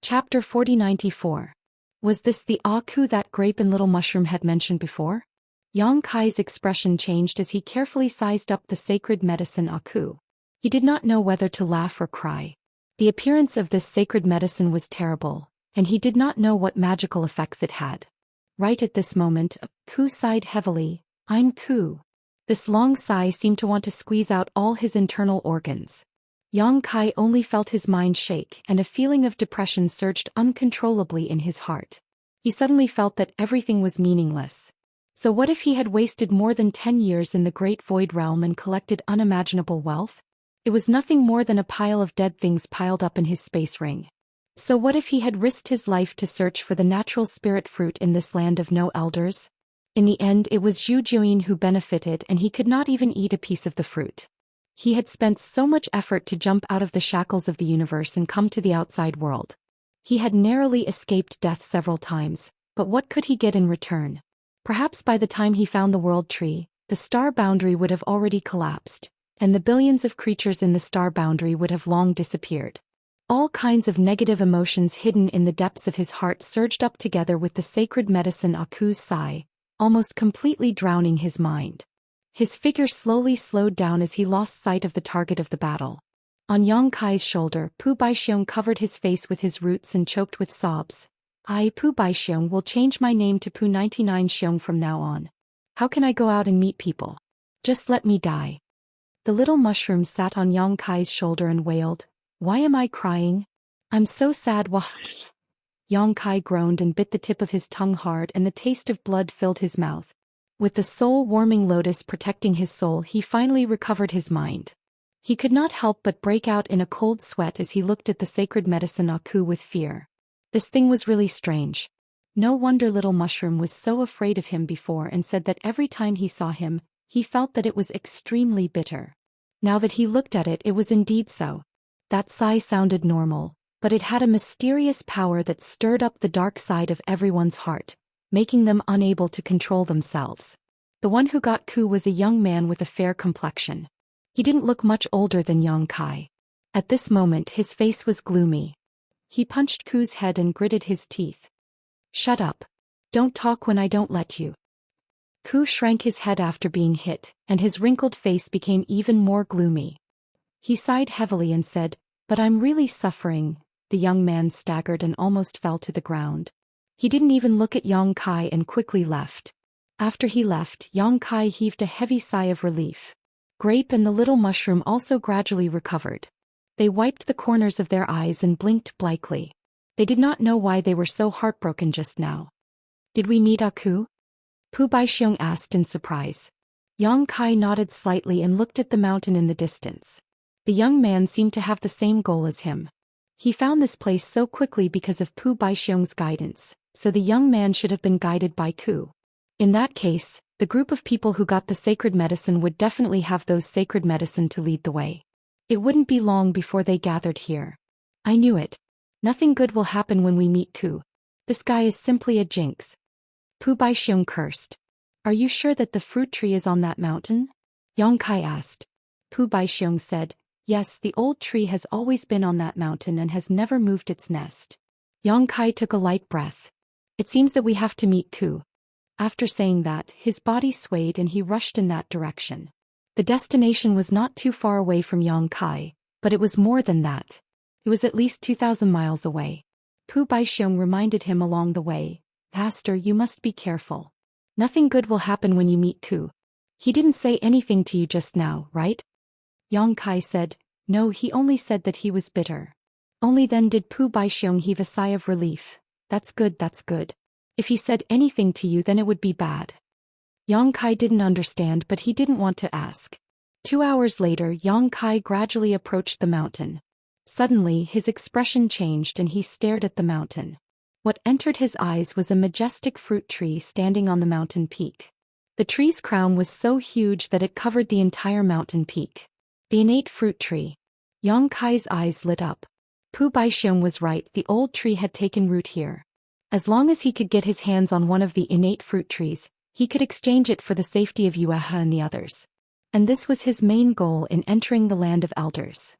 Chapter 4094. Was this the Aku that grape and little mushroom had mentioned before? Yang Kai's expression changed as he carefully sized up the sacred medicine Aku. He did not know whether to laugh or cry. The appearance of this sacred medicine was terrible, and he did not know what magical effects it had. Right at this moment, Aku sighed heavily. I'm Ku. This long sigh seemed to want to squeeze out all his internal organs. Yang Kai only felt his mind shake and a feeling of depression surged uncontrollably in his heart. He suddenly felt that everything was meaningless. So what if he had wasted more than 10 years in the Great Void Realm and collected unimaginable wealth? It was nothing more than a pile of dead things piled up in his space ring. So what if he had risked his life to search for the natural spirit fruit in this land of no elders? In the end it was Zhou Xian who benefited, and he could not even eat a piece of the fruit. He had spent so much effort to jump out of the shackles of the universe and come to the outside world. He had narrowly escaped death several times, but what could he get in return? Perhaps by the time he found the world tree, the star boundary would have already collapsed, and the billions of creatures in the star boundary would have long disappeared. All kinds of negative emotions hidden in the depths of his heart surged up together with the sacred medicine Aku's sigh, almost completely drowning his mind. His figure slowly slowed down as he lost sight of the target of the battle. On Yang Kai's shoulder, Pu Baixiong covered his face with his roots and choked with sobs. I, Pu Baixiong, will change my name to Pu 99 Xiong from now on. How can I go out and meet people? Just let me die. The little mushroom sat on Yang Kai's shoulder and wailed. Why am I crying? I'm so sad. Wah. Yang Kai groaned and bit the tip of his tongue hard, and the taste of blood filled his mouth. With the soul-warming lotus protecting his soul, he finally recovered his mind. He could not help but break out in a cold sweat as he looked at the sacred medicine Aku with fear. This thing was really strange. No wonder little mushroom was so afraid of him before and said that every time he saw him, he felt that it was extremely bitter. Now that he looked at it, it was indeed so. That sigh sounded normal, but it had a mysterious power that stirred up the dark side of everyone's heart, making them unable to control themselves. The one who got Ku was a young man with a fair complexion. He didn't look much older than Yang Kai. At this moment his face was gloomy. He punched Ku's head and gritted his teeth. Shut up. Don't talk when I don't let you. Ku shrank his head after being hit, and his wrinkled face became even more gloomy. He sighed heavily and said, But I'm really suffering. The young man staggered and almost fell to the ground. He didn't even look at Yang Kai and quickly left. After he left, Yang Kai heaved a heavy sigh of relief. Grape and the little mushroom also gradually recovered. They wiped the corners of their eyes and blinked blankly. They did not know why they were so heartbroken just now. Did we meet Aku? Pu Baixiong asked in surprise. Yang Kai nodded slightly and looked at the mountain in the distance. The young man seemed to have the same goal as him. He found this place so quickly because of Pu Baixiong's guidance, so the young man should have been guided by Ku. In that case, the group of people who got the sacred medicine would definitely have those sacred medicine to lead the way. It wouldn't be long before they gathered here. I knew it. Nothing good will happen when we meet Ku. This guy is simply a jinx. Pu Baixiong cursed. Are you sure that the fruit tree is on that mountain? Yang Kai asked. Pu Baixiong said, Yes, the old tree has always been on that mountain and has never moved its nest. Yang Kai took a light breath. It seems that we have to meet Ku. After saying that, his body swayed and he rushed in that direction. The destination was not too far away from Yang Kai, but it was more than that. It was at least 2,000 miles away. Pu Baixiong reminded him along the way, Pastor, you must be careful. Nothing good will happen when you meet Ku. He didn't say anything to you just now, right? Yang Kai said, No, he only said that he was bitter. Only then did Pu Baixiong heave a sigh of relief. That's good, that's good. If he said anything to you then it would be bad. Yang Kai didn't understand, but he didn't want to ask. 2 hours later, Yang Kai gradually approached the mountain. Suddenly his expression changed and he stared at the mountain. What entered his eyes was a majestic fruit tree standing on the mountain peak. The tree's crown was so huge that it covered the entire mountain peak. The innate fruit tree. Yang Kai's eyes lit up. Pu Baixiong was right, the old tree had taken root here. As long as he could get his hands on one of the innate fruit trees, he could exchange it for the safety of Yuehe and the others. And this was his main goal in entering the land of elders.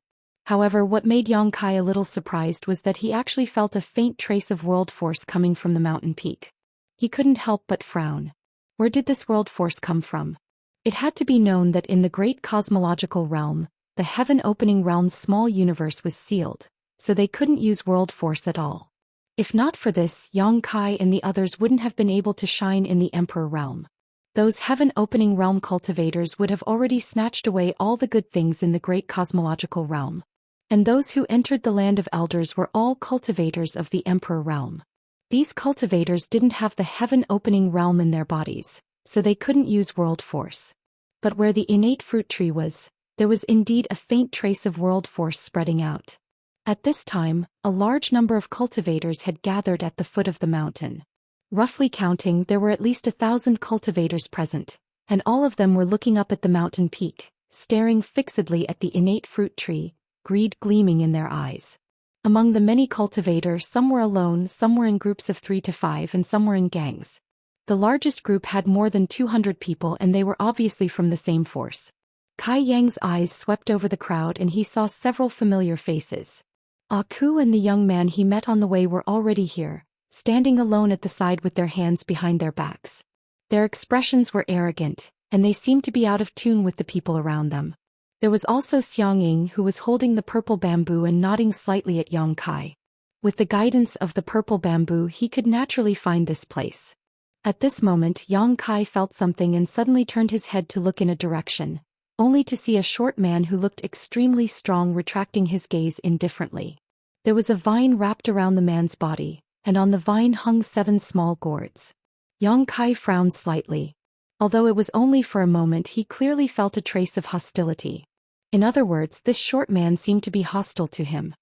However, what made Yang Kai a little surprised was that he actually felt a faint trace of world force coming from the mountain peak. He couldn't help but frown. Where did this world force come from? It had to be known that in the great cosmological realm, the heaven-opening realm's small universe was sealed, so they couldn't use world force at all. If not for this, Yang Kai and the others wouldn't have been able to shine in the Emperor realm. Those heaven-opening realm cultivators would have already snatched away all the good things in the great cosmological realm. And those who entered the land of elders were all cultivators of the Emperor realm. These cultivators didn't have the heaven-opening realm in their bodies, so they couldn't use world force. But where the innate fruit tree was, there was indeed a faint trace of world force spreading out. At this time, a large number of cultivators had gathered at the foot of the mountain. Roughly counting, there were at least 1,000 cultivators present, and all of them were looking up at the mountain peak, staring fixedly at the innate fruit tree, greed gleaming in their eyes. Among the many cultivators, some were alone, some were in groups of 3 to 5, and some were in gangs. The largest group had more than 200 people, and they were obviously from the same force. Kai Yang's eyes swept over the crowd and he saw several familiar faces. Aku and the young man he met on the way were already here, standing alone at the side with their hands behind their backs. Their expressions were arrogant, and they seemed to be out of tune with the people around them. There was also Xianxia, who was holding the purple bamboo and nodding slightly at Yang Kai. With the guidance of the purple bamboo, he could naturally find this place. At this moment, Yang Kai felt something and suddenly turned his head to look in a direction, only to see a short man who looked extremely strong retracting his gaze indifferently. There was a vine wrapped around the man's body, and on the vine hung 7 small gourds. Yang Kai frowned slightly. Although it was only for a moment, he clearly felt a trace of hostility. In other words, this short man seemed to be hostile to him.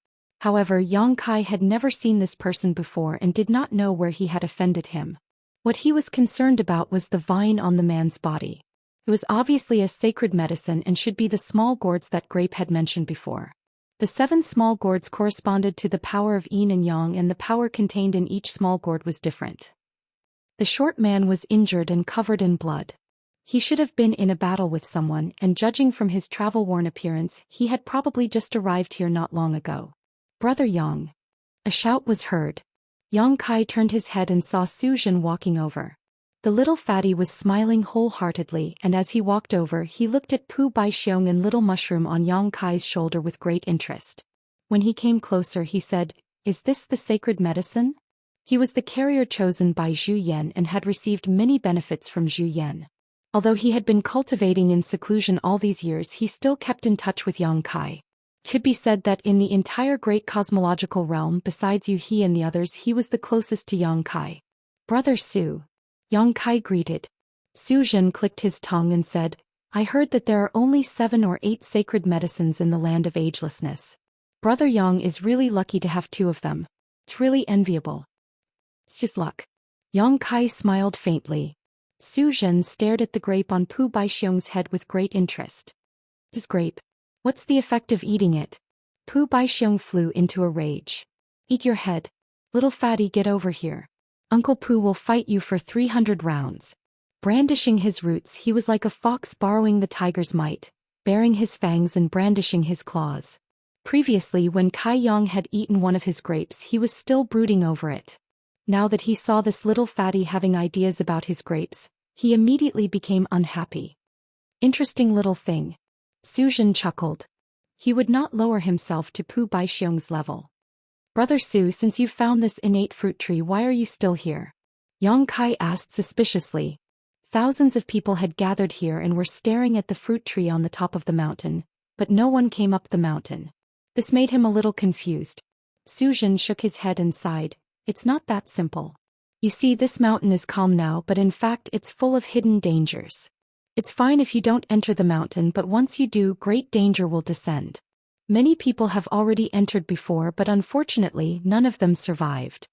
However, Yang Kai had never seen this person before and did not know where he had offended him. What he was concerned about was the vine on the man's body. It was obviously a sacred medicine and should be the small gourds that Grape had mentioned before. The 7 small gourds corresponded to the power of yin and yang, and the power contained in each small gourd was different. The short man was injured and covered in blood. He should have been in a battle with someone, and judging from his travel-worn appearance, he had probably just arrived here not long ago. "Brother Yang!" A shout was heard. Yang Kai turned his head and saw Zhou Xian walking over. The little fatty was smiling wholeheartedly, and as he walked over, he looked at Pu Baixiong and Little Mushroom on Yang Kai's shoulder with great interest. When he came closer, he said, "Is this the sacred medicine?" He was the carrier chosen by Zhou Yan and had received many benefits from Zhou Yan. Although he had been cultivating in seclusion all these years, he still kept in touch with Yang Kai. It could be said that in the entire great cosmological realm, besides Yu He and the others, he was the closest to Yang Kai. "Brother Su," Yang Kai greeted. Zhou Xian clicked his tongue and said, "I heard that there are only 7 or 8 sacred medicines in the land of agelessness. Brother Yang is really lucky to have 2 of them. It's really enviable." "It's just luck." Yang Kai smiled faintly. Zhou Xian stared at the grape on Pu Baixiong's head with great interest. "This grape? What's the effect of eating it?" Pu Baixiong flew into a rage. "Eat your head. Little fatty, get over here. Uncle Pu will fight you for 300 rounds. Brandishing his roots, he was like a fox borrowing the tiger's might, baring his fangs and brandishing his claws. Previously, when Kai Yang had eaten one of his grapes, he was still brooding over it. Now that he saw this little fatty having ideas about his grapes, he immediately became unhappy. "Interesting little thing." Zhou Xian chuckled. He would not lower himself to Pu Baixiong's level. "Brother Su, since you found this innate fruit tree, why are you still here?" Yang Kai asked suspiciously. Thousands of people had gathered here and were staring at the fruit tree on the top of the mountain, but no one came up the mountain. This made him a little confused. Zhou Xian shook his head and sighed. "It's not that simple. You see, this mountain is calm now, but in fact it's full of hidden dangers. It's fine if you don't enter the mountain, but once you do, great danger will descend. Many people have already entered before, but unfortunately none of them survived."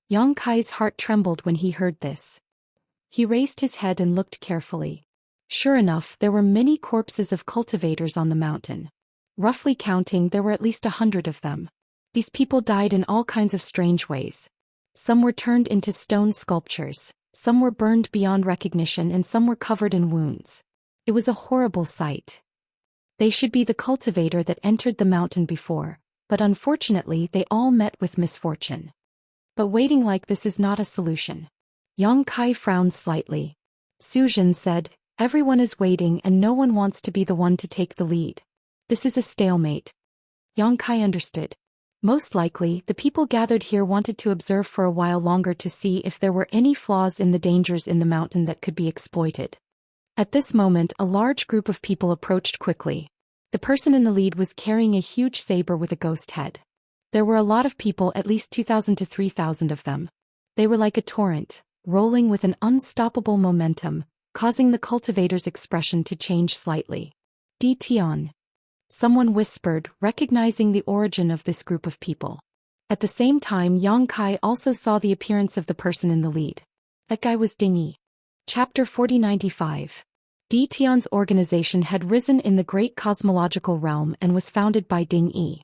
Yang Kai's heart trembled when he heard this. He raised his head and looked carefully. Sure enough, there were many corpses of cultivators on the mountain. Roughly counting, there were at least 100 of them. These people died in all kinds of strange ways. Some were turned into stone sculptures, some were burned beyond recognition, and some were covered in wounds. It was a horrible sight. They should be the cultivator that entered the mountain before, but unfortunately they all met with misfortune. But waiting like this is not a solution. Yang Kai frowned slightly. Zhou Xian said, everyone is waiting and no one wants to be the one to take the lead. This is a stalemate. Yang Kai understood. Most likely, the people gathered here wanted to observe for a while longer to see if there were any flaws in the dangers in the mountain that could be exploited. At this moment, a large group of people approached quickly. The person in the lead was carrying a huge saber with a ghost head. There were a lot of people, at least 2,000 to 3,000 of them. They were like a torrent, rolling with an unstoppable momentum, causing the cultivator's expression to change slightly. Di Tian. Someone whispered, recognizing the origin of this group of people. At the same time, Yang Kai also saw the appearance of the person in the lead. That guy was Ding Yi. Chapter 4095. Di Tian's organization had risen in the great cosmological realm and was founded by Ding Yi.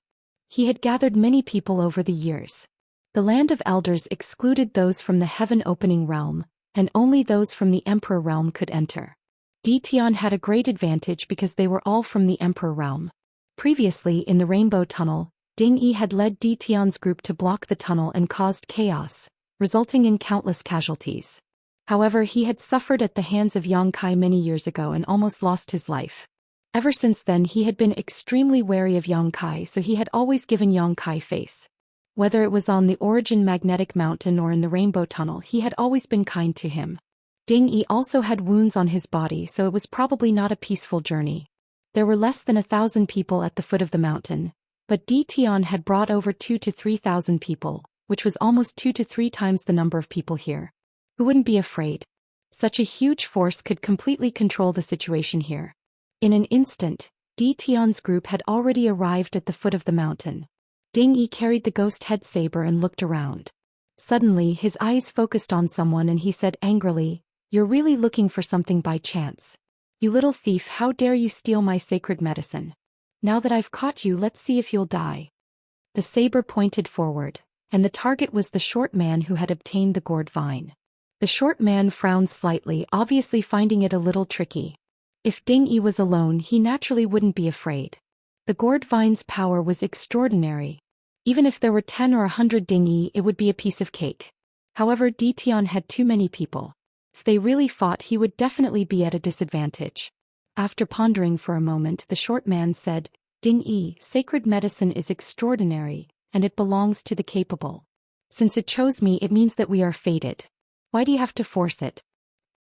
He had gathered many people over the years. The land of elders excluded those from the heaven-opening realm, and only those from the emperor realm could enter. Di Tian had a great advantage because they were all from the emperor realm. Previously in the Rainbow Tunnel, Ding Yi had led Di Tian's group to block the tunnel and caused chaos, resulting in countless casualties. However, he had suffered at the hands of Yang Kai many years ago and almost lost his life. Ever since then he had been extremely wary of Yang Kai, so he had always given Yang Kai face. Whether it was on the Origin Magnetic Mountain or in the Rainbow Tunnel, he had always been kind to him. Ding Yi also had wounds on his body, so it was probably not a peaceful journey. There were less than 1,000 people at the foot of the mountain, but Di Tian had brought over 2,000 to 3,000 people, which was almost 2 to 3 times the number of people here. Who wouldn't be afraid? Such a huge force could completely control the situation here. In an instant, Di Tian's group had already arrived at the foot of the mountain. Ding Yi carried the ghost head saber and looked around. Suddenly his eyes focused on someone and he said angrily, "You're really looking for something by chance. You little thief, how dare you steal my sacred medicine? Now that I've caught you, let's see if you'll die." The saber pointed forward, and the target was the short man who had obtained the gourd vine. The short man frowned slightly, obviously finding it a little tricky. If Ding Yi was alone, he naturally wouldn't be afraid. The gourd vine's power was extraordinary. Even if there were 10 or 100 Ding Yi, it would be a piece of cake. However, Di Tian had too many people. If they really fought, he would definitely be at a disadvantage. After pondering for a moment, the short man said, "Ding Yi, sacred medicine is extraordinary, and it belongs to the capable. Since it chose me, it means that we are fated. Why do you have to force it?"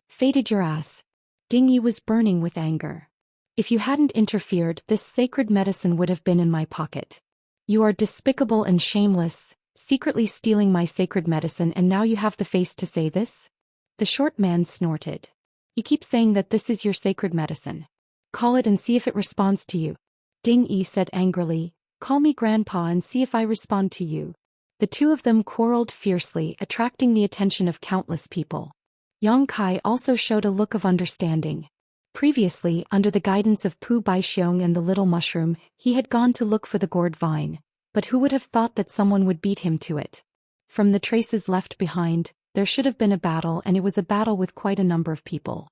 "Fated your ass." Ding Yi was burning with anger. "If you hadn't interfered, this sacred medicine would have been in my pocket. You are despicable and shameless, secretly stealing my sacred medicine, and now you have the face to say this?" The short man snorted. "You keep saying that this is your sacred medicine. Call it and see if it responds to you." Ding Yi said angrily, "Call me grandpa and see if I respond to you." The two of them quarreled fiercely, attracting the attention of countless people. Yang Kai also showed a look of understanding. Previously, under the guidance of Pu Baixiong and the little mushroom, he had gone to look for the gourd vine, but who would have thought that someone would beat him to it? From the traces left behind, there should have been a battle, and it was a battle with quite a number of people.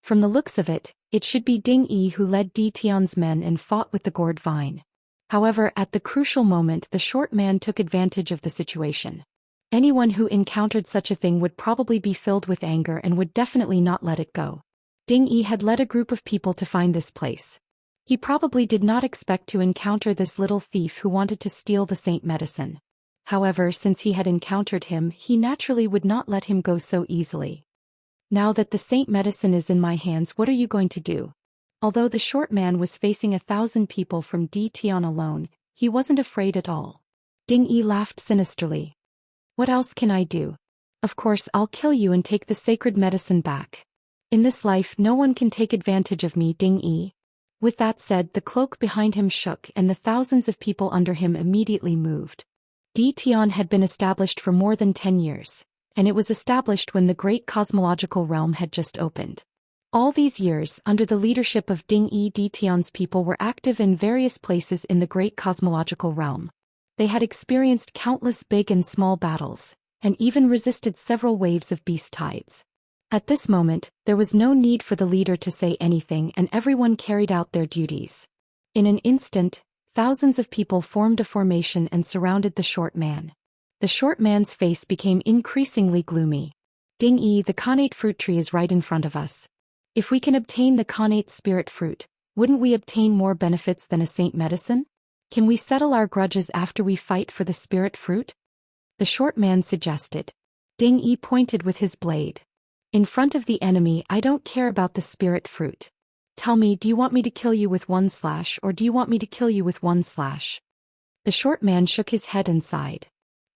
From the looks of it, it should be Ding Yi who led Di Tian's men and fought with the gourd vine. However, at the crucial moment, the short man took advantage of the situation. Anyone who encountered such a thing would probably be filled with anger and would definitely not let it go. Ding Yi had led a group of people to find this place. He probably did not expect to encounter this little thief who wanted to steal the saint medicine. However, since he had encountered him, he naturally would not let him go so easily. "Now that the saint medicine is in my hands, what are you going to do?" Although the short man was facing 1,000 people from Di Tian alone, he wasn't afraid at all. Ding Yi laughed sinisterly. "What else can I do? Of course, I'll kill you and take the sacred medicine back. In this life, no one can take advantage of me, Ding Yi." With that said, the cloak behind him shook and the thousands of people under him immediately moved. Di Tian had been established for more than 10 years, and it was established when the great cosmological realm had just opened. All these years, under the leadership of Ding Yi, Di Tian's people were active in various places in the great cosmological realm. They had experienced countless big and small battles, and even resisted several waves of beast tides. At this moment, there was no need for the leader to say anything and everyone carried out their duties. In an instant, thousands of people formed a formation and surrounded the short man. The short man's face became increasingly gloomy. Ding-yi, the connate fruit tree is right in front of us. If we can obtain the connate spirit fruit, wouldn't we obtain more benefits than a saint medicine? Can we settle our grudges after we fight for the spirit fruit? The short man suggested. Ding-yi pointed with his blade. In front of the enemy, I don't care about the spirit fruit. Tell me, do you want me to kill you with one slash or do you want me to kill you with one slash? The short man shook his head and sighed.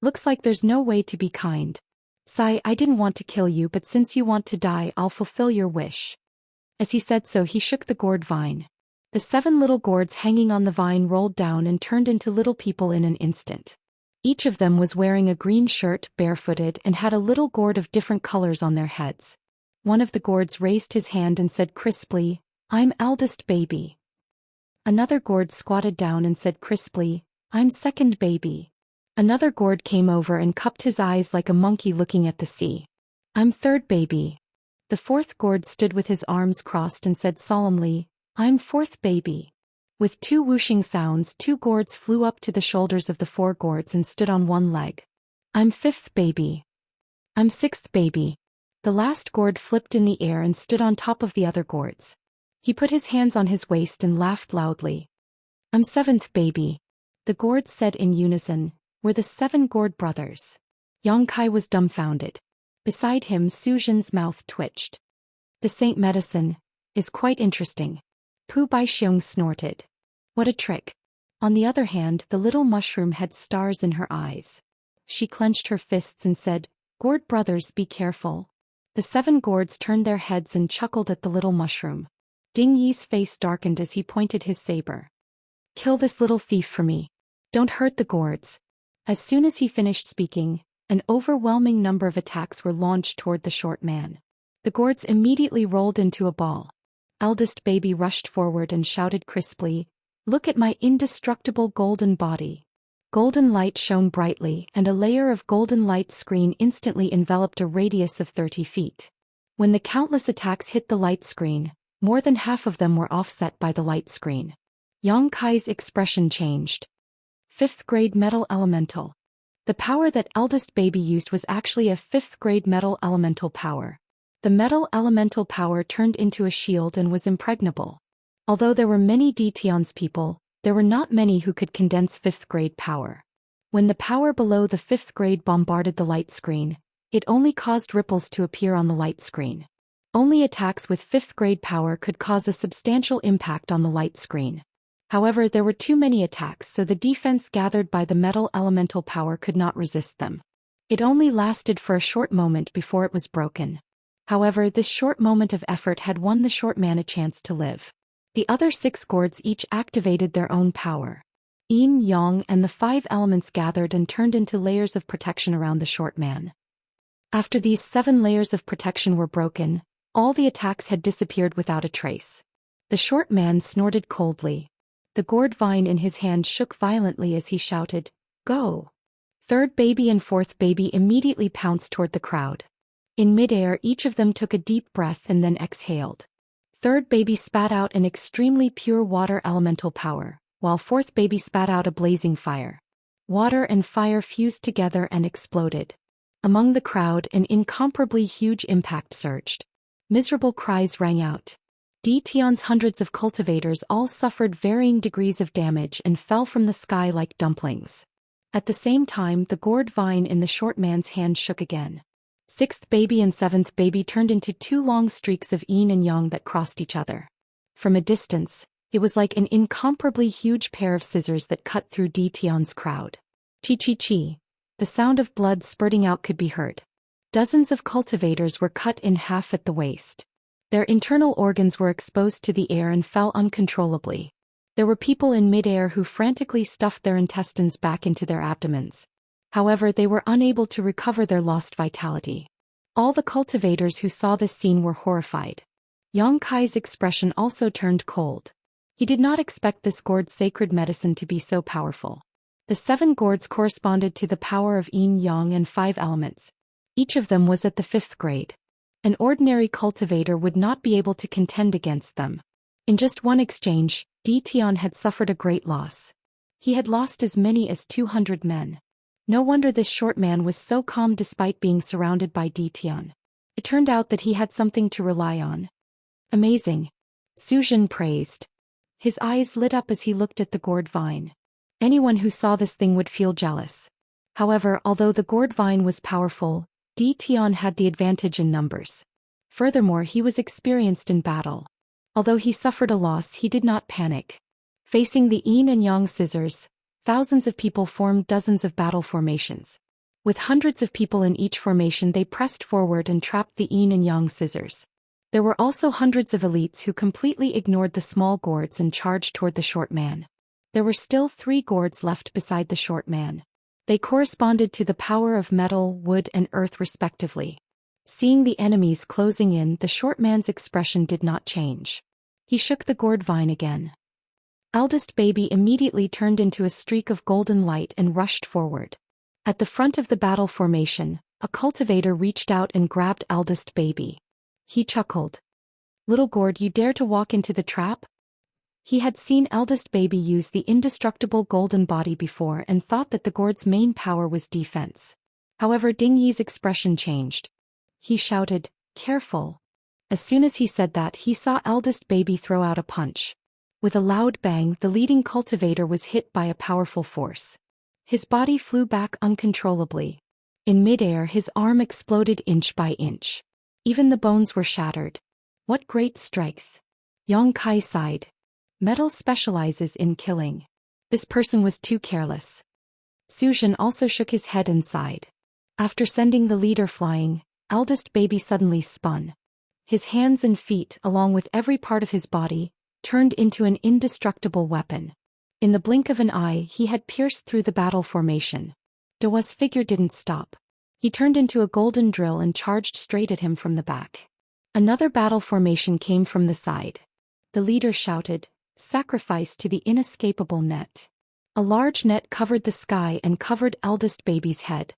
Looks like there's no way to be kind. Sigh, I didn't want to kill you, but since you want to die, I'll fulfill your wish. As he said so, he shook the gourd vine. The 7 little gourds hanging on the vine rolled down and turned into little people in an instant. Each of them was wearing a green shirt, barefooted, and had a little gourd of different colors on their heads. One of the gourds raised his hand and said crisply, I'm eldest baby. Another gourd squatted down and said crisply, I'm second baby. Another gourd came over and cupped his eyes like a monkey looking at the sea. I'm third baby. The fourth gourd stood with his arms crossed and said solemnly, I'm fourth baby. With 2 whooshing sounds, 2 gourds flew up to the shoulders of the 4 gourds and stood on one leg. I'm fifth baby. I'm sixth baby. The last gourd flipped in the air and stood on top of the other gourds. He put his hands on his waist and laughed loudly. I'm seventh baby. The gourds said in unison, were the 7 gourd brothers. Xianxia was dumbfounded. Beside him, Zhou Xian's mouth twitched. The saint medicine is quite interesting. Pu Baixiong snorted. What a trick. On the other hand, the little mushroom had stars in her eyes. She clenched her fists and said, Gourd brothers, be careful. The 7 gourds turned their heads and chuckled at the little mushroom. Ding Yi's face darkened as he pointed his saber. Kill this little thief for me. Don't hurt the gourds. As soon as he finished speaking, an overwhelming number of attacks were launched toward the short man. The gourds immediately rolled into a ball. Eldest baby rushed forward and shouted crisply, Look at my indestructible golden body. Golden light shone brightly and a layer of golden light screen instantly enveloped a radius of 30 feet. When the countless attacks hit the light screen, more than half of them were offset by the light screen. Xianxia's expression changed. 5th grade metal elemental. The power that eldest baby used was actually a 5th grade metal elemental power. The metal elemental power turned into a shield and was impregnable. Although there were many Daoist people, there were not many who could condense 5th grade power. When the power below the 5th grade bombarded the light screen, it only caused ripples to appear on the light screen. Only attacks with 5th grade power could cause a substantial impact on the light screen. However, there were too many attacks, so the defense gathered by the metal elemental power could not resist them. It only lasted for a short moment before it was broken. However, this short moment of effort had won the short man a chance to live. The other 6 gourds each activated their own power. Yin, Yang, and the 5 elements gathered and turned into layers of protection around the short man. After these 7 layers of protection were broken, all the attacks had disappeared without a trace. The short man snorted coldly. The gourd vine in his hand shook violently as he shouted, Go! 3rd baby and 4th baby immediately pounced toward the crowd. In midair, each of them took a deep breath and then exhaled. 3rd baby spat out an extremely pure water elemental power, while 4th baby spat out a blazing fire. Water and fire fused together and exploded. Among the crowd, an incomparably huge impact surged. Miserable cries rang out. Daoist's hundreds of cultivators all suffered varying degrees of damage and fell from the sky like dumplings. At the same time, the gourd vine in the short man's hand shook again. 6th baby and 7th baby turned into 2 long streaks of yin and yang that crossed each other. From a distance, it was like an incomparably huge pair of scissors that cut through Daoist's crowd. Chi-chi-chi. The sound of blood spurting out could be heard. Dozens of cultivators were cut in half at the waist. Their internal organs were exposed to the air and fell uncontrollably. There were people in midair who frantically stuffed their intestines back into their abdomens. However, they were unable to recover their lost vitality. All the cultivators who saw this scene were horrified. Xianxia's expression also turned cold. He did not expect this gourd's sacred medicine to be so powerful. The 7 gourds corresponded to the power of yin, yang, and 5 elements. Each of them was at the 5th grade. An ordinary cultivator would not be able to contend against them. In just one exchange, Tian had suffered a great loss. He had lost as many as 200 men. No wonder this short man was so calm despite being surrounded by Tian. It turned out that he had something to rely on. Amazing. Zhou Xian praised. His eyes lit up as he looked at the gourd vine. Anyone who saw this thing would feel jealous. However, although the gourd vine was powerful, Tian had the advantage in numbers. Furthermore, he was experienced in battle. Although he suffered a loss, he did not panic. Facing the yin and yang scissors, thousands of people formed dozens of battle formations. With hundreds of people in each formation, they pressed forward and trapped the yin and yang scissors. There were also hundreds of elites who completely ignored the small gourds and charged toward the short man. There were still 3 gourds left beside the short man. They corresponded to the power of metal, wood, and earth respectively. Seeing the enemies closing in, the short man's expression did not change. He shook the gourd vine again. Eldest baby immediately turned into a streak of golden light and rushed forward. At the front of the battle formation, a cultivator reached out and grabbed eldest baby. He chuckled. "Little gourd, you dare to walk into the trap?" He had seen eldest baby use the indestructible golden body before and thought that the gourd's main power was defense. However, Ding Yi's expression changed. He shouted, "Careful." As soon as he said that, he saw eldest baby throw out a punch. With a loud bang, the leading cultivator was hit by a powerful force. His body flew back uncontrollably. In midair, his arm exploded inch by inch. Even the bones were shattered. What great strength! Yang Kai sighed. Metal specializes in killing. This person was too careless. Zhou Xian also shook his head and sighed. After sending the leader flying, eldest baby suddenly spun. His hands and feet, along with every part of his body, turned into an indestructible weapon. In the blink of an eye, he had pierced through the battle formation. Daoist's figure didn't stop. He turned into a golden drill and charged straight at him from the back. Another battle formation came from the side. The leader shouted, "Sacrifice to the inescapable net." A large net covered the sky and covered eldest baby's head.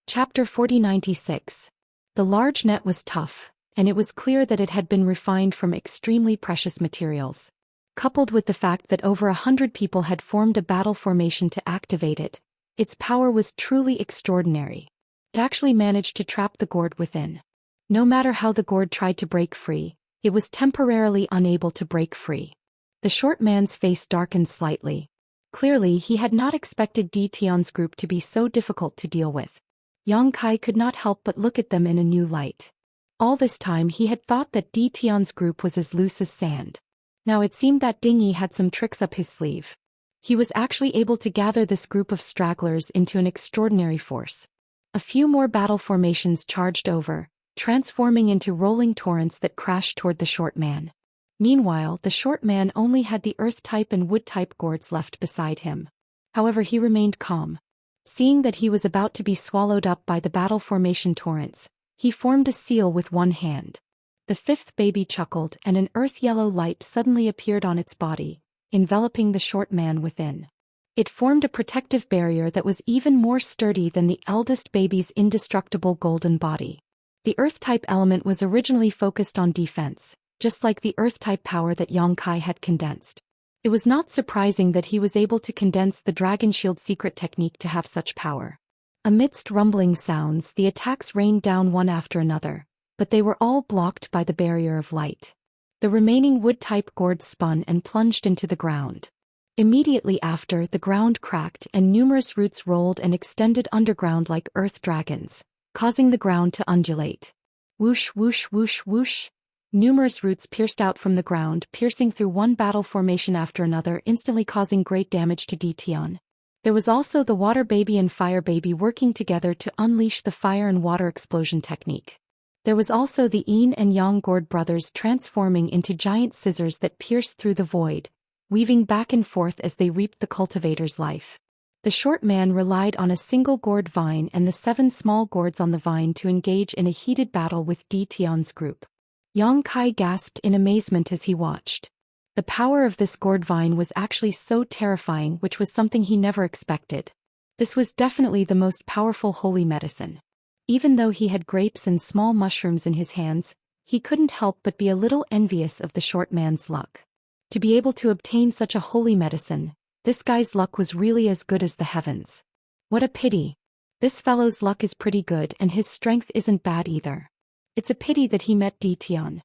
Chapter 4096. The large net was tough, and it was clear that it had been refined from extremely precious materials. Coupled with the fact that over 100 people had formed a battle formation to activate it, its power was truly extraordinary. It actually managed to trap the gourd within. No matter how the gourd tried to break free, it was temporarily unable to break free. The short man's face darkened slightly. Clearly, he had not expected Tian's group to be so difficult to deal with. Yang Kai could not help but look at them in a new light. All this time he had thought that Tian's group was as loose as sand. Now it seemed that Ding Yi had some tricks up his sleeve. He was actually able to gather this group of stragglers into an extraordinary force. A few more battle formations charged over, transforming into rolling torrents that crashed toward the short man. Meanwhile, the short man only had the earth-type and wood-type gourds left beside him. However, he remained calm. Seeing that he was about to be swallowed up by the battle formation torrents, he formed a seal with one hand. The 5th baby chuckled and an earth-yellow light suddenly appeared on its body, enveloping the short man within. It formed a protective barrier that was even more sturdy than the eldest baby's indestructible golden body. The earth-type element was originally focused on defense, just like the earth-type power that Yang Kai had condensed. It was not surprising that he was able to condense the Dragon Shield secret technique to have such power. Amidst rumbling sounds, the attacks rained down one after another, but they were all blocked by the barrier of light. The remaining wood-type gourds spun and plunged into the ground. Immediately after, the ground cracked and numerous roots rolled and extended underground like earth dragons, causing the ground to undulate. Whoosh, whoosh, whoosh, whoosh. Numerous roots pierced out from the ground, piercing through one battle formation after another, instantly causing great damage to Tian. There was also the water baby and fire baby working together to unleash the fire and water explosion technique. There was also the yin and yang gourd brothers transforming into giant scissors that pierced through the void, weaving back and forth as they reaped the cultivator's life. The short man relied on a single gourd vine and the 7 small gourds on the vine to engage in a heated battle with Tian's group. Yang Kai gasped in amazement as he watched. The power of this gourd vine was actually so terrifying, which was something he never expected. This was definitely the most powerful holy medicine. Even though he had grapes and small mushrooms in his hands, he couldn't help but be a little envious of the short man's luck. To be able to obtain such a holy medicine, this guy's luck was really as good as the heavens. What a pity. This fellow's luck is pretty good and his strength isn't bad either. It's a pity that he met Di Tian.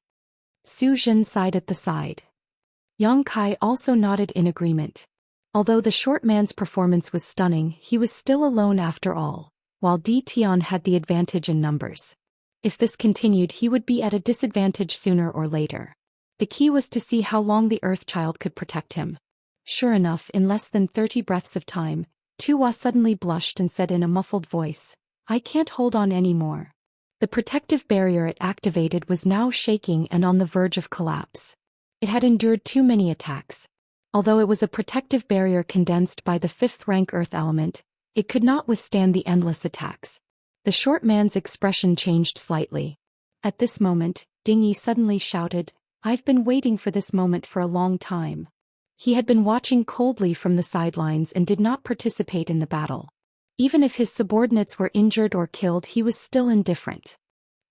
Zhou Xian sighed at the side. Yang Kai also nodded in agreement. Although the short man's performance was stunning, he was still alone after all, while Di Tian had the advantage in numbers. If this continued, he would be at a disadvantage sooner or later. The key was to see how long the Earth-child could protect him. Sure enough, in less than 30 breaths of time, Tuwa suddenly blushed and said in a muffled voice, "I can't hold on anymore." The protective barrier it activated was now shaking and on the verge of collapse. It had endured too many attacks. Although it was a protective barrier condensed by the 5th rank earth element, it could not withstand the endless attacks. The short man's expression changed slightly. At this moment, Ding Yi suddenly shouted, "I've been waiting for this moment for a long time." He had been watching coldly from the sidelines and did not participate in the battle. Even if his subordinates were injured or killed, he was still indifferent.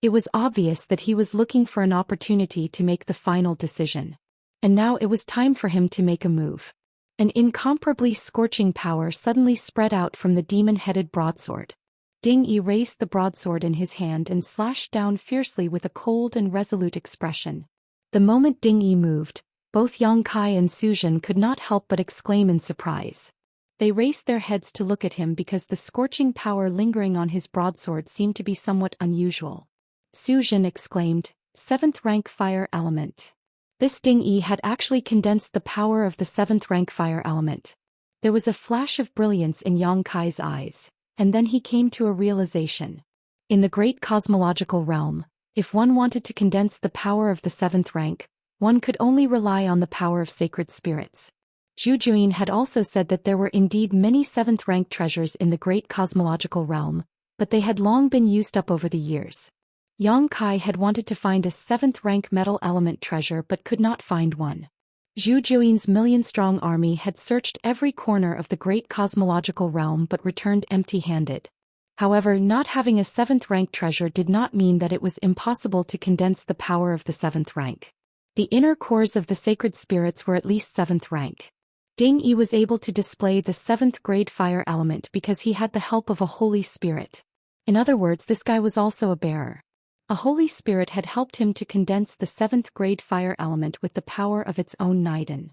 It was obvious that he was looking for an opportunity to make the final decision. And now it was time for him to make a move. An incomparably scorching power suddenly spread out from the demon-headed broadsword. Ding Yi raised the broadsword in his hand and slashed down fiercely with a cold and resolute expression. The moment Ding Yi moved, both Yang Kai and Zhou Xian could not help but exclaim in surprise. They raised their heads to look at him because the scorching power lingering on his broadsword seemed to be somewhat unusual. Zhou Xian exclaimed, "7th rank fire element." This Ding Yi had actually condensed the power of the 7th rank fire element. There was a flash of brilliance in Yang Kai's eyes, and then he came to a realization. In the great cosmological realm, if one wanted to condense the power of the 7th rank, one could only rely on the power of sacred spirits. Zhu Juin had also said that there were indeed many 7th rank treasures in the great cosmological realm, but they had long been used up over the years. Yang Kai had wanted to find a 7th rank metal element treasure but could not find one. Zhu Juin's million-strong army had searched every corner of the great cosmological realm but returned empty-handed. However, not having a 7th rank treasure did not mean that it was impossible to condense the power of the 7th rank. The inner cores of the sacred spirits were at least 7th rank. Ding Yi was able to display the 7th grade fire element because he had the help of a holy spirit. In other words, this guy was also a bearer. A holy spirit had helped him to condense the 7th grade fire element with the power of its own Niden.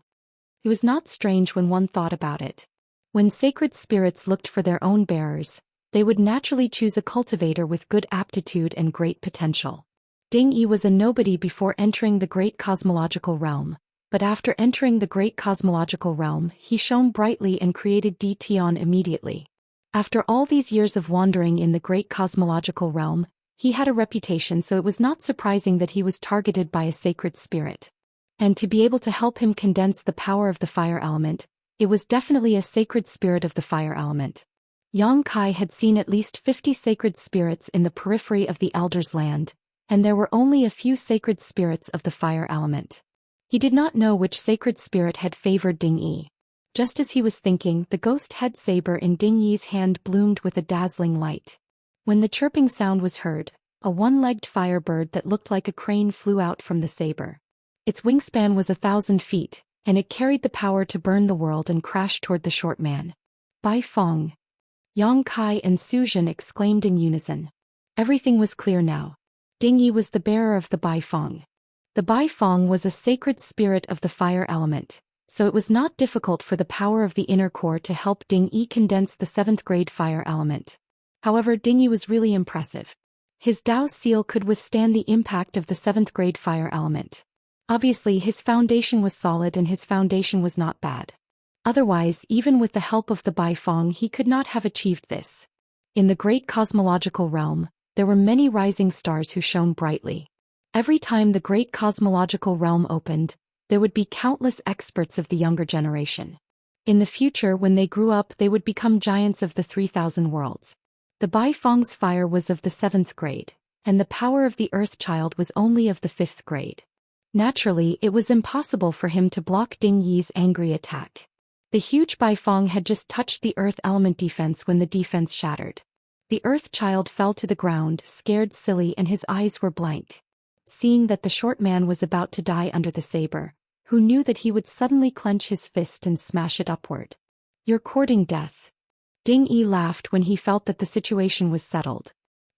It was not strange when one thought about it. When sacred spirits looked for their own bearers, they would naturally choose a cultivator with good aptitude and great potential. Ding Yi was a nobody before entering the great cosmological realm, but after entering the great cosmological realm, he shone brightly and created Di Tian immediately. After all these years of wandering in the great cosmological realm, he had a reputation, so it was not surprising that he was targeted by a sacred spirit. And to be able to help him condense the power of the fire element, it was definitely a sacred spirit of the fire element. Yang Kai had seen at least 50 sacred spirits in the periphery of the Elder's land, and there were only a few sacred spirits of the fire element. He did not know which sacred spirit had favored Ding Yi. Just as he was thinking, the ghost head saber in Ding Yi's hand bloomed with a dazzling light. When the chirping sound was heard, a one-legged firebird that looked like a crane flew out from the saber. Its wingspan was 1,000 feet, and it carried the power to burn the world and crash toward the short man. Bai Feng! Yang Kai and Zhou Xian exclaimed in unison. Everything was clear now. Ding Yi was the bearer of the Bai Feng. The Bai Feng was a sacred spirit of the fire element, so it was not difficult for the power of the inner core to help Ding Yi condense the 7th grade fire element. However, Ding Yi was really impressive. His Dao seal could withstand the impact of the 7th grade fire element. Obviously, his foundation was solid and his foundation was not bad. Otherwise, even with the help of the Bai Feng, he could not have achieved this. In the great cosmological realm, there were many rising stars who shone brightly. Every time the great cosmological realm opened, there would be countless experts of the younger generation. In the future, when they grew up, they would become giants of the 3,000 worlds. The Bai Feng's fire was of the 7th grade, and the power of the Earth Child was only of the 5th grade. Naturally, it was impossible for him to block Ding Yi's angry attack. The huge Bai Feng had just touched the Earth element defense when the defense shattered. The Earth Child fell to the ground, scared silly, and his eyes were blank. Seeing that the short man was about to die under the saber, who knew that he would suddenly clench his fist and smash it upward. "You're courting death." Ding Yi laughed when he felt that the situation was settled.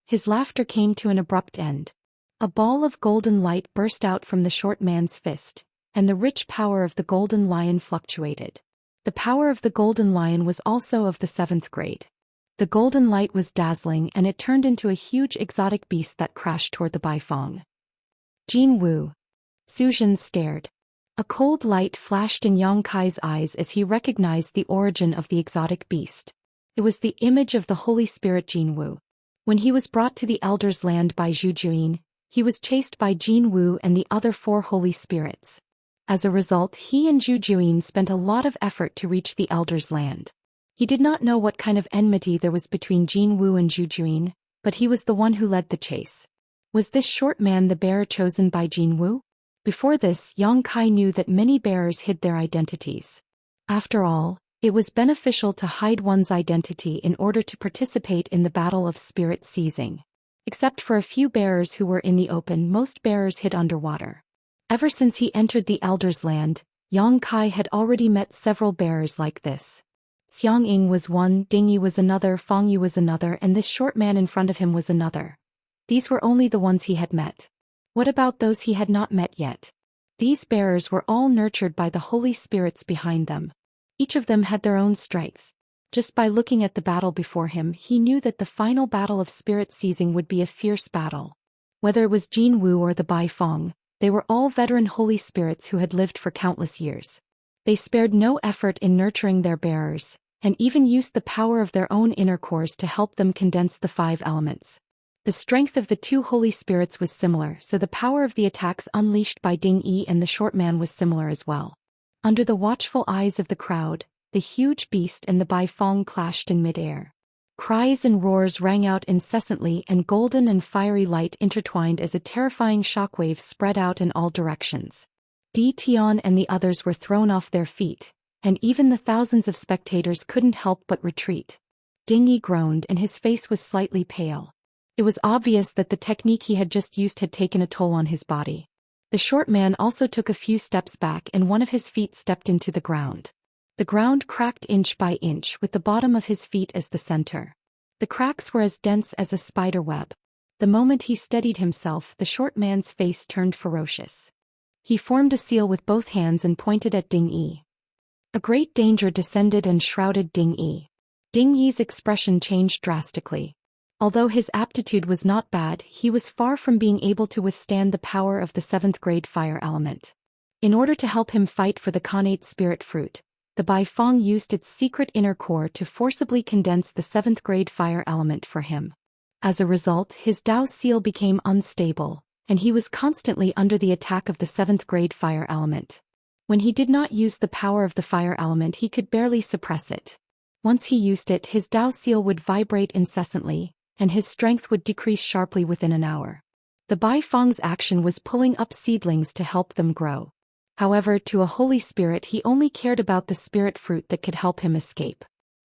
His laughter came to an abrupt end. A ball of golden light burst out from the short man's fist, and the rich power of the golden lion fluctuated. The power of the golden lion was also of the 7th grade. The golden light was dazzling, and it turned into a huge exotic beast that crashed toward the Baifeng. Jin Wu. Zhou Xian stared. A cold light flashed in Yang Kai's eyes as he recognized the origin of the exotic beast. It was the image of the Holy Spirit Jin Wu. When he was brought to the Elder's Land by Zhu Juyin, he was chased by Jin Wu and the other 4 Holy Spirits. As a result, he and Zhu Juyin spent a lot of effort to reach the Elder's Land. He did not know what kind of enmity there was between Jin Wu and Zhu Juyin, but he was the one who led the chase. Was this short man the bearer chosen by Jin Wu? Before this, Yang Kai knew that many bearers hid their identities. After all, it was beneficial to hide one's identity in order to participate in the battle of spirit seizing. Except for a few bearers who were in the open, most bearers hid underwater. Ever since he entered the Elder's Land, Yang Kai had already met several bearers like this. Xiang Ying was one, Ding Yi was another, Fang Yu was another, and this short man in front of him was another. These were only the ones he had met. What about those he had not met yet? These bearers were all nurtured by the Holy Spirits behind them. Each of them had their own strengths. Just by looking at the battle before him, he knew that the final battle of spirit seizing would be a fierce battle. Whether it was Jin Wu or the Baifeng, they were all veteran Holy Spirits who had lived for countless years. They spared no effort in nurturing their bearers, and even used the power of their own inner cores to help them condense the 5 elements. The strength of the 2 Holy Spirits was similar, so the power of the attacks unleashed by Ding Yi and the short man was similar as well. Under the watchful eyes of the crowd, the huge beast and the Baifeng clashed in midair. Cries and roars rang out incessantly, and golden and fiery light intertwined as a terrifying shockwave spread out in all directions. Di Tian and the others were thrown off their feet, and even the thousands of spectators couldn't help but retreat. Ding Yi groaned and his face was slightly pale. It was obvious that the technique he had just used had taken a toll on his body. The short man also took a few steps back and one of his feet stepped into the ground. The ground cracked inch by inch with the bottom of his feet as the center. The cracks were as dense as a spider web. The moment he steadied himself, the short man's face turned ferocious. He formed a seal with both hands and pointed at Ding Yi. A great danger descended and shrouded Ding Yi. Ding Yi's expression changed drastically. Although his aptitude was not bad, he was far from being able to withstand the power of the 7th grade fire element. In order to help him fight for the Khanate spirit fruit, the Baifeng used its secret inner core to forcibly condense the 7th grade fire element for him. As a result, his Dao seal became unstable, and he was constantly under the attack of the 7th grade fire element. When he did not use the power of the fire element, he could barely suppress it. Once he used it, his Dao seal would vibrate incessantly, and his strength would decrease sharply within an hour. The Baifeng's action was pulling up seedlings to help them grow. However, to a Holy Spirit he only cared about the spirit fruit that could help him escape.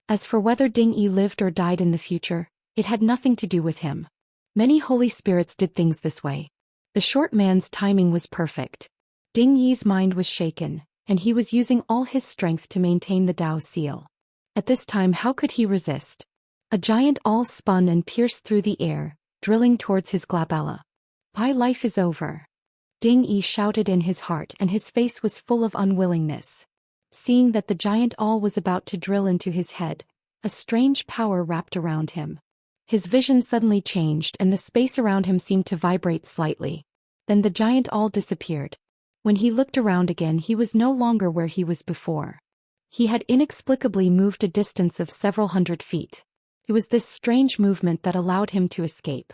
As for whether Ding Yi lived or died in the future, it had nothing to do with him. Many Holy Spirits did things this way. The short man's timing was perfect. Ding Yi's mind was shaken, and he was using all his strength to maintain the Dao seal. At this time, how could he resist? A giant awl spun and pierced through the air, drilling towards his glabella. "My life is over," Ding Yi shouted in his heart, and his face was full of unwillingness. Seeing that the giant awl was about to drill into his head, a strange power wrapped around him. His vision suddenly changed and the space around him seemed to vibrate slightly. Then the giant awl disappeared. When he looked around again, he was no longer where he was before. He had inexplicably moved a distance of several hundred feet. It was this strange movement that allowed him to escape.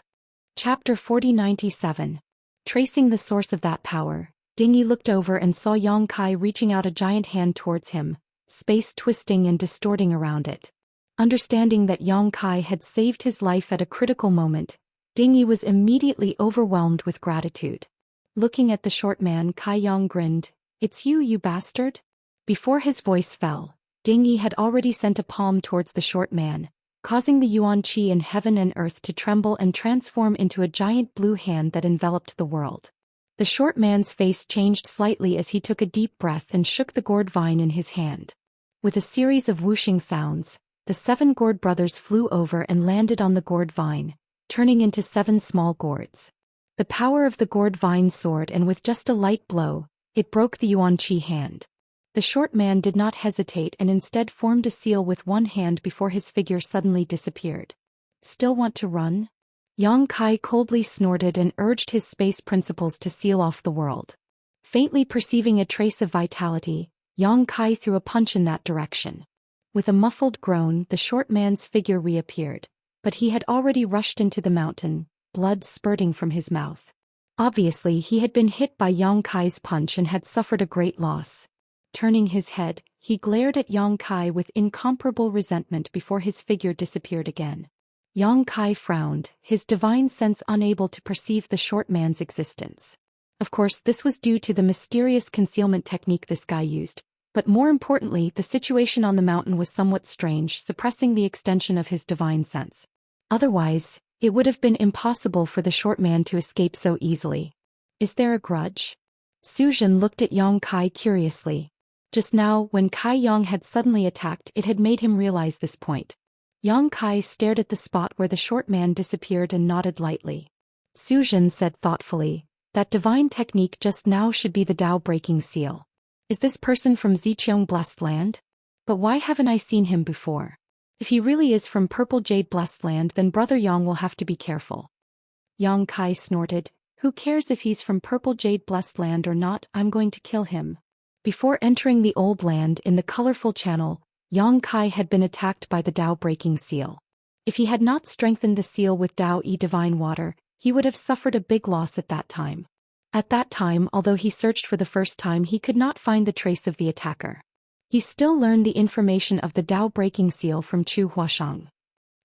Chapter 4097. Tracing the source of that power, Ding Yi looked over and saw Yang Kai reaching out a giant hand towards him, space twisting and distorting around it. Understanding that Yang Kai had saved his life at a critical moment, Ding Yi was immediately overwhelmed with gratitude. Looking at the short man, Kai Yang grinned. "It's you, you bastard?" Before his voice fell, Ding Yi had already sent a palm towards the short man, causing the yuan qi in heaven and earth to tremble and transform into a giant blue hand that enveloped the world. The short man's face changed slightly as he took a deep breath and shook the gourd vine in his hand. With a series of whooshing sounds, the 7 gourd brothers flew over and landed on the gourd vine, turning into 7 small gourds. The power of the gourd vine soared, and with just a light blow, it broke the yuan qi hand. The short man did not hesitate and instead formed a seal with one hand before his figure suddenly disappeared. Still want to run? Yang Kai coldly snorted and urged his space principles to seal off the world. Faintly perceiving a trace of vitality, Yang Kai threw a punch in that direction. With a muffled groan, the short man's figure reappeared, but he had already rushed into the mountain, blood spurting from his mouth. Obviously, he had been hit by Yang Kai's punch and had suffered a great loss. Turning his head, he glared at Yang Kai with incomparable resentment before his figure disappeared again. Yang Kai frowned, his divine sense unable to perceive the short man's existence. Of course, this was due to the mysterious concealment technique this guy used, but more importantly, the situation on the mountain was somewhat strange, suppressing the extension of his divine sense. Otherwise, it would have been impossible for the short man to escape so easily. Is there a grudge? Zhou Xian looked at Yang Kai curiously. Just now, when Kai Yang had suddenly attacked, it had made him realize this point. Yang Kai stared at the spot where the short man disappeared and nodded lightly. Zhou Xian said thoughtfully, that divine technique just now should be the Dao breaking seal. Is this person from Ziqiang Blessed Land? But why haven't I seen him before? If he really is from Purple Jade Blessed Land, then Brother Yang will have to be careful. Yang Kai snorted, who cares if he's from Purple Jade Blessed Land or not, I'm going to kill him. Before entering the old land in the colorful channel, Yang Kai had been attacked by the Dao breaking seal. If he had not strengthened the seal with Dao-E divine water, he would have suffered a big loss at that time. At that time, although he searched for the first time, he could not find the trace of the attacker. He still learned the information of the Dao breaking seal from Chu Huashang.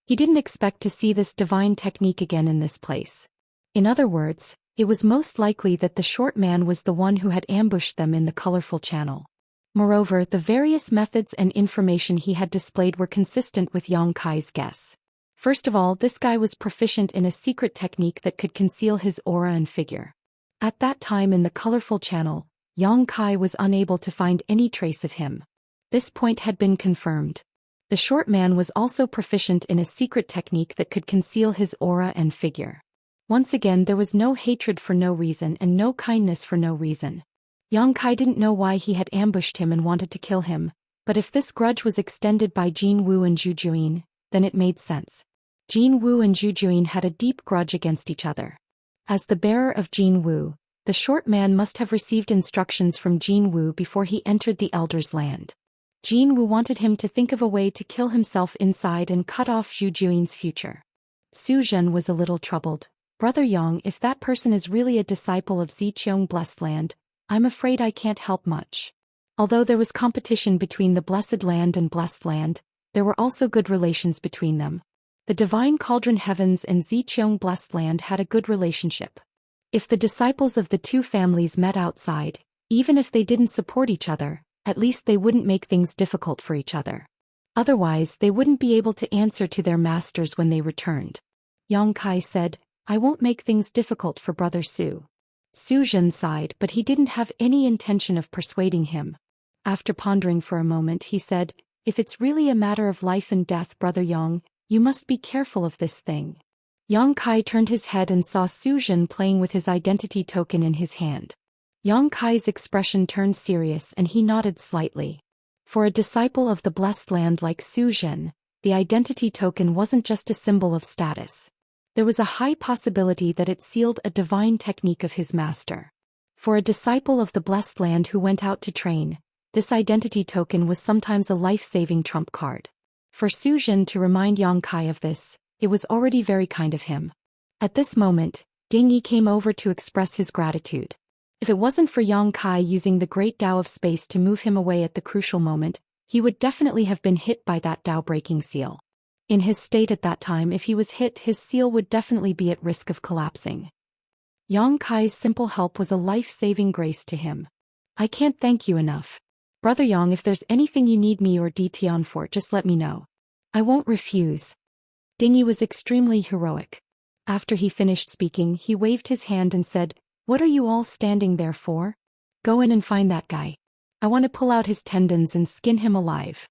He didn't expect to see this divine technique again in this place. In other words, it was most likely that the short man was the one who had ambushed them in the colorful channel. Moreover, the various methods and information he had displayed were consistent with Yang Kai's guess. First of all, this guy was proficient in a secret technique that could conceal his aura and figure. At that time in the colorful channel, Yang Kai was unable to find any trace of him. This point had been confirmed. The short man was also proficient in a secret technique that could conceal his aura and figure. Once again, there was no hatred for no reason and no kindness for no reason. Yang Kai didn't know why he had ambushed him and wanted to kill him, but if this grudge was extended by Jin Wu and Zhu Juyin, then it made sense. Jin Wu and Zhu Juyin had a deep grudge against each other. As the bearer of Jin Wu, the short man must have received instructions from Jin Wu before he entered the Elder's land. Jin Wu wanted him to think of a way to kill himself inside and cut off Zhu Juyin's future. Zhou Xian was a little troubled. Brother Yang, if that person is really a disciple of Ziqiang Blessed Land, I'm afraid I can't help much. Although there was competition between the Blessed Land and Blessed Land, there were also good relations between them. The Divine Cauldron Heavens and Ziqiang Blessed Land had a good relationship. If the disciples of the two families met outside, even if they didn't support each other, at least they wouldn't make things difficult for each other. Otherwise, they wouldn't be able to answer to their masters when they returned. Yang Kai said, I won't make things difficult for Brother Su. Zhou Xian sighed, but he didn't have any intention of persuading him. After pondering for a moment, he said, if it's really a matter of life and death, Brother Yang, you must be careful of this thing. Yang Kai turned his head and saw Zhou Xian playing with his identity token in his hand. Yang Kai's expression turned serious and he nodded slightly. For a disciple of the Blessed Land like Zhou Xian, the identity token wasn't just a symbol of status. There was a high possibility that it sealed a divine technique of his master. For a disciple of the Blessed Land who went out to train, this identity token was sometimes a life-saving trump card. For Zhou Xian to remind Yang Kai of this, it was already very kind of him. At this moment, Ding Yi came over to express his gratitude. If it wasn't for Yang Kai using the great Dao of space to move him away at the crucial moment, he would definitely have been hit by that Dao breaking seal. In his state at that time, if he was hit, his seal would definitely be at risk of collapsing. Yang Kai's simple help was a life-saving grace to him. I can't thank you enough. Brother Yang, if there's anything you need me or Tian for, just let me know. I won't refuse. Dingy was extremely heroic. After he finished speaking, he waved his hand and said, "What are you all standing there for? Go in and find that guy. I want to pull out his tendons and skin him alive."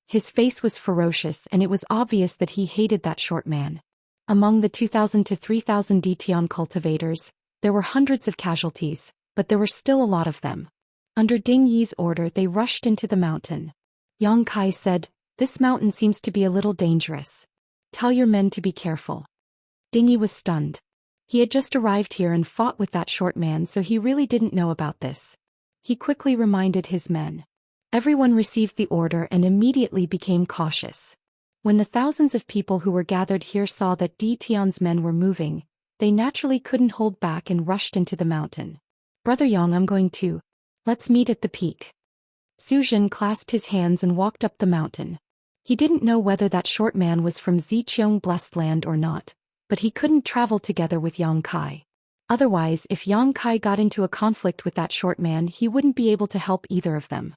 His face was ferocious and it was obvious that he hated that short man. Among the 2,000 to 3,000 Dtian cultivators, there were hundreds of casualties, but there were still a lot of them. Under Ding Yi's order they rushed into the mountain. Yang Kai said, "This mountain seems to be a little dangerous. Tell your men to be careful." Ding Yi was stunned. He had just arrived here and fought with that short man, so he really didn't know about this. He quickly reminded his men. Everyone received the order and immediately became cautious. When the thousands of people who were gathered here saw that Dtian's men were moving, they naturally couldn't hold back and rushed into the mountain. "Brother Yang, I'm going too. Let's meet at the peak." Zhou Xian clasped his hands and walked up the mountain. He didn't know whether that short man was from Ziqiang Blessed Land or not, but he couldn't travel together with Yang Kai. Otherwise, if Yang Kai got into a conflict with that short man, he wouldn't be able to help either of them.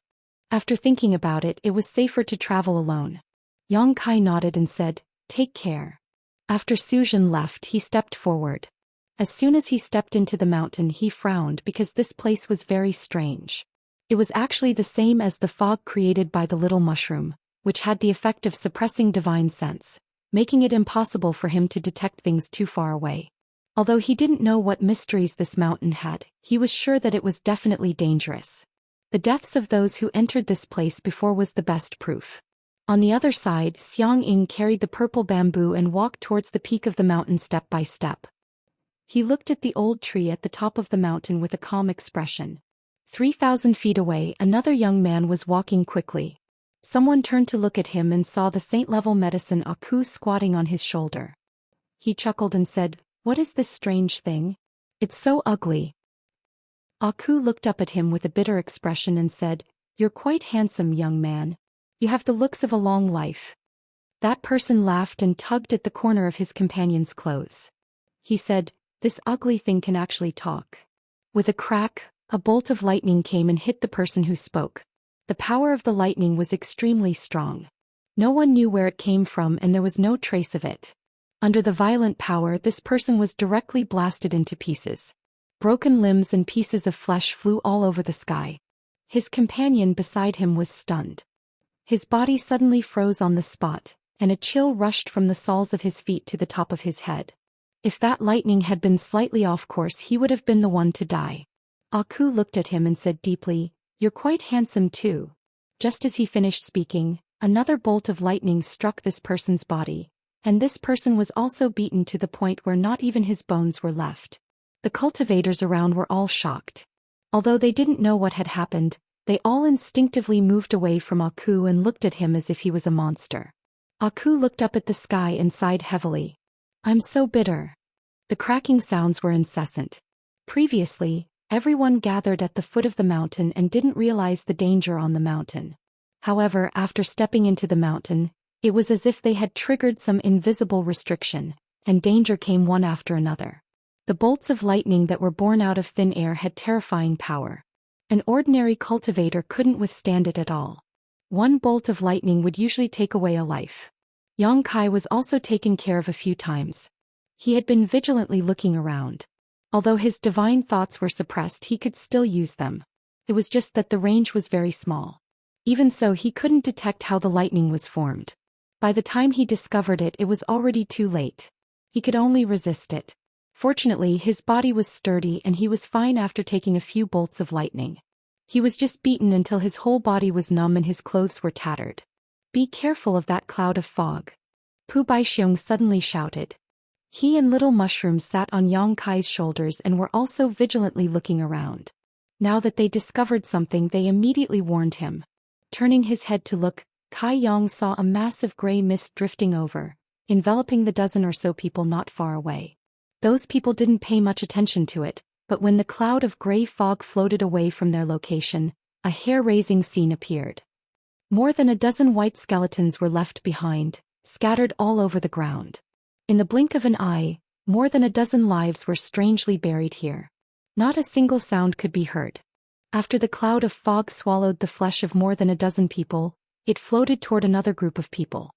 After thinking about it, it was safer to travel alone. Yang Kai nodded and said, "Take care." After Zhou Xian left, he stepped forward. As soon as he stepped into the mountain, he frowned because this place was very strange. It was actually the same as the fog created by the little mushroom, which had the effect of suppressing divine sense, making it impossible for him to detect things too far away. Although he didn't know what mysteries this mountain had, he was sure that it was definitely dangerous. The deaths of those who entered this place before was the best proof. On the other side, Xiang Ying carried the purple bamboo and walked towards the peak of the mountain step by step. He looked at the old tree at the top of the mountain with a calm expression. 3,000 feet away, another young man was walking quickly. Someone turned to look at him and saw the saint-level medicine Aku squatting on his shoulder. He chuckled and said, "What is this strange thing? It's so ugly." Aku looked up at him with a bitter expression and said, "You're quite handsome, young man. You have the looks of a long life." That person laughed and tugged at the corner of his companion's clothes. He said, "This ugly thing can actually talk." With a crack, a bolt of lightning came and hit the person who spoke. The power of the lightning was extremely strong. No one knew where it came from and there was no trace of it. Under the violent power, this person was directly blasted into pieces. Broken limbs and pieces of flesh flew all over the sky. His companion beside him was stunned. His body suddenly froze on the spot, and a chill rushed from the soles of his feet to the top of his head. If that lightning had been slightly off course, he would have been the one to die. Aku looked at him and said deeply, "You're quite handsome too." Just as he finished speaking, another bolt of lightning struck this person's body, and this person was also beaten to the point where not even his bones were left. The cultivators around were all shocked. Although they didn't know what had happened, they all instinctively moved away from Aku and looked at him as if he was a monster. Aku looked up at the sky and sighed heavily. "I'm so bitter." The cracking sounds were incessant. Previously, everyone gathered at the foot of the mountain and didn't realize the danger on the mountain. However, after stepping into the mountain, it was as if they had triggered some invisible restriction, and danger came one after another. The bolts of lightning that were born out of thin air had terrifying power. An ordinary cultivator couldn't withstand it at all. One bolt of lightning would usually take away a life. Yang Kai was also taken care of a few times. He had been vigilantly looking around. Although his divine thoughts were suppressed, he could still use them. It was just that the range was very small. Even so, he couldn't detect how the lightning was formed. By the time he discovered it, it was already too late. He could only resist it. Fortunately, his body was sturdy and he was fine after taking a few bolts of lightning. He was just beaten until his whole body was numb and his clothes were tattered. "Be careful of that cloud of fog," Pu Baixiong suddenly shouted. He and Little Mushroom sat on Yang Kai's shoulders and were also vigilantly looking around. Now that they discovered something, they immediately warned him. Turning his head to look, Kai Yang saw a massive gray mist drifting over, enveloping the dozen or so people not far away. Those people didn't pay much attention to it, but when the cloud of gray fog floated away from their location, a hair-raising scene appeared. More than a dozen white skeletons were left behind, scattered all over the ground. In the blink of an eye, more than a dozen lives were strangely buried here. Not a single sound could be heard. After the cloud of fog swallowed the flesh of more than a dozen people, it floated toward another group of people.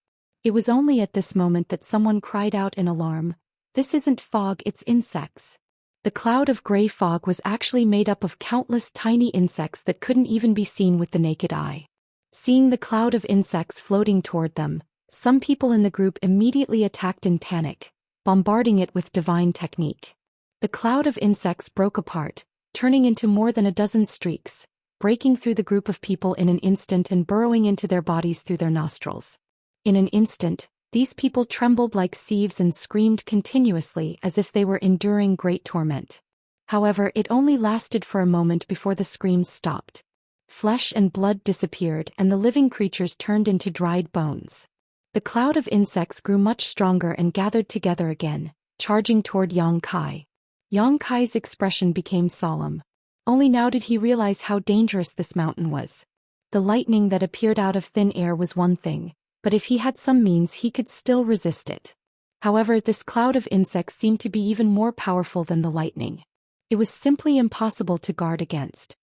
It was only at this moment that someone cried out in alarm, "This isn't fog, it's insects." The cloud of gray fog was actually made up of countless tiny insects that couldn't even be seen with the naked eye. Seeing the cloud of insects floating toward them, some people in the group immediately attacked in panic, bombarding it with divine technique. The cloud of insects broke apart, turning into more than a dozen streaks, breaking through the group of people in an instant and burrowing into their bodies through their nostrils. In an instant, these people trembled like sieves and screamed continuously as if they were enduring great torment. However, it only lasted for a moment before the screams stopped. Flesh and blood disappeared and the living creatures turned into dried bones. The cloud of insects grew much stronger and gathered together again, charging toward Yang Kai. Yang Kai's expression became solemn. Only now did he realize how dangerous this mountain was. The lightning that appeared out of thin air was one thing, but if he had some means he could still resist it. However, this cloud of insects seemed to be even more powerful than the lightning. It was simply impossible to guard against.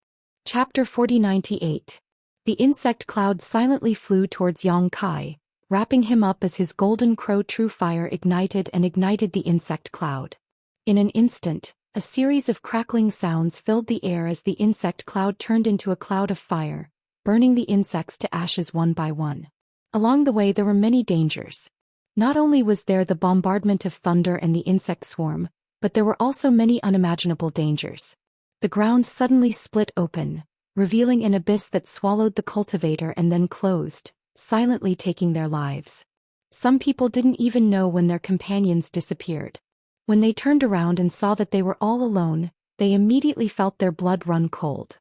Chapter 4098. The insect cloud silently flew towards Yang Kai, wrapping him up as his golden crow true fire ignited the insect cloud. In an instant, a series of crackling sounds filled the air as the insect cloud turned into a cloud of fire, burning the insects to ashes one by one. Along the way there were many dangers. Not only was there the bombardment of thunder and the insect swarm, but there were also many unimaginable dangers. The ground suddenly split open, revealing an abyss that swallowed the cultivator and then closed, silently taking their lives. Some people didn't even know when their companions disappeared. When they turned around and saw that they were all alone, they immediately felt their blood run cold.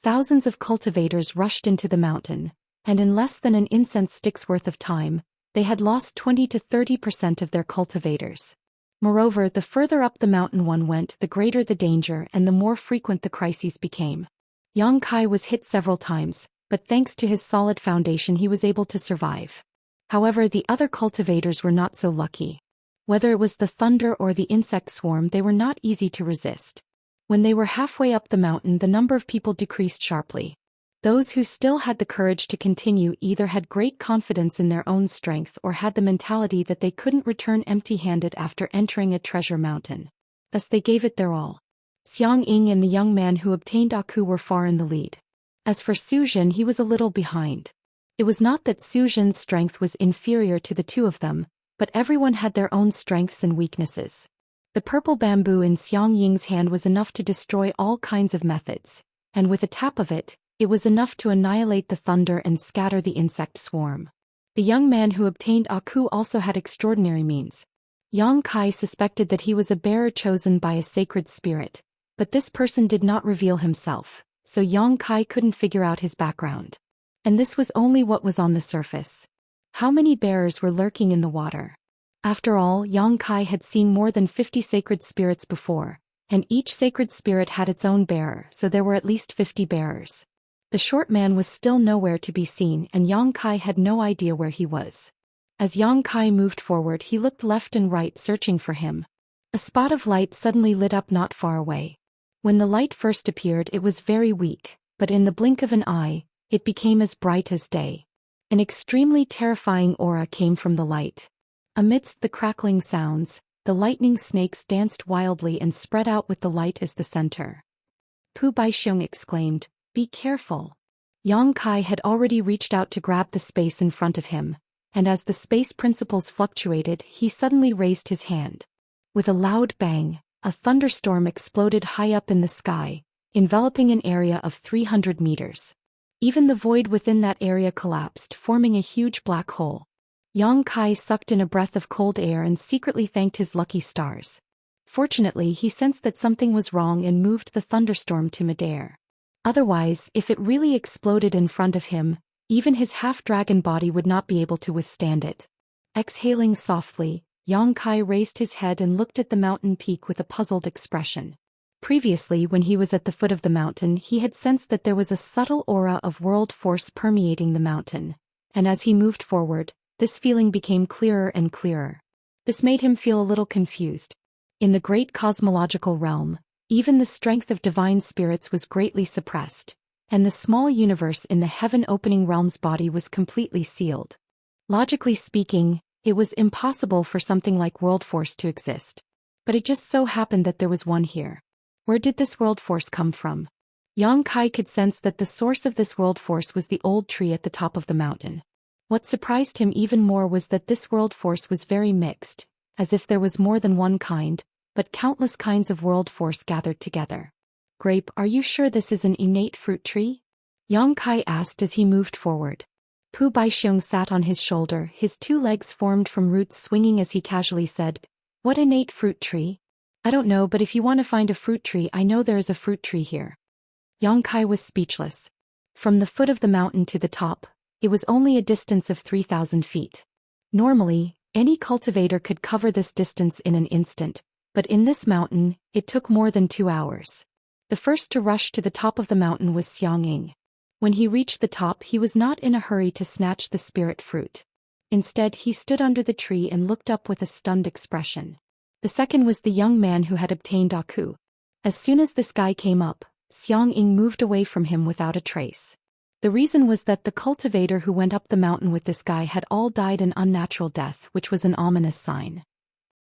Thousands of cultivators rushed into the mountain, and in less than an incense stick's worth of time, they had lost 20 to 30% of their cultivators. Moreover, the further up the mountain one went, the greater the danger and the more frequent the crises became. Yang Kai was hit several times, but thanks to his solid foundation he was able to survive. However, the other cultivators were not so lucky. Whether it was the thunder or the insect swarm, they were not easy to resist. When they were halfway up the mountain, the number of people decreased sharply. Those who still had the courage to continue either had great confidence in their own strength or had the mentality that they couldn't return empty-handed after entering a treasure mountain. Thus they gave it their all. Xiang Ying and the young man who obtained Aku were far in the lead. As for Zhou Xian, he was a little behind. It was not that Zhou Xian's strength was inferior to the two of them, but everyone had their own strengths and weaknesses. The purple bamboo in Xiang Ying's hand was enough to destroy all kinds of methods, and with a tap of it, it was enough to annihilate the thunder and scatter the insect swarm. The young man who obtained Aku also had extraordinary means. Yang Kai suspected that he was a bearer chosen by a sacred spirit, but this person did not reveal himself, so Yang Kai couldn't figure out his background. And this was only what was on the surface. How many bearers were lurking in the water? After all, Yang Kai had seen more than 50 sacred spirits before, and each sacred spirit had its own bearer, so there were at least 50 bearers. The short man was still nowhere to be seen, and Yang Kai had no idea where he was. As Yang Kai moved forward, he looked left and right searching for him. A spot of light suddenly lit up not far away. When the light first appeared, it was very weak, but in the blink of an eye, it became as bright as day. An extremely terrifying aura came from the light. Amidst the crackling sounds, the lightning snakes danced wildly and spread out with the light as the center. Pu Baixiong exclaimed, "Be careful." Yang Kai had already reached out to grab the space in front of him, and as the space principles fluctuated, he suddenly raised his hand. With a loud bang, a thunderstorm exploded high up in the sky, enveloping an area of 300 meters. Even the void within that area collapsed, forming a huge black hole. Yang Kai sucked in a breath of cold air and secretly thanked his lucky stars. Fortunately, he sensed that something was wrong and moved the thunderstorm to midair. Otherwise, if it really exploded in front of him, even his half-dragon body would not be able to withstand it. Exhaling softly, Yang Kai raised his head and looked at the mountain peak with a puzzled expression. Previously, when he was at the foot of the mountain, he had sensed that there was a subtle aura of world force permeating the mountain, and as he moved forward, this feeling became clearer and clearer. This made him feel a little confused. In the great cosmological realm, even the strength of divine spirits was greatly suppressed, and the small universe in the heaven-opening realm's body was completely sealed. Logically speaking, it was impossible for something like world force to exist. But it just so happened that there was one here. Where did this world force come from? Yang Kai could sense that the source of this world force was the old tree at the top of the mountain. What surprised him even more was that this world force was very mixed, as if there was more than one kind, but countless kinds of world force gathered together. Grape, are you sure this is an innate fruit tree? Yang Kai asked as he moved forward. Pu Baixiong sat on his shoulder, his two legs formed from roots swinging as he casually said, "What innate fruit tree? I don't know, but if you want to find a fruit tree, I know there is a fruit tree here." Yang Kai was speechless. From the foot of the mountain to the top, it was only a distance of 3,000 feet. Normally, any cultivator could cover this distance in an instant, but in this mountain, it took more than 2 hours. The first to rush to the top of the mountain was Xianxia. When he reached the top, he was not in a hurry to snatch the spirit fruit. Instead, he stood under the tree and looked up with a stunned expression. The second was the young man who had obtained Aku. As soon as this guy came up, Xianxia moved away from him without a trace. The reason was that the cultivator who went up the mountain with this guy had all died an unnatural death, which was an ominous sign.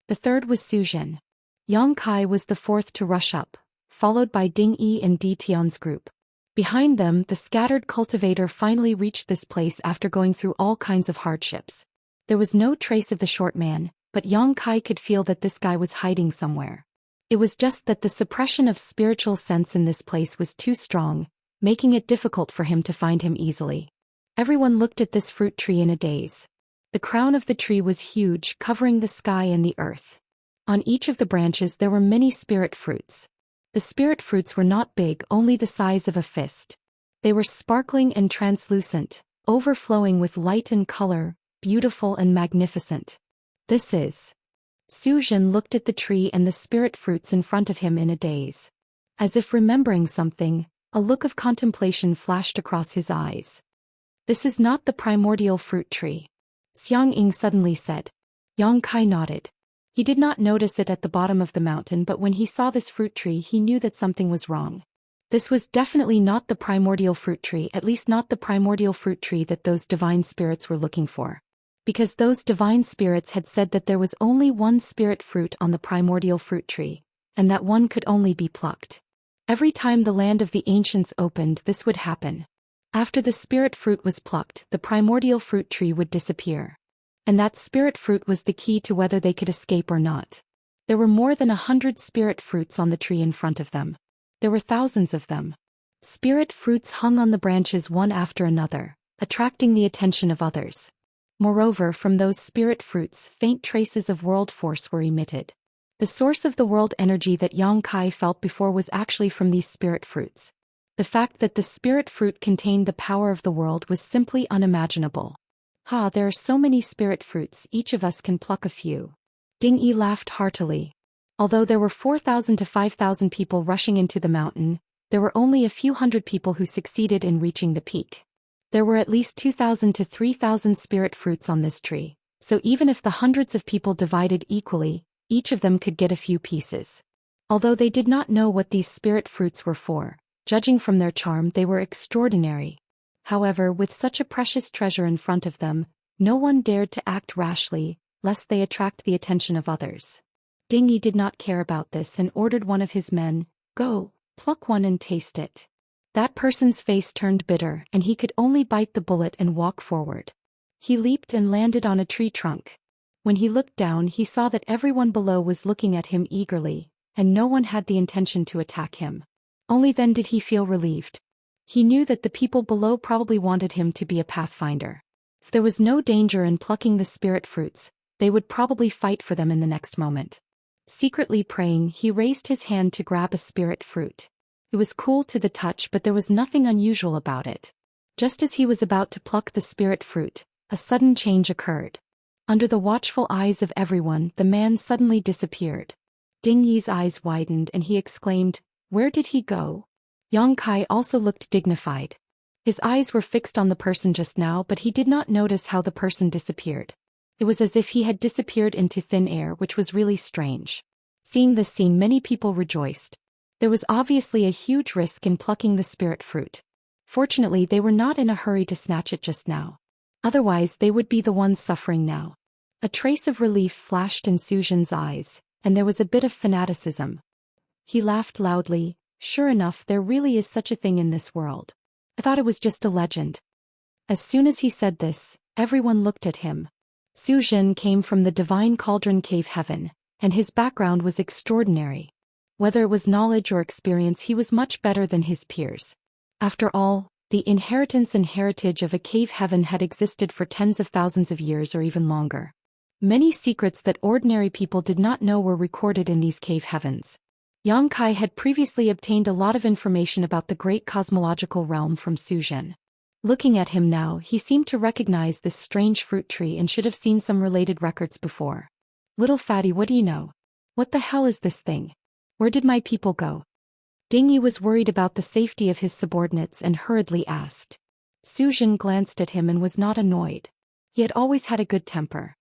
The third was Zhou Xian. Yang Kai was the fourth to rush up, followed by Ding Yi and Di Tian's group. Behind them, the scattered cultivator finally reached this place after going through all kinds of hardships. There was no trace of the short man, but Yang Kai could feel that this guy was hiding somewhere. It was just that the suppression of spiritual sense in this place was too strong, making it difficult for him to find him easily. Everyone looked at this fruit tree in a daze. The crown of the tree was huge, covering the sky and the earth. On each of the branches there were many spirit fruits. The spirit fruits were not big, only the size of a fist. They were sparkling and translucent, overflowing with light and color, beautiful and magnificent. This is. Zhou Xian looked at the tree and the spirit fruits in front of him in a daze. As if remembering something, a look of contemplation flashed across his eyes. This is not the primordial fruit tree, Xianxia suddenly said. Yang Kai nodded. He did not notice it at the bottom of the mountain, but when he saw this fruit tree he knew that something was wrong. This was definitely not the primordial fruit tree, at least not the primordial fruit tree that those divine spirits were looking for. Because those divine spirits had said that there was only one spirit fruit on the primordial fruit tree, and that one could only be plucked. Every time the land of the ancients opened, this would happen. After the spirit fruit was plucked, the primordial fruit tree would disappear. And that spirit fruit was the key to whether they could escape or not. There were more than 100 spirit fruits on the tree in front of them. There were thousands of them. Spirit fruits hung on the branches one after another, attracting the attention of others. Moreover, from those spirit fruits, faint traces of world force were emitted. The source of the world energy that Yang Kai felt before was actually from these spirit fruits. The fact that the spirit fruit contained the power of the world was simply unimaginable. There are so many spirit fruits, each of us can pluck a few. Ding Yi laughed heartily. Although there were 4,000 to 5,000 people rushing into the mountain, there were only a few hundred people who succeeded in reaching the peak. There were at least 2,000 to 3,000 spirit fruits on this tree, so even if the hundreds of people divided equally, each of them could get a few pieces. Although they did not know what these spirit fruits were for, judging from their charm they were extraordinary. However, with such a precious treasure in front of them, no one dared to act rashly, lest they attract the attention of others. Ding Yi did not care about this and ordered one of his men, "Go, pluck one and taste it." That person's face turned bitter, and he could only bite the bullet and walk forward. He leaped and landed on a tree trunk. When he looked down, he saw that everyone below was looking at him eagerly, and no one had the intention to attack him. Only then did he feel relieved. He knew that the people below probably wanted him to be a pathfinder. If there was no danger in plucking the spirit fruits, they would probably fight for them in the next moment. Secretly praying, he raised his hand to grab a spirit fruit. It was cool to the touch, but there was nothing unusual about it. Just as he was about to pluck the spirit fruit, a sudden change occurred. Under the watchful eyes of everyone, the man suddenly disappeared. Ding Yi's eyes widened and he exclaimed, "Where did he go?" Yang Kai also looked dignified. His eyes were fixed on the person just now, but he did not notice how the person disappeared. It was as if he had disappeared into thin air, which was really strange. Seeing this scene, many people rejoiced. There was obviously a huge risk in plucking the spirit fruit. Fortunately, they were not in a hurry to snatch it just now. Otherwise they would be the ones suffering now. A trace of relief flashed in Zhou Xian's eyes, and there was a bit of fanaticism. He laughed loudly. Sure enough, there really is such a thing in this world. I thought it was just a legend. As soon as he said this, everyone looked at him. Zhou Xian came from the divine cauldron cave heaven, and his background was extraordinary. Whether it was knowledge or experience, he was much better than his peers. After all, the inheritance and heritage of a cave heaven had existed for tens of thousands of years or even longer. Many secrets that ordinary people did not know were recorded in these cave heavens. Yang Kai had previously obtained a lot of information about the great cosmological realm from Zhou Xian. Looking at him now, he seemed to recognize this strange fruit tree and should have seen some related records before. Little fatty, what do you know? What the hell is this thing? Where did my people go? Ding Yi was worried about the safety of his subordinates and hurriedly asked. Zhou Xian glanced at him and was not annoyed. He had always had a good temper.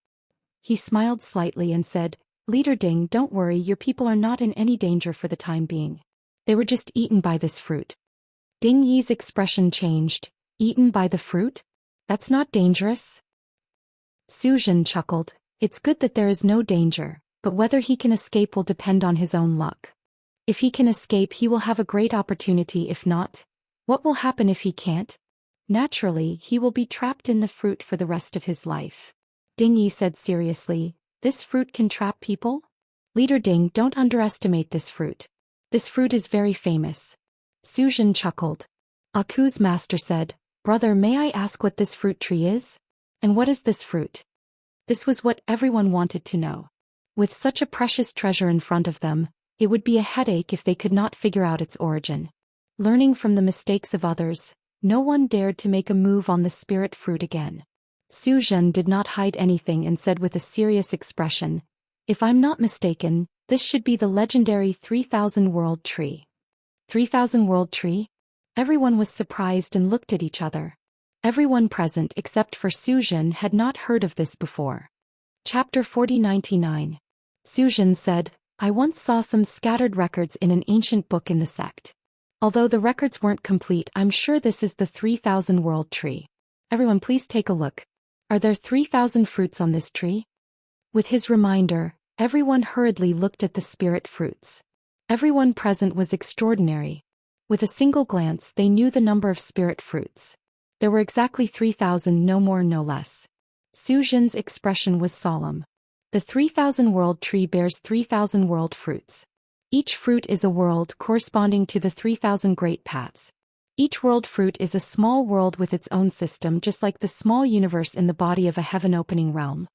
He smiled slightly and said, Leader Ding, don't worry, your people are not in any danger for the time being. They were just eaten by this fruit. Ding Yi's expression changed. Eaten by the fruit? That's not dangerous? Zhou Xian chuckled. It's good that there is no danger, but whether he can escape will depend on his own luck. If he can escape, he will have a great opportunity. If not, what will happen if he can't? Naturally, he will be trapped in the fruit for the rest of his life. Ding Yi said seriously, this fruit can trap people? Leader Ding, don't underestimate this fruit. This fruit is very famous. Zhou Xian chuckled. Aku's master said, Brother, may I ask what this fruit tree is? And what is this fruit? This was what everyone wanted to know. With such a precious treasure in front of them, it would be a headache if they could not figure out its origin. Learning from the mistakes of others, no one dared to make a move on the spirit fruit again. Zhou Xian did not hide anything and said with a serious expression, If I'm not mistaken, this should be the legendary 3000 World Tree. 3000 World Tree? Everyone was surprised and looked at each other. Everyone present except for Zhou Xian had not heard of this before. Chapter 4099. Zhou Xian said, I once saw some scattered records in an ancient book in the sect. Although the records weren't complete, I'm sure this is the 3000 World Tree. Everyone please take a look. Are there 3000 fruits on this tree? With his reminder, everyone hurriedly looked at the spirit fruits. Everyone present was extraordinary. With a single glance they knew the number of spirit fruits. There were exactly 3000, no more no less. Zhou Xian's expression was solemn. The 3000 World Tree bears 3000 world fruits. Each fruit is a world corresponding to the 3000 great paths. Each world fruit is a small world with its own system, just like the small universe in the body of a heaven-opening realm.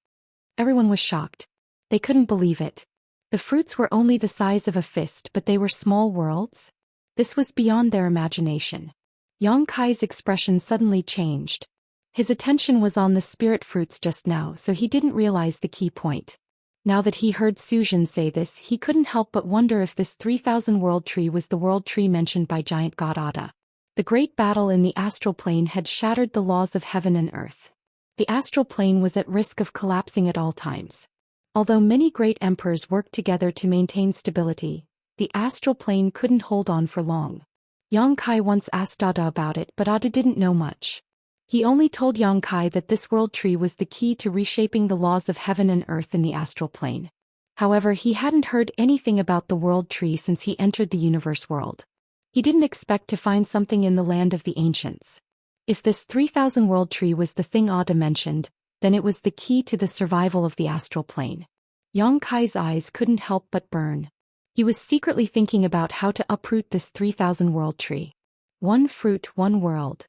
Everyone was shocked. They couldn't believe it. The fruits were only the size of a fist, but they were small worlds? This was beyond their imagination. Yang Kai's expression suddenly changed. His attention was on the spirit fruits just now, so he didn't realize the key point. Now that he heard Zhou Xian say this, he couldn't help but wonder if this 3000 World Tree was the world tree mentioned by giant god Ada. The great battle in the astral plane had shattered the laws of heaven and earth. The astral plane was at risk of collapsing at all times. Although many great emperors worked together to maintain stability, the astral plane couldn't hold on for long. Yang Kai once asked Ada about it, but Ada didn't know much. He only told Yang Kai that this world tree was the key to reshaping the laws of heaven and earth in the astral plane. However, he hadn't heard anything about the world tree since he entered the universe world. He didn't expect to find something in the land of the ancients. If this 3000 world tree was the thing Ada mentioned, then it was the key to the survival of the astral plane. Yang Kai's eyes couldn't help but burn. He was secretly thinking about how to uproot this 3000 world tree. One fruit, one world.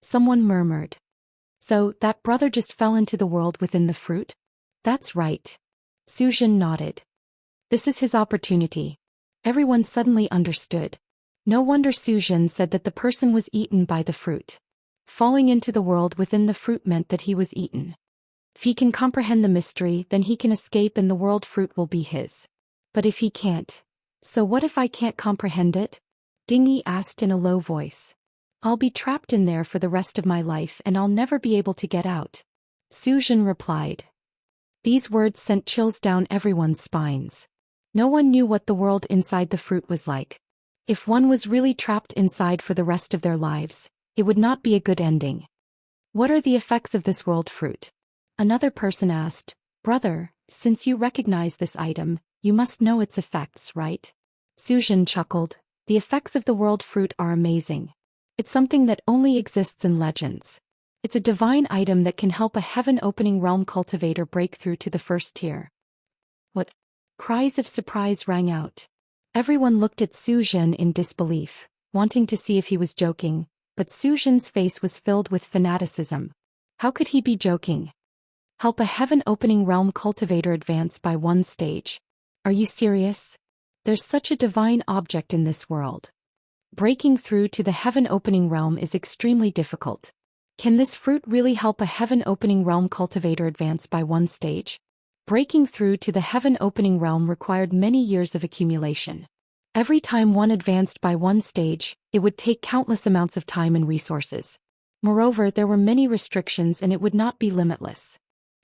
Someone murmured. So, that brother just fell into the world within the fruit? That's right. Zhou Xian nodded. This is his opportunity. Everyone suddenly understood. No wonder Zhou Xian said that the person was eaten by the fruit. Falling into the world within the fruit meant that he was eaten. If he can comprehend the mystery, then he can escape and the world fruit will be his. But if he can't, so what if I can't comprehend it? Ding Yi asked in a low voice. I'll be trapped in there for the rest of my life and I'll never be able to get out. Zhou Xian replied. These words sent chills down everyone's spines. No one knew what the world inside the fruit was like. If one was really trapped inside for the rest of their lives, it would not be a good ending. What are the effects of this world fruit? Another person asked, Brother, since you recognize this item, you must know its effects, right? Zhou Xian chuckled. The effects of the world fruit are amazing. It's something that only exists in legends. It's a divine item that can help a heaven-opening realm cultivator break through to the first tier. What? Cries of surprise rang out. Everyone looked at Zhou Xian in disbelief, wanting to see if he was joking, but Zhou Xian's face was filled with fanaticism. How could he be joking? Help a heaven-opening realm cultivator advance by one stage. Are you serious? There's such a divine object in this world. Breaking through to the heaven-opening realm is extremely difficult. Can this fruit really help a heaven-opening realm cultivator advance by one stage? Breaking through to the heaven-opening realm required many years of accumulation. Every time one advanced by one stage, it would take countless amounts of time and resources. Moreover, there were many restrictions and it would not be limitless.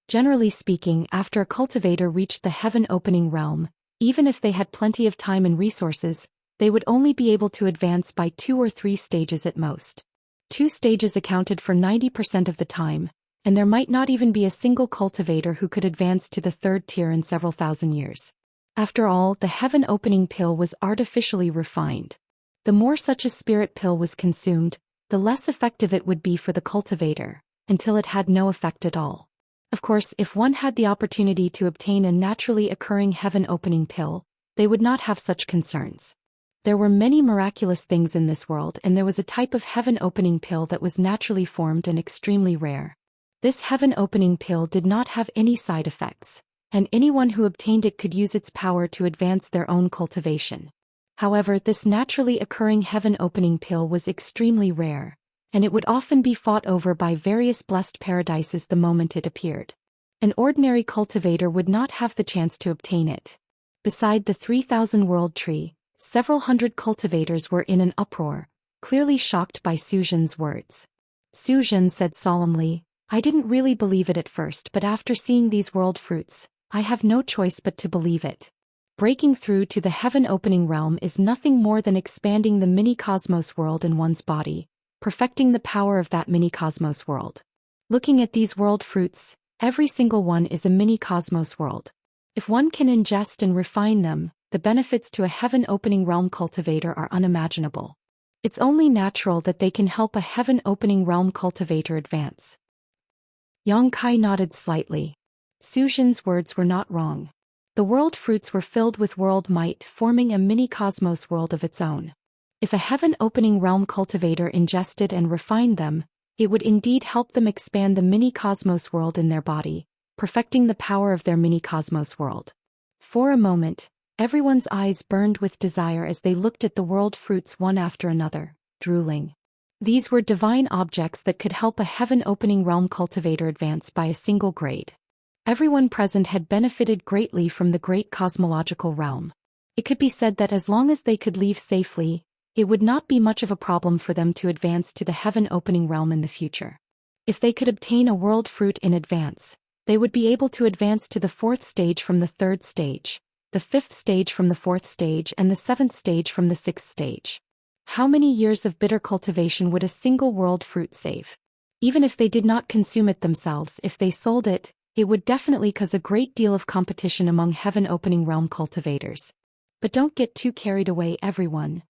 Generally speaking, after a cultivator reached the heaven-opening realm, even if they had plenty of time and resources, they would only be able to advance by 2 or 3 stages at most. 2 stages accounted for 90% of the time, and there might not even be a single cultivator who could advance to the 3rd tier in several thousand years. After all, the heaven-opening pill was artificially refined. The more such a spirit pill was consumed, the less effective it would be for the cultivator, until it had no effect at all. Of course, if one had the opportunity to obtain a naturally occurring heaven-opening pill, they would not have such concerns. There were many miraculous things in this world, and there was a type of heaven-opening pill that was naturally formed and extremely rare. This heaven-opening pill did not have any side effects, and anyone who obtained it could use its power to advance their own cultivation. However, this naturally occurring heaven-opening pill was extremely rare, and it would often be fought over by various blessed paradises the moment it appeared. An ordinary cultivator would not have the chance to obtain it. Beside the 3,000 world tree, several hundred cultivators were in an uproar, clearly shocked by Zhou Xian's words. Zhou Xian said solemnly, I didn't really believe it at first, but after seeing these world fruits, I have no choice but to believe it. Breaking through to the heaven-opening realm is nothing more than expanding the mini-cosmos world in one's body, perfecting the power of that mini-cosmos world. Looking at these world fruits, every single one is a mini-cosmos world. If one can ingest and refine them, the benefits to a heaven-opening realm cultivator are unimaginable. It's only natural that they can help a heaven-opening realm cultivator advance. Yang Kai nodded slightly. Zhou Xian's words were not wrong. The world fruits were filled with world might, forming a mini-cosmos world of its own. If a heaven-opening realm cultivator ingested and refined them, it would indeed help them expand the mini-cosmos world in their body, perfecting the power of their mini-cosmos world. For a moment, everyone's eyes burned with desire as they looked at the world fruits one after another, drooling. These were divine objects that could help a heaven-opening realm cultivator advance by a single grade. Everyone present had benefited greatly from the great cosmological realm. It could be said that as long as they could leave safely, it would not be much of a problem for them to advance to the heaven-opening realm in the future. If they could obtain a world fruit in advance, they would be able to advance to the 4th stage from the 3rd stage, the 5th stage from the 4th stage, and the 7th stage from the 6th stage. How many years of bitter cultivation would a single world fruit save? Even if they did not consume it themselves, if they sold it, it would definitely cause a great deal of competition among heaven-opening realm cultivators. But don't get too carried away, everyone.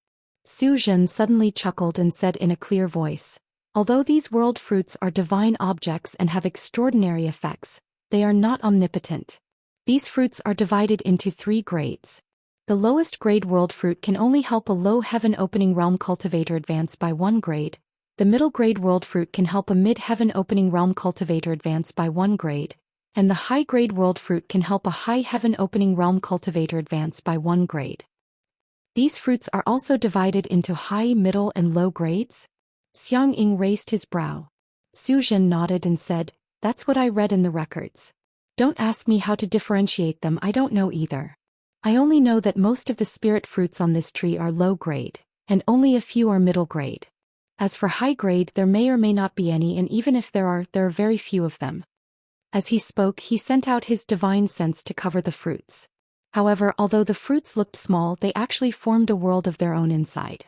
Zhou Xian suddenly chuckled and said in a clear voice, although these world fruits are divine objects and have extraordinary effects, they are not omnipotent. These fruits are divided into 3 grades. The lowest grade world fruit can only help a low heaven-opening realm cultivator advance by 1 grade. The middle grade world fruit can help a mid-heaven-opening realm cultivator advance by 1 grade, and the high grade world fruit can help a high heaven-opening realm cultivator advance by 1 grade. These fruits are also divided into high, middle, and low grades? Xiang Ying raised his brow. Zhou Xian nodded and said, that's what I read in the records. Don't ask me how to differentiate them, I don't know either. I only know that most of the spirit fruits on this tree are low grade, and only a few are middle grade. As for high grade, there may or may not be any, and even if there are very few of them. As he spoke, he sent out his divine sense to cover the fruits. However, although the fruits looked small, they actually formed a world of their own inside.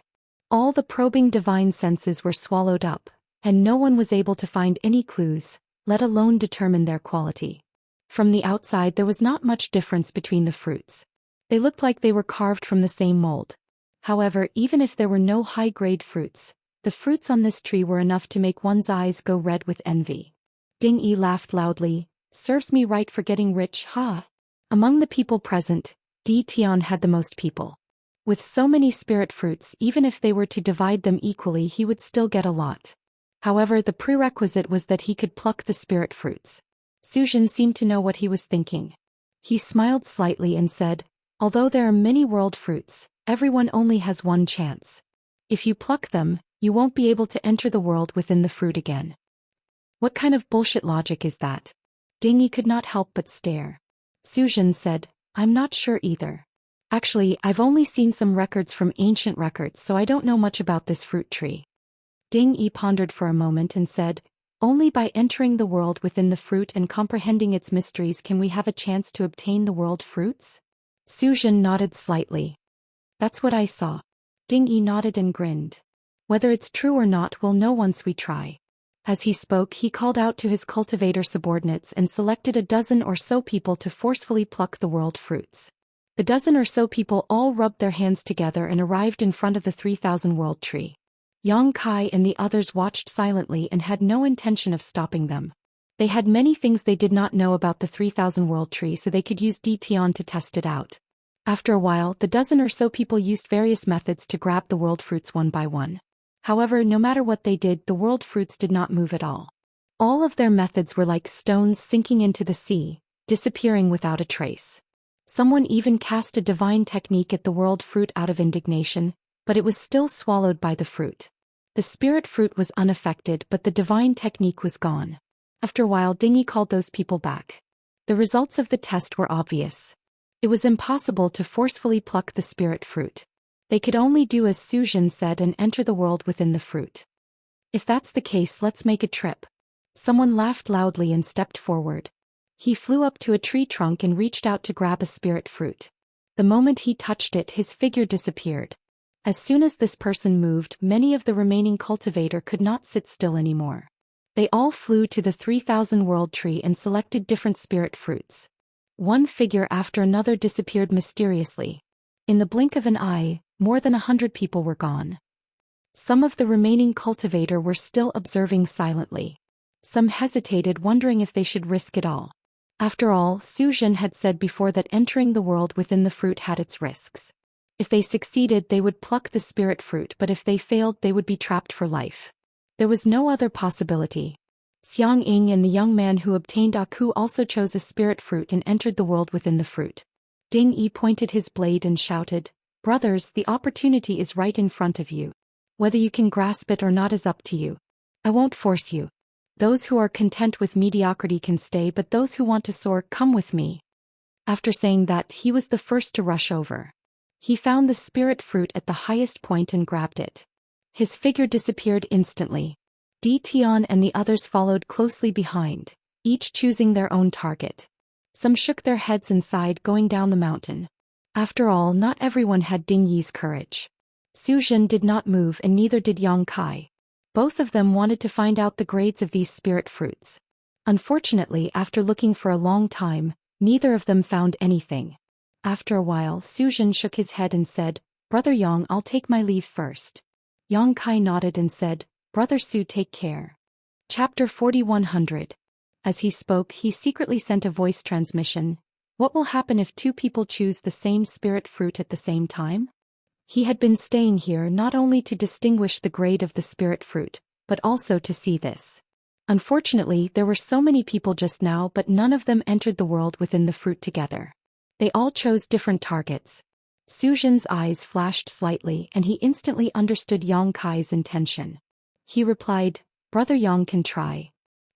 All the probing divine senses were swallowed up, and no one was able to find any clues, let alone determine their quality. From the outside there was not much difference between the fruits. They looked like they were carved from the same mold. However, even if there were no high-grade fruits, the fruits on this tree were enough to make one's eyes go red with envy. Ding Yi laughed loudly. Serves me right for getting rich, ha! Among the people present, Di Tian had the most people. With so many spirit fruits, even if they were to divide them equally, he would still get a lot. However, the prerequisite was that he could pluck the spirit fruits. Zhou Xian seemed to know what he was thinking. He smiled slightly and said, although there are many world fruits, everyone only has one chance. If you pluck them, you won't be able to enter the world within the fruit again. What kind of bullshit logic is that? Ding Yi could not help but stare. Zhou Xian said, I'm not sure either. Actually, I've only seen some records from ancient records, so I don't know much about this fruit tree. Ding Yi pondered for a moment and said, only by entering the world within the fruit and comprehending its mysteries can we have a chance to obtain the world fruits? Zhou Xian nodded slightly. That's what I saw. Ding Yi nodded and grinned. Whether it's true or not we'll know once we try. As he spoke, he called out to his cultivator subordinates and selected a dozen or so people to forcefully pluck the world fruits. The dozen or so people all rubbed their hands together and arrived in front of the 3,000 world tree. Yang Kai and the others watched silently and had no intention of stopping them. They had many things they did not know about the 3,000 world tree, so they could use Di Tian to test it out. After a while, the dozen or so people used various methods to grab the world fruits one by one. However, no matter what they did, the world fruits did not move at all. All of their methods were like stones sinking into the sea, disappearing without a trace. Someone even cast a divine technique at the world fruit out of indignation, but it was still swallowed by the fruit. The spirit fruit was unaffected, but the divine technique was gone. After a while, Ding Yi called those people back. The results of the test were obvious. It was impossible to forcefully pluck the spirit fruit. They could only do as Zhou Xian said and enter the world within the fruit. If that's the case, let's make a trip. Someone laughed loudly and stepped forward. He flew up to a tree trunk and reached out to grab a spirit fruit. The moment he touched it, his figure disappeared. As soon as this person moved, many of the remaining cultivator could not sit still anymore. They all flew to the 3,000 world tree and selected different spirit fruits. One figure after another disappeared mysteriously. In the blink of an eye, more than 100 people were gone. Some of the remaining cultivator were still observing silently. Some hesitated, wondering if they should risk it all. After all, Zhou Xian had said before that entering the world within the fruit had its risks. If they succeeded, they would pluck the spirit fruit, but if they failed, they would be trapped for life. There was no other possibility. Xianxia and the young man who obtained Aku also chose a spirit fruit and entered the world within the fruit. Ding Yi pointed his blade and shouted, brothers, the opportunity is right in front of you. Whether you can grasp it or not is up to you. I won't force you. Those who are content with mediocrity can stay, but those who want to soar, come with me. After saying that, he was the first to rush over. He found the spirit fruit at the highest point and grabbed it. His figure disappeared instantly. Di Tian and the others followed closely behind, each choosing their own target. Some shook their heads and sighed, going down the mountain. After all, not everyone had Ding Yi's courage. Zhou Xian did not move and neither did Yang Kai. Both of them wanted to find out the grades of these spirit fruits. Unfortunately, after looking for a long time, neither of them found anything. After a while, Zhou Xian shook his head and said, Brother Yang, I'll take my leave first. Yang Kai nodded and said, Brother Su, take care. Chapter 4100. As he spoke, he secretly sent a voice transmission. What will happen if two people choose the same spirit fruit at the same time? He had been staying here not only to distinguish the grade of the spirit fruit, but also to see this. Unfortunately, there were so many people just now, but none of them entered the world within the fruit together. They all chose different targets. Zhou Xian's eyes flashed slightly and he instantly understood Yang Kai's intention. He replied, Brother Yang can try.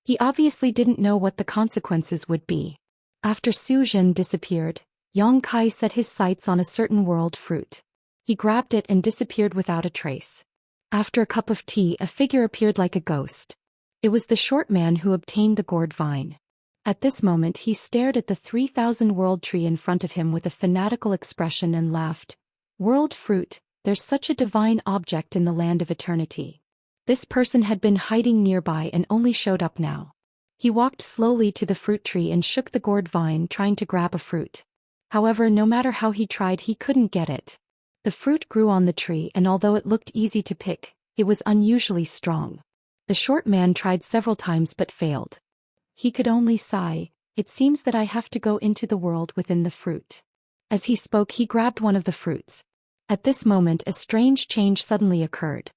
He obviously didn't know what the consequences would be. After Zhou Xian disappeared, Yang Kai set his sights on a certain world fruit. He grabbed it and disappeared without a trace. After a cup of tea, a figure appeared like a ghost. It was the short man who obtained the gourd vine. At this moment he stared at the 3,000 world tree in front of him with a fanatical expression and laughed. World fruit, there's such a divine object in the land of eternity. This person had been hiding nearby and only showed up now. He walked slowly to the fruit tree and shook the gourd vine, trying to grab a fruit. However, no matter how he tried, he couldn't get it. The fruit grew on the tree, and although it looked easy to pick, it was unusually strong. The short man tried several times but failed. He could only sigh. It seems that I have to go into the world within the fruit. As he spoke, he grabbed one of the fruits. At this moment, a strange change suddenly occurred.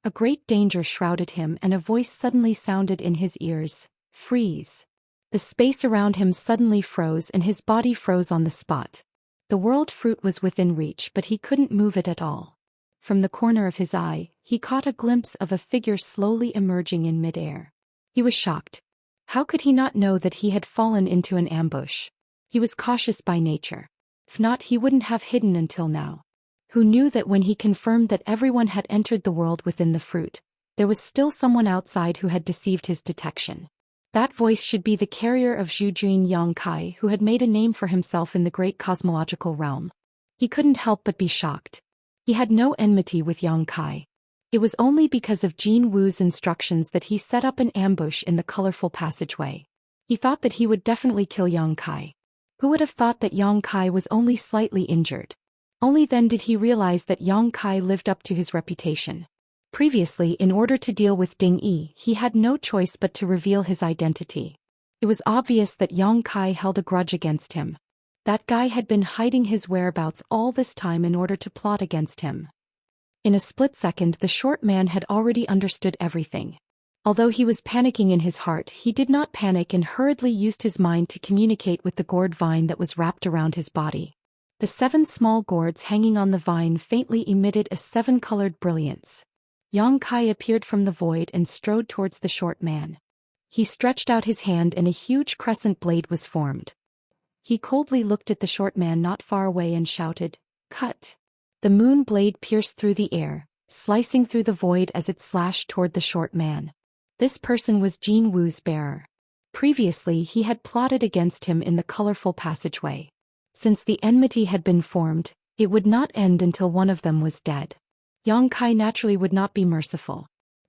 A great danger shrouded him, and a voice suddenly sounded in his ears. Freeze. The space around him suddenly froze and his body froze on the spot. The world fruit was within reach, but he couldn't move it at all. From the corner of his eye, he caught a glimpse of a figure slowly emerging in midair. He was shocked. How could he not know that he had fallen into an ambush? He was cautious by nature. If not, he wouldn't have hidden until now. Who knew that when he confirmed that everyone had entered the world within the fruit, there was still someone outside who had deceived his detection? That voice should be the carrier of Zhou Xian Yangkai, who had made a name for himself in the great cosmological realm. He couldn't help but be shocked. He had no enmity with Yangkai. It was only because of Jin Wu's instructions that he set up an ambush in the colorful passageway. He thought that he would definitely kill Yangkai. Who would have thought that Yangkai was only slightly injured? Only then did he realize that Yangkai lived up to his reputation. Previously, in order to deal with Ding Yi, he had no choice but to reveal his identity. It was obvious that Yangkai held a grudge against him. That guy had been hiding his whereabouts all this time in order to plot against him. In a split second, the short man had already understood everything. Although he was panicking in his heart, he did not panic and hurriedly used his mind to communicate with the gourd vine that was wrapped around his body. The 7 small gourds hanging on the vine faintly emitted a 7-colored brilliance. Yangkai appeared from the void and strode towards the short man. He stretched out his hand and a huge crescent blade was formed. He coldly looked at the short man not far away and shouted, "Cut!" The moon blade pierced through the air, slicing through the void as it slashed toward the short man. This person was Jin Wu's bearer. Previously, he had plotted against him in the colorful passageway. Since the enmity had been formed, it would not end until one of them was dead. Yangkai naturally would not be merciful.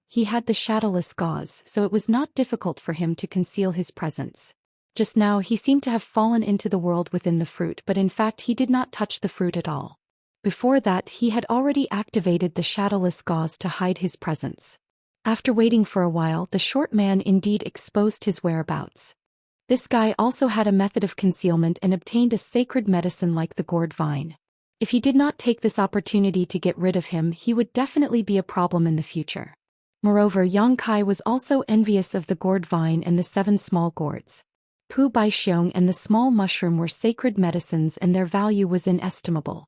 He had the shadowless gauze, so it was not difficult for him to conceal his presence. Just now he seemed to have fallen into the world within the fruit, but in fact he did not touch the fruit at all. Before that, he had already activated the shadowless gauze to hide his presence. After waiting for a while, the short man indeed exposed his whereabouts. This guy also had a method of concealment and obtained a sacred medicine like the gourd vine. If he did not take this opportunity to get rid of him, he would definitely be a problem in the future. Moreover, Yangkai was also envious of the gourd vine and the 7 small gourds. Pu Baixiong and the small mushroom were sacred medicines and their value was inestimable.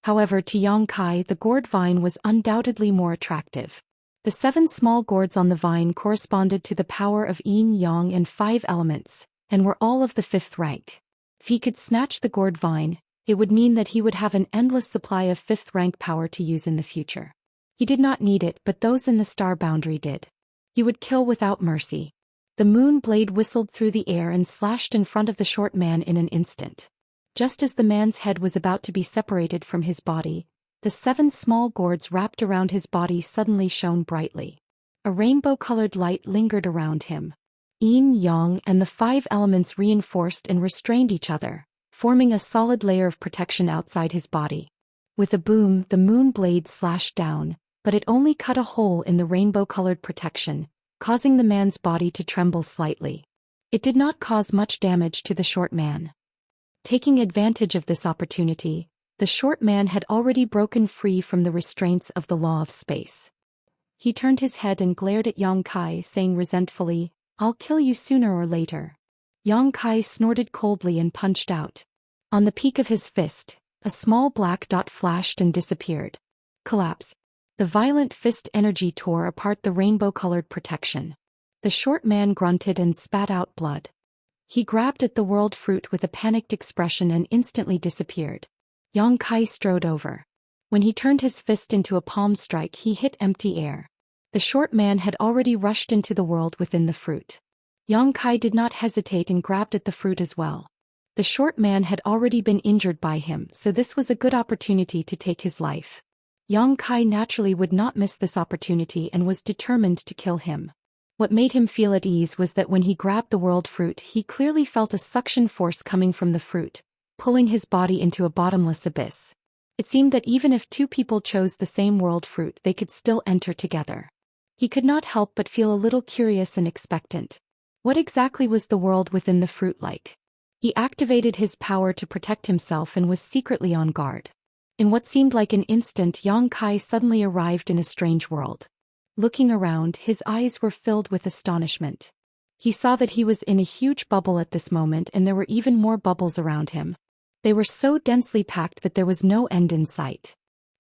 However, to Yangkai, the gourd vine was undoubtedly more attractive. The 7 small gourds on the vine corresponded to the power of yin, yang and 5 elements, and were all of the 5th rank. If he could snatch the gourd vine, it would mean that he would have an endless supply of 5th rank power to use in the future. He did not need it, but those in the star boundary did. He would kill without mercy. The moon blade whistled through the air and slashed in front of the short man in an instant. Just as the man's head was about to be separated from his body, the 7 small gourds wrapped around his body suddenly shone brightly. A rainbow-colored light lingered around him. Yin, yang, and the 5 elements reinforced and restrained each other, forming a solid layer of protection outside his body. With a boom, the moon blade slashed down, but it only cut a hole in the rainbow-colored protection, causing the man's body to tremble slightly. It did not cause much damage to the short man. Taking advantage of this opportunity, the short man had already broken free from the restraints of the law of space. He turned his head and glared at Yangkai, saying resentfully, "I'll kill you sooner or later." Yangkai snorted coldly and punched out. On the peak of his fist, a small black dot flashed and disappeared. Collapse. The violent fist energy tore apart the rainbow-colored protection. The short man grunted and spat out blood. He grabbed at the world fruit with a panicked expression and instantly disappeared. Yangkai strode over. When he turned his fist into a palm strike, he hit empty air. The short man had already rushed into the world within the fruit. Yangkai did not hesitate and grabbed at the fruit as well. The short man had already been injured by him, so this was a good opportunity to take his life. Yang Kai naturally would not miss this opportunity and was determined to kill him. What made him feel at ease was that when he grabbed the world fruit he clearly felt a suction force coming from the fruit, pulling his body into a bottomless abyss. It seemed that even if two people chose the same world fruit they could still enter together. He could not help but feel a little curious and expectant. What exactly was the world within the fruit like? He activated his power to protect himself and was secretly on guard. In what seemed like an instant, Yang Kai suddenly arrived in a strange world. Looking around, his eyes were filled with astonishment. He saw that he was in a huge bubble at this moment, and there were even more bubbles around him. They were so densely packed that there was no end in sight.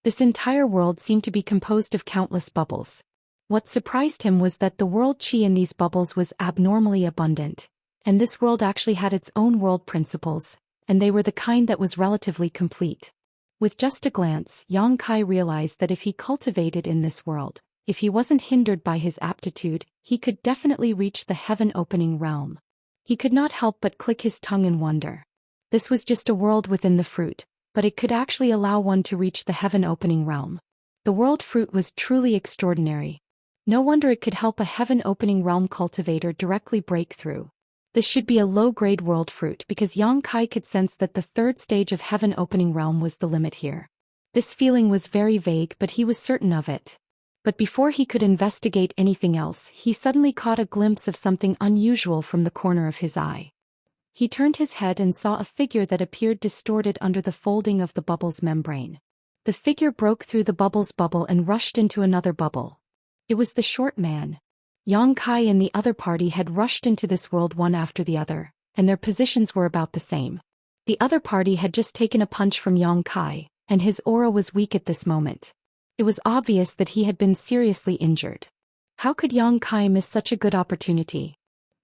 This entire world seemed to be composed of countless bubbles. What surprised him was that the world chi in these bubbles was abnormally abundant, and this world actually had its own world principles, and they were the kind that was relatively complete. With just a glance, Yang Kai realized that if he cultivated in this world, if he wasn't hindered by his aptitude, he could definitely reach the heaven-opening realm. He could not help but click his tongue in wonder. This was just a world within the fruit, but it could actually allow one to reach the heaven-opening realm. The world fruit was truly extraordinary. No wonder it could help a heaven-opening realm cultivator directly break through. This should be a low-grade world fruit because Yang Kai could sense that the third stage of heaven-opening realm was the limit here. This feeling was very vague, but he was certain of it. But before he could investigate anything else, he suddenly caught a glimpse of something unusual from the corner of his eye. He turned his head and saw a figure that appeared distorted under the folding of the bubble's membrane. The figure broke through the bubble's bubble and rushed into another bubble. It was the short man. Yang Kai and the other party had rushed into this world one after the other, and their positions were about the same. The other party had just taken a punch from Yang Kai, and his aura was weak at this moment. It was obvious that he had been seriously injured. How could Yang Kai miss such a good opportunity?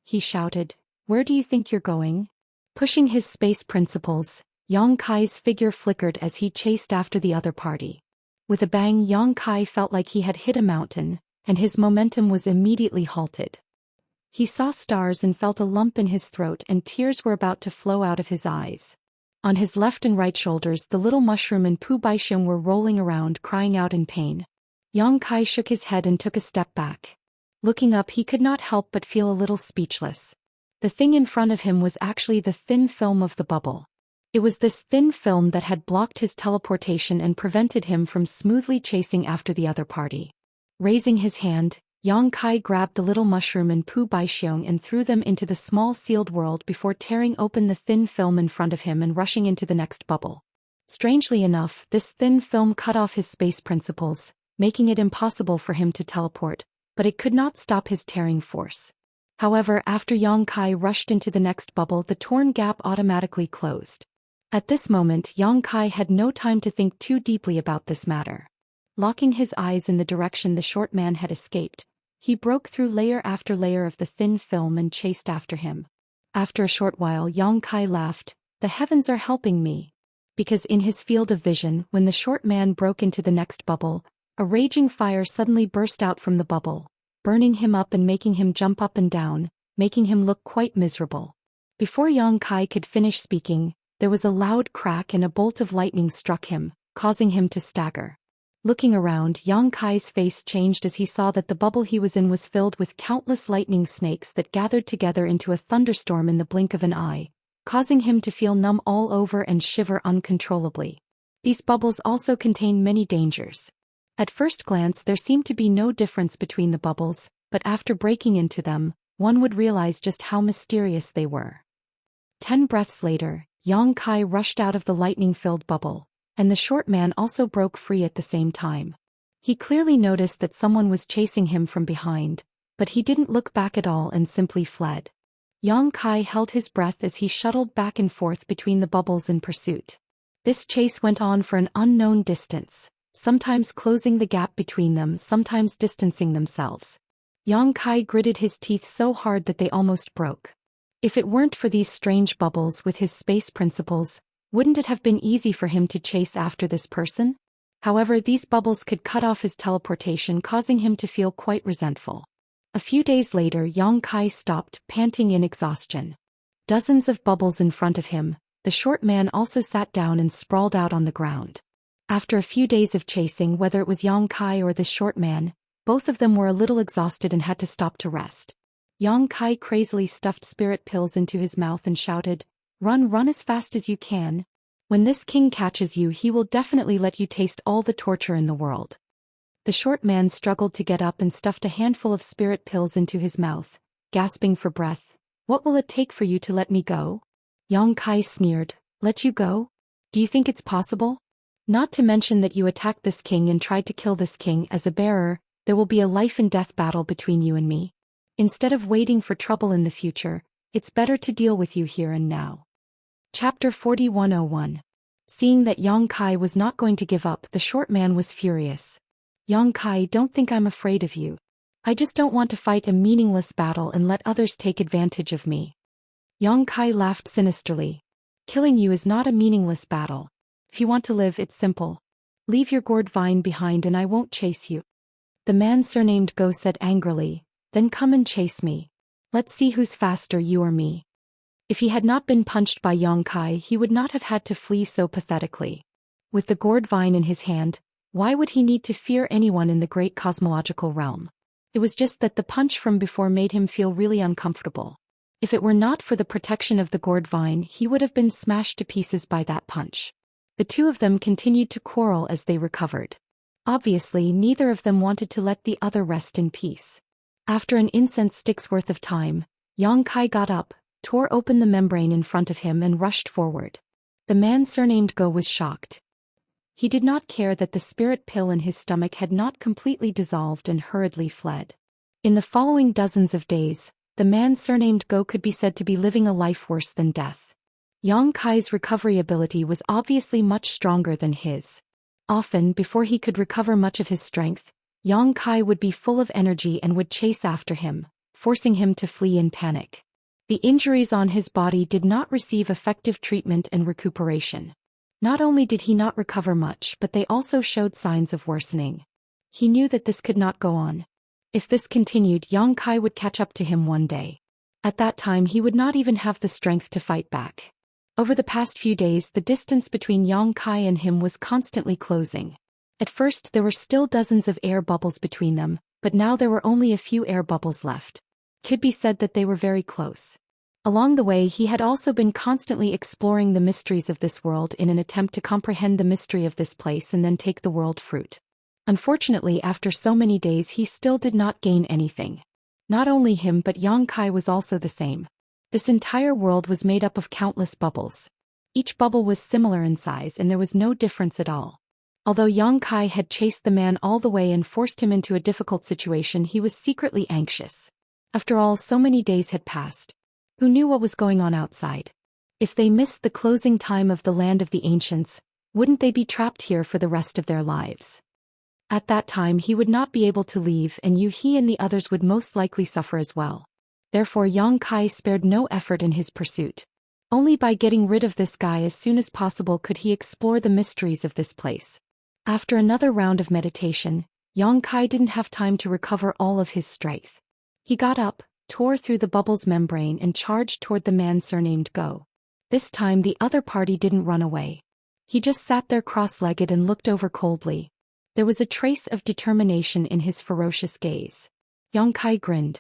He shouted, "Where do you think you're going?" Pushing his space principles, Yang Kai's figure flickered as he chased after the other party. With a bang, Yang Kai felt like he had hit a mountain, and his momentum was immediately halted. He saw stars and felt a lump in his throat, and tears were about to flow out of his eyes. On his left and right shoulders the little mushroom and Pu Baixiong were rolling around, crying out in pain. Yang Kai shook his head and took a step back. Looking up, he could not help but feel a little speechless. The thing in front of him was actually the thin film of the bubble. It was this thin film that had blocked his teleportation and prevented him from smoothly chasing after the other party. Raising his hand, Yang Kai grabbed the little mushroom and Pu Baixiong and threw them into the small sealed world before tearing open the thin film in front of him and rushing into the next bubble. Strangely enough, this thin film cut off his space principles, making it impossible for him to teleport, but it could not stop his tearing force. However, after Yang Kai rushed into the next bubble, the torn gap automatically closed. At this moment, Yang Kai had no time to think too deeply about this matter. Locking his eyes in the direction the short man had escaped, he broke through layer after layer of the thin film and chased after him. After a short while, Yang Kai laughed, "The heavens are helping me." Because in his field of vision, when the short man broke into the next bubble, a raging fire suddenly burst out from the bubble, burning him up and making him jump up and down, making him look quite miserable. Before Yang Kai could finish speaking, there was a loud crack and a bolt of lightning struck him, causing him to stagger. Looking around, Yang Kai's face changed as he saw that the bubble he was in was filled with countless lightning snakes that gathered together into a thunderstorm in the blink of an eye, causing him to feel numb all over and shiver uncontrollably. These bubbles also contain many dangers. At first glance there seemed to be no difference between the bubbles, but after breaking into them, one would realize just how mysterious they were. 10 breaths later, Yang Kai rushed out of the lightning-filled bubble, and the short man also broke free at the same time. He clearly noticed that someone was chasing him from behind, but he didn't look back at all and simply fled. Yang Kai held his breath as he shuttled back and forth between the bubbles in pursuit. This chase went on for an unknown distance, sometimes closing the gap between them, sometimes distancing themselves. Yang Kai gritted his teeth so hard that they almost broke. If it weren't for these strange bubbles with his space principles, wouldn't it have been easy for him to chase after this person? However, these bubbles could cut off his teleportation, causing him to feel quite resentful. A few days later, Yang Kai stopped, panting in exhaustion. Dozens of bubbles in front of him, the short man also sat down and sprawled out on the ground. After a few days of chasing, whether it was Yang Kai or this short man, both of them were a little exhausted and had to stop to rest. Yang Kai crazily stuffed spirit pills into his mouth and shouted, "Run, run as fast as you can. When this king catches you, he will definitely let you taste all the torture in the world." The short man struggled to get up and stuffed a handful of spirit pills into his mouth, gasping for breath. "What will it take for you to let me go?" Yang Kai sneered, "Let you go? Do you think it's possible? Not to mention that you attacked this king and tried to kill this king as a bearer, there will be a life-and-death battle between you and me. Instead of waiting for trouble in the future, it's better to deal with you here and now." Chapter 4101. Seeing that Yang Kai was not going to give up, the short man was furious. "Yang Kai, don't think I'm afraid of you. I just don't want to fight a meaningless battle and let others take advantage of me." Yang Kai laughed sinisterly. "Killing you is not a meaningless battle. If you want to live, it's simple. Leave your gourd vine behind and I won't chase you." The man surnamed Go said angrily, "Then come and chase me. Let's see who's faster, you or me." If he had not been punched by Yang Kai, he would not have had to flee so pathetically. With the gourd vine in his hand, why would he need to fear anyone in the great cosmological realm? It was just that the punch from before made him feel really uncomfortable. If it were not for the protection of the gourd vine, he would have been smashed to pieces by that punch. The two of them continued to quarrel as they recovered. Obviously, neither of them wanted to let the other rest in peace. After an incense stick's worth of time, Yang Kai got up, tore open the membrane in front of him and rushed forward. The man surnamed Go was shocked. He did not care that the spirit pill in his stomach had not completely dissolved and hurriedly fled. In the following dozens of days, the man surnamed Go could be said to be living a life worse than death. Yang Kai's recovery ability was obviously much stronger than his. Often, before he could recover much of his strength, Yang Kai would be full of energy and would chase after him, forcing him to flee in panic. The injuries on his body did not receive effective treatment and recuperation. Not only did he not recover much, but they also showed signs of worsening. He knew that this could not go on. If this continued, Yang Kai would catch up to him one day. At that time he would not even have the strength to fight back. Over the past few days, the distance between Yang Kai and him was constantly closing. At first there were still dozens of air bubbles between them, but now there were only a few air bubbles left. Could be said that they were very close. Along the way he had also been constantly exploring the mysteries of this world in an attempt to comprehend the mystery of this place and then take the world fruit. Unfortunately, after so many days he still did not gain anything. Not only him but Yang Kai was also the same. This entire world was made up of countless bubbles. Each bubble was similar in size and there was no difference at all. Although Yang Kai had chased the man all the way and forced him into a difficult situation, he was secretly anxious. After all, so many days had passed. Who knew what was going on outside? If they missed the closing time of the land of the ancients, wouldn't they be trapped here for the rest of their lives? At that time he would not be able to leave and he and the others would most likely suffer as well. Therefore Yang Kai spared no effort in his pursuit. Only by getting rid of this guy as soon as possible could he explore the mysteries of this place. After another round of meditation, Yang Kai didn't have time to recover all of his strength. He got up, tore through the bubble's membrane and charged toward the man surnamed Go. This time the other party didn't run away. He just sat there cross-legged and looked over coldly. There was a trace of determination in his ferocious gaze. Yang Kai grinned.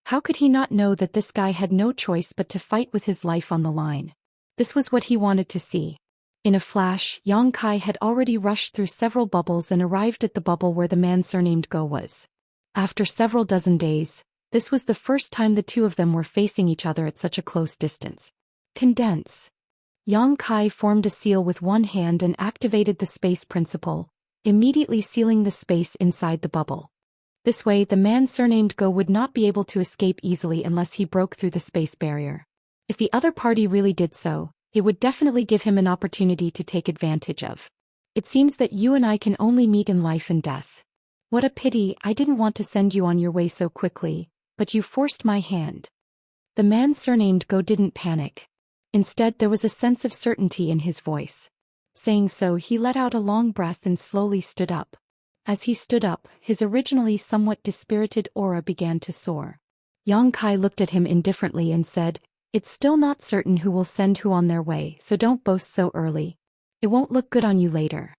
How could he not know that this guy had no choice but to fight with his life on the line? This was what he wanted to see. In a flash, Yang Kai had already rushed through several bubbles and arrived at the bubble where the man surnamed Go was. After several dozen days, this was the first time the two of them were facing each other at such a close distance. Condense. Yang Kai formed a seal with one hand and activated the space principle, immediately sealing the space inside the bubble. This way the man surnamed Go would not be able to escape easily unless he broke through the space barrier. If the other party really did so, it would definitely give him an opportunity to take advantage of. It seems that you and I can only meet in life and death. What a pity, I didn't want to send you on your way so quickly, but you forced my hand. The man surnamed Go didn't panic. Instead there was a sense of certainty in his voice. Saying so, he let out a long breath and slowly stood up. As he stood up, his originally somewhat dispirited aura began to soar. Yang Kai looked at him indifferently and said, "It's still not certain who will send who on their way, so don't boast so early. It won't look good on you later."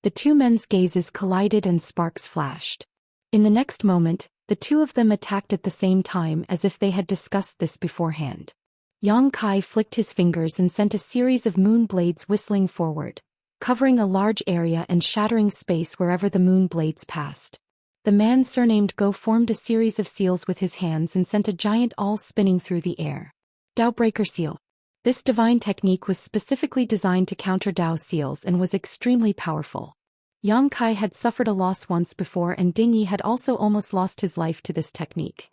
The two men's gazes collided and sparks flashed. In the next moment, the two of them attacked at the same time as if they had discussed this beforehand. Yang Kai flicked his fingers and sent a series of moon blades whistling forward, covering a large area and shattering space wherever the moon blades passed. The man surnamed Go formed a series of seals with his hands and sent a giant awl spinning through the air. Dao Breaker Seal. This divine technique was specifically designed to counter Dao seals and was extremely powerful. Yang Kai had suffered a loss once before, and Ding Yi had also almost lost his life to this technique.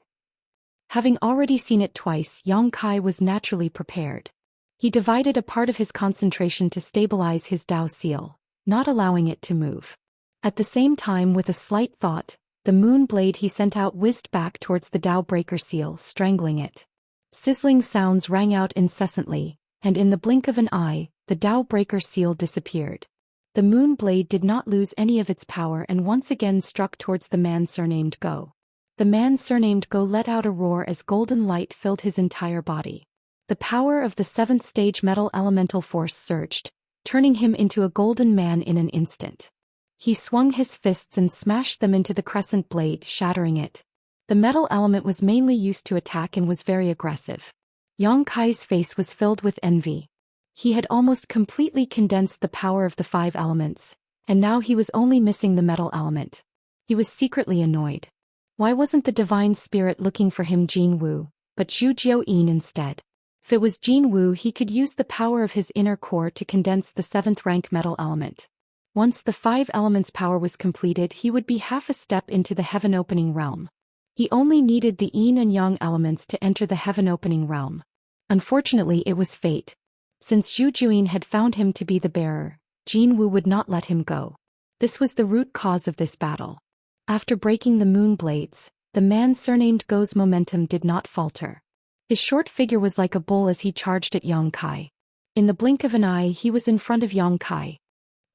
Having already seen it twice, Yang Kai was naturally prepared. He divided a part of his concentration to stabilize his Dao seal, not allowing it to move. At the same time, with a slight thought, the moon blade he sent out whizzed back towards the Dao Breaker seal, strangling it. Sizzling sounds rang out incessantly, and in the blink of an eye, the Dao Breaker seal disappeared. The moon blade did not lose any of its power and once again struck towards the man surnamed Go. The man surnamed Go let out a roar as golden light filled his entire body. The power of the 7th stage metal elemental force surged, turning him into a golden man in an instant. He swung his fists and smashed them into the crescent blade, shattering it. The metal element was mainly used to attack and was very aggressive. Yang Kai's face was filled with envy. He had almost completely condensed the power of the 5 elements, and now he was only missing the metal element. He was secretly annoyed. Why wasn't the divine spirit looking for him Jin Wu, but Zhu Xian instead? If it was Jin Wu, he could use the power of his inner core to condense the 7th rank metal element. Once the 5 elements power was completed, he would be half a step into the heaven-opening realm. He only needed the yin and yang elements to enter the heaven-opening realm. Unfortunately, it was fate. Since Zhu Xian had found him to be the bearer, Jin Wu would not let him go. This was the root cause of this battle. After breaking the moon blades, the man surnamed Go's momentum did not falter. His short figure was like a bull as he charged at Yang Kai. In the blink of an eye, he was in front of Yang Kai.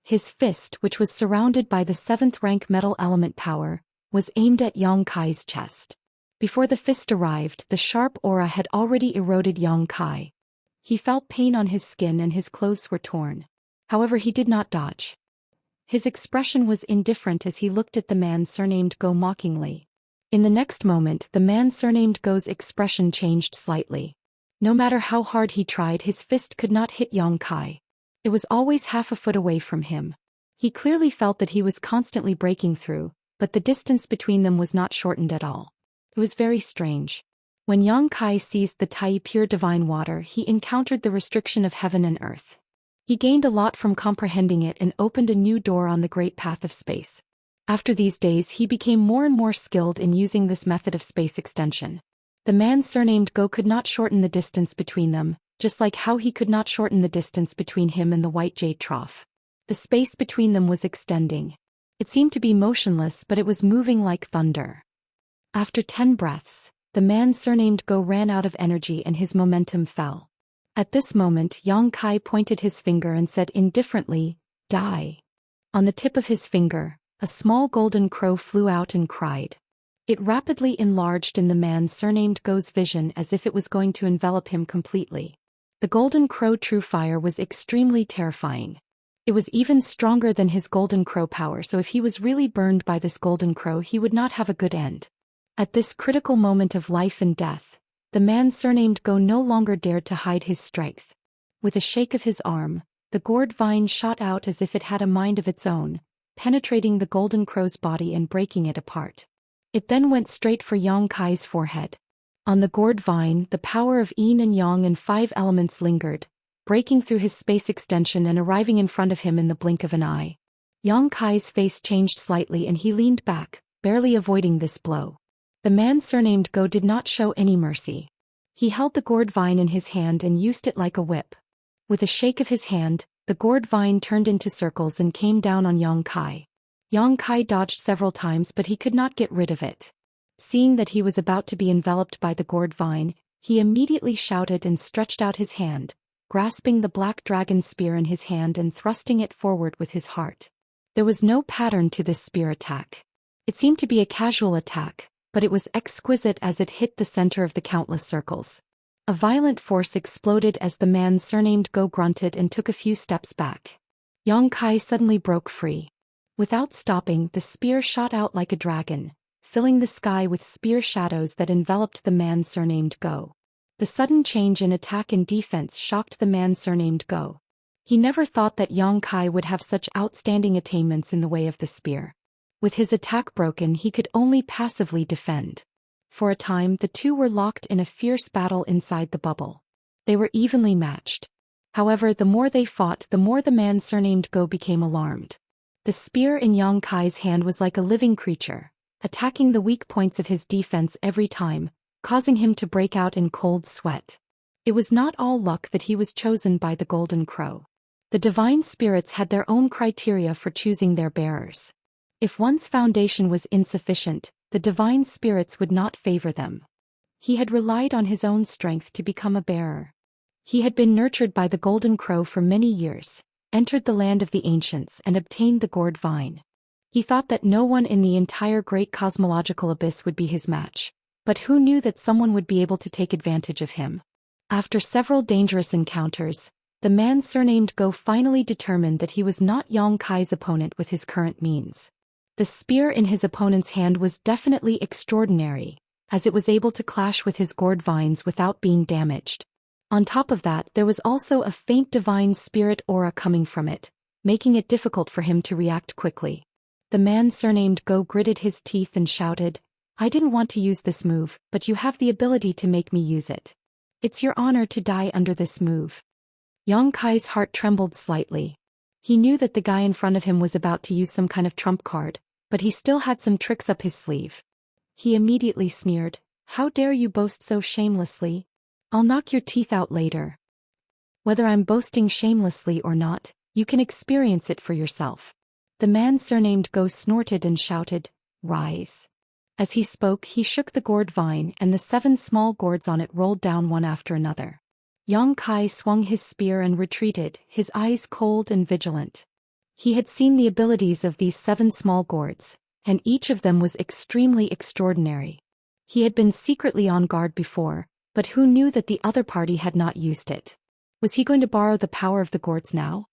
His fist, which was surrounded by the 7th rank metal element power, was aimed at Yang Kai's chest. Before the fist arrived, the sharp aura had already eroded Yang Kai. He felt pain on his skin and his clothes were torn. However, he did not dodge. His expression was indifferent as he looked at the man surnamed Go mockingly. In the next moment, the man surnamed Go's expression changed slightly. No matter how hard he tried, his fist could not hit Yang Kai. It was always half a foot away from him. He clearly felt that he was constantly breaking through, but the distance between them was not shortened at all. It was very strange. When Yang Kai seized the Tai pure divine water, he encountered the restriction of heaven and earth. He gained a lot from comprehending it and opened a new door on the great path of space. After these days, he became more and more skilled in using this method of space extension. The man surnamed Go could not shorten the distance between them, just like how he could not shorten the distance between him and the white jade trough. The space between them was extending. It seemed to be motionless, but it was moving like thunder. After 10 breaths, the man surnamed Go ran out of energy and his momentum fell. At this moment, Yang Kai pointed his finger and said indifferently, "Die." On the tip of his finger, a small golden crow flew out and cried. It rapidly enlarged in the man surnamed Go's vision as if it was going to envelop him completely. The golden crow true fire was extremely terrifying. It was even stronger than his golden crow power, so if he was really burned by this golden crow, he would not have a good end. At this critical moment of life and death, the man surnamed Go no longer dared to hide his strength. With a shake of his arm, the gourd vine shot out as if it had a mind of its own, penetrating the golden crow's body and breaking it apart. It then went straight for Yang Kai's forehead. On the gourd vine, the power of yin and yang and 5 elements lingered, breaking through his space extension and arriving in front of him in the blink of an eye. Yang Kai's face changed slightly and he leaned back, barely avoiding this blow. The man surnamed Go did not show any mercy. He held the gourd vine in his hand and used it like a whip. With a shake of his hand, the gourd vine turned into circles and came down on Yang Kai. Yang Kai dodged several times, but he could not get rid of it. Seeing that he was about to be enveloped by the gourd vine, he immediately shouted and stretched out his hand, grasping the black dragon spear in his hand and thrusting it forward with his heart. There was no pattern to this spear attack. It seemed to be a casual attack, but it was exquisite as it hit the center of the countless circles. A violent force exploded as the man surnamed Go grunted and took a few steps back. Yang Kai suddenly broke free. Without stopping, the spear shot out like a dragon, filling the sky with spear shadows that enveloped the man surnamed Go. The sudden change in attack and defense shocked the man surnamed Go. He never thought that Yang Kai would have such outstanding attainments in the way of the spear. With his attack broken, he could only passively defend. For a time, the two were locked in a fierce battle inside the bubble. They were evenly matched. However, the more they fought, the more the man surnamed Go became alarmed. The spear in Yang Kai's hand was like a living creature, attacking the weak points of his defense every time, causing him to break out in cold sweat. It was not all luck that he was chosen by the Golden Crow. The divine spirits had their own criteria for choosing their bearers. If one's foundation was insufficient, the divine spirits would not favor them. He had relied on his own strength to become a bearer. He had been nurtured by the Golden Crow for many years, entered the land of the ancients and obtained the gourd vine. He thought that no one in the entire great cosmological abyss would be his match, but who knew that someone would be able to take advantage of him? After several dangerous encounters, the man surnamed Go finally determined that he was not Yang Kai's opponent with his current means. The spear in his opponent's hand was definitely extraordinary, as it was able to clash with his gourd vines without being damaged. On top of that, there was also a faint divine spirit aura coming from it, making it difficult for him to react quickly. The man surnamed Go gritted his teeth and shouted, "I didn't want to use this move, but you have the ability to make me use it. It's your honor to die under this move." Yang Kai's heart trembled slightly. He knew that the guy in front of him was about to use some kind of trump card, but he still had some tricks up his sleeve. He immediately sneered, "How dare you boast so shamelessly? I'll knock your teeth out later." Whether I'm boasting shamelessly or not, you can experience it for yourself. The man surnamed Go snorted and shouted, "Rise." As he spoke, he shook the gourd vine and the 7 small gourds on it rolled down one after another. Yang Kai swung his spear and retreated, his eyes cold and vigilant. He had seen the abilities of these 7 small gourds, and each of them was extremely extraordinary. He had been secretly on guard before, but who knew that the other party had not used it? Was he going to borrow the power of the gourds now?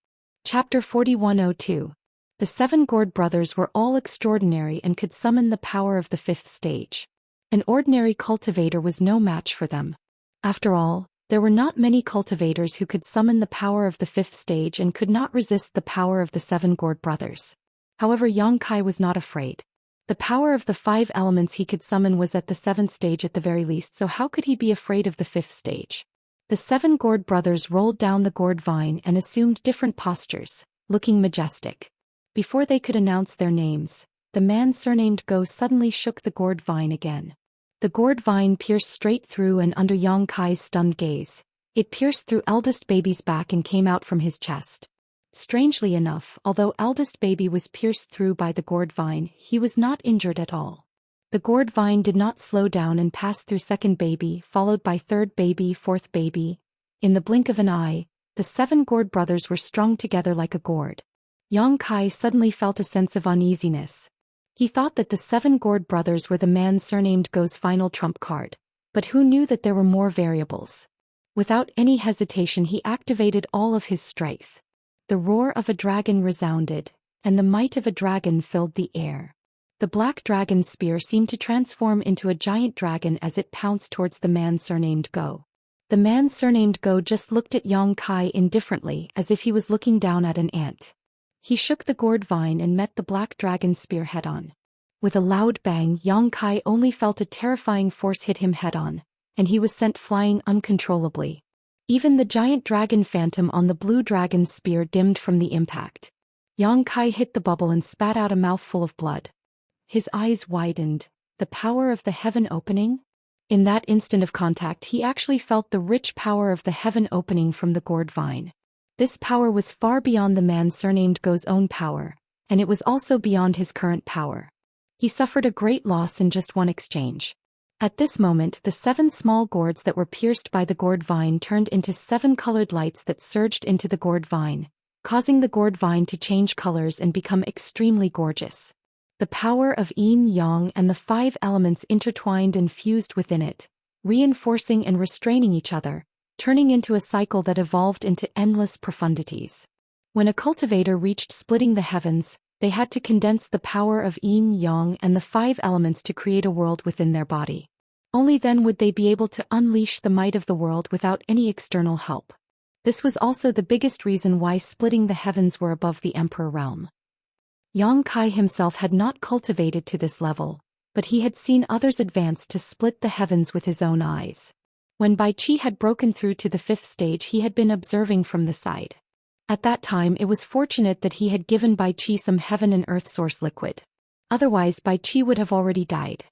Chapter 4102. The 7 gourd brothers were all extraordinary and could summon the power of the 5th stage. An ordinary cultivator was no match for them. After all, there were not many cultivators who could summon the power of the 5th stage and could not resist the power of the 7 gourd brothers. However, Yang Kai was not afraid. The power of the 5 elements he could summon was at the 7th stage at the very least, so how could he be afraid of the 5th stage? The 7 gourd brothers rolled down the gourd vine and assumed different postures, looking majestic. Before they could announce their names, the man surnamed Go suddenly shook the gourd vine again. The gourd vine pierced straight through and under Yang Kai's stunned gaze. It pierced through eldest baby's back and came out from his chest. Strangely enough, although eldest baby was pierced through by the gourd vine, he was not injured at all. The gourd vine did not slow down and passed through second baby, followed by third baby, fourth baby. In the blink of an eye, the 7 gourd brothers were strung together like a gourd. Yang Kai suddenly felt a sense of uneasiness. He thought that the 7 gourd brothers were the man surnamed Go's final trump card, but who knew that there were more variables? Without any hesitation, he activated all of his strength. The roar of a dragon resounded, and the might of a dragon filled the air. The black dragon spear seemed to transform into a giant dragon as it pounced towards the man surnamed Go. The man surnamed Go just looked at Yang Kai indifferently, as if he was looking down at an ant. He shook the gourd vine and met the black dragon spear head-on. With a loud bang, Yang Kai only felt a terrifying force hit him head-on, and he was sent flying uncontrollably. Even the giant dragon phantom on the blue dragon's spear dimmed from the impact. Yang Kai hit the bubble and spat out a mouthful of blood. His eyes widened. The power of the heaven opening? In that instant of contact, he actually felt the rich power of the heaven opening from the gourd vine. This power was far beyond the man surnamed Go's own power, and it was also beyond his current power. He suffered a great loss in just one exchange. At this moment, the 7 small gourds that were pierced by the gourd vine turned into 7 colored lights that surged into the gourd vine, causing the gourd vine to change colors and become extremely gorgeous. The power of yin yang and the 5 elements intertwined and fused within it, reinforcing and restraining each other, turning into a cycle that evolved into endless profundities. When a cultivator reached splitting the heavens, They had to condense the power of yin yang and the 5 elements to create a world within their body. Only then would they be able to unleash the might of the world without any external help. This was also the biggest reason why splitting the heavens were above the emperor realm. Yang Kai himself had not cultivated to this level, but he had seen others advance to split the heavens with his own eyes. When Bai Qi had broken through to the 5th stage, he had been observing from the side. At that time it was fortunate that he had given Bai Qi some heaven and earth source liquid. Otherwise Bai Qi would have already died.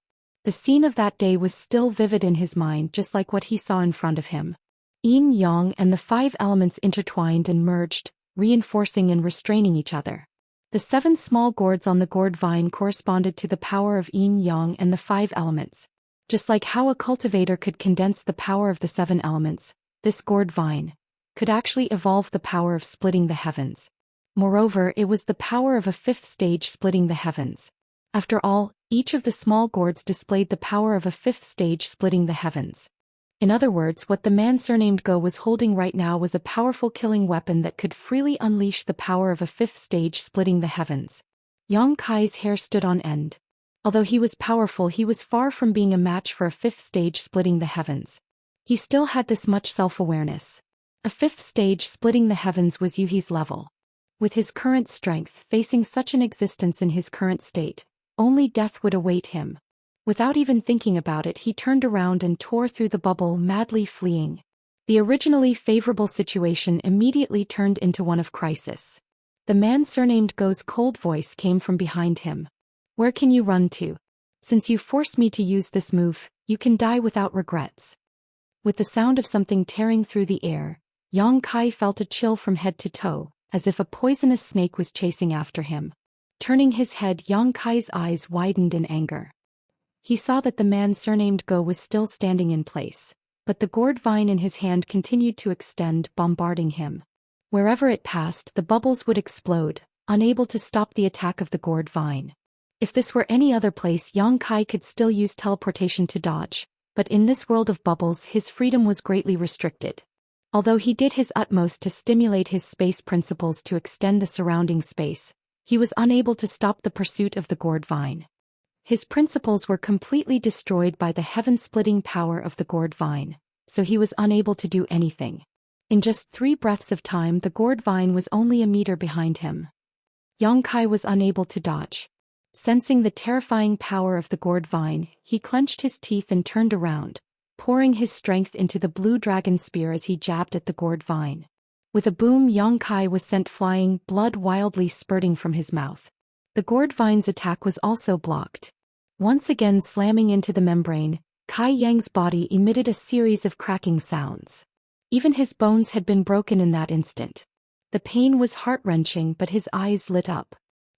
The scene of that day was still vivid in his mind, just like what he saw in front of him. Yin yang and the 5 elements intertwined and merged, reinforcing and restraining each other. The 7 small gourds on the gourd vine corresponded to the power of yin yang and the 5 elements. Just like how a cultivator could condense the power of the 7 elements, this gourd vine could actually evolve the power of splitting the heavens. Moreover, it was the power of a 5th stage splitting the heavens. After all, each of the small gourds displayed the power of a 5th stage splitting the heavens. In other words, what the man surnamed Go was holding right now was a powerful killing weapon that could freely unleash the power of a 5th stage splitting the heavens. Yang Kai's hair stood on end. Although he was powerful, he was far from being a match for a 5th stage splitting the heavens. He still had this much self-awareness. A 5th stage splitting the heavens was Yuhi's level. With his current strength, facing such an existence in his current state, only death would await him. Without even thinking about it, he turned around and tore through the bubble, madly fleeing. The originally favorable situation immediately turned into one of crisis. The man surnamed Go's cold voice came from behind him. "Where can you run to? Since you forced me to use this move, you can die without regrets." With the sound of something tearing through the air, Yang Kai felt a chill from head to toe, as if a poisonous snake was chasing after him. Turning his head, Yang Kai's eyes widened in anger. He saw that the man surnamed Go was still standing in place, but the gourd vine in his hand continued to extend, bombarding him. Wherever it passed, the bubbles would explode, unable to stop the attack of the gourd vine. If this were any other place, Yang Kai could still use teleportation to dodge, but in this world of bubbles his freedom was greatly restricted. Although he did his utmost to stimulate his space principles to extend the surrounding space, he was unable to stop the pursuit of the gourd vine. His principles were completely destroyed by the heaven-splitting power of the gourd vine, so he was unable to do anything. In just 3 breaths of time, the gourd vine was only a meter behind him. Yang Kai was unable to dodge. Sensing the terrifying power of the gourd vine, he clenched his teeth and turned around, pouring his strength into the blue dragon spear as he jabbed at the gourd vine. With a boom, Yang Kai was sent flying, blood wildly spurting from his mouth. The gourd vine's attack was also blocked. Once again slamming into the membrane, Kai Yang's body emitted a series of cracking sounds. Even his bones had been broken in that instant. The pain was heart-wrenching, but his eyes lit up.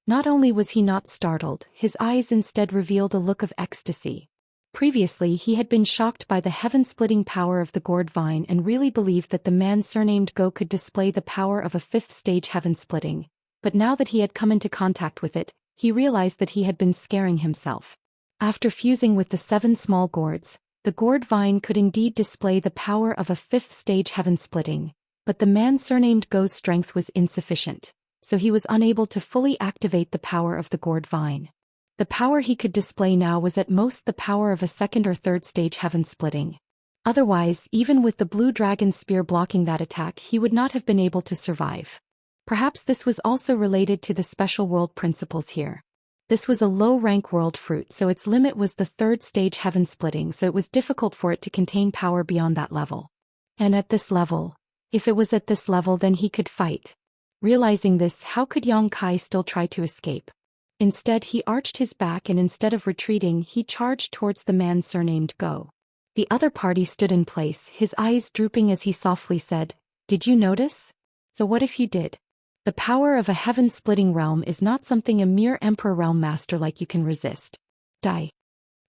Not only was he not startled, his eyes instead revealed a look of ecstasy. Previously he had been shocked by the heaven-splitting power of the gourd vine and really believed that the man surnamed Go could display the power of a 5th stage heaven-splitting, but now that he had come into contact with it, he realized that he had been scaring himself. After fusing with the 7 small gourds, the gourd vine could indeed display the power of a 5th stage heaven-splitting, but the man surnamed Go's strength was insufficient, so he was unable to fully activate the power of the gourd vine. The power he could display now was at most the power of a 2nd or 3rd stage heaven-splitting. Otherwise, even with the blue dragon spear blocking that attack, he would not have been able to survive. Perhaps this was also related to the special world principles here. This was a low-rank world fruit, so its limit was the 3rd stage heaven-splitting, so it was difficult for it to contain power beyond that level. And at this level, if it was at this level, then he could fight. Realizing this, how could Yang Kai still try to escape? Instead, he arched his back and instead of retreating, he charged towards the man surnamed Go. The other party stood in place, his eyes drooping as he softly said, "Did you notice? So what if you did? The power of a heaven-splitting realm is not something a mere emperor realm master like you can resist. Die."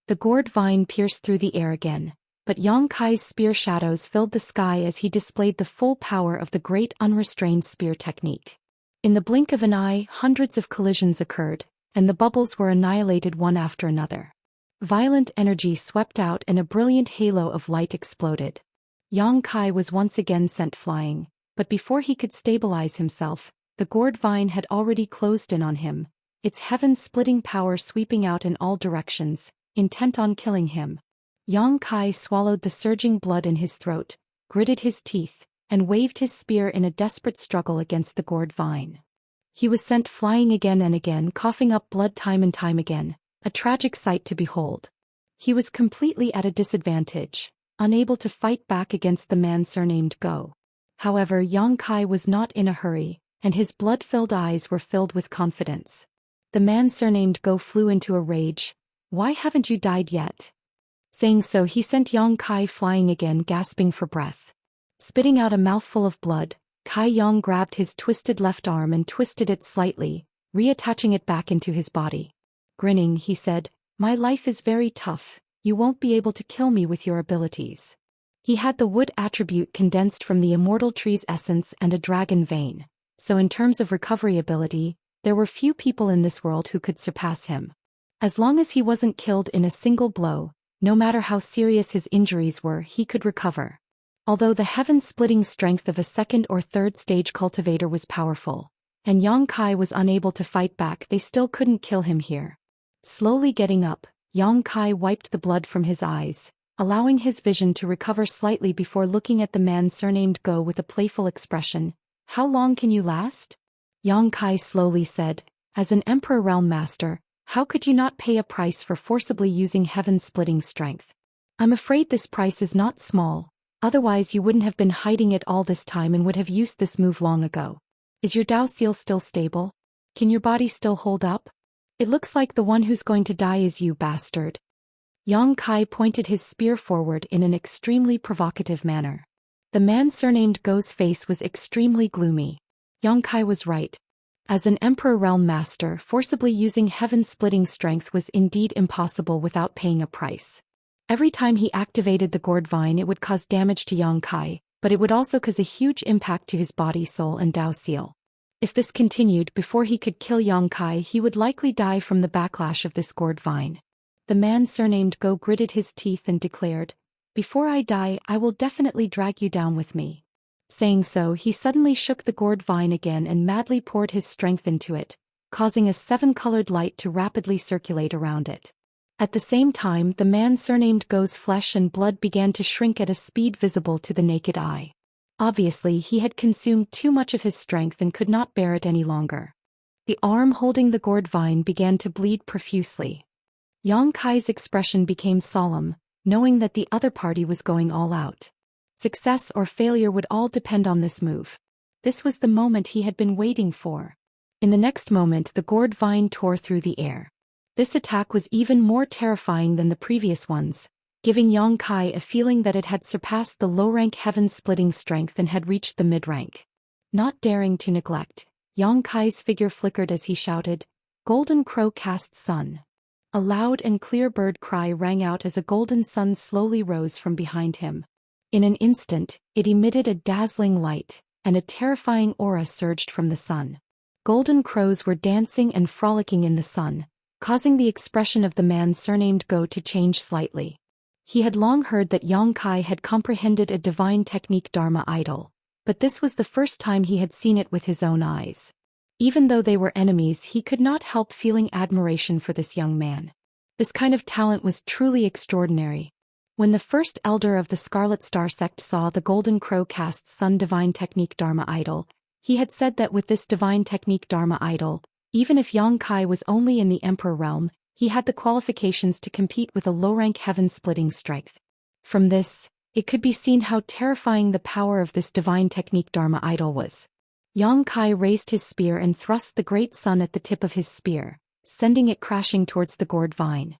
The gourd vine pierced through the air again, but Yang Kai's spear shadows filled the sky as he displayed the full power of the great unrestrained spear technique. In the blink of an eye, hundreds of collisions occurred, and the bubbles were annihilated one after another. Violent energy swept out and a brilliant halo of light exploded. Yang Kai was once again sent flying, but before he could stabilize himself, the gourd vine had already closed in on him, its heaven-splitting power sweeping out in all directions, intent on killing him. Yang Kai swallowed the surging blood in his throat, gritted his teeth, and waved his spear in a desperate struggle against the gourd vine. He was sent flying again and again, coughing up blood time and time again, a tragic sight to behold. He was completely at a disadvantage, unable to fight back against the man surnamed Go. However, Yang Kai was not in a hurry, and his blood-filled eyes were filled with confidence. The man surnamed Go flew into a rage. "Why haven't you died yet?" Saying so, he sent Yang Kai flying again, gasping for breath. Spitting out a mouthful of blood, Kai Yang grabbed his twisted left arm and twisted it slightly, reattaching it back into his body. Grinning, he said, "My life is very tough, you won't be able to kill me with your abilities." He had the wood attribute condensed from the immortal tree's essence and a dragon vein, so in terms of recovery ability, there were few people in this world who could surpass him. As long as he wasn't killed in a single blow, no matter how serious his injuries were, he could recover. Although the heaven-splitting strength of a second or third stage cultivator was powerful, and Yang Kai was unable to fight back, they still couldn't kill him here. Slowly getting up, Yang Kai wiped the blood from his eyes, allowing his vision to recover slightly before looking at the man surnamed Go with a playful expression. "How long can you last?" Yang Kai slowly said, "As an Emperor Realm Master, how could you not pay a price for forcibly using heaven-splitting strength? I'm afraid this price is not small, otherwise you wouldn't have been hiding it all this time and would have used this move long ago. Is your Dao seal still stable? Can your body still hold up? It looks like the one who's going to die is you, bastard." Yang Kai pointed his spear forward in an extremely provocative manner. The man surnamed Go's face was extremely gloomy. Yang Kai was right. As an Emperor Realm Master, forcibly using heaven-splitting strength was indeed impossible without paying a price. Every time he activated the gourd vine, it would cause damage to Yang Kai, but it would also cause a huge impact to his body, soul, and Dao seal. If this continued, before he could kill Yang Kai, he would likely die from the backlash of this gourd vine. The man surnamed Go gritted his teeth and declared, "Before I die, I will definitely drag you down with me." Saying so, he suddenly shook the gourd vine again and madly poured his strength into it, causing a seven-colored light to rapidly circulate around it. At the same time, the man surnamed Go's flesh and blood began to shrink at a speed visible to the naked eye. Obviously, he had consumed too much of his strength and could not bear it any longer. The arm holding the gourd vine began to bleed profusely. Yang Kai's expression became solemn, knowing that the other party was going all out. Success or failure would all depend on this move. This was the moment he had been waiting for. In the next moment, the gourd vine tore through the air. This attack was even more terrifying than the previous ones, giving Yang Kai a feeling that it had surpassed the low-rank heaven-splitting strength and had reached the mid-rank. Not daring to neglect, Yang Kai's figure flickered as he shouted, "Golden Crow Cast Sun." A loud and clear bird cry rang out as a golden sun slowly rose from behind him. In an instant, it emitted a dazzling light, and a terrifying aura surged from the sun. Golden crows were dancing and frolicking in the sun, causing the expression of the man surnamed Go to change slightly. He had long heard that Yang Kai had comprehended a divine technique Dharma idol, but this was the first time he had seen it with his own eyes. Even though they were enemies, he could not help feeling admiration for this young man. This kind of talent was truly extraordinary. When the first elder of the Scarlet Star sect saw the Golden Crow Cast Sun divine technique Dharma idol, he had said that with this divine technique Dharma idol, even if Yang Kai was only in the Emperor realm, he had the qualifications to compete with a low-rank heaven-splitting strength. From this, it could be seen how terrifying the power of this divine technique Dharma idol was. Yang Kai raised his spear and thrust the great sun at the tip of his spear, sending it crashing towards the gourd vine.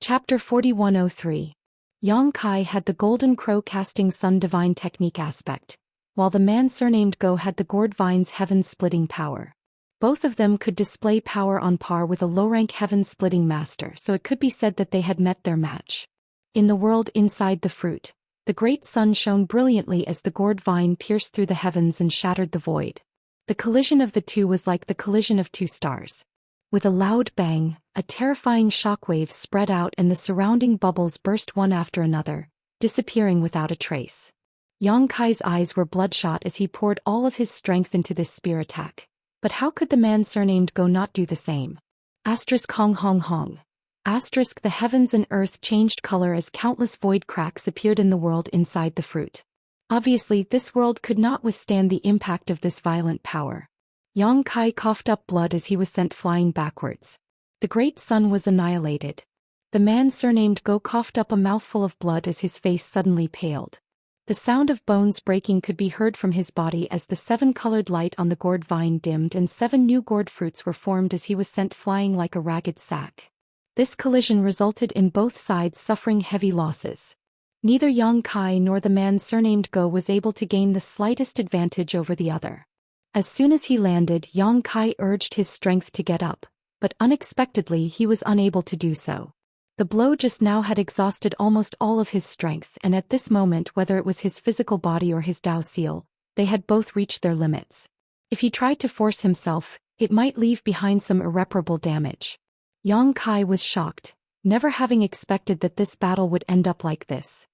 Chapter 4103. Yang Kai had the Golden Crow Casting Sun divine technique aspect, while the man surnamed Go had the gourd vine's heaven-splitting power. Both of them could display power on par with a low-rank heaven-splitting master, so it could be said that they had met their match. In the world inside the fruit, the great sun shone brilliantly as the gourd vine pierced through the heavens and shattered the void. The collision of the two was like the collision of two stars. With a loud bang, a terrifying shockwave spread out and the surrounding bubbles burst one after another, disappearing without a trace. Yang Kai's eyes were bloodshot as he poured all of his strength into this spear attack. But how could the man surnamed Go not do the same? Asterisk hong hong hong. Asterisk the heavens and earth changed color as countless void cracks appeared in the world inside the fruit. Obviously, this world could not withstand the impact of this violent power. Yang Kai coughed up blood as he was sent flying backwards. The great sun was annihilated. The man surnamed Go coughed up a mouthful of blood as his face suddenly paled. The sound of bones breaking could be heard from his body as the 7-colored light on the gourd vine dimmed and 7 new gourd fruits were formed as he was sent flying like a ragged sack. This collision resulted in both sides suffering heavy losses. Neither Yang Kai nor the man surnamed Go was able to gain the slightest advantage over the other. As soon as he landed, Yang Kai urged his strength to get up, but unexpectedly he was unable to do so. The blow just now had exhausted almost all of his strength, and at this moment, whether it was his physical body or his Dao seal, they had both reached their limits. If he tried to force himself, it might leave behind some irreparable damage. Yang Kai was shocked, never having expected that this battle would end up like this.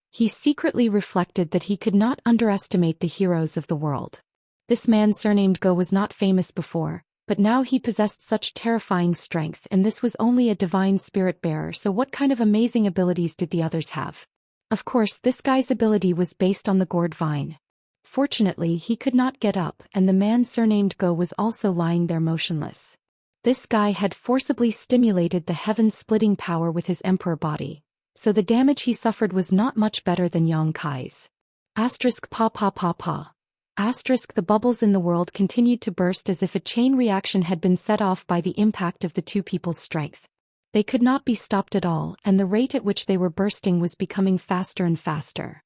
He secretly reflected that he could not underestimate the heroes of the world. This man surnamed Go was not famous before, but now he possessed such terrifying strength, and this was only a divine spirit bearer, so what kind of amazing abilities did the others have? Of course, this guy's ability was based on the gourd vine. Fortunately, he could not get up, and the man surnamed Go was also lying there motionless. This guy had forcibly stimulated the heaven-splitting power with his emperor body, so the damage he suffered was not much better than Yang Kai's. Asterisk pa pa pa pa. Asterisk the bubbles in the world continued to burst as if a chain reaction had been set off by the impact of the two people's strength. They could not be stopped at all, and the rate at which they were bursting was becoming faster and faster.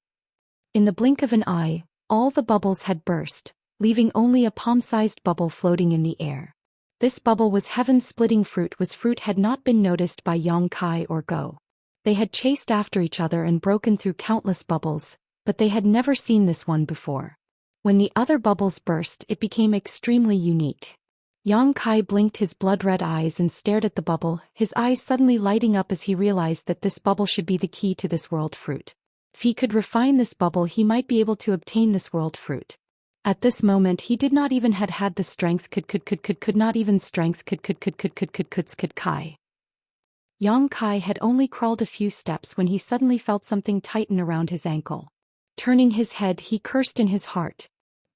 In the blink of an eye, all the bubbles had burst, leaving only a palm-sized bubble floating in the air. This bubble was heaven-splitting fruit had not been noticed by Yang Kai or Go. They had chased after each other and broken through countless bubbles, but they had never seen this one before. When the other bubbles burst, it became extremely unique. Yang Kai blinked his blood-red eyes and stared at the bubble, his eyes suddenly lighting up as he realized that this bubble should be the key to this world fruit. If he could refine this bubble, he might be able to obtain this world fruit. At this moment, he did not even had the strength could not even strength could Kai. Yang Kai had only crawled a few steps when he suddenly felt something tighten around his ankle. Turning his head, he cursed in his heart.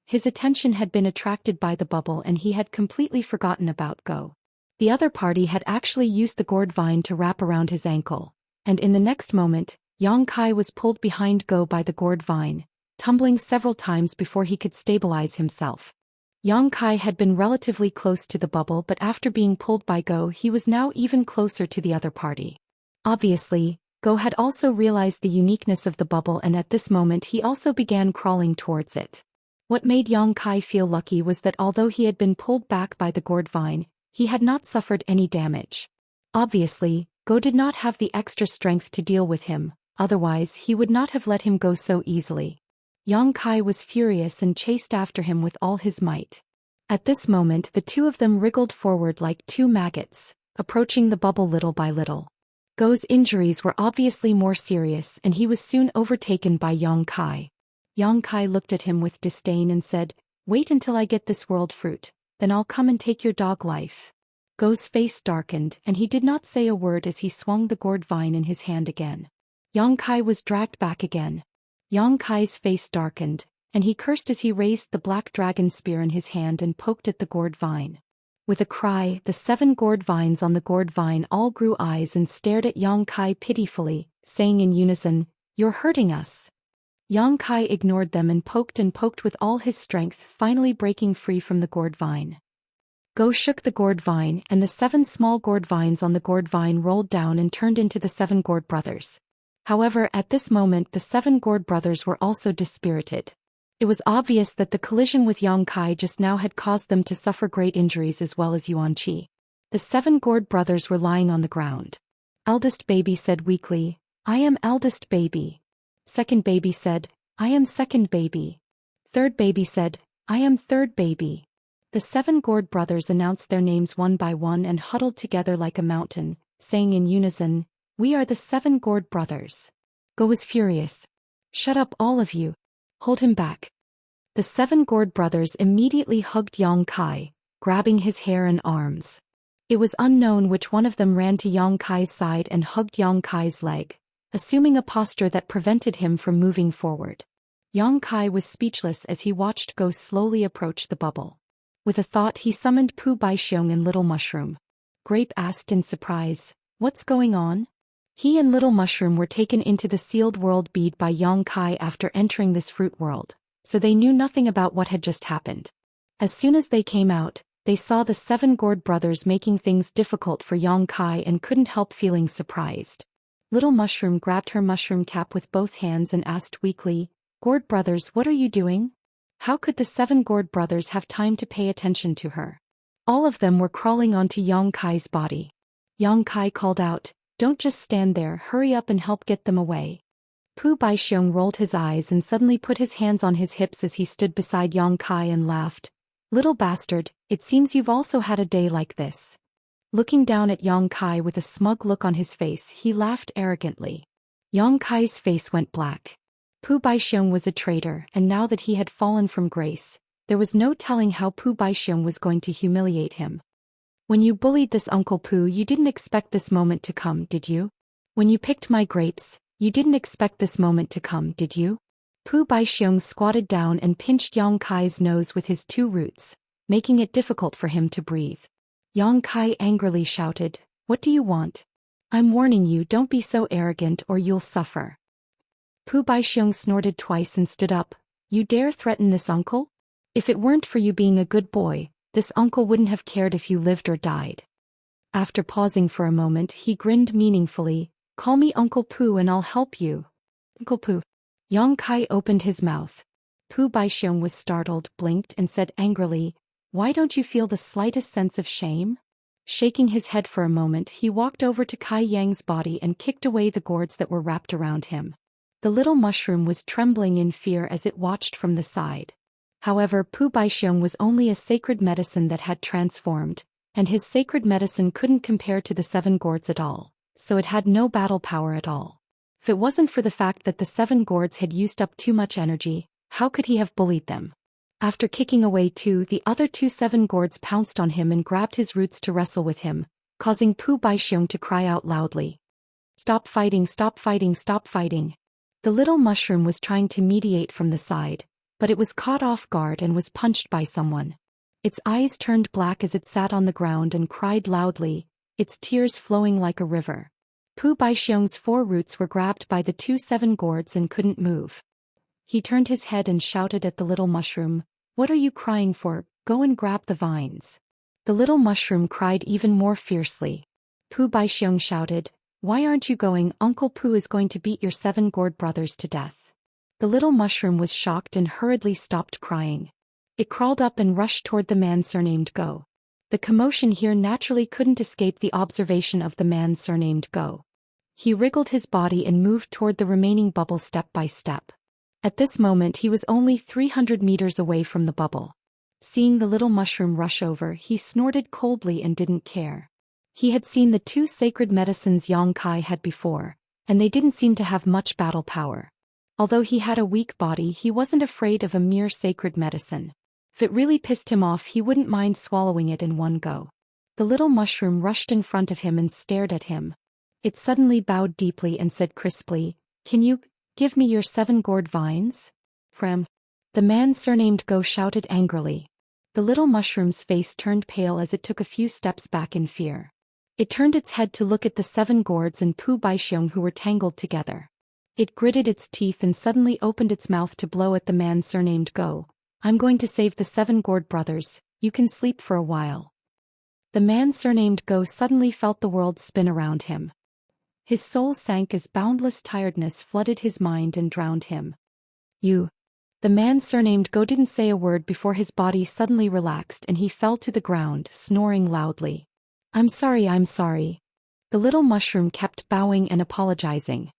His attention had been attracted by the bubble and he had completely forgotten about Go. The other party had actually used the gourd vine to wrap around his ankle, and in the next moment, Yang Kai was pulled behind Go by the gourd vine, tumbling several times before he could stabilize himself. Yang Kai had been relatively close to the bubble, but after being pulled by Go, he was now even closer to the other party. Obviously, Go had also realized the uniqueness of the bubble, and at this moment he also began crawling towards it. What made Yang Kai feel lucky was that although he had been pulled back by the gourd vine, he had not suffered any damage. Obviously, Go did not have the extra strength to deal with him, otherwise he would not have let him go so easily. Yang Kai was furious and chased after him with all his might. At this moment the two of them wriggled forward like two maggots, approaching the bubble little by little. Go's injuries were obviously more serious and he was soon overtaken by Yang Kai. Yang Kai looked at him with disdain and said, "Wait until I get this world fruit, then I'll come and take your dog life." Go's face darkened and he did not say a word as he swung the gourd vine in his hand again. Yang Kai was dragged back again. Yang Kai's face darkened, and he cursed as he raised the black dragon spear in his hand and poked at the gourd vine. With a cry, the 7 gourd vines on the gourd vine all grew eyes and stared at Yang Kai pitifully, saying in unison, "You're hurting us." Yang Kai ignored them and poked with all his strength, finally breaking free from the gourd vine. Go shook the gourd vine, and the 7 small gourd vines on the gourd vine rolled down and turned into the 7 gourd brothers. However, at this moment the 7 gourd brothers were also dispirited. It was obvious that the collision with Yang Kai just now had caused them to suffer great injuries as well as Yuan Qi. The 7 gourd brothers were lying on the ground. Eldest baby said weakly, "I am eldest baby." Second baby said, "I am second baby." Third baby said, "I am third baby." The 7 gourd brothers announced their names one by one and huddled together like a mountain, saying in unison, "We are the 7 gourd brothers." Go was furious. "Shut up all of you. Hold him back." The 7 gourd brothers immediately hugged Yang Kai, grabbing his hair and arms. It was unknown which one of them ran to Yang Kai's side and hugged Yang Kai's leg, assuming a posture that prevented him from moving forward. Yang Kai was speechless as he watched Go slowly approach the bubble. With a thought he summoned Pu Baixiong and Little Mushroom. Grape asked in surprise, "What's going on?" He and Little Mushroom were taken into the sealed world bead by Yang Kai after entering this fruit world, so they knew nothing about what had just happened. As soon as they came out, they saw the 7 gourd brothers making things difficult for Yang Kai and couldn't help feeling surprised. Little Mushroom grabbed her mushroom cap with both hands and asked weakly, "Gourd brothers, what are you doing?" How could the 7 gourd brothers have time to pay attention to her? All of them were crawling onto Yang Kai's body. Yang Kai called out, "Don't just stand there, hurry up and help get them away." Pu Baixiong rolled his eyes and suddenly put his hands on his hips as he stood beside Yang Kai and laughed. "Little bastard, it seems you've also had a day like this." Looking down at Yang Kai with a smug look on his face, he laughed arrogantly. Yang Kai's face went black. Pu Baixiong was a traitor, and now that he had fallen from grace, there was no telling how Pu Baixiong was going to humiliate him. "When you bullied this Uncle Pu, you didn't expect this moment to come, did you? When you picked my grapes, you didn't expect this moment to come, did you?" Pu Baixiong squatted down and pinched Yang Kai's nose with his 2 roots, making it difficult for him to breathe. Yang Kai angrily shouted, "What do you want? I'm warning you, don't be so arrogant or you'll suffer." Pu Baixiong snorted twice and stood up. "You dare threaten this uncle? If it weren't for you being a good boy, this uncle wouldn't have cared if you lived or died." After pausing for a moment, he grinned meaningfully, "Call me Uncle Pu and I'll help you." "Uncle Pu." Yang Kai opened his mouth. Pu Baixiong was startled, blinked and said angrily, "Why don't you feel the slightest sense of shame?" Shaking his head for a moment, he walked over to Kai Yang's body and kicked away the gourds that were wrapped around him. The little mushroom was trembling in fear as it watched from the side. However, Pu Baixiong was only a sacred medicine that had transformed, and his sacred medicine couldn't compare to the 7 gourds at all, so it had no battle power at all. If it wasn't for the fact that the 7 gourds had used up too much energy, how could he have bullied them? After kicking away 2, the other 2 7 gourds pounced on him and grabbed his roots to wrestle with him, causing Pu Baixiong to cry out loudly, "Stop fighting, stop fighting, stop fighting." The little mushroom was trying to mediate from the side, but it was caught off guard and was punched by someone. Its eyes turned black as it sat on the ground and cried loudly, its tears flowing like a river. Pu Baixiong's 4 roots were grabbed by the 2 7 gourds and couldn't move. He turned his head and shouted at the little mushroom, "What are you crying for? Go and grab the vines." The little mushroom cried even more fiercely. Pu Baixiong shouted, "Why aren't you going? Uncle Pu is going to beat your 7 gourd brothers to death." The little mushroom was shocked and hurriedly stopped crying. It crawled up and rushed toward the man surnamed Go. The commotion here naturally couldn't escape the observation of the man surnamed Go. He wriggled his body and moved toward the remaining bubble step by step. At this moment he was only 300 meters away from the bubble. Seeing the little mushroom rush over, he snorted coldly and didn't care. He had seen the 2 sacred medicines Yang Kai had before, and they didn't seem to have much battle power. Although he had a weak body, he wasn't afraid of a mere sacred medicine. If it really pissed him off, he wouldn't mind swallowing it in one go. The little mushroom rushed in front of him and stared at him. It suddenly bowed deeply and said crisply, "Can you give me your 7 gourd vines?" "From?" the man surnamed Go shouted angrily. The little mushroom's face turned pale as it took a few steps back in fear. It turned its head to look at the 7 gourds and Pu Baixiong who were tangled together. It gritted its teeth and suddenly opened its mouth to blow at the man surnamed Go. "I'm going to save the 7 gourd brothers, you can sleep for a while." The man surnamed Go suddenly felt the world spin around him. His soul sank as boundless tiredness flooded his mind and drowned him. "You." The man surnamed Go didn't say a word before his body suddenly relaxed and he fell to the ground, snoring loudly. I'm sorry." The little mushroom kept bowing and apologizing.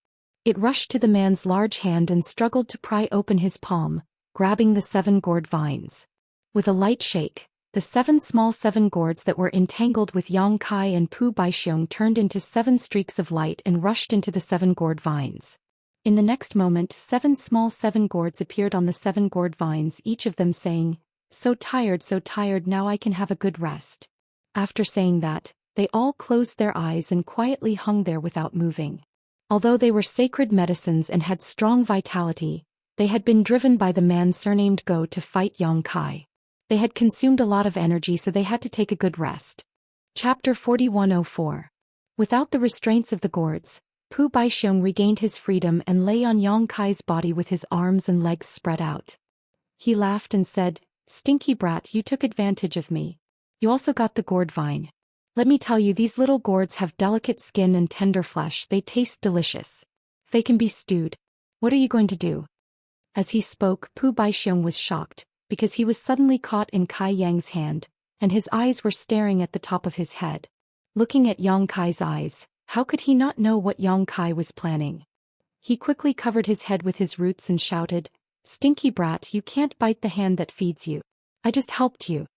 It rushed to the man's large hand and struggled to pry open his palm, grabbing the 7 gourd vines. With a light shake, the 7 small 7 gourds that were entangled with Yang Kai and Pu Baixiong turned into 7 streaks of light and rushed into the 7 gourd vines. In the next moment, 7 small 7 gourds appeared on the 7 gourd vines, each of them saying, so tired, now I can have a good rest." After saying that, they all closed their eyes and quietly hung there without moving. Although they were sacred medicines and had strong vitality, they had been driven by the man surnamed Go to fight Yang Kai. They had consumed a lot of energy, so they had to take a good rest. Chapter 4104. Without the restraints of the gourds, Pu Baixiong regained his freedom and lay on Yang Kai's body with his arms and legs spread out. He laughed and said, "Stinky brat, you took advantage of me. You also got the gourd vine. Let me tell you, these little gourds have delicate skin and tender flesh. They taste delicious. They can be stewed. What are you going to do?" As he spoke, Pu Baixiong was shocked, because he was suddenly caught in Kai Yang's hand, and his eyes were staring at the top of his head. Looking at Yang Kai's eyes, how could he not know what Yang Kai was planning? He quickly covered his head with his roots and shouted, "Stinky brat, you can't bite the hand that feeds you. I just helped you."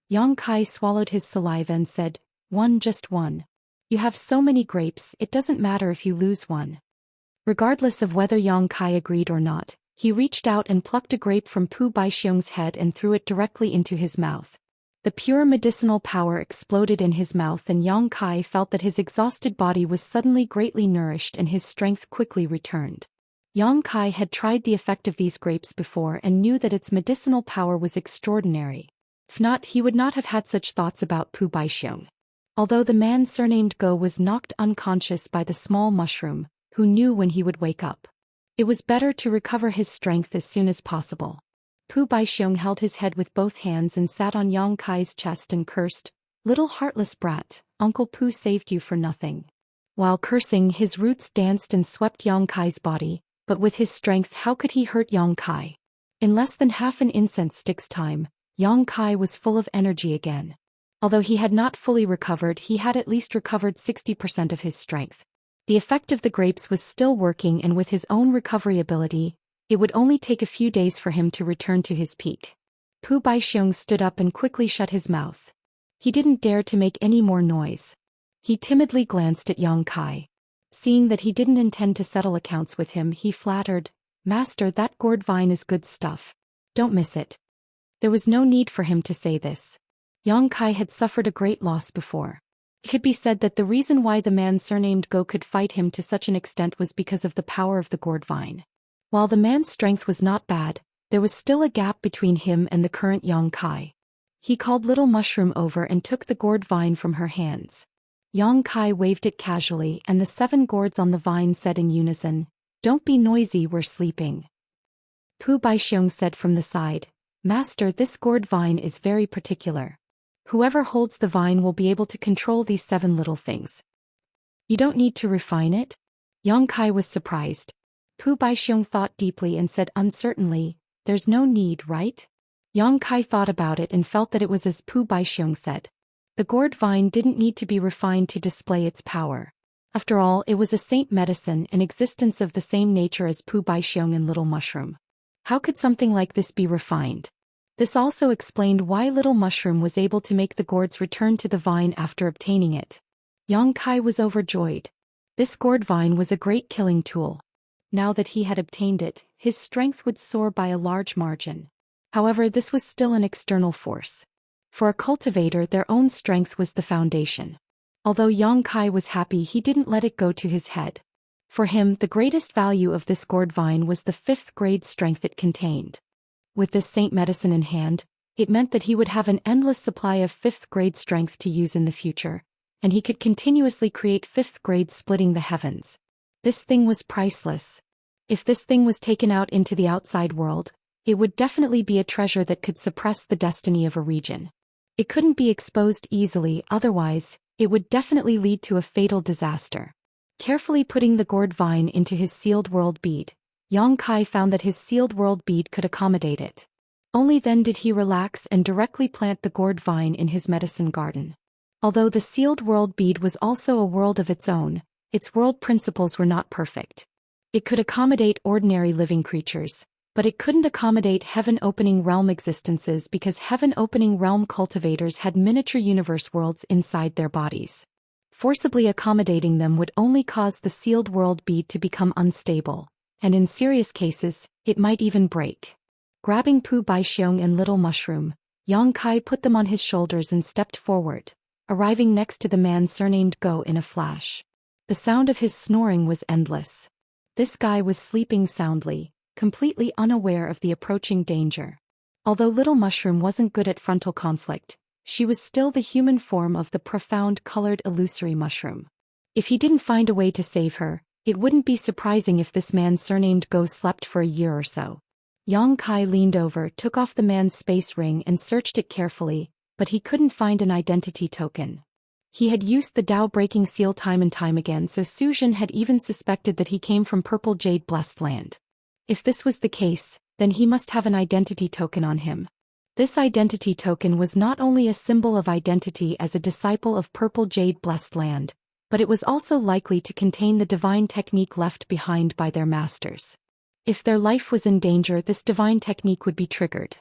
Yang Kai swallowed his saliva and said, "One, just one. You have so many grapes, it doesn't matter if you lose one." Regardless of whether Yang Kai agreed or not, he reached out and plucked a grape from Pu Baixiong's head and threw it directly into his mouth. The pure medicinal power exploded in his mouth, and Yang Kai felt that his exhausted body was suddenly greatly nourished and his strength quickly returned. Yang Kai had tried the effect of these grapes before and knew that its medicinal power was extraordinary. If not, he would not have had such thoughts about Pu Baixiong. Although the man surnamed Go was knocked unconscious by the small mushroom, who knew when he would wake up? It was better to recover his strength as soon as possible. Pu Baixiong held his head with both hands and sat on Yang Kai's chest and cursed, "Little heartless brat, Uncle Pu saved you for nothing." While cursing, his roots danced and swept Yang Kai's body, but with his strength how could he hurt Yang Kai? In less than half an incense stick's time, Yang Kai was full of energy again. Although he had not fully recovered, he had at least recovered 60% of his strength. The effect of the grapes was still working, and with his own recovery ability, it would only take a few days for him to return to his peak. Pu Baixiong stood up and quickly shut his mouth. He didn't dare to make any more noise. He timidly glanced at Yang Kai. Seeing that he didn't intend to settle accounts with him, he flattered, "Master, that gourd vine is good stuff. Don't miss it." There was no need for him to say this. Yang Kai had suffered a great loss before. It could be said that the reason why the man surnamed Go could fight him to such an extent was because of the power of the gourd vine. While the man's strength was not bad, there was still a gap between him and the current Yang Kai. He called Little Mushroom over and took the gourd vine from her hands. Yang Kai waved it casually, and the 7 gourds on the vine said in unison, "Don't be noisy, we're sleeping." Pu Baixiong said from the side, "Master, this gourd vine is very particular. Whoever holds the vine will be able to control these 7 little things." "You don't need to refine it?" Yang Kai was surprised. Pu Baixiong thought deeply and said uncertainly, "There's no need, right?" Yang Kai thought about it and felt that it was as Pu Baixiong said. The gourd vine didn't need to be refined to display its power. After all, it was a saint medicine, an existence of the same nature as Pu Baixiong and Little Mushroom. How could something like this be refined? This also explained why Little Mushroom was able to make the gourds return to the vine after obtaining it. Yang Kai was overjoyed. This gourd vine was a great killing tool. Now that he had obtained it, his strength would soar by a large margin. However, this was still an external force. For a cultivator, their own strength was the foundation. Although Yang Kai was happy, he didn't let it go to his head. For him, the greatest value of this gourd vine was the 5th grade strength it contained. With this saint medicine in hand, it meant that he would have an endless supply of 5th grade strength to use in the future, and he could continuously create 5th grade splitting the heavens. This thing was priceless. If this thing was taken out into the outside world, it would definitely be a treasure that could suppress the destiny of a region. It couldn't be exposed easily, otherwise, it would definitely lead to a fatal disaster. Carefully putting the gourd vine into his sealed world bead, Yang Kai found that his sealed world bead could accommodate it. Only then did he relax and directly plant the gourd vine in his medicine garden. Although the sealed world bead was also a world of its own, its world principles were not perfect. It could accommodate ordinary living creatures, but it couldn't accommodate heaven-opening realm existences because heaven-opening realm cultivators had miniature universe worlds inside their bodies. Forcibly accommodating them would only cause the sealed world bead to become unstable, and in serious cases, it might even break. Grabbing Pu Baixiong and Little Mushroom, Yang Kai put them on his shoulders and stepped forward. arriving next to the man surnamed Go in a flash. The sound of his snoring was endless. This guy was sleeping soundly, completely unaware of the approaching danger. Although Little Mushroom wasn't good at frontal conflict, she was still the human form of the profound colored illusory mushroom. If he didn't find a way to save her, it wouldn't be surprising if this man surnamed Go slept for a year or so. Yang Kai leaned over, took off the man's space ring and searched it carefully, but he couldn't find an identity token. He had used the Dao breaking seal time and time again, so Zhou Xian had even suspected that he came from Purple Jade Blessed Land. If this was the case, then he must have an identity token on him. This identity token was not only a symbol of identity as a disciple of Purple Jade Blessed Land, but it was also likely to contain the divine technique left behind by their masters. If their life was in danger, this divine technique would be triggered.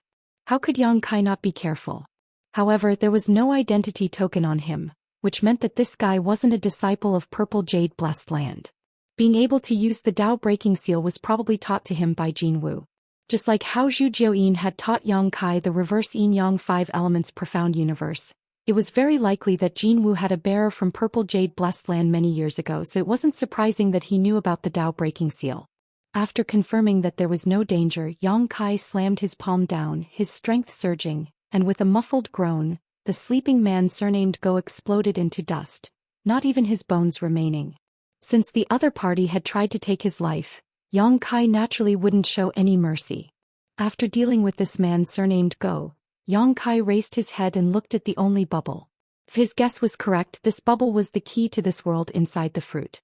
How could Yang Kai not be careful? However, there was no identity token on him, which meant that this guy wasn't a disciple of Purple Jade Blessed Land. Being able to use the Dao breaking seal was probably taught to him by Jin Wu. Just like how Zhu Jiuyin had taught Yang Kai the reverse yin-yang 5 elements profound universe, it was very likely that Jin Wu had a bearer from Purple Jade Blessed Land many years ago, so it wasn't surprising that he knew about the Dao breaking seal. After confirming that there was no danger, Yang Kai slammed his palm down, his strength surging, and with a muffled groan, the sleeping man surnamed Go exploded into dust, not even his bones remaining. Since the other party had tried to take his life, Yang Kai naturally wouldn't show any mercy. After dealing with this man surnamed Go, Yang Kai raised his head and looked at the only bubble. If his guess was correct, this bubble was the key to this world inside the fruit.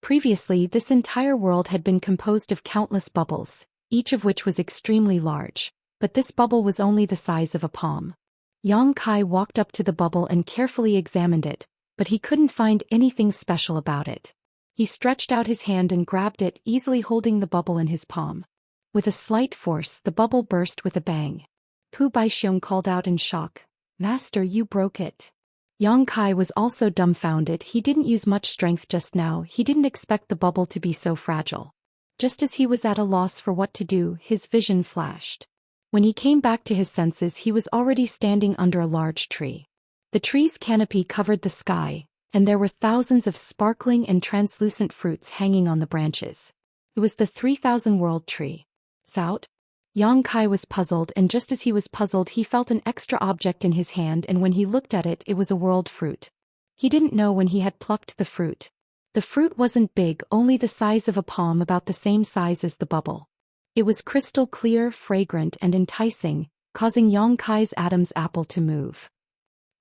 Previously, this entire world had been composed of countless bubbles, each of which was extremely large, but this bubble was only the size of a palm. Yang Kai walked up to the bubble and carefully examined it, but he couldn't find anything special about it. He stretched out his hand and grabbed it, easily holding the bubble in his palm. With a slight force, the bubble burst with a bang. Pu Baixiong called out in shock, "Master, you broke it." Yang Kai was also dumbfounded. He didn't use much strength just now. He didn't expect the bubble to be so fragile. Just as he was at a loss for what to do, his vision flashed. When he came back to his senses, he was already standing under a large tree. The tree's canopy covered the sky, and there were thousands of sparkling and translucent fruits hanging on the branches. It was the 3,000-world tree. Zout? Yang Kai was puzzled, and just as he was puzzled, he felt an extra object in his hand, and when he looked at it, it was a world fruit. He didn't know when he had plucked the fruit. The fruit wasn't big, only the size of a palm, about the same size as the bubble. It was crystal clear, fragrant, and enticing, causing Yang Kai's Adam's apple to move.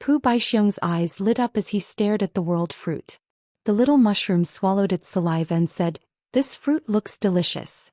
Pu Baixiong's eyes lit up as he stared at the world fruit. The little mushroom swallowed its saliva and said, "This fruit looks delicious."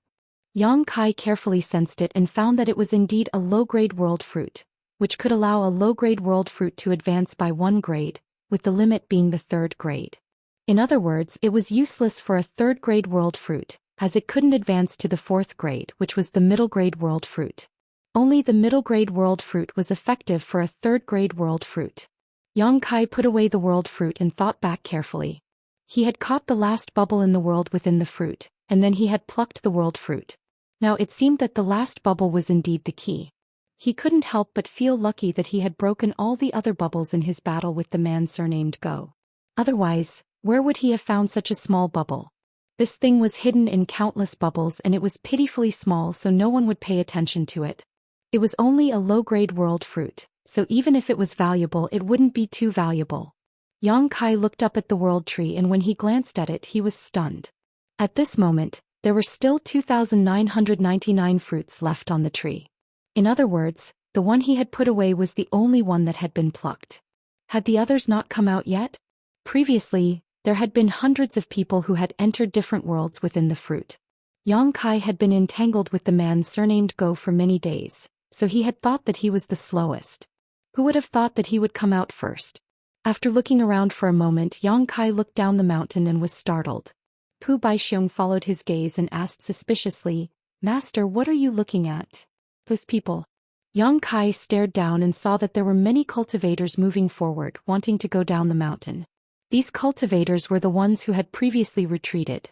Yang Kai carefully sensed it and found that it was indeed a low-grade world fruit, which could allow a low-grade world fruit to advance by 1 grade, with the limit being the 3rd grade. In other words, it was useless for a 3rd-grade world fruit, as it couldn't advance to the 4th grade, which was the middle-grade world fruit. Only the middle-grade world fruit was effective for a 3rd-grade world fruit. Yang Kai put away the world fruit and thought back carefully. He had caught the last bubble in the world within the fruit, and then he had plucked the world fruit. Now it seemed that the last bubble was indeed the key. He couldn't help but feel lucky that he had broken all the other bubbles in his battle with the man surnamed Go. Otherwise, where would he have found such a small bubble? This thing was hidden in countless bubbles, and it was pitifully small, so no one would pay attention to it. It was only a low-grade world fruit, so even if it was valuable, it wouldn't be too valuable. Yang Kai looked up at the world tree, and when he glanced at it, he was stunned. At this moment, there were still 2,999 fruits left on the tree. In other words, the one he had put away was the only one that had been plucked. Had the others not come out yet? Previously, there had been hundreds of people who had entered different worlds within the fruit. Yang Kai had been entangled with the man surnamed Go for many days, so he had thought that he was the slowest. Who would have thought that he would come out first? After looking around for a moment, Yang Kai looked down the mountain and was startled. Pu Baixiong followed his gaze and asked suspiciously, "Master, what are you looking at?" "Those people." Yang Kai stared down and saw that there were many cultivators moving forward, wanting to go down the mountain. These cultivators were the ones who had previously retreated.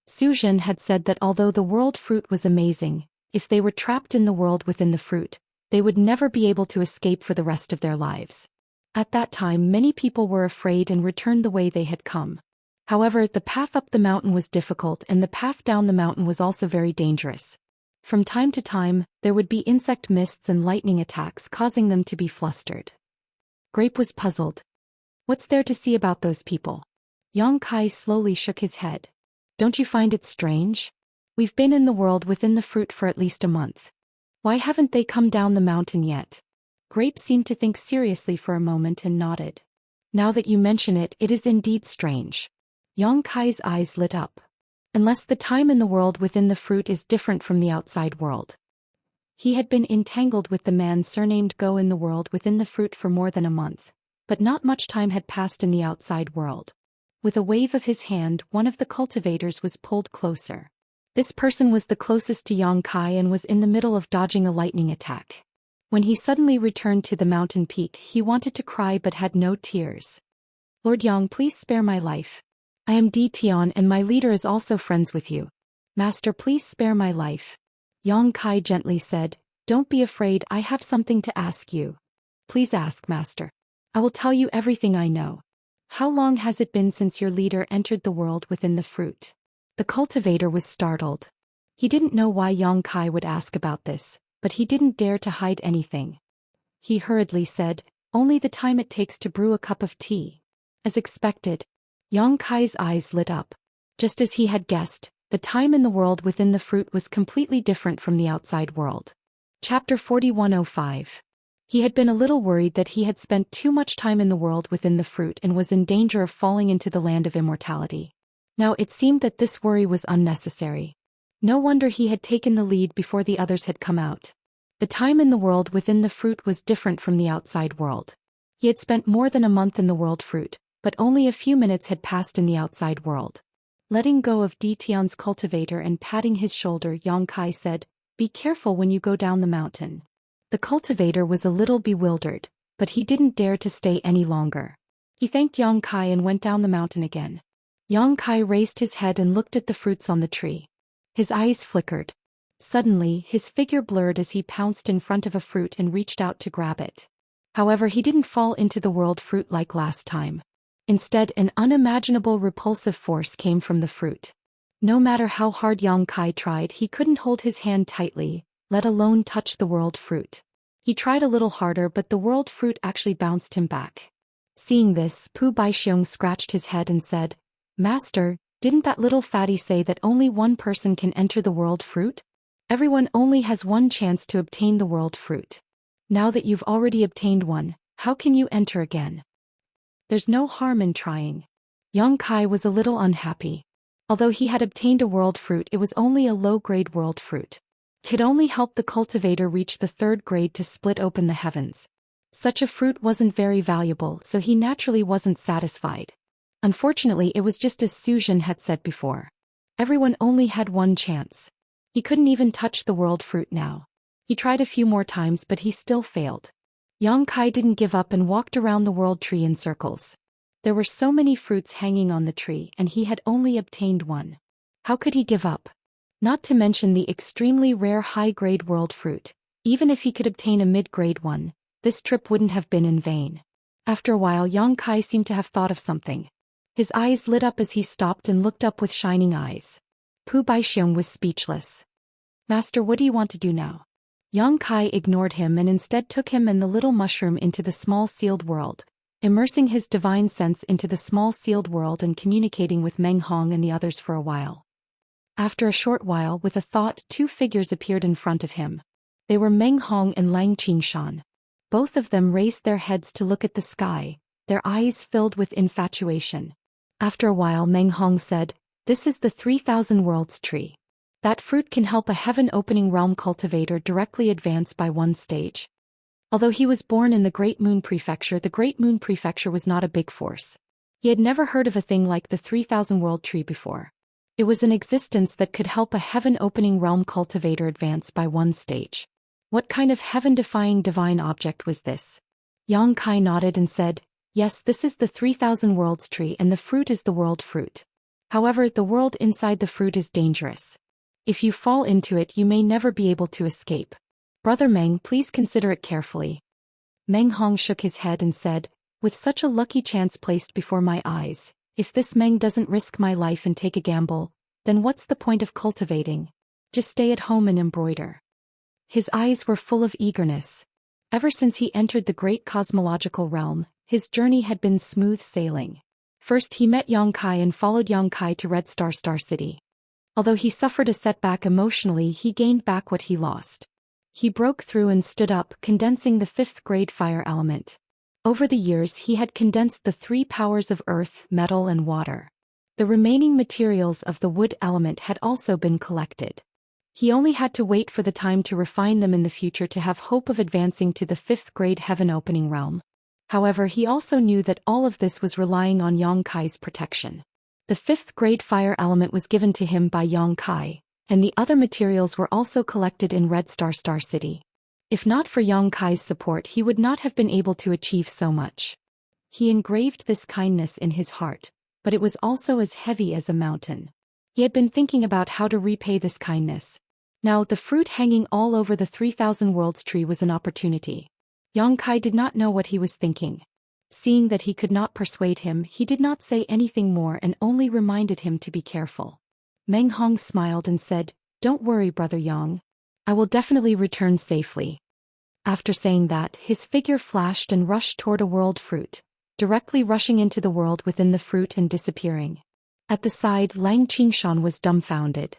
Zhou Xian had said that although the world fruit was amazing, if they were trapped in the world within the fruit, they would never be able to escape for the rest of their lives. At that time many people were afraid and returned the way they had come. However, the path up the mountain was difficult and the path down the mountain was also very dangerous. From time to time, there would be insect mists and lightning attacks causing them to be flustered. Grape was puzzled. What's there to see about those people? Yang Kai slowly shook his head. Don't you find it strange? We've been in the world within the fruit for at least a month. Why haven't they come down the mountain yet? Grape seemed to think seriously for a moment and nodded. Now that you mention it, it is indeed strange. Yang Kai's eyes lit up. Unless the time in the world within the fruit is different from the outside world. He had been entangled with the man surnamed Go in the world within the fruit for more than a month, but not much time had passed in the outside world. With a wave of his hand, one of the cultivators was pulled closer. This person was the closest to Yang Kai and was in the middle of dodging a lightning attack. When he suddenly returned to the mountain peak, he wanted to cry but had no tears. Lord Yang, please spare my life. I am Di Tian and my leader is also friends with you. Master, please spare my life. Yang Kai gently said, don't be afraid, I have something to ask you. Please ask, Master. I will tell you everything I know. How long has it been since your leader entered the world within the fruit? The cultivator was startled. He didn't know why Yang Kai would ask about this, but he didn't dare to hide anything. He hurriedly said, only the time it takes to brew a cup of tea. As expected, Yang Kai's eyes lit up. Just as he had guessed, the time in the world within the fruit was completely different from the outside world. Chapter 4105. He had been a little worried that he had spent too much time in the world within the fruit and was in danger of falling into the land of immortality. Now it seemed that this worry was unnecessary. No wonder he had taken the lead before the others had come out. The time in the world within the fruit was different from the outside world. He had spent more than a month in the world fruit, but only a few minutes had passed in the outside world. Letting go of Di Tian's cultivator and patting his shoulder, Yang Kai said, be careful when you go down the mountain. The cultivator was a little bewildered, but he didn't dare to stay any longer. He thanked Yang Kai and went down the mountain again. Yang Kai raised his head and looked at the fruits on the tree. His eyes flickered. Suddenly, his figure blurred as he pounced in front of a fruit and reached out to grab it. However, he didn't fall into the world fruit like last time. Instead, an unimaginable repulsive force came from the fruit. No matter how hard Yang Kai tried, he couldn't hold his hand tightly, let alone touch the world fruit. He tried a little harder, but the world fruit actually bounced him back. Seeing this, Pu Baixiong scratched his head and said, Master, didn't that little fatty say that only one person can enter the world fruit? Everyone only has one chance to obtain the world fruit. Now that you've already obtained one, how can you enter again? There's no harm in trying. Yang Kai was a little unhappy. Although he had obtained a world fruit, it was only a low-grade world fruit. It could only help the cultivator reach the 3rd grade to split open the heavens. Such a fruit wasn't very valuable, so he naturally wasn't satisfied. Unfortunately, it was just as Zhou Xian had said before. Everyone only had one chance. He couldn't even touch the world fruit now. He tried a few more times, but he still failed. Yang Kai didn't give up and walked around the world tree in circles. There were so many fruits hanging on the tree and he had only obtained one. How could he give up? Not to mention the extremely rare high-grade world fruit. Even if he could obtain a mid-grade one, this trip wouldn't have been in vain. After a while, Yang Kai seemed to have thought of something. His eyes lit up as he stopped and looked up with shining eyes. Pu Baixiong was speechless. Master, what do you want to do now? Yang Kai ignored him and instead took him and the little mushroom into the small sealed world, immersing his divine sense into the small sealed world and communicating with Meng Hong and the others for a while. After a short while, with a thought, 2 figures appeared in front of him. They were Meng Hong and Lang Qingshan. Both of them raised their heads to look at the sky, their eyes filled with infatuation. After a while, Meng Hong said, This is the 3,000 Worlds tree. That fruit can help a heaven-opening realm cultivator directly advance by 1 stage. Although he was born in the Great Moon Prefecture, the Great Moon Prefecture was not a big force. He had never heard of a thing like the 3,000 World Tree before. It was an existence that could help a heaven-opening realm cultivator advance by 1 stage. What kind of heaven-defying divine object was this? Yang Kai nodded and said, Yes, this is the 3,000 Worlds tree and the fruit is the world fruit. However, the world inside the fruit is dangerous. If you fall into it, you may never be able to escape. Brother Meng, please consider it carefully. Meng Hong shook his head and said, With such a lucky chance placed before my eyes, if this Meng doesn't risk my life and take a gamble, then what's the point of cultivating? Just stay at home and embroider. His eyes were full of eagerness. Ever since he entered the great cosmological realm, his journey had been smooth sailing. First he met Yang Kai and followed Yang Kai to Red Star City. Although he suffered a setback emotionally, he gained back what he lost. He broke through and stood up, condensing the 5th grade fire element. Over the years he had condensed the 3 powers of earth, metal and water. The remaining materials of the wood element had also been collected. He only had to wait for the time to refine them in the future to have hope of advancing to the 5th grade heaven opening realm. However, he also knew that all of this was relying on Yang Kai's protection. The 5th grade fire element was given to him by Yang Kai, and the other materials were also collected in Red Star City. If not for Yang Kai's support, he would not have been able to achieve so much. He engraved this kindness in his heart, but it was also as heavy as a mountain. He had been thinking about how to repay this kindness. Now, the fruit hanging all over the 3,000 Worlds tree was an opportunity. Yang Kai did not know what he was thinking. Seeing that he could not persuade him, he did not say anything more and only reminded him to be careful. Meng Hong smiled and said, "Don't worry, Brother Yang. I will definitely return safely." After saying that, his figure flashed and rushed toward a world fruit, directly rushing into the world within the fruit and disappearing. At the side, Lang Qingshan was dumbfounded.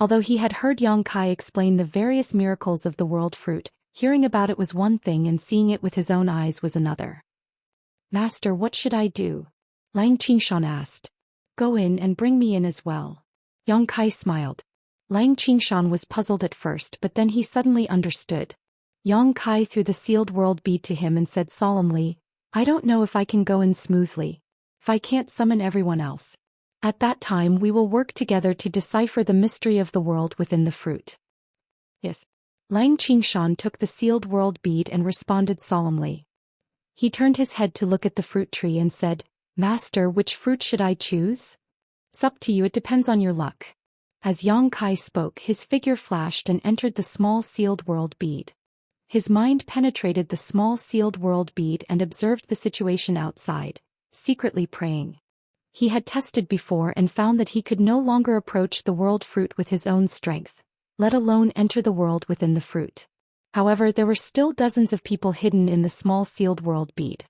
Although he had heard Yang Kai explain the various miracles of the world fruit, hearing about it was one thing and seeing it with his own eyes was another. "Master, what should I do?" Lang Qingshan asked. "Go in and bring me in as well." Yang Kai smiled. Lang Qingshan was puzzled at first, but then he suddenly understood. Yang Kai threw the sealed world bead to him and said solemnly, "I don't know if I can go in smoothly. If I can't summon everyone else. At that time we will work together to decipher the mystery of the world within the fruit." "Yes." Lang Qingshan took the sealed world bead and responded solemnly. He turned his head to look at the fruit tree and said, "Master, which fruit should I choose?" "It's up to you, it depends on your luck." As Yang Kai spoke, his figure flashed and entered the small sealed world bead. His mind penetrated the small sealed world bead and observed the situation outside, secretly praying. He had tested before and found that he could no longer approach the world fruit with his own strength, let alone enter the world within the fruit. However, there were still dozens of people hidden in the small sealed world bead.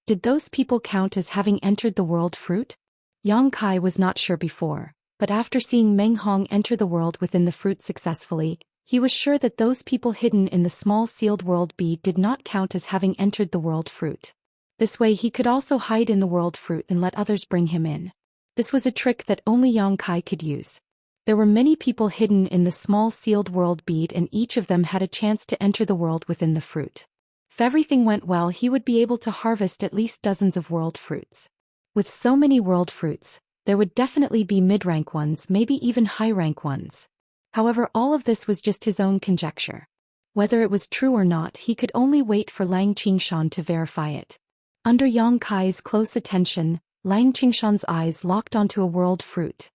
Did those people count as having entered the world fruit? Yang Kai was not sure before, but after seeing Meng Hong enter the world within the fruit successfully, he was sure that those people hidden in the small sealed world bead did not count as having entered the world fruit. This way he could also hide in the world fruit and let others bring him in. This was a trick that only Yang Kai could use. There were many people hidden in the small sealed world bead and each of them had a chance to enter the world within the fruit. If everything went well, he would be able to harvest at least dozens of world fruits. With so many world fruits, there would definitely be mid-rank ones, maybe even high-rank ones. However, all of this was just his own conjecture. Whether it was true or not, he could only wait for Lang Qingshan to verify it. Under Yang Kai's close attention, Lang Qingshan's eyes locked onto a world fruit.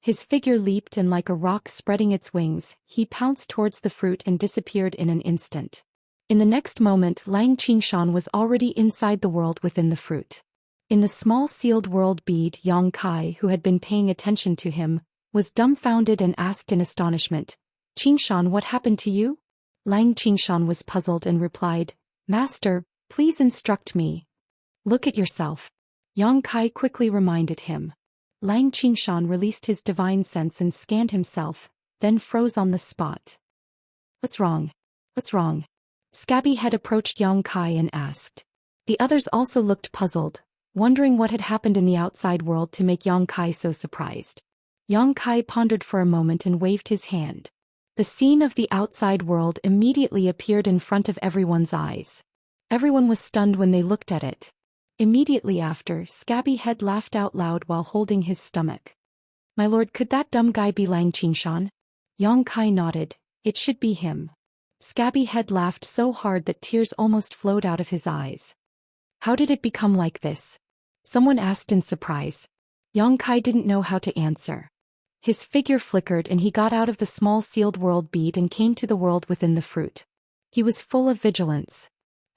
His figure leaped and like a rock spreading its wings, he pounced towards the fruit and disappeared in an instant. In the next moment, Lang Qingshan was already inside the world within the fruit. In the small sealed world bead, Yang Kai, who had been paying attention to him, was dumbfounded and asked in astonishment, "Qingshan, what happened to you?" Lang Qingshan was puzzled and replied, "Master, please instruct me." "Look at yourself." Yang Kai quickly reminded him. Lang Qingshan released his divine sense and scanned himself, then froze on the spot. "What's wrong? What's wrong?" Scabby Head approached Yang Kai and asked. The others also looked puzzled, wondering what had happened in the outside world to make Yang Kai so surprised. Yang Kai pondered for a moment and waved his hand. The scene of the outside world immediately appeared in front of everyone's eyes. Everyone was stunned when they looked at it. Immediately after, Scabby Head laughed out loud while holding his stomach. "My lord, could that dumb guy be Lang Qingshan?" Yang Kai nodded. "It should be him." Scabby Head laughed so hard that tears almost flowed out of his eyes. "How did it become like this?" someone asked in surprise. Yang Kai didn't know how to answer. His figure flickered and he got out of the small sealed world bead and came to the world within the fruit. He was full of vigilance.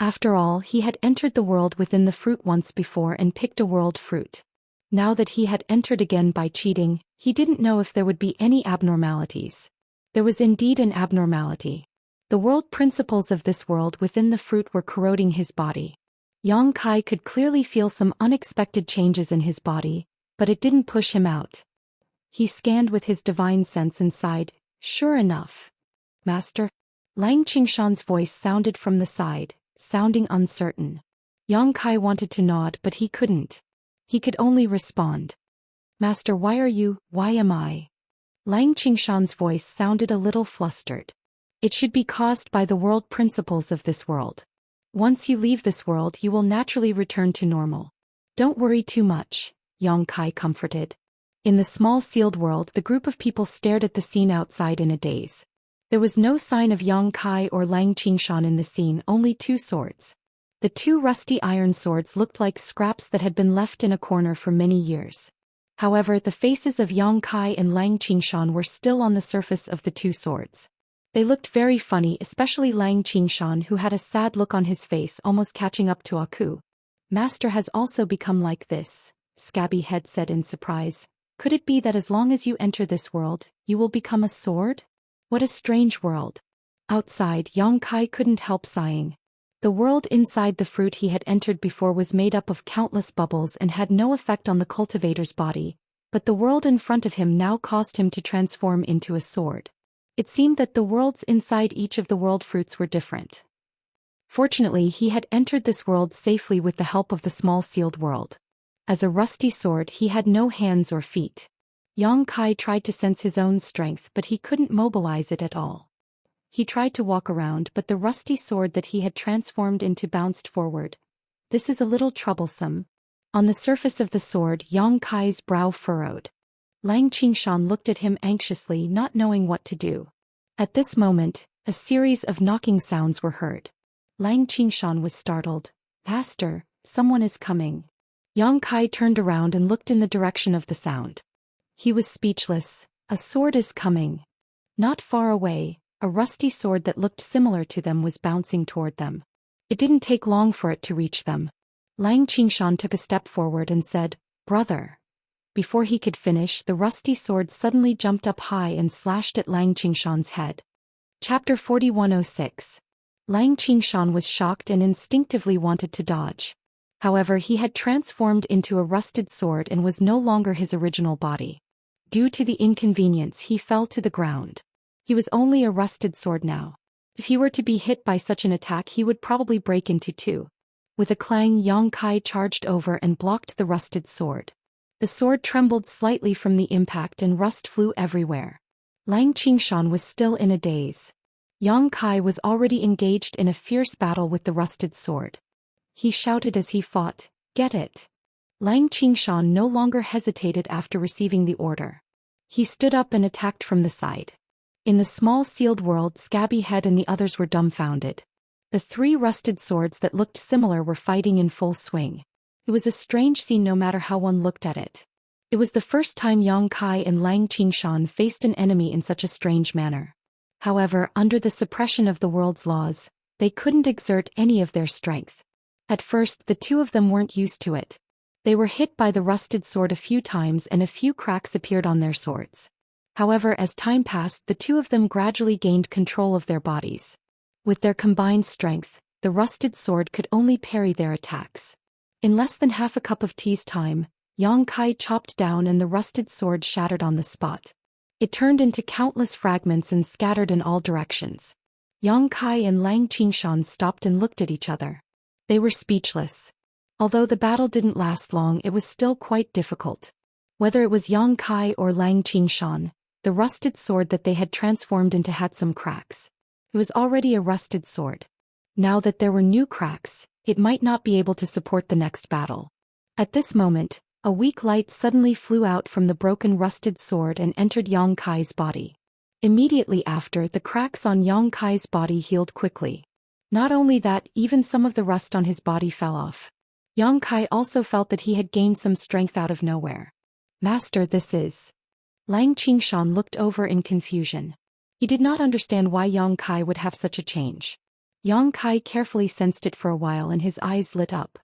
After all, he had entered the world within the fruit once before and picked a world fruit. Now that he had entered again by cheating, he didn't know if there would be any abnormalities. There was indeed an abnormality. The world principles of this world within the fruit were corroding his body. Yang Kai could clearly feel some unexpected changes in his body, but it didn't push him out. He scanned with his divine sense and sighed, "Sure enough. Master?" Lang Qingshan's voice sounded from the side, sounding uncertain. Yang Kai wanted to nod but he couldn't. He could only respond. "Master, why am I?" Lang Qingshan's voice sounded a little flustered. "It should be caused by the world principles of this world. Once you leave this world you will naturally return to normal. Don't worry too much," Yang Kai comforted. In the small sealed world, the group of people stared at the scene outside in a daze. There was no sign of Yang Kai or Lang Qingshan in the scene, only two swords. The two rusty iron swords looked like scraps that had been left in a corner for many years. However, the faces of Yang Kai and Lang Qingshan were still on the surface of the two swords. They looked very funny, especially Lang Qingshan, who had a sad look on his face, almost catching up to Aku. "Master has also become like this," Scabby Head said in surprise. "Could it be that as long as you enter this world, you will become a sword? What a strange world." Outside, Yang Kai couldn't help sighing. The world inside the fruit he had entered before was made up of countless bubbles and had no effect on the cultivator's body, but the world in front of him now caused him to transform into a sword. It seemed that the worlds inside each of the world fruits were different. Fortunately, he had entered this world safely with the help of the small sealed world. As a rusty sword, he had no hands or feet. Yang Kai tried to sense his own strength, but he couldn't mobilize it at all. He tried to walk around, but the rusty sword that he had transformed into bounced forward. "This is a little troublesome." On the surface of the sword, Yang Kai's brow furrowed. Lang Qingshan looked at him anxiously, not knowing what to do. At this moment, a series of knocking sounds were heard. Lang Qingshan was startled. "Master, someone is coming." Yang Kai turned around and looked in the direction of the sound. He was speechless. "A sword is coming." Not far away, a rusty sword that looked similar to them was bouncing toward them. It didn't take long for it to reach them. Lang Qingshan took a step forward and said, "Brother." Before he could finish, the rusty sword suddenly jumped up high and slashed at Lang Qingshan's head. Chapter 4106. Lang Qingshan was shocked and instinctively wanted to dodge. However, he had transformed into a rusted sword and was no longer his original body. Due to the inconvenience, he fell to the ground. He was only a rusted sword now. If he were to be hit by such an attack, he would probably break into two. With a clang, Yang Kai charged over and blocked the rusted sword. The sword trembled slightly from the impact and rust flew everywhere. Lang Qingshan was still in a daze. Yang Kai was already engaged in a fierce battle with the rusted sword. He shouted as he fought, "Get it!" Lang Qingshan no longer hesitated after receiving the order. He stood up and attacked from the side. In the small sealed world, Scabby Head and the others were dumbfounded. The three rusted swords that looked similar were fighting in full swing. It was a strange scene no matter how one looked at it. It was the first time Yang Kai and Lang Qingshan faced an enemy in such a strange manner. However, under the suppression of the world's laws, they couldn't exert any of their strength. At first, the two of them weren't used to it. They were hit by the rusted sword a few times and a few cracks appeared on their swords. However, as time passed, the two of them gradually gained control of their bodies. With their combined strength, the rusted sword could only parry their attacks. In less than half a cup of tea's time, Yang Kai chopped down and the rusted sword shattered on the spot. It turned into countless fragments and scattered in all directions. Yang Kai and Lang Qingshan stopped and looked at each other. They were speechless. Although the battle didn't last long, it was still quite difficult. Whether it was Yang Kai or Lang Qingshan, the rusted sword that they had transformed into had some cracks. It was already a rusted sword. Now that there were new cracks, it might not be able to support the next battle. At this moment, a weak light suddenly flew out from the broken rusted sword and entered Yang Kai's body. Immediately after, the cracks on Yang Kai's body healed quickly. Not only that, even some of the rust on his body fell off. Yang Kai also felt that he had gained some strength out of nowhere. "Master, this is..." Lang Qingshan looked over in confusion. He did not understand why Yang Kai would have such a change. Yang Kai carefully sensed it for a while and his eyes lit up.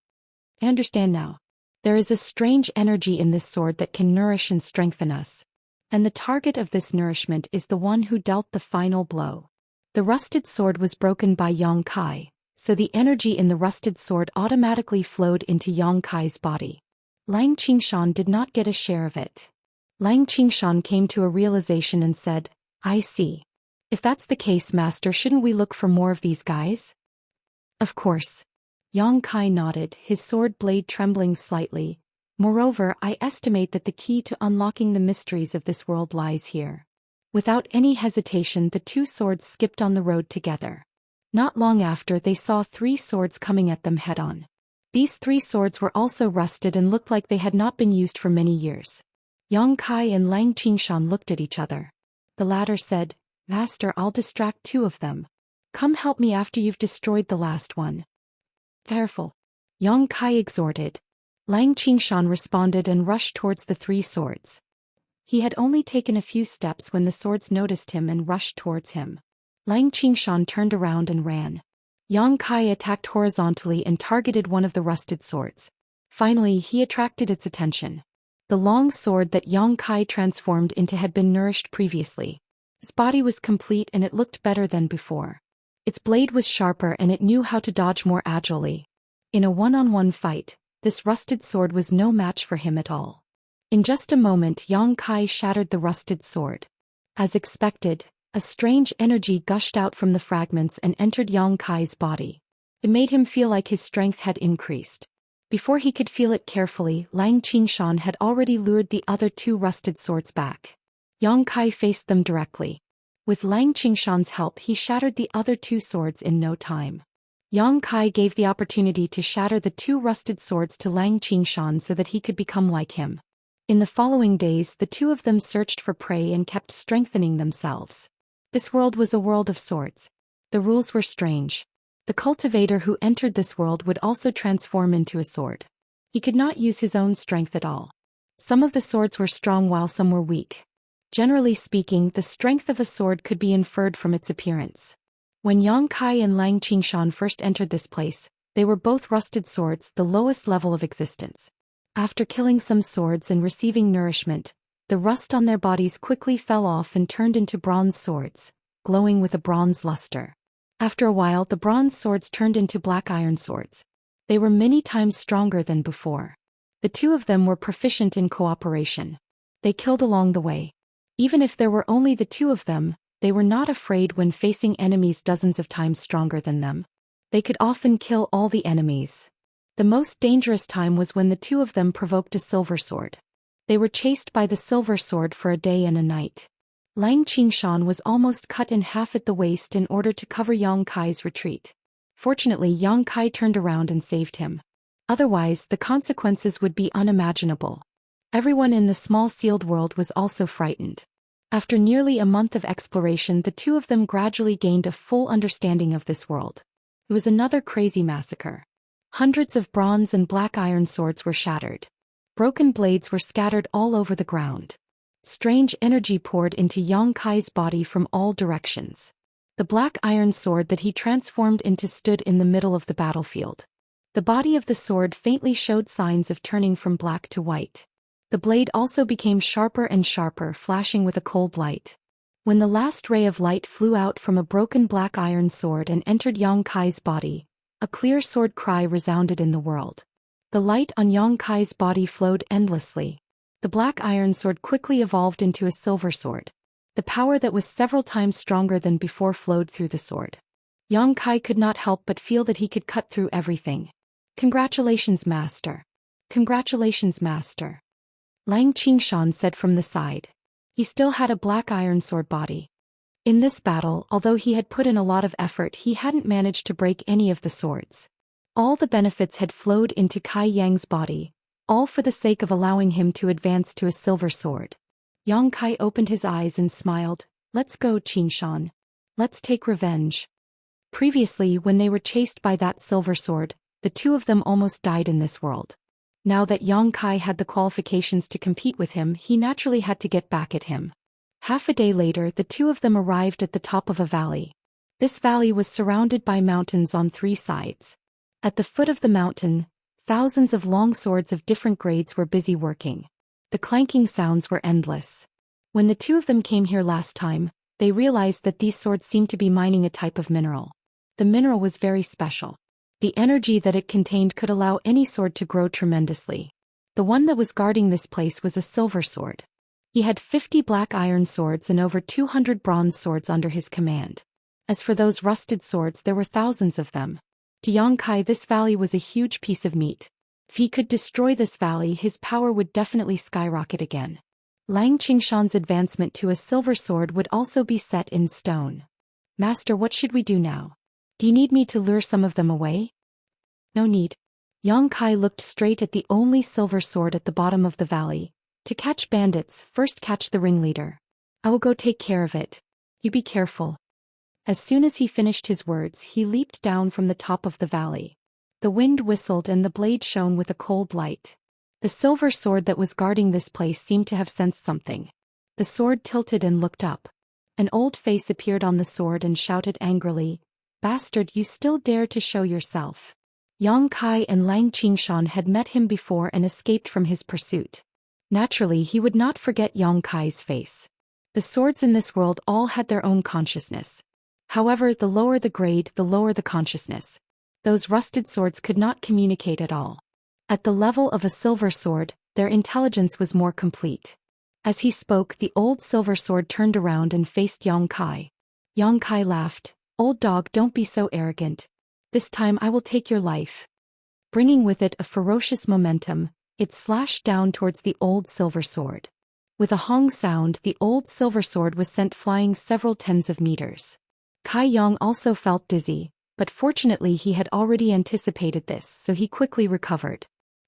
I understand now. There is a strange energy in this sword that can nourish and strengthen us. And the target of this nourishment is the one who dealt the final blow. The rusted sword was broken by Yang Kai, so the energy in the rusted sword automatically flowed into Yang Kai's body. Lang Qingshan did not get a share of it. Lang Qingshan came to a realization and said, I see. If that's the case, Master, shouldn't we look for more of these guys? Of course. Yang Kai nodded, his sword blade trembling slightly. Moreover, I estimate that the key to unlocking the mysteries of this world lies here. Without any hesitation, the two swords skipped on the road together. Not long after, they saw 3 swords coming at them head-on. These 3 swords were also rusted and looked like they had not been used for many years. Yang Kai and Lang Qingshan looked at each other. The latter said, Master, I'll distract 2 of them. Come help me after you've destroyed the last one. Careful. Yang Kai exhorted. Lang Qingshan responded and rushed towards the 3 swords. He had only taken a few steps when the swords noticed him and rushed towards him. Lang Qingshan turned around and ran. Yang Kai attacked horizontally and targeted one of the rusted swords. Finally, he attracted its attention. The long sword that Yang Kai transformed into had been nourished previously. Its body was complete and it looked better than before. Its blade was sharper and it knew how to dodge more agilely. In a one-on-one fight, this rusted sword was no match for him at all. In just a moment, Yang Kai shattered the rusted sword. As expected, a strange energy gushed out from the fragments and entered Yang Kai's body. It made him feel like his strength had increased. Before he could feel it carefully, Lang Qingshan had already lured the other 2 rusted swords back. Yang Kai faced them directly. With Lang Qingshan's help, he shattered the other 2 swords in no time. Yang Kai gave the opportunity to shatter the 2 rusted swords to Lang Qingshan so that he could become like him. In the following days, the 2 of them searched for prey and kept strengthening themselves. This world was a world of swords. The rules were strange. The cultivator who entered this world would also transform into a sword. He could not use his own strength at all. Some of the swords were strong while some were weak. Generally speaking, the strength of a sword could be inferred from its appearance. When Yang Kai and Lang Qingshan first entered this place, they were both rusted swords, the lowest level of existence. After killing some swords and receiving nourishment, the rust on their bodies quickly fell off and turned into bronze swords, glowing with a bronze luster. After a while, the bronze swords turned into black iron swords. They were many times stronger than before. The 2 of them were proficient in cooperation. They killed along the way. Even if there were only the 2 of them, they were not afraid when facing enemies dozens of times stronger than them. They could often kill all the enemies. The most dangerous time was when the 2 of them provoked a silver sword. They were chased by the silver sword for a day and a night. Lang Qingshan was almost cut in half at the waist in order to cover Yang Kai's retreat. Fortunately, Yang Kai turned around and saved him. Otherwise, the consequences would be unimaginable. Everyone in the small sealed world was also frightened. After nearly a month of exploration, the 2 of them gradually gained a full understanding of this world. It was another crazy massacre. Hundreds of bronze and black iron swords were shattered. Broken blades were scattered all over the ground. Strange energy poured into Yang Kai's body from all directions. The black iron sword that he transformed into stood in the middle of the battlefield. The body of the sword faintly showed signs of turning from black to white. The blade also became sharper and sharper, flashing with a cold light. When the last ray of light flew out from a broken black iron sword and entered Yang Kai's body, a clear sword cry resounded in the world. The light on Yang Kai's body flowed endlessly. The black iron sword quickly evolved into a silver sword. The power that was several times stronger than before flowed through the sword. Yang Kai could not help but feel that he could cut through everything. Congratulations, Master. Congratulations, Master. Lang Qingshan said from the side. He still had a black iron sword body. In this battle, although he had put in a lot of effort, he hadn't managed to break any of the swords. All the benefits had flowed into Kai Yang's body, all for the sake of allowing him to advance to a silver sword. Yang Kai opened his eyes and smiled. Let's go, Qingshan. Let's take revenge. Previously, when they were chased by that silver sword, the 2 of them almost died in this world. Now that Yang Kai had the qualifications to compete with him, he naturally had to get back at him. Half a day later, the 2 of them arrived at the top of a valley. This valley was surrounded by mountains on 3 sides. At the foot of the mountain, thousands of long swords of different grades were busy working. The clanking sounds were endless. When the two of them came here last time, they realized that these swords seemed to be mining a type of mineral. The mineral was very special. The energy that it contained could allow any sword to grow tremendously. The one that was guarding this place was a silver sword. He had 50 black iron swords and over 200 bronze swords under his command. As for those rusted swords, there were thousands of them. To Yang Kai, this valley was a huge piece of meat. If he could destroy this valley, his power would definitely skyrocket again. Lang Qingshan's advancement to a silver sword would also be set in stone. Master, what should we do now? Do you need me to lure some of them away? No need. Yang Kai looked straight at the only silver sword at the bottom of the valley. To catch bandits, first catch the ringleader. I will go take care of it. You be careful. As soon as he finished his words, he leaped down from the top of the valley. The wind whistled and the blade shone with a cold light. The silver sword that was guarding this place seemed to have sensed something. The sword tilted and looked up. An old face appeared on the sword and shouted angrily, "Bastard, you still dare to show yourself." Yang Kai and Lang Qingshan had met him before and escaped from his pursuit. Naturally, he would not forget Yang Kai's face. The swords in this world all had their own consciousness. However, the lower the grade, the lower the consciousness. Those rusted swords could not communicate at all. At the level of a silver sword, their intelligence was more complete. As he spoke, the old silver sword turned around and faced Yang Kai. Yang Kai laughed, "Old dog, don't be so arrogant. This time I will take your life." Bringing with it a ferocious momentum, it slashed down towards the old silver sword. With a hong sound, the old silver sword was sent flying several tens of meters. Kai Yang also felt dizzy, but fortunately he had already anticipated this, so he quickly recovered.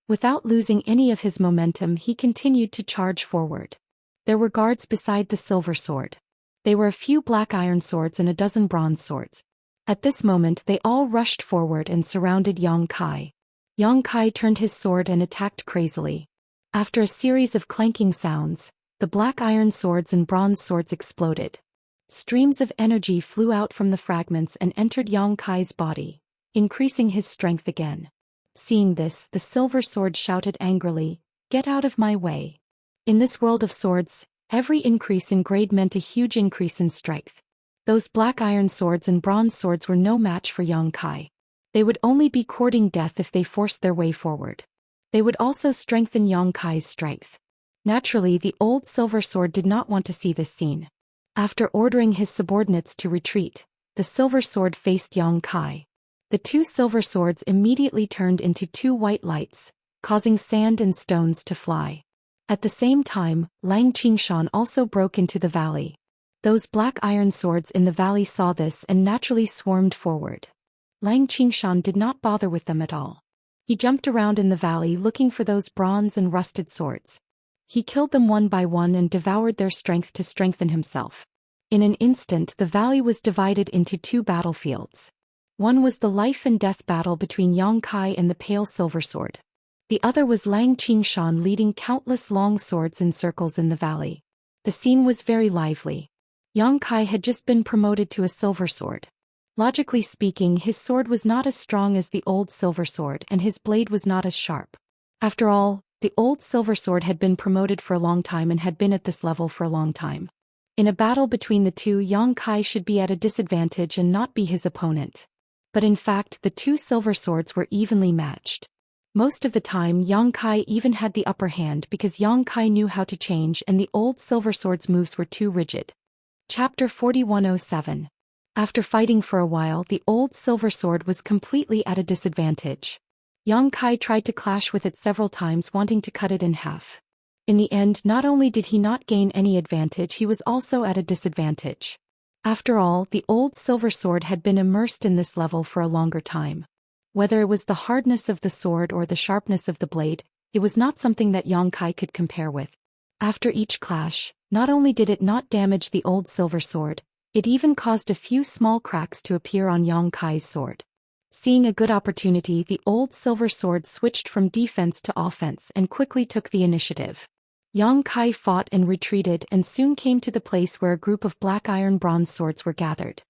Without losing any of his momentum, he continued to charge forward. There were guards beside the silver sword. They were a few black iron swords and a dozen bronze swords. At this moment they all rushed forward and surrounded Yang Kai. Yang Kai turned his sword and attacked crazily. After a series of clanking sounds, the black iron swords and bronze swords exploded. Streams of energy flew out from the fragments and entered Yang Kai's body, increasing his strength again. Seeing this, the silver sword shouted angrily, "Get out of my way." In this world of swords, every increase in grade meant a huge increase in strength. Those black iron swords and bronze swords were no match for Yang Kai. They would only be courting death if they forced their way forward. They would also strengthen Yang Kai's strength. Naturally, the old silver sword did not want to see this scene. After ordering his subordinates to retreat, the silver sword faced Yang Kai. The two silver swords immediately turned into two white lights, causing sand and stones to fly. At the same time, Lang Qingshan also broke into the valley. Those black iron swords in the valley saw this and naturally swarmed forward. Lang Qingshan did not bother with them at all. He jumped around in the valley looking for those bronze and rusted swords. He killed them one by one and devoured their strength to strengthen himself. In an instant, the valley was divided into two battlefields. One was the life and death battle between Yang Kai and the pale silver sword. The other was Lang Qingshan leading countless long swords in circles in the valley. The scene was very lively. Yang Kai had just been promoted to a silver sword. Logically speaking, his sword was not as strong as the old silver sword and his blade was not as sharp. After all, the old silver sword had been promoted for a long time and had been at this level for a long time. In a battle between the two, Yang Kai should be at a disadvantage and not be his opponent. But in fact, the two silver swords were evenly matched. Most of the time, Yang Kai even had the upper hand because Yang Kai knew how to change and the old silver sword's moves were too rigid. Chapter 4107. After fighting for a while, the old silver sword was completely at a disadvantage. Yang Kai tried to clash with it several times, wanting to cut it in half. In the end, not only did he not gain any advantage, he was also at a disadvantage. After all, the old silver sword had been immersed in this level for a longer time. Whether it was the hardness of the sword or the sharpness of the blade, it was not something that Yang Kai could compare with. After each clash, not only did it not damage the old silver sword, it even caused a few small cracks to appear on Yang Kai's sword. Seeing a good opportunity, the old silver sword switched from defense to offense and quickly took the initiative. Yang Kai fought and retreated and soon came to the place where a group of black iron bronze swords were gathered.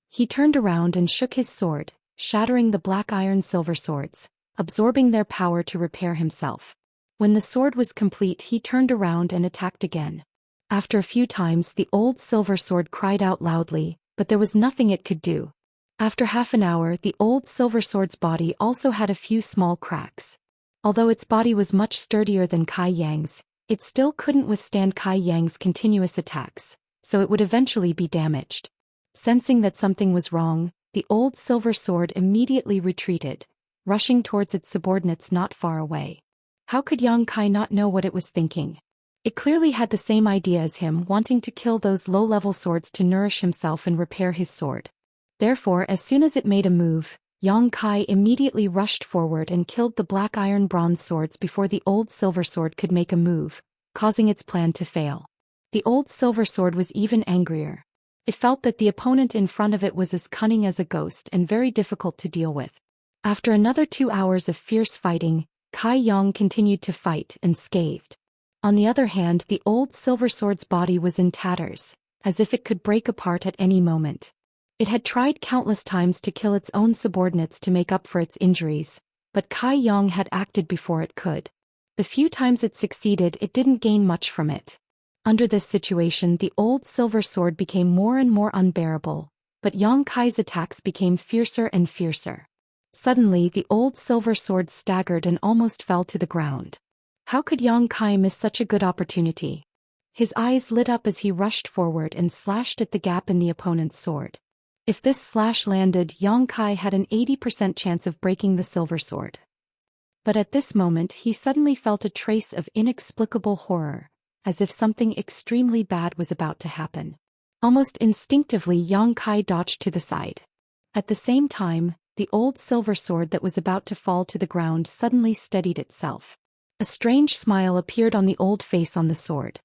He turned around and shook his sword, shattering the black iron silver swords, absorbing their power to repair himself. When the sword was complete, he turned around and attacked again. After a few times, the old silver sword cried out loudly, but there was nothing it could do. After half an hour, the old silver sword's body also had a few small cracks. Although its body was much sturdier than Kai Yang's, it still couldn't withstand Kai Yang's continuous attacks, so it would eventually be damaged. Sensing that something was wrong, the old silver sword immediately retreated, rushing towards its subordinates not far away. How could Yang Kai not know what it was thinking? It clearly had the same idea as him, wanting to kill those low-level swords to nourish himself and repair his sword. Therefore, as soon as it made a move, Yang Kai immediately rushed forward and killed the black iron bronze swords before the old silver sword could make a move, causing its plan to fail. The old silver sword was even angrier. It felt that the opponent in front of it was as cunning as a ghost and very difficult to deal with. After another 2 hours of fierce fighting, Kai Yang continued to fight and scathed. On the other hand, the old silver sword's body was in tatters, as if it could break apart at any moment. It had tried countless times to kill its own subordinates to make up for its injuries, but Kai Yang had acted before it could. The few times it succeeded, it didn't gain much from it. Under this situation, the old silver sword became more and more unbearable, but Yang Kai's attacks became fiercer and fiercer. Suddenly, the old silver sword staggered and almost fell to the ground. How could Yang Kai miss such a good opportunity? His eyes lit up as he rushed forward and slashed at the gap in the opponent's sword. If this slash landed, Yang Kai had an 80% chance of breaking the silver sword. But at this moment, he suddenly felt a trace of inexplicable horror, as if something extremely bad was about to happen. Almost instinctively, Yang Kai dodged to the side. At the same time, the old silver sword that was about to fall to the ground suddenly steadied itself. A strange smile appeared on the old face on the sword.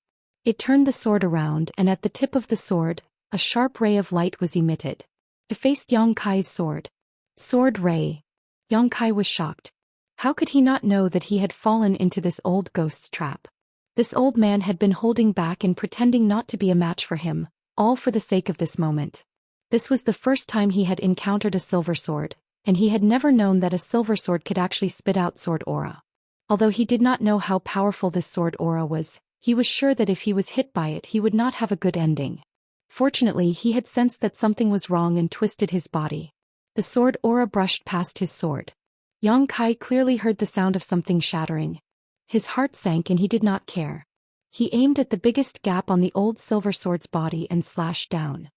It turned the sword around, and at the tip of the sword, a sharp ray of light was emitted. It faced Yang Kai's sword. Sword ray. Yang Kai was shocked. How could he not know that he had fallen into this old ghost's trap? This old man had been holding back and pretending not to be a match for him, all for the sake of this moment. This was the first time he had encountered a silver sword, and he had never known that a silver sword could actually spit out sword aura. Although he did not know how powerful this sword aura was, he was sure that if he was hit by it, he would not have a good ending. Fortunately, he had sensed that something was wrong and twisted his body. The sword aura brushed past his sword. Yang Kai clearly heard the sound of something shattering. His heart sank and he did not care. He aimed at the biggest gap on the old silver sword's body and slashed down.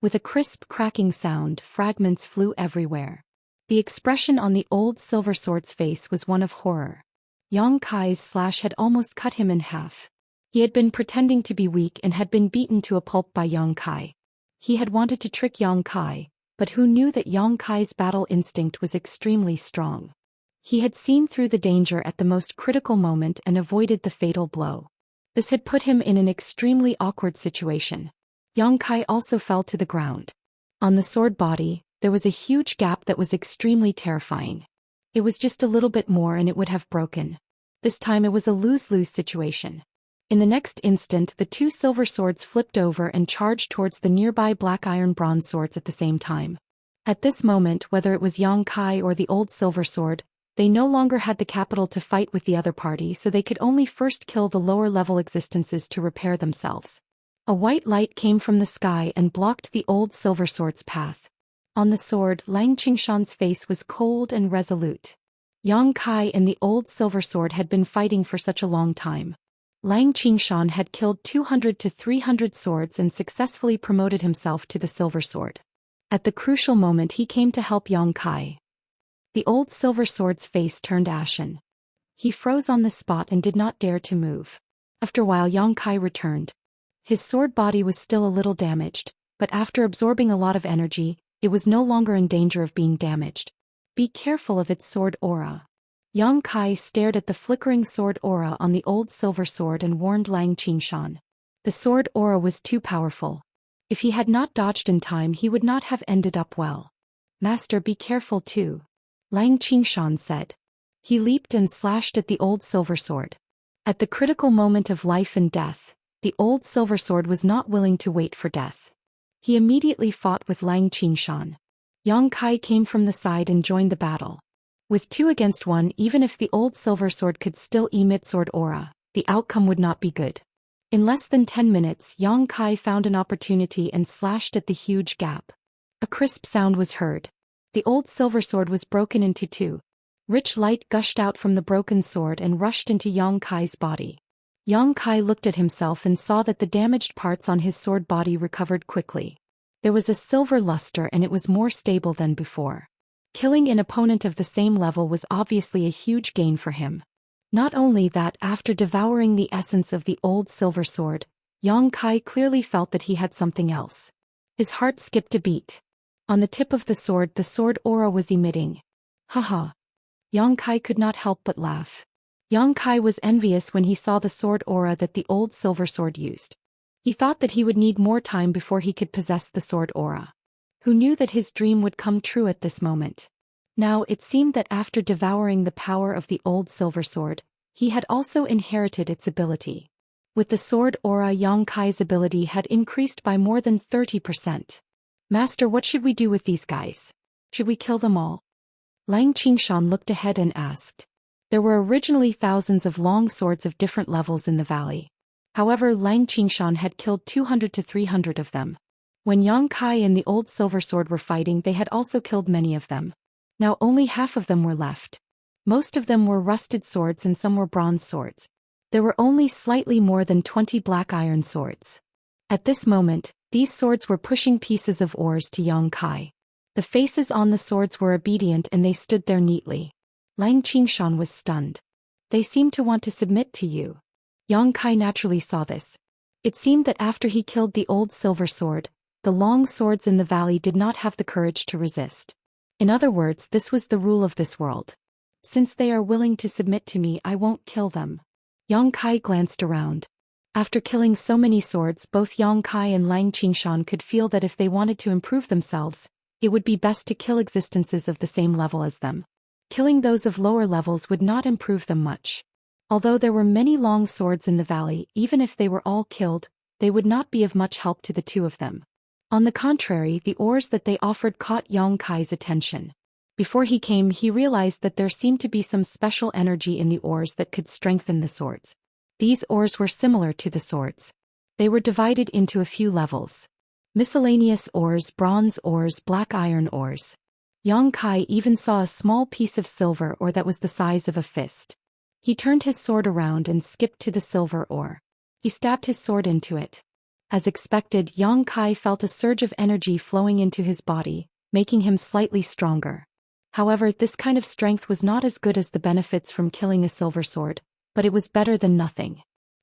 With a crisp cracking sound, fragments flew everywhere. The expression on the old silver sword's face was one of horror. Yang Kai's slash had almost cut him in half. He had been pretending to be weak and had been beaten to a pulp by Yang Kai. He had wanted to trick Yang Kai, but who knew that Yang Kai's battle instinct was extremely strong. He had seen through the danger at the most critical moment and avoided the fatal blow. This had put him in an extremely awkward situation. Yang Kai also fell to the ground. On the sword body, there was a huge gap that was extremely terrifying. It was just a little bit more and it would have broken. This time it was a lose-lose situation. In the next instant, the two silver swords flipped over and charged towards the nearby black iron bronze swords at the same time. At this moment, whether it was Yang Kai or the old silver sword, they no longer had the capital to fight with the other party, so they could only first kill the lower-level existences to repair themselves. A white light came from the sky and blocked the old silver sword's path. On the sword, Lang Qingshan's face was cold and resolute. Yang Kai and the old silver sword had been fighting for such a long time. Lang Qingshan had killed 200 to 300 swords and successfully promoted himself to the silver sword. At the crucial moment, he came to help Yang Kai. The old silver sword's face turned ashen. He froze on the spot and did not dare to move. After a while, Yang Kai returned. His sword body was still a little damaged, but after absorbing a lot of energy, it was no longer in danger of being damaged. Be careful of its sword aura. Yang Kai stared at the flickering sword aura on the old silver sword and warned Lang Qingshan. The sword aura was too powerful. If he had not dodged in time, he would not have ended up well. Master, be careful too, Lang Qingshan said. He leaped and slashed at the old silver sword. At the critical moment of life and death, the old silver sword was not willing to wait for death. He immediately fought with Lang Qingshan. Yang Kai came from the side and joined the battle. With 2 against 1, even if the old silver sword could still emit sword aura, the outcome would not be good. In less than 10 minutes, Yang Kai found an opportunity and slashed at the huge gap. A crisp sound was heard. The old silver sword was broken into 2. Rich light gushed out from the broken sword and rushed into Yang Kai's body. Yang Kai looked at himself and saw that the damaged parts on his sword body recovered quickly. There was a silver luster and it was more stable than before. Killing an opponent of the same level was obviously a huge gain for him. Not only that, after devouring the essence of the old silver sword, Yang Kai clearly felt that he had something else. His heart skipped a beat. On the tip of the sword aura was emitting. Haha. Yang Kai could not help but laugh. Yang Kai was envious when he saw the sword aura that the old silver sword used. He thought that he would need more time before he could possess the sword aura. Who knew that his dream would come true at this moment? Now it seemed that after devouring the power of the old silver sword, he had also inherited its ability. With the sword aura, Yang Kai's ability had increased by more than 30%. Master, what should we do with these guys? Should we kill them all? Lang Qingshan looked ahead and asked. There were originally thousands of long swords of different levels in the valley. However, Lang Qingshan had killed 200 to 300 of them. When Yang Kai and the old silver sword were fighting, they had also killed many of them. Now only half of them were left. Most of them were rusted swords and some were bronze swords. There were only slightly more than 20 black iron swords. At this moment, these swords were pushing pieces of ores to Yang Kai. The faces on the swords were obedient and they stood there neatly. Lang Qingshan was stunned. They seemed to want to submit to you. Yang Kai naturally saw this. It seemed that after he killed the old silver sword, the long swords in the valley did not have the courage to resist. In other words, this was the rule of this world. Since they are willing to submit to me, I won't kill them. Yang Kai glanced around. After killing so many swords, both Yang Kai and Lang Qingshan could feel that if they wanted to improve themselves, it would be best to kill existences of the same level as them. Killing those of lower levels would not improve them much. Although there were many long swords in the valley, even if they were all killed, they would not be of much help to the 2 of them. On the contrary, the ores that they offered caught Yang Kai's attention. Before he came, he realized that there seemed to be some special energy in the ores that could strengthen the swords. These ores were similar to the swords. They were divided into a few levels. Miscellaneous ores, bronze ores, black iron ores. Yang Kai even saw a small piece of silver ore that was the size of a fist. He turned his sword around and skipped to the silver ore. He stabbed his sword into it. As expected, Yang Kai felt a surge of energy flowing into his body, making him slightly stronger. However, this kind of strength was not as good as the benefits from killing a silver sword, but it was better than nothing.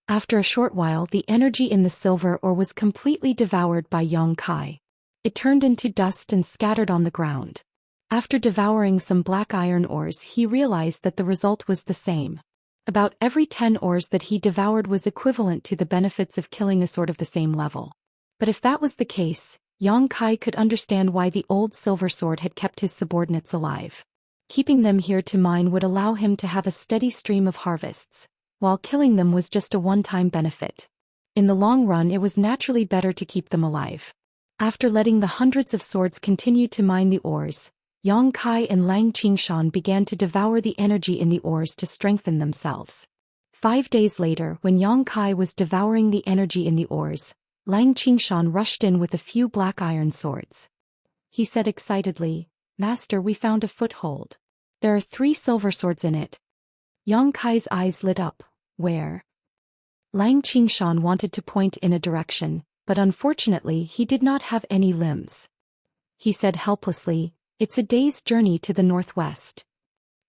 After a short while, the energy in the silver ore was completely devoured by Yang Kai. It turned into dust and scattered on the ground. After devouring some black iron ores, he realized that the result was the same. About every 10 ores that he devoured was equivalent to the benefits of killing a sword of the same level. But if that was the case, Yang Kai could understand why the old silver sword had kept his subordinates alive. Keeping them here to mine would allow him to have a steady stream of harvests, while killing them was just a one-time benefit. In the long run, it was naturally better to keep them alive. After letting the hundreds of swords continue to mine the ores, Yang Kai and Lang Qingshan began to devour the energy in the ores to strengthen themselves. 5 days later, when Yang Kai was devouring the energy in the ores, Lang Qingshan rushed in with a few black iron swords. He said excitedly, "Master, we found a foothold. There are 3 silver swords in it." Yang Kai's eyes lit up. "Where?" Lang Qingshan wanted to point in a direction, but unfortunately he did not have any limbs. He said helplessly, "It's a day's journey to the northwest."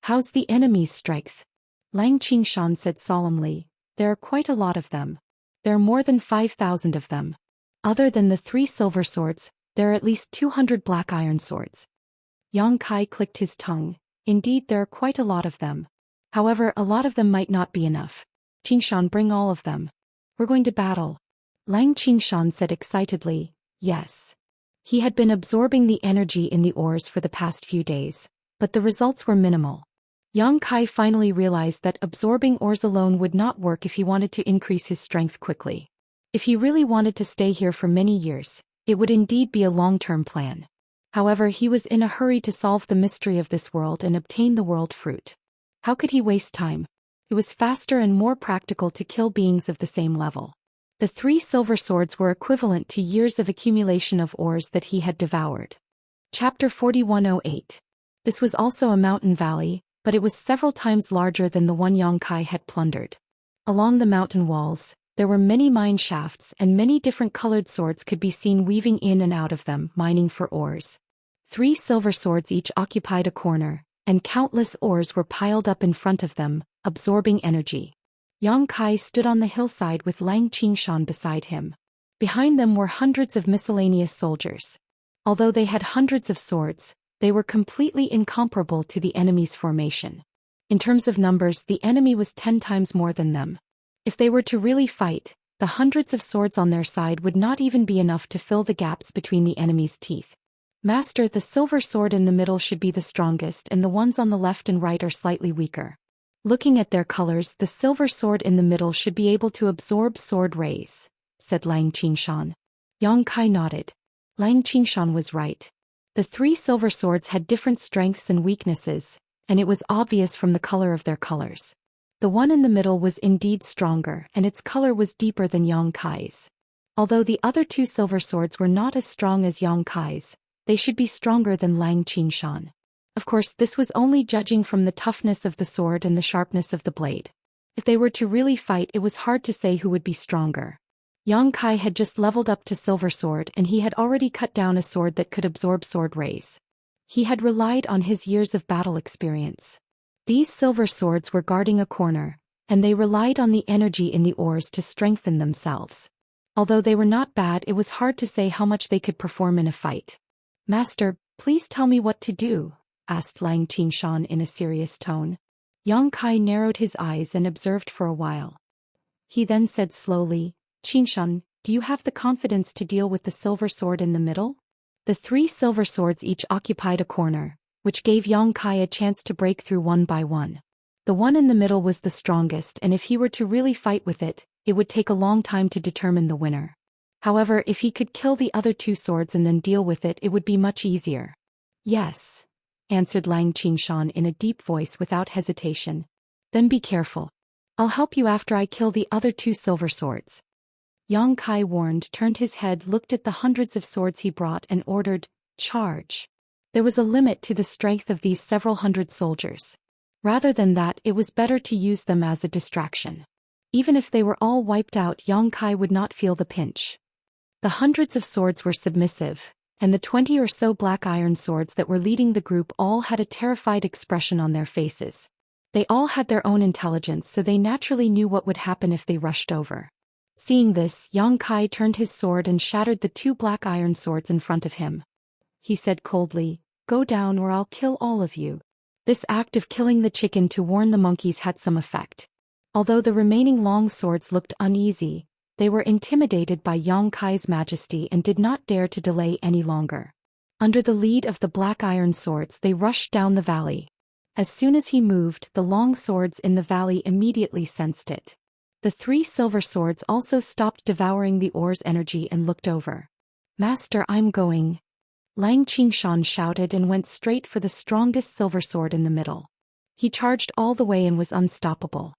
"How's the enemy's strength?" Lang Qingshan said solemnly, "There are quite a lot of them. There are more than 5,000 of them. Other than the 3 silver swords, there are at least 200 black iron swords." Yang Kai clicked his tongue. Indeed, there are quite a lot of them. However, a lot of them might not be enough. "Qingshan, bring all of them. We're going to battle." Lang Qingshan said excitedly, "Yes." He had been absorbing the energy in the ores for the past few days, but the results were minimal. Yang Kai finally realized that absorbing ores alone would not work if he wanted to increase his strength quickly. If he really wanted to stay here for many years, It would indeed be a long-term plan. However, he was in a hurry to solve the mystery of this world and obtain the world fruit. How could he waste time? It was faster and more practical to kill beings of the same level. The 3 silver swords were equivalent to years of accumulation of ores that he had devoured. Chapter 4108. This was also a mountain valley, but it was several times larger than the one Yang Kai had plundered. Along the mountain walls, there were many mine shafts and many different colored swords could be seen weaving in and out of them, mining for ores. 3 silver swords each occupied a corner, and countless ores were piled up in front of them, absorbing energy. Yang Kai stood on the hillside with Lang Qingshan beside him. Behind them were hundreds of miscellaneous soldiers. Although they had hundreds of swords, they were completely incomparable to the enemy's formation. In terms of numbers, the enemy was 10 times more than them. If they were to really fight, the hundreds of swords on their side would not even be enough to fill the gaps between the enemy's teeth. Master, the silver sword in the middle should be the strongest and the ones on the left and right are slightly weaker. Looking at their colors, the silver sword in the middle should be able to absorb sword rays, said Lang Qingshan. Yang Kai nodded. Lang Qingshan was right. The 3 silver swords had different strengths and weaknesses, and it was obvious from the color of their colors. The one in the middle was indeed stronger, and its color was deeper than Yang Kai's. Although the other 2 silver swords were not as strong as Yang Kai's, they should be stronger than Lang Qingshan. Of course, this was only judging from the toughness of the sword and the sharpness of the blade. If they were to really fight, it was hard to say who would be stronger. Yang Kai had just leveled up to silver sword and he had already cut down a sword that could absorb sword rays. He had relied on his years of battle experience. These silver swords were guarding a corner, and they relied on the energy in the ores to strengthen themselves. Although they were not bad, it was hard to say how much they could perform in a fight. Master, please tell me what to do, asked Lang Qingshan in a serious tone. Yang Kai narrowed his eyes and observed for a while. He then said slowly, Qingshan, do you have the confidence to deal with the silver sword in the middle? The 3 silver swords each occupied a corner, which gave Yang Kai a chance to break through one by one. The one in the middle was the strongest, and if he were to really fight with it, it would take a long time to determine the winner. However, if he could kill the other 2 swords and then deal with it, it would be much easier. Yes, answered Lang Qingshan in a deep voice without hesitation. Then be careful. I'll help you after I kill the other 2 silver swords. Yang Kai warned, turned his head, looked at the hundreds of swords he brought and ordered, charge. There was a limit to the strength of these several hundred soldiers. Rather than that, it was better to use them as a distraction. Even if they were all wiped out, Yang Kai would not feel the pinch. The hundreds of swords were submissive, and the 20 or so black iron swords that were leading the group all had a terrified expression on their faces. They all had their own intelligence, so they naturally knew what would happen if they rushed over. Seeing this, Yang Kai turned his sword and shattered the 2 black iron swords in front of him. He said coldly, "Go down or I'll kill all of you." This act of killing the chicken to warn the monkeys had some effect. Although the remaining long swords looked uneasy, they were intimidated by Yang Kai's majesty and did not dare to delay any longer. Under the lead of the black iron swords, they rushed down the valley. As soon as he moved, the long swords in the valley immediately sensed it. The 3 silver swords also stopped devouring the ore's energy and looked over. "Master, I'm going." Lang Qingshan shouted and went straight for the strongest silver sword in the middle. He charged all the way and was unstoppable.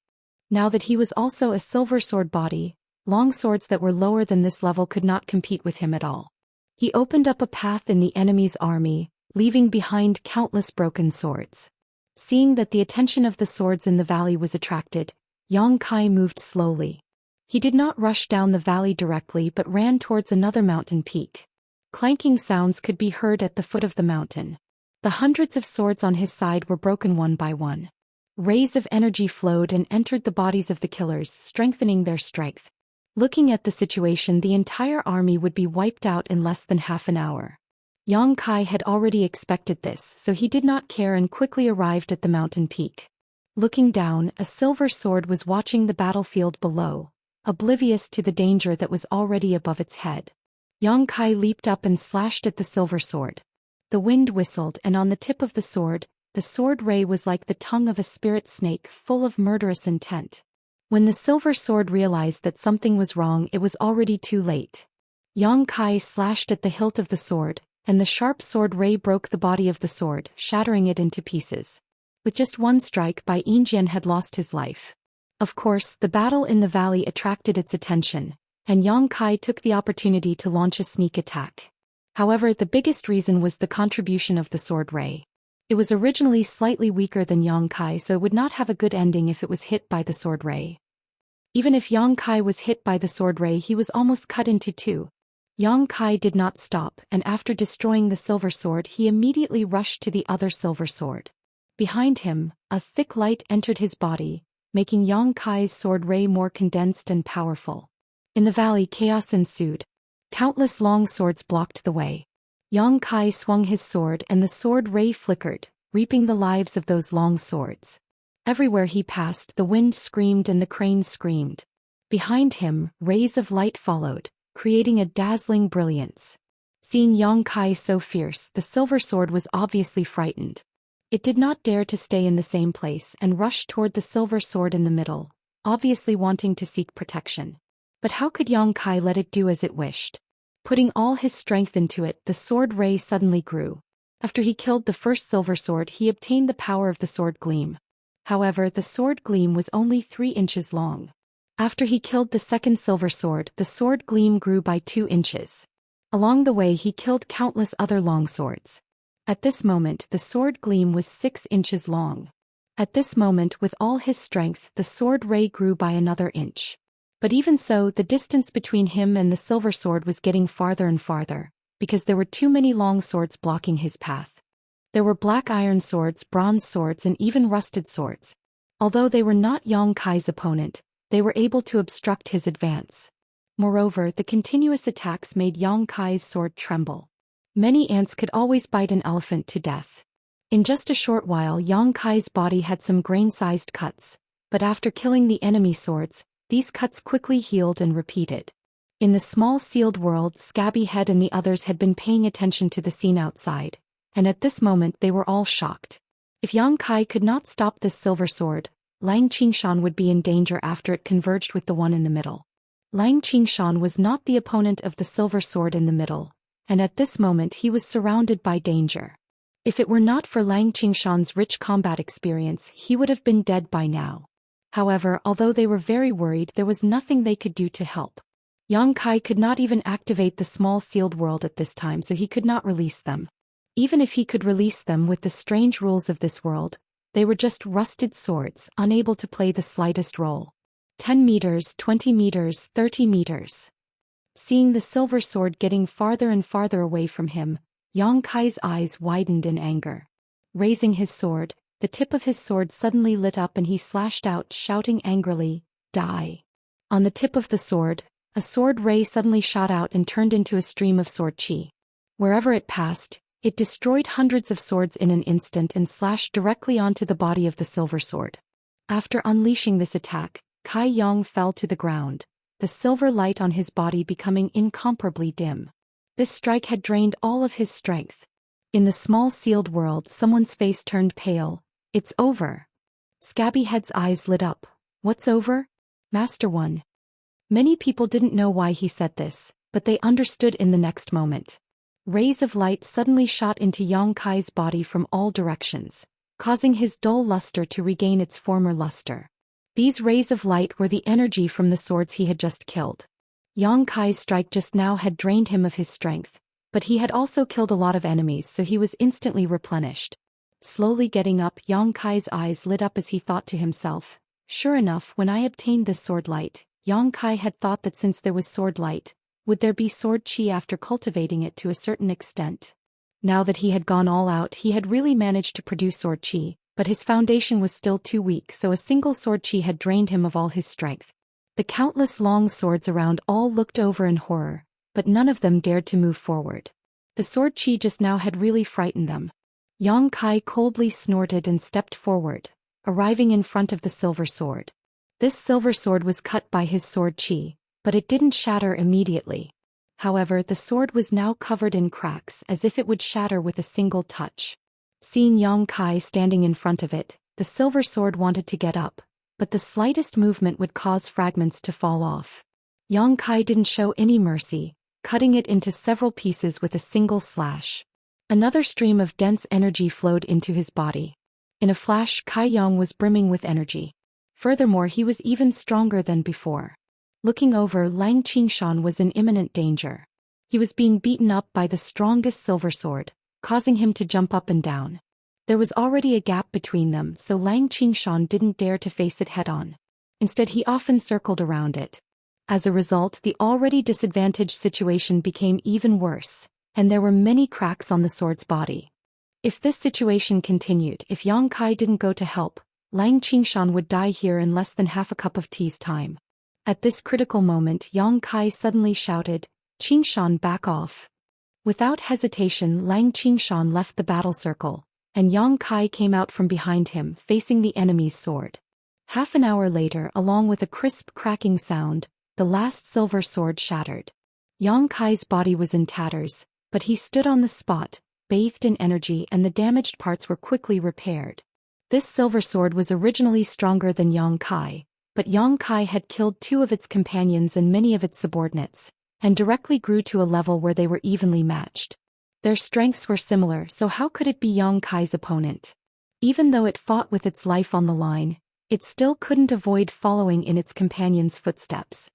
Now that he was also a silver sword body, long swords that were lower than this level could not compete with him at all. He opened up a path in the enemy's army, leaving behind countless broken swords. Seeing that the attention of the swords in the valley was attracted, Yang Kai moved slowly. He did not rush down the valley directly but ran towards another mountain peak. Clanking sounds could be heard at the foot of the mountain. The hundreds of swords on his side were broken one by one. Rays of energy flowed and entered the bodies of the killers, strengthening their strength. Looking at the situation, the entire army would be wiped out in less than half an hour. Yang Kai had already expected this, so he did not care and quickly arrived at the mountain peak. Looking down, a silver sword was watching the battlefield below, oblivious to the danger that was already above its head. Yang Kai leaped up and slashed at the silver sword. The wind whistled, and on the tip of the sword ray was like the tongue of a spirit snake, full of murderous intent. When the silver sword realized that something was wrong, it was already too late. Yang Kai slashed at the hilt of the sword, and the sharp sword ray broke the body of the sword, shattering it into pieces. With just one strike by Yinjian had lost his life. Of course, the battle in the valley attracted its attention, and Yang Kai took the opportunity to launch a sneak attack. However, the biggest reason was the contribution of the sword ray. It was originally slightly weaker than Yang Kai, so it would not have a good ending if it was hit by the sword ray. Even if Yang Kai was hit by the sword ray, he was almost cut into two. Yang Kai did not stop, and after destroying the silver sword, he immediately rushed to the other silver sword. Behind him, a thick light entered his body, making Yang Kai's sword ray more condensed and powerful. In the valley, chaos ensued. Countless long swords blocked the way. Yang Kai swung his sword and the sword ray flickered, reaping the lives of those long swords. Everywhere he passed, the wind screamed and the cranes screamed. Behind him, rays of light followed, creating a dazzling brilliance. Seeing Yang Kai so fierce, the silver sword was obviously frightened. It did not dare to stay in the same place and rushed toward the silver sword in the middle, obviously wanting to seek protection. But how could Yang Kai let it do as it wished? Putting all his strength into it, the sword ray suddenly grew. After he killed the first silver sword, he obtained the power of the sword gleam. However, the sword gleam was only 3 inches long. After he killed the second silver sword, the sword gleam grew by 2 inches. Along the way, he killed countless other long swords. At this moment, the sword gleam was 6 inches long. At this moment, with all his strength, the sword ray grew by another inch. But even so, the distance between him and the silver sword was getting farther and farther, because there were too many long swords blocking his path. There were black iron swords, bronze swords, and even rusted swords. Although they were not Yang Kai's opponent, they were able to obstruct his advance. Moreover, the continuous attacks made Yang Kai's sword tremble. Many ants could always bite an elephant to death. In just a short while, Yang Kai's body had some grain-sized cuts, but after killing the enemy swords, these cuts quickly healed and repeated. In the small sealed world, Scabby Head and the others had been paying attention to the scene outside, and at this moment they were all shocked. If Yang Kai could not stop this silver sword, Lang Qingshan would be in danger after it converged with the one in the middle. Lang Qingshan was not the opponent of the silver sword in the middle, and at this moment he was surrounded by danger. If it were not for Lang Qingshan's rich combat experience, he would have been dead by now. However, although they were very worried, there was nothing they could do to help. Yang Kai could not even activate the small sealed world at this time, so he could not release them. Even if he could release them with the strange rules of this world, they were just rusted swords, unable to play the slightest role. 10 meters, 20 meters, 30 meters. Seeing the silver sword getting farther and farther away from him, Yang Kai's eyes widened in anger. Raising his sword, the tip of his sword suddenly lit up and he slashed out, shouting angrily, "Die!" On the tip of the sword, a sword ray suddenly shot out and turned into a stream of sword chi. Wherever it passed, it destroyed hundreds of swords in an instant and slashed directly onto the body of the silver sword. After unleashing this attack, Kai Yang fell to the ground, the silver light on his body becoming incomparably dim. This strike had drained all of his strength. In the small sealed world, someone's face turned pale. "It's over." Scabby Head's eyes lit up. "What's over?" "Master One." Many people didn't know why he said this, but they understood in the next moment. Rays of light suddenly shot into Yang Kai's body from all directions, causing his dull luster to regain its former luster. These rays of light were the energy from the swords he had just killed. Yang Kai's strike just now had drained him of his strength, but he had also killed a lot of enemies, so he was instantly replenished. Slowly getting up, Yang Kai's eyes lit up as he thought to himself, "Sure enough, when I obtained this sword light," Yang Kai had thought that since there was sword light, would there be sword chi after cultivating it to a certain extent? Now that he had gone all out, he had really managed to produce sword chi, but his foundation was still too weak, so a single sword chi had drained him of all his strength. The countless long swords around all looked over in horror, but none of them dared to move forward. The sword chi just now had really frightened them. Yang Kai coldly snorted and stepped forward, arriving in front of the silver sword. This silver sword was cut by his sword chi, but it didn't shatter immediately. However, the sword was now covered in cracks as if it would shatter with a single touch. Seeing Yang Kai standing in front of it, the silver sword wanted to get up, but the slightest movement would cause fragments to fall off. Yang Kai didn't show any mercy, cutting it into several pieces with a single slash. Another stream of dense energy flowed into his body. In a flash, Kai Yang was brimming with energy. Furthermore, he was even stronger than before. Looking over, Lang Qingshan was in imminent danger. He was being beaten up by the strongest silver sword, causing him to jump up and down. There was already a gap between them, so Lang Qingshan didn't dare to face it head-on. Instead, he often circled around it. As a result, the already disadvantaged situation became even worse, and there were many cracks on the sword's body. If this situation continued, if Yang Kai didn't go to help, Lang Qingshan would die here in less than half a cup of tea's time. At this critical moment, Yang Kai suddenly shouted, "Qingshan, back off." Without hesitation, Lang Qingshan left the battle circle, and Yang Kai came out from behind him, facing the enemy's sword. Half an hour later, along with a crisp cracking sound, the last silver sword shattered. Yang Kai's body was in tatters, but he stood on the spot, bathed in energy, and the damaged parts were quickly repaired. This silver sword was originally stronger than Yang Kai, but Yang Kai had killed 2 of its companions and many of its subordinates, and directly grew to a level where they were evenly matched. Their strengths were similar, so how could it be Yang Kai's opponent? Even though it fought with its life on the line, it still couldn't avoid following in its companion's footsteps.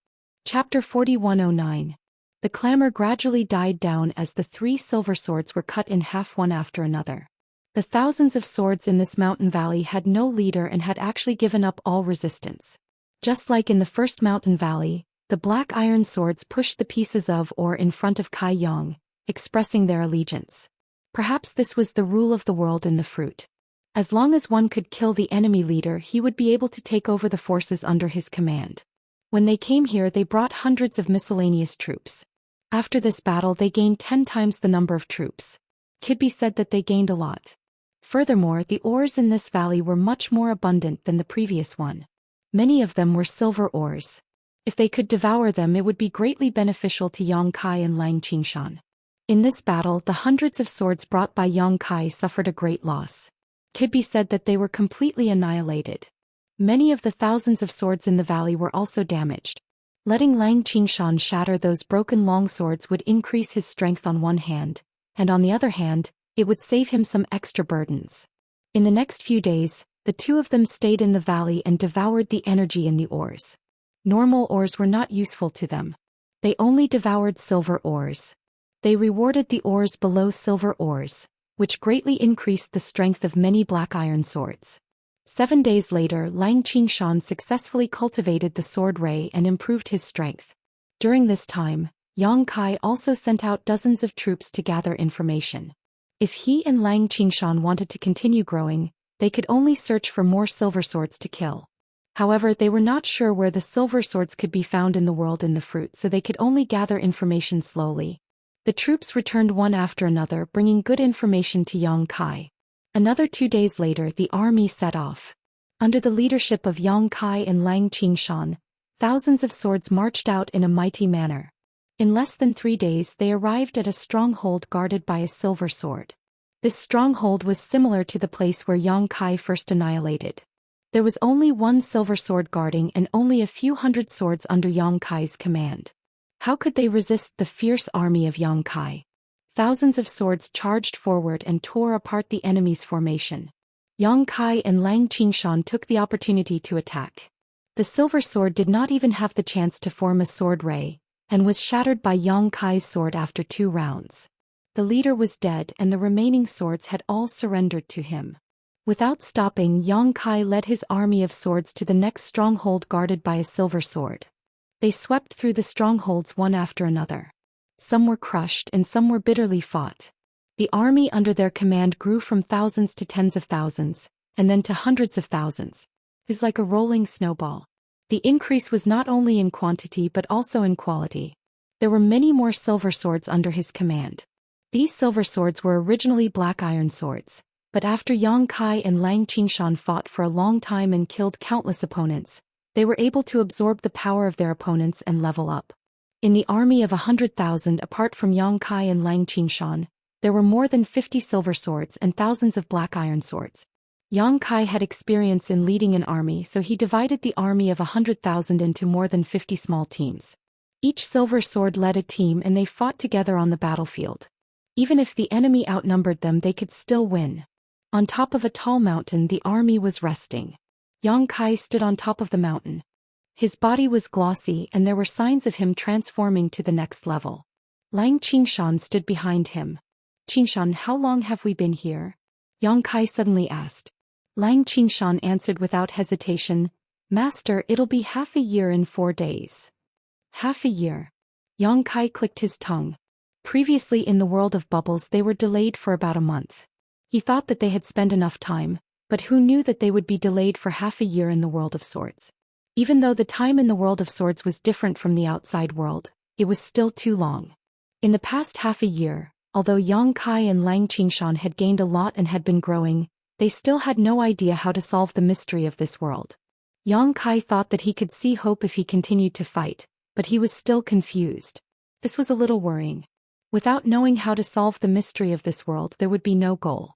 Chapter 4109. The clamor gradually died down as the 3 silver swords were cut in half one after another. The thousands of swords in this mountain valley had no leader and had actually given up all resistance. Just like in the first mountain valley, the black iron swords pushed the pieces of ore in front of Kai Yang, expressing their allegiance. Perhaps this was the rule of the world in the fruit. As long as one could kill the enemy leader, he would be able to take over the forces under his command. When they came here, they brought hundreds of miscellaneous troops. After this battle, they gained 10 times the number of troops. Could be said that they gained a lot. Furthermore, the ores in this valley were much more abundant than the previous one. Many of them were silver ores. If they could devour them, it would be greatly beneficial to Yang Kai and Lang Qingshan. In this battle, the hundreds of swords brought by Yang Kai suffered a great loss. Could be said that they were completely annihilated. Many of the thousands of swords in the valley were also damaged. Letting Lang Qingshan shatter those broken long swords would increase his strength on one hand, and on the other hand, it would save him some extra burdens. In the next few days, the 2 of them stayed in the valley and devoured the energy in the ores. Normal ores were not useful to them. They only devoured silver ores. They rewarded the ores below silver ores, which greatly increased the strength of many black iron swords. 7 days later, Lang Qingshan successfully cultivated the sword ray and improved his strength. During this time, Yang Kai also sent out dozens of troops to gather information. If he and Lang Qingshan wanted to continue growing, they could only search for more silver swords to kill. However, they were not sure where the silver swords could be found in the world in the fruit, so they could only gather information slowly. The troops returned one after another, bringing good information to Yang Kai. Another 2 days later, the army set off. Under the leadership of Yang Kai and Lang Qingshan, thousands of swords marched out in a mighty manner. In less than 3 days, they arrived at a stronghold guarded by a silver sword. This stronghold was similar to the place where Yang Kai first annihilated. There was only 1 silver sword guarding and only a few hundred swords under Yang Kai's command. How could they resist the fierce army of Yang Kai? Thousands of swords charged forward and tore apart the enemy's formation. Yang Kai and Lang Qingshan took the opportunity to attack. The silver sword did not even have the chance to form a sword ray, and was shattered by Yang Kai's sword after 2 rounds. The leader was dead and the remaining swords had all surrendered to him. Without stopping, Yang Kai led his army of swords to the next stronghold guarded by a silver sword. They swept through the strongholds one after another. Some were crushed and some were bitterly fought. The army under their command grew from thousands to tens of thousands, and then to hundreds of thousands. It was like a rolling snowball. The increase was not only in quantity but also in quality. There were many more silver swords under his command. These silver swords were originally black iron swords, but after Yang Kai and Lang Qingshan fought for a long time and killed countless opponents, they were able to absorb the power of their opponents and level up. In the army of 100,000 apart from Yang Kai and Lang Qingshan, there were more than 50 silver swords and thousands of black iron swords. Yang Kai had experience in leading an army, so he divided the army of 100,000 into more than 50 small teams. Each silver sword led a team and they fought together on the battlefield. Even if the enemy outnumbered them, they could still win. On top of a tall mountain, the army was resting. Yang Kai stood on top of the mountain. His body was glossy and there were signs of him transforming to the next level. Lang Qingshan stood behind him. Qingshan, how long have we been here? Yang Kai suddenly asked. Lang Qingshan answered without hesitation, Master, it'll be half a year in 4 days. Half a year. Yang Kai clicked his tongue. Previously in the world of bubbles they were delayed for about a month. He thought that they had spent enough time, but who knew that they would be delayed for half a year in the world of swords? Even though the time in the world of swords was different from the outside world, it was still too long. In the past half a year, although Yang Kai and Lang Qingshan had gained a lot and had been growing, they still had no idea how to solve the mystery of this world. Yang Kai thought that he could see hope if he continued to fight, but he was still confused. This was a little worrying. Without knowing how to solve the mystery of this world, there would be no goal.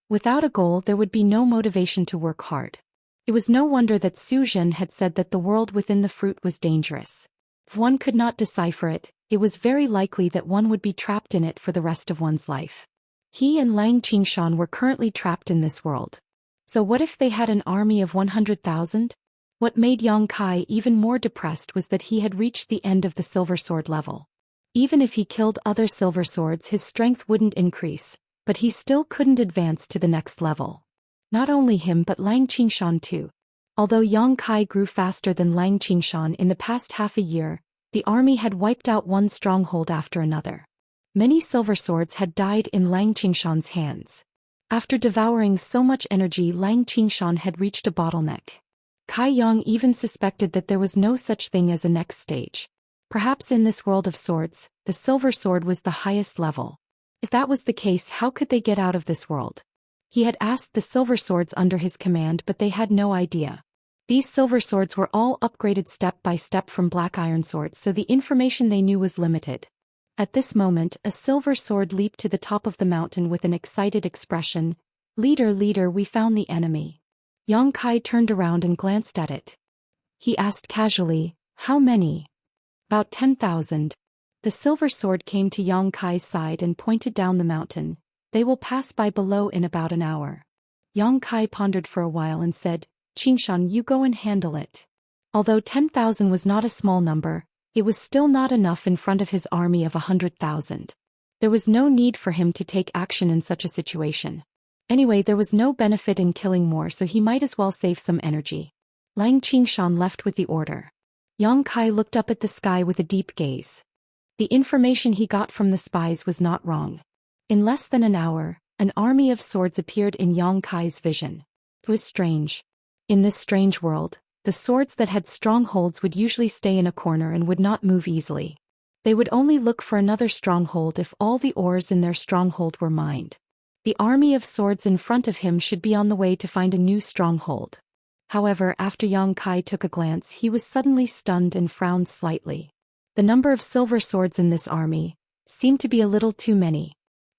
Without a goal, there would be no motivation to work hard. It was no wonder that Zhou Xian had said that the world within the fruit was dangerous. If one could not decipher it, it was very likely that one would be trapped in it for the rest of one's life. He and Lang Qingshan were currently trapped in this world. So what if they had an army of 100,000? What made Yang Kai even more depressed was that he had reached the end of the silver sword level. Even if he killed other silver swords, his strength wouldn't increase, but he still couldn't advance to the next level. Not only him but Lang Qingshan too. Although Yang Kai grew faster than Lang Qingshan in the past half a year, the army had wiped out one stronghold after another. Many silver swords had died in Lang Qingshan's hands. After devouring so much energy, Lang Qingshan had reached a bottleneck. Kai Yang even suspected that there was no such thing as a next stage. Perhaps in this world of swords, the silver sword was the highest level. If that was the case, how could they get out of this world? He had asked the silver swords under his command, but they had no idea. These silver swords were all upgraded step by step from black iron swords, so the information they knew was limited. At this moment, a silver sword leaped to the top of the mountain with an excited expression. Leader, leader, we found the enemy. Yang Kai turned around and glanced at it. He asked casually, how many? About 10,000. The silver sword came to Yang Kai's side and pointed down the mountain. They will pass by below in about an hour. Yang Kai pondered for a while and said, Qingshan, you go and handle it. Although 10,000 was not a small number, it was still not enough in front of his army of 100,000. There was no need for him to take action in such a situation. Anyway, there was no benefit in killing more, so he might as well save some energy. Lang Qingshan left with the order. Yang Kai looked up at the sky with a deep gaze. The information he got from the spies was not wrong. In less than an hour, an army of swords appeared in Yang Kai's vision. It was strange. In this strange world, the swords that had strongholds would usually stay in a corner and would not move easily. They would only look for another stronghold if all the ores in their stronghold were mined. The army of swords in front of him should be on the way to find a new stronghold. However, after Yang Kai took a glance, he was suddenly stunned and frowned slightly. The number of silver swords in this army seemed to be a little too many.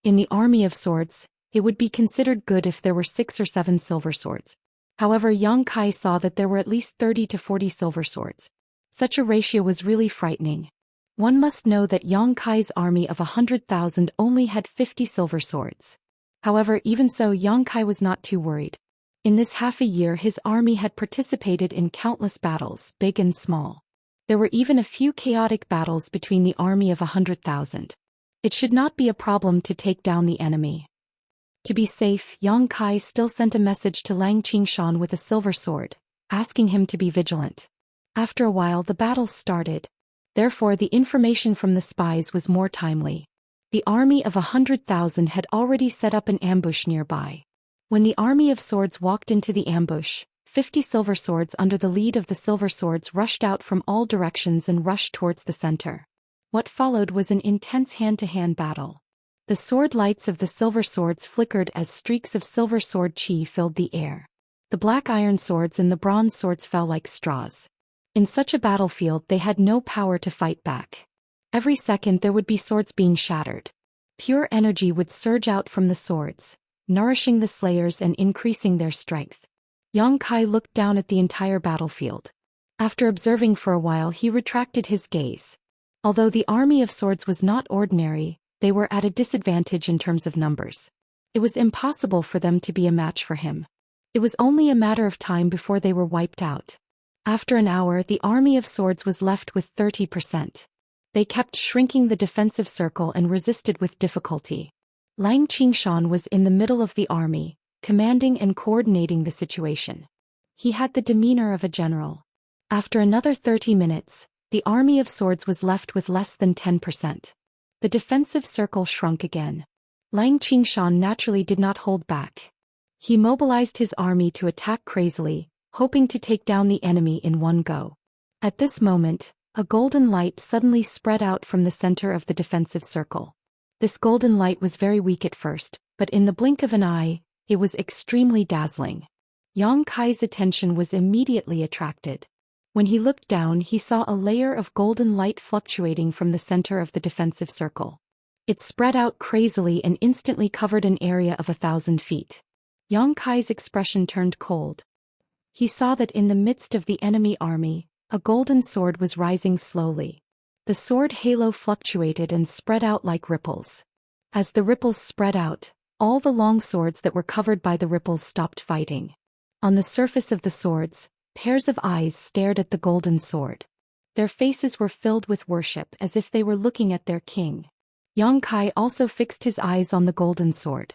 In the army of swords, it would be considered good if there were 6 or 7 silver swords. However, Yang Kai saw that there were at least 30 to 40 silver swords. Such a ratio was really frightening. One must know that Yang Kai's army of 100,000 only had 50 silver swords. However, even so, Yang Kai was not too worried. In this half a year, his army had participated in countless battles, big and small. There were even a few chaotic battles between the army of 100,000. It should not be a problem to take down the enemy. To be safe, Yang Kai still sent a message to Lang Qingshan with a silver sword, asking him to be vigilant. After a while, the battles started. Therefore, the information from the spies was more timely. The army of 100,000 had already set up an ambush nearby. When the army of swords walked into the ambush, 50 silver swords under the lead of the silver swords rushed out from all directions and rushed towards the center. What followed was an intense hand-to-hand battle. The sword lights of the silver swords flickered as streaks of silver sword chi filled the air. The black iron swords and the bronze swords fell like straws. In such a battlefield, they had no power to fight back. Every second there would be swords being shattered. Pure energy would surge out from the swords, nourishing the slayers and increasing their strength. Yang Kai looked down at the entire battlefield. After observing for a while, he retracted his gaze. Although the army of swords was not ordinary, they were at a disadvantage in terms of numbers. It was impossible for them to be a match for him. It was only a matter of time before they were wiped out. After an hour, the army of swords was left with 30%. They kept shrinking the defensive circle and resisted with difficulty. Lang Qingshan was in the middle of the army, commanding and coordinating the situation. He had the demeanor of a general. After another 30 minutes, the army of swords was left with less than 10%. The defensive circle shrunk again. Lang Qingshan naturally did not hold back. He mobilized his army to attack crazily, hoping to take down the enemy in one go. At this moment, a golden light suddenly spread out from the center of the defensive circle. This golden light was very weak at first, but in the blink of an eye, it was extremely dazzling. Yang Kai's attention was immediately attracted. When he looked down, he saw a layer of golden light fluctuating from the center of the defensive circle. It spread out crazily and instantly covered an area of 1,000 feet. Yang Kai's expression turned cold. He saw that in the midst of the enemy army, a golden sword was rising slowly. The sword halo fluctuated and spread out like ripples. As the ripples spread out, all the long swords that were covered by the ripples stopped fighting. On the surface of the swords, pairs of eyes stared at the golden sword. Their faces were filled with worship as if they were looking at their king. Yang Kai also fixed his eyes on the golden sword.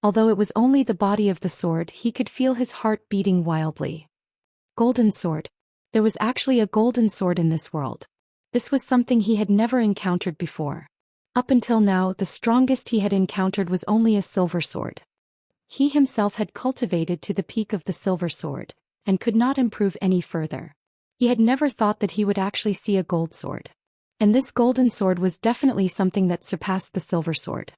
Although it was only the body of the sword, he could feel his heart beating wildly. Golden sword. There was actually a golden sword in this world. This was something he had never encountered before. Up until now, the strongest he had encountered was only a silver sword. He himself had cultivated to the peak of the silver sword, and could not improve any further. He had never thought that he would actually see a gold sword. And this golden sword was definitely something that surpassed the silver sword.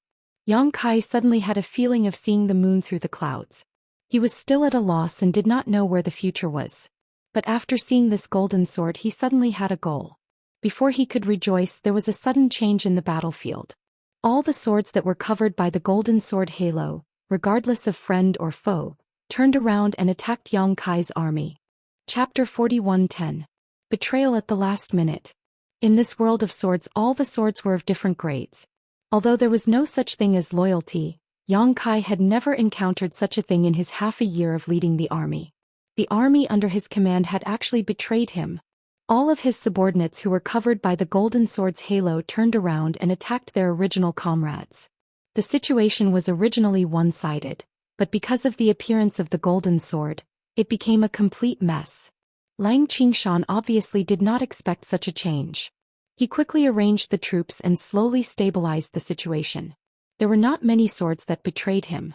Yang Kai suddenly had a feeling of seeing the moon through the clouds. He was still at a loss and did not know where the future was. But after seeing this golden sword, he suddenly had a goal. Before he could rejoice, there was a sudden change in the battlefield. All the swords that were covered by the golden sword halo, regardless of friend or foe, turned around and attacked Yang Kai's army. Chapter 41:10. Betrayal at the last minute. In this world of swords, all the swords were of different grades. Although there was no such thing as loyalty, Yang Kai had never encountered such a thing in his half a year of leading the army. The army under his command had actually betrayed him. All of his subordinates who were covered by the golden sword's halo turned around and attacked their original comrades. The situation was originally one-sided, but because of the appearance of the golden sword, it became a complete mess. Lang Qingshan obviously did not expect such a change. He quickly arranged the troops and slowly stabilized the situation. There were not many swords that betrayed him.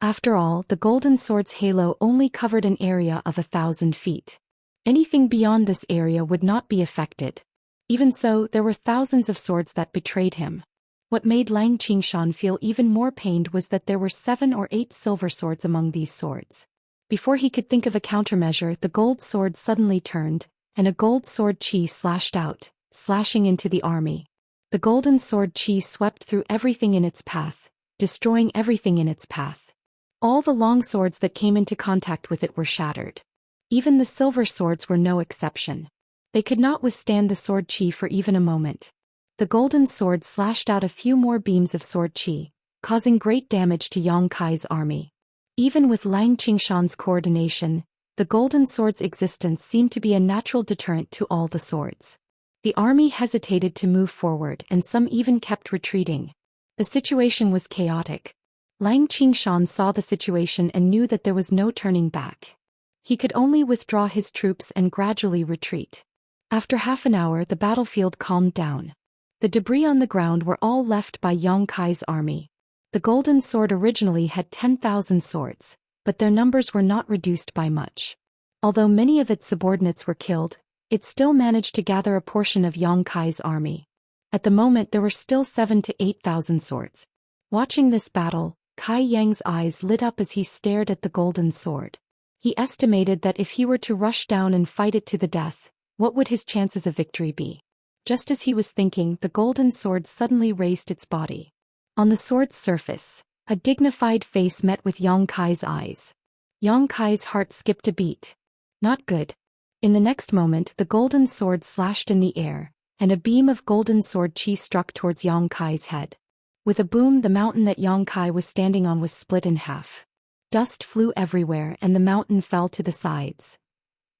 After all, the golden sword's halo only covered an area of 1,000 feet. Anything beyond this area would not be affected. Even so, there were thousands of swords that betrayed him. What made Lang Qingshan feel even more pained was that there were 7 or 8 silver swords among these swords. Before he could think of a countermeasure, the gold sword suddenly turned, and a gold sword chi slashed out, slashing into the army. The golden sword chi swept through everything in its path, destroying everything in its path. All the long swords that came into contact with it were shattered. Even the silver swords were no exception. They could not withstand the sword chi for even a moment. The golden sword slashed out a few more beams of sword chi, causing great damage to Yang Kai's army. Even with Lang Qingshan's coordination, the golden sword's existence seemed to be a natural deterrent to all the swords. The army hesitated to move forward, and some even kept retreating. The situation was chaotic. Lang Qingshan saw the situation and knew that there was no turning back. He could only withdraw his troops and gradually retreat. After half an hour, the battlefield calmed down. The debris on the ground were all left by Yang Kai's army. The golden sword originally had 10,000 swords, but their numbers were not reduced by much. Although many of its subordinates were killed, it still managed to gather a portion of Yang Kai's army. At the moment there were still 7,000 to 8,000 swords. Watching this battle, Kai Yang's eyes lit up as he stared at the golden sword. He estimated that if he were to rush down and fight it to the death, what would his chances of victory be? Just as he was thinking, the golden sword suddenly raised its body. On the sword's surface, a dignified face met with Yang Kai's eyes. Yang Kai's heart skipped a beat. Not good. In the next moment, the golden sword slashed in the air, and a beam of golden sword qi struck towards Yang Kai's head. With a boom, the mountain that Yang Kai was standing on was split in half. Dust flew everywhere and the mountain fell to the sides.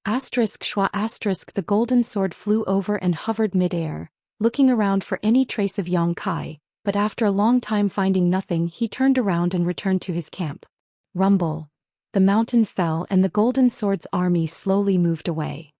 The golden sword flew over and hovered mid-air, looking around for any trace of Yang Kai, but after a long time finding nothing, he turned around and returned to his camp. Rumble. The mountain fell and the golden sword's army slowly moved away.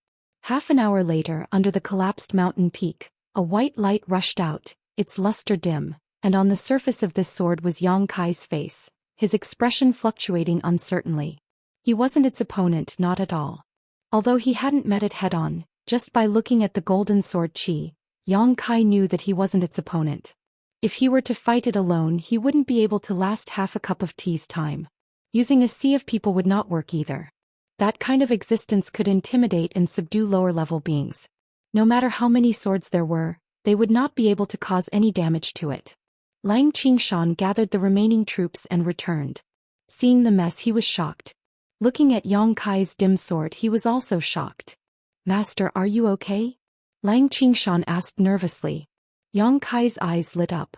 Half an hour later, under the collapsed mountain peak, a white light rushed out, its luster dim, and on the surface of this sword was Yang Kai's face, his expression fluctuating uncertainly. He wasn't its opponent, not at all. Although he hadn't met it head-on, just by looking at the golden sword qi, Yang Kai knew that he wasn't its opponent. If he were to fight it alone, he wouldn't be able to last half a cup of tea's time. Using a sea of people would not work either. That kind of existence could intimidate and subdue lower-level beings. No matter how many swords there were, they would not be able to cause any damage to it. Lang Qingshan gathered the remaining troops and returned. Seeing the mess, he was shocked. Looking at Yang Kai's dim sword, he was also shocked. "Master, are you okay?" Lang Qingshan asked nervously. Yang Kai's eyes lit up.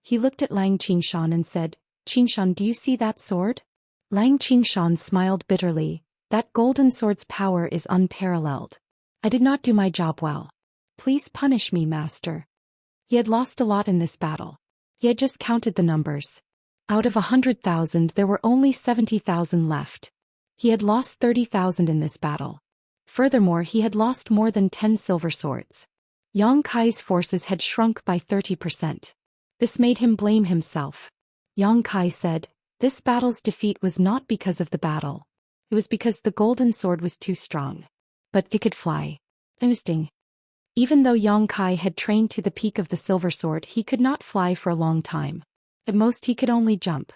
He looked at Lang Qingshan and said, "Qingshan, do you see that sword?" Lang Qingshan smiled bitterly. "That golden sword's power is unparalleled. I did not do my job well. Please punish me, master." He had lost a lot in this battle. He had just counted the numbers. Out of 100,000 there were only 70,000 left. He had lost 30,000 in this battle. Furthermore, he had lost more than 10 silver swords. Yang Kai's forces had shrunk by 30%. This made him blame himself. Yang Kai said, "This battle's defeat was not because of the battle. It was because the golden sword was too strong. But it could fly." Interesting. Even though Yang Kai had trained to the peak of the silver sword, he could not fly for a long time. At most he could only jump.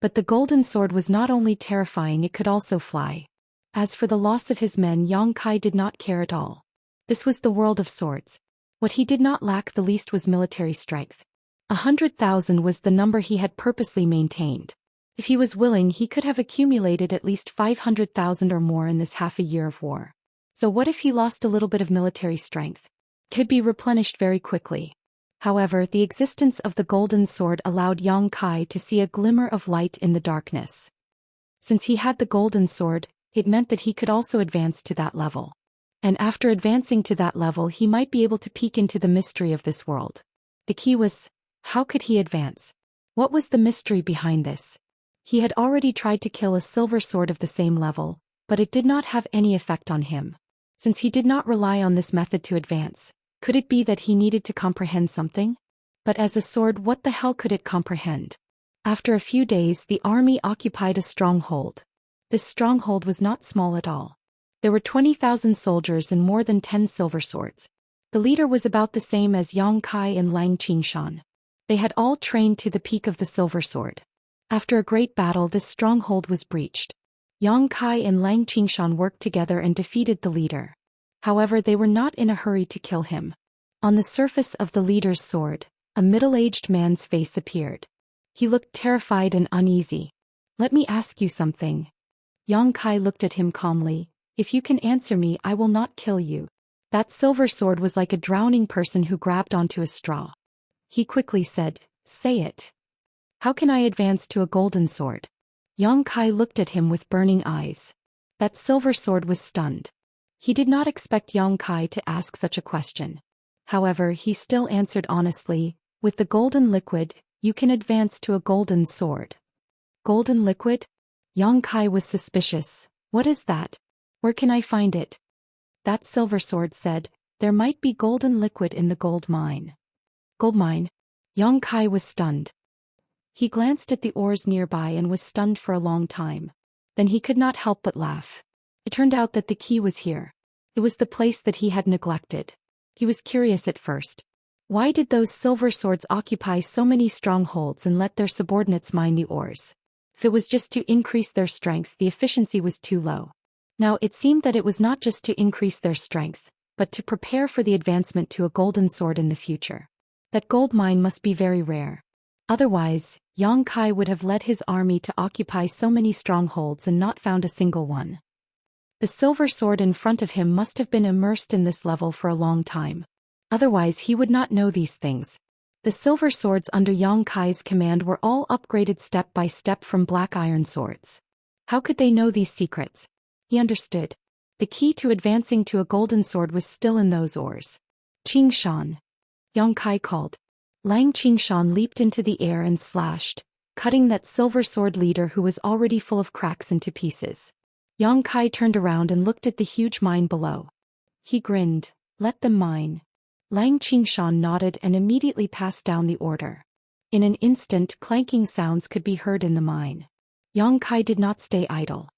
But the golden sword was not only terrifying, it could also fly. As for the loss of his men, Yang Kai did not care at all. This was the world of swords. What he did not lack the least was military strength. 100,000 was the number he had purposely maintained. If he was willing, he could have accumulated at least 500,000 or more in this half a year of war. So what if he lost a little bit of military strength? Could be replenished very quickly. However, the existence of the golden sword allowed Yang Kai to see a glimmer of light in the darkness. Since he had the golden sword, it meant that he could also advance to that level. And after advancing to that level, he might be able to peek into the mystery of this world. The key was, how could he advance? What was the mystery behind this? He had already tried to kill a silver sword of the same level, but it did not have any effect on him. Since he did not rely on this method to advance, could it be that he needed to comprehend something? But as a sword, what the hell could it comprehend? After a few days, the army occupied a stronghold. This stronghold was not small at all. There were 20,000 soldiers and more than 10 silver swords. The leader was about the same as Yang Kai and Lang Qingshan. They had all trained to the peak of the silver sword. After a great battle, this stronghold was breached. Yang Kai and Lang Qingshan worked together and defeated the leader. However, they were not in a hurry to kill him. On the surface of the leader's sword, a middle-aged man's face appeared. He looked terrified and uneasy. "Let me ask you something." Yang Kai looked at him calmly. "If you can answer me, I will not kill you." That silver sword was like a drowning person who grabbed onto a straw. He quickly said, "Say it. How can I advance to a golden sword?" Yang Kai looked at him with burning eyes. That silver sword was stunned. He did not expect Yang Kai to ask such a question. However, he still answered honestly, "With the golden liquid, you can advance to a golden sword." Golden liquid? Yang Kai was suspicious. "What is that? Where can I find it?" That silver sword said, "There might be golden liquid in the gold mine." Gold mine? Yang Kai was stunned. He glanced at the ores nearby and was stunned for a long time. Then he could not help but laugh. It turned out that the key was here. It was the place that he had neglected. He was curious at first. Why did those silver swords occupy so many strongholds and let their subordinates mine the ores? If it was just to increase their strength, the efficiency was too low. Now it seemed that it was not just to increase their strength, but to prepare for the advancement to a golden sword in the future. That gold mine must be very rare. Otherwise, Yang Kai would have led his army to occupy so many strongholds and not found a single one. The silver sword in front of him must have been immersed in this level for a long time. Otherwise he would not know these things. The silver swords under Yang Kai's command were all upgraded step by step from black iron swords. How could they know these secrets? He understood. The key to advancing to a golden sword was still in those ores. Qingshan. Yang Kai called. Lang Qingshan leaped into the air and slashed, cutting that silver sword leader who was already full of cracks into pieces. Yang Kai turned around and looked at the huge mine below. He grinned. Let them mine. Lang Qingshan nodded and immediately passed down the order. In an instant, clanking sounds could be heard in the mine. Yang Kai did not stay idle.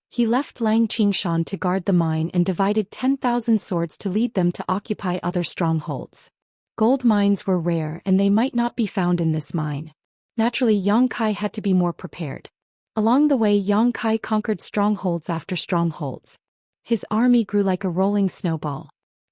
He left Lang Qingshan to guard the mine and divided 10,000 swords to lead them to occupy other strongholds. Gold mines were rare and they might not be found in this mine. Naturally, Yang Kai had to be more prepared. Along the way, Yang Kai conquered strongholds after strongholds. His army grew like a rolling snowball.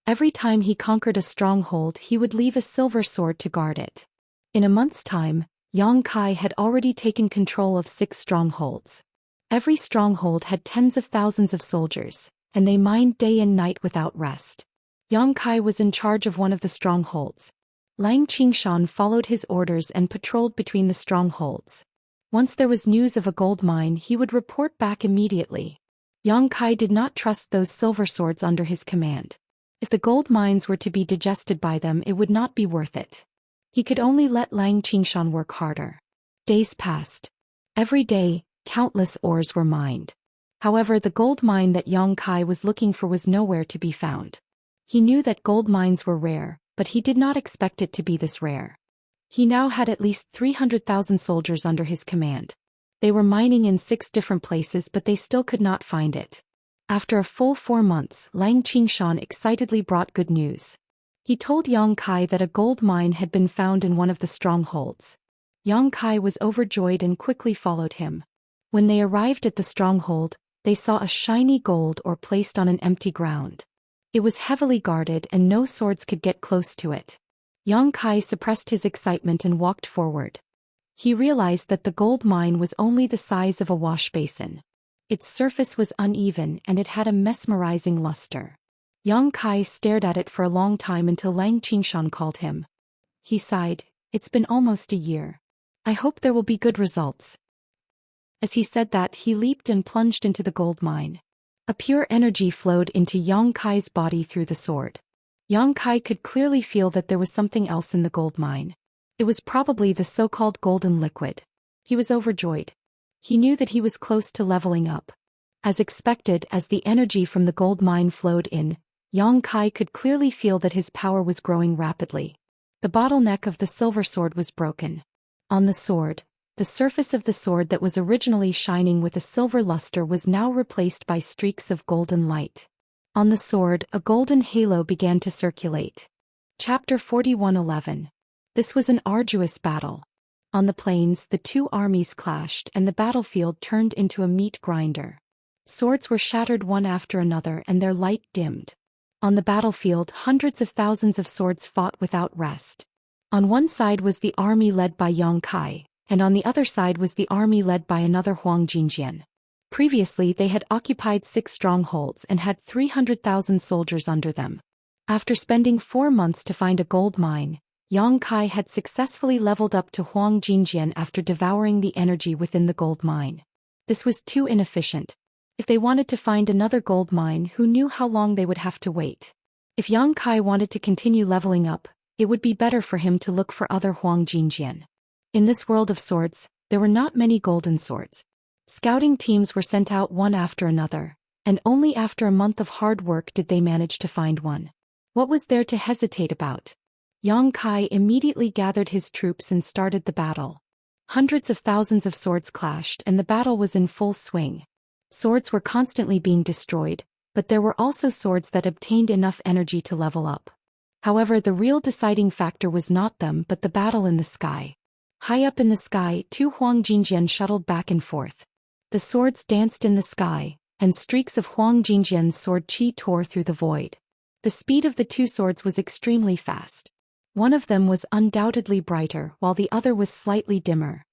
Every time he conquered a stronghold, he would leave a silver sword to guard it. In a month's time, Yang Kai had already taken control of 6 strongholds. Every stronghold had tens of thousands of soldiers, and they mined day and night without rest. Yang Kai was in charge of one of the strongholds. Lang Qingshan followed his orders and patrolled between the strongholds. Once there was news of a gold mine, he would report back immediately. Yang Kai did not trust those silver swords under his command. If the gold mines were to be digested by them, it would not be worth it. He could only let Lang Qingshan work harder. Days passed. Every day, countless ores were mined. However, the gold mine that Yang Kai was looking for was nowhere to be found. He knew that gold mines were rare, but he did not expect it to be this rare. He now had at least 300,000 soldiers under his command. They were mining in 6 different places, but they still could not find it. After a full 4 months, Lang Qingshan excitedly brought good news. He told Yang Kai that a gold mine had been found in one of the strongholds. Yang Kai was overjoyed and quickly followed him. When they arrived at the stronghold, they saw a shiny gold ore placed on an empty ground. It was heavily guarded and no swords could get close to it. Yang Kai suppressed his excitement and walked forward. He realized that the gold mine was only the size of a wash basin. Its surface was uneven and it had a mesmerizing luster. Yang Kai stared at it for a long time until Lang Qingshan called him. He sighed. It's been almost a year. I hope there will be good results. As he said that, he leaped and plunged into the gold mine. A pure energy flowed into Yang Kai's body through the sword. Yang Kai could clearly feel that there was something else in the gold mine. It was probably the so-called golden liquid. He was overjoyed. He knew that he was close to leveling up. As expected, as the energy from the gold mine flowed in, Yang Kai could clearly feel that his power was growing rapidly. The bottleneck of the silver sword was broken. On the sword, the surface of the sword that was originally shining with a silver luster was now replaced by streaks of golden light. On the sword, a golden halo began to circulate. Chapter 41:11. This was an arduous battle. On the plains, the 2 armies clashed and the battlefield turned into a meat grinder. Swords were shattered one after another and their light dimmed. On the battlefield, hundreds of thousands of swords fought without rest. On one side was the army led by Yang Kai, and on the other side was the army led by another Huang Jinjian. Previously they had occupied 6 strongholds and had 300,000 soldiers under them. After spending 4 months to find a gold mine, Yang Kai had successfully leveled up to Huang Jinjian after devouring the energy within the gold mine. This was too inefficient. If they wanted to find another gold mine, who knew how long they would have to wait? If Yang Kai wanted to continue leveling up, it would be better for him to look for other Huang Jinjian. In this world of swords, there were not many golden swords. Scouting teams were sent out one after another, and only after a month of hard work did they manage to find one. What was there to hesitate about? Yang Kai immediately gathered his troops and started the battle. Hundreds of thousands of swords clashed and the battle was in full swing. Swords were constantly being destroyed, but there were also swords that obtained enough energy to level up. However, the real deciding factor was not them but the battle in the sky. High up in the sky, 2 Huang Jinjian shuttled back and forth. The swords danced in the sky, and streaks of Huang Jinjian's sword qi tore through the void. The speed of the 2 swords was extremely fast. One of them was undoubtedly brighter while the other was slightly dimmer.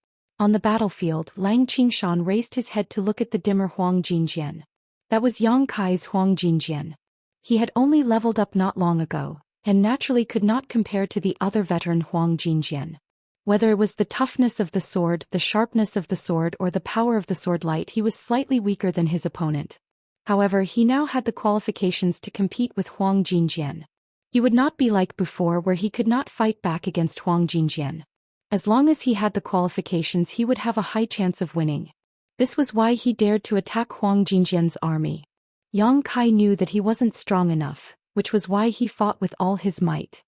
On the battlefield, Lang Qingshan raised his head to look at the dimmer Huang Jinjian. That was Yang Kai's Huang Jinjian. He had only leveled up not long ago, and naturally could not compare to the other veteran Huang Jinjian. Whether it was the toughness of the sword, the sharpness of the sword, or the power of the sword light, he was slightly weaker than his opponent. However, he now had the qualifications to compete with Huang Jinjian. He would not be like before where he could not fight back against Huang Jinjian. As long as he had the qualifications, he would have a high chance of winning. This was why he dared to attack Huang Jinjian's army. Yang Kai knew that he wasn't strong enough, which was why he fought with all his might.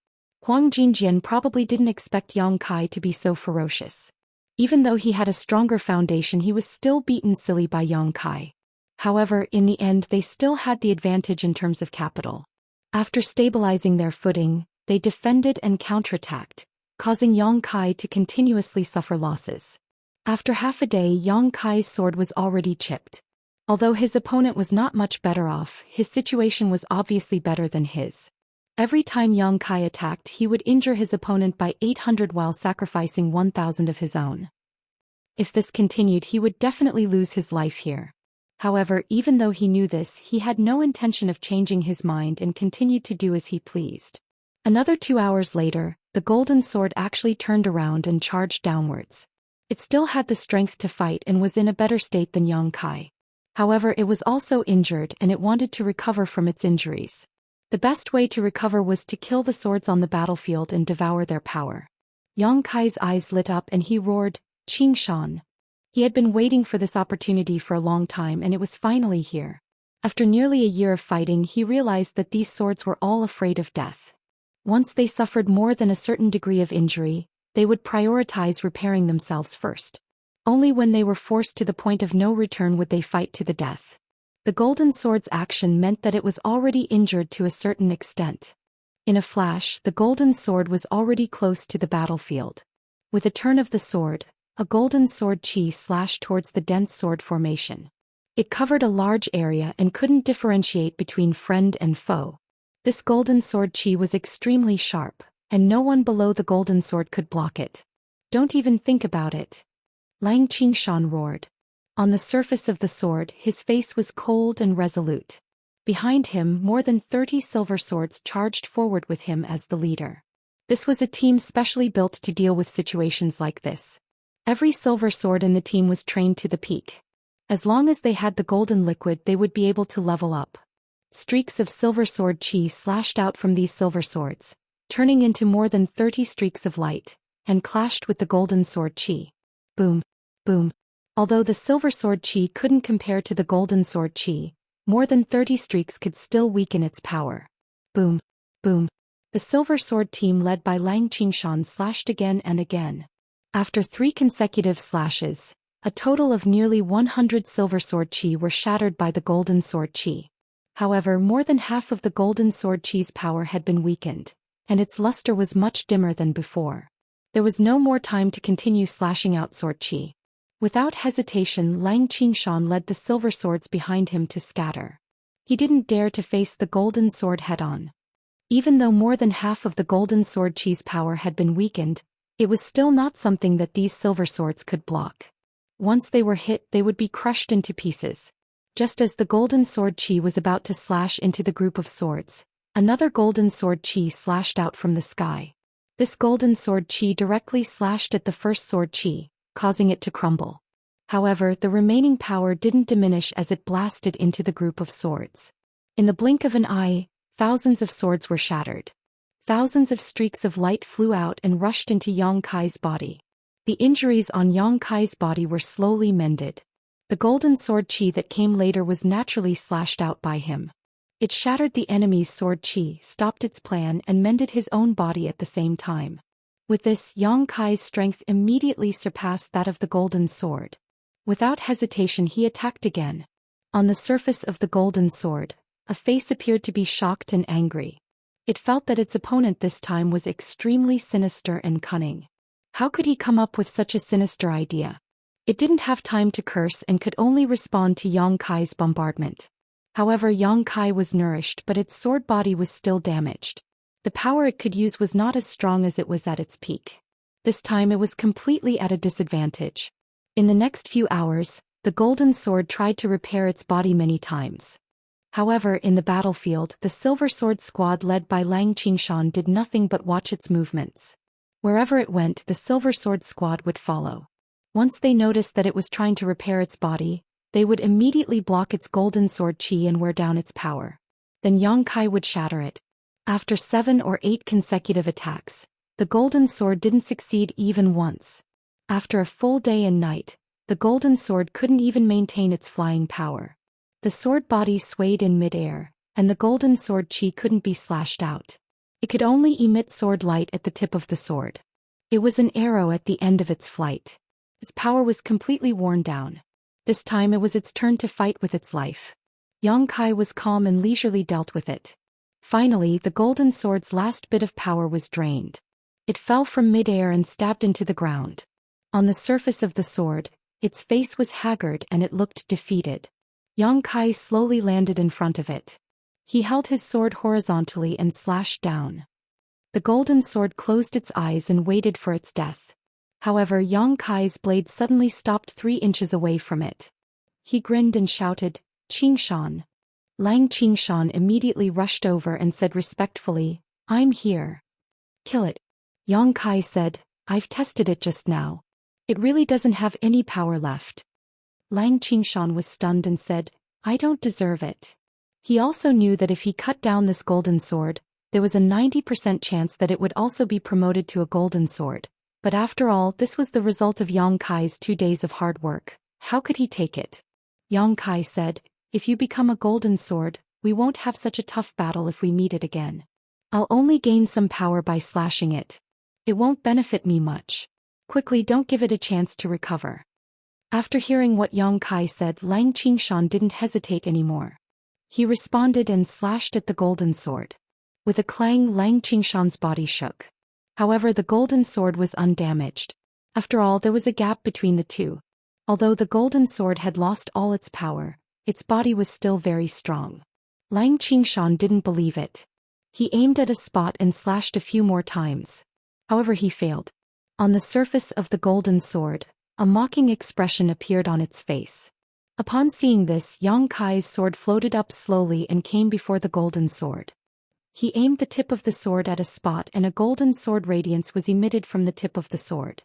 Huang Jinjian probably didn't expect Yang Kai to be so ferocious. Even though he had a stronger foundation, he was still beaten silly by Yang Kai. However, in the end they still had the advantage in terms of capital. After stabilizing their footing, they defended and counterattacked, causing Yang Kai to continuously suffer losses. After half a day, Yang Kai's sword was already chipped. Although his opponent was not much better off, his situation was obviously better than his. Every time Yang Kai attacked, he would injure his opponent by 800 while sacrificing 1,000 of his own. If this continued, he would definitely lose his life here. However, even though he knew this, he had no intention of changing his mind and continued to do as he pleased. Another 2 hours later, the golden sword actually turned around and charged downwards. It still had the strength to fight and was in a better state than Yang Kai. However, it was also injured and it wanted to recover from its injuries. The best way to recover was to kill the swords on the battlefield and devour their power. Yang Kai's eyes lit up and he roared, "Xianxia!" He had been waiting for this opportunity for a long time and it was finally here. After nearly a year of fighting, he realized that these swords were all afraid of death. Once they suffered more than a certain degree of injury, they would prioritize repairing themselves first. Only when they were forced to the point of no return would they fight to the death. The golden sword's action meant that it was already injured to a certain extent. In a flash, the golden sword was already close to the battlefield. With a turn of the sword, a golden sword chi slashed towards the dense sword formation. It covered a large area and couldn't differentiate between friend and foe. This golden sword chi was extremely sharp, and no one below the golden sword could block it. "Don't even think about it," Lang Qingshan roared. On the surface of the sword, his face was cold and resolute. Behind him, more than 30 silver swords charged forward with him as the leader. This was a team specially built to deal with situations like this. Every silver sword in the team was trained to the peak. As long as they had the golden liquid, they would be able to level up. Streaks of silver sword chi slashed out from these silver swords, turning into more than 30 streaks of light, and clashed with the golden sword chi. Boom, boom. Although the silver sword chi couldn't compare to the golden sword chi, more than 30 streaks could still weaken its power. Boom, boom. The silver sword team led by Lang Qingshan slashed again and again. After 3 consecutive slashes, a total of nearly 100 silver sword chi were shattered by the golden sword chi. However, more than half of the golden sword chi's power had been weakened, and its luster was much dimmer than before. There was no more time to continue slashing out sword chi. Without hesitation, Lang Qingshan led the silver swords behind him to scatter. He didn't dare to face the golden sword head-on. Even though more than half of the golden sword chi's power had been weakened, it was still not something that these silver swords could block. Once they were hit, they would be crushed into pieces. Just as the golden sword chi was about to slash into the group of swords, another golden sword chi slashed out from the sky. This golden sword chi directly slashed at the first sword chi, causing it to crumble. However, the remaining power didn't diminish as it blasted into the group of swords. In the blink of an eye, thousands of swords were shattered. Thousands of streaks of light flew out and rushed into Yang Kai's body. The injuries on Yang Kai's body were slowly mended. The golden sword chi that came later was naturally slashed out by him. It shattered the enemy's sword chi, stopped its plan, and mended his own body at the same time. With this, Yang Kai's strength immediately surpassed that of the golden sword. Without hesitation, he attacked again. On the surface of the golden sword, a face appeared to be shocked and angry. It felt that its opponent this time was extremely sinister and cunning. How could he come up with such a sinister idea? It didn't have time to curse and could only respond to Yang Kai's bombardment. However, Yang Kai was nourished, but its sword body was still damaged. The power it could use was not as strong as it was at its peak. This time it was completely at a disadvantage. In the next few hours, the golden sword tried to repair its body many times. However, in the battlefield, the Silver Sword squad led by Lang Qingshan did nothing but watch its movements. Wherever it went, the Silver Sword squad would follow. Once they noticed that it was trying to repair its body, they would immediately block its golden sword qi and wear down its power. Then Yang Kai would shatter it. After 7 or 8 consecutive attacks, the golden sword didn't succeed even once. After a full day and night, the golden sword couldn't even maintain its flying power. The sword body swayed in mid-air, and the golden sword qi couldn't be slashed out. It could only emit sword light at the tip of the sword. It was an arrow at the end of its flight. Its power was completely worn down. This time it was its turn to fight with its life. Yang Kai was calm and leisurely dealt with it. Finally, the golden sword's last bit of power was drained. It fell from mid-air and stabbed into the ground. On the surface of the sword, its face was haggard and it looked defeated. Yang Kai slowly landed in front of it. He held his sword horizontally and slashed down. The golden sword closed its eyes and waited for its death. However, Yang Kai's blade suddenly stopped 3 inches away from it. He grinned and shouted, "Qingshan." Lang Qingshan immediately rushed over and said respectfully, "I'm here." "Kill it." Yang Kai said, "I've tested it just now. It really doesn't have any power left." Lang Qingshan was stunned and said, "I don't deserve it." He also knew that if he cut down this golden sword, there was a 90% chance that it would also be promoted to a golden sword. But after all, this was the result of Yang Kai's 2 days of hard work. How could he take it? Yang Kai said, "If you become a golden sword, we won't have such a tough battle if we meet it again. I'll only gain some power by slashing it. It won't benefit me much. Quickly, don't give it a chance to recover." After hearing what Yang Kai said, Lang Qingshan didn't hesitate anymore. He responded and slashed at the golden sword. With a clang, Lang Qingshan's body shook. However, the golden sword was undamaged. After all, there was a gap between the two. Although the golden sword had lost all its power, its body was still very strong. Lang Qingshan didn't believe it. He aimed at a spot and slashed a few more times. However, he failed. On the surface of the golden sword, a mocking expression appeared on its face. Upon seeing this, Yang Kai's sword floated up slowly and came before the golden sword. He aimed the tip of the sword at a spot and a golden sword radiance was emitted from the tip of the sword.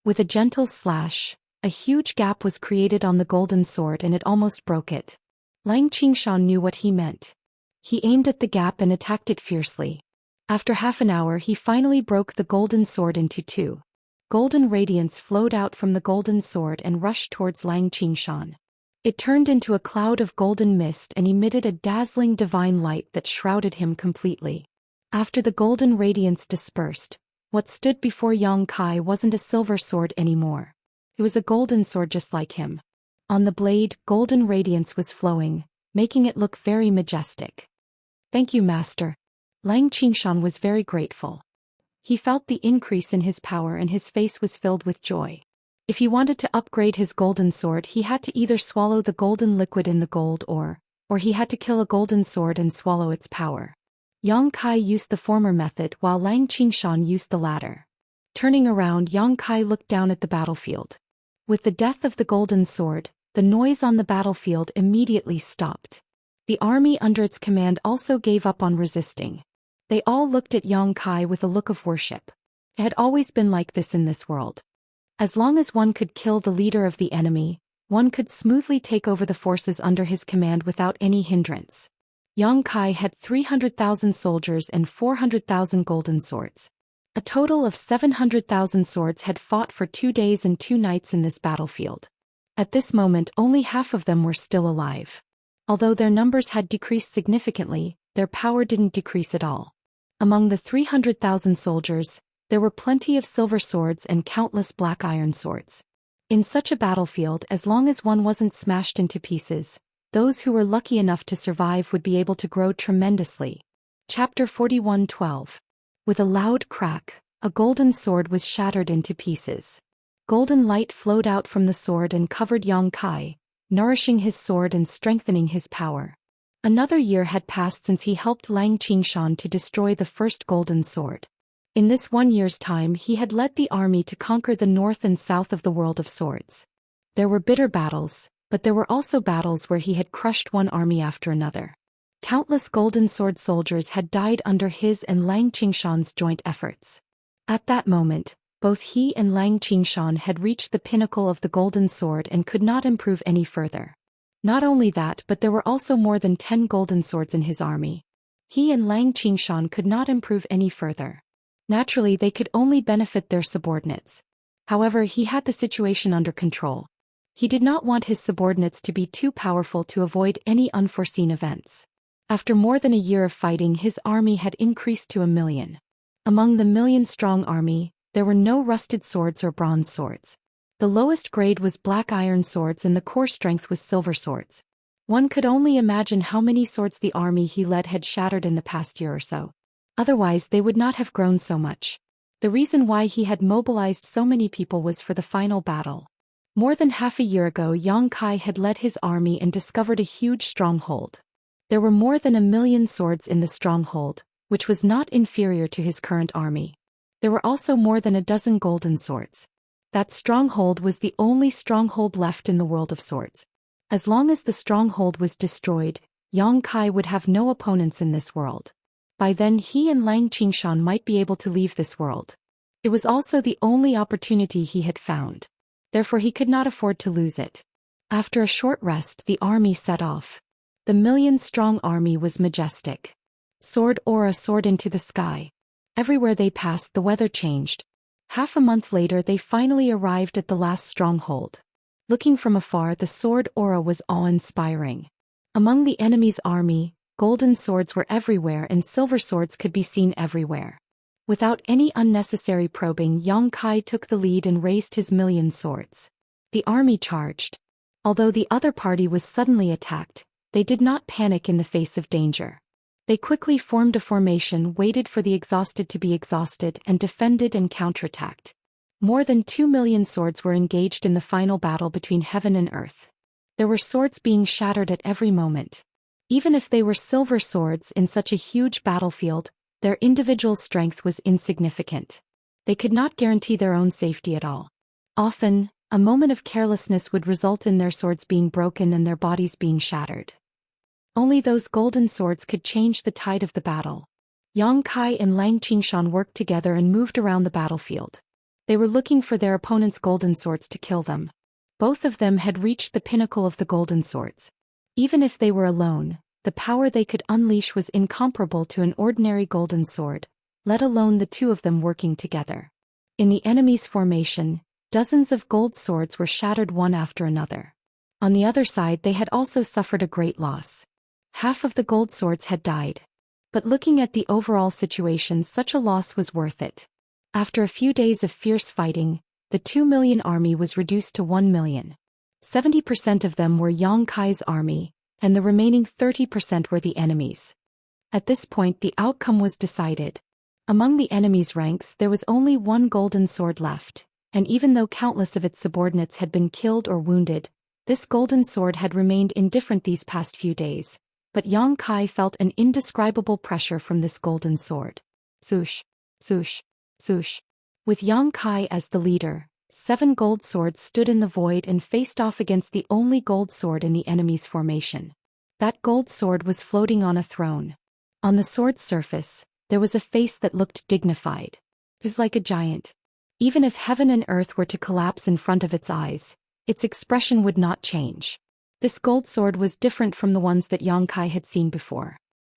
With a gentle slash, a huge gap was created on the golden sword and it almost broke it. Lang Qingshan knew what he meant. He aimed at the gap and attacked it fiercely. After half an hour, he finally broke the golden sword into 2. Golden radiance flowed out from the golden sword and rushed towards Lang Qingshan. It turned into a cloud of golden mist and emitted a dazzling divine light that shrouded him completely. After the golden radiance dispersed, what stood before Yang Kai wasn't a silver sword anymore. It was a golden sword just like him. On the blade, golden radiance was flowing, making it look very majestic. "Thank you, Master." Lang Qingshan was very grateful. He felt the increase in his power and his face was filled with joy. If he wanted to upgrade his golden sword, he had to either swallow the golden liquid in the gold or he had to kill a golden sword and swallow its power. Yang Kai used the former method while Lang Qingshan used the latter. Turning around, Yang Kai looked down at the battlefield. With the death of the golden sword, the noise on the battlefield immediately stopped. The army under its command also gave up on resisting. They all looked at Yang Kai with a look of worship. It had always been like this in this world. As long as one could kill the leader of the enemy, one could smoothly take over the forces under his command without any hindrance. Yang Kai had 300,000 soldiers and 400,000 golden swords. A total of 700,000 swords had fought for 2 days and 2 nights in this battlefield. At this moment, only half of them were still alive. Although their numbers had decreased significantly, their power didn't decrease at all. Among the 300,000 soldiers, there were plenty of silver swords and countless black iron swords. In such a battlefield, as long as one wasn't smashed into pieces, those who were lucky enough to survive would be able to grow tremendously. Chapter 41:12. With a loud crack, a golden sword was shattered into pieces. Golden light flowed out from the sword and covered Yang Kai, nourishing his sword and strengthening his power. Another year had passed since he helped Lang Qingshan to destroy the first golden sword. In this 1 year's time, he had led the army to conquer the north and south of the world of swords. There were bitter battles, but there were also battles where he had crushed one army after another. Countless golden sword soldiers had died under his and Lang Qingshan's joint efforts. At that moment, both he and Lang Qingshan had reached the pinnacle of the golden sword and could not improve any further. Not only that, but there were also more than 10 golden swords in his army. He and Lang Qingshan could not improve any further. Naturally, they could only benefit their subordinates. However, he had the situation under control. He did not want his subordinates to be too powerful to avoid any unforeseen events. After more than a year of fighting, his army had increased to 1 million. Among the million-strong army, there were no rusted swords or bronze swords. The lowest grade was black iron swords and the core strength was silver swords. One could only imagine how many swords the army he led had shattered in the past year or so. Otherwise, they would not have grown so much. The reason why he had mobilized so many people was for the final battle. More than half a year ago, Yang Kai had led his army and discovered a huge stronghold. There were more than 1 million swords in the stronghold, which was not inferior to his current army. There were also more than a dozen golden swords. That stronghold was the only stronghold left in the world of swords. As long as the stronghold was destroyed, Yang Kai would have no opponents in this world. By then he and Lang Qingshan might be able to leave this world. It was also the only opportunity he had found. Therefore he could not afford to lose it. After a short rest, the army set off. The million-strong army was majestic. Sword aura soared into the sky. Everywhere they passed, the weather changed. Half a month later, they finally arrived at the last stronghold. Looking from afar, the sword aura was awe-inspiring. Among the enemy's army, golden swords were everywhere and silver swords could be seen everywhere. Without any unnecessary probing, Yang Kai took the lead and raised his million swords. The army charged. Although the other party was suddenly attacked, they did not panic in the face of danger. They quickly formed a formation, waited for the exhausted to be exhausted, and defended and counterattacked. More than 2 million swords were engaged in the final battle between heaven and earth. There were swords being shattered at every moment. Even if they were silver swords in such a huge battlefield, their individual strength was insignificant. They could not guarantee their own safety at all. Often, a moment of carelessness would result in their swords being broken and their bodies being shattered. Only those golden swords could change the tide of the battle. Yang Kai and Lang Qingshan worked together and moved around the battlefield. They were looking for their opponent's golden swords to kill them. Both of them had reached the pinnacle of the golden swords. Even if they were alone, the power they could unleash was incomparable to an ordinary golden sword, let alone the two of them working together. In the enemy's formation, dozens of gold swords were shattered one after another. On the other side, they had also suffered a great loss. Half of the gold swords had died. But looking at the overall situation, such a loss was worth it. After a few days of fierce fighting, the 2 million army was reduced to 1 million. 70% of them were Yang Kai's army, and the remaining 30% were the enemy's. At this point, the outcome was decided. Among the enemy's ranks, there was only one golden sword left, and even though countless of its subordinates had been killed or wounded, this golden sword had remained indifferent these past few days. But Yang Kai felt an indescribable pressure from this golden sword. Swoosh, swoosh, swoosh. With Yang Kai as the leader, 7 gold swords stood in the void and faced off against the only gold sword in the enemy's formation. That gold sword was floating on a throne. On the sword's surface, there was a face that looked dignified. It was like a giant. Even if heaven and earth were to collapse in front of its eyes, its expression would not change. This gold sword was different from the ones that Yang Kai had seen before.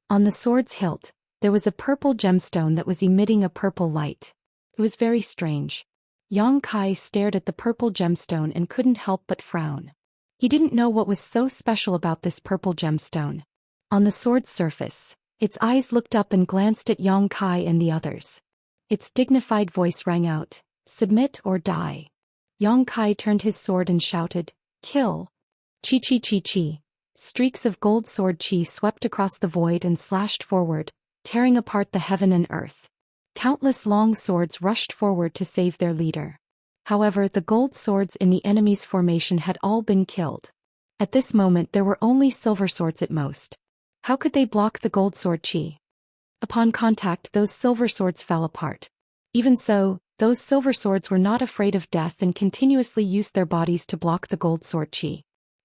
On the sword's hilt, there was a purple gemstone that was emitting a purple light. It was very strange. Yang Kai stared at the purple gemstone and couldn't help but frown. He didn't know what was so special about this purple gemstone. On the sword's surface, its eyes looked up and glanced at Yang Kai and the others. Its dignified voice rang out, "Submit or die." Yang Kai turned his sword and shouted, "Kill!" Chi chi chi chi. Streaks of gold sword chi swept across the void and slashed forward, tearing apart the heaven and earth. Countless long swords rushed forward to save their leader. However, the gold swords in the enemy's formation had all been killed. At this moment there were only silver swords at most. How could they block the gold sword chi? Upon contact, those silver swords fell apart. Even so, those silver swords were not afraid of death and continuously used their bodies to block the gold sword chi.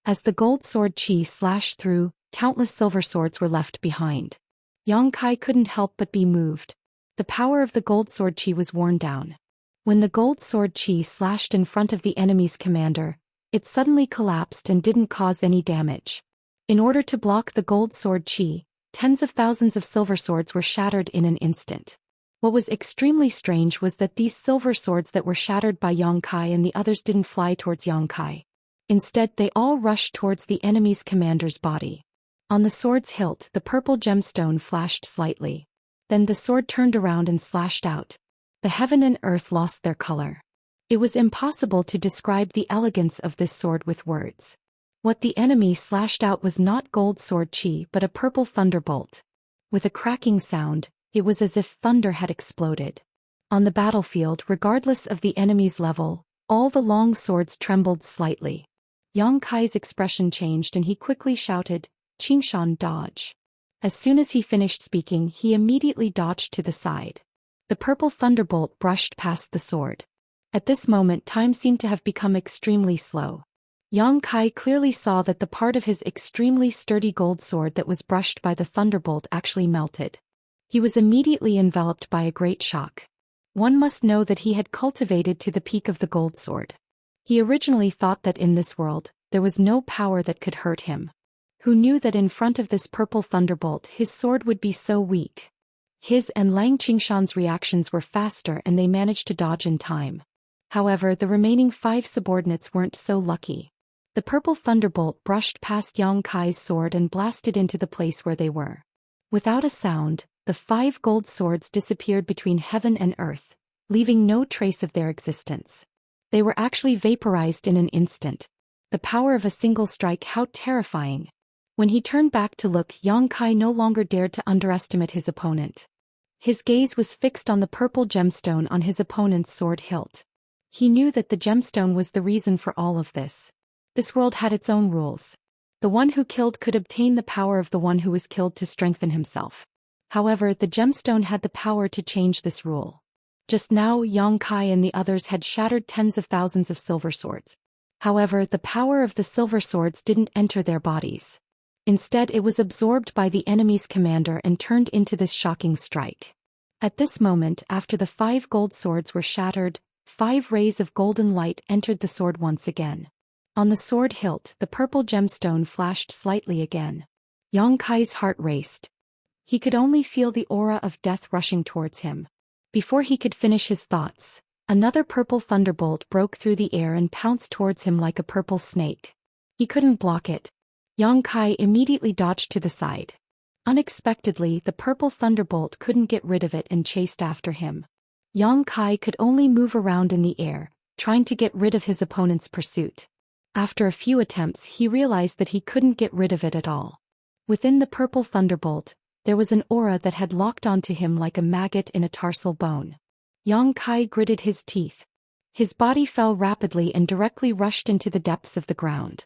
As the gold sword chi slashed through, Countless silver swords were left behind. Yang Kai couldn't help but be moved. The power of the gold sword chi was worn down. When the gold sword chi slashed in front of the enemy's commander, it suddenly collapsed and didn't cause any damage. In order to block the gold sword chi, tens of thousands of silver swords were shattered in an instant. What was extremely strange was that these silver swords that were shattered by Yang Kai and the others didn't fly towards Yang Kai. Instead, they all rushed towards the enemy's commander's body. On the sword's hilt, the purple gemstone flashed slightly. Then the sword turned around and slashed out. The heaven and earth lost their color. It was impossible to describe the elegance of this sword with words. What the enemy slashed out was not gold sword chi but a purple thunderbolt. With a cracking sound, it was as if thunder had exploded. On the battlefield, regardless of the enemy's level, all the long swords trembled slightly. Yang Kai's expression changed and he quickly shouted, "Xianxia, dodge." As soon as he finished speaking, he immediately dodged to the side. The purple thunderbolt brushed past the sword. At this moment, time seemed to have become extremely slow. Yang Kai clearly saw that the part of his extremely sturdy gold sword that was brushed by the thunderbolt actually melted. He was immediately enveloped by a great shock. One must know that he had cultivated to the peak of the gold sword. He originally thought that in this world, there was no power that could hurt him. Who knew that in front of this purple thunderbolt his sword would be so weak? His and Lang Qingshan's reactions were faster and they managed to dodge in time. However, the remaining 5 subordinates weren't so lucky. The purple thunderbolt brushed past Yang Kai's sword and blasted into the place where they were. Without a sound, the 5 gold swords disappeared between heaven and earth, leaving no trace of their existence. They were actually vaporized in an instant. The power of a single strike, how terrifying! When he turned back to look, Yang Kai no longer dared to underestimate his opponent. His gaze was fixed on the purple gemstone on his opponent's sword hilt. He knew that the gemstone was the reason for all of this. This world had its own rules. The one who killed could obtain the power of the one who was killed to strengthen himself. However, the gemstone had the power to change this rule. Just now, Yang Kai and the others had shattered tens of thousands of silver swords. However, the power of the silver swords didn't enter their bodies. Instead, it was absorbed by the enemy's commander and turned into this shocking strike. At this moment, after the 5 gold swords were shattered, 5 rays of golden light entered the sword once again. On the sword hilt, the purple gemstone flashed slightly again. Yang Kai's heart raced. He could only feel the aura of death rushing towards him. Before he could finish his thoughts, another purple thunderbolt broke through the air and pounced towards him like a purple snake. He couldn't block it. Yang Kai immediately dodged to the side. Unexpectedly, the purple thunderbolt couldn't get rid of it and chased after him. Yang Kai could only move around in the air, trying to get rid of his opponent's pursuit. After a few attempts, he realized that he couldn't get rid of it at all. Within the purple thunderbolt, there was an aura that had locked onto him like a maggot in a tarsal bone. Yang Kai gritted his teeth. His body fell rapidly and directly rushed into the depths of the ground.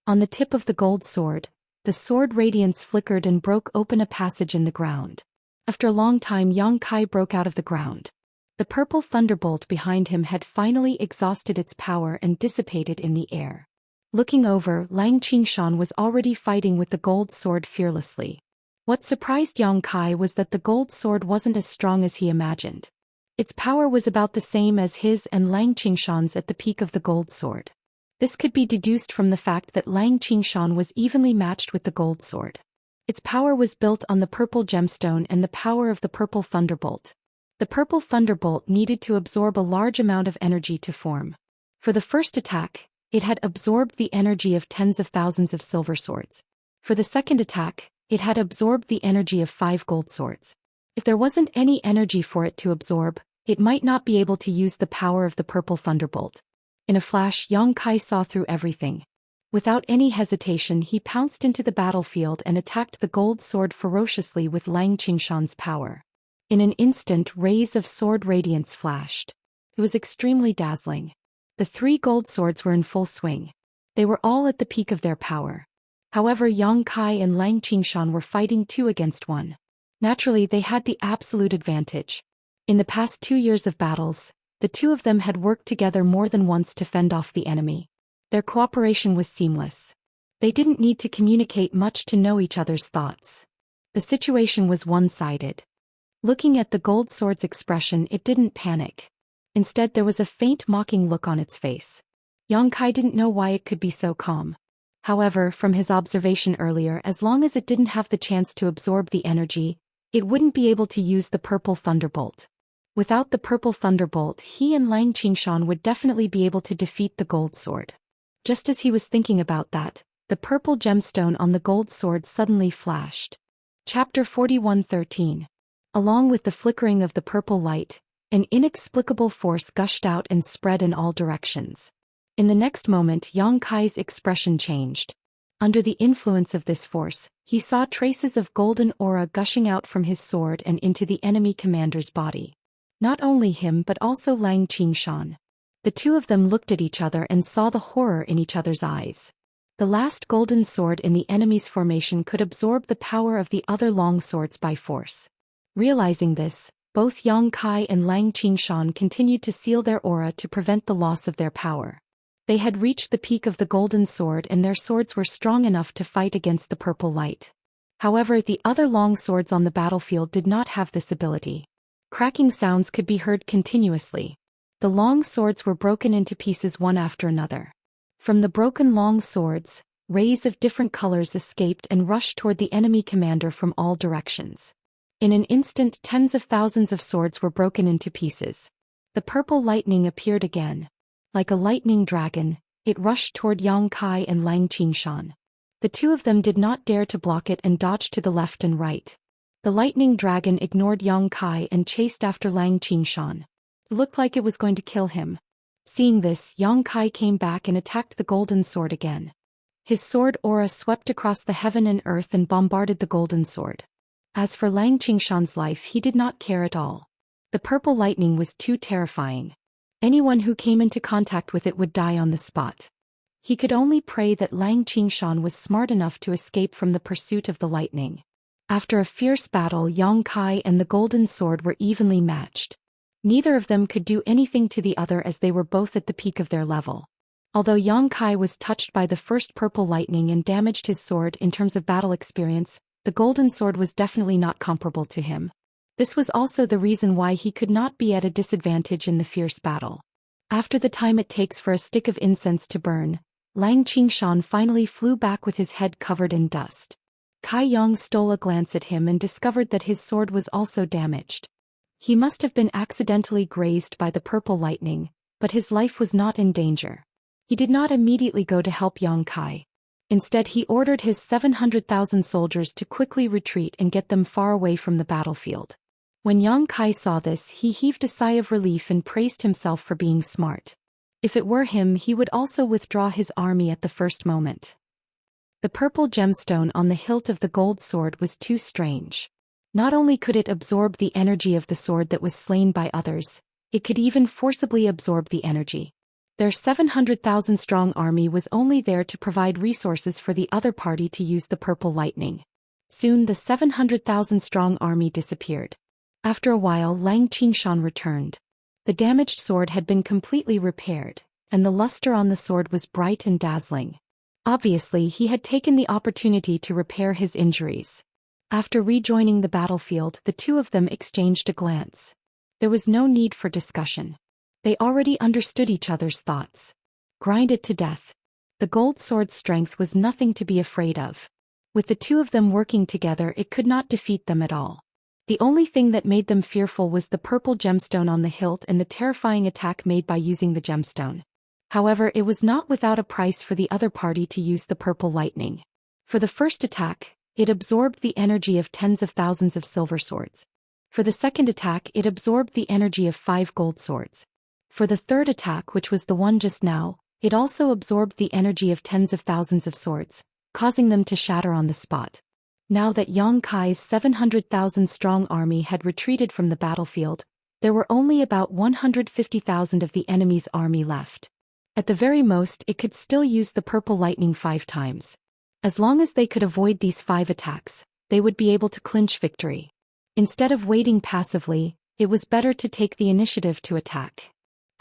On the tip of the gold sword, the sword radiance flickered and broke open a passage in the ground. After a long time, Yang Kai broke out of the ground. The purple thunderbolt behind him had finally exhausted its power and dissipated in the air. Looking over, Lang Qingshan was already fighting with the gold sword fearlessly. What surprised Yang Kai was that the gold sword wasn't as strong as he imagined. Its power was about the same as his and Lang Qingshan's at the peak of the gold sword. This could be deduced from the fact that Lang Qingshan was evenly matched with the gold sword. Its power was built on the purple gemstone and the power of the purple thunderbolt. The purple thunderbolt needed to absorb a large amount of energy to form. For the first attack, it had absorbed the energy of tens of thousands of silver swords. For the second attack, it had absorbed the energy of 5 gold swords. If there wasn't any energy for it to absorb, it might not be able to use the power of the purple thunderbolt. In a flash, Yang Kai saw through everything. Without any hesitation, he pounced into the battlefield and attacked the gold sword ferociously with Lang Qingshan's power. In an instant, rays of sword radiance flashed. It was extremely dazzling. The 3 gold swords were in full swing. They were all at the peak of their power. However, Yang Kai and Lang Qingshan were fighting 2 against 1. Naturally, they had the absolute advantage. In the past 2 years of battles, the 2 of them had worked together more than once to fend off the enemy. Their cooperation was seamless. They didn't need to communicate much to know each other's thoughts. The situation was one-sided. Looking at the gold sword's expression, it didn't panic. Instead, there was a faint mocking look on its face. Yang Kai didn't know why it could be so calm. However, from his observation earlier, as long as it didn't have the chance to absorb the energy, it wouldn't be able to use the purple thunderbolt. Without the purple thunderbolt, he and Lang Qingshan would definitely be able to defeat the gold sword. Just as he was thinking about that, the purple gemstone on the gold sword suddenly flashed. Chapter 41:13. Along with the flickering of the purple light, an inexplicable force gushed out and spread in all directions. In the next moment, Yang Kai's expression changed. Under the influence of this force, he saw traces of golden aura gushing out from his sword and into the enemy commander's body. Not only him but also Lang Qingshan. The two of them looked at each other and saw the horror in each other's eyes. The last golden sword in the enemy's formation could absorb the power of the other long swords by force. Realizing this, both Yang Kai and Lang Qingshan continued to seal their aura to prevent the loss of their power. They had reached the peak of the golden sword and their swords were strong enough to fight against the purple light. However, the other long swords on the battlefield did not have this ability. Cracking sounds could be heard continuously. The long swords were broken into pieces one after another. From the broken long swords, rays of different colors escaped and rushed toward the enemy commander from all directions. In an instant, tens of thousands of swords were broken into pieces. The purple lightning appeared again. Like a lightning dragon, it rushed toward Yang Kai and Lang Qingshan. The two of them did not dare to block it and dodged to the left and right. The lightning dragon ignored Yang Kai and chased after Lang Qingshan. It looked like it was going to kill him. Seeing this, Yang Kai came back and attacked the golden sword again. His sword aura swept across the heaven and earth and bombarded the golden sword. As for Lang Qingshan's life, he did not care at all. The purple lightning was too terrifying. Anyone who came into contact with it would die on the spot. He could only pray that Lang Qingshan was smart enough to escape from the pursuit of the lightning. After a fierce battle, Yang Kai and the golden sword were evenly matched. Neither of them could do anything to the other as they were both at the peak of their level. Although Yang Kai was touched by the first purple lightning and damaged his sword in terms of battle experience, the golden sword was definitely not comparable to him. This was also the reason why he could not be at a disadvantage in the fierce battle. After the time it takes for a stick of incense to burn, Lang Qingshan finally flew back with his head covered in dust. Kai Yang stole a glance at him and discovered that his sword was also damaged. He must have been accidentally grazed by the purple lightning, but his life was not in danger. He did not immediately go to help Yang Kai. Instead, he ordered his 700,000 soldiers to quickly retreat and get them far away from the battlefield. When Yang Kai saw this, he heaved a sigh of relief and praised himself for being smart. If it were him, he would also withdraw his army at the first moment. The purple gemstone on the hilt of the gold sword was too strange. Not only could it absorb the energy of the sword that was slain by others, it could even forcibly absorb the energy. Their 700,000 strong army was only there to provide resources for the other party to use the purple lightning. Soon the 700,000 strong army disappeared. After a while, Lang Qingshan returned. The damaged sword had been completely repaired, and the luster on the sword was bright and dazzling. Obviously, he had taken the opportunity to repair his injuries. After rejoining the battlefield, the two of them exchanged a glance. There was no need for discussion. They already understood each other's thoughts. Grind it to death. The gold sword's strength was nothing to be afraid of. With the two of them working together, it could not defeat them at all. The only thing that made them fearful was the purple gemstone on the hilt and the terrifying attack made by using the gemstone. However, it was not without a price for the other party to use the purple lightning. For the first attack, it absorbed the energy of tens of thousands of silver swords. For the second attack, it absorbed the energy of 5 gold swords. For the third attack, which was the one just now, it also absorbed the energy of tens of thousands of swords, causing them to shatter on the spot. Now that Yang Kai's 700,000 strong army had retreated from the battlefield, there were only about 150,000 of the enemy's army left. At the very most, it could still use the purple lightning 5 times. As long as they could avoid these 5 attacks, they would be able to clinch victory. Instead of waiting passively, it was better to take the initiative to attack.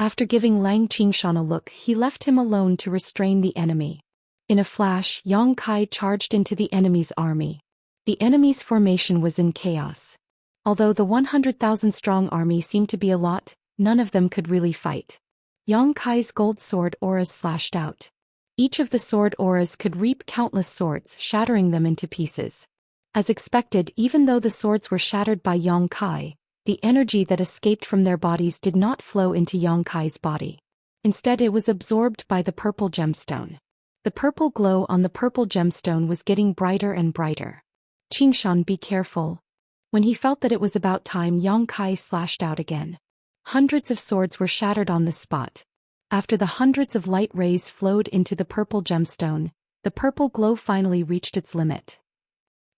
After giving Lang Qingshan a look, he left him alone to restrain the enemy. In a flash, Yang Kai charged into the enemy's army. The enemy's formation was in chaos. Although the 100,000-strong army seemed to be a lot, none of them could really fight. Yang Kai's gold sword auras slashed out. Each of the sword auras could reap countless swords, shattering them into pieces. As expected, even though the swords were shattered by Yang Kai, the energy that escaped from their bodies did not flow into Yang Kai's body. Instead, it was absorbed by the purple gemstone. The purple glow on the purple gemstone was getting brighter and brighter. Xianxia, be careful. When he felt that it was about time, Yang Kai slashed out again. Hundreds of swords were shattered on the spot. After the hundreds of light rays flowed into the purple gemstone, the purple glow finally reached its limit.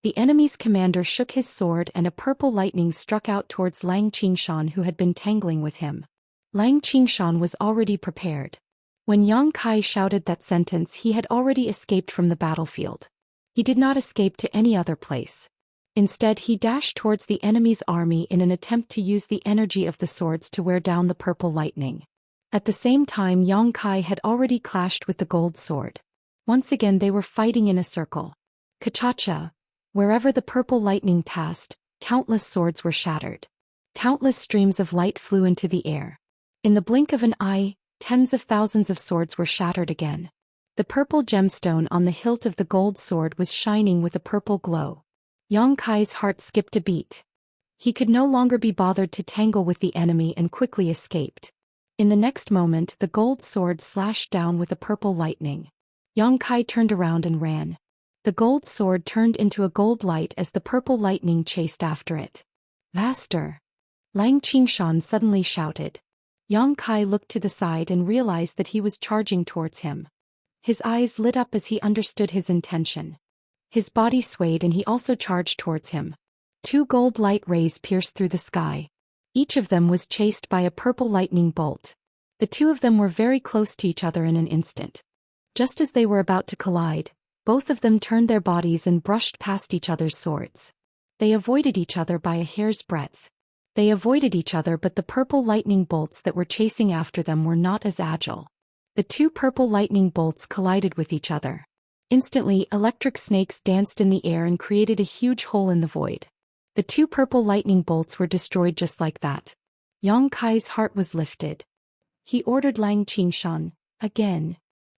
The enemy's commander shook his sword and a purple lightning struck out towards Lang Qingshan, who had been tangling with him. Lang Qingshan was already prepared. When Yang Kai shouted that sentence, he had already escaped from the battlefield. He did not escape to any other place. Instead, he dashed towards the enemy's army in an attempt to use the energy of the swords to wear down the purple lightning. At the same time, Yang Kai had already clashed with the gold sword. Once again they were fighting in a circle. Ka-cha-cha. Wherever the purple lightning passed, countless swords were shattered. Countless streams of light flew into the air. In the blink of an eye, tens of thousands of swords were shattered again. The purple gemstone on the hilt of the gold sword was shining with a purple glow. Yang Kai's heart skipped a beat. He could no longer be bothered to tangle with the enemy and quickly escaped. In the next moment, the gold sword slashed down with a purple lightning. Yang Kai turned around and ran. The gold sword turned into a gold light as the purple lightning chased after it. Faster! Lang Qingshan suddenly shouted. Yang Kai looked to the side and realized that he was charging towards him. His eyes lit up as he understood his intention. His body swayed and he also charged towards him. Two gold light rays pierced through the sky. Each of them was chased by a purple lightning bolt. The two of them were very close to each other in an instant. Just as they were about to collide, both of them turned their bodies and brushed past each other's swords. They avoided each other by a hair's breadth. They avoided each other, but the purple lightning bolts that were chasing after them were not as agile. The two purple lightning bolts collided with each other. Instantly, electric snakes danced in the air and created a huge hole in the void. The two purple lightning bolts were destroyed just like that. Yang Kai's heart was lifted. He ordered Lang Qingshan, again.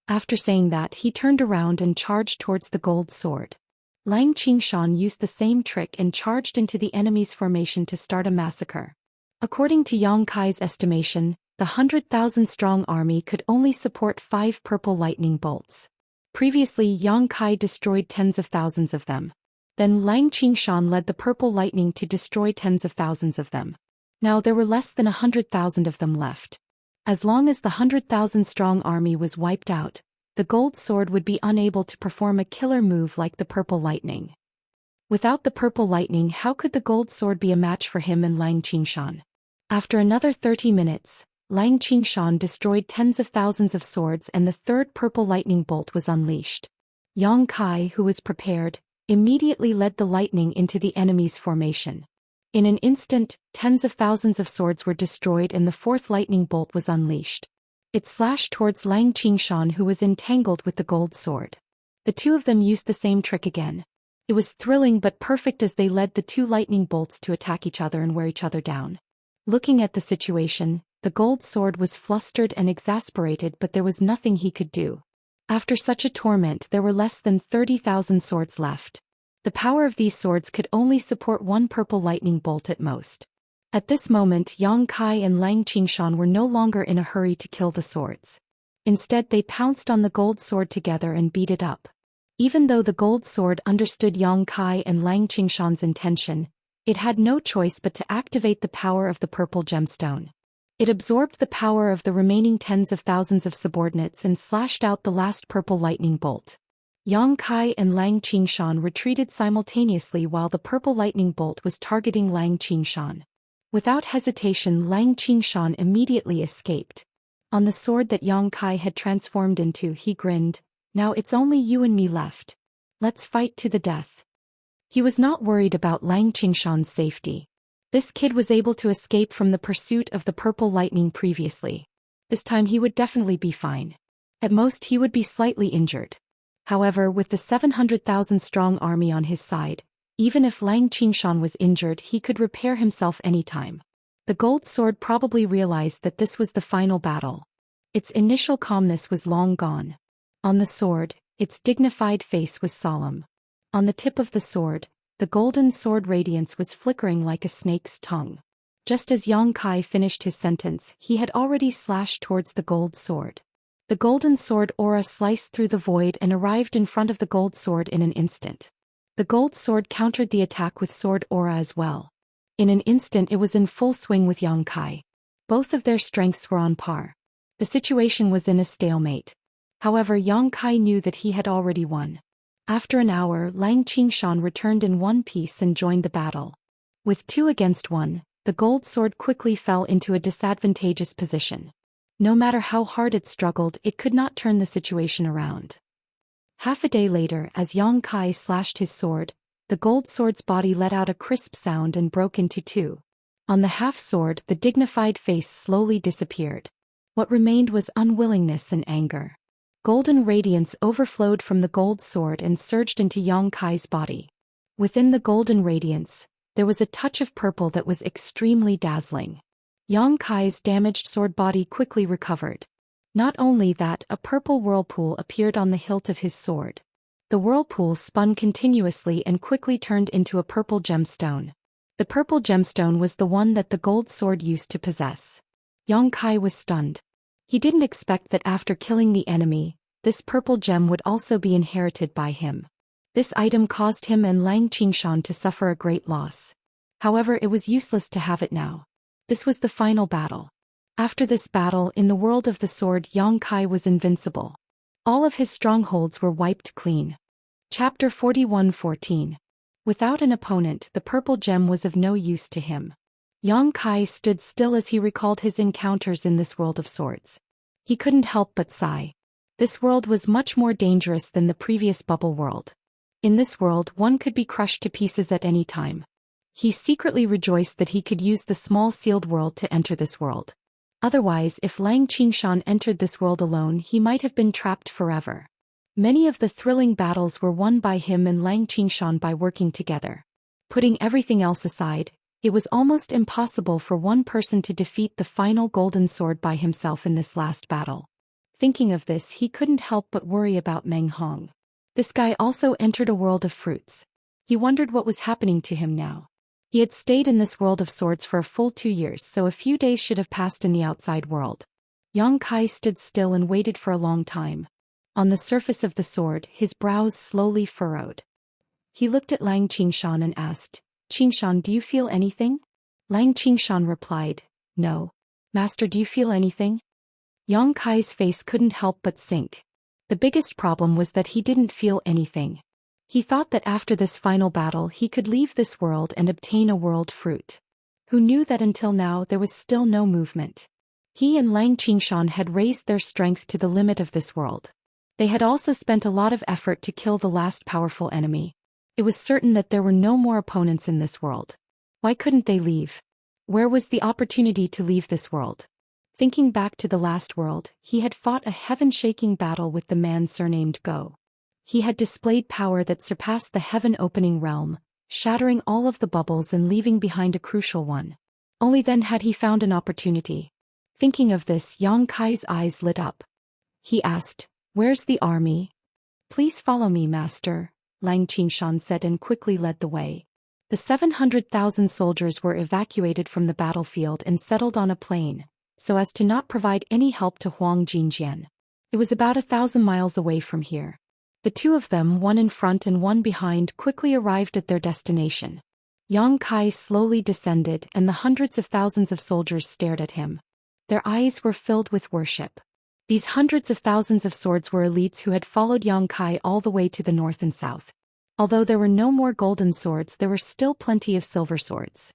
After saying that, he turned around and charged towards the gold sword. Lang Qingshan used the same trick and charged into the enemy's formation to start a massacre. According to Yang Kai's estimation, the 100,000-strong army could only support 5 purple lightning bolts. Previously, Yang Kai destroyed tens of thousands of them. Then Lang Qingshan led the purple lightning to destroy tens of thousands of them. Now there were less than 100,000 of them left. As long as the 100,000-strong army was wiped out, the gold sword would be unable to perform a killer move like the purple lightning. Without the purple lightning, how could the gold sword be a match for him and Lang Qingshan? After another 30 minutes, Lang Qingshan destroyed tens of thousands of swords and the third purple lightning bolt was unleashed. Yang Kai, who was prepared, immediately led the lightning into the enemy's formation. In an instant, tens of thousands of swords were destroyed and the fourth lightning bolt was unleashed. It slashed towards Lang Qingshan, who was entangled with the gold sword. The two of them used the same trick again. It was thrilling but perfect as they led the two lightning bolts to attack each other and wear each other down. Looking at the situation, the gold sword was flustered and exasperated, but there was nothing he could do. After such a torment, there were less than 30,000 swords left. The power of these swords could only support one purple lightning bolt at most. At this moment, Yang Kai and Lang Qingshan were no longer in a hurry to kill the swords. Instead, they pounced on the gold sword together and beat it up. Even though the gold sword understood Yang Kai and Lang Qingshan's intention, it had no choice but to activate the power of the purple gemstone. It absorbed the power of the remaining tens of thousands of subordinates and slashed out the last purple lightning bolt. Yang Kai and Lang Qingshan retreated simultaneously while the purple lightning bolt was targeting Lang Qingshan. Without hesitation, Lang Qingshan immediately escaped. On the sword that Yang Kai had transformed into, he grinned, "Now it's only you and me left. Let's fight to the death." He was not worried about Lang Qingshan's safety. This kid was able to escape from the pursuit of the purple lightning previously. This time he would definitely be fine. At most he would be slightly injured. However, with the 700,000-strong army on his side, even if Lang Qingshan was injured, he could repair himself anytime. The gold sword probably realized that this was the final battle. Its initial calmness was long gone. On the sword, its dignified face was solemn. On the tip of the sword, the golden sword radiance was flickering like a snake's tongue. Just as Yang Kai finished his sentence, he had already slashed towards the gold sword. The golden sword aura sliced through the void and arrived in front of the gold sword in an instant. The gold sword countered the attack with sword aura as well. In an instant it was in full swing with Yang Kai. Both of their strengths were on par. The situation was in a stalemate. However, Yang Kai knew that he had already won. After an hour, Lang Qingshan returned in one piece and joined the battle. With 2 against 1, the gold sword quickly fell into a disadvantageous position. No matter how hard it struggled, it could not turn the situation around. Half a day later, as Yang Kai slashed his sword, the gold sword's body let out a crisp sound and broke into 2. On the half sword, the dignified face slowly disappeared. What remained was unwillingness and anger. Golden radiance overflowed from the gold sword and surged into Yang Kai's body. Within the golden radiance, there was a touch of purple that was extremely dazzling. Yang Kai's damaged sword body quickly recovered. Not only that, a purple whirlpool appeared on the hilt of his sword. The whirlpool spun continuously and quickly turned into a purple gemstone. The purple gemstone was the one that the gold sword used to possess. Yang Kai was stunned. He didn't expect that after killing the enemy, this purple gem would also be inherited by him. This item caused him and Lang Qingshan to suffer a great loss. However, it was useless to have it now. This was the final battle. After this battle, in the world of the sword, Yang Kai was invincible. All of his strongholds were wiped clean. Chapter 41:14. Without an opponent, the purple gem was of no use to him. Yang Kai stood still as he recalled his encounters in this world of swords. He couldn't help but sigh. This world was much more dangerous than the previous bubble world. In this world, one could be crushed to pieces at any time. He secretly rejoiced that he could use the small sealed world to enter this world. Otherwise, if Lang Qingshan entered this world alone, he might have been trapped forever. Many of the thrilling battles were won by him and Lang Qingshan by working together. Putting everything else aside, it was almost impossible for one person to defeat the final golden sword by himself in this last battle. Thinking of this, he couldn't help but worry about Meng Hong. This guy also entered a world of fruits. He wondered what was happening to him now. He had stayed in this world of swords for a full 2 years, so a few days should have passed in the outside world. Yang Kai stood still and waited for a long time. On the surface of the sword, his brows slowly furrowed. He looked at Lang Qingshan and asked, "Qingshan, do you feel anything?" Lang Qingshan replied, "No. Master, do you feel anything?" Yang Kai's face couldn't help but sink. The biggest problem was that he didn't feel anything. He thought that after this final battle he could leave this world and obtain a world fruit. Who knew that until now there was still no movement? He and Lang Qingshan had raised their strength to the limit of this world. They had also spent a lot of effort to kill the last powerful enemy. It was certain that there were no more opponents in this world. Why couldn't they leave? Where was the opportunity to leave this world? Thinking back to the last world, he had fought a heaven-shaking battle with the man surnamed Go. He had displayed power that surpassed the heaven-opening realm, shattering all of the bubbles and leaving behind a crucial one. Only then had he found an opportunity. Thinking of this, Yang Kai's eyes lit up. He asked, "Where's the army?" "Please follow me, master," Lang Qingshan said and quickly led the way. The 700,000 soldiers were evacuated from the battlefield and settled on a plain, so as to not provide any help to Huang Jinjian. It was about 1,000 miles away from here. The two of them, one in front and one behind, quickly arrived at their destination. Yang Kai slowly descended and the hundreds of thousands of soldiers stared at him. Their eyes were filled with worship. These hundreds of thousands of swords were elites who had followed Yang Kai all the way to the north and south. Although there were no more golden swords, there were still plenty of silver swords.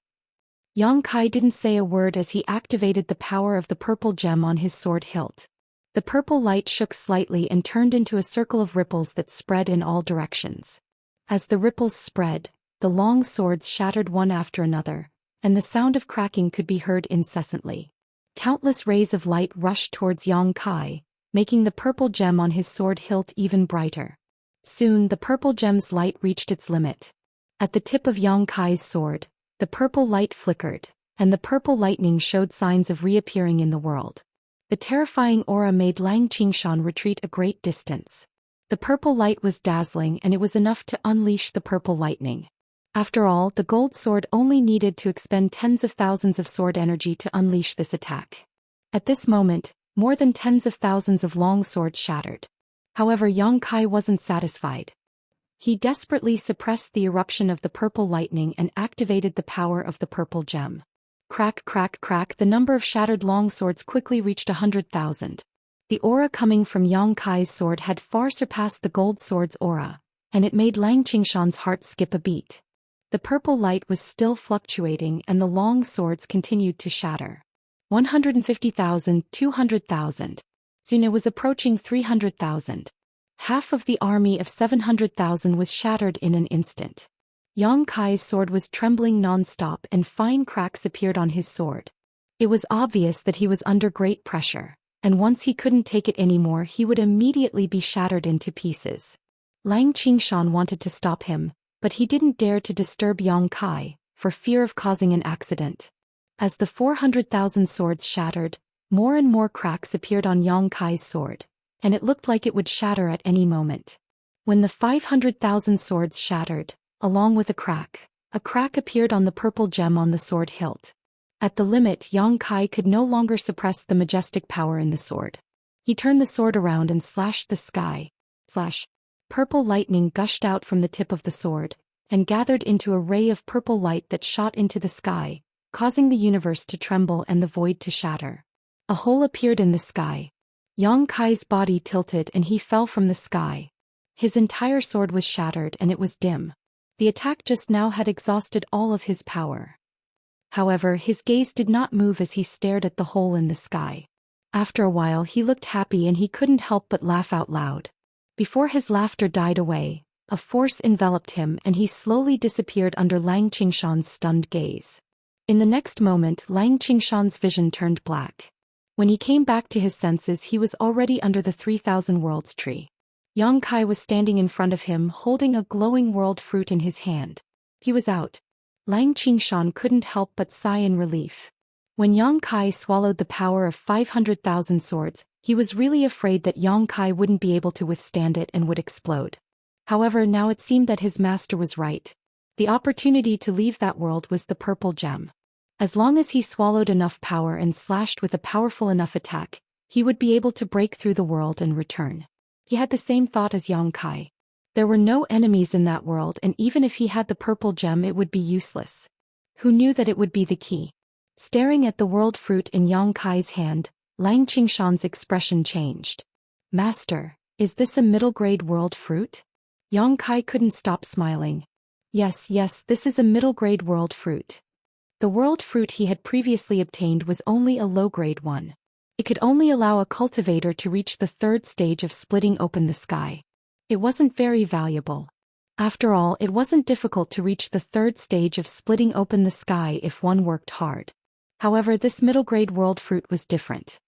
Yang Kai didn't say a word as he activated the power of the purple gem on his sword hilt. The purple light shook slightly and turned into a circle of ripples that spread in all directions. As the ripples spread, the long swords shattered one after another, and the sound of cracking could be heard incessantly. Countless rays of light rushed towards Yang Kai, making the purple gem on his sword hilt even brighter. Soon the purple gem's light reached its limit. At the tip of Yang Kai's sword, the purple light flickered, and the purple lightning showed signs of reappearing in the world. The terrifying aura made Lang Qingshan retreat a great distance. The purple light was dazzling, and it was enough to unleash the purple lightning. After all, the gold sword only needed to expend tens of thousands of sword energy to unleash this attack. At this moment, more than tens of thousands of long swords shattered. However, Yang Kai wasn't satisfied. He desperately suppressed the eruption of the purple lightning and activated the power of the purple gem. Crack, crack, crack, the number of shattered long swords quickly reached 100,000. The aura coming from Yang Kai's sword had far surpassed the gold sword's aura, and it made Lang Qingshan's heart skip a beat. The purple light was still fluctuating and the long swords continued to shatter. 150,000, 200,000. Soon it was approaching 300,000. Half of the army of 700,000 was shattered in an instant. Yang Kai's sword was trembling non-stop and fine cracks appeared on his sword. It was obvious that he was under great pressure, and once he couldn't take it anymore he would immediately be shattered into pieces. Lang Qingshan wanted to stop him, but he didn't dare to disturb Yang Kai, for fear of causing an accident. As the 400,000 swords shattered, more and more cracks appeared on Yang Kai's sword, and it looked like it would shatter at any moment. When the 500,000 swords shattered, along with a crack appeared on the purple gem on the sword hilt. At the limit, Yang Kai could no longer suppress the majestic power in the sword. He turned the sword around and slashed the sky. Slash. Purple lightning gushed out from the tip of the sword, and gathered into a ray of purple light that shot into the sky, causing the universe to tremble and the void to shatter. A hole appeared in the sky. Yang Kai's body tilted and he fell from the sky. His entire sword was shattered and it was dim. The attack just now had exhausted all of his power. However, his gaze did not move as he stared at the hole in the sky. After a while he looked happy and he couldn't help but laugh out loud. Before his laughter died away, a force enveloped him and he slowly disappeared under Lang Qingshan's stunned gaze. In the next moment, Lang Qingshan's vision turned black. When he came back to his senses he was already under the 3,000 Worlds tree. Yang Kai was standing in front of him holding a glowing world fruit in his hand. He was out. Lang Qingshan couldn't help but sigh in relief. When Yang Kai swallowed the power of 500,000 swords, he was really afraid that Yang Kai wouldn't be able to withstand it and would explode. However, now it seemed that his master was right. The opportunity to leave that world was the purple gem. As long as he swallowed enough power and slashed with a powerful enough attack, he would be able to break through the world and return. He had the same thought as Yang Kai. There were no enemies in that world, and even if he had the purple gem it would be useless. Who knew that it would be the key? Staring at the world fruit in Yang Kai's hand, Lang Qingshan's expression changed. Master, is this a middle-grade world fruit? Yang Kai couldn't stop smiling. Yes, this is a middle-grade world fruit. The world fruit he had previously obtained was only a low-grade one. It could only allow a cultivator to reach the third stage of splitting open the sky. It wasn't very valuable. After all, it wasn't difficult to reach the third stage of splitting open the sky if one worked hard. However, this middle-grade world fruit was different.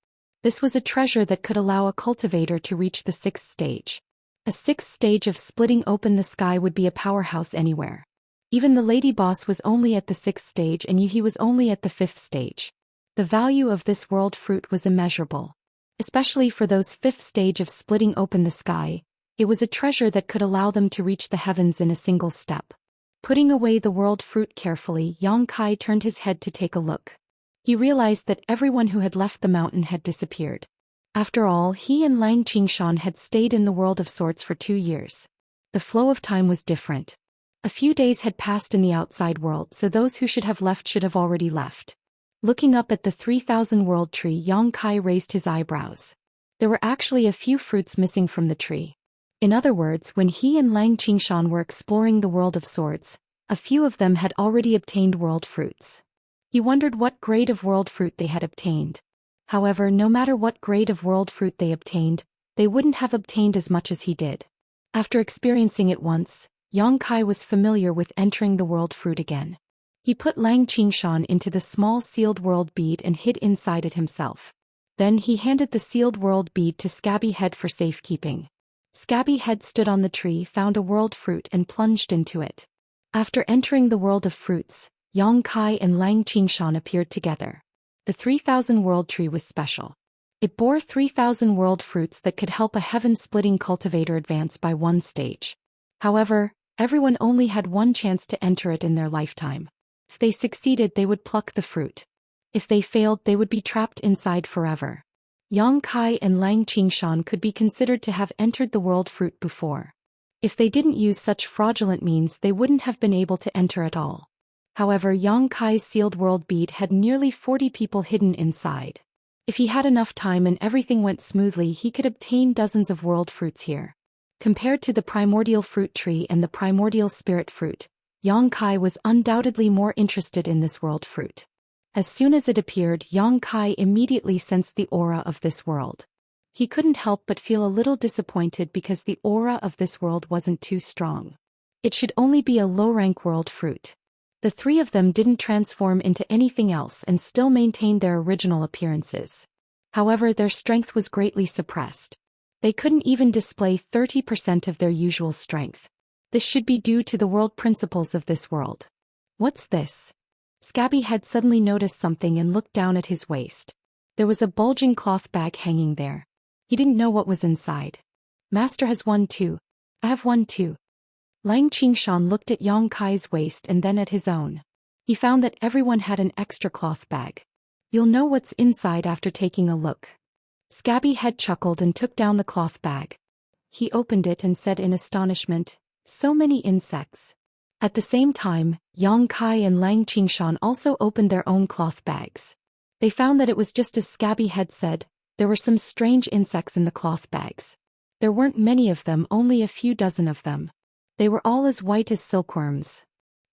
This was a treasure that could allow a cultivator to reach the sixth stage. A sixth stage of splitting open the sky would be a powerhouse anywhere. Even the lady boss was only at the sixth stage and he was only at the fifth stage. The value of this world fruit was immeasurable. Especially for those fifth stage of splitting open the sky, it was a treasure that could allow them to reach the heavens in a single step. Putting away the world fruit carefully, Yang Kai turned his head to take a look. He realized that everyone who had left the mountain had disappeared. After all, he and Lang Qingshan had stayed in the world of sorts for 2 years. The flow of time was different. A few days had passed in the outside world, so those who should have left should have already left. Looking up at the 3,000 world tree, Yang Kai raised his eyebrows. There were actually a few fruits missing from the tree. In other words, when he and Lang Qingshan were exploring the world of swords, a few of them had already obtained world fruits. He wondered what grade of world fruit they had obtained. However, no matter what grade of world fruit they obtained, they wouldn't have obtained as much as he did. After experiencing it once, Yang Kai was familiar with entering the world fruit again. He put Lang Qingshan into the small sealed world bead and hid inside it himself. Then he handed the sealed world bead to Scabby Head for safekeeping. Scabby Head stood on the tree, found a world fruit and plunged into it. After entering the world of fruits, Yang Kai and Lang Qingshan appeared together. The 3000 world tree was special. It bore 3000 world fruits that could help a heaven-splitting cultivator advance by one stage. However, everyone only had one chance to enter it in their lifetime. If they succeeded, they would pluck the fruit. If they failed, they would be trapped inside forever. Yang Kai and Lang Qingshan could be considered to have entered the world fruit before. If they didn't use such fraudulent means, they wouldn't have been able to enter at all. However, Yang Kai's sealed world bead had nearly 40 people hidden inside. If he had enough time and everything went smoothly, he could obtain dozens of world fruits here. Compared to the primordial fruit tree and the primordial spirit fruit, Yang Kai was undoubtedly more interested in this world fruit. As soon as it appeared, Yang Kai immediately sensed the aura of this world. He couldn't help but feel a little disappointed because the aura of this world wasn't too strong. It should only be a low-rank world fruit. The three of them didn't transform into anything else and still maintained their original appearances. However, their strength was greatly suppressed. They couldn't even display 30% of their usual strength. This should be due to the world principles of this world. What's this? Scabby Head suddenly noticed something and looked down at his waist. There was a bulging cloth bag hanging there. He didn't know what was inside. Master has one too. I have one too. Lang Qingshan looked at Yang Kai's waist and then at his own. He found that everyone had an extra cloth bag. You'll know what's inside after taking a look. Scabby Head chuckled and took down the cloth bag. He opened it and said in astonishment, "So many insects." At the same time, Yang Kai and Lang Qingshan also opened their own cloth bags. They found that it was just as Scabby Head said, there were some strange insects in the cloth bags. There weren't many of them, only a few dozen of them. They were all as white as silkworms.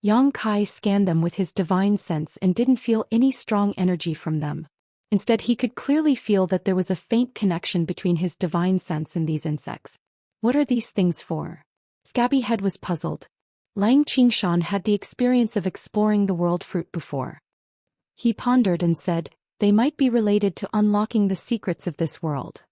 Yang Kai scanned them with his divine sense and didn't feel any strong energy from them. Instead, he could clearly feel that there was a faint connection between his divine sense and these insects. What are these things for? Scabby Head was puzzled. Lang Qingshan had the experience of exploring the world fruit before. He pondered and said, they might be related to unlocking the secrets of this world.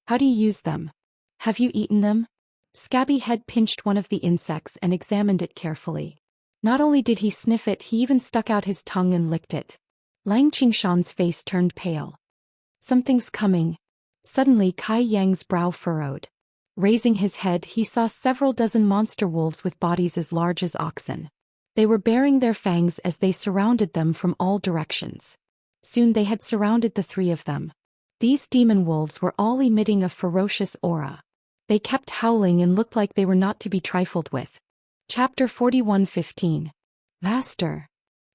How do you use them? Have you eaten them? Scabby Head pinched one of the insects and examined it carefully. Not only did he sniff it, he even stuck out his tongue and licked it. Lang Qingshan's face turned pale. Something's coming. Suddenly Kai Yang's brow furrowed. Raising his head, he saw several dozen monster wolves with bodies as large as oxen. They were baring their fangs as they surrounded them from all directions. Soon they had surrounded the three of them. These demon wolves were all emitting a ferocious aura. They kept howling and looked like they were not to be trifled with. Chapter 41:15. Master.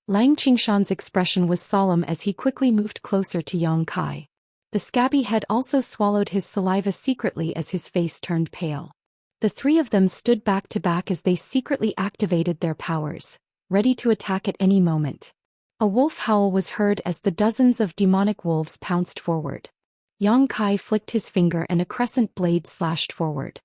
Lang Qingshan's expression was solemn as he quickly moved closer to Yang Kai. The Scabby Head also swallowed his saliva secretly as his face turned pale. The three of them stood back to back as they secretly activated their powers, ready to attack at any moment. A wolf howl was heard as the dozens of demonic wolves pounced forward. Yang Kai flicked his finger and a crescent blade slashed forward.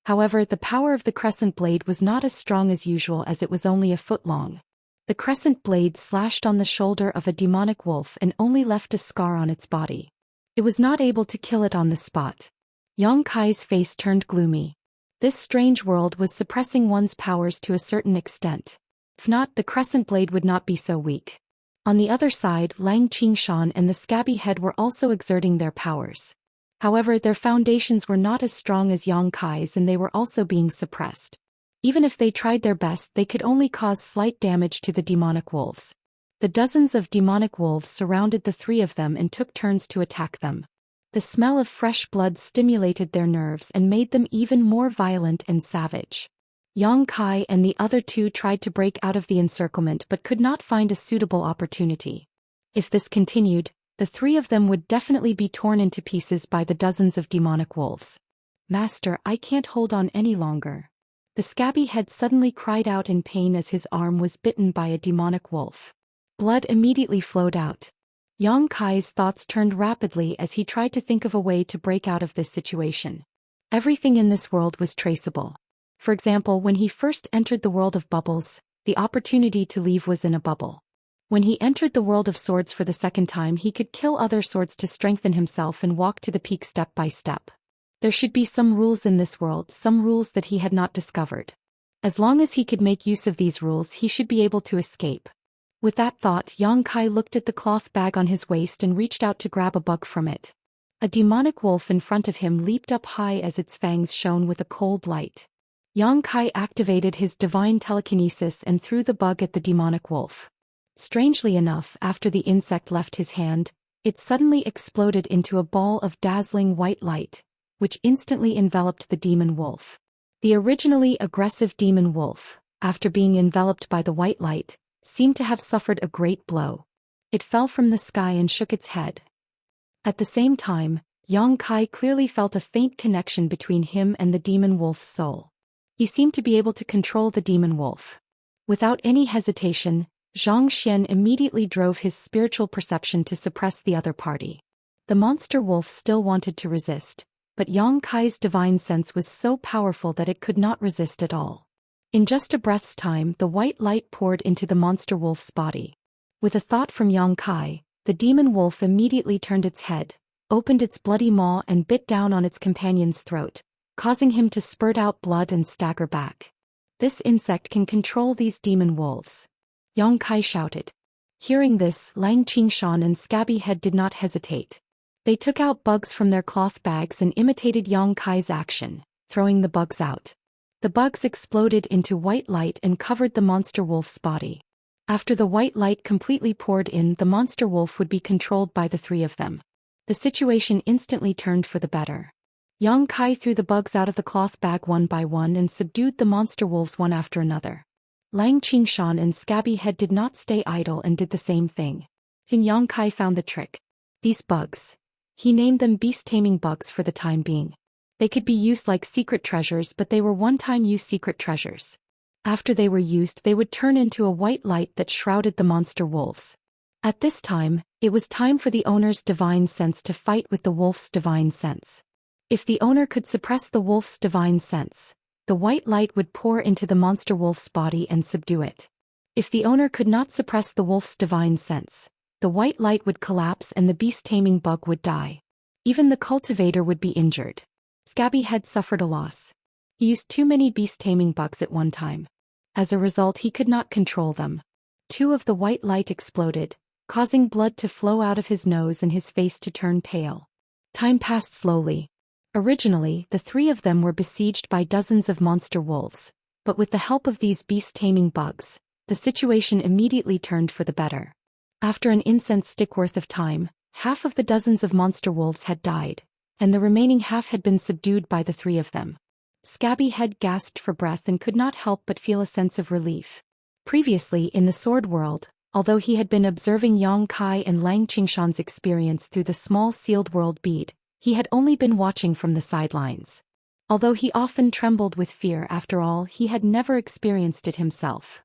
However, the power of the crescent blade was not as strong as usual as it was only a foot long. The crescent blade slashed on the shoulder of a demonic wolf and only left a scar on its body. It was not able to kill it on the spot. Yang Kai's face turned gloomy. This strange world was suppressing one's powers to a certain extent. If not, the crescent blade would not be so weak. On the other side, Lang Qingshan and the Scabby Head were also exerting their powers. However, their foundations were not as strong as Yang Kai's and they were also being suppressed. Even if they tried their best, they could only cause slight damage to the demonic wolves. The dozens of demonic wolves surrounded the three of them and took turns to attack them. The smell of fresh blood stimulated their nerves and made them even more violent and savage. Yang Kai and the other two tried to break out of the encirclement but could not find a suitable opportunity. If this continued, the three of them would definitely be torn into pieces by the dozens of demonic wolves. Master, I can't hold on any longer. The Scabby Head suddenly cried out in pain as his arm was bitten by a demonic wolf. Blood immediately flowed out. Yang Kai's thoughts turned rapidly as he tried to think of a way to break out of this situation. Everything in this world was traceable. For example, when he first entered the world of bubbles, the opportunity to leave was in a bubble. When he entered the world of swords for the second time, he could kill other swords to strengthen himself and walk to the peak step by step. There should be some rules in this world, some rules that he had not discovered. As long as he could make use of these rules, he should be able to escape. With that thought, Yang Kai looked at the cloth bag on his waist and reached out to grab a bug from it. A demonic wolf in front of him leaped up high as its fangs shone with a cold light. Yang Kai activated his divine telekinesis and threw the bug at the demonic wolf. Strangely enough, after the insect left his hand, it suddenly exploded into a ball of dazzling white light, which instantly enveloped the demon wolf. The originally aggressive demon wolf, after being enveloped by the white light, seemed to have suffered a great blow. It fell from the sky and shook its head. At the same time, Yang Kai clearly felt a faint connection between him and the demon wolf's soul. He seemed to be able to control the demon wolf. Without any hesitation, Zhou Xian immediately drove his spiritual perception to suppress the other party. The monster wolf still wanted to resist, but Yang Kai's divine sense was so powerful that it could not resist at all. In just a breath's time, the white light poured into the monster wolf's body. With a thought from Yang Kai, the demon wolf immediately turned its head, opened its bloody maw and bit down on its companion's throat, causing him to spurt out blood and stagger back. This insect can control these demon wolves, Yang Kai shouted. Hearing this, Lang Qingshan and Scabby Head did not hesitate. They took out bugs from their cloth bags and imitated Yang Kai's action, throwing the bugs out. The bugs exploded into white light and covered the monster wolf's body. After the white light completely poured in, the monster wolf would be controlled by the three of them. The situation instantly turned for the better. Yang Kai threw the bugs out of the cloth bag one by one and subdued the monster wolves one after another. Lang Qingshan and Scabby Head did not stay idle and did the same thing. Then Yang Kai found the trick. These bugs. He named them beast-taming bugs for the time being. They could be used like secret treasures, but they were one-time use secret treasures. After they were used, they would turn into a white light that shrouded the monster wolves. At this time, it was time for the owner's divine sense to fight with the wolf's divine sense. If the owner could suppress the wolf's divine sense, the white light would pour into the monster wolf's body and subdue it. If the owner could not suppress the wolf's divine sense, the white light would collapse and the beast-taming bug would die. Even the cultivator would be injured. Scabby Head suffered a loss. He used too many beast-taming bugs at one time. As a result, he could not control them. Two of the white light exploded, causing blood to flow out of his nose and his face to turn pale. Time passed slowly. Originally, the three of them were besieged by dozens of monster wolves, but with the help of these beast-taming bugs, the situation immediately turned for the better. After an incense stick worth of time, half of the dozens of monster wolves had died, and the remaining half had been subdued by the three of them. Scabby Head gasped for breath and could not help but feel a sense of relief. Previously in the sword world, although he had been observing Yang Kai and Lang Qingshan's experience through the small sealed world bead, he had only been watching from the sidelines. Although he often trembled with fear, after all, he had never experienced it himself.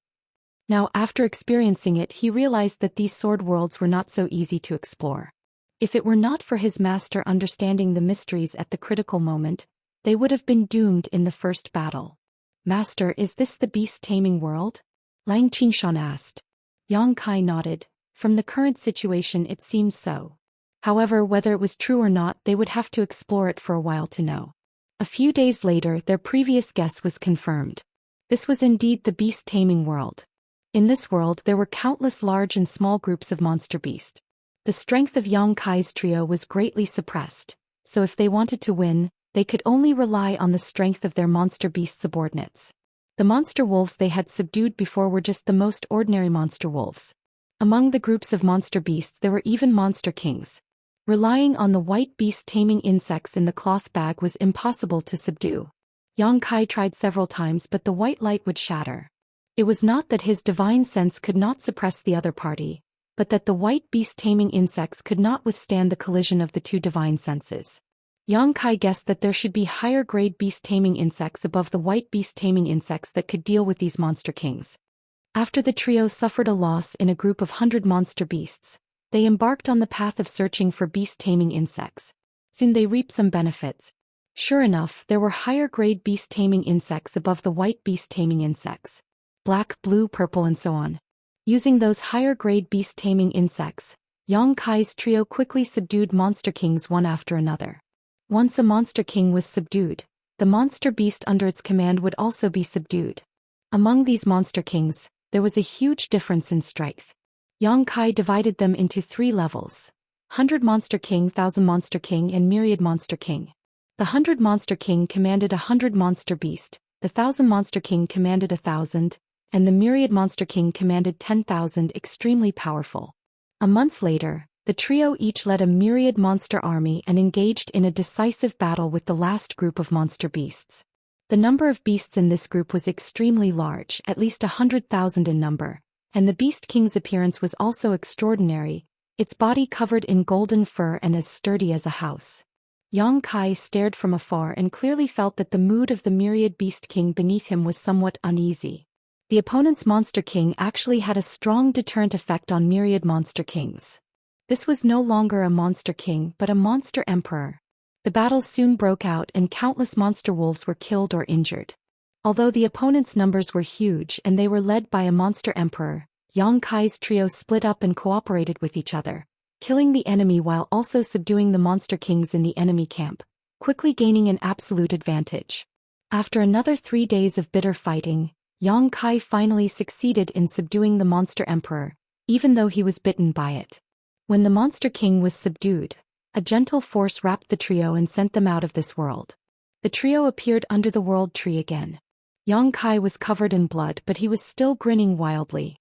Now, after experiencing it, he realized that these sword worlds were not so easy to explore. If it were not for his master understanding the mysteries at the critical moment, they would have been doomed in the first battle. Master, is this the beast-taming world? Lang Qingshan asked. Yang Kai nodded. From the current situation, it seems so. However, whether it was true or not, they would have to explore it for a while to know. A few days later, their previous guess was confirmed. This was indeed the beast-taming world. In this world, there were countless large and small groups of monster beasts. The strength of Yang Kai's trio was greatly suppressed, so if they wanted to win, they could only rely on the strength of their monster beast subordinates. The monster wolves they had subdued before were just the most ordinary monster wolves. Among the groups of monster beasts there were even monster kings. Relying on the white beast-taming insects in the cloth bag was impossible to subdue. Yang Kai tried several times, but the white light would shatter. It was not that his divine sense could not suppress the other party, but that the white beast-taming insects could not withstand the collision of the two divine senses. Yang Kai guessed that there should be higher-grade beast-taming insects above the white beast-taming insects that could deal with these monster kings. After the trio suffered a loss in a group of 100 monster beasts, they embarked on the path of searching for beast-taming insects. Soon they reaped some benefits. Sure enough, there were higher-grade beast-taming insects above the white beast-taming insects. Black, blue, purple and so on. Using those higher-grade beast-taming insects, Yang Kai's trio quickly subdued monster kings one after another. Once a monster king was subdued, the monster beast under its command would also be subdued. Among these monster kings, there was a huge difference in strength. Yang Kai divided them into 3 levels: 100 Monster King, 1000 Monster King, and Myriad Monster King. The 100 Monster King commanded 100 Monster Beast, the 1000 Monster King commanded 1000, and the Myriad Monster King commanded 10,000, extremely powerful. A month later, the trio each led a myriad monster army and engaged in a decisive battle with the last group of monster beasts. The number of beasts in this group was extremely large, at least 100,000 in number, and the Beast King's appearance was also extraordinary, its body covered in golden fur and as sturdy as a house. Yang Kai stared from afar and clearly felt that the mood of the myriad Beast King beneath him was somewhat uneasy. The opponent's Monster King actually had a strong deterrent effect on myriad Monster Kings. This was no longer a Monster King but a Monster Emperor. The battle soon broke out and countless monster wolves were killed or injured. Although the opponent's numbers were huge and they were led by a Monster Emperor, Yang Kai's trio split up and cooperated with each other, killing the enemy while also subduing the Monster Kings in the enemy camp, quickly gaining an absolute advantage. After another 3 days of bitter fighting, Yang Kai finally succeeded in subduing the Monster Emperor, even though he was bitten by it. When the Monster King was subdued, a gentle force wrapped the trio and sent them out of this world. The trio appeared under the world tree again. Yang Kai was covered in blood, but he was still grinning wildly.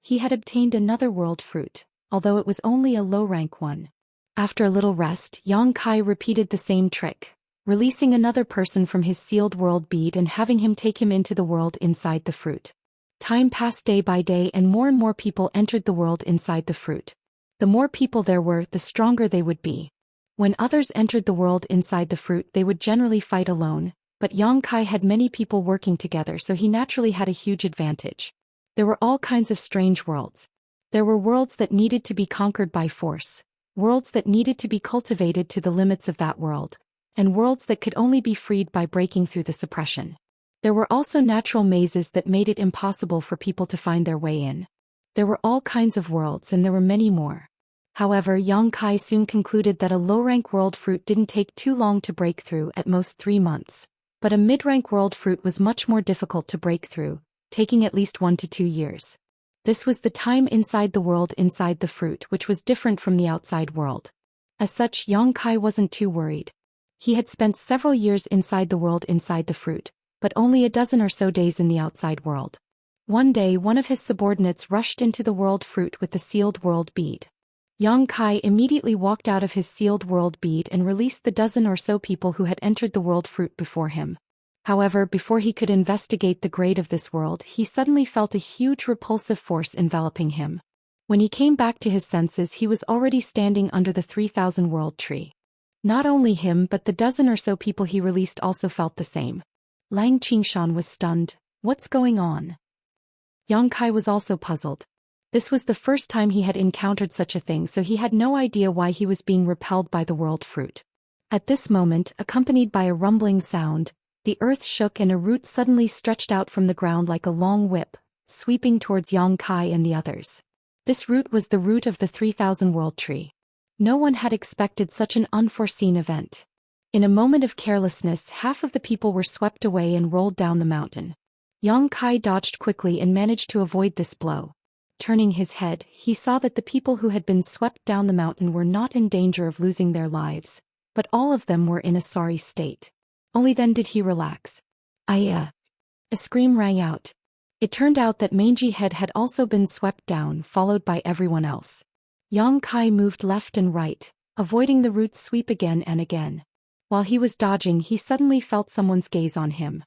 He had obtained another world fruit, although it was only a low-rank one. After a little rest, Yang Kai repeated the same trick, releasing another person from his sealed world bead and having him take him into the world inside the fruit. Time passed day by day and more people entered the world inside the fruit. The more people there were, the stronger they would be. When others entered the world inside the fruit, they would generally fight alone, but Yang Kai had many people working together, so he naturally had a huge advantage. There were all kinds of strange worlds. There were worlds that needed to be conquered by force, worlds that needed to be cultivated to the limits of that world, and worlds that could only be freed by breaking through the suppression. There were also natural mazes that made it impossible for people to find their way in. There were all kinds of worlds and there were many more. However, Yang Kai soon concluded that a low-rank world fruit didn't take too long to break through, at most 3 months. But a mid-rank world fruit was much more difficult to break through, taking at least 1 to 2 years. This was the time inside the world inside the fruit, which was different from the outside world. As such, Yang Kai wasn't too worried. He had spent several years inside the world inside the fruit, but only a dozen or so days in the outside world. One day, one of his subordinates rushed into the world fruit with the sealed world bead. Yang Kai immediately walked out of his sealed world bead and released the dozen or so people who had entered the world fruit before him. However, before he could investigate the grade of this world, he suddenly felt a huge repulsive force enveloping him. When he came back to his senses, he was already standing under the 3,000 world tree. Not only him but the dozen or so people he released also felt the same. Lang Qingshan was stunned. What's going on? Yang Kai was also puzzled. This was the first time he had encountered such a thing, so he had no idea why he was being repelled by the world fruit. At this moment, accompanied by a rumbling sound, the earth shook and a root suddenly stretched out from the ground like a long whip, sweeping towards Yang Kai and the others. This root was the root of the 3,000 world tree. No one had expected such an unforeseen event. In a moment of carelessness, half of the people were swept away and rolled down the mountain. Yang Kai dodged quickly and managed to avoid this blow. Turning his head, he saw that the people who had been swept down the mountain were not in danger of losing their lives, but all of them were in a sorry state. Only then did he relax. "Ayah!" A scream rang out. It turned out that Mangy Head had also been swept down, followed by everyone else. Yang Kai moved left and right, avoiding the root's sweep again and again. While he was dodging, he suddenly felt someone's gaze on him.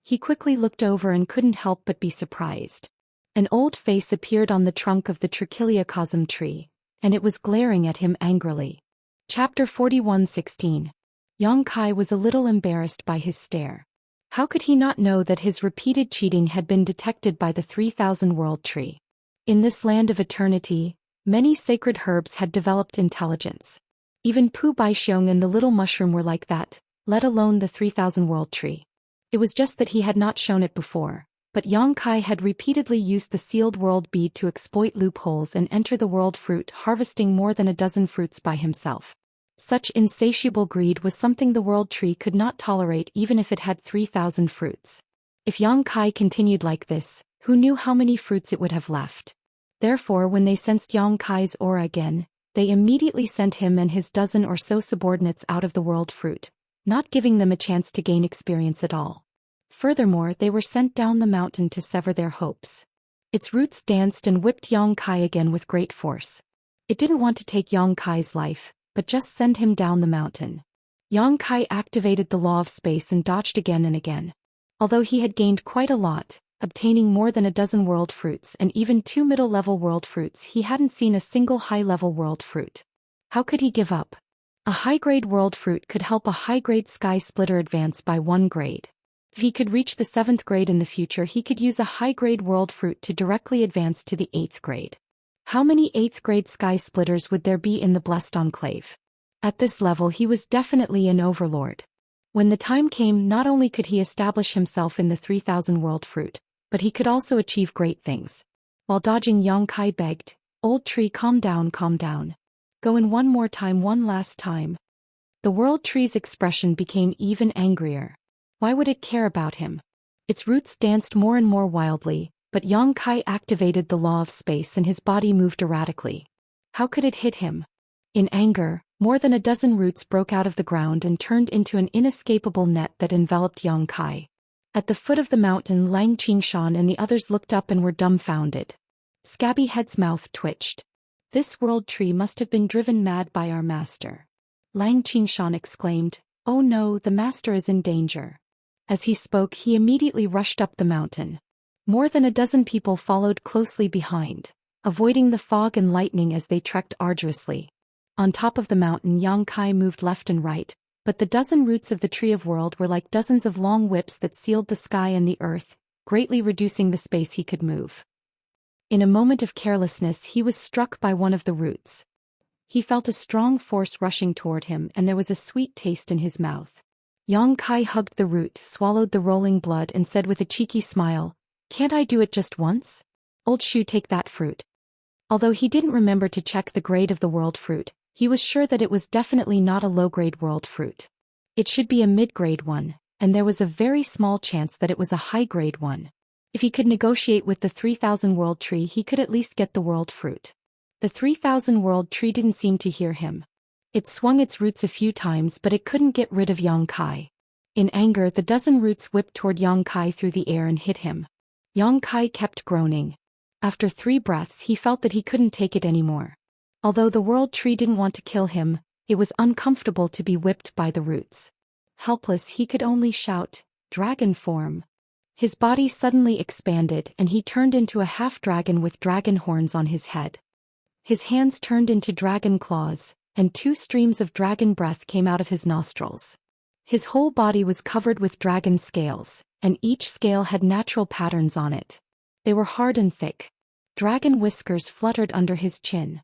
He quickly looked over and couldn't help but be surprised. An old face appeared on the trunk of the Trichiliacosm tree, and it was glaring at him angrily. Chapter 41:16. Yang Kai was a little embarrassed by his stare. How could he not know that his repeated cheating had been detected by the 3,000 world tree? In this land of eternity, many sacred herbs had developed intelligence. Even Pu Baixiong and the little mushroom were like that, let alone the 3,000 world tree. It was just that he had not shown it before. But Yang Kai had repeatedly used the sealed world bead to exploit loopholes and enter the world fruit, harvesting more than a dozen fruits by himself. Such insatiable greed was something the world tree could not tolerate even if it had 3,000 fruits. If Yang Kai continued like this, who knew how many fruits it would have left? Therefore, when they sensed Yang Kai's aura again, they immediately sent him and his dozen or so subordinates out of the world fruit, not giving them a chance to gain experience at all. Furthermore, they were sent down the mountain to sever their hopes. Its roots danced and whipped Yang Kai again with great force. It didn't want to take Yang Kai's life, but just send him down the mountain. Yang Kai activated the law of space and dodged again and again. Although he had gained quite a lot, obtaining more than a dozen world fruits and even 2 middle-level world fruits, he hadn't seen a single high-level world fruit. How could he give up? A high-grade world fruit could help a high-grade sky splitter advance by 1 grade. If he could reach the 7th grade in the future, he could use a high-grade world fruit to directly advance to the 8th grade. How many 8th grade sky splitters would there be in the Blessed Enclave? At this level, he was definitely an overlord. When the time came, not only could he establish himself in the 3,000 world fruit, but he could also achieve great things. While dodging, Yang Kai begged, "Old tree, calm down, calm down. Go in one more time, one last time." The world tree's expression became even angrier. Why would it care about him? Its roots danced more and more wildly, but Yang Kai activated the law of space and his body moved erratically. How could it hit him? In anger, more than a dozen roots broke out of the ground and turned into an inescapable net that enveloped Yang Kai. At the foot of the mountain, Lang Qingshan and the others looked up and were dumbfounded. Scabby Head's mouth twitched. "This world tree must have been driven mad by our master." Lang Qingshan exclaimed, "Oh no, the master is in danger." As he spoke, he immediately rushed up the mountain. More than a dozen people followed closely behind, avoiding the fog and lightning as they trekked arduously. On top of the mountain, Yang Kai moved left and right, but the dozen roots of the Tree of World were like dozens of long whips that sealed the sky and the earth, greatly reducing the space he could move. In a moment of carelessness, he was struck by one of the roots. He felt a strong force rushing toward him, and there was a sweet taste in his mouth. Yang Kai hugged the root, swallowed the rolling blood, and said with a cheeky smile, "Can't I do it just once? Old Shu, take that fruit." Although he didn't remember to check the grade of the world fruit, he was sure that it was definitely not a low-grade world fruit. It should be a mid-grade one, and there was a very small chance that it was a high-grade one. If he could negotiate with the 3,000 world tree, he could at least get the world fruit. The 3,000 world tree didn't seem to hear him. It swung its roots a few times, but it couldn't get rid of Yang Kai. In anger, the dozen roots whipped toward Yang Kai through the air and hit him. Yang Kai kept groaning. After 3 breaths, he felt that he couldn't take it anymore. Although the world tree didn't want to kill him, it was uncomfortable to be whipped by the roots. Helpless, he could only shout, "Dragon form." His body suddenly expanded and he turned into a half-dragon with dragon horns on his head. His hands turned into dragon claws, and 2 streams of dragon breath came out of his nostrils. His whole body was covered with dragon scales, and each scale had natural patterns on it. They were hard and thick. Dragon whiskers fluttered under his chin.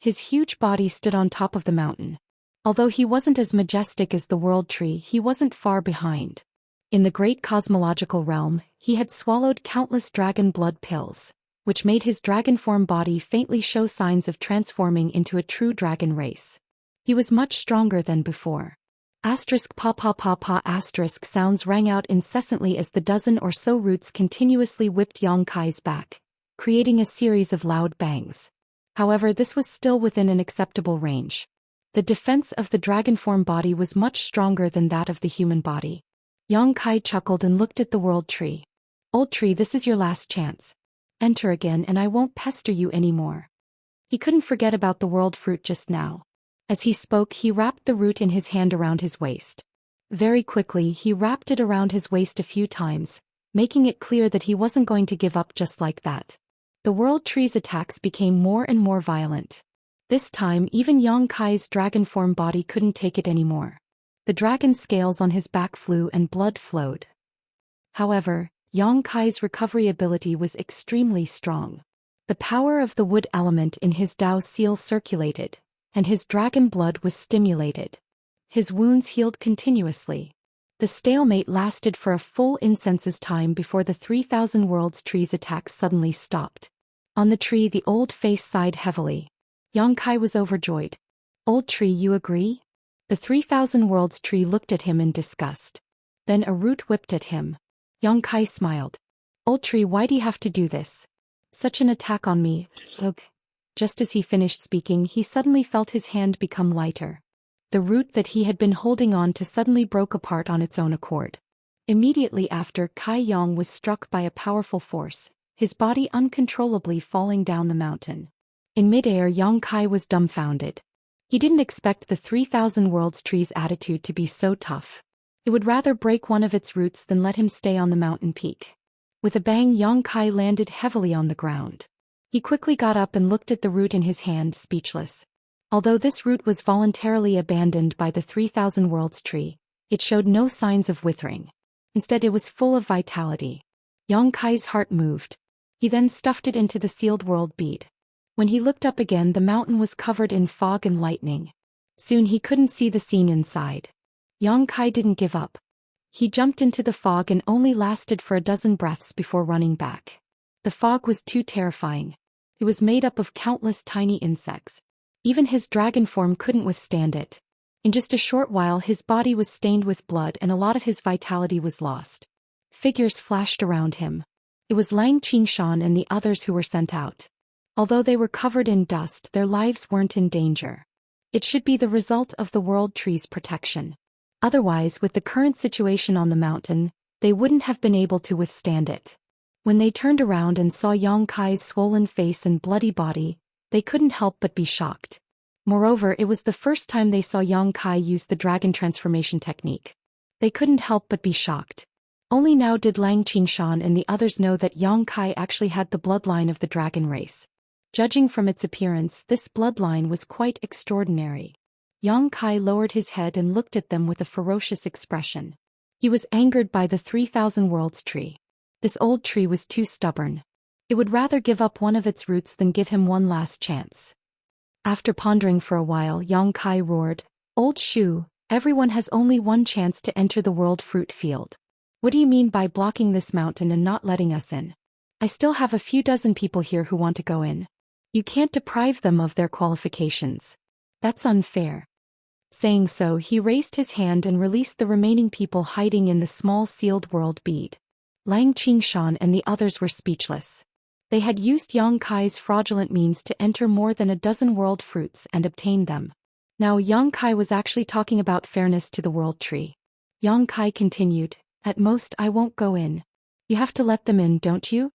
His huge body stood on top of the mountain. Although he wasn't as majestic as the world tree, he wasn't far behind. In the great cosmological realm, he had swallowed countless dragon blood pills, which made his dragon form body faintly show signs of transforming into a true dragon race. He was much stronger than before. Asterisk pa pa pa pa asterisk sounds rang out incessantly as the dozen or so roots continuously whipped Yang Kai's back, creating a series of loud bangs. However, this was still within an acceptable range. The defense of the dragon form body was much stronger than that of the human body. Yang Kai chuckled and looked at the world tree. "Old tree, this is your last chance. Enter again and I won't pester you anymore." He couldn't forget about the world fruit just now. As he spoke, he wrapped the root in his hand around his waist. Very quickly, he wrapped it around his waist a few times, making it clear that he wasn't going to give up just like that. The world tree's attacks became more and more violent. This time, even Yang Kai's dragon form body couldn't take it anymore. The dragon scales on his back flew and blood flowed. However, Yang Kai's recovery ability was extremely strong. The power of the wood element in his Dao seal circulated, and his dragon blood was stimulated. His wounds healed continuously. The stalemate lasted for a full incense's time before the 3,000 worlds tree's attacks suddenly stopped. On the tree, the old face sighed heavily. Yang Kai was overjoyed. "Old tree, you agree?" The 3,000 Worlds tree looked at him in disgust. Then a root whipped at him. Yang Kai smiled. Old tree, why do you have to do this? Such an attack on me, ugh. Just as he finished speaking, he suddenly felt his hand become lighter. The root that he had been holding on to suddenly broke apart on its own accord. Immediately after, Kai Yang was struck by a powerful force, his body uncontrollably falling down the mountain. In midair, Yang Kai was dumbfounded. He didn't expect the 3,000 Worlds tree's attitude to be so tough. It would rather break one of its roots than let him stay on the mountain peak. With a bang, Yang Kai landed heavily on the ground. He quickly got up and looked at the root in his hand, speechless. Although this root was voluntarily abandoned by the 3,000 Worlds tree, it showed no signs of withering. Instead, it was full of vitality. Yang Kai's heart moved. He then stuffed it into the sealed world bead. When he looked up again, the mountain was covered in fog and lightning. Soon he couldn't see the scene inside. Yang Kai didn't give up. He jumped into the fog and only lasted for a dozen breaths before running back. The fog was too terrifying. It was made up of countless tiny insects. Even his dragon form couldn't withstand it. In just a short while, his body was stained with blood and a lot of his vitality was lost. Figures flashed around him. It was Xianxia and the others who were sent out. Although they were covered in dust, their lives weren't in danger. It should be the result of the World Tree's protection. Otherwise, with the current situation on the mountain, they wouldn't have been able to withstand it. When they turned around and saw Yang Kai's swollen face and bloody body, they couldn't help but be shocked. Moreover, it was the first time they saw Yang Kai use the dragon transformation technique. They couldn't help but be shocked. Only now did Xianxia and the others know that Yang Kai actually had the bloodline of the dragon race. Judging from its appearance, this bloodline was quite extraordinary. Yang Kai lowered his head and looked at them with a ferocious expression. He was angered by the 3,000 Worlds tree. This old tree was too stubborn. It would rather give up one of its roots than give him one last chance. After pondering for a while, Yang Kai roared, "Old Shu, everyone has only one chance to enter the world fruit field. What do you mean by blocking this mountain and not letting us in? I still have a few dozen people here who want to go in. You can't deprive them of their qualifications. That's unfair." Saying so, he raised his hand and released the remaining people hiding in the small sealed world bead. Xianxia and the others were speechless. They had used Yang Kai's fraudulent means to enter more than a dozen world fruits and obtain them. Now Yang Kai was actually talking about fairness to the world tree. Yang Kai continued, "At most I won't go in. You have to let them in, don't you?"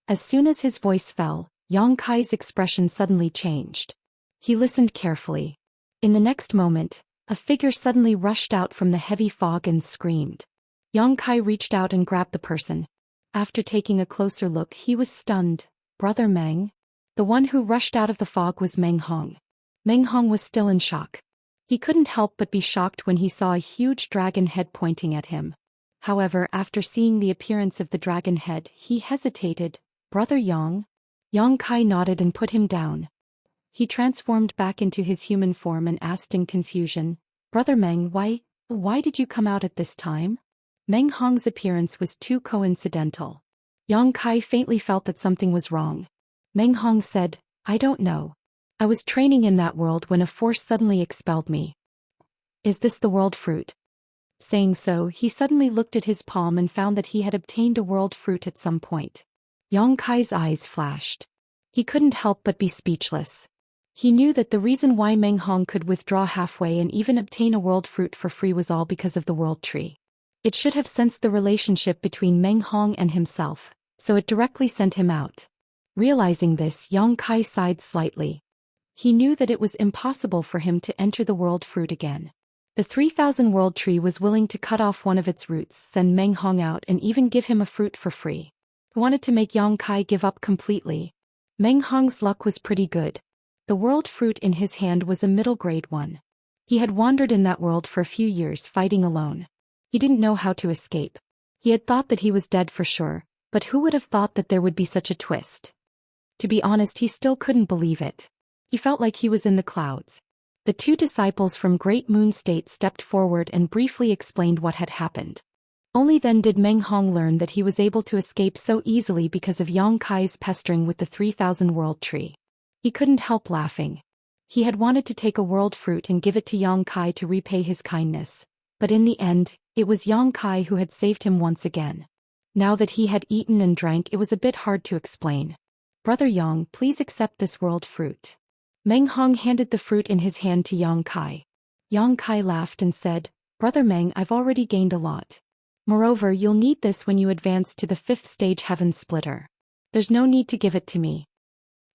As soon as his voice fell, Yang Kai's expression suddenly changed. He listened carefully. In the next moment, a figure suddenly rushed out from the heavy fog and screamed. Yang Kai reached out and grabbed the person. After taking a closer look, he was stunned. Brother Meng? The one who rushed out of the fog was Meng Hong. Meng Hong was still in shock. He couldn't help but be shocked when he saw a huge dragon head pointing at him. However, after seeing the appearance of the dragon head, he hesitated. "Brother Yang?" Yang Kai nodded and put him down. He transformed back into his human form and asked in confusion, "Brother Meng, why did you come out at this time?" Meng Hong's appearance was too coincidental. Yang Kai faintly felt that something was wrong. Meng Hong said, "I don't know. I was training in that world when a force suddenly expelled me." "Is this the world fruit?" Saying so, he suddenly looked at his palm and found that he had obtained a world fruit at some point. Yang Kai's eyes flashed. He couldn't help but be speechless. He knew that the reason why Meng Hong could withdraw halfway and even obtain a world fruit for free was all because of the world tree. It should have sensed the relationship between Meng Hong and himself, so it directly sent him out. Realizing this, Yang Kai sighed slightly. He knew that it was impossible for him to enter the world fruit again. The 3,000 world tree was willing to cut off one of its roots, send Meng Hong out and even give him a fruit for free. He wanted to make Yang Kai give up completely. Meng Hong's luck was pretty good. The world fruit in his hand was a middle-grade one. He had wandered in that world for a few years fighting alone. He didn't know how to escape. He had thought that he was dead for sure, but who would have thought that there would be such a twist? To be honest, he still couldn't believe it. He felt like he was in the clouds. The two disciples from Great Moon State stepped forward and briefly explained what had happened. Only then did Meng Hong learn that he was able to escape so easily because of Yang Kai's pestering with the 3,000 world tree. He couldn't help laughing. He had wanted to take a world fruit and give it to Yang Kai to repay his kindness, but in the end, it was Yang Kai who had saved him once again. Now that he had eaten and drank, it was a bit hard to explain. "Brother Yang, please accept this world fruit." Meng Hong handed the fruit in his hand to Yang Kai. Yang Kai laughed and said, "Brother Meng, I've already gained a lot. Moreover, you'll need this when you advance to the 5th stage Heaven Splitter. There's no need to give it to me."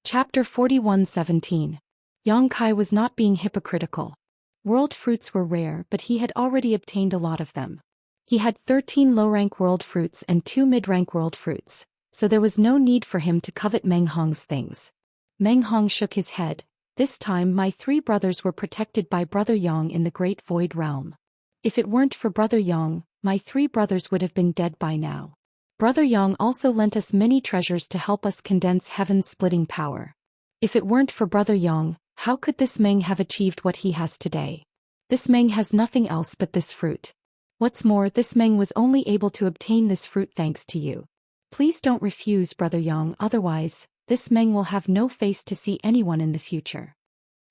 Chapter 41:17. Yang Kai was not being hypocritical. World fruits were rare, but he had already obtained a lot of them. He had 13 low-rank world fruits and 2 mid-rank world fruits, so there was no need for him to covet Meng Hong's things. Meng Hong shook his head. "This time my 3 brothers were protected by Brother Yang in the Great Void Realm. If it weren't for Brother Yang, my 3 brothers would have been dead by now. Brother Yang also lent us many treasures to help us condense heaven's splitting power. If it weren't for Brother Yang, how could this Meng have achieved what he has today? This Meng has nothing else but this fruit. What's more, this Meng was only able to obtain this fruit thanks to you. Please don't refuse, Brother Yang, otherwise, this Meng will have no face to see anyone in the future."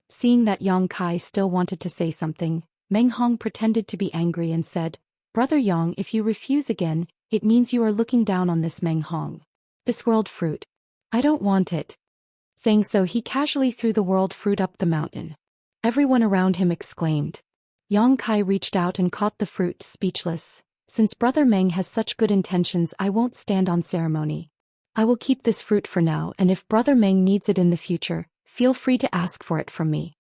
Seeing that Yang Kai still wanted to say something, Meng Hong pretended to be angry and said, "Brother Yang, if you refuse again, it means you are looking down on this Meng Hong. This world fruit. I don't want it." Saying so, he casually threw the world fruit up the mountain. Everyone around him exclaimed. Yang Kai reached out and caught the fruit, speechless. "Since Brother Meng has such good intentions, I won't stand on ceremony. I will keep this fruit for now, and if Brother Meng needs it in the future, feel free to ask for it from me."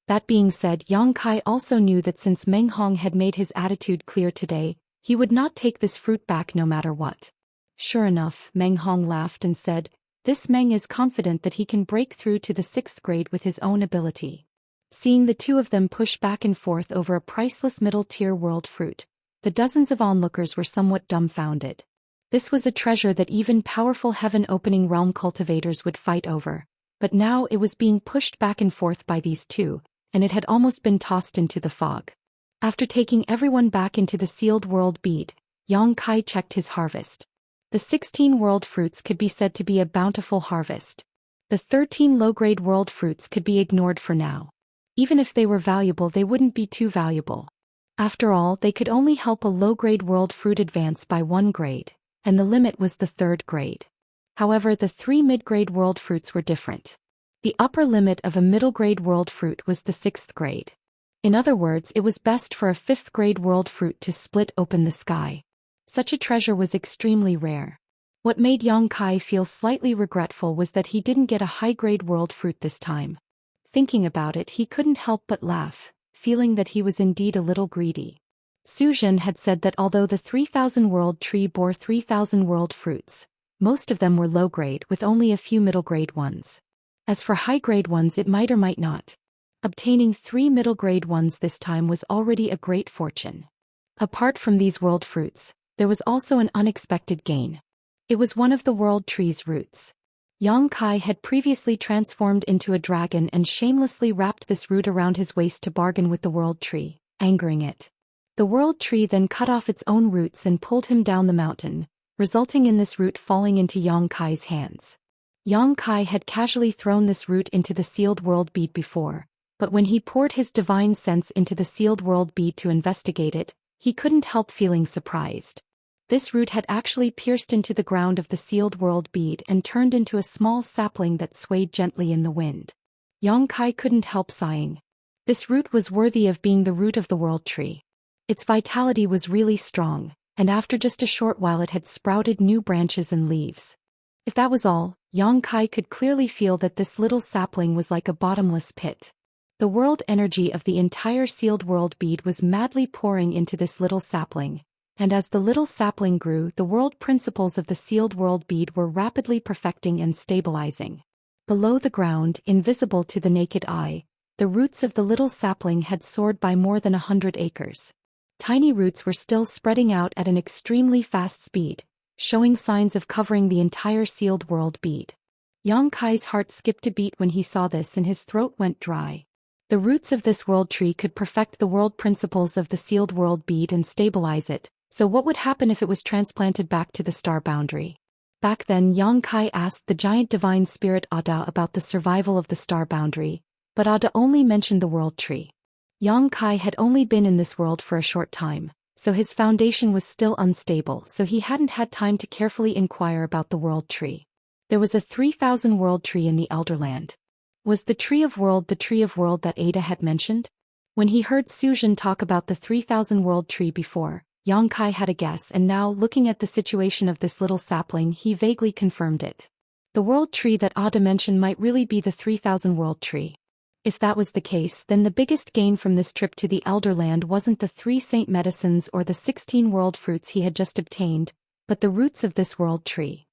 That being said, Yang Kai also knew that since Meng Hong had made his attitude clear today, he would not take this fruit back no matter what. Sure enough, Meng Hong laughed and said, "This Meng is confident that he can break through to the 6th grade with his own ability." Seeing the two of them push back and forth over a priceless middle-tier world fruit, the dozens of onlookers were somewhat dumbfounded. This was a treasure that even powerful heaven-opening realm cultivators would fight over, but now it was being pushed back and forth by these two, and it had almost been tossed into the fog. After taking everyone back into the sealed world bead, Yang Kai checked his harvest. The 16 world fruits could be said to be a bountiful harvest. The 13 low-grade world fruits could be ignored for now. Even if they were valuable, they wouldn't be too valuable. After all, they could only help a low-grade world fruit advance by 1 grade, and the limit was the 3rd grade. However, the 3 mid-grade world fruits were different. The upper limit of a middle-grade world fruit was the 6th grade. In other words, it was best for a 5th-grade world fruit to split open the sky. Such a treasure was extremely rare. What made Yang Kai feel slightly regretful was that he didn't get a high-grade world fruit this time. Thinking about it, he couldn't help but laugh, feeling that he was indeed a little greedy. Zhou Xian had said that although the 3,000 world tree bore 3,000 world fruits, most of them were low-grade with only a few middle-grade ones. As for high-grade ones, it might or might not. Obtaining 3 middle-grade ones this time was already a great fortune. Apart from these world fruits, there was also an unexpected gain. It was one of the world tree's roots. Yang Kai had previously transformed into a dragon and shamelessly wrapped this root around his waist to bargain with the world tree, angering it. The world tree then cut off its own roots and pulled him down the mountain, resulting in this root falling into Yang Kai's hands. Yang Kai had casually thrown this root into the sealed world bead before, but when he poured his divine sense into the sealed world bead to investigate it, he couldn't help feeling surprised. This root had actually pierced into the ground of the sealed world bead and turned into a small sapling that swayed gently in the wind. Yang Kai couldn't help sighing. This root was worthy of being the root of the world tree. Its vitality was really strong, and after just a short while it had sprouted new branches and leaves. If that was all, Yang Kai could clearly feel that this little sapling was like a bottomless pit. The world energy of the entire sealed world bead was madly pouring into this little sapling, and as the little sapling grew, the world principles of the sealed world bead were rapidly perfecting and stabilizing. Below the ground, invisible to the naked eye, the roots of the little sapling had soared by more than 100 acres. Tiny roots were still spreading out at an extremely fast speed, showing signs of covering the entire sealed world bead. Yang Kai's heart skipped a beat when he saw this and his throat went dry. The roots of this world tree could perfect the world principles of the sealed world bead and stabilize it, so what would happen if it was transplanted back to the star boundary? Back then, Yang Kai asked the giant divine spirit Ada about the survival of the star boundary, but Ada only mentioned the world tree. Yang Kai had only been in this world for a short time, so his foundation was still unstable, so he hadn't had time to carefully inquire about the world tree. There was a 3,000 world tree in the Elderland. Was the tree of world the tree of world that Ada had mentioned? When he heard Zhou Xian talk about the 3,000 world tree before, Yang Kai had a guess, and now, looking at the situation of this little sapling, he vaguely confirmed it. The world tree that Ada mentioned might really be the 3,000 world tree. If that was the case, then the biggest gain from this trip to the Elderland wasn't the 3 saint medicines or the 16 world fruits he had just obtained, but the roots of this world tree.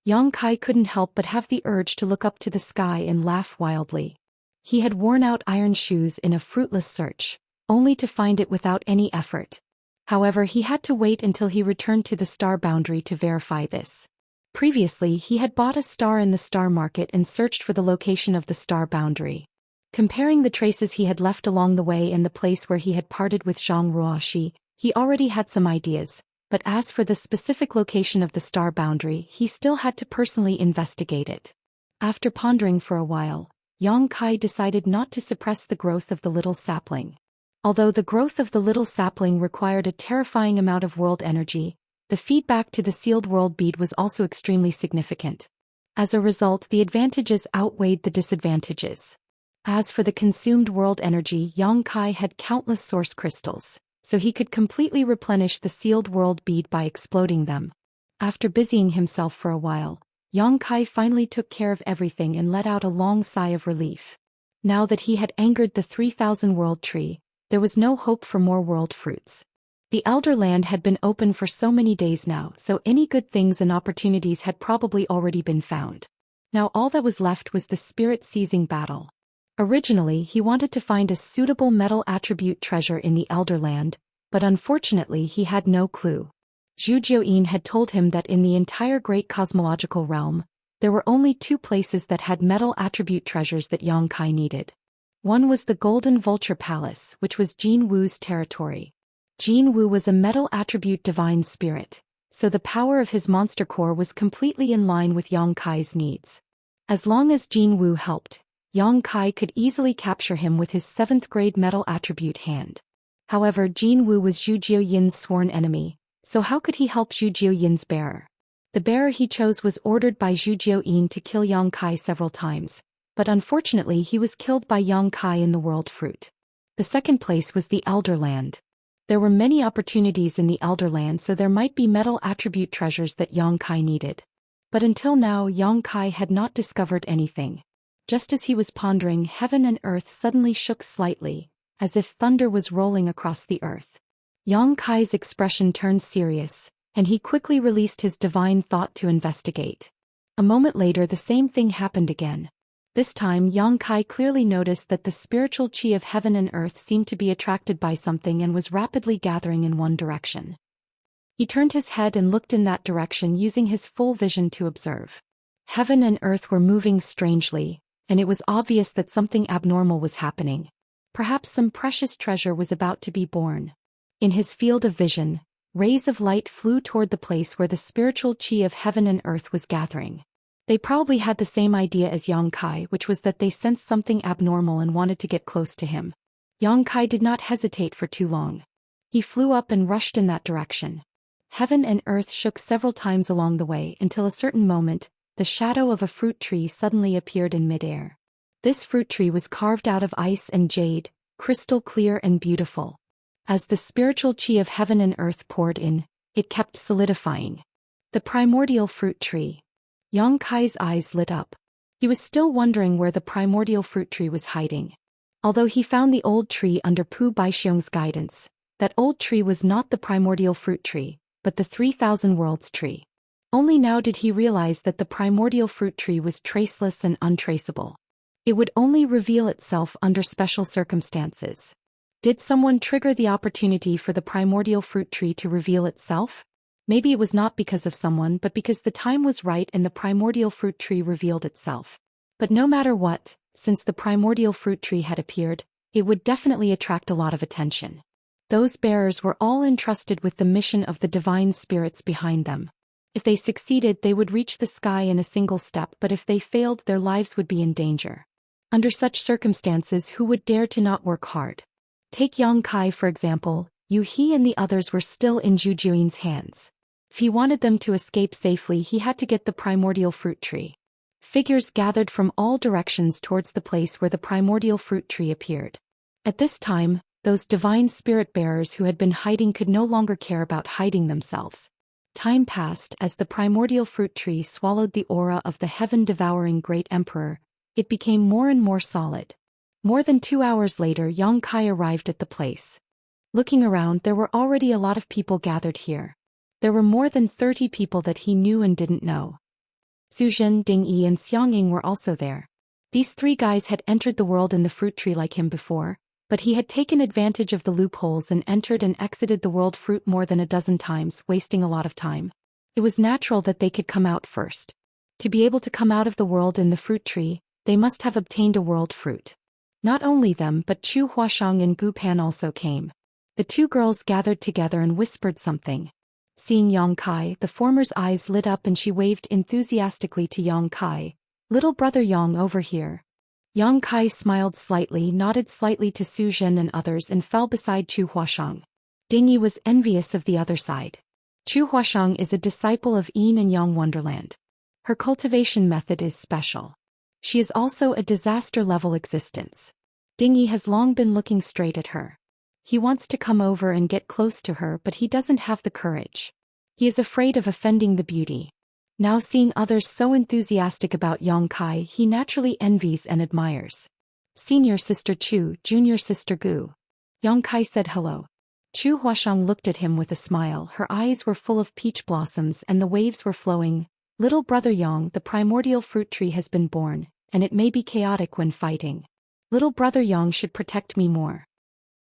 Yang Kai couldn't help but have the urge to look up to the sky and laugh wildly. He had worn out iron shoes in a fruitless search, only to find it without any effort. However, he had to wait until he returned to the star boundary to verify this. Previously, he had bought a star in the star market and searched for the location of the star boundary. Comparing the traces he had left along the way and the place where he had parted with Zhang Ruoxi, he already had some ideas. But as for the specific location of the star boundary, he still had to personally investigate it. After pondering for a while, Yang Kai decided not to suppress the growth of the little sapling. Although the growth of the little sapling required a terrifying amount of world energy, the feedback to the sealed world bead was also extremely significant. As a result, the advantages outweighed the disadvantages. As for the consumed world energy, Yang Kai had countless source crystals, so he could completely replenish the sealed world bead by exploding them. After busying himself for a while, Yang Kai finally took care of everything and let out a long sigh of relief. Now that he had angered the 3,000 world tree, there was no hope for more world fruits. The Elderland had been open for so many days now, so any good things and opportunities had probably already been found. Now all that was left was the spirit-seizing battle. Originally, he wanted to find a suitable metal attribute treasure in the Elderland, but unfortunately he had no clue. Zhu Xian had told him that in the entire great cosmological realm, there were only 2 places that had metal attribute treasures that Yang Kai needed. One was the Golden Vulture Palace, which was Jin Wu's territory. Jin Wu was a metal attribute divine spirit, so the power of his monster core was completely in line with Yang Kai's needs. As long as Jin Wu helped, Yang Kai could easily capture him with his 7th grade metal attribute hand. However, Jin Wu was Zhu Xian's sworn enemy, so how could he help Zhu Xian's bearer? The bearer he chose was ordered by Zhu Xian to kill Yang Kai several times, but unfortunately he was killed by Yang Kai in the world fruit. The second place was the Elderland. There were many opportunities in the Elderland, so there might be metal attribute treasures that Yang Kai needed. But until now, Yang Kai had not discovered anything. Just as he was pondering, heaven and earth suddenly shook slightly, as if thunder was rolling across the earth. Yang Kai's expression turned serious, and he quickly released his divine thought to investigate. A moment later, the same thing happened again. This time, Yang Kai clearly noticed that the spiritual chi of heaven and earth seemed to be attracted by something and was rapidly gathering in one direction. He turned his head and looked in that direction using his full vision to observe. Heaven and earth were moving strangely, and it was obvious that something abnormal was happening. Perhaps some precious treasure was about to be born. In his field of vision, rays of light flew toward the place where the spiritual chi of heaven and earth was gathering. They probably had the same idea as Yang Kai, which was that they sensed something abnormal and wanted to get close to him. Yang Kai did not hesitate for too long. He flew up and rushed in that direction. Heaven and earth shook several times along the way until a certain moment, the shadow of a fruit tree suddenly appeared in midair. This fruit tree was carved out of ice and jade, crystal clear and beautiful. As the spiritual chi of heaven and earth poured in, it kept solidifying. The primordial fruit tree. Yang Kai's eyes lit up. He was still wondering where the primordial fruit tree was hiding. Although he found the old tree under Pu Baixiong's guidance, that old tree was not the primordial fruit tree, but the 3,000 worlds tree. Only now did he realize that the primordial fruit tree was traceless and untraceable. It would only reveal itself under special circumstances. Did someone trigger the opportunity for the primordial fruit tree to reveal itself? Maybe it was not because of someone, but because the time was right and the primordial fruit tree revealed itself. But no matter what, since the primordial fruit tree had appeared, it would definitely attract a lot of attention. Those bearers were all entrusted with the mission of the divine spirits behind them. If they succeeded, they would reach the sky in a single step, but if they failed, their lives would be in danger. Under such circumstances, who would dare to not work hard? Take Yang Kai for example. He and the others were still in Zhu Juin's hands. If he wanted them to escape safely, he had to get the primordial fruit tree. Figures gathered from all directions towards the place where the primordial fruit tree appeared. At this time, those divine spirit bearers who had been hiding could no longer care about hiding themselves. Time passed as the primordial fruit tree swallowed the aura of the heaven-devouring great emperor. It became more and more solid. More than 2 hours later, Yang Kai arrived at the place. Looking around, there were already a lot of people gathered here. There were more than 30 people that he knew and didn't know. Zhou Xian, Ding Yi and Xianxia were also there. These 3 guys had entered the world in the fruit tree like him before, but he had taken advantage of the loopholes and entered and exited the world fruit more than a dozen times, wasting a lot of time. It was natural that they could come out first. To be able to come out of the world in the fruit tree, they must have obtained a world fruit. Not only them, but Chu Huashang and Gu Pan also came. The 2 girls gathered together and whispered something. Seeing Yang Kai, the former's eyes lit up and she waved enthusiastically to Yang Kai. "Little brother Yang, over here." Yang Kai smiled slightly, nodded slightly to Su Zhen and others and fell beside Chu Huashang. Ding Yi was envious of the other side. Chu Huashang is a disciple of Yin and Yang Wonderland. Her cultivation method is special. She is also a disaster-level existence. Ding Yi has long been looking straight at her. He wants to come over and get close to her, but he doesn't have the courage. He is afraid of offending the beauty. Now seeing others so enthusiastic about Yang Kai, he naturally envies and admires. "Senior sister Chu, junior sister Gu." Yang Kai said hello. Chu Huashang looked at him with a smile. Her eyes were full of peach blossoms and the waves were flowing. "Little brother Yang, the primordial fruit tree has been born, and it may be chaotic when fighting. Little brother Yang should protect me more."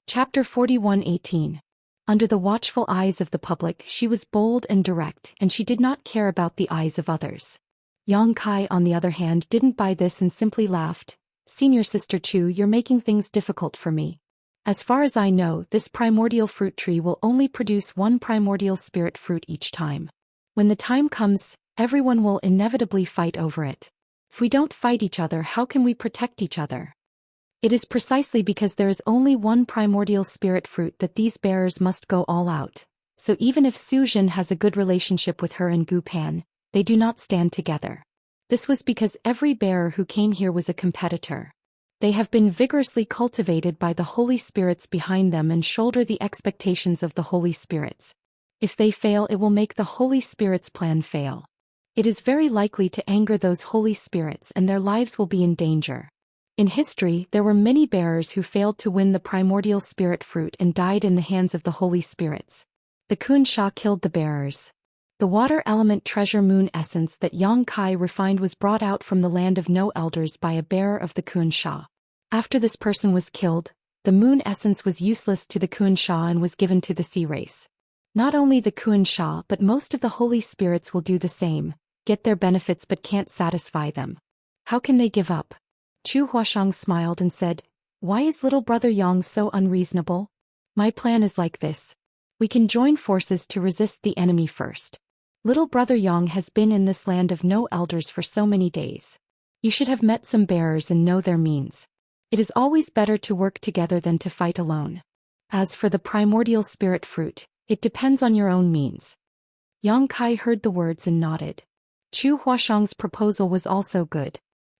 Chapter 41:18. Under the watchful eyes of the public, she was bold and direct, and she did not care about the eyes of others. Yang Kai, on the other hand, didn't buy this and simply laughed. "Senior sister Chu, you're making things difficult for me. As far as I know, this primordial fruit tree will only produce 1 primordial spirit fruit each time. When the time comes, everyone will inevitably fight over it. If we don't fight each other, how can we protect each other? It is precisely because there is only 1 primordial spirit fruit that these bearers must go all out. So even if Su Zhen has a good relationship with her and Gu Pan, they do not stand together. This was because every bearer who came here was a competitor. They have been vigorously cultivated by the Holy Spirits behind them and shoulder the expectations of the Holy Spirits. If they fail, it will make the Holy Spirits' plan fail. It is very likely to anger those Holy Spirits and their lives will be in danger. In history, there were many bearers who failed to win the primordial spirit fruit and died in the hands of the Holy Spirits. The Kun Sha killed the bearers. The water element treasure moon essence that Yang Kai refined was brought out from the land of no elders by a bearer of the Kun Sha. After this person was killed, the moon essence was useless to the Kun Sha and was given to the sea race. Not only the Kun Sha, but most of the Holy Spirits will do the same, get their benefits but can't satisfy them. How can they give up? Chu Huashang smiled and said, "Why is little brother Yang so unreasonable? My plan is like this. We can join forces to resist the enemy first. Little brother Yang has been in this land of no elders for so many days. You should have met some bearers and know their means. It is always better to work together than to fight alone. As for the primordial spirit fruit, it depends on your own means." Yang Kai heard the words and nodded. Chu Huashang's proposal was also good.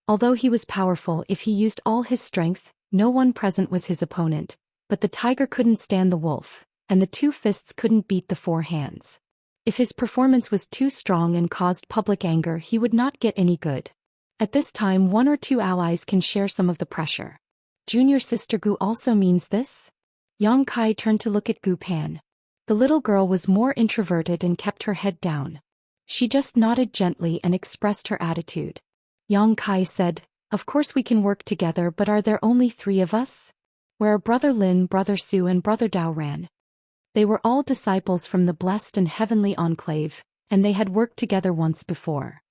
Although he was powerful, if he used all his strength, no one present was his opponent, but the tiger couldn't stand the wolf, and the 2 fists couldn't beat the 4 hands. If his performance was too strong and caused public anger, he would not get any good. At this time, 1 or 2 allies can share some of the pressure. Junior sister Gu also means this? Yang Kai turned to look at Gu Pan. The little girl was more introverted and kept her head down. She just nodded gently and expressed her attitude. Yang Kai said, "Of course we can work together, but are there only 3 of us? Where are Brother Lin, Brother Su and Brother Dao Ran?" They were all disciples from the blessed and heavenly enclave, and they had worked together once before.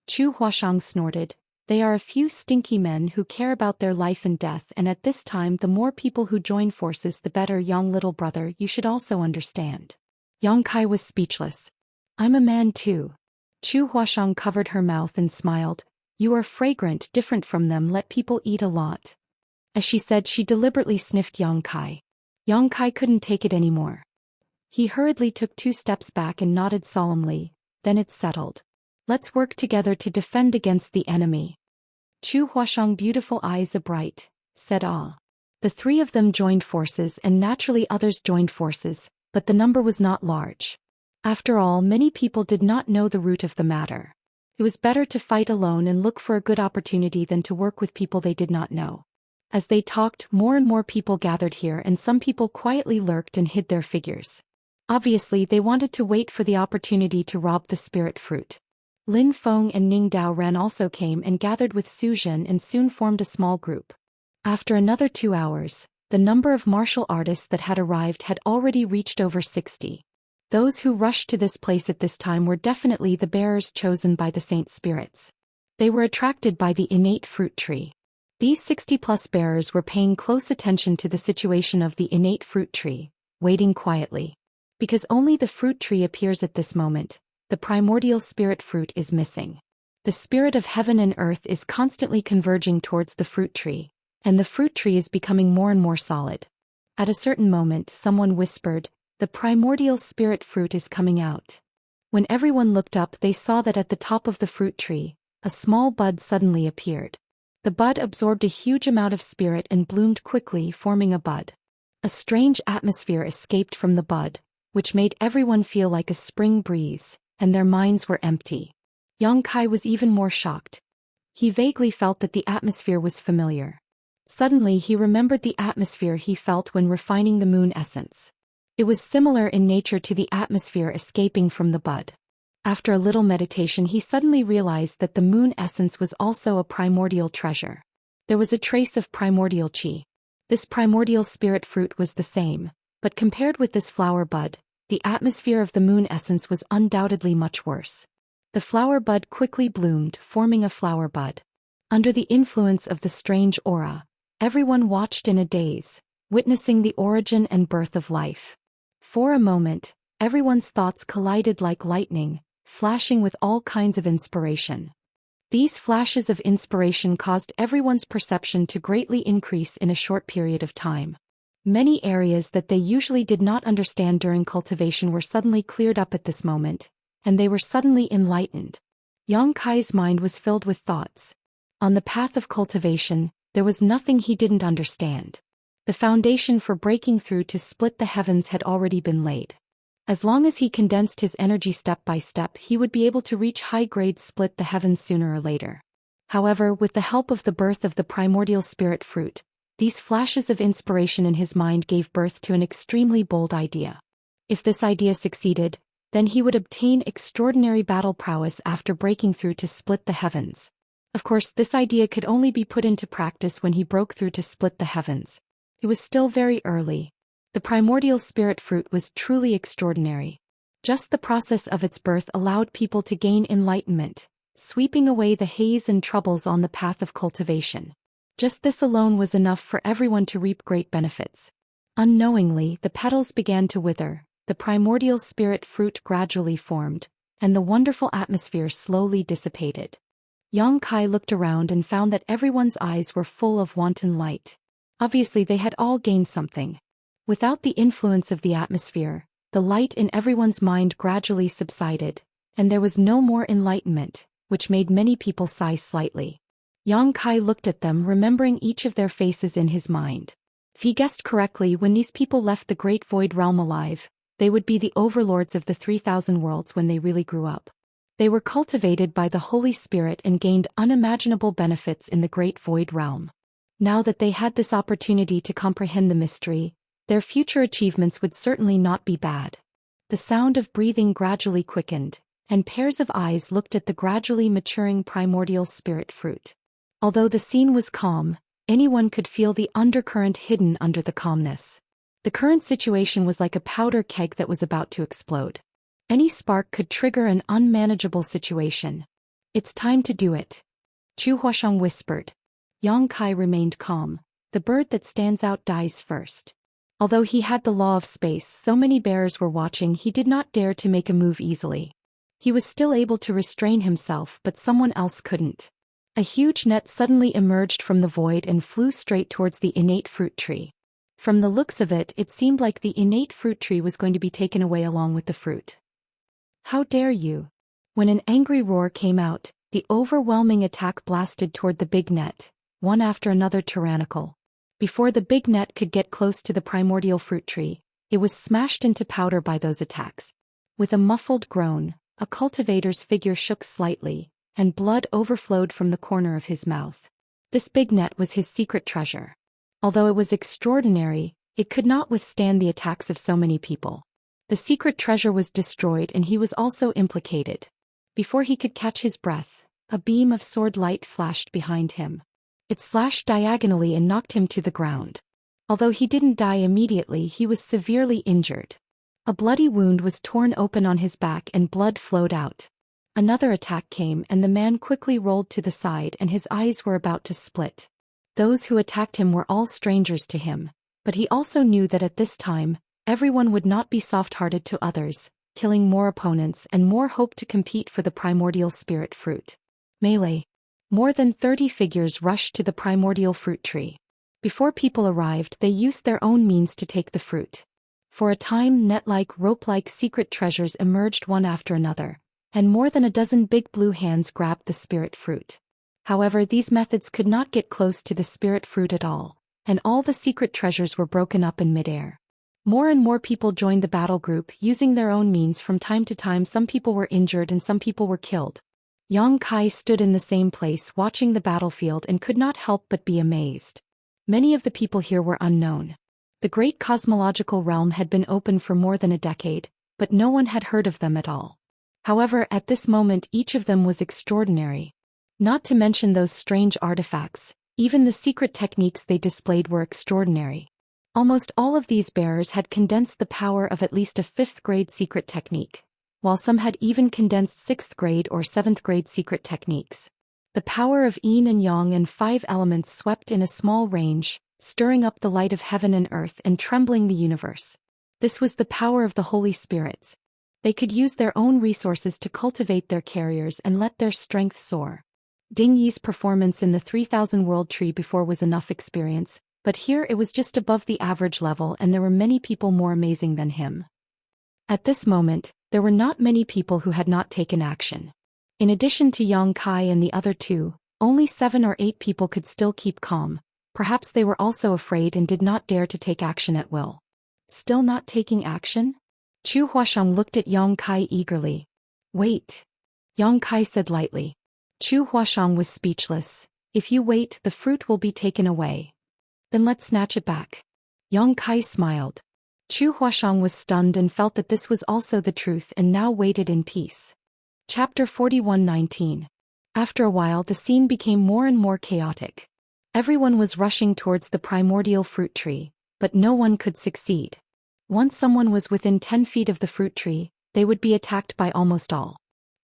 Chu Huashang snorted, "They are a few stinky men who care about their life and death, and at this time the more people who join forces the better. Young little brother, you should also understand." Yang Kai was speechless. "I'm a man too." Chu Huashang covered her mouth and smiled. You are fragrant, different from them, let people eat a lot. As she said, she deliberately sniffed Yang Kai. Yang Kai couldn't take it anymore. He hurriedly took 2 steps back and nodded solemnly. Then it's settled. Let's work together to defend against the enemy. Chu Huashang, beautiful eyes abright, said ah. The 3 of them joined forces, and naturally others joined forces, but the number was not large. After all, many people did not know the root of the matter. It was better to fight alone and look for a good opportunity than to work with people they did not know. As they talked, more and more people gathered here, and some people quietly lurked and hid their figures. Obviously, they wanted to wait for the opportunity to rob the spirit fruit. Lin Feng and Ning Dao Ran also came and gathered with Zhou Xian and soon formed a small group. After another 2 hours, the number of martial artists that had arrived had already reached over 60. Those who rushed to this place at this time were definitely the bearers chosen by the saint spirits. They were attracted by the innate fruit tree. These 60+ bearers were paying close attention to the situation of the innate fruit tree, waiting quietly. Because only the fruit tree appears at this moment, the primordial spirit fruit is missing. The spirit of heaven and earth is constantly converging towards the fruit tree, and the fruit tree is becoming more and more solid. At a certain moment, someone whispered, "The primordial spirit fruit is coming out." When everyone looked up, they saw that at the top of the fruit tree, a small bud suddenly appeared. The bud absorbed a huge amount of spirit and bloomed quickly, forming a bud. A strange atmosphere escaped from the bud, which made everyone feel like a spring breeze, and their minds were empty. Yang Kai was even more shocked. He vaguely felt that the atmosphere was familiar. Suddenly he remembered the atmosphere he felt when refining the moon essence. It was similar in nature to the atmosphere escaping from the bud. After a little meditation, he suddenly realized that the moon essence was also a primordial treasure. There was a trace of primordial qi. This primordial spirit fruit was the same, but compared with this flower bud, the atmosphere of the moon essence was undoubtedly much worse. The flower bud quickly bloomed, forming a flower bud. Under the influence of the strange aura, everyone watched in a daze, witnessing the origin and birth of life. For a moment, everyone's thoughts collided like lightning, flashing with all kinds of inspiration. These flashes of inspiration caused everyone's perception to greatly increase in a short period of time. Many areas that they usually did not understand during cultivation were suddenly cleared up at this moment, and they were suddenly enlightened. Yang Kai's mind was filled with thoughts. On the path of cultivation, there was nothing he didn't understand. The foundation for breaking through to split the heavens had already been laid. As long as he condensed his energy step by step, he would be able to reach high-grade split the heavens sooner or later. However, with the help of the birth of the primordial spirit fruit, these flashes of inspiration in his mind gave birth to an extremely bold idea. If this idea succeeded, then he would obtain extraordinary battle prowess after breaking through to split the heavens. Of course, this idea could only be put into practice when he broke through to split the heavens. It was still very early. The primordial spirit fruit was truly extraordinary. Just the process of its birth allowed people to gain enlightenment, sweeping away the haze and troubles on the path of cultivation. Just this alone was enough for everyone to reap great benefits. Unknowingly, the petals began to wither, the primordial spirit fruit gradually formed, and the wonderful atmosphere slowly dissipated. Yang Kai looked around and found that everyone's eyes were full of wanton light. Obviously, they had all gained something. Without the influence of the atmosphere, the light in everyone's mind gradually subsided, and there was no more enlightenment, which made many people sigh slightly. Yang Kai looked at them, remembering each of their faces in his mind. If he guessed correctly, when these people left the Great Void Realm alive, they would be the overlords of the 3,000 worlds when they really grew up. They were cultivated by the Holy Spirit and gained unimaginable benefits in the Great Void Realm. Now that they had this opportunity to comprehend the mystery, their future achievements would certainly not be bad. The sound of breathing gradually quickened, and pairs of eyes looked at the gradually maturing primordial spirit fruit. Although the scene was calm, anyone could feel the undercurrent hidden under the calmness. The current situation was like a powder keg that was about to explode. Any spark could trigger an unmanageable situation. "It's time to do it," Chu Huashang whispered. Yang Kai remained calm. The bird that stands out dies first. Although he had the law of space, so many bears were watching, he did not dare to make a move easily. He was still able to restrain himself, but someone else couldn't. A huge net suddenly emerged from the void and flew straight towards the innate fruit tree. From the looks of it, it seemed like the innate fruit tree was going to be taken away along with the fruit. How dare you! When an angry roar came out, the overwhelming attack blasted toward the big net, one after another tyrannical. Before the big net could get close to the primordial fruit tree, it was smashed into powder by those attacks. With a muffled groan, a cultivator's figure shook slightly, and blood overflowed from the corner of his mouth. This big net was his secret treasure. Although it was extraordinary, it could not withstand the attacks of so many people. The secret treasure was destroyed and he was also implicated. Before he could catch his breath, a beam of sword light flashed behind him. It slashed diagonally and knocked him to the ground. Although he didn't die immediately, he was severely injured. A bloody wound was torn open on his back and blood flowed out. Another attack came and the man quickly rolled to the side and his eyes were about to split. Those who attacked him were all strangers to him, but he also knew that at this time, everyone would not be soft-hearted to others, killing more opponents and more hope to compete for the primordial spirit fruit. Melee. More than 30 figures rushed to the primordial fruit tree. Before people arrived, they used their own means to take the fruit. For a time, net-like, rope-like secret treasures emerged one after another, and more than a dozen big blue hands grabbed the spirit fruit. However, these methods could not get close to the spirit fruit at all, and all the secret treasures were broken up in midair. More and more people joined the battle group using their own means. From time to time some people were injured and some people were killed. Yang Kai stood in the same place watching the battlefield and could not help but be amazed. Many of the people here were unknown. The great cosmological realm had been open for more than a decade, but no one had heard of them at all. However, at this moment each of them was extraordinary. Not to mention those strange artifacts, even the secret techniques they displayed were extraordinary. Almost all of these bearers had condensed the power of at least a 5th grade secret technique, while some had even condensed 6th grade or 7th grade secret techniques. The power of yin and yang and 5 elements swept in a small range, stirring up the light of heaven and earth and trembling the universe. This was the power of the Holy Spirits. They could use their own resources to cultivate their carriers and let their strength soar. Ding Yi's performance in the 3000 World Tree before was enough experience, but here it was just above the average level and there were many people more amazing than him. At this moment, there were not many people who had not taken action. In addition to Yang Kai and the other two, only 7 or 8 people could still keep calm. Perhaps they were also afraid and did not dare to take action at will. Still not taking action? Chu Huashang looked at Yang Kai eagerly. Wait. Yang Kai said lightly. Chu Huashang was speechless. If you wait, the fruit will be taken away. Then let's snatch it back. Yang Kai smiled. Chu Huashang was stunned and felt that this was also the truth and now waited in peace. Chapter 41:19. After a while the scene became more and more chaotic. Everyone was rushing towards the primordial fruit tree, but no one could succeed. Once someone was within 10 feet of the fruit tree, they would be attacked by almost all.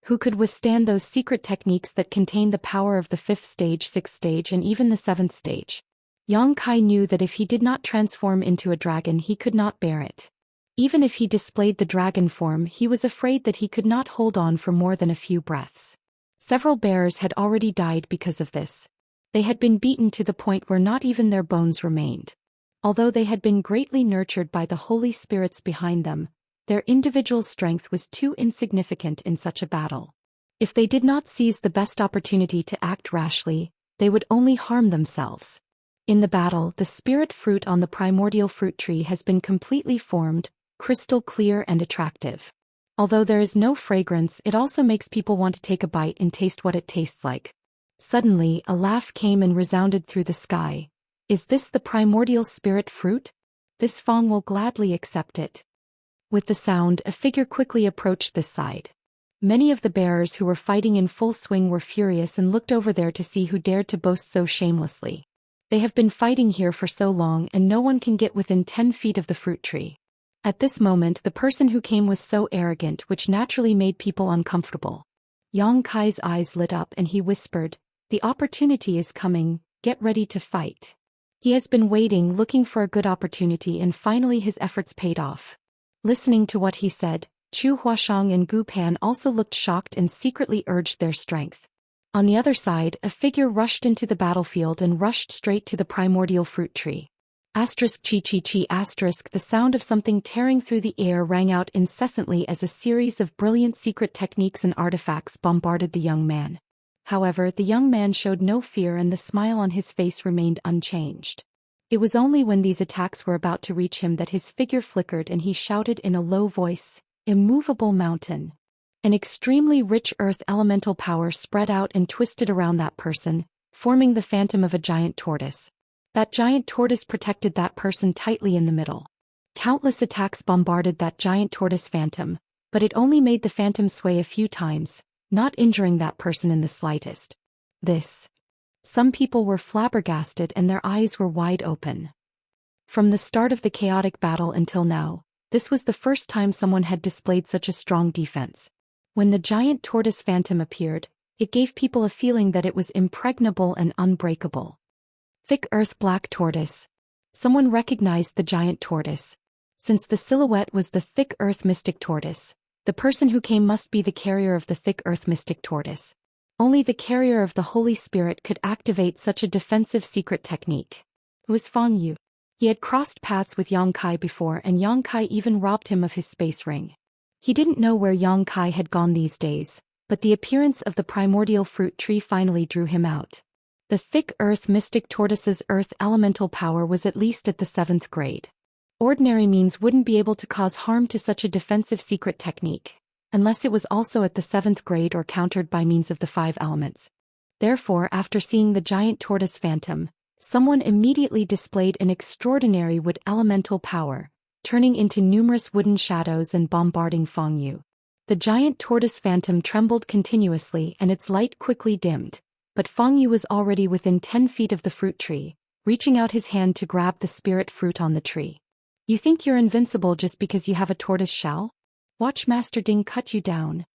Who could withstand those secret techniques that contained the power of the 5th stage, 6th stage and even the 7th stage? Yang Kai knew that if he did not transform into a dragon he could not bear it. Even if he displayed the dragon form, he was afraid that he could not hold on for more than a few breaths. Several bearers had already died because of this. They had been beaten to the point where not even their bones remained. Although they had been greatly nurtured by the Holy Spirits behind them, their individual strength was too insignificant in such a battle. If they did not seize the best opportunity to act rashly, they would only harm themselves. In the battle, the spirit fruit on the primordial fruit tree has been completely formed, crystal clear and attractive. Although there is no fragrance, it also makes people want to take a bite and taste what it tastes like. Suddenly, a laugh came and resounded through the sky. Is this the primordial spirit fruit? This Fong will gladly accept it. With the sound, a figure quickly approached this side. Many of the bearers who were fighting in full swing were furious and looked over there to see who dared to boast so shamelessly. They have been fighting here for so long and no one can get within 10 feet of the fruit tree. At this moment the person who came was so arrogant, which naturally made people uncomfortable. Yang Kai's eyes lit up and he whispered, "The opportunity is coming, get ready to fight." He has been waiting, looking for a good opportunity, and finally his efforts paid off. Listening to what he said, Chu Huashang and Gu Pan also looked shocked and secretly urged their strength. On the other side, a figure rushed into the battlefield and rushed straight to the primordial fruit tree. Asterisk chi chi chi asterisk the sound of something tearing through the air rang out incessantly as a series of brilliant secret techniques and artifacts bombarded the young man. However, the young man showed no fear and the smile on his face remained unchanged. It was only when these attacks were about to reach him that his figure flickered and he shouted in a low voice, "Immovable mountain." An extremely rich earth elemental power spread out and twisted around that person, forming the phantom of a giant tortoise. That giant tortoise protected that person tightly in the middle. Countless attacks bombarded that giant tortoise phantom, but it only made the phantom sway a few times, not injuring that person in the slightest. Some people were flabbergasted and their eyes were wide open. From the start of the chaotic battle until now, this was the first time someone had displayed such a strong defense. When the giant tortoise phantom appeared, it gave people a feeling that it was impregnable and unbreakable. Thick earth black tortoise. Someone recognized the giant tortoise. Since the silhouette was the thick earth mystic tortoise, the person who came must be the carrier of the thick earth mystic tortoise. Only the carrier of the Holy Spirit could activate such a defensive secret technique. It was Feng Yu. He had crossed paths with Yang Kai before and Yang Kai even robbed him of his space ring. He didn't know where Yang Kai had gone these days, but the appearance of the primordial fruit tree finally drew him out. The thick earth mystic tortoise's earth elemental power was at least at the 7th grade. Ordinary means wouldn't be able to cause harm to such a defensive secret technique, unless it was also at the 7th grade or countered by means of the 5 elements. Therefore, after seeing the giant tortoise phantom, someone immediately displayed an extraordinary wood elemental power, turning into numerous wooden shadows and bombarding Feng Yu. The giant tortoise phantom trembled continuously and its light quickly dimmed, but Feng Yu was already within 10 feet of the fruit tree, reaching out his hand to grab the spirit fruit on the tree. You think you're invincible just because you have a tortoise shell? Watch Master Ding cut you down.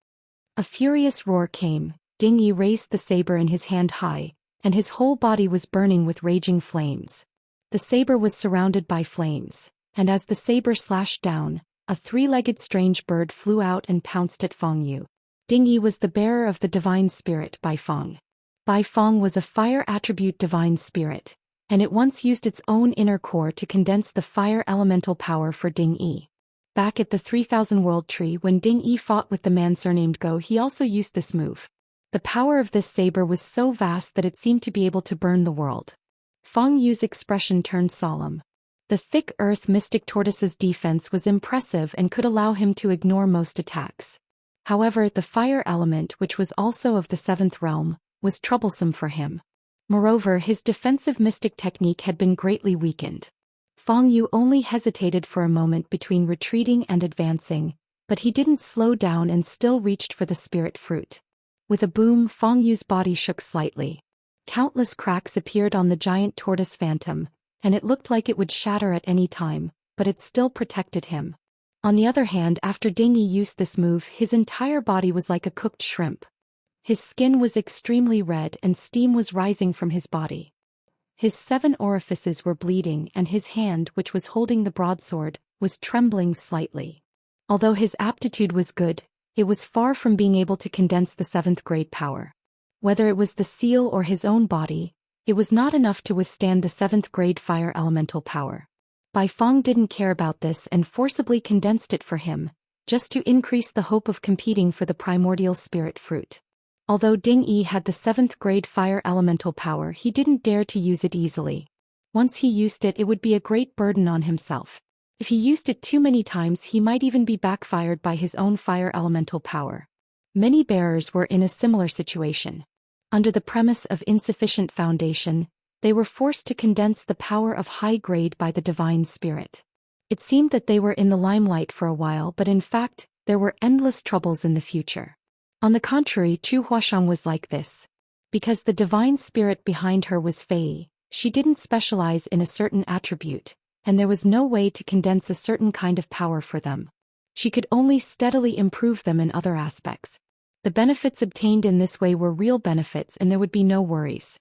A furious roar came. Ding Yi raised the saber in his hand high, and his whole body was burning with raging flames. The saber was surrounded by flames, and as the saber slashed down, a 3-legged strange bird flew out and pounced at Feng Yu. Ding Yi was the bearer of the divine spirit Bai Feng. Bai Feng was a fire attribute divine spirit, and it once used its own inner core to condense the fire elemental power for Ding Yi. Back at the 3000 World Tree when Ding Yi fought with the man surnamed Go, he also used this move. The power of this saber was so vast that it seemed to be able to burn the world. Feng Yu's expression turned solemn. The thick earth mystic tortoise's defense was impressive and could allow him to ignore most attacks. However, the fire element, which was also of the 7th realm, was troublesome for him. Moreover, his defensive mystic technique had been greatly weakened. Feng Yu only hesitated for a moment between retreating and advancing, but he didn't slow down and still reached for the spirit fruit. With a boom, Feng Yu's body shook slightly. Countless cracks appeared on the giant tortoise phantom, and it looked like it would shatter at any time, but it still protected him. On the other hand, after Ding Yi used this move, his entire body was like a cooked shrimp. His skin was extremely red and steam was rising from his body. His 7 orifices were bleeding and his hand, which was holding the broadsword, was trembling slightly. Although his aptitude was good, it was far from being able to condense the 7th grade power. Whether it was the seal or his own body, it was not enough to withstand the 7th grade fire elemental power. Bai Feng didn't care about this and forcibly condensed it for him, just to increase the hope of competing for the primordial spirit fruit. Although Ding Yi had the 7th grade fire elemental power, he didn't dare to use it easily. Once he used it, it would be a great burden on himself. If he used it too many times, he might even be backfired by his own fire elemental power. Many bearers were in a similar situation. Under the premise of insufficient foundation, they were forced to condense the power of high grade by the divine spirit. It seemed that they were in the limelight for a while, but in fact, there were endless troubles in the future. On the contrary, Chu Huashang was like this. Because the divine spirit behind her was Fei, she didn't specialize in a certain attribute, and there was no way to condense a certain kind of power for them. She could only steadily improve them in other aspects. The benefits obtained in this way were real benefits and there would be no worries.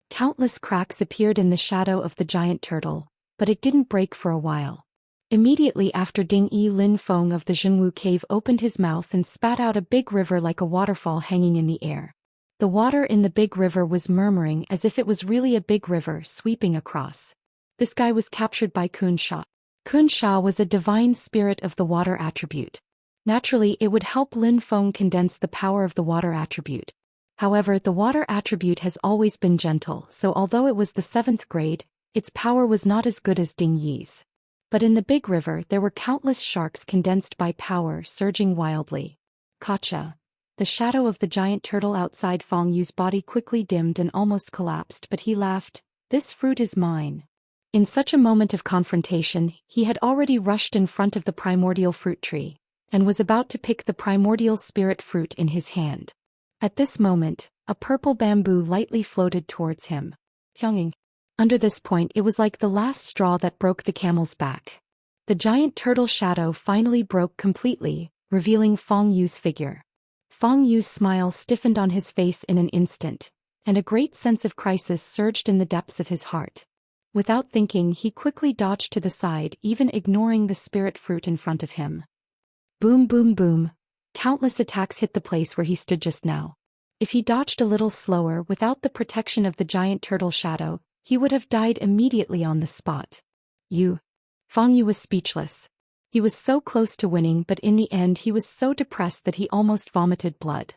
Countless cracks appeared in the shadow of the giant turtle, but it didn't break for a while. Immediately after, Ding Yi Lin Feng of the Zhenwu cave opened his mouth and spat out a big river like a waterfall hanging in the air. The water in the big river was murmuring as if it was really a big river sweeping across. This guy was captured by Kun Sha. Kun Sha was a divine spirit of the water attribute. Naturally, it would help Lin Feng condense the power of the water attribute. However, the water attribute has always been gentle, so although it was the 7th grade, its power was not as good as Ding Yi's. But in the big river there were countless sharks condensed by power surging wildly. Gotcha. The shadow of the giant turtle outside Feng Yu's body quickly dimmed and almost collapsed, but he laughed. This fruit is mine. In such a moment of confrontation, he had already rushed in front of the primordial fruit tree, and was about to pick the primordial spirit fruit in his hand. At this moment, a purple bamboo lightly floated towards him. Xianxia. Under this point it was like the last straw that broke the camel's back. The giant turtle shadow finally broke completely, revealing Feng Yu's figure. Feng Yu's smile stiffened on his face in an instant, and a great sense of crisis surged in the depths of his heart. Without thinking, he quickly dodged to the side, even ignoring the spirit fruit in front of him. Boom boom boom. Countless attacks hit the place where he stood just now. If he dodged a little slower without the protection of the giant turtle shadow, he would have died immediately on the spot. Feng Yu was speechless. He was so close to winning, but in the end he was so depressed that he almost vomited blood.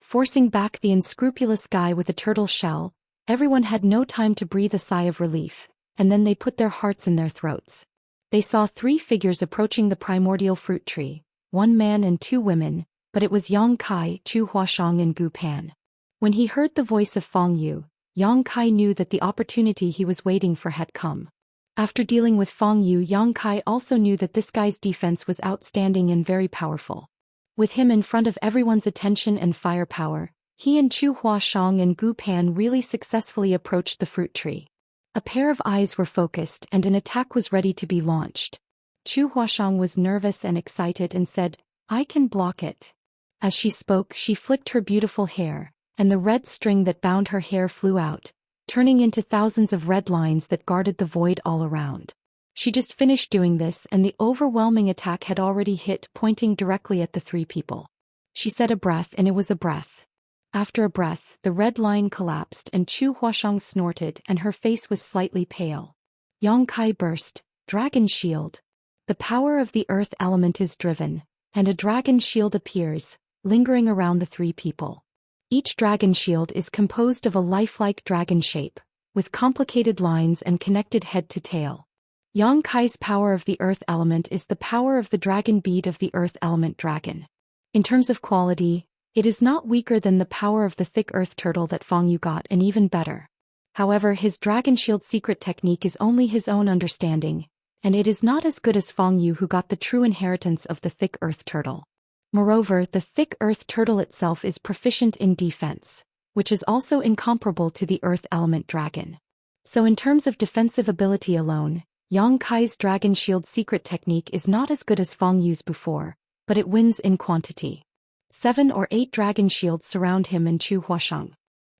Forcing back the unscrupulous guy with a turtle shell, everyone had no time to breathe a sigh of relief, and then they put their hearts in their throats. They saw 3 figures approaching the primordial fruit tree, 1 man and 2 women, but it was Yang Kai, Chu Huashang and Gu Pan. When he heard the voice of Feng Yu, Yang Kai knew that the opportunity he was waiting for had come. After dealing with Feng Yu, Yang Kai also knew that this guy's defense was outstanding and very powerful. With him in front of everyone's attention and firepower, he and Chu Huashang and Gu Pan really successfully approached the fruit tree. A pair of eyes were focused and an attack was ready to be launched. Chu Huashang was nervous and excited and said, "I can block it." As she spoke, she flicked her beautiful hair, and the red string that bound her hair flew out, turning into thousands of red lines that guarded the void all around. She just finished doing this and the overwhelming attack had already hit, pointing directly at the 3 people. She said a breath and it was a breath. After a breath, the red line collapsed and Chu Huashang snorted and her face was slightly pale. Yang Kai burst, "Dragon Shield." The power of the earth element is driven, and a dragon shield appears, lingering around the 3 people. Each dragon shield is composed of a lifelike dragon shape, with complicated lines and connected head to tail. Yang Kai's power of the earth element is the power of the dragon bead of the earth element dragon. In terms of quality, it is not weaker than the power of the thick earth turtle that Feng Yu got, and even better. However, his dragon shield secret technique is only his own understanding, and it is not as good as Feng Yu, who got the true inheritance of the thick earth turtle. Moreover, the thick earth turtle itself is proficient in defense, which is also incomparable to the earth element dragon. So in terms of defensive ability alone, Yang Kai's dragon shield secret technique is not as good as Feng Yu's before, but it wins in quantity. 7 or 8 dragon shields surround him and Chu Huashang.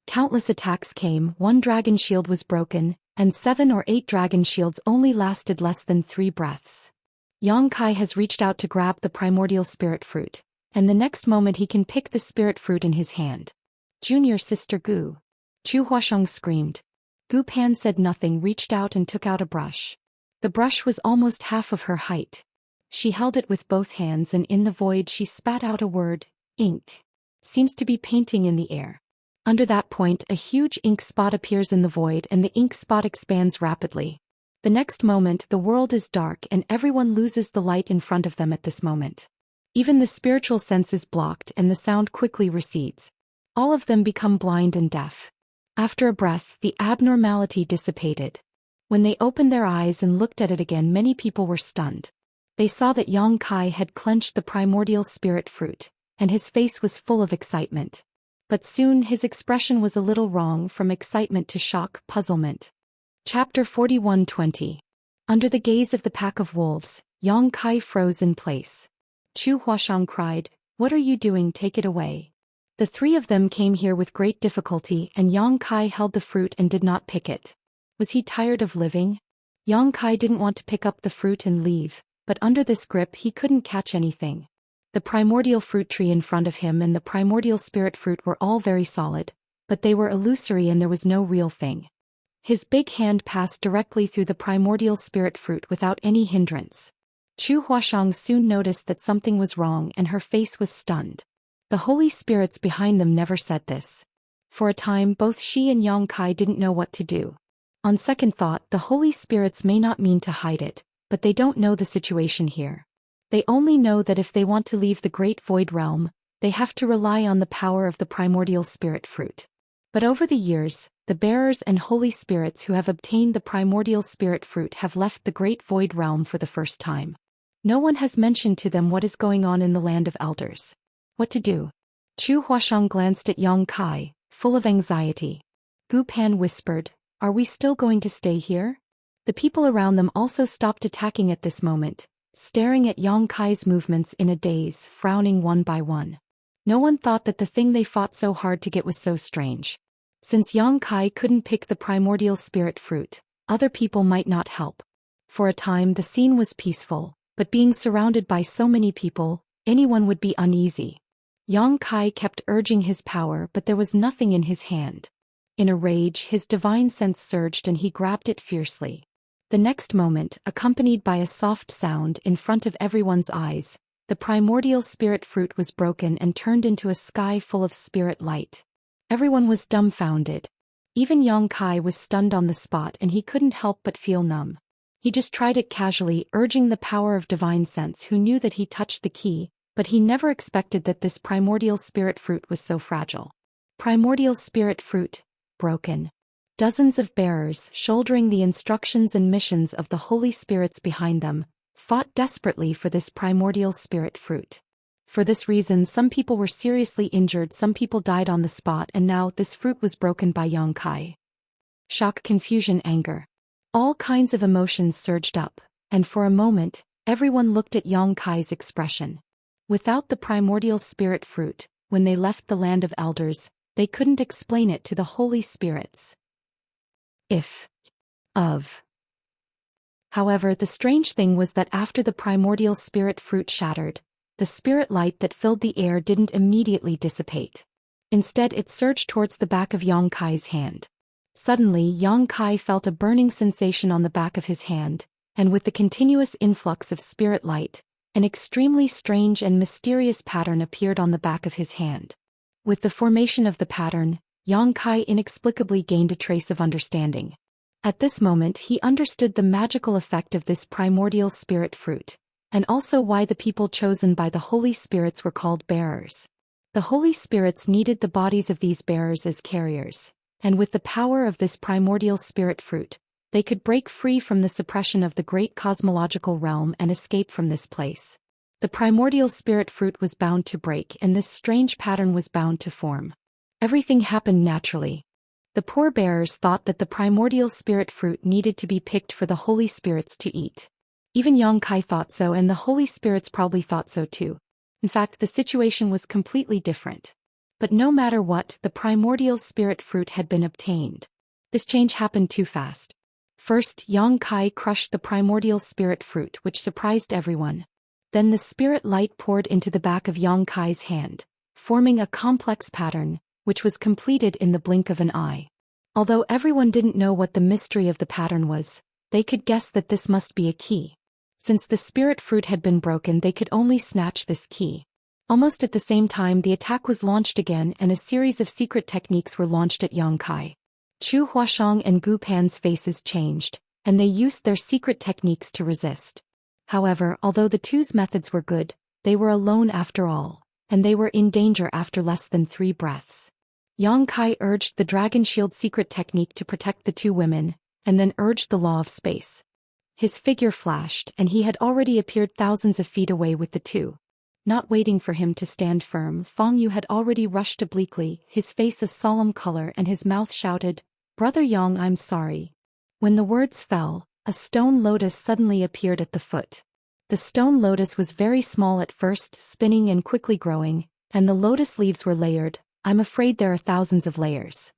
Countless attacks came, 1 dragon shield was broken, and 7 or 8 dragon shields only lasted less than 3 breaths. Yang Kai has reached out to grab the primordial spirit fruit, and the next moment he can pick the spirit fruit in his hand. "Junior sister Gu." Chu Huashang screamed. Gu Pan said nothing, reached out and took out a brush. The brush was almost half of her height. She held it with both hands and in the void she spat out a word, "Ink." Seems to be painting in the air. Under that point a huge ink spot appears in the void and the ink spot expands rapidly. The next moment the world is dark and everyone loses the light in front of them at this moment. Even the spiritual sense is blocked and the sound quickly recedes. All of them become blind and deaf. After a breath, the abnormality dissipated. When they opened their eyes and looked at it again, many people were stunned. They saw that Yang Kai had clenched the primordial spirit fruit, and his face was full of excitement. But soon his expression was a little wrong, from excitement to shock, puzzlement. Chapter 41:20. Under the gaze of the pack of wolves, Yang Kai froze in place. Chu Huashang cried, "What are you doing? Take it away." The 3 of them came here with great difficulty and Yang Kai held the fruit and did not pick it. Was he tired of living? Yang Kai didn't want to pick up the fruit and leave, but under this grip he couldn't catch anything. The primordial fruit tree in front of him and the primordial spirit fruit were all very solid, but they were illusory and there was no real thing. His big hand passed directly through the primordial spirit fruit without any hindrance. Chu Huashang soon noticed that something was wrong and her face was stunned. The holy spirits behind them never said this. For a time both she and Yang Kai didn't know what to do. On second thought, the holy spirits may not mean to hide it, but they don't know the situation here. They only know that if they want to leave the Great Void Realm, they have to rely on the power of the primordial spirit fruit. But over the years, the bearers and holy spirits who have obtained the primordial spirit fruit have left the Great Void Realm for the first time. No one has mentioned to them what is going on in the Land of Elders. What to do? Chu Huashang glanced at Yang Kai, full of anxiety. Gu Pan whispered, "Are we still going to stay here?" The people around them also stopped attacking at this moment, staring at Yang Kai's movements in a daze, frowning one by one. No one thought that the thing they fought so hard to get was so strange. Since Yang Kai couldn't pick the primordial spirit fruit, other people might not help. For a time the scene was peaceful, but being surrounded by so many people, anyone would be uneasy. Yang Kai kept urging his power, but there was nothing in his hand. In a rage, his divine sense surged and he grabbed it fiercely. The next moment, accompanied by a soft sound in front of everyone's eyes, the primordial spirit fruit was broken and turned into a sky full of spirit light. Everyone was dumbfounded. Even Yang Kai was stunned on the spot and he couldn't help but feel numb. He just tried it casually, urging the power of divine sense, who knew that he touched the key, but he never expected that this primordial spirit fruit was so fragile. Primordial spirit fruit, broken. Dozens of bearers, shouldering the instructions and missions of the holy spirits behind them, fought desperately for this primordial spirit fruit. For this reason, some people were seriously injured, some people died on the spot, and now this fruit was broken by Yang Kai. Shock, confusion, anger. All kinds of emotions surged up, and for a moment, everyone looked at Yang Kai's expression. Without the primordial spirit fruit, when they left the Land of Elders, they couldn't explain it to the holy spirits. However, the strange thing was that after the primordial spirit fruit shattered, the spirit light that filled the air didn't immediately dissipate. Instead, it surged towards the back of Yang Kai's hand. Suddenly, Yang Kai felt a burning sensation on the back of his hand, and with the continuous influx of spirit light, an extremely strange and mysterious pattern appeared on the back of his hand. With the formation of the pattern, Yang Kai inexplicably gained a trace of understanding. At this moment he understood the magical effect of this primordial spirit fruit, and also why the people chosen by the holy spirits were called bearers. The holy spirits needed the bodies of these bearers as carriers, and with the power of this primordial spirit fruit, they could break free from the suppression of the great cosmological realm and escape from this place. The primordial spirit fruit was bound to break, and this strange pattern was bound to form. Everything happened naturally. The poor bearers thought that the primordial spirit fruit needed to be picked for the holy spirits to eat. Even Yang Kai thought so, and the holy spirits probably thought so too. In fact, the situation was completely different. But no matter what, the primordial spirit fruit had been obtained. This change happened too fast. First, Yang Kai crushed the primordial spirit fruit, which surprised everyone. Then the spirit light poured into the back of Yang Kai's hand, forming a complex pattern, which was completed in the blink of an eye. Although everyone didn't know what the mystery of the pattern was, they could guess that this must be a key. Since the spirit fruit had been broken, they could only snatch this key. Almost at the same time, the attack was launched again and a series of secret techniques were launched at Yang Kai. Chu Huashang and Gu Pan's faces changed, and they used their secret techniques to resist. However, although the two's methods were good, they were alone after all, and they were in danger after less than 3 breaths. Yang Kai urged the Dragon Shield secret technique to protect the 2 women, and then urged the law of space. His figure flashed, and he had already appeared thousands of feet away with the 2. Not waiting for him to stand firm, Feng Yu had already rushed obliquely, his face a solemn color and his mouth shouted, "Brother Yang, I'm sorry." When the words fell, a stone lotus suddenly appeared at the foot. The stone lotus was very small at first, spinning and quickly growing, and the lotus leaves were layered. I'm afraid there are thousands of layers.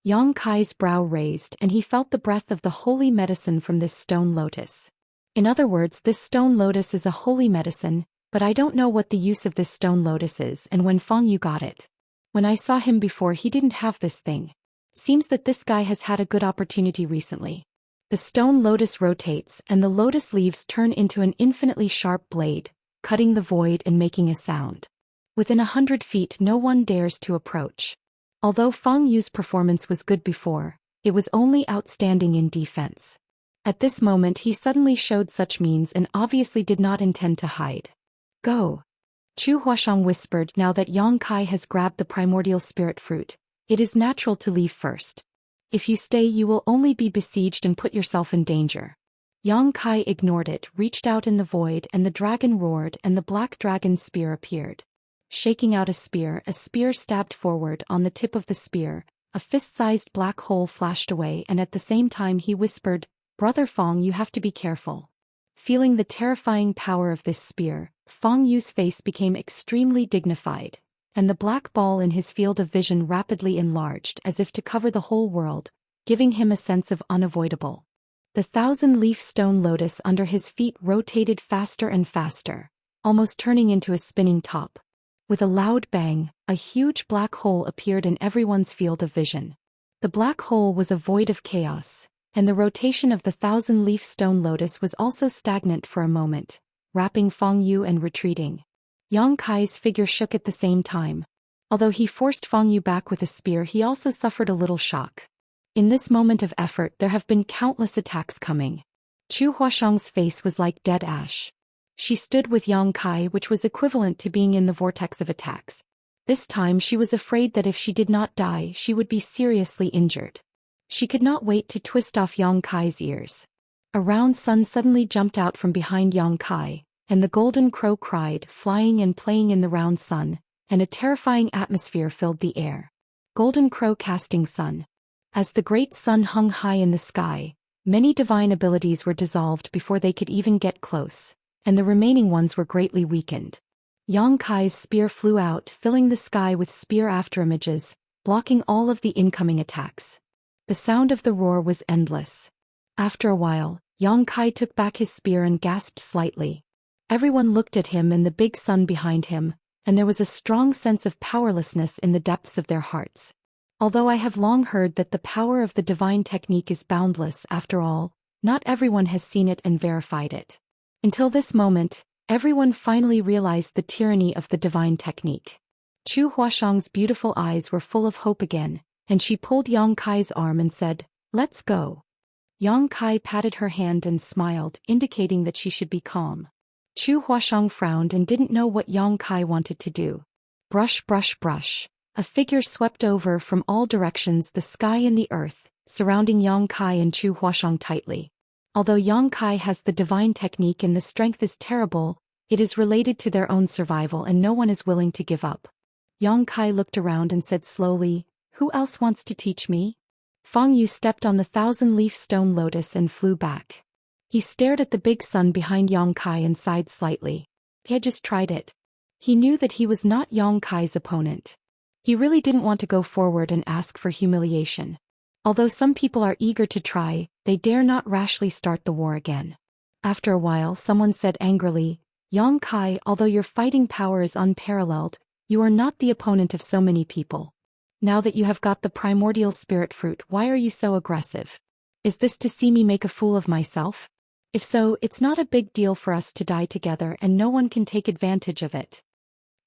Yang Kai's brow raised and he felt the breath of the holy medicine from this stone lotus. In other words, this stone lotus is a holy medicine, but I don't know what the use of this stone lotus is, and when Feng Yu got it. When I saw him before he didn't have this thing. Seems that this guy has had a good opportunity recently. The stone lotus rotates and the lotus leaves turn into an infinitely sharp blade, cutting the void and making a sound. Within 100 feet no one dares to approach. Although Feng Yu's performance was good before, it was only outstanding in defense. At this moment he suddenly showed such means and obviously did not intend to hide. Go. Chu Huashang whispered. Now that Yang Kai has grabbed the primordial spirit fruit, it is natural to leave first. If you stay you will only be besieged and put yourself in danger. Yang Kai ignored it, reached out in the void and the dragon roared and the black dragon's spear appeared. Shaking out a spear stabbed forward. On the tip of the spear, a fist-sized black hole flashed away and at the same time he whispered, Brother Feng, you have to be careful. Feeling the terrifying power of this spear, Feng Yu's face became extremely dignified, and the black ball in his field of vision rapidly enlarged as if to cover the whole world, giving him a sense of unavoidable. The 1,000-leaf stone lotus under his feet rotated faster and faster, almost turning into a spinning top. With a loud bang, a huge black hole appeared in everyone's field of vision. The black hole was a void of chaos, and the rotation of the 1,000-leaf stone lotus was also stagnant for a moment, wrapping Feng Yu and retreating. Yang Kai's figure shook at the same time. Although he forced Feng Yu back with a spear, he also suffered a little shock. In this moment of effort there have been countless attacks coming. Chu Huashang's face was like dead ash. She stood with Yang Kai, which was equivalent to being in the vortex of attacks. This time she was afraid that if she did not die she would be seriously injured. She could not wait to twist off Yang Kai's ears. A round sun suddenly jumped out from behind Yang Kai, and the golden crow cried, flying and playing in the round sun, and a terrifying atmosphere filled the air. Golden crow casting sun. As the great sun hung high in the sky, many divine abilities were dissolved before they could even get close, and the remaining ones were greatly weakened. Yang Kai's spear flew out, filling the sky with spear afterimages, blocking all of the incoming attacks. The sound of the roar was endless. After a while, Yang Kai took back his spear and gasped slightly. Everyone looked at him and the big sun behind him, and there was a strong sense of powerlessness in the depths of their hearts. Although I have long heard that the power of the divine technique is boundless, after all, not everyone has seen it and verified it. Until this moment, everyone finally realized the tyranny of the divine technique. Chu Huashang's beautiful eyes were full of hope again, and she pulled Yang Kai's arm and said, "Let's go." Yang Kai patted her hand and smiled, indicating that she should be calm. Chu Huashang frowned and didn't know what Yang Kai wanted to do. Brush, brush, brush. A figure swept over from all directions, the sky and the earth, surrounding Yang Kai and Chu Huashang tightly. Although Yang Kai has the divine technique and the strength is terrible, it is related to their own survival and no one is willing to give up. Yang Kai looked around and said slowly, "Who else wants to teach me?" Feng Yu stepped on the 1,000-leaf stone lotus and flew back. He stared at the big sun behind Yang Kai and sighed slightly. He had just tried it. He knew that he was not Yang Kai's opponent. He really didn't want to go forward and ask for humiliation. Although some people are eager to try, they dare not rashly start the war again. After a while someone said angrily, "Yang Kai, although your fighting power is unparalleled, you are not the opponent of so many people. Now that you have got the primordial spirit fruit, why are you so aggressive? Is this to see me make a fool of myself? If so, it's not a big deal for us to die together and no one can take advantage of it."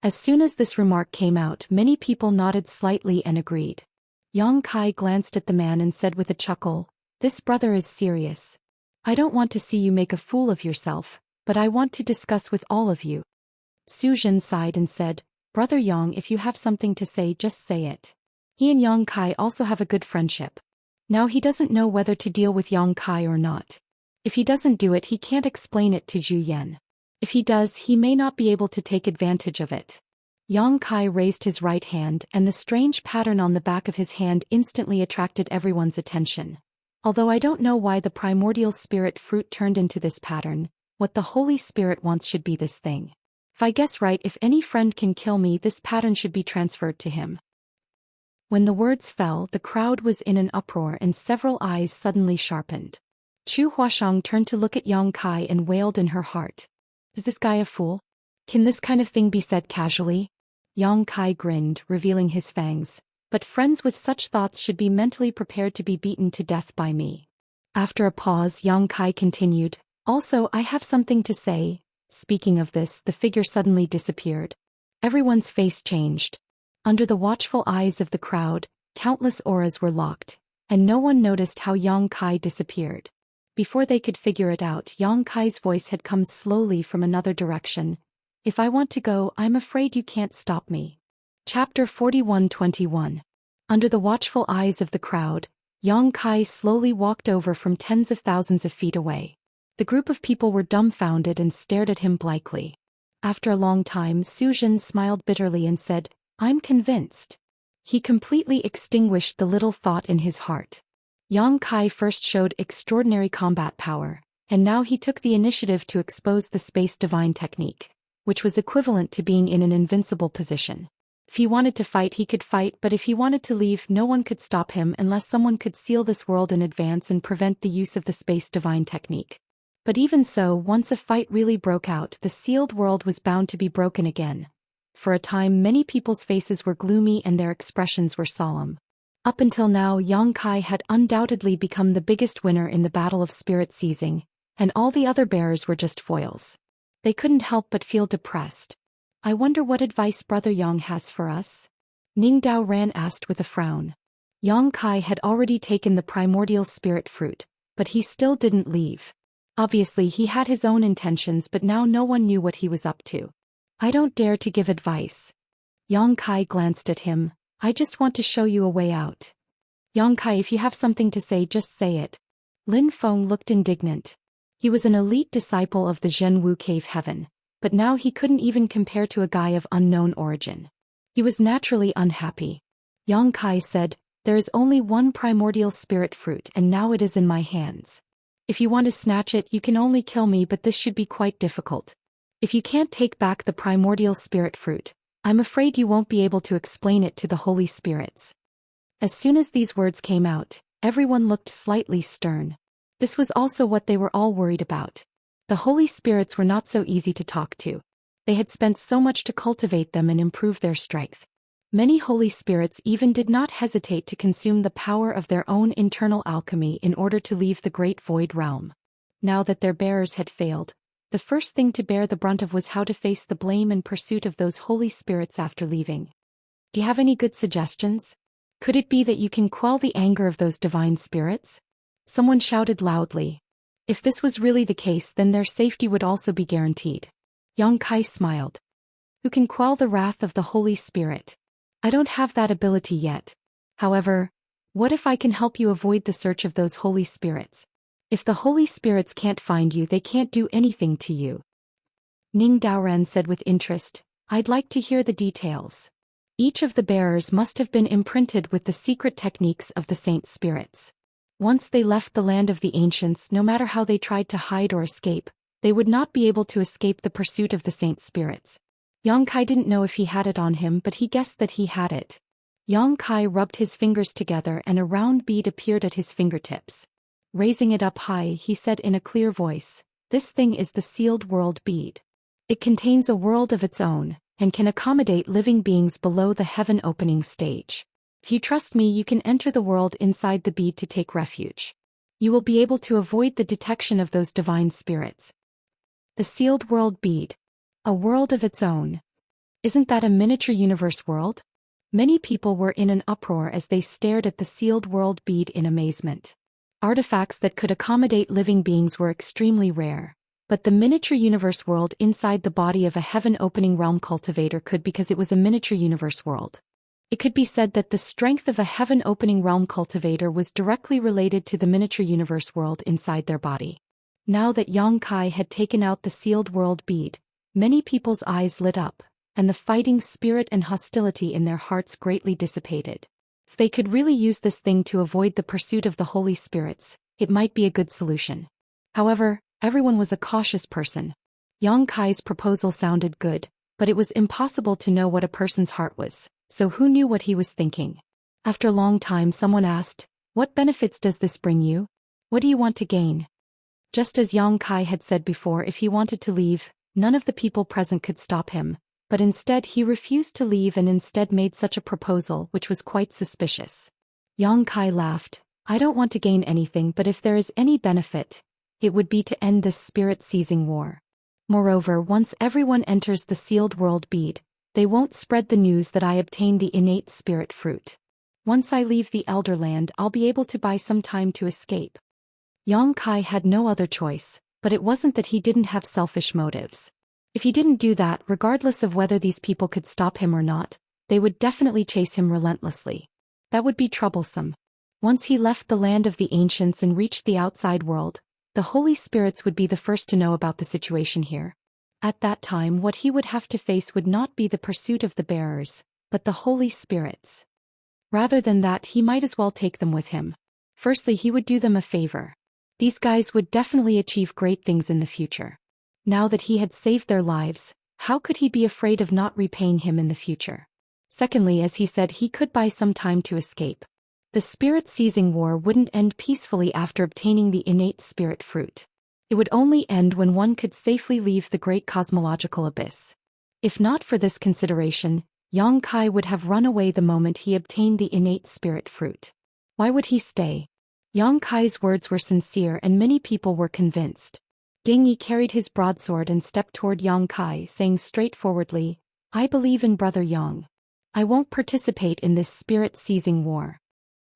As soon as this remark came out, many people nodded slightly and agreed. Yang Kai glanced at the man and said with a chuckle, "This brother is serious. I don't want to see you make a fool of yourself, but I want to discuss with all of you." Su Jin sighed and said, "Brother Yang, if you have something to say, just say it." He and Yang Kai also have a good friendship. Now he doesn't know whether to deal with Yang Kai or not. If he doesn't do it, he can't explain it to Zhou Xian. If he does, he may not be able to take advantage of it. Yang Kai raised his right hand and the strange pattern on the back of his hand instantly attracted everyone's attention. Although I don't know why the primordial spirit fruit turned into this pattern, what the Holy Spirit wants should be this thing. If I guess right, if any friend can kill me, this pattern should be transferred to him. When the words fell, the crowd was in an uproar and several eyes suddenly sharpened. Chu Huashang turned to look at Yang Kai and wailed in her heart. Is this guy a fool? Can this kind of thing be said casually? Yang Kai grinned, revealing his fangs. But friends with such thoughts should be mentally prepared to be beaten to death by me. After a pause, Yang Kai continued, also, I have something to say. Speaking of this, the figure suddenly disappeared. Everyone's face changed. Under the watchful eyes of the crowd, countless auras were locked, and no one noticed how Yang Kai disappeared. Before they could figure it out, Yang Kai's voice had come slowly from another direction. If I want to go, I'm afraid you can't stop me. Chapter 41-21. Under the watchful eyes of the crowd, Yang Kai slowly walked over from tens of thousands of feet away. The group of people were dumbfounded and stared at him blankly. After a long time, Zhou Xian smiled bitterly and said, I'm convinced. He completely extinguished the little thought in his heart. Yang Kai first showed extraordinary combat power, and now he took the initiative to expose the space divine technique, which was equivalent to being in an invincible position. If he wanted to fight, he could fight, but if he wanted to leave, no one could stop him unless someone could seal this world in advance and prevent the use of the space divine technique. But even so, once a fight really broke out, the sealed world was bound to be broken again. For a time, many people's faces were gloomy and their expressions were solemn. Up until now, Yang Kai had undoubtedly become the biggest winner in the battle of spirit seizing, and all the other bearers were just foils. They couldn't help but feel depressed. I wonder what advice Brother Yang has for us? Ning Daoran asked with a frown. Yang Kai had already taken the primordial spirit fruit, but he still didn't leave. Obviously he had his own intentions, but now no one knew what he was up to. I don't dare to give advice. Yang Kai glanced at him. I just want to show you a way out. Yang Kai, if you have something to say, just say it. Lin Feng looked indignant. He was an elite disciple of the Zhenwu Cave Heaven, but now he couldn't even compare to a guy of unknown origin. He was naturally unhappy. Yang Kai said, there is only one primordial spirit fruit and now it is in my hands. If you want to snatch it, you can only kill me, but this should be quite difficult. If you can't take back the primordial spirit fruit, I'm afraid you won't be able to explain it to the holy spirits. As soon as these words came out, everyone looked slightly stern. This was also what they were all worried about. The holy spirits were not so easy to talk to. They had spent so much to cultivate them and improve their strength. Many holy spirits even did not hesitate to consume the power of their own internal alchemy in order to leave the great void realm. Now that their bearers had failed, the first thing to bear the brunt of was how to face the blame and pursuit of those holy spirits after leaving. Do you have any good suggestions? Could it be that you can quell the anger of those divine spirits? Someone shouted loudly. If this was really the case, then their safety would also be guaranteed. Yang Kai smiled. Who can quell the wrath of the Holy Spirit? I don't have that ability yet. However, what if I can help you avoid the search of those Holy Spirits? If the Holy Spirits can't find you, they can't do anything to you. Ning Daoran said with interest, I'd like to hear the details. Each of the bearers must have been imprinted with the secret techniques of the saint spirits. Once they left the land of the ancients, no matter how they tried to hide or escape, they would not be able to escape the pursuit of the saint spirits. Yang Kai didn't know if he had it on him, but he guessed that he had it. Yang Kai rubbed his fingers together and a round bead appeared at his fingertips. Raising it up high, he said in a clear voice, this thing is the sealed world bead. It contains a world of its own, and can accommodate living beings below the heaven opening stage. If you trust me, you can enter the world inside the bead to take refuge. You will be able to avoid the detection of those divine spirits. The sealed world bead. A world of its own. Isn't that a miniature universe world? Many people were in an uproar as they stared at the sealed world bead in amazement. Artifacts that could accommodate living beings were extremely rare, but the miniature universe world inside the body of a heaven-opening realm cultivator could, because it was a miniature universe world. It could be said that the strength of a heaven-opening realm cultivator was directly related to the miniature universe world inside their body. Now that Yang Kai had taken out the sealed world bead, many people's eyes lit up, and the fighting spirit and hostility in their hearts greatly dissipated. If they could really use this thing to avoid the pursuit of the holy spirits, it might be a good solution. However, everyone was a cautious person. Yang Kai's proposal sounded good, but it was impossible to know what a person's heart was, so who knew what he was thinking? After a long time, someone asked, what benefits does this bring you? What do you want to gain? Just as Yang Kai had said before, if he wanted to leave, none of the people present could stop him, but instead he refused to leave and instead made such a proposal, which was quite suspicious. Yang Kai laughed. I don't want to gain anything, but if there is any benefit, it would be to end this spirit-seizing war. Moreover, once everyone enters the sealed world bead, they won't spread the news that I obtained the innate spirit fruit. Once I leave the Elder Land, I'll be able to buy some time to escape. Yang Kai had no other choice, but it wasn't that he didn't have selfish motives. If he didn't do that, regardless of whether these people could stop him or not, they would definitely chase him relentlessly. That would be troublesome. Once he left the land of the ancients and reached the outside world, the holy spirits would be the first to know about the situation here. At that time, what he would have to face would not be the pursuit of the bearers, but the holy spirits. Rather than that, he might as well take them with him. Firstly, he would do them a favor. These guys would definitely achieve great things in the future. Now that he had saved their lives, how could he be afraid of not repaying him in the future? Secondly, as he said, he could buy some time to escape. The spirit-seizing war wouldn't end peacefully after obtaining the innate spirit fruit. It would only end when one could safely leave the great cosmological abyss. If not for this consideration, Yang Kai would have run away the moment he obtained the innate spirit fruit. Why would he stay? Yang Kai's words were sincere and many people were convinced. Ding Yi carried his broadsword and stepped toward Yang Kai, saying straightforwardly, I believe in Brother Yang. I won't participate in this spirit-seizing war.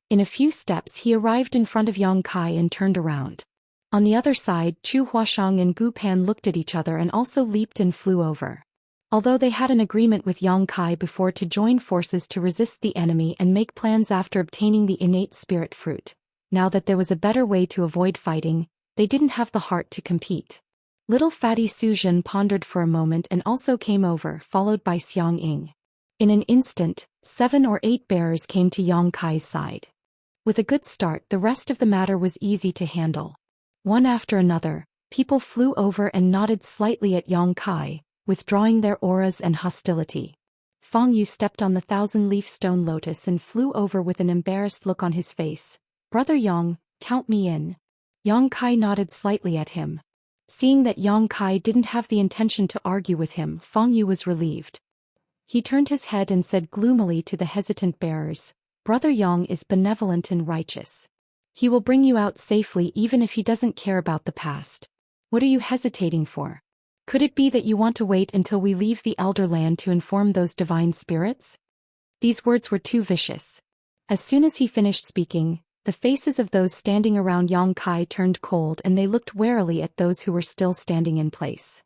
In a few steps he arrived in front of Yang Kai and turned around. On the other side, Chu Huashang and Gu Pan looked at each other and also leaped and flew over. Although they had an agreement with Yang Kai before to join forces to resist the enemy and make plans after obtaining the innate spirit fruit, now that there was a better way to avoid fighting, they didn't have the heart to compete. Little fatty Su Zhen pondered for a moment and also came over, followed by Xiang Ying. In an instant, 7 or 8 bearers came to Yang Kai's side. With a good start, the rest of the matter was easy to handle. One after another, people flew over and nodded slightly at Yang Kai, withdrawing their auras and hostility. Fang Yu stepped on the 1,000-leaf stone lotus and flew over with an embarrassed look on his face. Brother Yang, count me in. Yang Kai nodded slightly at him. Seeing that Yang Kai didn't have the intention to argue with him, Fang Yu was relieved. He turned his head and said gloomily to the hesitant bearers, Brother Yang is benevolent and righteous. He will bring you out safely even if he doesn't care about the past. What are you hesitating for? Could it be that you want to wait until we leave the Elder Land to inform those divine spirits? These words were too vicious. As soon as he finished speaking, the faces of those standing around Yang Kai turned cold and they looked warily at those who were still standing in place.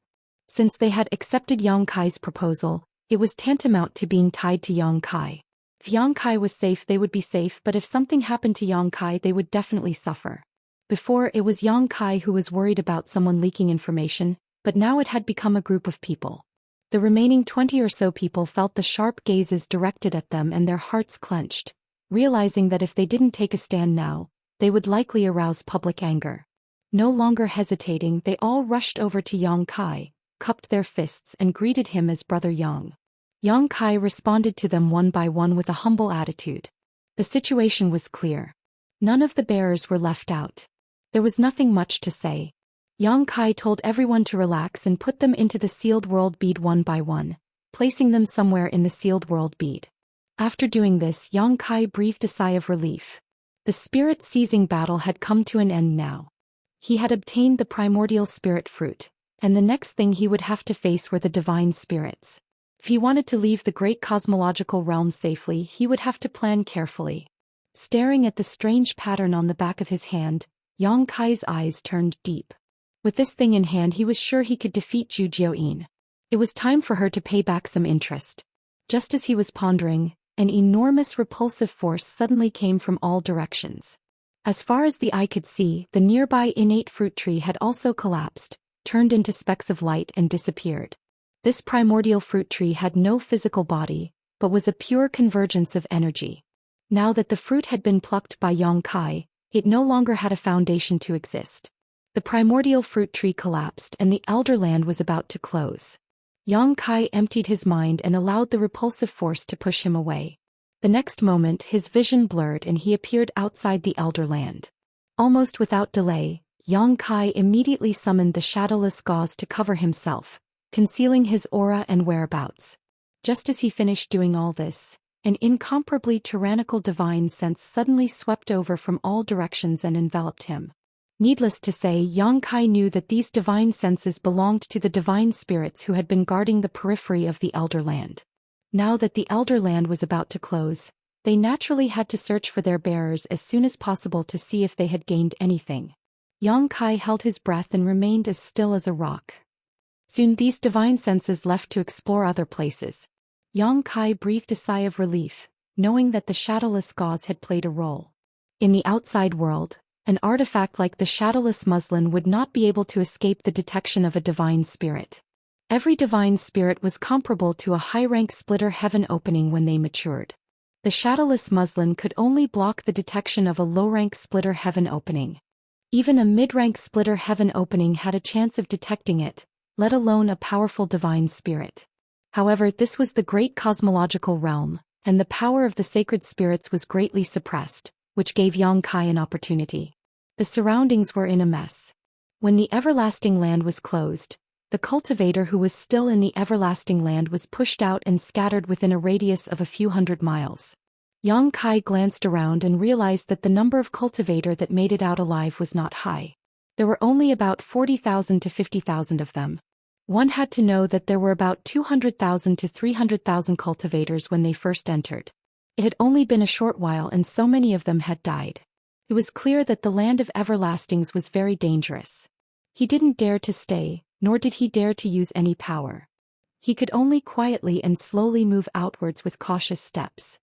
Since they had accepted Yang Kai's proposal, it was tantamount to being tied to Yang Kai. If Yang Kai was safe, they would be safe, but if something happened to Yang Kai, they would definitely suffer. Before, it was Yang Kai who was worried about someone leaking information, but now it had become a group of people. The remaining 20 or so people felt the sharp gazes directed at them and their hearts clenched, realizing that if they didn't take a stand now, they would likely arouse public anger. No longer hesitating, they all rushed over to Yang Kai, cupped their fists and greeted him as Brother Yang. Yang Kai responded to them one by one with a humble attitude. The situation was clear. None of the bearers were left out. There was nothing much to say. Yang Kai told everyone to relax and put them into the sealed world bead one by one, placing them somewhere in the sealed world bead. After doing this, Yang Kai breathed a sigh of relief. The spirit-seizing battle had come to an end now. He had obtained the primordial spirit fruit, and the next thing he would have to face were the divine spirits. If he wanted to leave the great cosmological realm safely, he would have to plan carefully. Staring at the strange pattern on the back of his hand, Yang Kai's eyes turned deep. With this thing in hand, he was sure he could defeat Zhu Jiuyin. It was time for her to pay back some interest. Just as he was pondering, an enormous repulsive force suddenly came from all directions. As far as the eye could see, the nearby innate fruit tree had also collapsed, turned into specks of light and disappeared. This primordial fruit tree had no physical body, but was a pure convergence of energy. Now that the fruit had been plucked by Yang Kai, it no longer had a foundation to exist. The primordial fruit tree collapsed and the Elder Land was about to close. Yang Kai emptied his mind and allowed the repulsive force to push him away. The next moment his vision blurred and he appeared outside the Elder Land. Almost without delay, Yang Kai immediately summoned the shadowless gauze to cover himself, concealing his aura and whereabouts. Just as he finished doing all this, an incomparably tyrannical divine sense suddenly swept over from all directions and enveloped him. Needless to say, Yang Kai knew that these divine senses belonged to the divine spirits who had been guarding the periphery of the Elder Land. Now that the Elder Land was about to close, they naturally had to search for their bearers as soon as possible to see if they had gained anything. Yang Kai held his breath and remained as still as a rock. Soon these divine senses left to explore other places. Yang Kai breathed a sigh of relief, knowing that the shadowless gauze had played a role. In the outside world, an artifact like the shadowless muslin would not be able to escape the detection of a divine spirit. Every divine spirit was comparable to a high-rank splitter heaven opening when they matured. The shadowless muslin could only block the detection of a low-rank splitter heaven opening. Even a mid-rank splitter heaven opening had a chance of detecting it, let alone a powerful divine spirit. However, this was the great cosmological realm, and the power of the sacred spirits was greatly suppressed, which gave Yang Kai an opportunity. The surroundings were in a mess. When the everlasting land was closed, the cultivator who was still in the everlasting land was pushed out and scattered within a radius of a few hundred miles. Yang Kai glanced around and realized that the number of cultivator that made it out alive was not high. There were only about 40,000 to 50,000 of them. One had to know that there were about 200,000 to 300,000 cultivators when they first entered. It had only been a short while and so many of them had died. It was clear that the land of everlastings was very dangerous. He didn't dare to stay, nor did he dare to use any power. He could only quietly and slowly move outwards with cautious steps.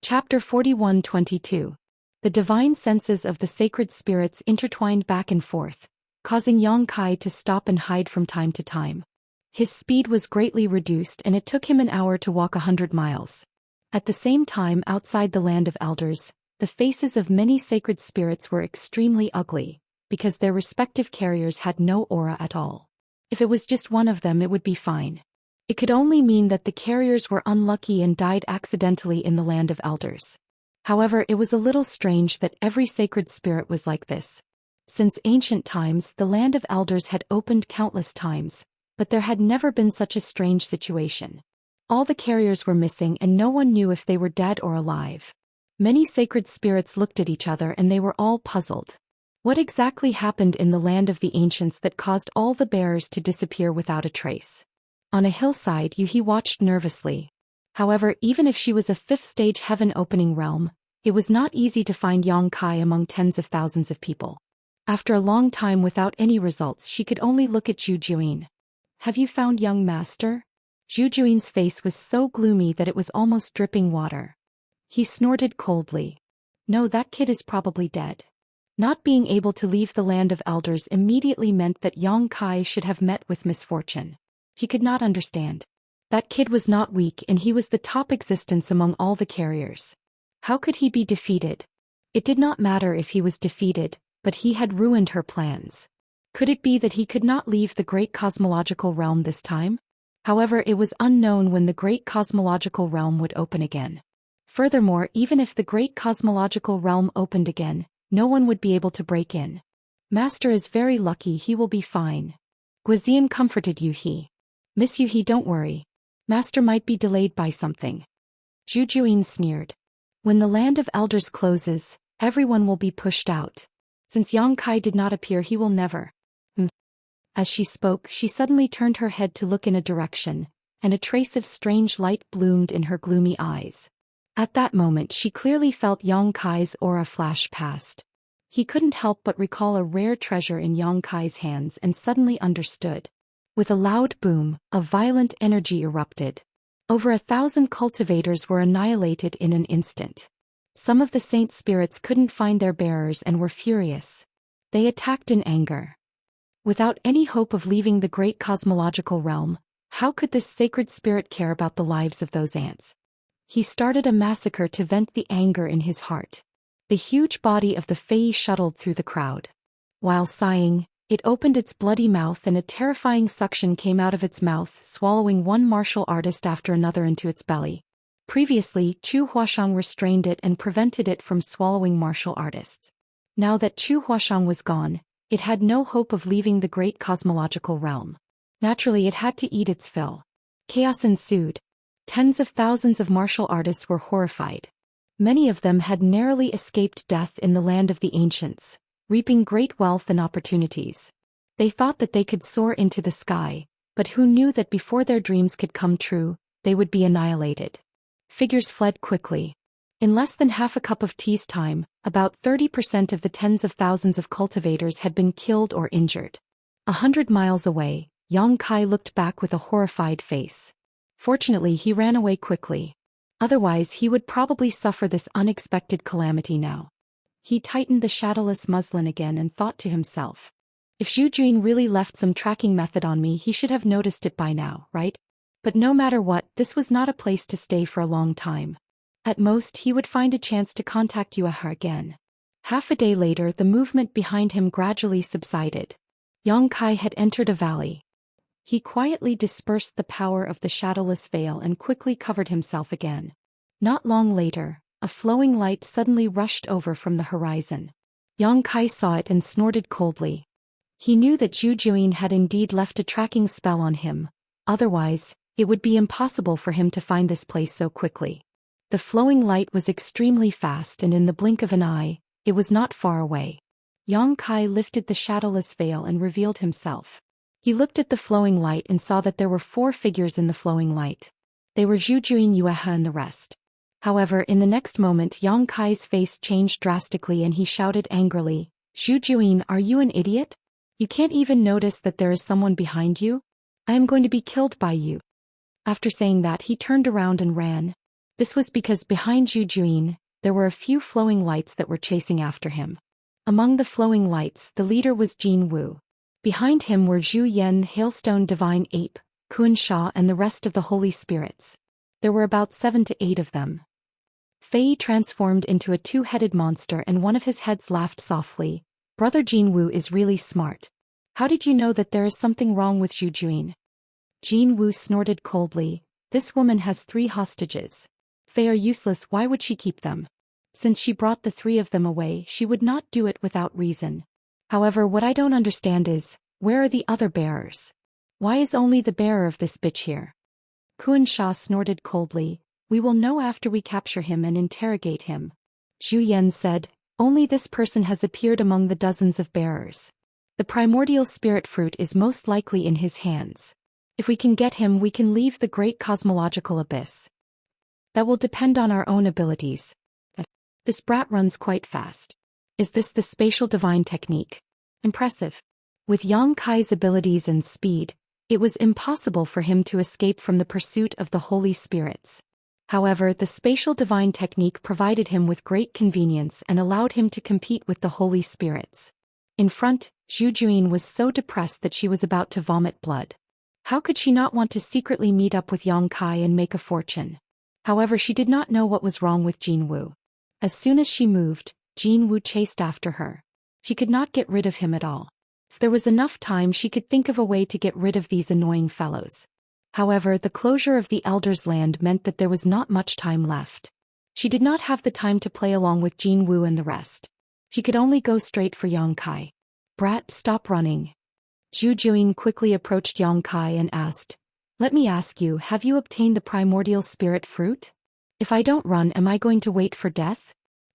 Chapter 41-22. The divine senses of the sacred spirits intertwined back and forth, causing Yang Kai to stop and hide from time to time. His speed was greatly reduced and it took him an hour to walk 100 miles. At the same time, outside the land of elders, the faces of many sacred spirits were extremely ugly, because their respective carriers had no aura at all. If it was just one of them, it would be fine. It could only mean that the carriers were unlucky and died accidentally in the land of elders. However, it was a little strange that every sacred spirit was like this. Since ancient times, the land of elders had opened countless times, but there had never been such a strange situation. All the carriers were missing and no one knew if they were dead or alive. Many sacred spirits looked at each other and they were all puzzled. What exactly happened in the land of the ancients that caused all the bearers to disappear without a trace? On a hillside, Yuhi watched nervously. However, even if she was a fifth-stage heaven-opening realm, it was not easy to find Yang Kai among tens of thousands of people. After a long time without any results, she could only look at Zhu Juin. "Have you found young master?" Zhu Juin's face was so gloomy that it was almost dripping water. He snorted coldly. "No, that kid is probably dead." Not being able to leave the land of elders immediately meant that Yang Kai should have met with misfortune. He could not understand. That kid was not weak and he was the top existence among all the carriers. How could he be defeated? It did not matter if he was defeated, but he had ruined her plans. Could it be that he could not leave the great cosmological realm this time? However, it was unknown when the great cosmological realm would open again. Furthermore, even if the great cosmological realm opened again, no one would be able to break in. "Master is very lucky, he will be fine." Guizian comforted Yuhi. "Miss Yuhi, don't worry. Master might be delayed by something." Zhu Juin sneered. "When the land of elders closes, everyone will be pushed out. Since Yang Kai did not appear, he will never." As she spoke, she suddenly turned her head to look in a direction, and a trace of strange light bloomed in her gloomy eyes. At that moment she clearly felt Yang Kai's aura flash past. He couldn't help but recall a rare treasure in Yang Kai's hands and suddenly understood. With a loud boom, a violent energy erupted. Over 1,000 cultivators were annihilated in an instant. Some of the saint spirits couldn't find their bearers and were furious. They attacked in anger. Without any hope of leaving the great cosmological realm, how could this sacred spirit care about the lives of those ants? He started a massacre to vent the anger in his heart. The huge body of the Fei shuttled through the crowd. While sighing, it opened its bloody mouth and a terrifying suction came out of its mouth, swallowing one martial artist after another into its belly. Previously, Chu Huashang restrained it and prevented it from swallowing martial artists. Now that Chu Huashang was gone, it had no hope of leaving the great cosmological realm. Naturally, it had to eat its fill. Chaos ensued. Tens of thousands of martial artists were horrified. Many of them had narrowly escaped death in the land of the ancients, reaping great wealth and opportunities. They thought that they could soar into the sky, but who knew that before their dreams could come true, they would be annihilated. Figures fled quickly. In less than half a cup of tea's time, about 30% of the tens of thousands of cultivators had been killed or injured. 100 miles away, Yang Kai looked back with a horrified face. Fortunately, he ran away quickly. Otherwise, he would probably suffer this unexpected calamity now. He tightened the shadowless muslin again and thought to himself. If Zhu Xian really left some tracking method on me, he should have noticed it by now, right? But no matter what, this was not a place to stay for a long time. At most, he would find a chance to contact Yuehe again. Half a day later, the movement behind him gradually subsided. Yang Kai had entered a valley. He quietly dispersed the power of the shadowless veil and quickly covered himself again. Not long later, a flowing light suddenly rushed over from the horizon. Yang Kai saw it and snorted coldly. He knew that Zhu Xian had indeed left a tracking spell on him, otherwise, it would be impossible for him to find this place so quickly. The flowing light was extremely fast and in the blink of an eye, it was not far away. Yang Kai lifted the shadowless veil and revealed himself. He looked at the flowing light and saw that there were 4 figures in the flowing light. They were Zhu Xian, Yuehe and the rest. However, in the next moment Yang Kai's face changed drastically and he shouted angrily, "Zhu Xian, are you an idiot? You can't even notice that there is someone behind you? I am going to be killed by you." After saying that, he turned around and ran. This was because behind Zhu Xian, there were a few flowing lights that were chasing after him. Among the flowing lights, the leader was Jin Wu. Behind him were Zhu Yan, Hailstone Divine Ape, Xianxia and the rest of the Holy Spirits. There were about 7 to 8 of them. Fei transformed into a 2-headed monster and one of his heads laughed softly. "Brother Jin Wu is really smart. How did you know that there is something wrong with Zhu Xian?" Jin Wu snorted coldly. "This woman has 3 hostages. They are useless, why would she keep them? Since she brought the 3 of them away, she would not do it without reason. However, what I don't understand is, where are the other bearers? Why is only the bearer of this bitch here?" Xianxia snorted coldly. "We will know after we capture him and interrogate him." Zhu Yan said, "Only this person has appeared among the dozens of bearers. The primordial spirit fruit is most likely in his hands. If we can get him, we can leave the great cosmological abyss. That will depend on our own abilities. This brat runs quite fast. Is this the spatial divine technique? Impressive." With Yang Kai's abilities and speed, it was impossible for him to escape from the pursuit of the Holy Spirits. However, the spatial divine technique provided him with great convenience and allowed him to compete with the Holy Spirits. In front, Zhu Xian was so depressed that she was about to vomit blood. How could she not want to secretly meet up with Yang Kai and make a fortune? However, she did not know what was wrong with Jin Wu. As soon as she moved, Jin Wu chased after her. She could not get rid of him at all. If there was enough time, she could think of a way to get rid of these annoying fellows. However, the closure of the Elder's Land meant that there was not much time left. She did not have the time to play along with Jin Wu and the rest. She could only go straight for Yang Kai. "Brat, stop running." Zhu Xian quickly approached Yang Kai and asked, "Let me ask you, have you obtained the primordial spirit fruit? If I don't run, am I going to wait for death?"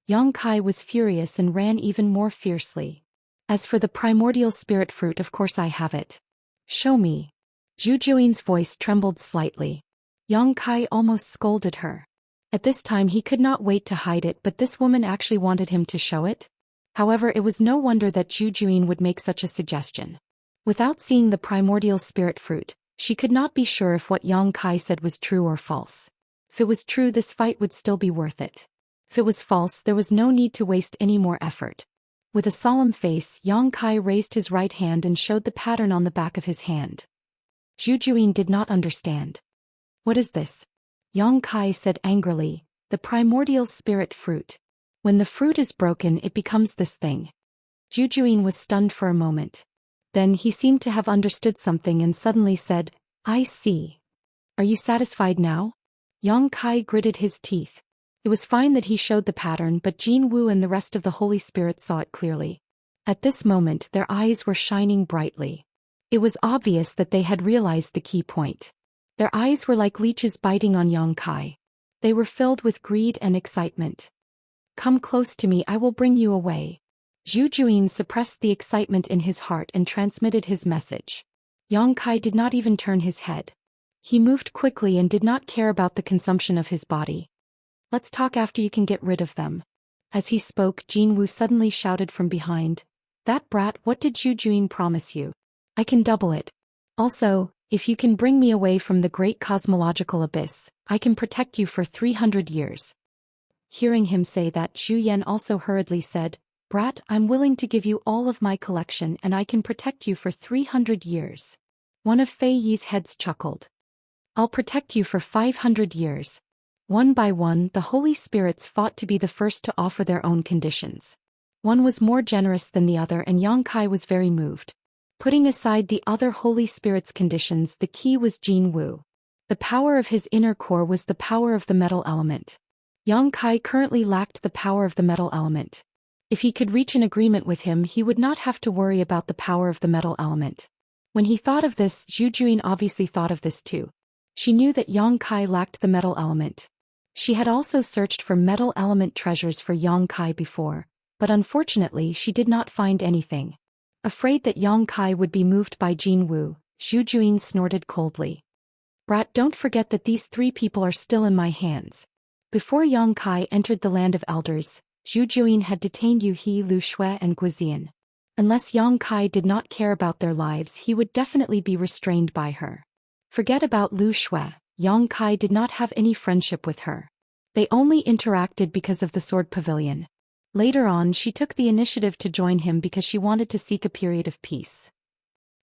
Yang Kai was furious and ran even more fiercely. "As for the primordial spirit fruit, of course I have it. Show me." Zhu Xian's voice trembled slightly. Yang Kai almost scolded her. At this time he could not wait to hide it, but this woman actually wanted him to show it. However, it was no wonder that Zhu Xian would make such a suggestion. Without seeing the primordial spirit fruit, she could not be sure if what Yang Kai said was true or false. If it was true, this fight would still be worth it. If it was false, there was no need to waste any more effort. With a solemn face, Yang Kai raised his right hand and showed the pattern on the back of his hand. Zhu Xian did not understand. "What is this?" Yang Kai said angrily, "The primordial spirit fruit. When the fruit is broken, it becomes this thing." Zhu Xian was stunned for a moment. Then he seemed to have understood something and suddenly said, "I see. Are you satisfied now?" Yang Kai gritted his teeth. It was fine that he showed the pattern, but Jin Wu and the rest of the Holy Spirit saw it clearly. At this moment, their eyes were shining brightly. It was obvious that they had realized the key point. Their eyes were like leeches biting on Yang Kai. They were filled with greed and excitement. "Come close to me, I will bring you away." Zhu Juyin suppressed the excitement in his heart and transmitted his message. Yang Kai did not even turn his head. He moved quickly and did not care about the consumption of his body. "Let's talk after you can get rid of them." As he spoke, Jin Wu suddenly shouted from behind, "That brat, what did Zhu Juyin promise you? I can double it. Also, if you can bring me away from the great cosmological abyss, I can protect you for 300 years. Hearing him say that, Zhu Yan also hurriedly said, "Brat, I'm willing to give you all of my collection and I can protect you for 300 years. One of Fei Yi's heads chuckled. "I'll protect you for 500 years. One by one, the holy spirits fought to be the first to offer their own conditions. One was more generous than the other and Yang Kai was very moved. Putting aside the other holy spirits' conditions, the key was Jin Wu. The power of his inner core was the power of the metal element. Yang Kai currently lacked the power of the metal element. If he could reach an agreement with him, he would not have to worry about the power of the metal element. When he thought of this, Zhu Juyin obviously thought of this too. She knew that Yang Kai lacked the metal element. She had also searched for metal element treasures for Yang Kai before, but unfortunately she did not find anything. Afraid that Yang Kai would be moved by Jin Wu, Zhu Juyin snorted coldly. "Brat, don't forget that these three people are still in my hands." Before Yang Kai entered the land of elders, Zhu Juyin had detained Yu He, Lu Shui and Guizian. Unless Yang Kai did not care about their lives, he would definitely be restrained by her. Forget about Lu Shui, Yang Kai did not have any friendship with her. They only interacted because of the sword pavilion. Later on, she took the initiative to join him because she wanted to seek a period of peace.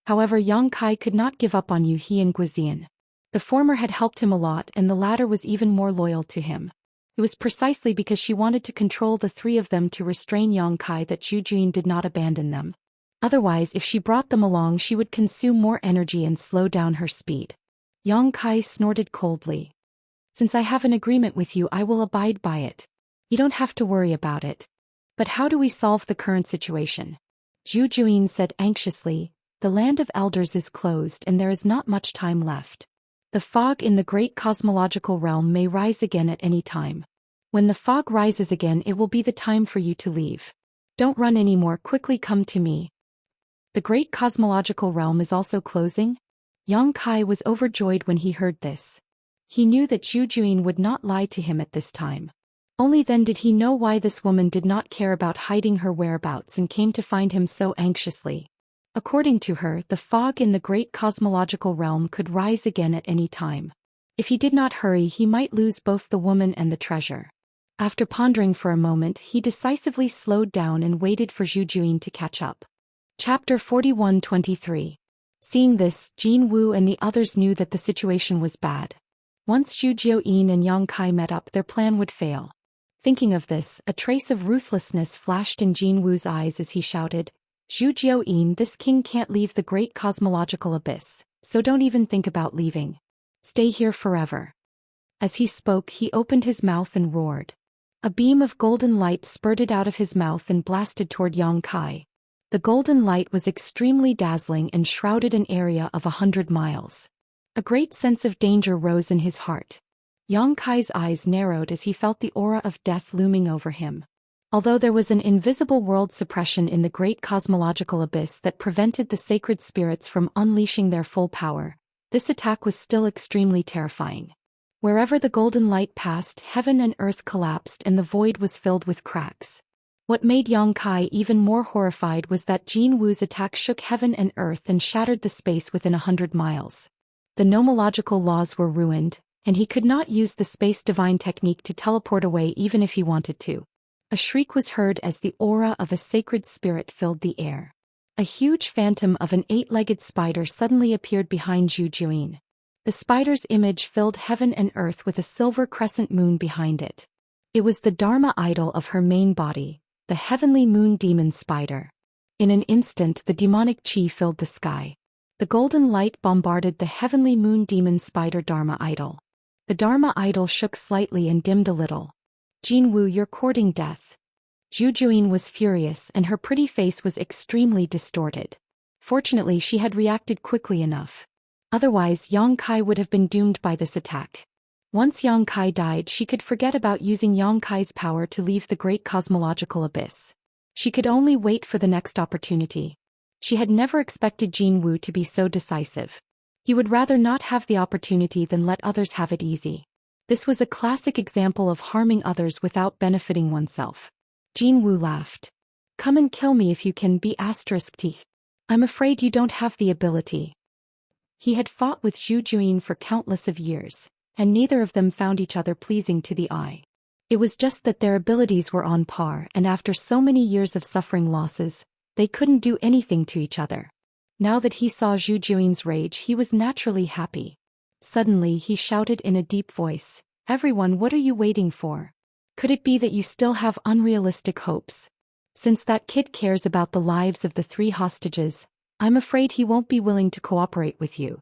However, Yang Kai could not give up on Yu He and Guizian. The former had helped him a lot and the latter was even more loyal to him. It was precisely because she wanted to control the three of them to restrain Yang Kai that Zhu Juyin did not abandon them. Otherwise, if she brought them along, she would consume more energy and slow down her speed. Yang Kai snorted coldly. "Since I have an agreement with you, I will abide by it. You don't have to worry about it. But how do we solve the current situation?" Zhu Juyin said anxiously, "The land of elders is closed and there is not much time left. The fog in the great cosmological realm may rise again at any time. When the fog rises again, it will be the time for you to leave. Don't run anymore, quickly come to me." The great cosmological realm is also closing? Yang Kai was overjoyed when he heard this. He knew that Zhu Juyin would not lie to him at this time. Only then did he know why this woman did not care about hiding her whereabouts and came to find him so anxiously. According to her, the fog in the great cosmological realm could rise again at any time. If he did not hurry, he might lose both the woman and the treasure. After pondering for a moment, he decisively slowed down and waited for Zhu Juyin to catch up. Chapter 41-23. Seeing this, Jin Wu and the others knew that the situation was bad. Once Zhu Juyin and Yang Kai met up, their plan would fail. Thinking of this, a trace of ruthlessness flashed in Jin Wu's eyes as he shouted, "Zhu Juyin, this king can't leave the great cosmological abyss, so don't even think about leaving. Stay here forever." As he spoke, he opened his mouth and roared. A beam of golden light spurted out of his mouth and blasted toward Yang Kai. The golden light was extremely dazzling and shrouded an area of 100 miles. A great sense of danger rose in his heart. Yang Kai's eyes narrowed as he felt the aura of death looming over him. Although there was an invisible world suppression in the great cosmological abyss that prevented the sacred spirits from unleashing their full power, this attack was still extremely terrifying. Wherever the golden light passed, heaven and earth collapsed and the void was filled with cracks. What made Yang Kai even more horrified was that Jin Wu's attack shook heaven and earth and shattered the space within 100 miles. The nomological laws were ruined, and he could not use the space divine technique to teleport away even if he wanted to. A shriek was heard as the aura of a sacred spirit filled the air. A huge phantom of an 8-legged spider suddenly appeared behind Zhu Juyin. The spider's image filled heaven and earth with a silver crescent moon behind it. It was the Dharma idol of her main body, the heavenly moon demon spider. In an instant, the demonic chi filled the sky. The golden light bombarded the heavenly moon demon spider Dharma idol. The Dharma idol shook slightly and dimmed a little. "Jin Wu, you're courting death." Zhu Juyin was furious and her pretty face was extremely distorted. Fortunately, she had reacted quickly enough. Otherwise, Yang Kai would have been doomed by this attack. Once Yang Kai died, she could forget about using Yang Kai's power to leave the great cosmological abyss. She could only wait for the next opportunity. She had never expected Jin Wu to be so decisive. He would rather not have the opportunity than let others have it easy. This was a classic example of harming others without benefiting oneself. Jin Wu laughed. Come and kill me if you can, T. I'm afraid you don't have the ability. He had fought with Zhu Juyin for countless of years, and neither of them found each other pleasing to the eye. It was just that their abilities were on par, and after so many years of suffering losses, they couldn't do anything to each other. Now that he saw Zhu Juyin's rage, he was naturally happy. Suddenly he shouted in a deep voice, Everyone, what are you waiting for? Could it be that you still have unrealistic hopes? Since that kid cares about the lives of the 3 hostages, I'm afraid he won't be willing to cooperate with you.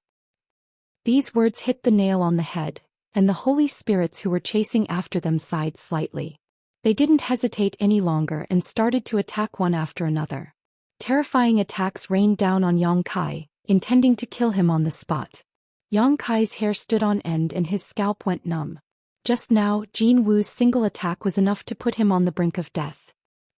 These words hit the nail on the head, and the holy spirits who were chasing after them sighed slightly. They didn't hesitate any longer and started to attack one after another. Terrifying attacks rained down on Yang Kai, intending to kill him on the spot. Yang Kai's hair stood on end and his scalp went numb. Just now, Jin Wu's single attack was enough to put him on the brink of death.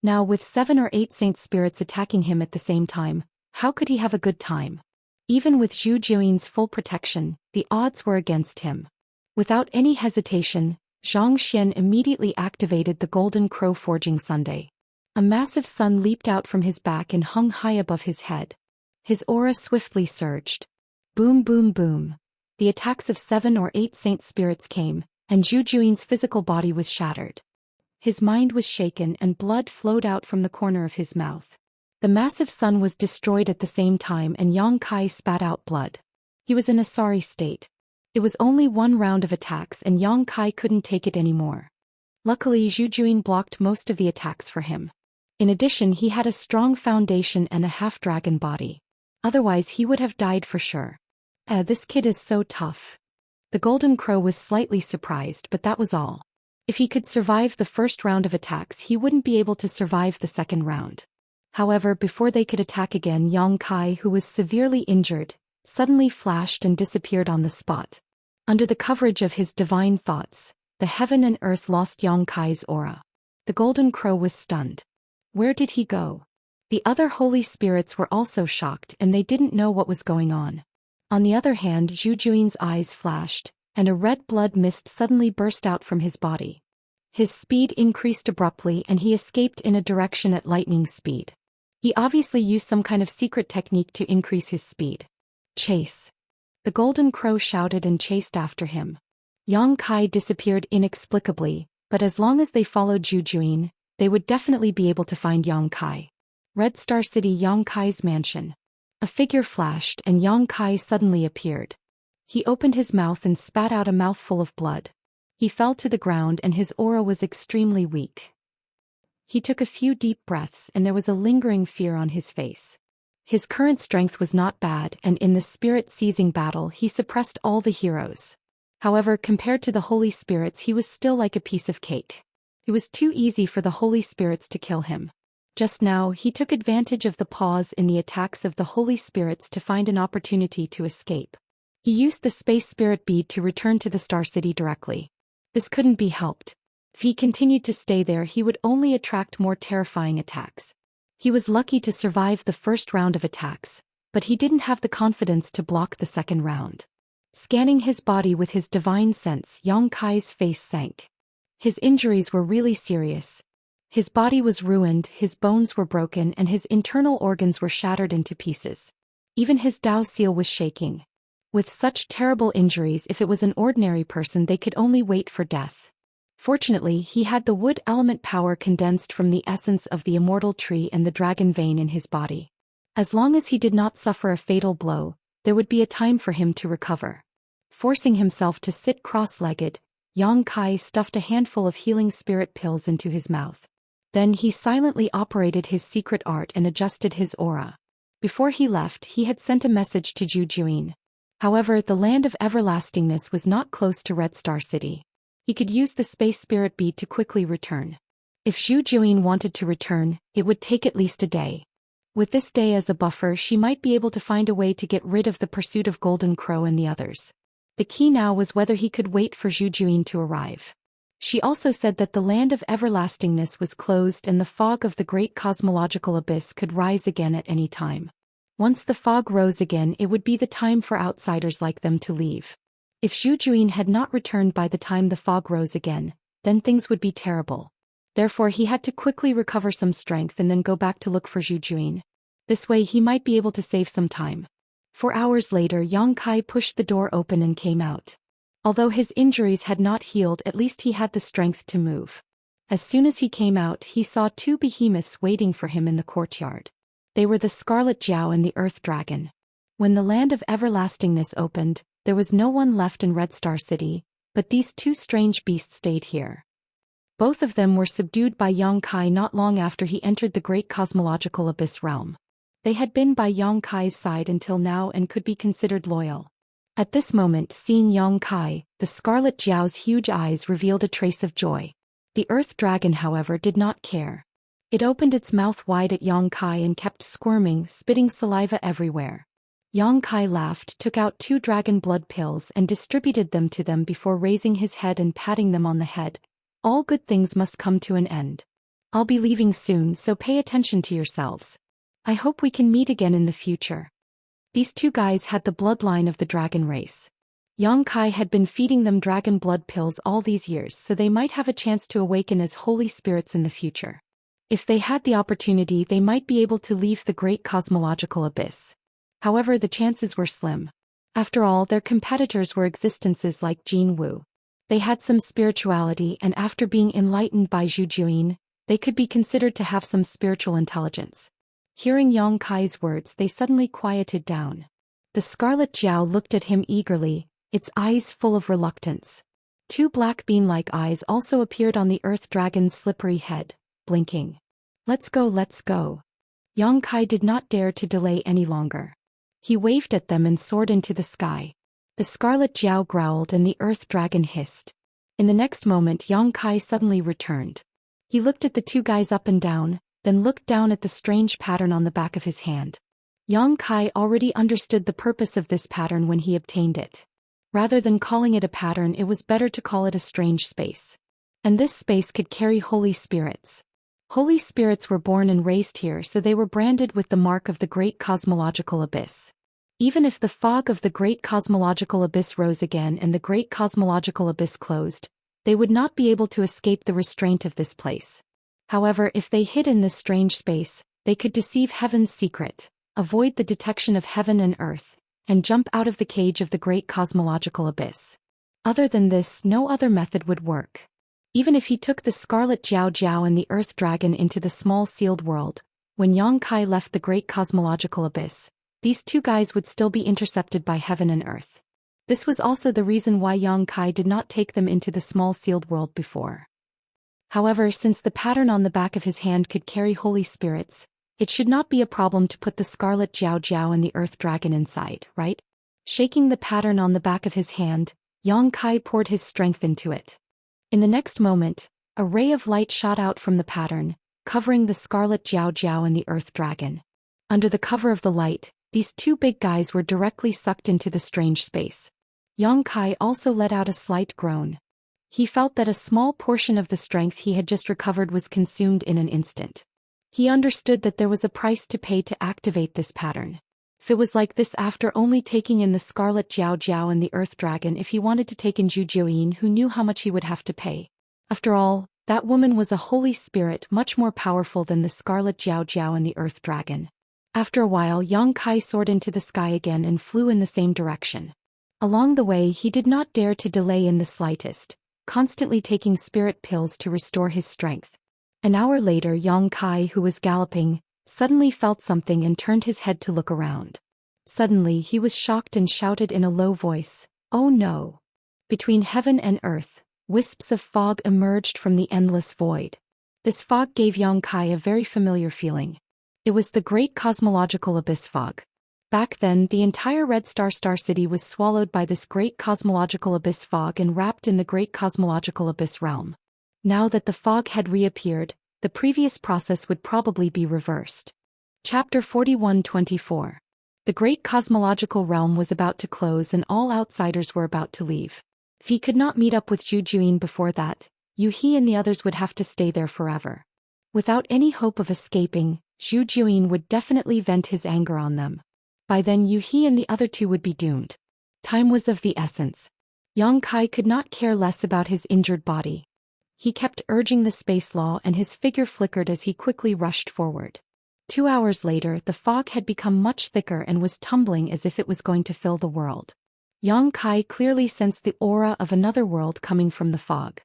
Now with 7 or 8 saint spirits attacking him at the same time, how could he have a good time? Even with Zhu Juyin's full protection, the odds were against him. Without any hesitation, Zhou Xian immediately activated the Golden Crow Forging Sunday. A massive sun leaped out from his back and hung high above his head. His aura swiftly surged. Boom, boom, boom. The attacks of 7 or 8 saint spirits came, and Zhu Juyin's physical body was shattered. His mind was shaken and blood flowed out from the corner of his mouth. The massive sun was destroyed at the same time and Yang Kai spat out blood. He was in a sorry state. It was only 1 round of attacks and Yang Kai couldn't take it anymore. Luckily, Zhu Juyin blocked most of the attacks for him. In addition, he had a strong foundation and a half-dragon body. Otherwise he would have died for sure. This kid is so tough. The Golden Crow was slightly surprised, but that was all. If he could survive the first round of attacks, he wouldn't be able to survive the second round. However, before they could attack again, Yang Kai, who was severely injured, suddenly flashed and disappeared on the spot. Under the coverage of his divine thoughts, the heaven and earth lost Yang Kai's aura. The Golden Crow was stunned. Where did he go? The other holy spirits were also shocked and they didn't know what was going on. On the other hand, Zhu Juyin's eyes flashed, and a red blood mist suddenly burst out from his body. His speed increased abruptly and he escaped in a direction at lightning speed. He obviously used some kind of secret technique to increase his speed. Chase! The Golden Crow shouted and chased after him. Yang Kai disappeared inexplicably, but as long as they followed Zhu Juyin, they would definitely be able to find Yang Kai. Red Star City, Yang Kai's mansion. A figure flashed and Yang Kai suddenly appeared. He opened his mouth and spat out a mouthful of blood. He fell to the ground and his aura was extremely weak. He took a few deep breaths and there was a lingering fear on his face. His current strength was not bad and in the spirit-seizing battle he suppressed all the heroes. However, compared to the holy spirits he was still like a piece of cake. It was too easy for the holy spirits to kill him. Just now he took advantage of the pause in the attacks of the holy spirits to find an opportunity to escape. He used the space spirit bead to return to the Star City directly. This couldn't be helped. If he continued to stay there he would only attract more terrifying attacks. He was lucky to survive the first round of attacks, but he didn't have the confidence to block the second round. Scanning his body with his divine sense, Yang Kai's face sank. His injuries were really serious. His body was ruined, his bones were broken and his internal organs were shattered into pieces. Even his Dao seal was shaking. With such terrible injuries, if it was an ordinary person they could only wait for death. Fortunately, he had the wood element power condensed from the essence of the immortal tree and the dragon vein in his body. As long as he did not suffer a fatal blow, there would be a time for him to recover. Forcing himself to sit cross-legged, Yang Kai stuffed a handful of healing spirit pills into his mouth. Then he silently operated his secret art and adjusted his aura. Before he left, he had sent a message to Zhu Juyin. However, the land of everlastingness was not close to Red Star City. He could use the space spirit bead to quickly return. If Zhu Juyin wanted to return, it would take at least a day. With this day as a buffer, she might be able to find a way to get rid of the pursuit of Golden Crow and the others. The key now was whether he could wait for Zhu Juyin to arrive. She also said that the land of everlastingness was closed and the fog of the great cosmological abyss could rise again at any time. Once the fog rose again, it would be the time for outsiders like them to leave. If Zhu Juyin had not returned by the time the fog rose again, then things would be terrible. Therefore he had to quickly recover some strength and then go back to look for Zhu Juyin. This way he might be able to save some time. 4 hours later, Yang Kai pushed the door open and came out. Although his injuries had not healed, at least he had the strength to move. As soon as he came out, he saw 2 behemoths waiting for him in the courtyard. They were the Scarlet Jiao and the Earth Dragon. When the land of everlastingness opened, there was no one left in Red Star City, but these 2 strange beasts stayed here. Both of them were subdued by Yang Kai not long after he entered the great cosmological abyss realm. They had been by Yang Kai's side until now and could be considered loyal. At this moment, seeing Yang Kai, the Scarlet Jiao's huge eyes revealed a trace of joy. The Earth Dragon, however, did not care. It opened its mouth wide at Yang Kai and kept squirming, spitting saliva everywhere. Yang Kai laughed, took out 2 dragon blood pills and distributed them to them before raising his head and patting them on the head. All good things must come to an end. I'll be leaving soon, so pay attention to yourselves. I hope we can meet again in the future. These 2 guys had the bloodline of the dragon race. Yang Kai had been feeding them dragon blood pills all these years, so they might have a chance to awaken as holy spirits in the future. If they had the opportunity, they might be able to leave the great cosmological abyss. However, the chances were slim. After all, their competitors were existences like Jin Wu. They had some spirituality, and after being enlightened by Zhu Juyin, they could be considered to have some spiritual intelligence. Hearing Yang Kai's words, they suddenly quieted down. The Scarlet Jiao looked at him eagerly, its eyes full of reluctance. 2 black bean-like eyes also appeared on the Earth Dragon's slippery head, blinking. Let's go, let's go. Yang Kai did not dare to delay any longer. He waved at them and soared into the sky. The Scarlet Jiao growled and the Earth Dragon hissed. In the next moment, Yang Kai suddenly returned. He looked at the 2 guys up and down, then looked down at the strange pattern on the back of his hand. Yang Kai already understood the purpose of this pattern when he obtained it. Rather than calling it a pattern, it was better to call it a strange space. And this space could carry holy spirits. Holy spirits were born and raised here, so they were branded with the mark of the great cosmological abyss. Even if the fog of the great cosmological abyss rose again and the great cosmological abyss closed, they would not be able to escape the restraint of this place. However, if they hid in this strange space, they could deceive heaven's secret, avoid the detection of heaven and earth, and jump out of the cage of the great cosmological abyss. Other than this, no other method would work. Even if he took the Scarlet Jiao and the Earth Dragon into the small sealed world, when Yang Kai left the great cosmological abyss, these 2 guys would still be intercepted by heaven and earth. This was also the reason why Yang Kai did not take them into the small sealed world before. However, since the pattern on the back of his hand could carry holy spirits, it should not be a problem to put the Scarlet Jiao and the Earth Dragon inside, right? Shaking the pattern on the back of his hand, Yang Kai poured his strength into it. In the next moment, a ray of light shot out from the pattern, covering the Scarlet Jiao and the Earth Dragon. Under the cover of the light, these 2 big guys were directly sucked into the strange space. Yang Kai also let out a slight groan. He felt that a small portion of the strength he had just recovered was consumed in an instant. He understood that there was a price to pay to activate this pattern. If it was like this after only taking in the Scarlet Jiao and the Earth Dragon, if he wanted to take in Zhu Juyin, who knew how much he would have to pay? After all, that woman was a holy spirit much more powerful than the Scarlet Jiao and the Earth Dragon. After a while, Yang Kai soared into the sky again and flew in the same direction. Along the way, he did not dare to delay in the slightest, constantly taking spirit pills to restore his strength. An hour later, Yang Kai, who was galloping, suddenly felt something and turned his head to look around. Suddenly, he was shocked and shouted in a low voice, "Oh no!" Between heaven and earth, wisps of fog emerged from the endless void. This fog gave Yang Kai a very familiar feeling. It was the great cosmological abyss fog. Back then, the entire Red Star City was swallowed by this great cosmological abyss fog and wrapped in the great cosmological abyss realm. Now that the fog had reappeared, the previous process would probably be reversed. Chapter 41-24. The great cosmological realm was about to close and all outsiders were about to leave. If he could not meet up with Zhu Xian before that, he and the others would have to stay there forever. Without any hope of escaping, Zhu Xian would definitely vent his anger on them. By then he and the other two would be doomed. Time was of the essence. Yang Kai could not care less about his injured body. He kept urging the space law and his figure flickered as he quickly rushed forward. 2 hours later, the fog had become much thicker and was tumbling as if it was going to fill the world. Yang Kai clearly sensed the aura of another world coming from the fog.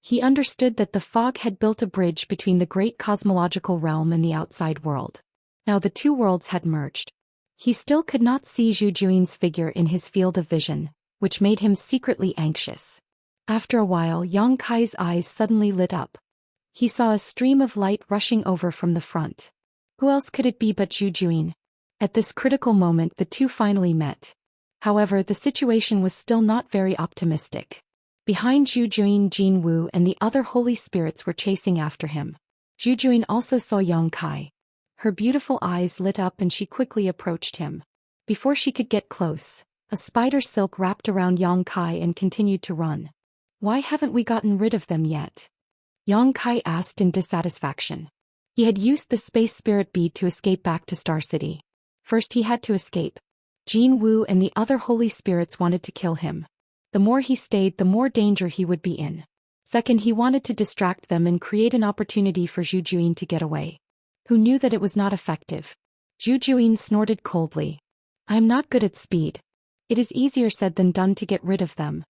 He understood that the fog had built a bridge between the great cosmological realm and the outside world. Now the two worlds had merged. He still could not see Zhu Xian's figure in his field of vision, which made him secretly anxious. After a while, Yang Kai's eyes suddenly lit up. He saw a stream of light rushing over from the front. Who else could it be but Zhu Xian? At this critical moment the two finally met. However, the situation was still not very optimistic. Behind Zhu Xian, Jin Wu and the other holy spirits were chasing after him. Zhu Xian also saw Yang Kai. Her beautiful eyes lit up and she quickly approached him. Before she could get close, a spider silk wrapped around Yang Kai and continued to run. Why haven't we gotten rid of them yet? Yang Kai asked in dissatisfaction. He had used the space spirit bead to escape back to Star City. First he had to escape. Jin Wu and the other holy spirits wanted to kill him. The more he stayed, the more danger he would be in. Second, he wanted to distract them and create an opportunity for Zhu Xian to get away. Who knew that it was not effective? Zhu Xian snorted coldly. I am not good at speed. It is easier said than done to get rid of them.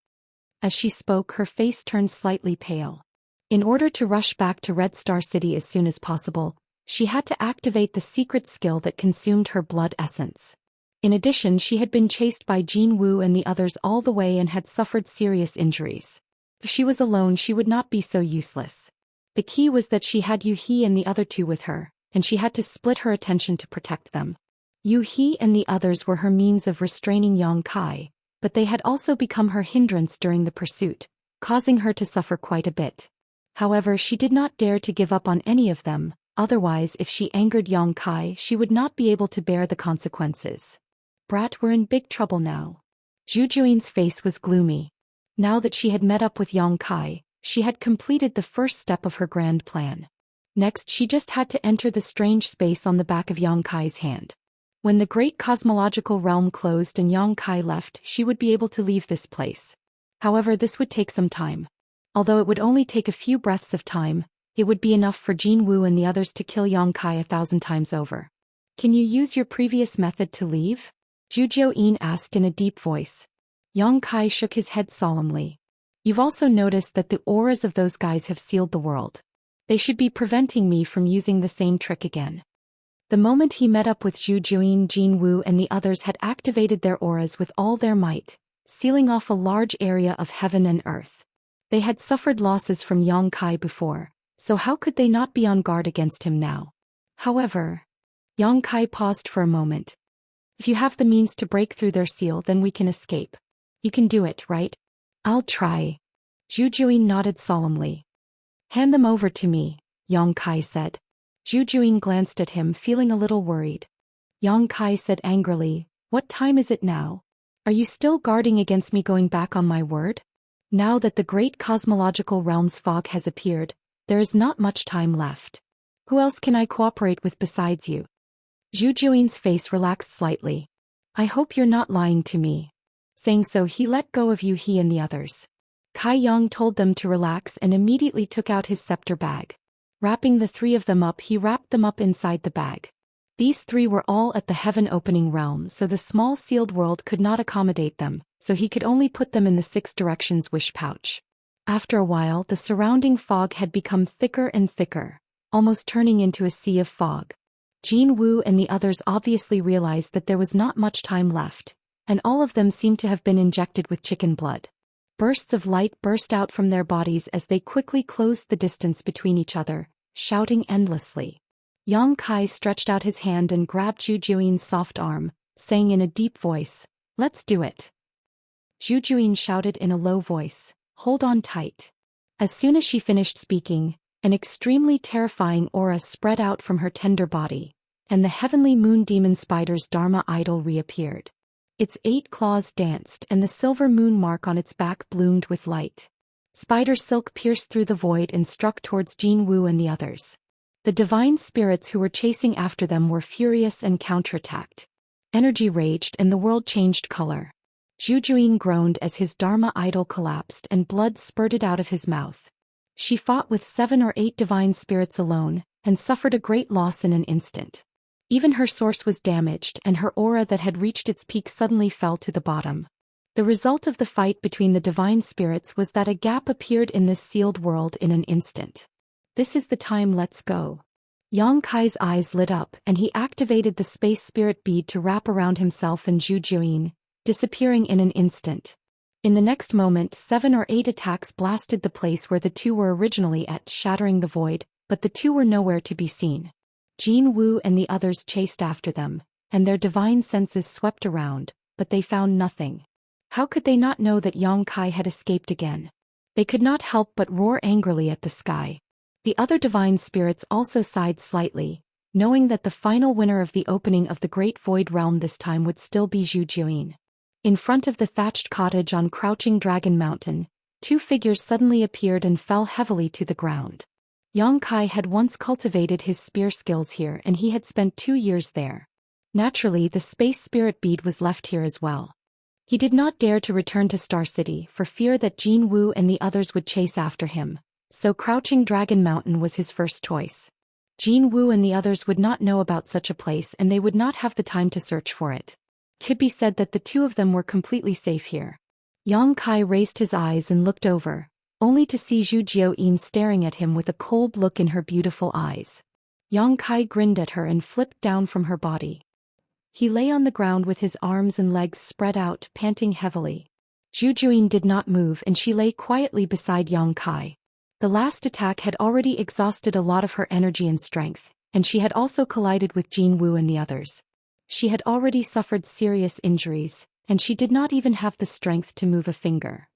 As she spoke, her face turned slightly pale. In order to rush back to Red Star City as soon as possible, she had to activate the secret skill that consumed her blood essence. In addition, she had been chased by Jin Wu and the others all the way and had suffered serious injuries. If she was alone, she would not be so useless. The key was that she had Yu He and the other two with her, and she had to split her attention to protect them. Yu He and the others were her means of restraining Yang Kai, but they had also become her hindrance during the pursuit, causing her to suffer quite a bit. However, she did not dare to give up on any of them, otherwise if she angered Yang Kai she would not be able to bear the consequences. Brat, we're in big trouble now. Zhu Xian's face was gloomy. Now that she had met up with Yang Kai, she had completed the first step of her grand plan. Next she just had to enter the strange space on the back of Yang Kai's hand. When the great cosmological realm closed and Yang Kai left, she would be able to leave this place. However, this would take some time. Although it would only take a few breaths of time, it would be enough for Jin Wu and the others to kill Yang Kai 1,000 times over. Can you use your previous method to leave? Zhu Xian asked in a deep voice. Yang Kai shook his head solemnly. You've also noticed that the auras of those guys have sealed the world. They should be preventing me from using the same trick again. The moment he met up with Zhu Xian, Jin Wu and the others had activated their auras with all their might, sealing off a large area of heaven and earth. They had suffered losses from Yang Kai before, so how could they not be on guard against him now? However, Yang Kai paused for a moment. If you have the means to break through their seal, then we can escape. You can do it, right? I'll try. Zhu Xian nodded solemnly. Hand them over to me, Yang Kai said. Zhu Xian glanced at him, feeling a little worried. Yang Kai said angrily, What time is it now? Are you still guarding against me going back on my word? Now that the great cosmological realm's fog has appeared, there is not much time left. Who else can I cooperate with besides you? Zhu Xian's face relaxed slightly. I hope you're not lying to me. Saying so, he let go of Yu He and the others. Kai Yang told them to relax and immediately took out his scepter bag. Wrapping the three of them up, he wrapped them up inside the bag. These three were all at the heaven-opening realm, so the small sealed world could not accommodate them, so he could only put them in the 6 directions wish pouch. After a while, the surrounding fog had become thicker and thicker, almost turning into a sea of fog. Jin Wu and the others obviously realized that there was not much time left, and all of them seemed to have been injected with chicken blood. Bursts of light burst out from their bodies as they quickly closed the distance between each other, shouting endlessly. Yang Kai stretched out his hand and grabbed Zhu Xian's soft arm, saying in a deep voice, Let's do it. Zhu Xian shouted in a low voice, Hold on tight. As soon as she finished speaking, an extremely terrifying aura spread out from her tender body, and the heavenly moon demon spider's Dharma idol reappeared. Its 8 claws danced and the silver moon mark on its back bloomed with light. Spider silk pierced through the void and struck towards Jin Wu and the others. The divine spirits who were chasing after them were furious and counterattacked. Energy raged and the world changed color. Zhu Xian groaned as his Dharma idol collapsed and blood spurted out of his mouth. She fought with 7 or 8 divine spirits alone, and suffered a great loss in an instant. Even her source was damaged and her aura that had reached its peak suddenly fell to the bottom. The result of the fight between the divine spirits was that a gap appeared in this sealed world in an instant. This is the time, let's go. Yang Kai's eyes lit up and he activated the space spirit bead to wrap around himself and Zhu Xian, disappearing in an instant. In the next moment 7 or 8 attacks blasted the place where the two were originally at, shattering the void, but the two were nowhere to be seen. Jin Wu and the others chased after them, and their divine senses swept around, but they found nothing. How could they not know that Yang Kai had escaped again? They could not help but roar angrily at the sky. The other divine spirits also sighed slightly, knowing that the final winner of the opening of the Great Void Realm this time would still be Zhu Xian. In front of the thatched cottage on Crouching Dragon Mountain, 2 figures suddenly appeared and fell heavily to the ground. Yang Kai had once cultivated his spear skills here and he had spent 2 years there. Naturally, the space spirit bead was left here as well. He did not dare to return to Star City for fear that Jin Wu and the others would chase after him, so Crouching Dragon Mountain was his first choice. Jin Wu and the others would not know about such a place and they would not have the time to search for it. Could be said that the two of them were completely safe here. Yang Kai raised his eyes and looked over, only to see Zhu Xian staring at him with a cold look in her beautiful eyes. Yang Kai grinned at her and flipped down from her body. He lay on the ground with his arms and legs spread out, panting heavily. Zhu Xian did not move and she lay quietly beside Yang Kai. The last attack had already exhausted a lot of her energy and strength, and she had also collided with Jin Wu and the others. She had already suffered serious injuries, and she did not even have the strength to move a finger.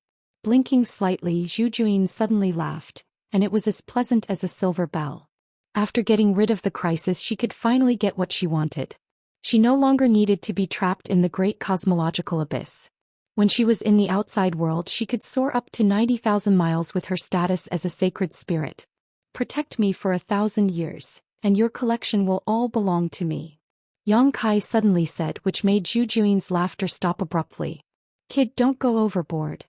Blinking slightly, Zhu Xian suddenly laughed, and it was as pleasant as a silver bell. After getting rid of the crisis, she could finally get what she wanted. She no longer needed to be trapped in the great cosmological abyss. When she was in the outside world, she could soar up to 90,000 miles with her status as a sacred spirit. Protect me for 1,000 years, and your collection will all belong to me. Yang Kai suddenly said, which made Zhu Xian's laughter stop abruptly. Kid, don't go overboard.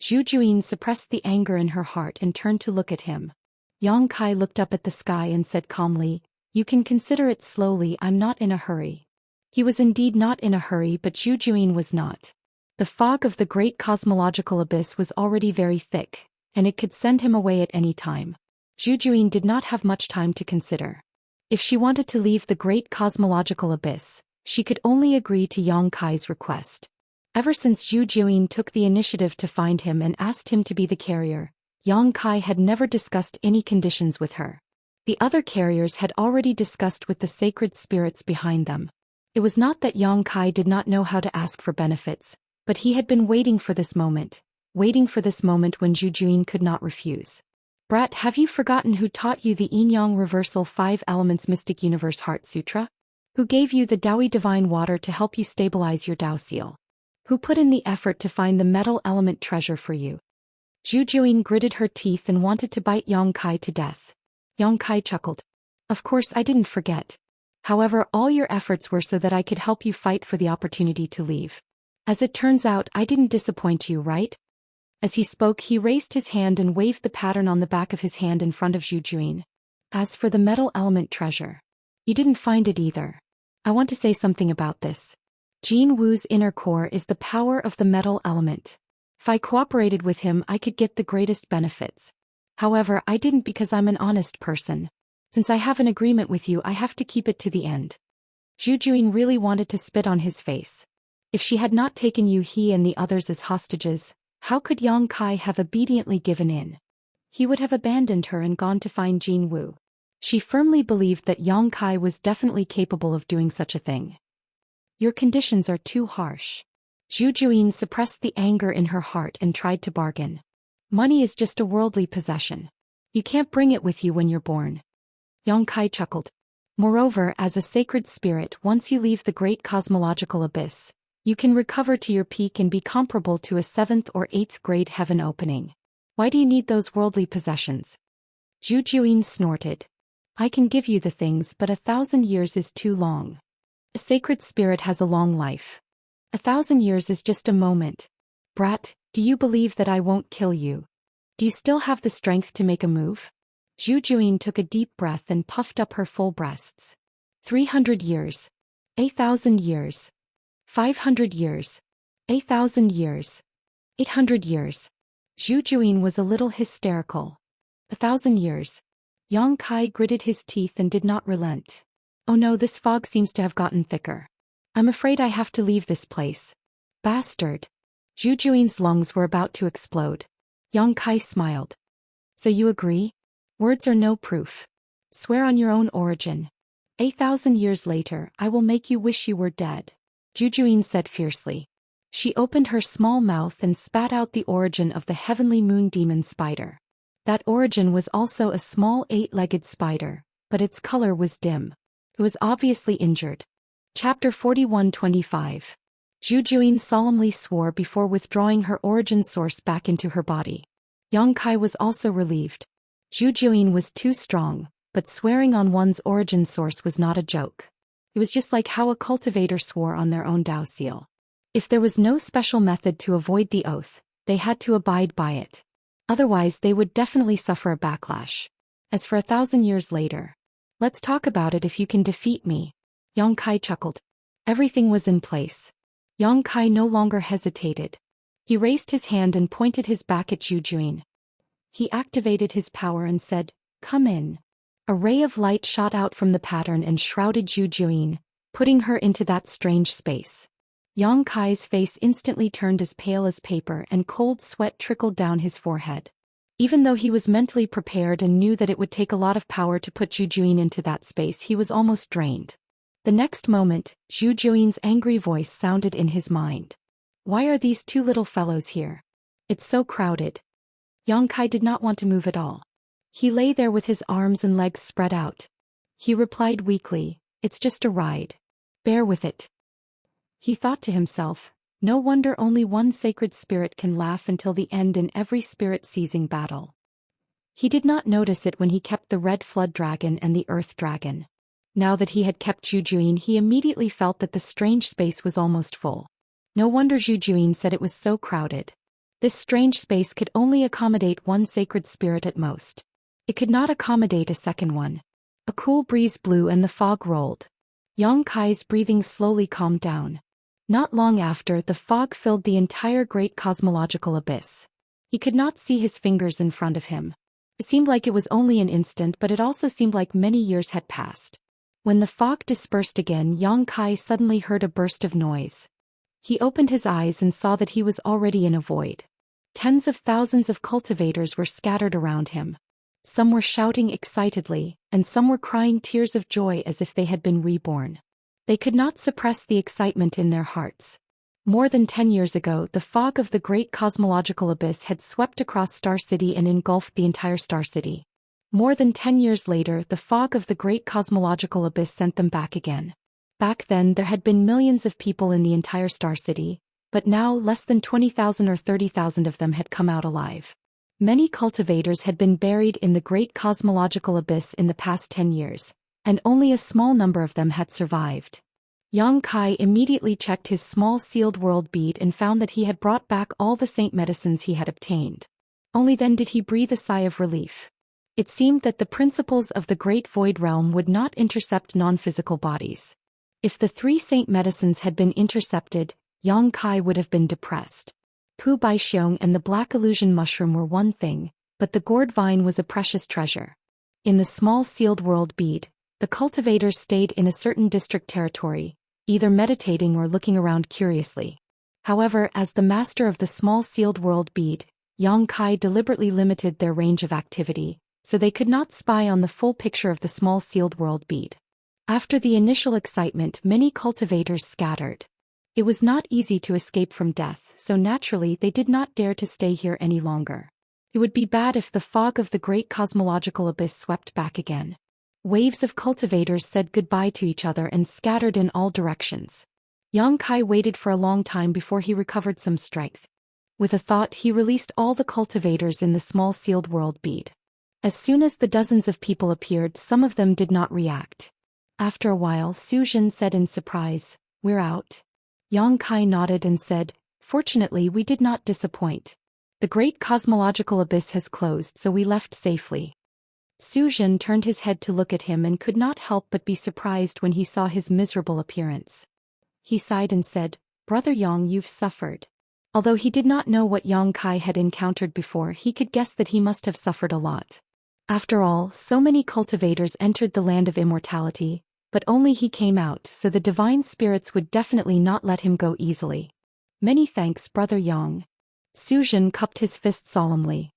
Zhu Xian suppressed the anger in her heart and turned to look at him. Yang Kai looked up at the sky and said calmly, You can consider it slowly, I'm not in a hurry. He was indeed not in a hurry, but Zhu Xian was not. The fog of the great cosmological abyss was already very thick, and it could send him away at any time. Zhu Xian did not have much time to consider. If she wanted to leave the great cosmological abyss, she could only agree to Yang Kai's request. Ever since Zhu Xian took the initiative to find him and asked him to be the carrier, Yang Kai had never discussed any conditions with her. The other carriers had already discussed with the sacred spirits behind them. It was not that Yang Kai did not know how to ask for benefits, but he had been waiting for this moment when Zhu Xian could not refuse. Brat, have you forgotten who taught you the Yin-Yang Reversal 5 Elements Mystic Universe Heart Sutra? Who gave you the Daoist Divine Water to help you stabilize your Dao Seal? Who put in the effort to find the metal element treasure for you? Zhu Xian gritted her teeth and wanted to bite Yang Kai to death. Yang Kai chuckled. Of course I didn't forget. However, all your efforts were so that I could help you fight for the opportunity to leave. As it turns out, I didn't disappoint you, right? As he spoke, he raised his hand and waved the pattern on the back of his hand in front of Zhu Xian. As for the metal element treasure, you didn't find it either. I want to say something about this. Jin Wu's inner core is the power of the metal element. If I cooperated with him, I could get the greatest benefits. However, I didn't because I'm an honest person. Since I have an agreement with you, I have to keep it to the end. Zhu Xian really wanted to spit on his face. If she had not taken he and the others as hostages, how could Yang Kai have obediently given in? He would have abandoned her and gone to find Jin Wu. She firmly believed that Yang Kai was definitely capable of doing such a thing. Your conditions are too harsh. Zhu Xian suppressed the anger in her heart and tried to bargain. Money is just a worldly possession. You can't bring it with you when you're born. Yang Kai chuckled. Moreover, as a sacred spirit, once you leave the great cosmological abyss, you can recover to your peak and be comparable to a 7th or 8th grade heaven opening. Why do you need those worldly possessions? Zhu Xian snorted. I can give you the things, but 1,000 years is too long. A sacred spirit has a long life. 1,000 years is just a moment. Brat, do you believe that I won't kill you? Do you still have the strength to make a move? Zhu Xian took a deep breath and puffed up her full breasts. 300 years. 1,000 years. 500 years. 1,000 years. 800 years. Zhu Xian was a little hysterical. 1,000 years. Yang Kai gritted his teeth and did not relent. Oh no, this fog seems to have gotten thicker. I'm afraid I have to leave this place. Bastard. Zhu Xian's lungs were about to explode. Yang Kai smiled. So you agree? Words are no proof. Swear on your own origin. 1,000 years later, I will make you wish you were dead. Zhu Xian said fiercely. She opened her small mouth and spat out the origin of the heavenly moon demon spider. That origin was also a small 8-legged spider, but its color was dim. It was obviously injured. Chapter 41:25. Zhu Xian solemnly swore before withdrawing her origin source back into her body. Yang Kai was also relieved. Zhu Xian was too strong, but swearing on one's origin source was not a joke. It was just like how a cultivator swore on their own Dao seal. If there was no special method to avoid the oath, they had to abide by it. Otherwise they would definitely suffer a backlash. As for 1,000 years later, let's talk about it if you can defeat me. Yang Kai chuckled. Everything was in place. Yang Kai no longer hesitated. He raised his hand and pointed his back at Zhu Xian. He activated his power and said, "Come in." A ray of light shot out from the pattern and shrouded Zhu Xian, putting her into that strange space. Yang Kai's face instantly turned as pale as paper and cold sweat trickled down his forehead. Even though he was mentally prepared and knew that it would take a lot of power to put Zhu Xian into that space, he was almost drained. The next moment, Zhu Xian's angry voice sounded in his mind. Why are these two little fellows here? It's so crowded. Yang Kai did not want to move at all. He lay there with his arms and legs spread out. He replied weakly, "It's just a ride. Bear with it." He thought to himself, no wonder only one sacred spirit can laugh until the end in every spirit-seizing battle. He did not notice it when he kept the red flood dragon and the earth dragon. Now that he had kept Zhu Xian, he immediately felt that the strange space was almost full. No wonder Zhu Xian said it was so crowded. This strange space could only accommodate one sacred spirit at most. It could not accommodate a second one. A cool breeze blew and the fog rolled. Yang Kai's breathing slowly calmed down. Not long after, the fog filled the entire great cosmological abyss. He could not see his fingers in front of him. It seemed like it was only an instant, but it also seemed like many years had passed. When the fog dispersed again, Yang Kai suddenly heard a burst of noise. He opened his eyes and saw that he was already in a void. Tens of thousands of cultivators were scattered around him. Some were shouting excitedly, and some were crying tears of joy as if they had been reborn. They could not suppress the excitement in their hearts. More than 10 years ago, the fog of the great cosmological abyss had swept across Star City and engulfed the entire Star City. More than 10 years later, the fog of the great cosmological abyss sent them back again. Back then, there had been millions of people in the entire Star City, but now less than 20,000 or 30,000 of them had come out alive. Many cultivators had been buried in the great cosmological abyss in the past 10 years, and only a small number of them had survived. Yang Kai immediately checked his small sealed world bead and found that he had brought back all the saint medicines he had obtained. Only then did he breathe a sigh of relief. It seemed that the principles of the great void realm would not intercept non-physical bodies. If the 3 saint medicines had been intercepted, Yang Kai would have been depressed. Pu Baixiong and the black illusion mushroom were one thing, but the gourd vine was a precious treasure. In the small sealed world bead, the cultivators stayed in a certain district territory, either meditating or looking around curiously. However, as the master of the small sealed world bead, Yang Kai deliberately limited their range of activity, so they could not spy on the full picture of the small sealed world bead. After the initial excitement, many cultivators scattered. It was not easy to escape from death, so naturally they did not dare to stay here any longer. It would be bad if the fog of the great cosmological abyss swept back again. Waves of cultivators said goodbye to each other and scattered in all directions. Yang Kai waited for a long time before he recovered some strength. With a thought, he released all the cultivators in the small sealed world bead. As soon as the dozens of people appeared, some of them did not react. After a while, Zhou Xian said in surprise, "We're out." Yang Kai nodded and said, "Fortunately, we did not disappoint. The great cosmological abyss has closed, so we left safely." Zhou Xian turned his head to look at him and could not help but be surprised when he saw his miserable appearance. He sighed and said, "Brother Yang, you've suffered." Although he did not know what Yang Kai had encountered before, he could guess that he must have suffered a lot. After all, so many cultivators entered the land of immortality, but only he came out, so the divine spirits would definitely not let him go easily. "Many thanks, Brother Yang." Zhou Xian cupped his fist solemnly.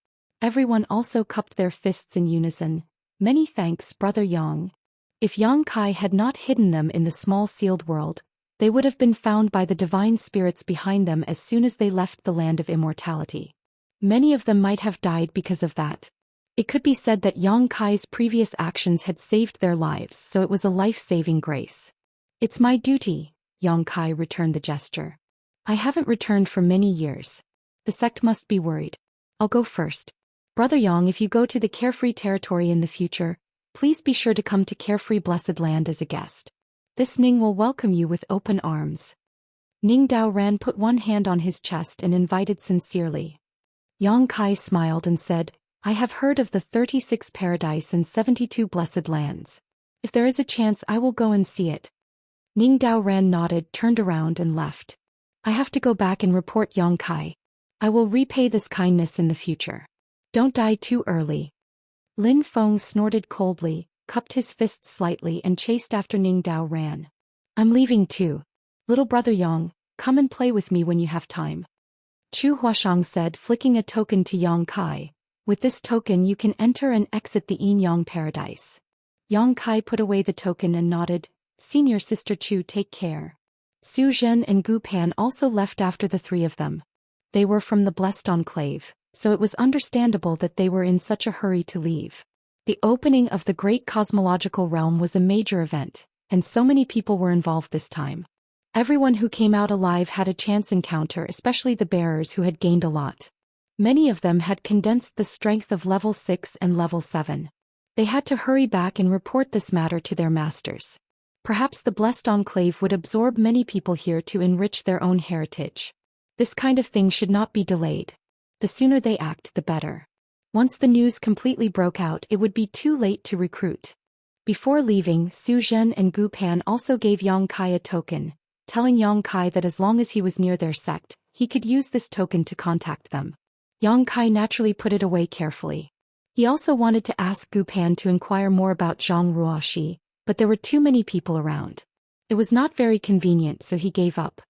Everyone also cupped their fists in unison. "Many thanks, Brother Yang." If Yang Kai had not hidden them in the small sealed world, they would have been found by the divine spirits behind them as soon as they left the land of immortality. Many of them might have died because of that. It could be said that Yang Kai's previous actions had saved their lives, so it was a life-saving grace. "It's my duty," Yang Kai returned the gesture. "I haven't returned for many years. The sect must be worried. I'll go first. Brother Yang, if you go to the Carefree territory in the future, please be sure to come to Carefree Blessed Land as a guest. This Ning will welcome you with open arms." Ning Dao Ran put one hand on his chest and invited sincerely. Yang Kai smiled and said, "I have heard of the 36 paradise and 72 blessed lands. If there is a chance, I will go and see it." Ning Dao Ran nodded, turned around and left. "I have to go back and report Yang Kai. I will repay this kindness in the future. Don't die too early." Lin Feng snorted coldly, cupped his fists slightly and chased after Ning Dao Ran. "I'm leaving too. Little brother Yang, come and play with me when you have time." Chu Huashang said, flicking a token to Yang Kai. "With this token you can enter and exit the Yin Yang paradise." Yang Kai put away the token and nodded. "Senior Sister Chu, take care." Zhu Xian and Gu Pan also left after the three of them. They were from the Blessed Enclave, so it was understandable that they were in such a hurry to leave. The opening of the great cosmological realm was a major event, and so many people were involved this time. Everyone who came out alive had a chance encounter, especially the bearers who had gained a lot. Many of them had condensed the strength of level 6 and level 7. They had to hurry back and report this matter to their masters. Perhaps the Blessed Enclave would absorb many people here to enrich their own heritage. This kind of thing should not be delayed. The sooner they act, the better. Once the news completely broke out, it would be too late to recruit. Before leaving, Zhu Xian and Gu Pan also gave Yang Kai a token, telling Yang Kai that as long as he was near their sect, he could use this token to contact them. Yang Kai naturally put it away carefully. He also wanted to ask Gu Pan to inquire more about Zhang Ruoxi, but there were too many people around. It was not very convenient, so he gave up.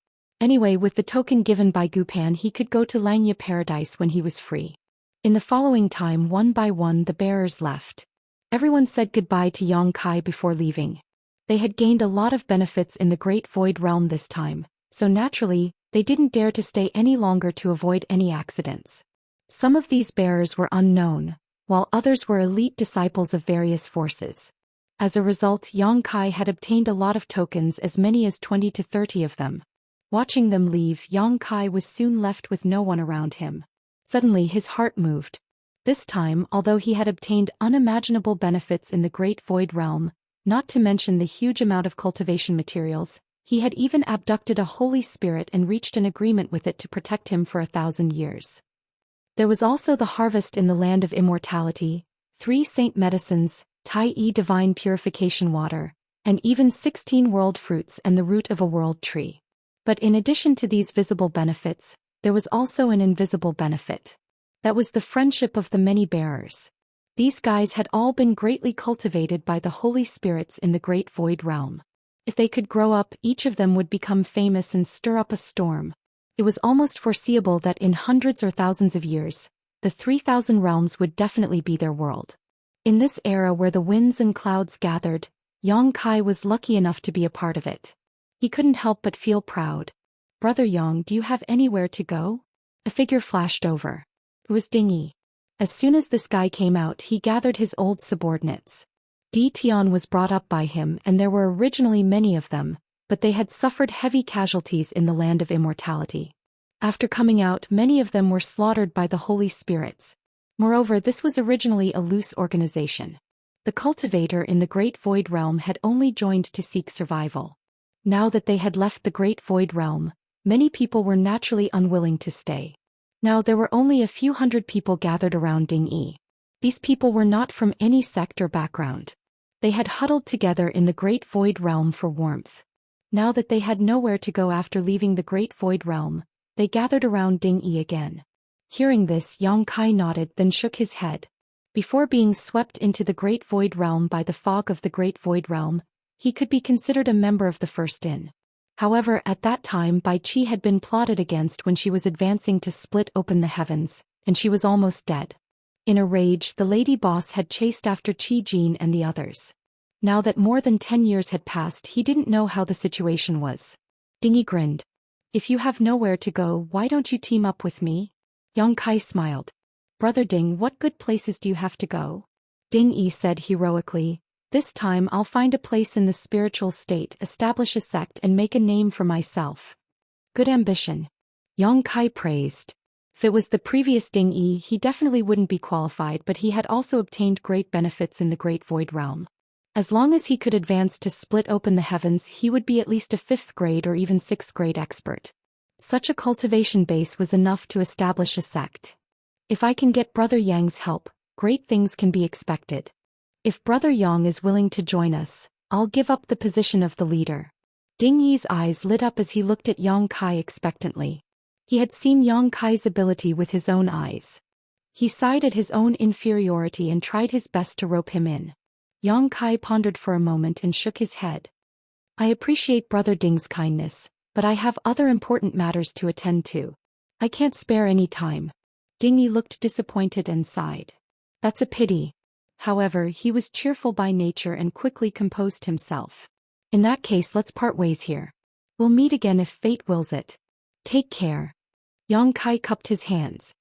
Anyway, with the token given by Gu Pan, he could go to Langya Paradise when he was free. In the following time, one by one the bearers left. Everyone said goodbye to Yang Kai before leaving. They had gained a lot of benefits in the Great Void Realm this time, so naturally, they didn't dare to stay any longer to avoid any accidents. Some of these bearers were unknown, while others were elite disciples of various forces. As a result, Yang Kai had obtained a lot of tokens, as many as 20 to 30 of them. Watching them leave, Yang Kai was soon left with no one around him. Suddenly his heart moved. This time, although he had obtained unimaginable benefits in the Great Void Realm, not to mention the huge amount of cultivation materials, he had even abducted a holy spirit and reached an agreement with it to protect him for 1,000 years. There was also the harvest in the land of immortality, 3 saint medicines, Tai-E divine purification water, and even 16 world fruits and the root of a world tree. But in addition to these visible benefits, there was also an invisible benefit. That was the friendship of the many bearers. These guys had all been greatly cultivated by the holy spirits in the Great Void Realm. If they could grow up, each of them would become famous and stir up a storm. It was almost foreseeable that in hundreds or thousands of years, the 3,000 realms would definitely be their world. In this era where the winds and clouds gathered, Yang Kai was lucky enough to be a part of it. He couldn't help but feel proud. "Brother Yang, do you have anywhere to go?" A figure flashed over. It was Dingy. As soon as this guy came out, he gathered his old subordinates. Di Tian was brought up by him and there were originally many of them, but they had suffered heavy casualties in the land of immortality. After coming out, many of them were slaughtered by the holy spirits. Moreover, this was originally a loose organization. The cultivator in the Great Void Realm had only joined to seek survival. Now that they had left the Great Void Realm, many people were naturally unwilling to stay. Now there were only a few hundred people gathered around Ding Yi. These people were not from any sect or background. They had huddled together in the Great Void Realm for warmth. Now that they had nowhere to go after leaving the Great Void Realm, they gathered around Ding Yi again. Hearing this, Yang Kai nodded, then shook his head. Before being swept into the Great Void Realm by the fog of the Great Void Realm, he could be considered a member of the First In. However, at that time Bai Qi had been plotted against when she was advancing to split open the heavens, and she was almost dead. In a rage, the lady boss had chased after Qi Jin and the others. Now that more than 10 years had passed, he didn't know how the situation was. Ding Yi grinned. If you have nowhere to go, why don't you team up with me? Yang Kai smiled. Brother Ding, what good places do you have to go? Ding Yi said heroically, this time I'll find a place in the spiritual state, establish a sect and make a name for myself. Good ambition. Yang Kai praised. If it was the previous Ding Yi, he definitely wouldn't be qualified, but he had also obtained great benefits in the Great Void Realm. As long as he could advance to split open the heavens, he would be at least a 5th grade or even 6th grade expert. Such a cultivation base was enough to establish a sect. If I can get Brother Yang's help, great things can be expected. If Brother Yang is willing to join us, I'll give up the position of the leader. Ding Yi's eyes lit up as he looked at Yang Kai expectantly. He had seen Yang Kai's ability with his own eyes. He sighed at his own inferiority and tried his best to rope him in. Yang Kai pondered for a moment and shook his head. I appreciate Brother Ding's kindness, but I have other important matters to attend to. I can't spare any time. Ding Yi looked disappointed and sighed. That's a pity. However, he was cheerful by nature and quickly composed himself. In that case, let's part ways here. We'll meet again if fate wills it. Take care. Yang Kai cupped his hands.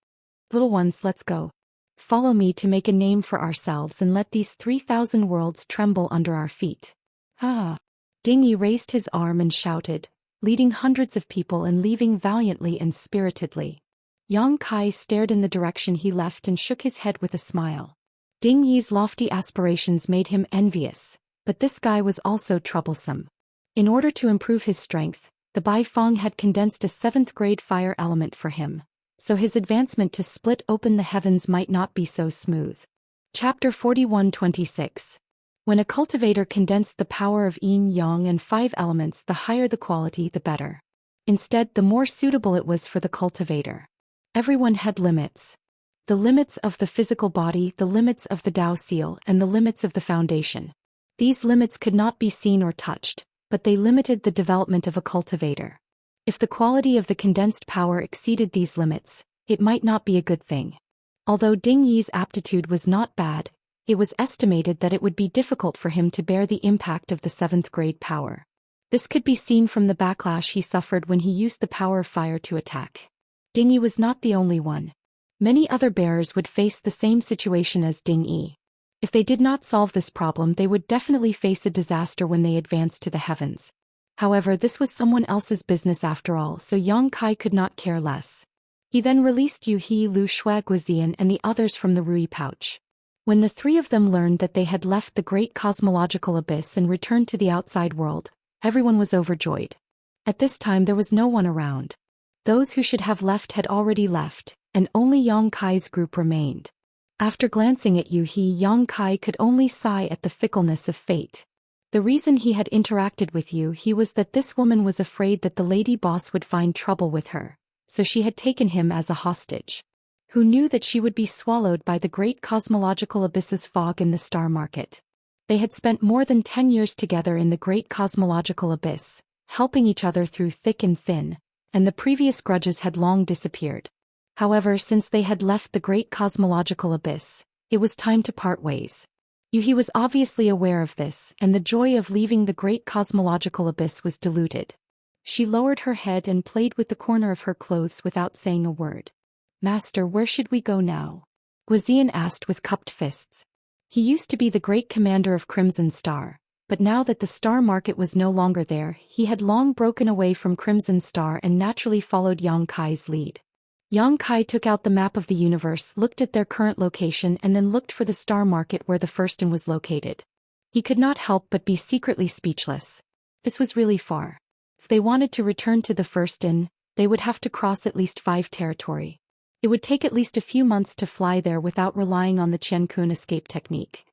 Little ones, let's go. Follow me to make a name for ourselves and let these 3,000 worlds tremble under our feet. Ah! Ding Yi raised his arm and shouted, leading hundreds of people and leaving valiantly and spiritedly. Yang Kai stared in the direction he left and shook his head with a smile. Ding Yi's lofty aspirations made him envious, but this guy was also troublesome. In order to improve his strength, the Bai Fong had condensed a 7th grade fire element for him, so his advancement to split open the heavens might not be so smooth. Chapter 41-26. When a cultivator condensed the power of yin, yang and 5 elements, the higher the quality, the better. Instead, the more suitable it was for the cultivator. Everyone had limits. The limits of the physical body, the limits of the Tao seal, and the limits of the foundation. These limits could not be seen or touched, but they limited the development of a cultivator. If the quality of the condensed power exceeded these limits, it might not be a good thing. Although Ding Yi's aptitude was not bad, it was estimated that it would be difficult for him to bear the impact of the 7th grade power. This could be seen from the backlash he suffered when he used the power of fire to attack. Ding Yi was not the only one. Many other bearers would face the same situation as Ding Yi. If they did not solve this problem, they would definitely face a disaster when they advanced to the heavens. However, this was someone else's business after all, so Yang Kai could not care less. He then released Yu He, Lu Shui, Guizian and the others from the Rui pouch. When the 3 of them learned that they had left the great cosmological abyss and returned to the outside world, everyone was overjoyed. At this time there was no one around. Those who should have left had already left, and only Yang Kai's group remained. After glancing at Yu He, Yang Kai could only sigh at the fickleness of fate. The reason he had interacted with Yu He was that this woman was afraid that the lady boss would find trouble with her, so she had taken him as a hostage. Who knew that she would be swallowed by the great cosmological abyss's fog in the star market? They had spent more than 10 years together in the great cosmological abyss, helping each other through thick and thin, and the previous grudges had long disappeared. However, since they had left the great cosmological abyss, it was time to part ways. Yu He was obviously aware of this, and the joy of leaving the great cosmological abyss was diluted. She lowered her head and played with the corner of her clothes without saying a word. Master, where should we go now? Guizian asked with cupped fists. He used to be the great commander of Crimson Star, but now that the star market was no longer there, he had long broken away from Crimson Star and naturally followed Yang Kai's lead. Yang Kai took out the map of the universe, looked at their current location and then looked for the star market where the first inn was located. He could not help but be secretly speechless. This was really far. If they wanted to return to the first inn, they would have to cross at least 5 territory. It would take at least a few months to fly there without relying on the Qian-kun escape technique.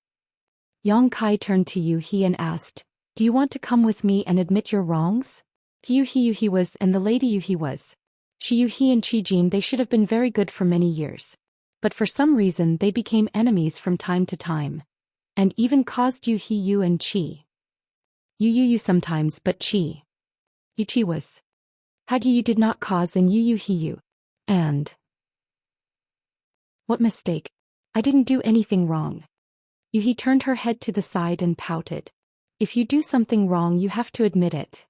Yang Kai turned to Yu He and asked, "Do you want to come with me and admit your wrongs?" Yu He was and the lady Yu He was. Yu He and Qi Jin, they should have been very good for many years. But for some reason they became enemies from time to time. And even caused Yu and Qi. Yu sometimes, but Qi was. Had Yu did not cause and Yu. And what mistake? I didn't do anything wrong. Yu He turned her head to the side and pouted. If you do something wrong you have to admit it.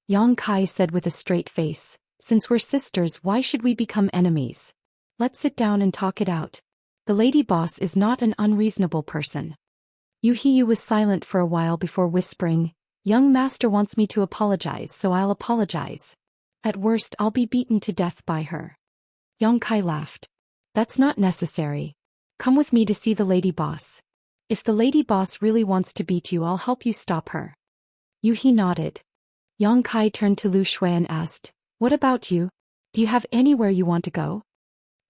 Yang Kai said with a straight face, "Since we're sisters, why should we become enemies? Let's sit down and talk it out. The lady boss is not an unreasonable person." Yu was silent for a while before whispering, "Young master wants me to apologize, so I'll apologize. At worst I'll be beaten to death by her." Yang Kai laughed. "That's not necessary. Come with me to see the lady boss. If the lady boss really wants to beat you, I'll help you stop her." Yu He nodded. Yang Kai turned to Lu Shui and asked, "What about you? Do you have anywhere you want to go?"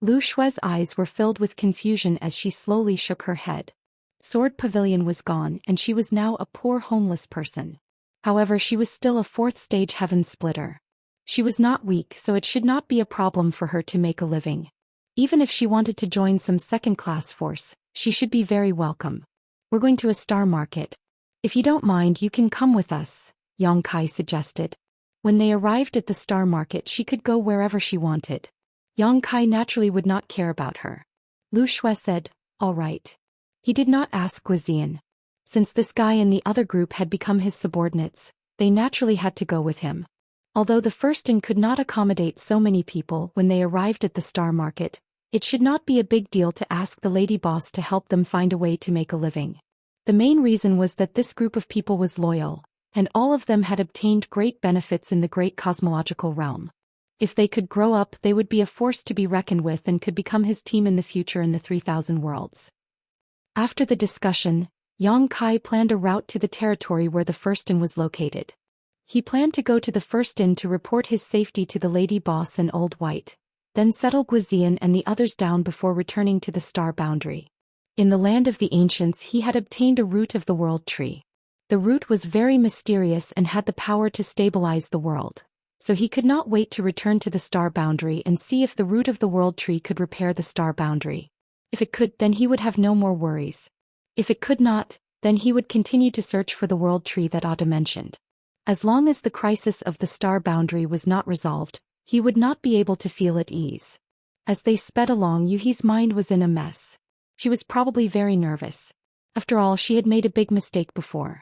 Lu Shui's eyes were filled with confusion as she slowly shook her head. Sword Pavilion was gone and she was now a poor homeless person. However, she was still a 4th stage heaven splitter. She was not weak, so it should not be a problem for her to make a living. Even if she wanted to join some second-class force, she should be very welcome. "We're going to a star market. If you don't mind, you can come with us," Yang Kai suggested. When they arrived at the star market, she could go wherever she wanted. Yang Kai naturally would not care about her. Lu Shui said, "All right." He did not ask Guizian. Since this guy and the other group had become his subordinates, they naturally had to go with him. Although the first inn could not accommodate so many people when they arrived at the star market, it should not be a big deal to ask the lady boss to help them find a way to make a living. The main reason was that this group of people was loyal, and all of them had obtained great benefits in the great cosmological realm. If they could grow up, they would be a force to be reckoned with and could become his team in the future in the 3000 worlds. After the discussion, Yang Kai planned a route to the territory where the first inn was located. He planned to go to the first inn to report his safety to the lady boss and Old White, then settle Guizian and the others down before returning to the star boundary. In the land of the ancients he had obtained a root of the world tree. The root was very mysterious and had the power to stabilize the world, so he could not wait to return to the star boundary and see if the root of the world tree could repair the star boundary. If it could, then he would have no more worries. If it could not, then he would continue to search for the world tree that Ada mentioned. As long as the crisis of the star boundary was not resolved, he would not be able to feel at ease. As they sped along, Yuhi's mind was in a mess. She was probably very nervous. After all, she had made a big mistake before.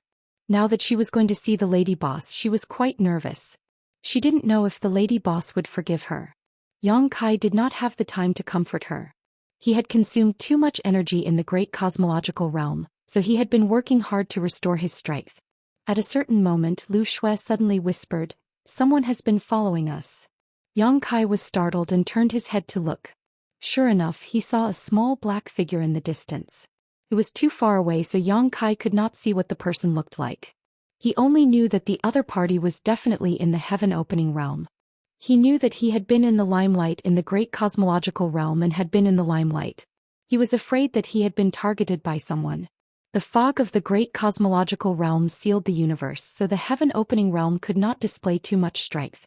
Now that she was going to see the lady boss, she was quite nervous. She didn't know if the lady boss would forgive her. Yang Kai did not have the time to comfort her. He had consumed too much energy in the great cosmological realm, so he had been working hard to restore his strength. At a certain moment, Lu Shui suddenly whispered, "Someone has been following us." Yang Kai was startled and turned his head to look. Sure enough, he saw a small black figure in the distance. It was too far away, so Yang Kai could not see what the person looked like. He only knew that the other party was definitely in the heaven-opening realm. He knew that he had been in the limelight in the great cosmological realm and had been in the limelight. He was afraid that he had been targeted by someone. The fog of the great cosmological realm sealed the universe, so the heaven-opening realm could not display too much strength.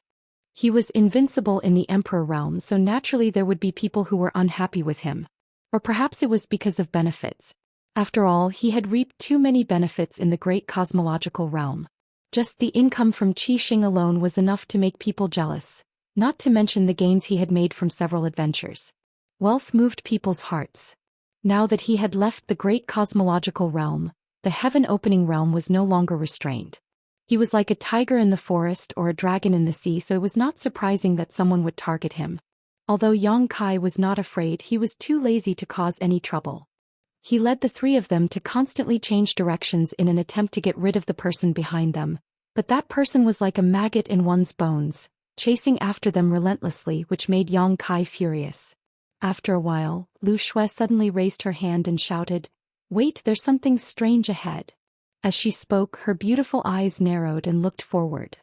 He was invincible in the Emperor realm, so naturally there would be people who were unhappy with him. Or perhaps it was because of benefits. After all, he had reaped too many benefits in the great cosmological realm. Just the income from Qi Xing alone was enough to make people jealous, not to mention the gains he had made from several adventures. Wealth moved people's hearts. Now that he had left the great cosmological realm, the heaven-opening realm was no longer restrained. He was like a tiger in the forest or a dragon in the sea, so it was not surprising that someone would target him. Although Yang Kai was not afraid, he was too lazy to cause any trouble. He led the three of them to constantly change directions in an attempt to get rid of the person behind them, but that person was like a maggot in one's bones, chasing after them relentlessly, which made Yang Kai furious. After a while, Lu Shui suddenly raised her hand and shouted, "Wait, there's something strange ahead." As she spoke, her beautiful eyes narrowed and looked forward.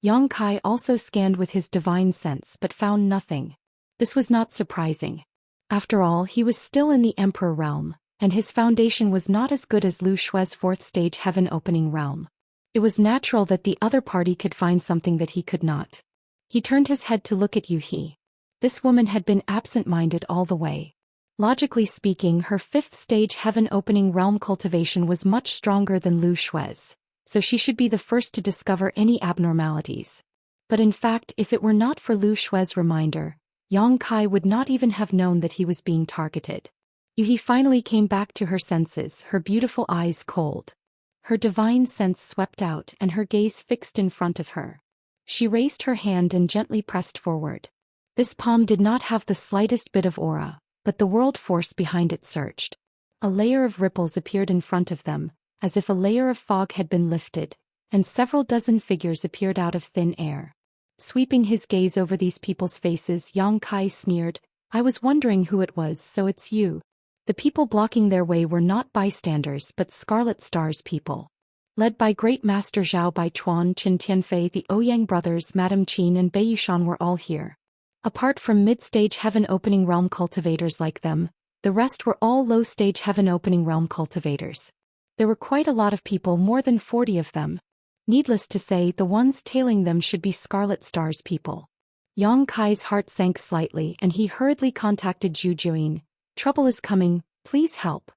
Yang Kai also scanned with his divine sense but found nothing. This was not surprising. After all, he was still in the Emperor realm, and his foundation was not as good as Lu Shui's fourth stage heaven opening realm. It was natural that the other party could find something that he could not. He turned his head to look at Yu He. This woman had been absent-minded all the way. Logically speaking, her fifth stage heaven opening realm cultivation was much stronger than Lu Shui's, so she should be the first to discover any abnormalities. But in fact, if it were not for Lu Shui's reminder, Yang Kai would not even have known that he was being targeted. Yu He finally came back to her senses, her beautiful eyes cold. Her divine sense swept out and her gaze fixed in front of her. She raised her hand and gently pressed forward. This palm did not have the slightest bit of aura, but the world force behind it surged. A layer of ripples appeared in front of them, as if a layer of fog had been lifted, and several dozen figures appeared out of thin air. Sweeping his gaze over these people's faces, Yang Kai sneered, "I was wondering who it was, so it's you." The people blocking their way were not bystanders but Scarlet Star's people. Led by Great Master Zhao Baichuan, Qin Tianfei, the Ouyang brothers, Madame Qin and Bei Yushan were all here. Apart from mid-stage heaven-opening realm cultivators like them, the rest were all low-stage heaven-opening realm cultivators. There were quite a lot of people, more than 40 of them. Needless to say, the ones tailing them should be Scarlet Star's people. Yang Kai's heart sank slightly and he hurriedly contacted Zhu Juin. "Trouble is coming, please help."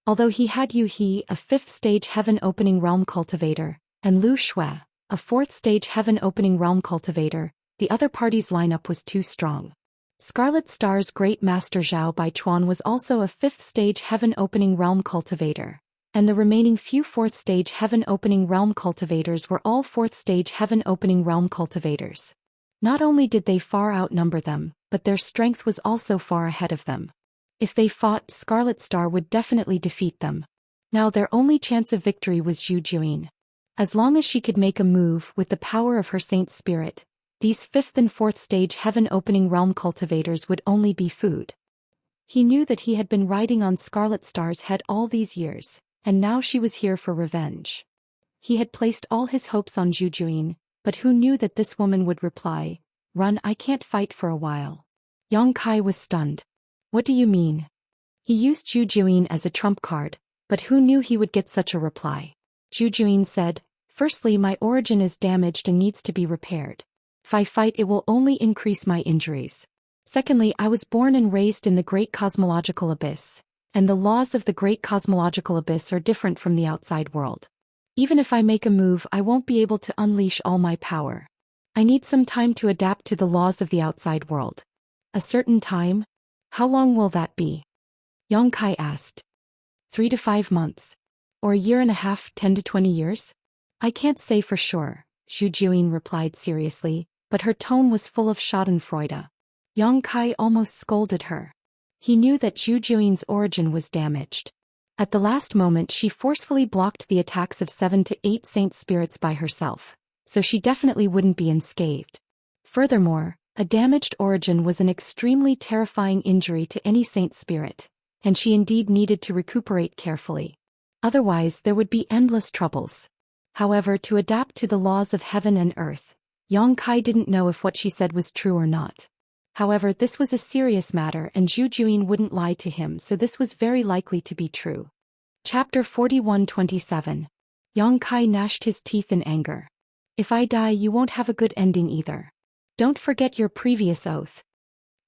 Although he had Yu He, a fifth-stage heaven-opening realm cultivator, and Lu Shui, a fourth-stage heaven-opening realm cultivator, the other party's lineup was too strong. Scarlet Star's Great Master Zhao Baichuan was also a fifth-stage heaven-opening realm cultivator, and the remaining few fourth-stage heaven-opening realm cultivators were all fourth-stage heaven-opening realm cultivators. Not only did they far outnumber them, but their strength was also far ahead of them. If they fought, Scarlet Star would definitely defeat them. Now their only chance of victory was Zhu Juin. As long as she could make a move with the power of her saint spirit, these fifth and fourth stage heaven-opening realm cultivators would only be food. He knew that he had been riding on Scarlet Star's head all these years, and now she was here for revenge. He had placed all his hopes on Zhu Juin, but who knew that this woman would reply, "Run, I can't fight for a while." Yang Kai was stunned. "What do you mean?" He used Zhu Juin as a trump card, but who knew he would get such a reply? Zhu Juin said, "Firstly, my origin is damaged and needs to be repaired. If I fight, it will only increase my injuries. Secondly, I was born and raised in the Great Cosmological Abyss, and the laws of the Great Cosmological Abyss are different from the outside world. Even if I make a move, I won't be able to unleash all my power. I need some time to adapt to the laws of the outside world." "A certain time? How long will that be?" Yang Kai asked. 3 to 5 months. Or a year and a half, 10 to 20 years? "I can't say for sure," Zhu Juin replied seriously, but her tone was full of schadenfreude. Yang Kai almost scolded her. He knew that Zhu Juin's origin was damaged. At the last moment she forcefully blocked the attacks of 7 to 8 saint spirits by herself, so she definitely wouldn't be unscathed. Furthermore, a damaged origin was an extremely terrifying injury to any saint spirit, and she indeed needed to recuperate carefully. Otherwise there would be endless troubles. However, to adapt to the laws of heaven and earth, Yang Kai didn't know if what she said was true or not. However, this was a serious matter and Zhu Juin wouldn't lie to him, so this was very likely to be true. Chapter 41-27. Yang Kai gnashed his teeth in anger. "If I die, you won't have a good ending either. Don't forget your previous oath."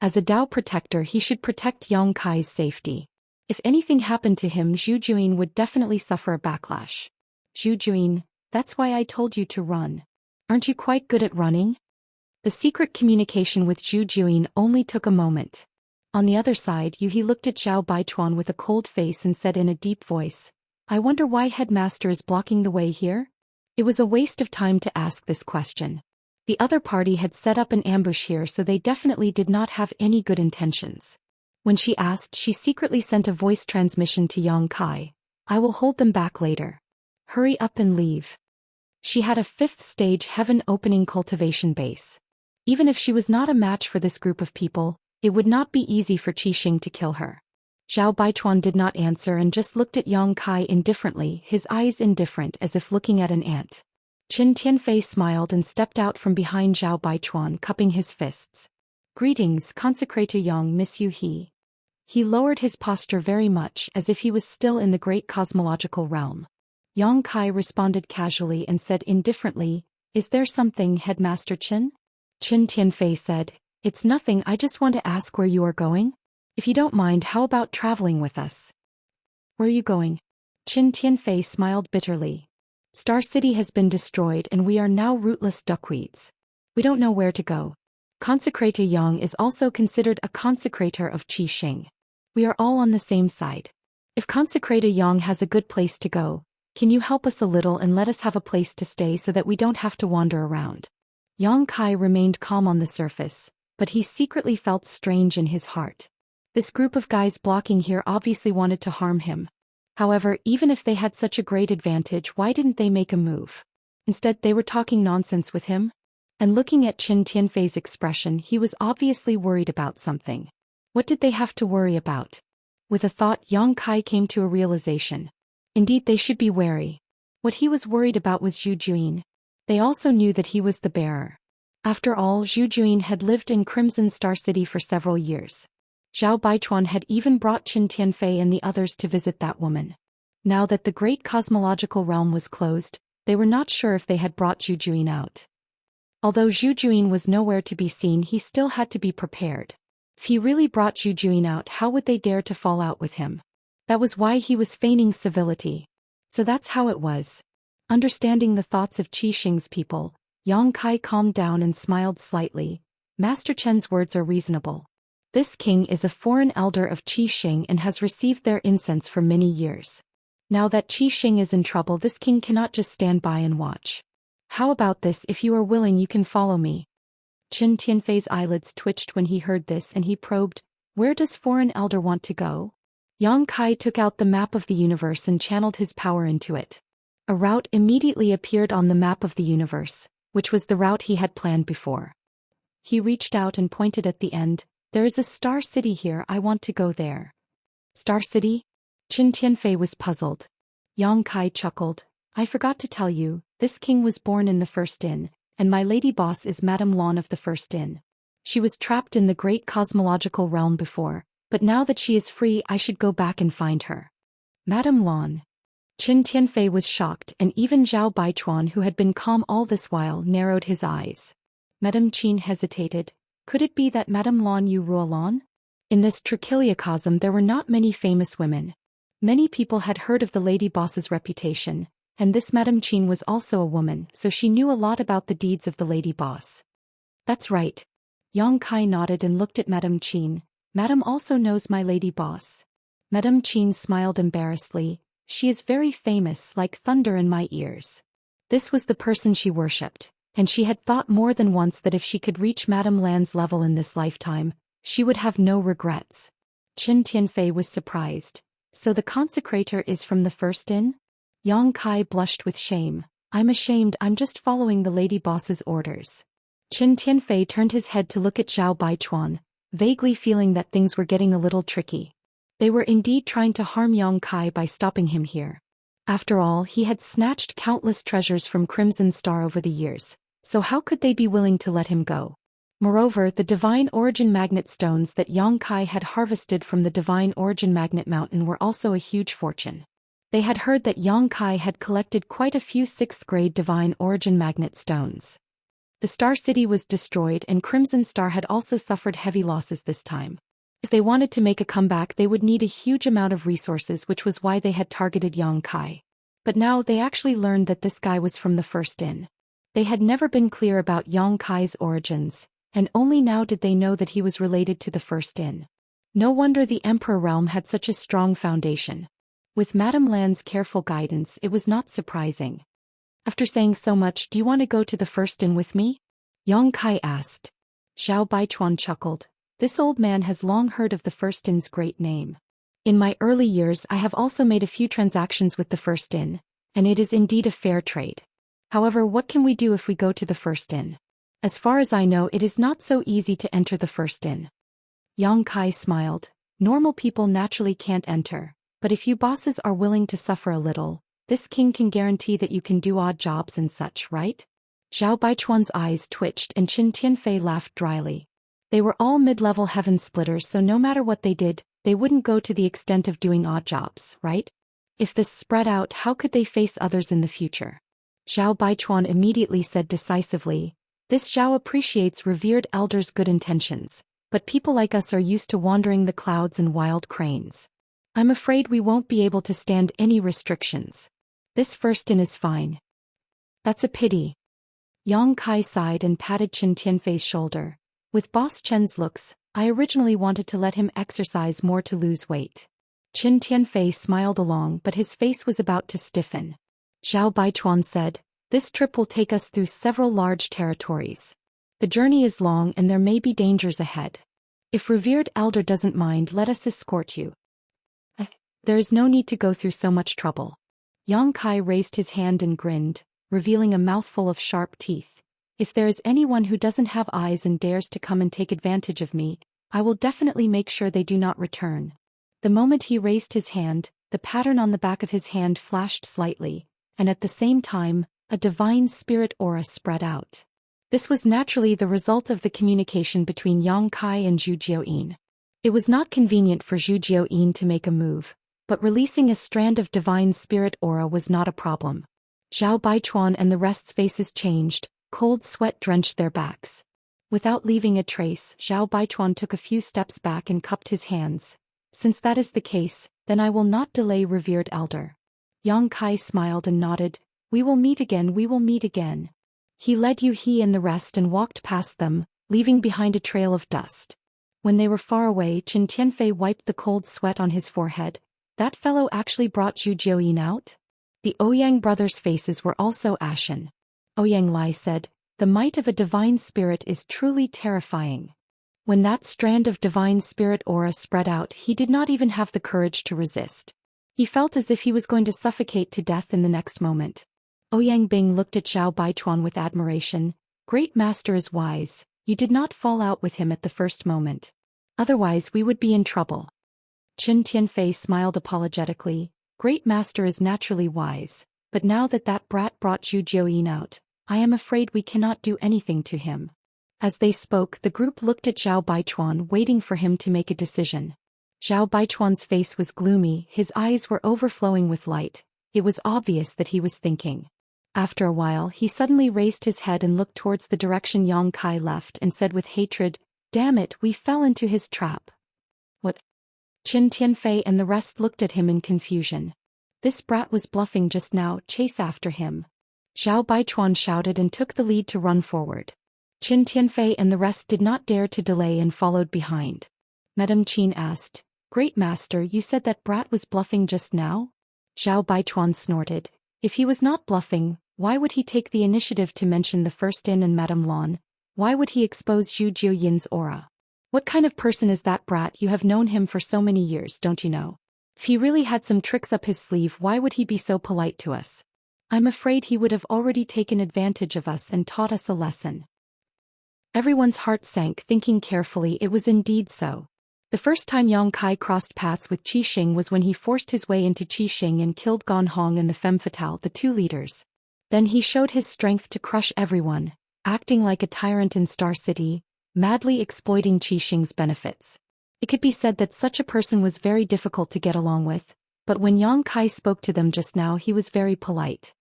As a Dao protector, he should protect Yang Kai's safety. If anything happened to him, Zhu Juin would definitely suffer a backlash. "Zhu Juin, that's why I told you to run. Aren't you quite good at running?" The secret communication with Zhu Juin only took a moment. On the other side, Yu He looked at Zhao Baichuan with a cold face and said in a deep voice, "I wonder why Headmaster is blocking the way here?" It was a waste of time to ask this question. The other party had set up an ambush here, so they definitely did not have any good intentions. When she asked, she secretly sent a voice transmission to Yang Kai. I will hold them back later. Hurry up and leave. She had a 5th stage heaven opening cultivation base. Even if she was not a match for this group of people, it would not be easy for Qixing to kill her. Zhao Baichuan did not answer and just looked at Yang Kai indifferently, his eyes indifferent as if looking at an ant. Qin Tianfei smiled and stepped out from behind Zhao Baichuan, cupping his fists. Greetings, Consecrator Yang, miss you He lowered his posture very much as if he was still in the great cosmological realm. Yang Kai responded casually and said indifferently, is there something, Headmaster Qin? Qin Tianfei said, it's nothing, I just want to ask where you are going? If you don't mind, how about traveling with us? Where are you going? Qin Tianfei smiled bitterly. Star City has been destroyed and we are now rootless duckweeds. We don't know where to go. Consecrator Yang is also considered a consecrator of Qixing. We are all on the same side. If Consecrator Yang has a good place to go, can you help us a little and let us have a place to stay so that we don't have to wander around? Yang Kai remained calm on the surface, but he secretly felt strange in his heart. This group of guys blocking here obviously wanted to harm him. However, even if they had such a great advantage, why didn't they make a move? Instead, they were talking nonsense with him? And looking at Qin Tianfei's expression, he was obviously worried about something. What did they have to worry about? With a thought, Yang Kai came to a realization. Indeed, they should be wary. What he was worried about was Zhu Juin. They also knew that he was the bearer. After all, Zhu Juin had lived in Crimson Star City for several years. Zhao Baichuan had even brought Qin Tianfei and the others to visit that woman. Now that the great cosmological realm was closed, they were not sure if they had brought Zhu Juin out. Although Zhu Juin was nowhere to be seen, he still had to be prepared. If he really brought Zhu Juin out, how would they dare to fall out with him? That was why he was feigning civility. So that's how it was. Understanding the thoughts of Qixing's people, Yang Kai calmed down and smiled slightly. Master Chen's words are reasonable. This king is a foreign elder of Qixing and has received their incense for many years. Now that Qixing is in trouble, this king cannot just stand by and watch. How about this? If you are willing, you can follow me. Qin Tianfei's eyelids twitched when he heard this and he probed, where does foreign elder want to go? Yang Kai took out the map of the universe and channeled his power into it. A route immediately appeared on the map of the universe, which was the route he had planned before. He reached out and pointed at the end. There is a star city here, I want to go there. Star City? Qin Tianfei was puzzled. Yang Kai chuckled. I forgot to tell you, this king was born in the first inn, and my lady boss is Madame Lan of the first inn. She was trapped in the great cosmological realm before, but now that she is free, I should go back and find her. Madame Lan. Qin Tianfei was shocked, and even Zhao Baichuan, who had been calm all this while, narrowed his eyes. Madame Qin hesitated. Could it be that Madame Lan Yu Ruolan? In this trichiliocosm there were not many famous women. Many people had heard of the lady boss's reputation, and this Madame Qin was also a woman, so she knew a lot about the deeds of the lady boss. That's right. Yang Kai nodded and looked at Madame Qin. Madame also knows my lady boss. Madame Qin smiled embarrassedly. She is very famous, like thunder in my ears. This was the person she worshipped, and she had thought more than once that if she could reach Madame Lan's level in this lifetime, she would have no regrets. Qin Tianfei was surprised. So the consecrator is from the first inn? Yang Kai blushed with shame. I'm ashamed, I'm just following the lady boss's orders. Qin Tianfei turned his head to look at Zhao Baichuan, vaguely feeling that things were getting a little tricky. They were indeed trying to harm Yang Kai by stopping him here. After all, he had snatched countless treasures from Crimson Star over the years, so how could they be willing to let him go? Moreover, the Divine Origin Magnet stones that Yang Kai had harvested from the Divine Origin Magnet Mountain were also a huge fortune. They had heard that Yang Kai had collected quite a few 6th-grade Divine Origin Magnet stones. The Star City was destroyed and Crimson Star had also suffered heavy losses this time. If they wanted to make a comeback, they would need a huge amount of resources, which was why they had targeted Yang Kai. But now they actually learned that this guy was from the first inn. They had never been clear about Yang Kai's origins, and only now did they know that he was related to the first inn. No wonder the Emperor realm had such a strong foundation. With Madame Lan's careful guidance, it was not surprising. After saying so much, do you want to go to the first inn with me? Yang Kai asked. Zhao Baichuan chuckled. This old man has long heard of the First Inn's great name. In my early years I have also made a few transactions with the First Inn, and it is indeed a fair trade. However, what can we do if we go to the First Inn? As far as I know, it is not so easy to enter the First Inn. Yang Kai smiled. Normal people naturally can't enter, but if you bosses are willing to suffer a little, this king can guarantee that you can do odd jobs and such, right? Zhao Baichuan's eyes twitched and Qin Tianfei laughed dryly. They were all mid-level heaven splitters, so no matter what they did, they wouldn't go to the extent of doing odd jobs, right? If this spread out, how could they face others in the future? Zhao Baichuan immediately said decisively, "This Zhao appreciates revered elders' good intentions, but people like us are used to wandering the clouds and wild cranes. I'm afraid we won't be able to stand any restrictions. This First Inn is fine." "That's a pity." Yang Kai sighed and patted Qin Tianfei's shoulder. "With Boss Chen's looks, I originally wanted to let him exercise more to lose weight." Qin Tianfei smiled along, but his face was about to stiffen. Zhao Baichuan said, "This trip will take us through several large territories. The journey is long and there may be dangers ahead. If revered elder doesn't mind, let us escort you." "There is no need to go through so much trouble." Yang Kai raised his hand and grinned, revealing a mouthful of sharp teeth. "If there is anyone who doesn't have eyes and dares to come and take advantage of me, I will definitely make sure they do not return." The moment he raised his hand, the pattern on the back of his hand flashed slightly, and at the same time, a divine spirit aura spread out. This was naturally the result of the communication between Yang Kai and Zhu Jiuyin. It was not convenient for Zhu Jiuyin to make a move, but releasing a strand of divine spirit aura was not a problem. Zhao Baichuan and the rest's faces changed, cold sweat drenched their backs. Without leaving a trace, Zhao Baichuan took a few steps back and cupped his hands. "Since that is the case, then I will not delay, revered elder." Yang Kai smiled and nodded. "We will meet again, we will meet again." He led he and the rest and walked past them, leaving behind a trail of dust. When they were far away, Qin Tianfei wiped the cold sweat on his forehead. That fellow actually brought Zhu Jiuyin out? The Ouyang brothers' faces were also ashen. Ouyang Lai said, "The might of a divine spirit is truly terrifying." When that strand of divine spirit aura spread out, he did not even have the courage to resist. He felt as if he was going to suffocate to death in the next moment. Ouyang Bing looked at Zhao Baichuan with admiration. "Great master is wise. You did not fall out with him at the first moment. Otherwise we would be in trouble." Qin Tianfei smiled apologetically. "Great master is naturally wise, but now that that brat brought Zhu Jiuyin out, I am afraid we cannot do anything to him." As they spoke, the group looked at Zhao Baichuan, waiting for him to make a decision. Zhao Baichuan's face was gloomy, his eyes were overflowing with light. It was obvious that he was thinking. After a while, he suddenly raised his head and looked towards the direction Yang Kai left and said with hatred, "Damn it, we fell into his trap." "What?" Qin Tianfei and the rest looked at him in confusion. "This brat was bluffing just now, chase after him." Zhao Baichuan shouted and took the lead to run forward. Qin Tianfei and the rest did not dare to delay and followed behind. Madame Qin asked, "Great master, you said that brat was bluffing just now?" Zhao Baichuan snorted. "If he was not bluffing, why would he take the initiative to mention the First Inn and Madame Lan? Why would he expose Zhu Jiuyin's aura? What kind of person is that brat? You have known him for so many years, don't you know? If he really had some tricks up his sleeve, why would he be so polite to us? I'm afraid he would have already taken advantage of us and taught us a lesson." Everyone's heart sank, thinking carefully. It was indeed so. The first time Yang Kai crossed paths with Qi Xing was when he forced his way into Qi Xing and killed Gan Hong and the Femme Fatale, the two leaders. Then he showed his strength to crush everyone, acting like a tyrant in Star City, madly exploiting Qi Xing's benefits. It could be said that such a person was very difficult to get along with, but when Yang Kai spoke to them just now, he was very polite.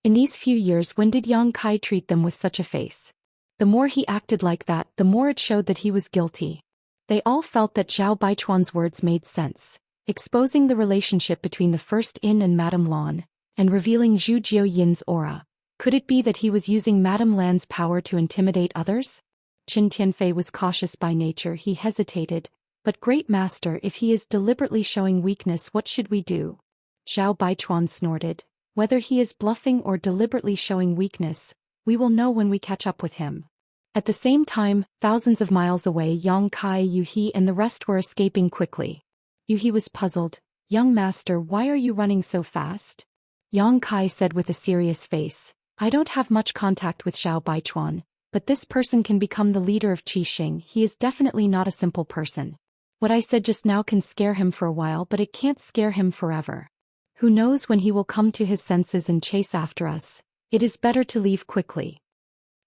In these few years, when did Yang Kai treat them with such a face? The more he acted like that, the more it showed that he was guilty. They all felt that Zhao Baichuan's words made sense, exposing the relationship between the First Inn and Madame Lan, and revealing Zhu Jiuyin's aura. Could it be that he was using Madame Lan's power to intimidate others? Qin Tianfei was cautious by nature. He hesitated. "But great master, if he is deliberately showing weakness, what should we do?" Zhao Baichuan snorted. "Whether he is bluffing or deliberately showing weakness, we will know when we catch up with him." At the same time, thousands of miles away, Yang Kai, Yu He and the rest were escaping quickly. Yu He was puzzled. "Young master, why are you running so fast?" Yang Kai said with a serious face. "I don't have much contact with Zhao Baichuan, but this person can become the leader of Qixing. He is definitely not a simple person. What I said just now can scare him for a while, but it can't scare him forever. Who knows when he will come to his senses and chase after us. It is better to leave quickly."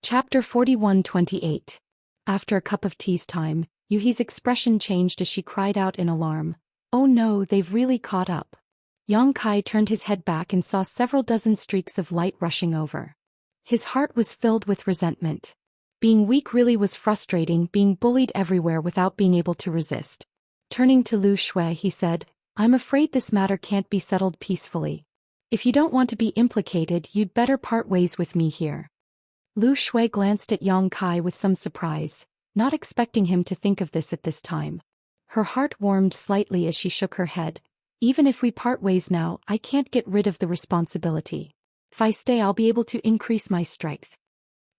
Chapter 41-28. After a cup of tea's time, Yu He's expression changed as she cried out in alarm. "Oh no, they've really caught up." Yang Kai turned his head back and saw several dozen streaks of light rushing over. His heart was filled with resentment. Being weak really was frustrating, being bullied everywhere without being able to resist. Turning to Lu Shui, he said, "I'm afraid this matter can't be settled peacefully. If you don't want to be implicated, you'd better part ways with me here." Lu Shui glanced at Yang Kai with some surprise, not expecting him to think of this at this time. Her heart warmed slightly as she shook her head. "Even if we part ways now, I can't get rid of the responsibility. If I stay, I'll be able to increase my strength."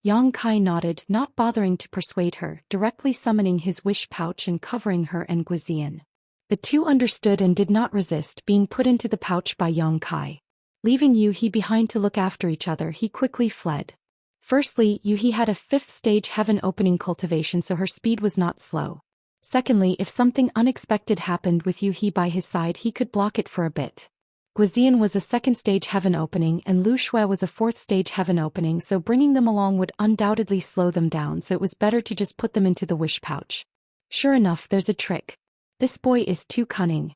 Yang Kai nodded, not bothering to persuade her, directly summoning his wish pouch and covering her and Guizian. The two understood and did not resist being put into the pouch by Yang Kai. Leaving Yu He behind to look after each other, he quickly fled. Firstly, Yu He had a 5th stage heaven opening cultivation, so her speed was not slow. Secondly, if something unexpected happened with Yu He by his side, he could block it for a bit. Guizian was a 2nd stage heaven opening and Lu Shui was a 4th stage heaven opening, so bringing them along would undoubtedly slow them down, so it was better to just put them into the wish pouch. Sure enough, there's a trick. This boy is too cunning.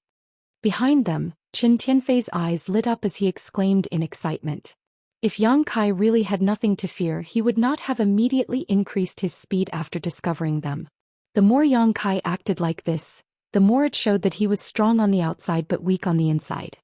Behind them, Qin Tianfei's eyes lit up as he exclaimed in excitement. If Yang Kai really had nothing to fear, he would not have immediately increased his speed after discovering them. The more Yang Kai acted like this, the more it showed that he was strong on the outside but weak on the inside.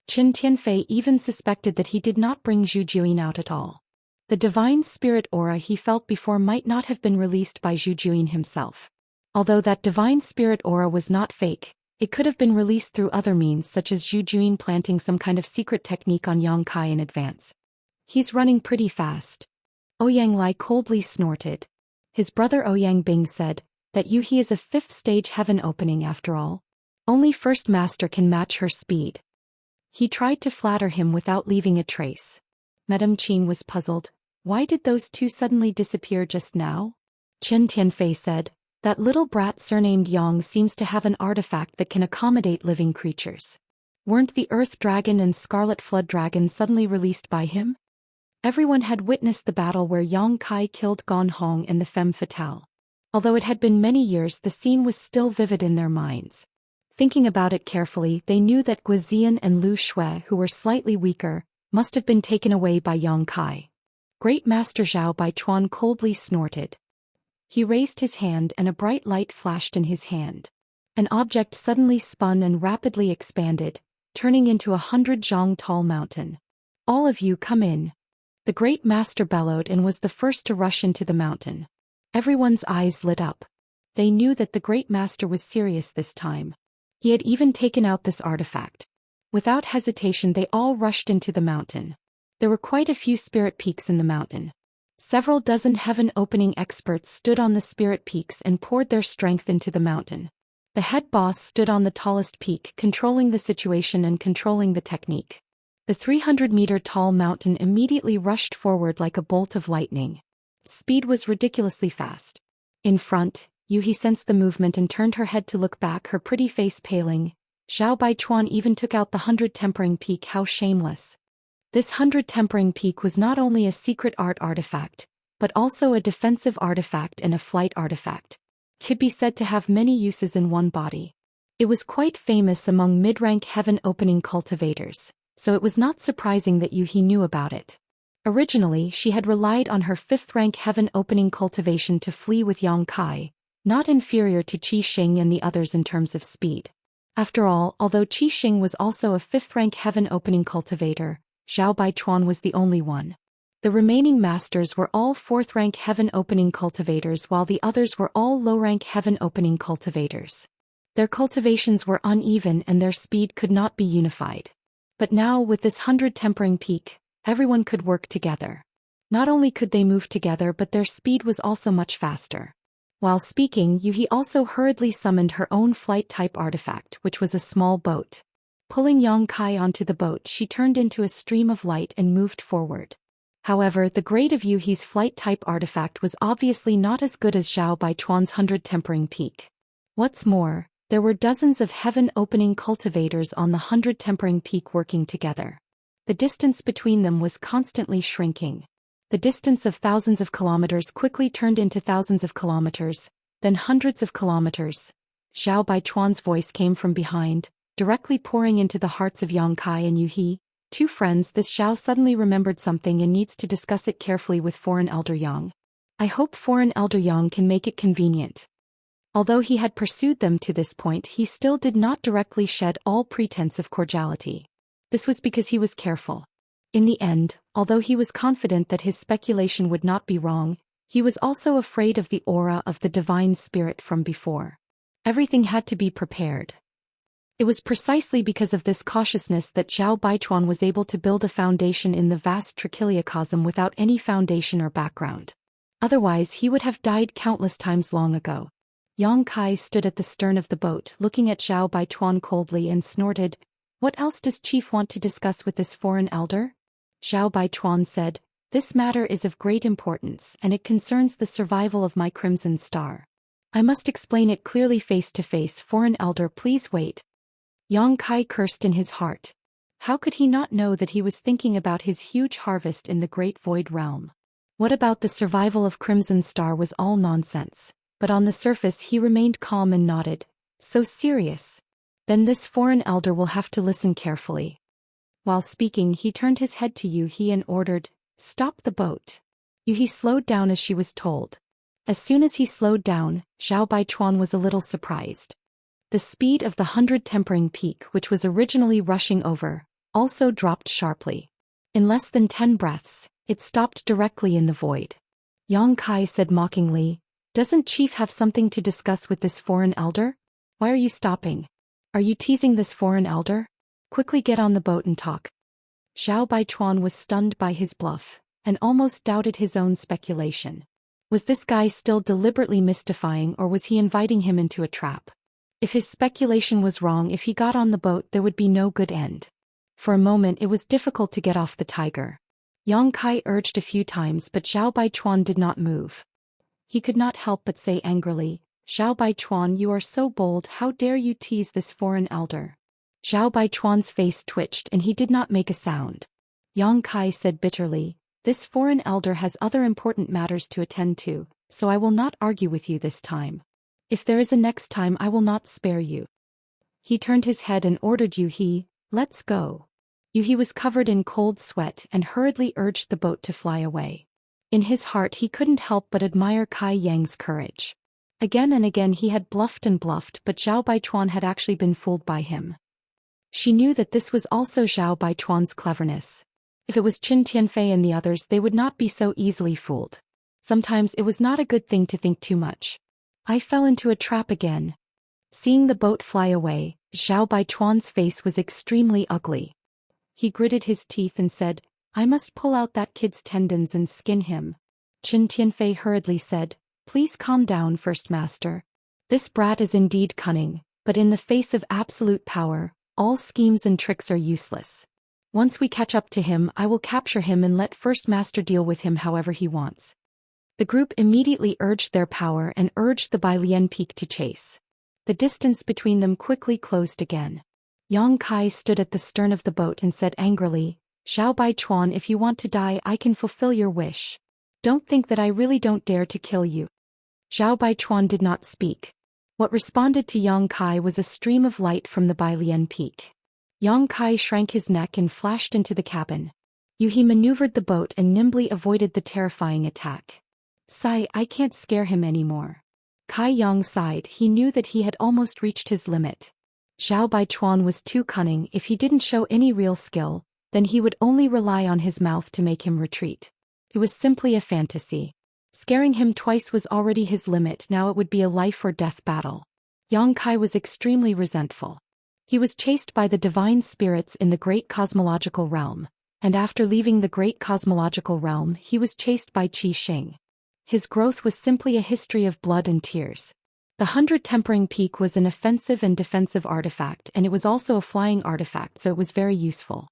Qin Tianfei even suspected that he did not bring Zhu Juyin out at all. The divine spirit aura he felt before might not have been released by Zhu Juyin himself. Although that divine spirit aura was not fake, it could have been released through other means, such as Zhu Juyin planting some kind of secret technique on Yang Kai in advance. "He's running pretty fast." Ouyang Lai coldly snorted. His brother Ouyang Bing said, "That Yu He is a 5th stage heaven opening after all. Only First Master can match her speed." He tried to flatter him without leaving a trace. Madame Qin was puzzled. Why did those two suddenly disappear just now? Qin Tianfei said, "That little brat surnamed Yang seems to have an artifact that can accommodate living creatures. Weren't the Earth Dragon and Scarlet Flood Dragon suddenly released by him?" Everyone had witnessed the battle where Yang Kai killed Gan Hong and the Femme Fatale. Although it had been many years, the scene was still vivid in their minds. Thinking about it carefully, they knew that Guizian and Lu Shui, who were slightly weaker, must have been taken away by Yang Kai. Great Master Zhao Baichuan coldly snorted. He raised his hand and a bright light flashed in his hand. An object suddenly spun and rapidly expanded, turning into 100 zhang tall mountain. "All of you come in." The Great Master bellowed and was the first to rush into the mountain. Everyone's eyes lit up. They knew that the Great Master was serious this time. He had even taken out this artifact. Without hesitation, they all rushed into the mountain. There were quite a few spirit peaks in the mountain. Several dozen heaven-opening experts stood on the spirit peaks and poured their strength into the mountain. The head boss stood on the tallest peak, controlling the situation and controlling the technique. The 300-meter-tall mountain immediately rushed forward like a bolt of lightning. Speed was ridiculously fast. In front, Yu He sensed the movement and turned her head to look back, her pretty face paling. Zhao Baichuan even took out the 100 tempering peak. How shameless. This 100 tempering peak was not only a secret art artifact, but also a defensive artifact and a flight artifact. Could be said to have many uses in one body. It was quite famous among mid-rank heaven-opening cultivators, so it was not surprising that Yu He knew about it. Originally, she had relied on her 5th-rank heaven-opening cultivation to flee with Yang Kai, not inferior to Qixing and the others in terms of speed. After all, although Qixing was also a 5th-rank heaven-opening cultivator, Zhao Baichuan was the only one. The remaining masters were all 4th-rank heaven-opening cultivators, while the others were all low-rank heaven-opening cultivators. Their cultivations were uneven and their speed could not be unified. But now, with this 100 tempering peak, everyone could work together. Not only could they move together but their speed was also much faster. While speaking, Yuhi also hurriedly summoned her own flight-type artifact, which was a small boat. Pulling Yang Kai onto the boat, she turned into a stream of light and moved forward. However, the grade of Yuhi's flight-type artifact was obviously not as good as Zhao Baichuan's 100 Tempering Peak. What's more, there were dozens of heaven-opening cultivators on the 100 Tempering Peak working together. The distance between them was constantly shrinking. The distance of thousands of kilometers quickly turned into thousands of kilometers, then hundreds of kilometers. Zhao Baichuan's voice came from behind, directly pouring into the hearts of Yang Kai and Yuhi, two friends. This Zhao suddenly remembered something and needs to discuss it carefully with Foreign Elder Yang. I hope Foreign Elder Yang can make it convenient. Although he had pursued them to this point, he still did not directly shed all pretense of cordiality. This was because he was careful. In the end, although he was confident that his speculation would not be wrong, he was also afraid of the aura of the divine spirit from before. Everything had to be prepared. It was precisely because of this cautiousness that Zhao Baichuan was able to build a foundation in the vast trichiliocosm without any foundation or background. Otherwise he would have died countless times long ago. Yang Kai stood at the stern of the boat, looking at Zhao Baichuan coldly and snorted, "What else does Chief want to discuss with this foreign elder?" Zhao Baichuan said, "This matter is of great importance and it concerns the survival of my Crimson Star. I must explain it clearly face to face. Foreign elder, please wait." Yang Kai cursed in his heart. How could he not know that he was thinking about his huge harvest in the Great Void Realm? What about the survival of Crimson Star was all nonsense, but on the surface he remained calm and nodded. So serious. Then this foreign elder will have to listen carefully. While speaking, he turned his head to Yuhi and ordered, "Stop the boat." Yuhi slowed down as she was told. As soon as he slowed down, Zhao Baichuan was a little surprised. The speed of the 100 Tempering Peak, which was originally rushing over, also dropped sharply. In less than 10 breaths, it stopped directly in the void. Yang Kai said mockingly, "Doesn't Chief have something to discuss with this foreign elder? Why are you stopping? Are you teasing this foreign elder? Quickly get on the boat and talk." Zhao Baichuan was stunned by his bluff, and almost doubted his own speculation. Was this guy still deliberately mystifying, or was he inviting him into a trap? If his speculation was wrong, if he got on the boat there would be no good end. For a moment it was difficult to get off the tiger. Yang Kai urged a few times but Zhao Baichuan did not move. He could not help but say angrily, "Zhao Baichuan, you are so bold, how dare you tease this foreign elder?" Zhao Baichuan's face twitched and he did not make a sound. Yang Kai said bitterly, "This foreign elder has other important matters to attend to, so I will not argue with you this time. If there is a next time I will not spare you." He turned his head and ordered Yuhi, "Let's go." Yuhi was covered in cold sweat and hurriedly urged the boat to fly away. In his heart he couldn't help but admire Kai Yang's courage. Again and again he had bluffed and bluffed, but Zhao Baichuan had actually been fooled by him. She knew that this was also Zhao Baichuan's cleverness. If it was Qin Tianfei and the others, they would not be so easily fooled. Sometimes it was not a good thing to think too much. I fell into a trap again. Seeing the boat fly away, Zhao Baichuan's face was extremely ugly. He gritted his teeth and said, "I must pull out that kid's tendons and skin him." Qin Tianfei hurriedly said, "Please calm down, First Master. This brat is indeed cunning, but in the face of absolute power, all schemes and tricks are useless. Once we catch up to him, I will capture him and let First Master deal with him however he wants." The group immediately urged their power and urged the Bailian Peak to chase. The distance between them quickly closed again. Yang Kai stood at the stern of the boat and said angrily, "Zhao Baichuan, if you want to die I can fulfill your wish. Don't think that I really don't dare to kill you." Zhao Baichuan did not speak. What responded to Yang Kai was a stream of light from the Bailian Peak. Yang Kai shrank his neck and flashed into the cabin. Yuhi maneuvered the boat and nimbly avoided the terrifying attack. "Sigh, I can't scare him anymore." Kai Yang sighed. He knew that he had almost reached his limit. Zhao Baichuan was too cunning. If he didn't show any real skill, then he would only rely on his mouth to make him retreat. It was simply a fantasy. Scaring him twice was already his limit, now it would be a life or death battle. Yang Kai was extremely resentful. He was chased by the divine spirits in the great cosmological realm, and after leaving the great cosmological realm he was chased by Qi Xing. His growth was simply a history of blood and tears. The 100 Tempering Peak was an offensive and defensive artifact, and it was also a flying artifact, so it was very useful.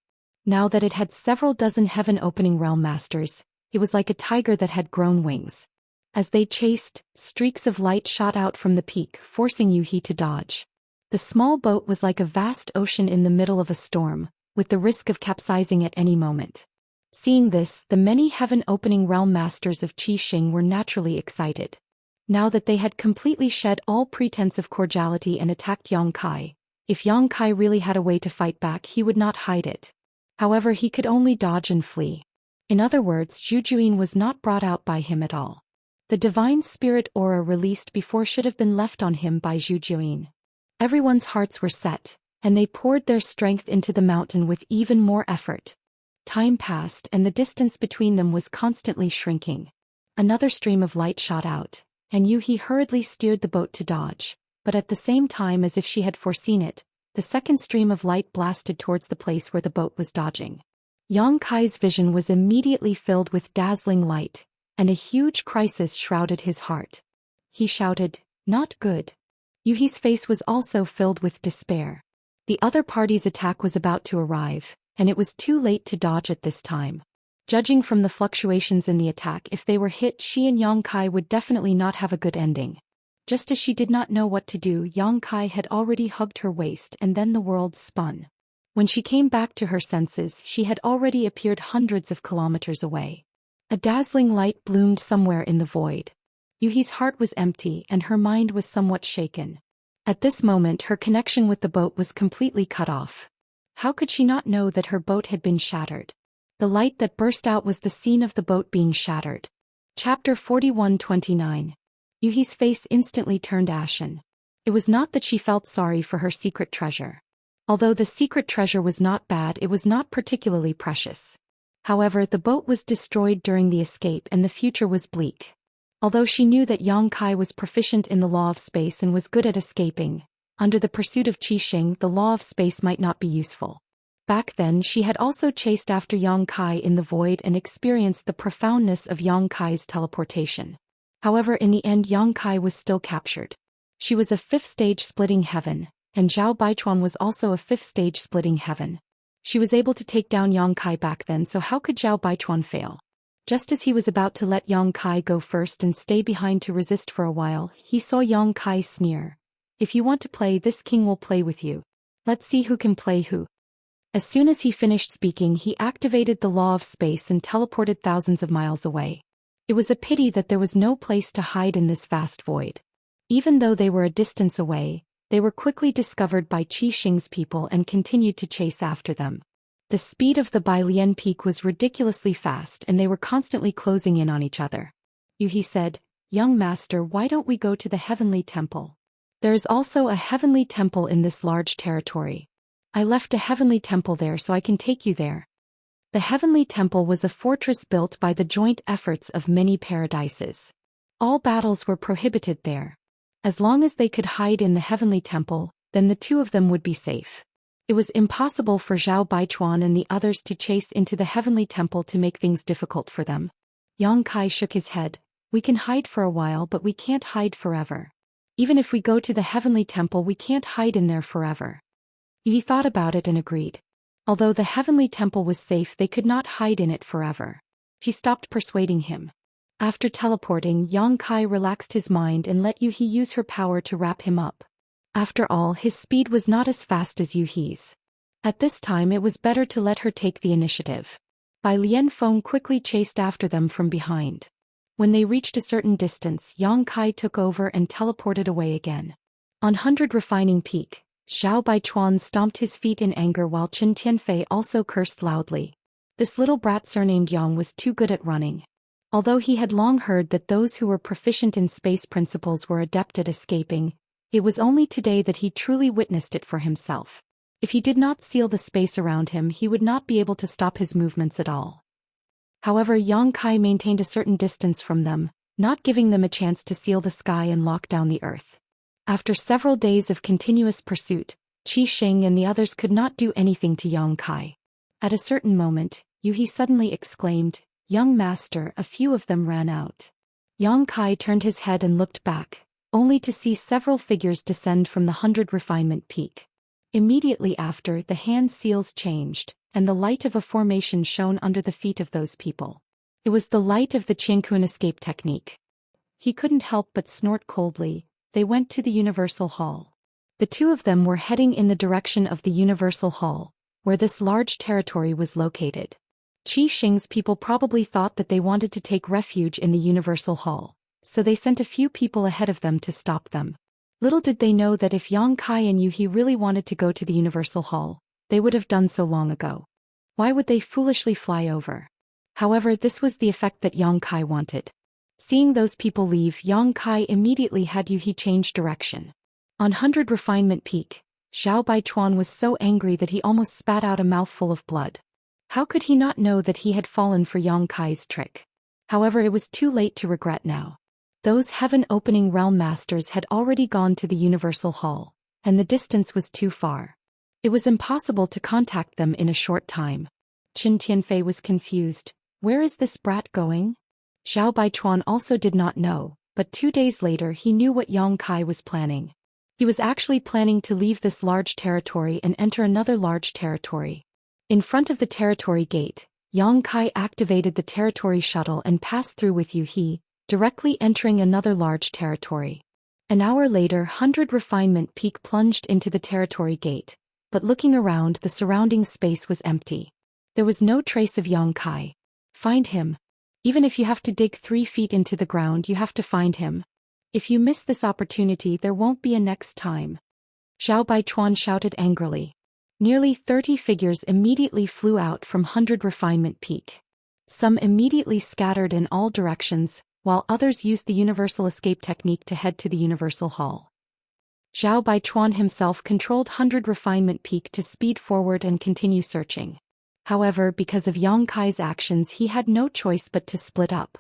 Now that it had several dozen heaven-opening realm masters, it was like a tiger that had grown wings. As they chased, streaks of light shot out from the peak, forcing Yuhi to dodge. The small boat was like a vast ocean in the middle of a storm, with the risk of capsizing at any moment. Seeing this, the many heaven-opening realm masters of Qi Xing were naturally excited. Now that they had completely shed all pretense of cordiality and attacked Yang Kai, if Yang Kai really had a way to fight back, he would not hide it. However, he could only dodge and flee. In other words, Zhu Xian was not brought out by him at all. The divine spirit aura released before should have been left on him by Zhu Xian. Everyone's hearts were set, and they poured their strength into the mountain with even more effort. Time passed and the distance between them was constantly shrinking. Another stream of light shot out, and Yuhi hurriedly steered the boat to dodge, but at the same time, as if she had foreseen it, the second stream of light blasted towards the place where the boat was dodging. Yang Kai's vision was immediately filled with dazzling light, and a huge crisis shrouded his heart. He shouted, "Not good." Yuhi's face was also filled with despair. The other party's attack was about to arrive, and it was too late to dodge at this time. Judging from the fluctuations in the attack, if they were hit, she and Yang Kai would definitely not have a good ending. Just as she did not know what to do, Yang Kai had already hugged her waist, and then the world spun. When she came back to her senses, she had already appeared hundreds of kilometers away. A dazzling light bloomed somewhere in the void. Yuhi's heart was empty and her mind was somewhat shaken. At this moment her connection with the boat was completely cut off. How could she not know that her boat had been shattered? The light that burst out was the scene of the boat being shattered. Chapter 41-29. Yuhi's face instantly turned ashen. It was not that she felt sorry for her secret treasure. Although the secret treasure was not bad, it was not particularly precious. However, the boat was destroyed during the escape and the future was bleak. Although she knew that Yang Kai was proficient in the law of space and was good at escaping, under the pursuit of Qi Xing the law of space might not be useful. Back then she had also chased after Yang Kai in the void and experienced the profoundness of Yang Kai's teleportation. However, in the end Yang Kai was still captured. She was a 5th stage splitting heaven, and Zhao Baichuan was also a 5th stage splitting heaven. She was able to take down Yang Kai back then, so how could Zhao Baichuan fail? Just as he was about to let Yang Kai go first and stay behind to resist for a while, he saw Yang Kai sneer. "If you want to play, this king will play with you. Let's see who can play who." As soon as he finished speaking, he activated the law of space and teleported thousands of miles away. It was a pity that there was no place to hide in this vast void. Even though they were a distance away, they were quickly discovered by Qi Xing's people and continued to chase after them. The speed of the Bailian Peak was ridiculously fast and they were constantly closing in on each other. Yuhi said, "Young master, why don't we go to the Heavenly Temple? There is also a Heavenly Temple in this large territory. I left a Heavenly Temple there, so I can take you there." The Heavenly Temple was a fortress built by the joint efforts of many paradises. All battles were prohibited there. As long as they could hide in the Heavenly Temple, then the two of them would be safe. It was impossible for Zhao Baichuan and the others to chase into the Heavenly Temple to make things difficult for them. Yang Kai shook his head. "We can hide for a while, but we can't hide forever. Even if we go to the Heavenly Temple, we can't hide in there forever." He thought about it and agreed. Although the Heavenly Temple was safe, they could not hide in it forever. She stopped persuading him. After teleporting, Yang Kai relaxed his mind and let Yuhi use her power to wrap him up. After all, his speed was not as fast as Yuhi's. At this time it was better to let her take the initiative. Bai Lianfeng quickly chased after them from behind. When they reached a certain distance, Yang Kai took over and teleported away again. On 100 Refining Peak, Zhao Baichuan stomped his feet in anger while Qin Tianfei also cursed loudly. This little brat surnamed Yang was too good at running. Although he had long heard that those who were proficient in space principles were adept at escaping, it was only today that he truly witnessed it for himself. If he did not seal the space around him, he would not be able to stop his movements at all. However, Yang Kai maintained a certain distance from them, not giving them a chance to seal the sky and lock down the earth. After several days of continuous pursuit, Qi Xing and the others could not do anything to Yang Kai. At a certain moment, Yuhi suddenly exclaimed, "Young master," a few of them ran out. Yang Kai turned his head and looked back, only to see several figures descend from the 100 refinement peak. Immediately after, the hand seals changed, and the light of a formation shone under the feet of those people. It was the light of the Qianquan escape technique. He couldn't help but snort coldly. They went to the Universal Hall. The two of them were heading in the direction of the Universal Hall, where this large territory was located. Qi Xing's people probably thought that they wanted to take refuge in the Universal Hall, so they sent a few people ahead of them to stop them. Little did they know that if Yang Kai and Yuhi really wanted to go to the Universal Hall, they would have done so long ago. Why would they foolishly fly over? However, this was the effect that Yang Kai wanted. Seeing those people leave, Yang Kai immediately had Yuhi change direction. On 100 Refinement Peak, Zhao Baichuan was so angry that he almost spat out a mouthful of blood. How could he not know that he had fallen for Yang Kai's trick? However, it was too late to regret now. Those heaven-opening realm masters had already gone to the Universal Hall, and the distance was too far. It was impossible to contact them in a short time. Qin Tianfei was confused. Where is this brat going? Zhao Baichuan also did not know, but 2 days later he knew what Yang Kai was planning. He was actually planning to leave this large territory and enter another large territory. In front of the territory gate, Yang Kai activated the territory shuttle and passed through with Yuhi, directly entering another large territory. An hour later, 100 Refinement Peak plunged into the territory gate, but looking around, the surrounding space was empty. There was no trace of Yang Kai. Find him. Even if you have to dig 3 feet into the ground, you have to find him. If you miss this opportunity, there won't be a next time. Zhao Baichuan shouted angrily. Nearly 30 figures immediately flew out from 100 Refinement Peak. Some immediately scattered in all directions, while others used the Universal Escape technique to head to the Universal Hall. Zhao Baichuan himself controlled 100 Refinement Peak to speed forward and continue searching. However, because of Yang Kai's actions, he had no choice but to split up.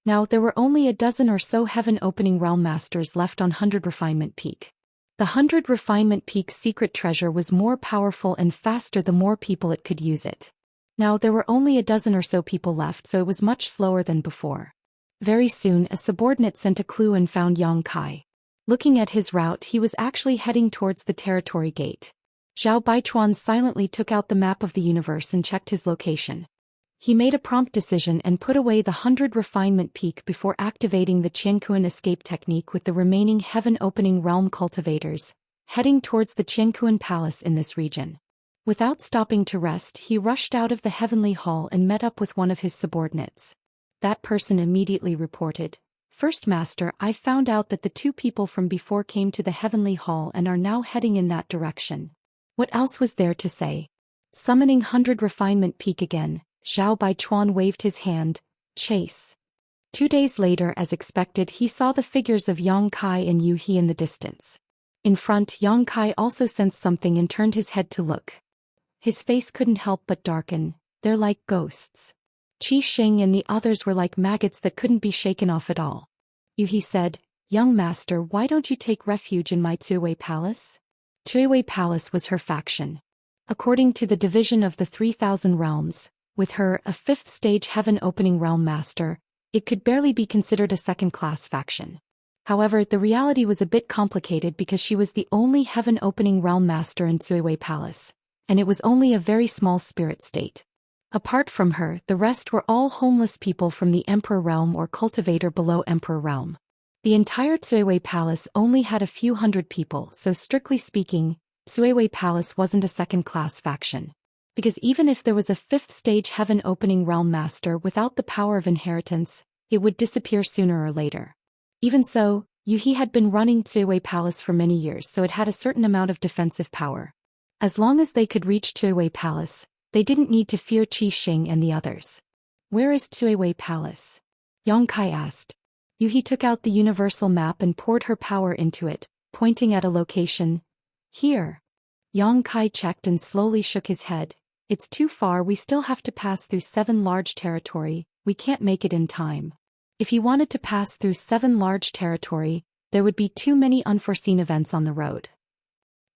Now there were only a dozen or so heaven-opening realm masters left on 100 Refinement Peak. The 100 Refinement Peak's secret treasure was more powerful and faster the more people it could use it. Now there were only a dozen or so people left, so it was much slower than before. Very soon, a subordinate sent a clue and found Yang Kai. Looking at his route, he was actually heading towards the territory gate. Zhao Baichuan silently took out the map of the universe and checked his location. He made a prompt decision and put away the 100 Refinement Peak before activating the Qianquan escape technique with the remaining heaven-opening realm cultivators, heading towards the Qianquan palace in this region. Without stopping to rest, he rushed out of the heavenly hall and met up with one of his subordinates. That person immediately reported, "First Master, I found out that the 2 people from before came to the heavenly hall and are now heading in that direction." What else was there to say? Summoning 100 Refinement Peak again, Zhao Baichuan waved his hand. Chase. 2 days later, as expected, he saw the figures of Yang Kai and Yuhi in the distance. In front, Yang Kai also sensed something and turned his head to look. His face couldn't help but darken. "They're like ghosts." Qi Xing and the others were like maggots that couldn't be shaken off at all. Yuhi said, "Young master, why don't you take refuge in my Tuiwei Palace?" Tuiwei Palace was her faction. According to the division of the 3,000 realms, with her, a 5th stage heaven-opening realm master, it could barely be considered a second-class faction. However, the reality was a bit complicated because she was the only heaven-opening realm master in Tuiwei Palace, and it was only a very small spirit state. Apart from her, the rest were all homeless people from the Emperor Realm or cultivator below Emperor Realm. The entire Tuiwei Palace only had a few hundred people, so strictly speaking, Tuiwei Palace wasn't a second-class faction. Because even if there was a 5th stage heaven-opening realm master without the power of inheritance, it would disappear sooner or later. Even so, Yuhi had been running Tuiwei Palace for many years, so it had a certain amount of defensive power. As long as they could reach Tuiwei Palace, they didn't need to fear Qi Xing and the others. "Where is Tuiwei Palace?" Yang Kai asked. Yuhi took out the universal map and poured her power into it, pointing at a location. "Here." Yang Kai checked and slowly shook his head. "It's too far, we still have to pass through 7 large territory, we can't make it in time." If he wanted to pass through 7 large territory, there would be too many unforeseen events on the road.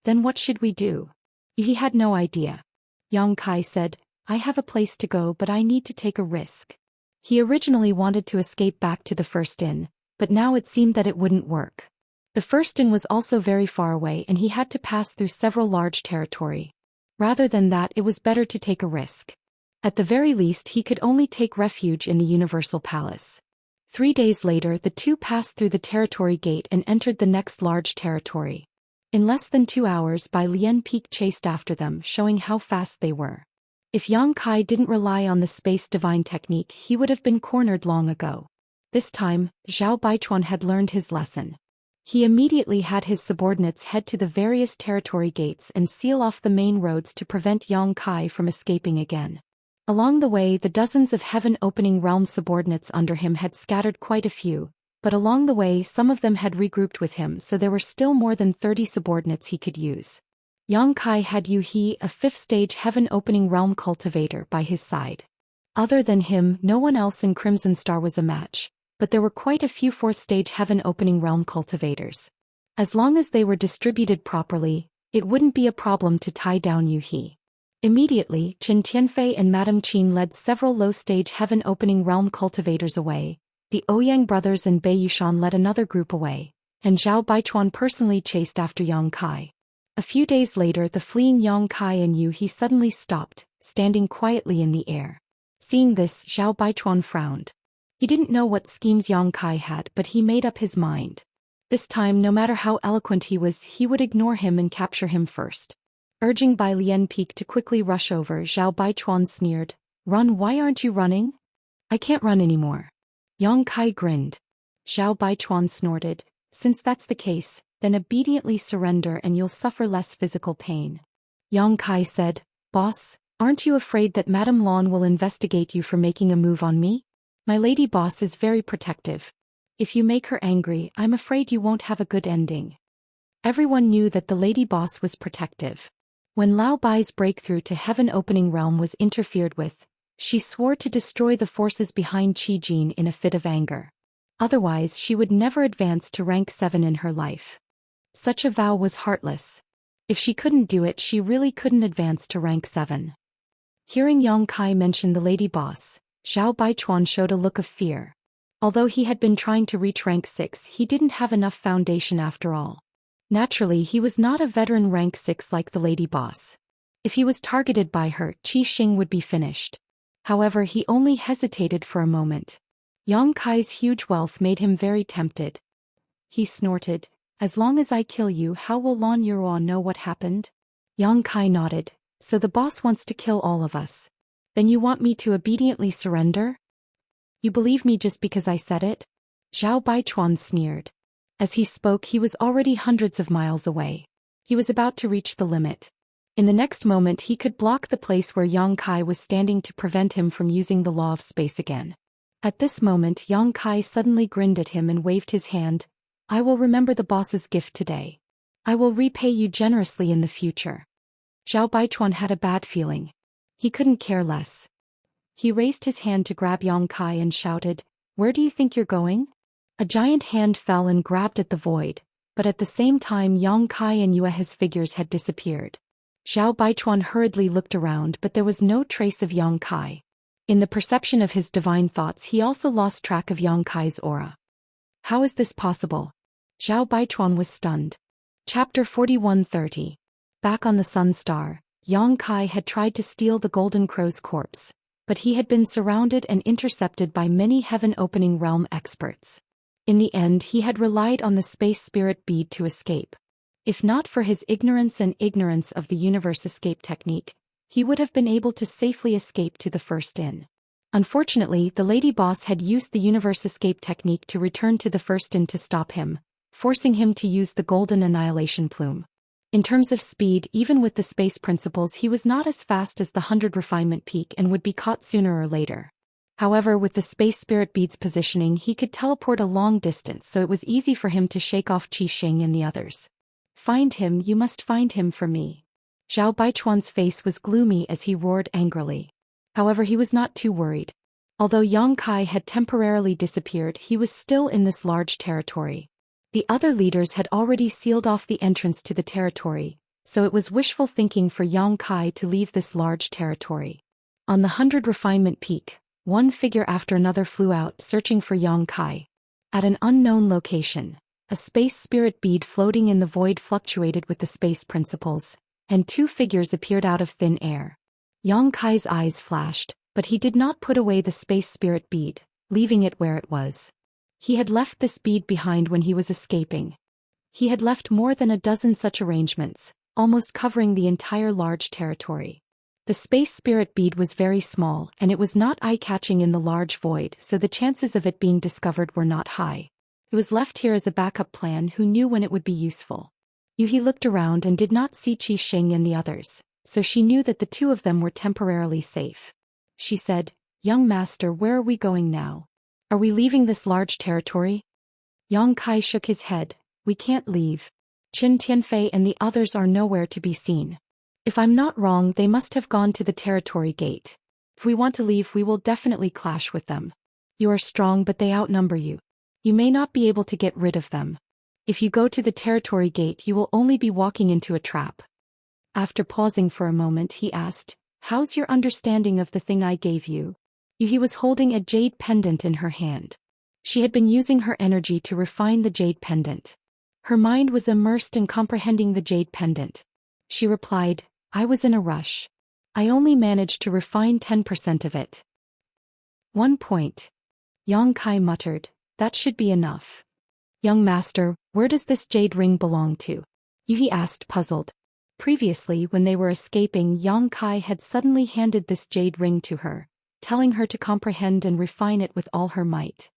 Then what should we do? He had no idea. Yang Kai said, I have a place to go, but I need to take a risk. He originally wanted to escape back to the first inn, but now it seemed that it wouldn't work. The first inn was also very far away and he had to pass through several large territory. Rather than that, it was better to take a risk. At the very least, he could only take refuge in the Universal Palace. 3 days later, the two passed through the territory gate and entered the next large territory. In less than 2 hours, Bai Lian Peak chased after them, showing how fast they were. If Yang Kai didn't rely on the space divine technique, he would have been cornered long ago. This time, Zhao Baichuan had learned his lesson. He immediately had his subordinates head to the various territory gates and seal off the main roads to prevent Yang Kai from escaping again. Along the way, the dozens of heaven-opening realm subordinates under him had scattered quite a few, but along the way some of them had regrouped with him, so there were still more than 30 subordinates he could use. Yang Kai had Yu He, a 5th-stage heaven-opening realm cultivator, by his side. Other than him, no one else in Crimson Star was a match, but there were quite a few 4th-stage heaven-opening realm cultivators. As long as they were distributed properly, it wouldn't be a problem to tie down Yu He. Immediately, Qin Tianfei and Madame Qin led several low-stage heaven-opening realm cultivators away, the Ouyang brothers and Bei Yushan led another group away, and Zhao Baichuan personally chased after Yang Kai. A few days later, the fleeing Yang Kai and Yu He suddenly stopped, standing quietly in the air. Seeing this, Zhao Baichuan frowned. He didn't know what schemes Yang Kai had, but he made up his mind. This time, no matter how eloquent he was, he would ignore him and capture him first. Urging Bai Lian Peak to quickly rush over, Zhao Baichuan sneered, "Run, why aren't you running?" "I can't run anymore." Yang Kai grinned. Zhao Baichuan snorted, "Since that's the case, then obediently surrender and you'll suffer less physical pain." Yang Kai said, "Boss, aren't you afraid that Madame Lan will investigate you for making a move on me? My lady boss is very protective. If you make her angry, I'm afraid you won't have a good ending." Everyone knew that the lady boss was protective. When Lao Bai's breakthrough to heaven-opening realm was interfered with, she swore to destroy the forces behind Qi Jin in a fit of anger. Otherwise, she would never advance to rank 7 in her life. Such a vow was heartless. If she couldn't do it, she really couldn't advance to rank 7. Hearing Yang Kai mention the lady boss, Zhao Baichuan showed a look of fear. Although he had been trying to reach rank 6, he didn't have enough foundation after all. Naturally, he was not a veteran rank 6 like the lady boss. If he was targeted by her, Qi Xing would be finished. However, he only hesitated for a moment. Yang Kai's huge wealth made him very tempted. He snorted, "As long as I kill you, how will Lan Yuruo know what happened?" Yang Kai nodded, "So the boss wants to kill all of us. Then you want me to obediently surrender? You believe me just because I said it?" Zhao Baichuan sneered. As he spoke, he was already hundreds of miles away. He was about to reach the limit. In the next moment, he could block the place where Yang Kai was standing to prevent him from using the law of space again. At this moment, Yang Kai suddenly grinned at him and waved his hand. "I will remember the boss's gift today. I will repay you generously in the future." Zhao Baichuan had a bad feeling. He couldn't care less. He raised his hand to grab Yang Kai and shouted, "Where do you think you're going?" A giant hand fell and grabbed at the void, but at the same time Yang Kai and Yuehe's figures had disappeared. Zhao Baichuan hurriedly looked around, but there was no trace of Yang Kai. In the perception of his divine thoughts, he also lost track of Yang Kai's aura. How is this possible? Zhao Baichuan was stunned. Chapter 41:30. Back on the Sun Star, Yang Kai had tried to steal the Golden Crow's corpse, but he had been surrounded and intercepted by many heaven-opening realm experts. In the end, he had relied on the space spirit bead to escape. If not for his ignorance of the universe escape technique, he would have been able to safely escape to the first inn. Unfortunately, the lady boss had used the universe escape technique to return to the first inn to stop him, forcing him to use the golden annihilation plume. In terms of speed, even with the space principles, he was not as fast as the 100 refinement peak and would be caught sooner or later. However, with the space spirit bead's positioning, he could teleport a long distance, so it was easy for him to shake off Qi Xing and the others. "Find him, you must find him for me." Zhao Baichuan's face was gloomy as he roared angrily. However, he was not too worried. Although Yang Kai had temporarily disappeared, he was still in this large territory. The other leaders had already sealed off the entrance to the territory, so it was wishful thinking for Yang Kai to leave this large territory. On the 100 refinement peak, one figure after another flew out searching for Yang Kai. At an unknown location, a space spirit bead floating in the void fluctuated with the space principles, and two figures appeared out of thin air. Yang Kai's eyes flashed, but he did not put away the space spirit bead, leaving it where it was. He had left this bead behind when he was escaping. He had left more than a dozen such arrangements, almost covering the entire large territory. The space spirit bead was very small and it was not eye-catching in the large void, so the chances of it being discovered were not high. It was left here as a backup plan. Who knew when it would be useful? Yuhi looked around and did not see Qi Xing and the others, so she knew that the two of them were temporarily safe. She said, "Young master, where are we going now? Are we leaving this large territory?" Yang Kai shook his head. "We can't leave. Qin Tianfei and the others are nowhere to be seen. If I'm not wrong, they must have gone to the territory gate. If we want to leave, we will definitely clash with them. You are strong, but they outnumber you. You may not be able to get rid of them. If you go to the territory gate, you will only be walking into a trap." After pausing for a moment, he asked, "How's your understanding of the thing I gave you?" Yuhi was holding a jade pendant in her hand. She had been using her energy to refine the jade pendant. Her mind was immersed in comprehending the jade pendant. She replied, "I was in a rush. I only managed to refine 10% of it." 1 point. Yang Kai muttered, "That should be enough." "Young master, where does this jade ring belong to?" Yuhi asked, puzzled. Previously, when they were escaping, Yang Kai had suddenly handed this jade ring to her, telling her to comprehend and refine it with all her might.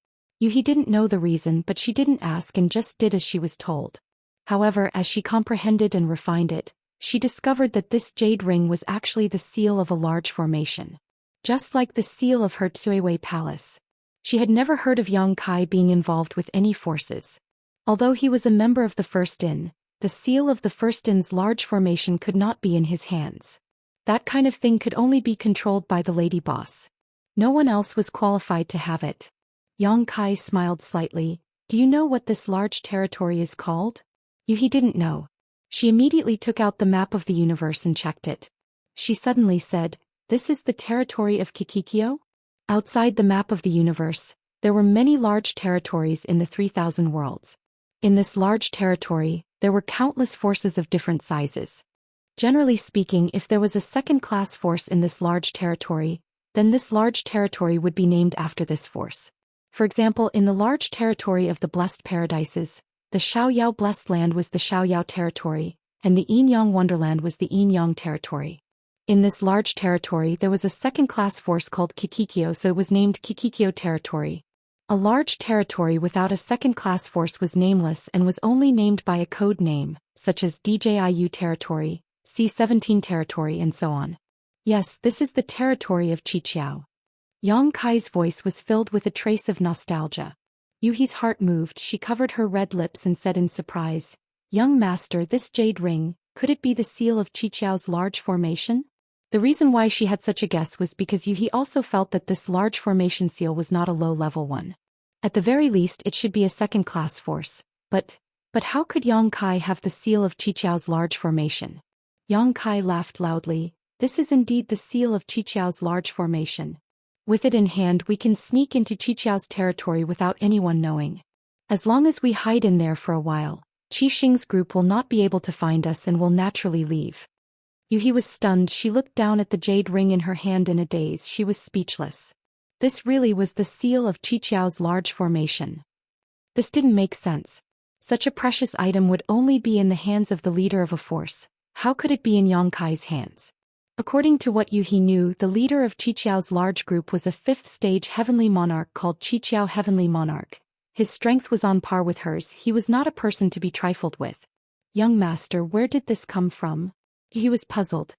Yuhi didn't know the reason, but she didn't ask and just did as she was told. However, as she comprehended and refined it, she discovered that this jade ring was actually the seal of a large formation. Just like the seal of her Tsuiwei palace. She had never heard of Yang Kai being involved with any forces. Although he was a member of the First Inn, the seal of the First Inn's large formation could not be in his hands. That kind of thing could only be controlled by the lady boss. No one else was qualified to have it. Yang Kai smiled slightly. "Do you know what this large territory is called?" Yuhi didn't know. She immediately took out the map of the universe and checked it. She suddenly said, "This is the territory of Kikikyo?" Outside the map of the universe, there were many large territories in the 3,000 worlds. In this large territory, there were countless forces of different sizes. Generally speaking, if there was a second-class force in this large territory, then this large territory would be named after this force. For example, in the large territory of the Blessed Paradises, the Xiaoyao Blessed Land was the Xiaoyao territory, and the Yin-Yang Wonderland was the Yin-Yang territory. In this large territory there was a second-class force called Kikikyo, so it was named Kikikyo territory. A large territory without a second-class force was nameless and was only named by a code name, such as DJIU territory, C-17 territory, and so on. Yes, this is the territory of Qiqiao. Yang Kai's voice was filled with a trace of nostalgia. Yuhi's heart moved. She covered her red lips and said in surprise, "Young master, this jade ring, could it be the seal of Qiqiao's large formation?" The reason why she had such a guess was because Yuhi also felt that this large formation seal was not a low-level one. At the very least, it should be a second-class force. But how could Yang Kai have the seal of Qiqiao's large formation? Yang Kai laughed loudly. "This is indeed the seal of Qiqiao's large formation. With it in hand, we can sneak into Qiqiao's territory without anyone knowing. As long as we hide in there for a while, Qi Xing's group will not be able to find us and will naturally leave." Yuhi was stunned. She looked down at the jade ring in her hand in a daze. She was speechless. This really was the seal of Qiqiao's large formation. This didn't make sense. Such a precious item would only be in the hands of the leader of a force. How could it be in Yang Kai's hands? According to what Yuhi knew, the leader of Qiqiao's large group was a 5th-stage heavenly monarch called Qiqiao Heavenly Monarch. His strength was on par with hers. He was not a person to be trifled with. "Young master, where did this come from?" He was puzzled.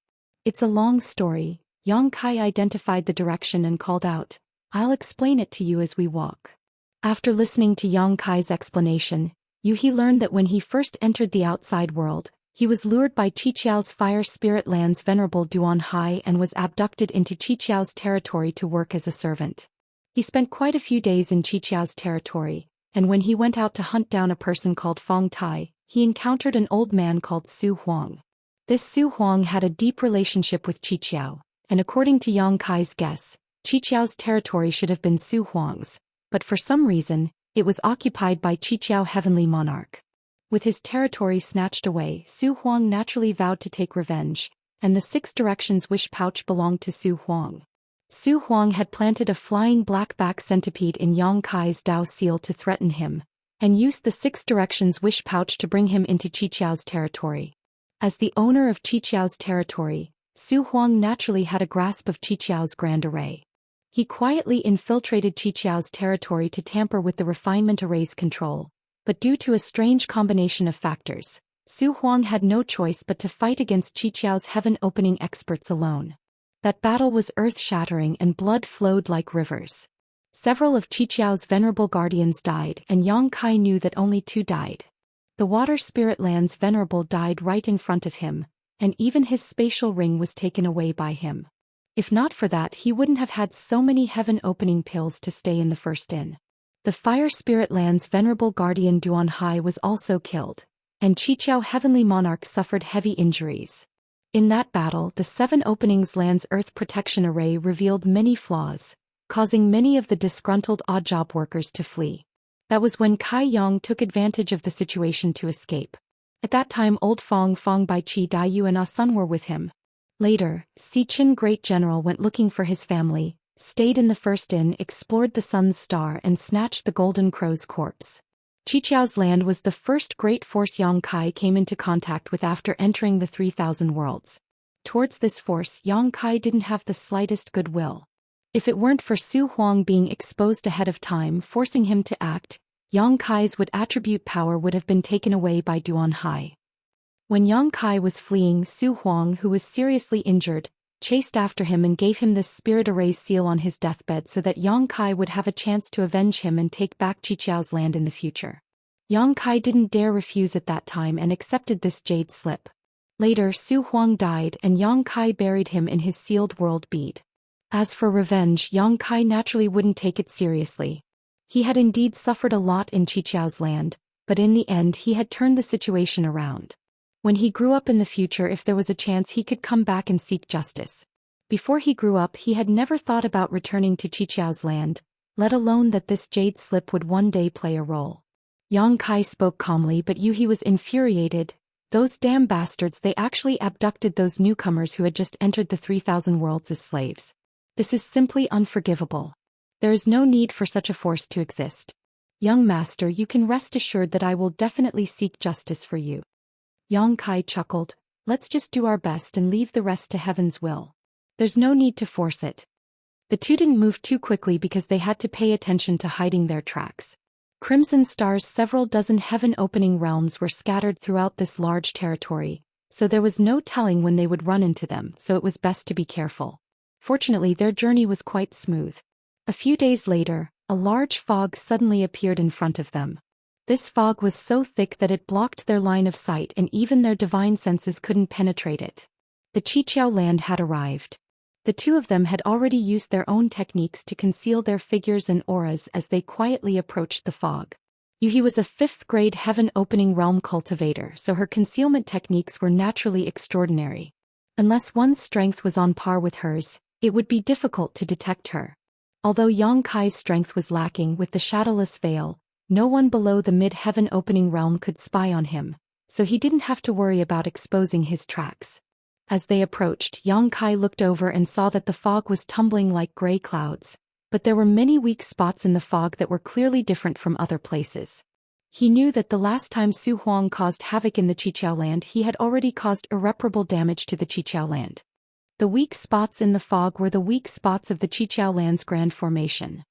"It's a long story." Yang Kai identified the direction and called out, "I'll explain it to you as we walk." After listening to Yang Kai's explanation, Yuhi learned that when he first entered the outside world, he was lured by Qiqiao's fire spirit land's venerable Duan Hai and was abducted into Qiqiao's territory to work as a servant. He spent quite a few days in Qiqiao's territory, and when he went out to hunt down a person called Fong Tai, he encountered an old man called Su Huang. This Su Huang had a deep relationship with Qiqiao, and according to Yang Kai's guess, Qiqiao's territory should have been Su Huang's, but for some reason, it was occupied by Qiqiao Heavenly Monarch. With his territory snatched away, Su Huang naturally vowed to take revenge, and the 6 directions wish pouch belonged to Su Huang. Su Huang had planted a flying blackback centipede in Yang Kai's Dao seal to threaten him, and used the 6 directions wish pouch to bring him into Qiqiao's territory. As the owner of Qiqiao's territory, Su Huang naturally had a grasp of Qiqiao's grand array. He quietly infiltrated Qiqiao's territory to tamper with the refinement array's control, but due to a strange combination of factors, Su Huang had no choice but to fight against Qiqiao's heaven-opening experts alone. That battle was earth-shattering and blood flowed like rivers. Several of Qiqiao's venerable guardians died, and Yang Kai knew that only 2 died. The water spirit land's venerable died right in front of him, and even his spatial ring was taken away by him. If not for that, he wouldn't have had so many heaven-opening pills to stay in the first inn. The fire spirit land's venerable guardian Duan Hai was also killed, and Qiqiao Heavenly Monarch suffered heavy injuries. In that battle, the 7 openings land's earth protection array revealed many flaws, causing many of the disgruntled odd-job workers to flee. That was when Kai Yang took advantage of the situation to escape. At that time old Fong Bai Qi Daiyu and Ah Sun were with him. Later, Si Qin Great General went looking for his family, stayed in the first inn, explored the sun's star and snatched the golden crow's corpse. Qiqiao's land was the first great force Yang Kai came into contact with after entering the 3,000 worlds. Towards this force, Yang Kai didn't have the slightest goodwill. If it weren't for Su Huang being exposed ahead of time forcing him to act, Yang Kai's attribute power would have been taken away by Duan Hai. When Yang Kai was fleeing, Su Huang, who was seriously injured, chased after him and gave him this spirit array seal on his deathbed so that Yang Kai would have a chance to avenge him and take back Qiqiao's land in the future. Yang Kai didn't dare refuse at that time and accepted this jade slip. Later, Su Huang died and Yang Kai buried him in his sealed world bead. As for revenge, Yang Kai naturally wouldn't take it seriously. He had indeed suffered a lot in Qiqiao's land, but in the end he had turned the situation around. When he grew up in the future, if there was a chance, he could come back and seek justice. Before he grew up, he had never thought about returning to Qiqiao's land, let alone that this jade slip would one day play a role. Yang Kai spoke calmly, but he was infuriated. Those damn bastards, they actually abducted those newcomers who had just entered the 3,000 worlds as slaves. This is simply unforgivable. There is no need for such a force to exist. Young master, you can rest assured that I will definitely seek justice for you. Yang Kai chuckled. Let's just do our best and leave the rest to heaven's will. There's no need to force it. The 2 didn't move too quickly because they had to pay attention to hiding their tracks. Crimson stars, several dozen heaven-opening realms were scattered throughout this large territory, so there was no telling when they would run into them, so it was best to be careful. Fortunately, their journey was quite smooth. A few days later, a large fog suddenly appeared in front of them. This fog was so thick that it blocked their line of sight and even their divine senses couldn't penetrate it. The Qiqiao land had arrived. The 2 of them had already used their own techniques to conceal their figures and auras as they quietly approached the fog. Yuhi was a 5th-grade heaven-opening realm cultivator, so her concealment techniques were naturally extraordinary. Unless one's strength was on par with hers, it would be difficult to detect her. Although Yang Kai's strength was lacking with the shadowless veil, no one below the mid-heaven opening realm could spy on him, so he didn't have to worry about exposing his tracks. As they approached, Yang Kai looked over and saw that the fog was tumbling like gray clouds, but there were many weak spots in the fog that were clearly different from other places. He knew that the last time Su Huang caused havoc in the Qiqiao land, he had already caused irreparable damage to the Qiqiao land. The weak spots in the fog were the weak spots of the Qiqiao land's grand formation.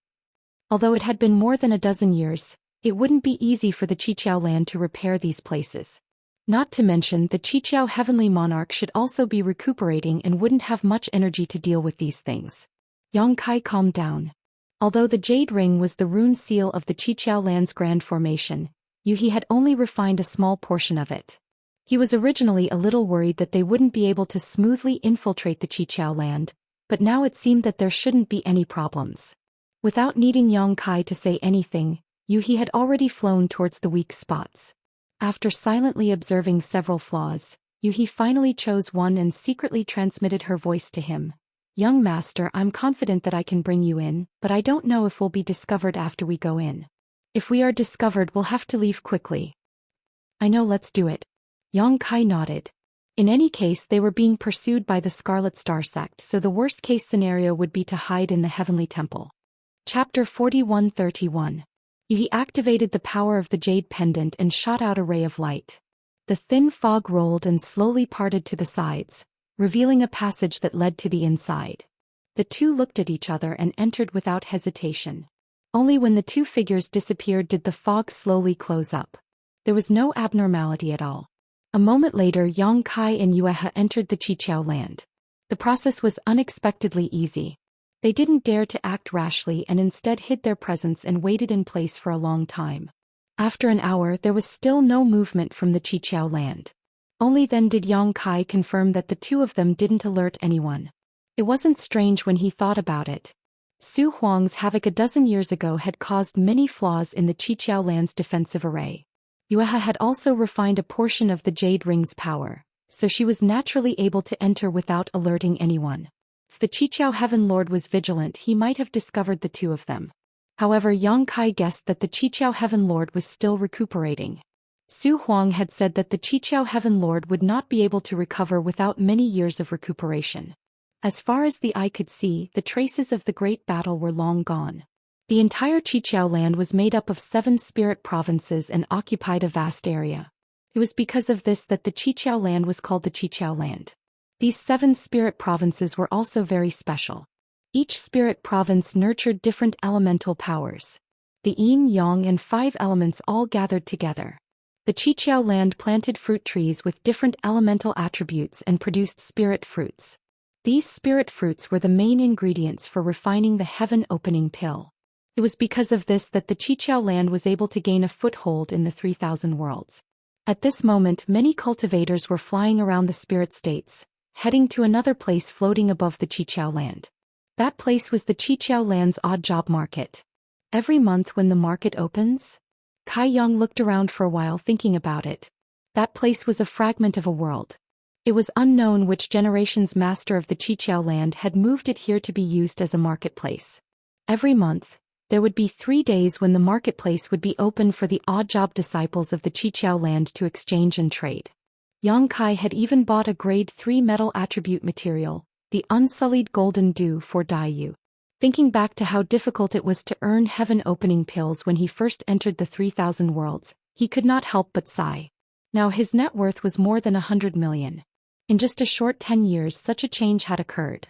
Although it had been more than a dozen years, it wouldn't be easy for the Qiqiao land to repair these places. Not to mention, the Qiqiao Heavenly Monarch should also be recuperating and wouldn't have much energy to deal with these things. Yang Kai calmed down. Although the Jade Ring was the rune seal of the Qiqiao land's grand formation, Yuhi had only refined a small portion of it. He was originally a little worried that they wouldn't be able to smoothly infiltrate the Qiqiao land, but now it seemed that there shouldn't be any problems. Without needing Yang Kai to say anything, Yuhi had already flown towards the weak spots. After silently observing several flaws, Yuhi finally chose one and secretly transmitted her voice to him. "Young master, I'm confident that I can bring you in, but I don't know if we'll be discovered after we go in. If we are discovered, we'll have to leave quickly." "I know, let's do it." Yang Kai nodded. In any case, they were being pursued by the Scarlet Star sect, so the worst-case scenario would be to hide in the Heavenly Temple. Chapter 41:31. He activated the power of the Jade Pendant and shot out a ray of light. The thin fog rolled and slowly parted to the sides, revealing a passage that led to the inside. The two looked at each other and entered without hesitation. Only when the two figures disappeared did the fog slowly close up. There was no abnormality at all. A moment later, Yang Kai and Yuehe entered the Qiqiao land. The process was unexpectedly easy. They didn't dare to act rashly and instead hid their presence and waited in place for a long time. After an hour, there was still no movement from the Qiqiao land. Only then did Yang Kai confirm that the two of them didn't alert anyone. It wasn't strange when he thought about it. Su Huang's havoc a dozen years ago had caused many flaws in the Qiqiao land's defensive array. Yuehe had also refined a portion of the Jade Ring's power, so she was naturally able to enter without alerting anyone. If the Qiqiao Heaven Lord was vigilant, he might have discovered the two of them. However, Yang Kai guessed that the Qiqiao Heaven Lord was still recuperating. Su Huang had said that the Qiqiao Heaven Lord would not be able to recover without many years of recuperation. As far as the eye could see, the traces of the great battle were long gone. The entire Qiqiao land was made up of 7 spirit provinces and occupied a vast area. It was because of this that the Qiqiao land was called the Qiqiao land. These 7 spirit provinces were also very special. Each spirit province nurtured different elemental powers. The yin, yang, and 5 elements all gathered together. The Qiqiao land planted fruit trees with different elemental attributes and produced spirit fruits. These spirit fruits were the main ingredients for refining the heaven-opening pill. It was because of this that the Qiqiao land was able to gain a foothold in the 3,000 worlds. At this moment, many cultivators were flying around the spirit states, heading to another place floating above the Qiqiao land. That place was the Qiqiao land's odd job market. Every month when the market opens? Kai Yang looked around for a while thinking about it. That place was a fragment of a world. It was unknown which generation's master of the Qiqiao land had moved it here to be used as a marketplace. Every month, there would be 3 days when the marketplace would be open for the odd-job disciples of the Qiqiao land to exchange and trade. Yang Kai had even bought a grade 3 metal attribute material, the unsullied golden dew for Daiyu. Thinking back to how difficult it was to earn heaven-opening pills when he first entered the 3,000 worlds, he could not help but sigh. Now his net worth was more than 100 million. In just a short 10 years, such a change had occurred.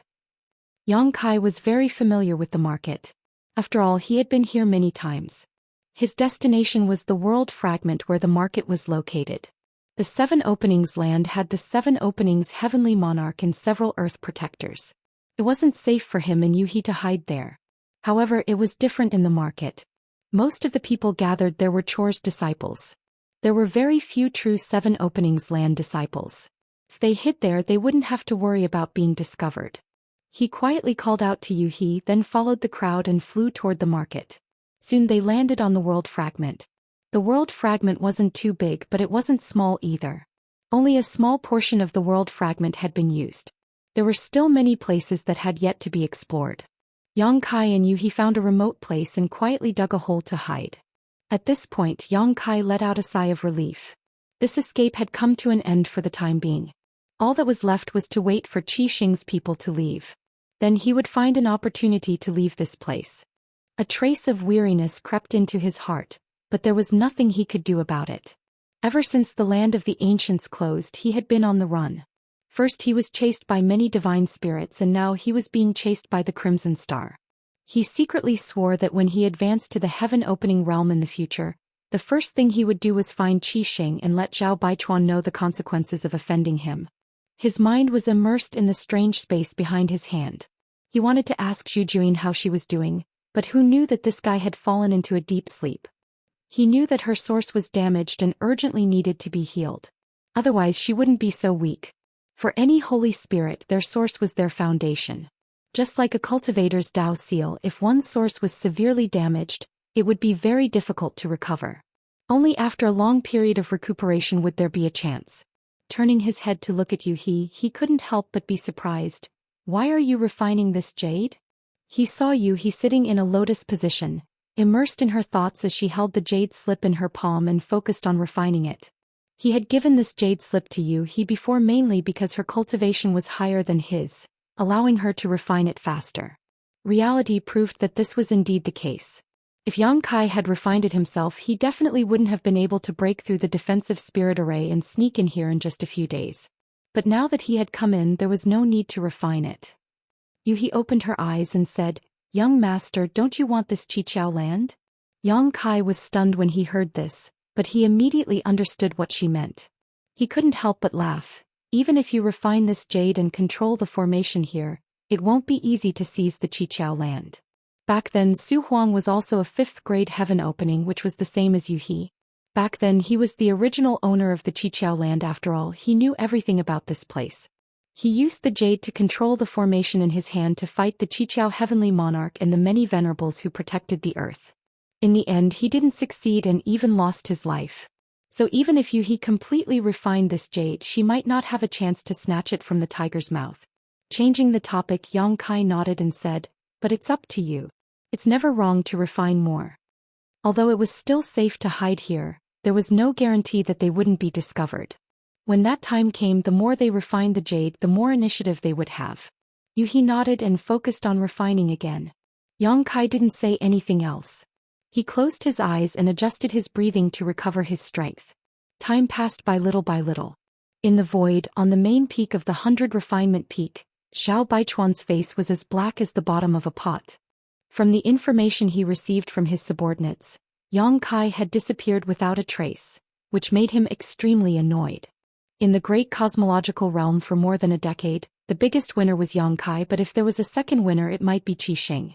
Yang Kai was very familiar with the market. After all, he had been here many times. His destination was the world fragment where the market was located. The 7 Openings land had the 7 Openings heavenly monarch and several earth protectors. It wasn't safe for him and Yuhi to hide there. However, it was different in the market. Most of the people gathered there were chores disciples. There were very few true 7 Openings land disciples. If they hid there, they wouldn't have to worry about being discovered. He quietly called out to Yuhi, then followed the crowd and flew toward the market. Soon they landed on the world fragment. The world fragment wasn't too big, but it wasn't small either. Only a small portion of the world fragment had been used. There were still many places that had yet to be explored. Yang Kai and Yuhi found a remote place and quietly dug a hole to hide. At this point, Yang Kai let out a sigh of relief. This escape had come to an end for the time being. All that was left was to wait for Qi Xing's people to leave. Then he would find an opportunity to leave this place. A trace of weariness crept into his heart, but there was nothing he could do about it. Ever since the land of the ancients closed, he had been on the run. First he was chased by many divine spirits and now he was being chased by the Crimson Star. He secretly swore that when he advanced to the heaven-opening realm in the future, the first thing he would do was find Qi Xing and let Zhao Baichuan know the consequences of offending him. His mind was immersed in the strange space behind his hand. He wanted to ask Zhu Juyin how she was doing, but who knew that this guy had fallen into a deep sleep? He knew that her source was damaged and urgently needed to be healed. Otherwise she wouldn't be so weak. For any holy spirit, their source was their foundation. Just like a cultivator's Dao seal, if one source was severely damaged, it would be very difficult to recover. Only after a long period of recuperation would there be a chance. Turning his head to look at Yuhi, he couldn't help but be surprised. Why are you refining this jade? He saw he sitting in a lotus position, immersed in her thoughts as she held the jade slip in her palm and focused on refining it. He had given this jade slip to he before mainly because her cultivation was higher than his, allowing her to refine it faster. Reality proved that this was indeed the case. If Yang Kai had refined it himself, he definitely wouldn't have been able to break through the defensive spirit array and sneak in here in just a few days. But now that he had come in, there was no need to refine it. He opened her eyes and said, "Young master, don't you want this Qiqiao land?" Yang Kai was stunned when he heard this, but he immediately understood what she meant. He couldn't help but laugh. Even if you refine this jade and control the formation here, it won't be easy to seize the Qiqiao land. Back then Su Huang was also a 5th grade heaven opening, which was the same as He. Back then he was the original owner of the Qiqiao land. After all, he knew everything about this place. He used the jade to control the formation in his hand to fight the Qiqiao heavenly monarch and the many venerables who protected the earth. In the end he didn't succeed and even lost his life. So even if he completely refined this jade, she might not have a chance to snatch it from the tiger's mouth. Changing the topic, Yang Kai nodded and said, "But it's up to you. It's never wrong to refine more." Although it was still safe to hide here, there was no guarantee that they wouldn't be discovered. When that time came, the more they refined the jade, the more initiative they would have. He nodded and focused on refining again. Yang Kai didn't say anything else. He closed his eyes and adjusted his breathing to recover his strength. Time passed by little. In the void, on the main peak of the 100 refinement peak, Zhao Baichuan's face was as black as the bottom of a pot. From the information he received from his subordinates, Yang Kai had disappeared without a trace, which made him extremely annoyed. In the great cosmological realm for more than a decade, the biggest winner was Yang Kai, but if there was a second winner it might be Qi Xing.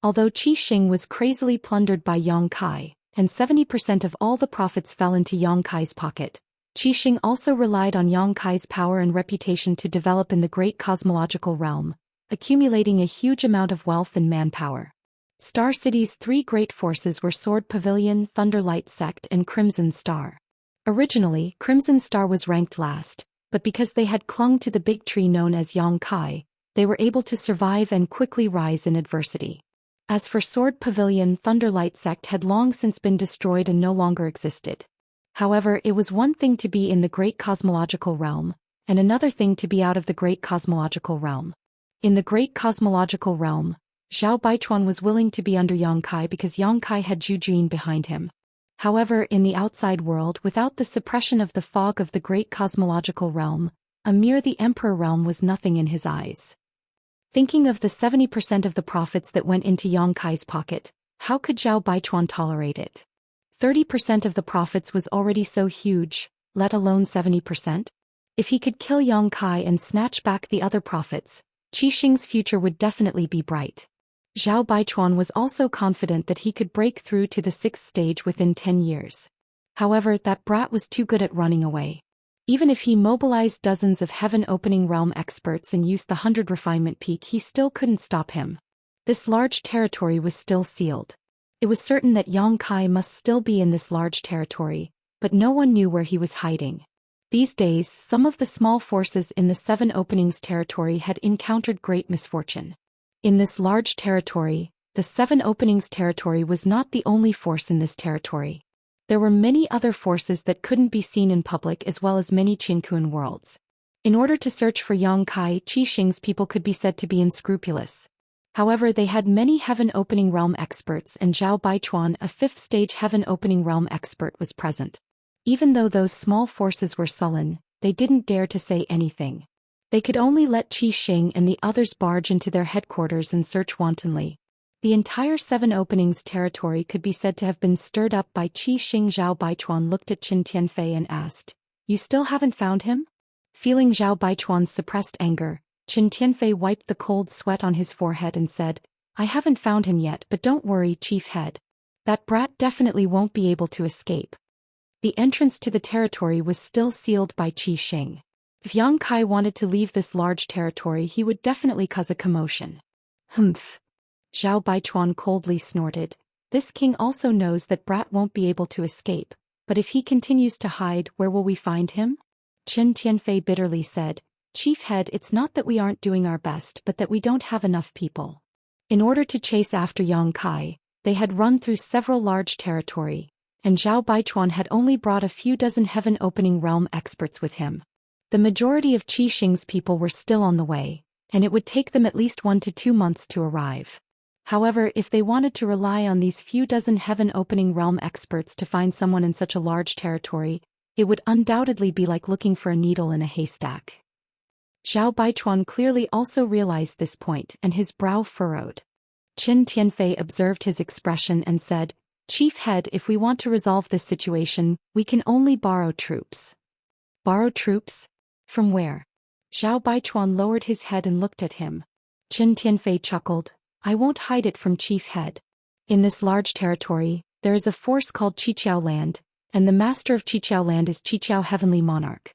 Although Qi Xing was crazily plundered by Yang Kai, and 70% of all the profits fell into Yang Kai's pocket, Qi Xing also relied on Yang Kai's power and reputation to develop in the great cosmological realm, accumulating a huge amount of wealth and manpower. Star City's 3 great forces were Sword Pavilion, Thunderlight Sect and Crimson Star. Originally, Crimson Star was ranked last, but because they had clung to the big tree known as Yang Kai, they were able to survive and quickly rise in adversity. As for Sword Pavilion, Thunderlight Sect had long since been destroyed and no longer existed. However, it was one thing to be in the great cosmological realm, and another thing to be out of the great cosmological realm. In the great cosmological realm, Zhao Baichuan was willing to be under Yang Kai because Yang Kai had Zhu Jun behind him. However, in the outside world, without the suppression of the fog of the great cosmological realm, a mere the Emperor realm was nothing in his eyes. Thinking of the 70% of the profits that went into Yang Kai's pocket, how could Zhao Baichuan tolerate it? 30% of the profits was already so huge, let alone 70%? If he could kill Yang Kai and snatch back the other profits, Qi Xing's future would definitely be bright. Zhao Baichuan was also confident that he could break through to the 6th stage within 10 years. However, that brat was too good at running away. Even if he mobilized dozens of heaven-opening realm experts and used the 100 refinement peak, he still couldn't stop him. This large territory was still sealed. It was certain that Yang Kai must still be in this large territory, but no one knew where he was hiding. These days, some of the small forces in the 7 openings territory had encountered great misfortune. In this large territory, the 7 openings territory was not the only force in this territory. There were many other forces that couldn't be seen in public as well as many Qinkuan worlds. In order to search for Yang Kai, Qi Xing's people could be said to be unscrupulous. However, they had many heaven-opening realm experts and Zhao Baichuan, a 5th stage heaven-opening realm expert, was present. Even though those small forces were sullen, they didn't dare to say anything. They could only let Qi Xing and the others barge into their headquarters and search wantonly. The entire 7 openings territory could be said to have been stirred up by Qi Xing. Zhao Baichuan looked at Qin Tianfei and asked, "You still haven't found him?" Feeling Zhao Baichuan's suppressed anger, Qin Tianfei wiped the cold sweat on his forehead and said, "I haven't found him yet, but don't worry, Chief Head. That brat definitely won't be able to escape." The entrance to the territory was still sealed by Qi Xing. If Yang Kai wanted to leave this large territory, he would definitely cause a commotion. Humph. Zhao Baichuan coldly snorted. This king also knows that brat won't be able to escape, but if he continues to hide, where will we find him? Qin Tianfei bitterly said. Chief Head, it's not that we aren't doing our best but that we don't have enough people. In order to chase after Yang Kai, they had run through several large territory, and Zhao Baichuan had only brought a few dozen heaven-opening realm experts with him. The majority of Qi Xing's people were still on the way, and it would take them at least 1 to 2 months to arrive. However, if they wanted to rely on these few dozen heaven-opening realm experts to find someone in such a large territory, it would undoubtedly be like looking for a needle in a haystack. Zhao Baichuan clearly also realized this point, and his brow furrowed. Qin Tianfei observed his expression and said, Chief Head, if we want to resolve this situation, we can only borrow troops. Borrow troops? From where? Zhao Baichuan lowered his head and looked at him. Qin Tianfei chuckled, I won't hide it from Chief Head. In this large territory, there is a force called Qiqiao Land, and the master of Qiqiao Land is Qiqiao Heavenly Monarch.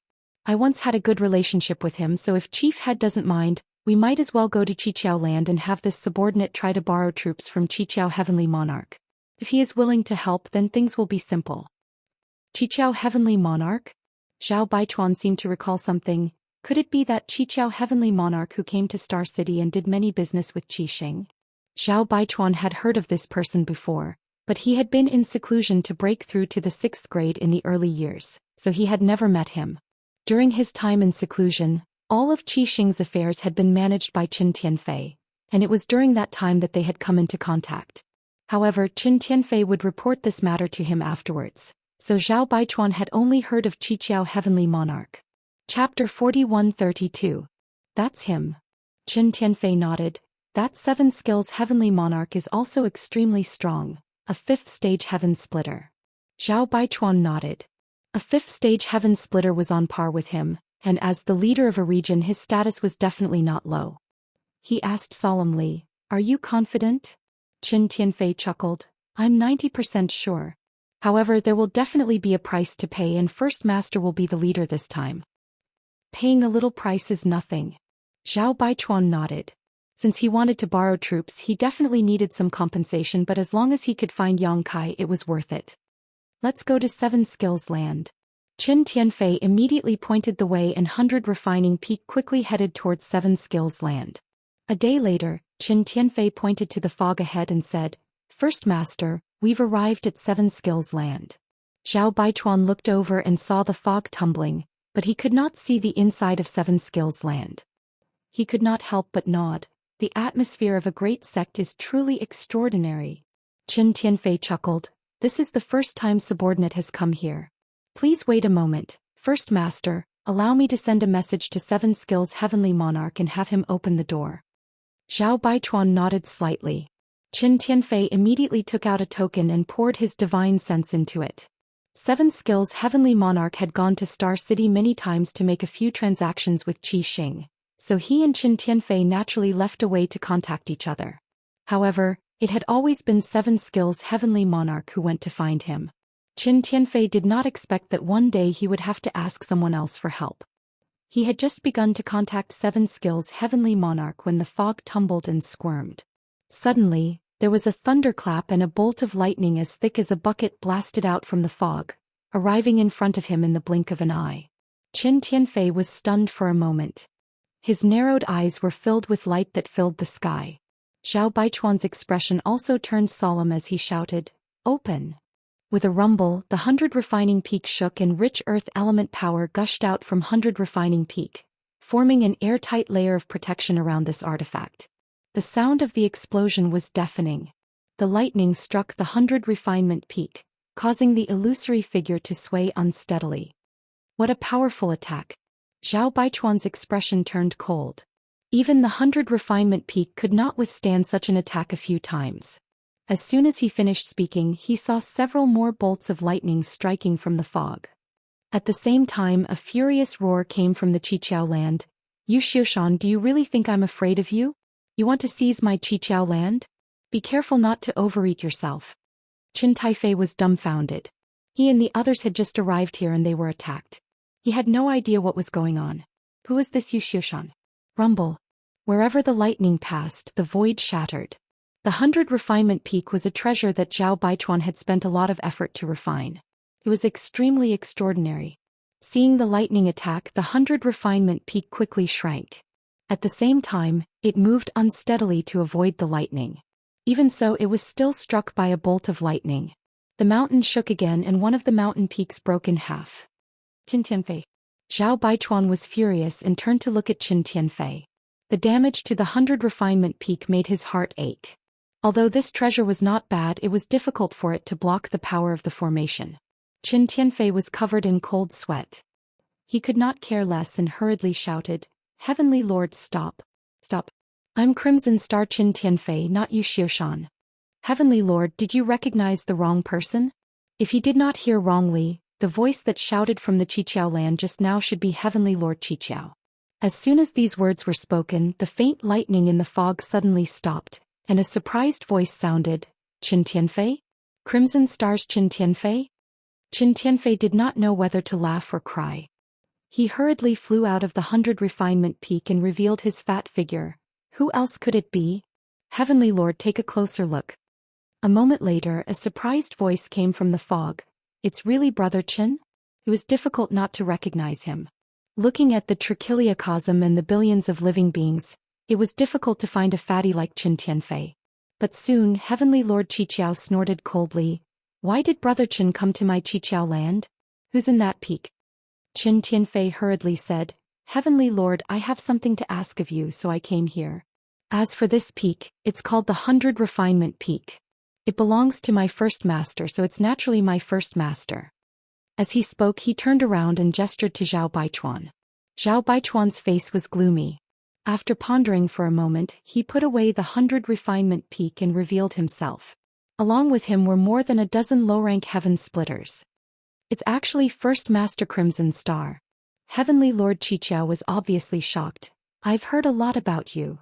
I once had a good relationship with him, so if Chief Head doesn't mind, we might as well go to Qiqiao Land and have this subordinate try to borrow troops from Qiqiao Heavenly Monarch. If he is willing to help, then things will be simple. Qiqiao Heavenly Monarch? Zhao Baichuan seemed to recall something. Could it be that Qiqiao Heavenly Monarch who came to Star City and did many business with Qi Xing? Zhao Baichuan had heard of this person before, but he had been in seclusion to break through to the 6th grade in the early years, so he had never met him. During his time in seclusion, all of Qi Xing's affairs had been managed by Qin Tianfei, and it was during that time that they had come into contact. However, Qin Tianfei would report this matter to him afterwards, so Zhao Baichuan had only heard of Qiqiao Heavenly Monarch. Chapter 4132. That's him. Qin Tianfei nodded. That 7 skills Heavenly Monarch is also extremely strong, a 5th stage Heaven Splitter. Zhao Baichuan nodded. A 5th stage Heaven Splitter was on par with him, and as the leader of a region his status was definitely not low. He asked solemnly, Are you confident? Qin Tianfei chuckled. I'm 90% sure. However, there will definitely be a price to pay, and First Master will be the leader this time. Paying a little price is nothing. Zhao Baichuan nodded. Since he wanted to borrow troops, he definitely needed some compensation, but as long as he could find Yang Kai, it was worth it. Let's go to 7 Skills Land. Qin Tianfei immediately pointed the way, and 100 Refining Peak quickly headed towards 7 Skills Land. A day later, Qin Tianfei pointed to the fog ahead and said, First Master, we've arrived at 7 Skills Land. Zhao Baichuan looked over and saw the fog tumbling, but he could not see the inside of 7 Skills Land. He could not help but nod. The atmosphere of a great sect is truly extraordinary. Qin Tianfei chuckled. This is the first time subordinate has come here. Please wait a moment, First Master, allow me to send a message to 7 Skills Heavenly Monarch and have him open the door. Zhao Baichuan nodded slightly. Qin Tianfei immediately took out a token and poured his divine sense into it. 7 Skills Heavenly Monarch had gone to Star City many times to make a few transactions with Qi Xing, so he and Qin Tianfei naturally left a way to contact each other. However, it had always been 7 Skills Heavenly Monarch who went to find him. Qin Tianfei did not expect that one day he would have to ask someone else for help. He had just begun to contact 7 Skills Heavenly Monarch when the fog tumbled and squirmed. Suddenly, there was a thunderclap and a bolt of lightning as thick as a bucket blasted out from the fog, arriving in front of him in the blink of an eye. Qin Tianfei was stunned for a moment. His narrowed eyes were filled with light that filled the sky. Zhao Baichuan's expression also turned solemn as he shouted, Open! With a rumble, the 100 Refining Peak shook and rich earth element power gushed out from 100 Refining Peak, forming an airtight layer of protection around this artifact. The sound of the explosion was deafening. The lightning struck the 100 Refinement Peak, causing the illusory figure to sway unsteadily. What a powerful attack! Zhao Baichuan's expression turned cold. Even the 100 Refinement Peak could not withstand such an attack a few times. As soon as he finished speaking, he saw several more bolts of lightning striking from the fog. At the same time, a furious roar came from the Qiqiao Land. You Xiaoxian, do you really think I'm afraid of you? You want to seize my Qiqiao Land? Be careful not to overeat yourself. Qin Tianfei was dumbfounded. He and the others had just arrived here and they were attacked. He had no idea what was going on. Who is this Yu Xiaoxian? Rumble. Wherever the lightning passed, the void shattered. The 100 Refinement Peak was a treasure that Zhao Baichuan had spent a lot of effort to refine. It was extremely extraordinary. Seeing the lightning attack, the 100 refinement peak quickly shrank. At the same time, it moved unsteadily to avoid the lightning. Even so, it was still struck by a bolt of lightning. The mountain shook again and one of the mountain peaks broke in half. Qin Tianfei. Zhao Baichuan was furious and turned to look at Qin Tianfei. The damage to the 100 refinement peak made his heart ache. Although this treasure was not bad, it was difficult for it to block the power of the formation. Qin Tianfei was covered in cold sweat. He could not care less and hurriedly shouted, "Heavenly Lord, stop. Stop. I'm Crimson Star Qin Tianfei, not you Xiu Xian." "Heavenly Lord, did you recognize the wrong person?" If he did not hear wrongly, the voice that shouted from the Qiqiao land just now should be Heavenly Lord Qiqiao. As soon as these words were spoken, the faint lightning in the fog suddenly stopped, and a surprised voice sounded, "Qin Tianfei? Crimson Star's Qin Tianfei?" Qin Tianfei did not know whether to laugh or cry. He hurriedly flew out of the 100 refinement peak and revealed his fat figure. Who else could it be? "Heavenly Lord, take a closer look." A moment later, a surprised voice came from the fog. "It's really Brother Qin?" It was difficult not to recognize him. Looking at the trichiliocosm and the billions of living beings, it was difficult to find a fatty like Qin Tianfei. But soon, Heavenly Lord Qiqiao snorted coldly. "Why did Brother Qin come to my Qiqiao land? Who's in that peak?" Qin Tianfei hurriedly said, "Heavenly Lord, I have something to ask of you, so I came here. As for this peak, it's called the 100 refinement peak. It belongs to my first master, so it's naturally my first master." As he spoke, he turned around and gestured to Zhao Baichuan. Zhao Baichuan's face was gloomy. After pondering for a moment, he put away the 100 refinement peak and revealed himself. Along with him were more than a dozen low-rank heaven splitters. "It's actually First Master Crimson Star." Heavenly Lord Qiqiao was obviously shocked. "I've heard a lot about you."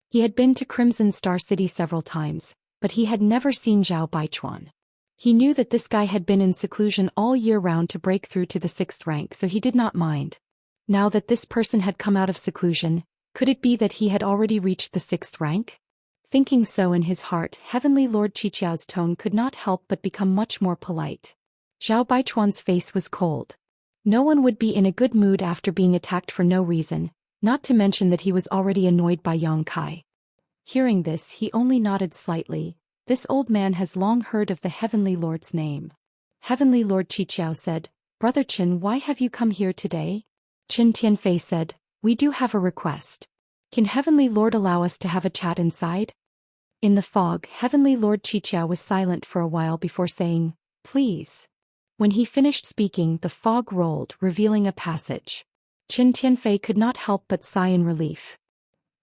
He had been to Crimson Star City several times, but he had never seen Zhao Baichuan. He knew that this guy had been in seclusion all year round to break through to the 6th rank, so he did not mind. Now that this person had come out of seclusion, could it be that he had already reached the 6th rank? Thinking so in his heart, Heavenly Lord Qiqiao's tone could not help but become much more polite. Zhao Baichuan's face was cold. No one would be in a good mood after being attacked for no reason, not to mention that he was already annoyed by Yang Kai. Hearing this, he only nodded slightly. This old man has long heard of the Heavenly Lord's name. Heavenly Lord Qiqiao said, "Brother Qin, why have you come here today?" Qin Tianfei said, "We do have a request. Can Heavenly Lord allow us to have a chat inside?" In the fog, Heavenly Lord Qiqiao was silent for a while before saying, "Please." When he finished speaking, the fog rolled, revealing a passage. Qin Tianfei could not help but sigh in relief.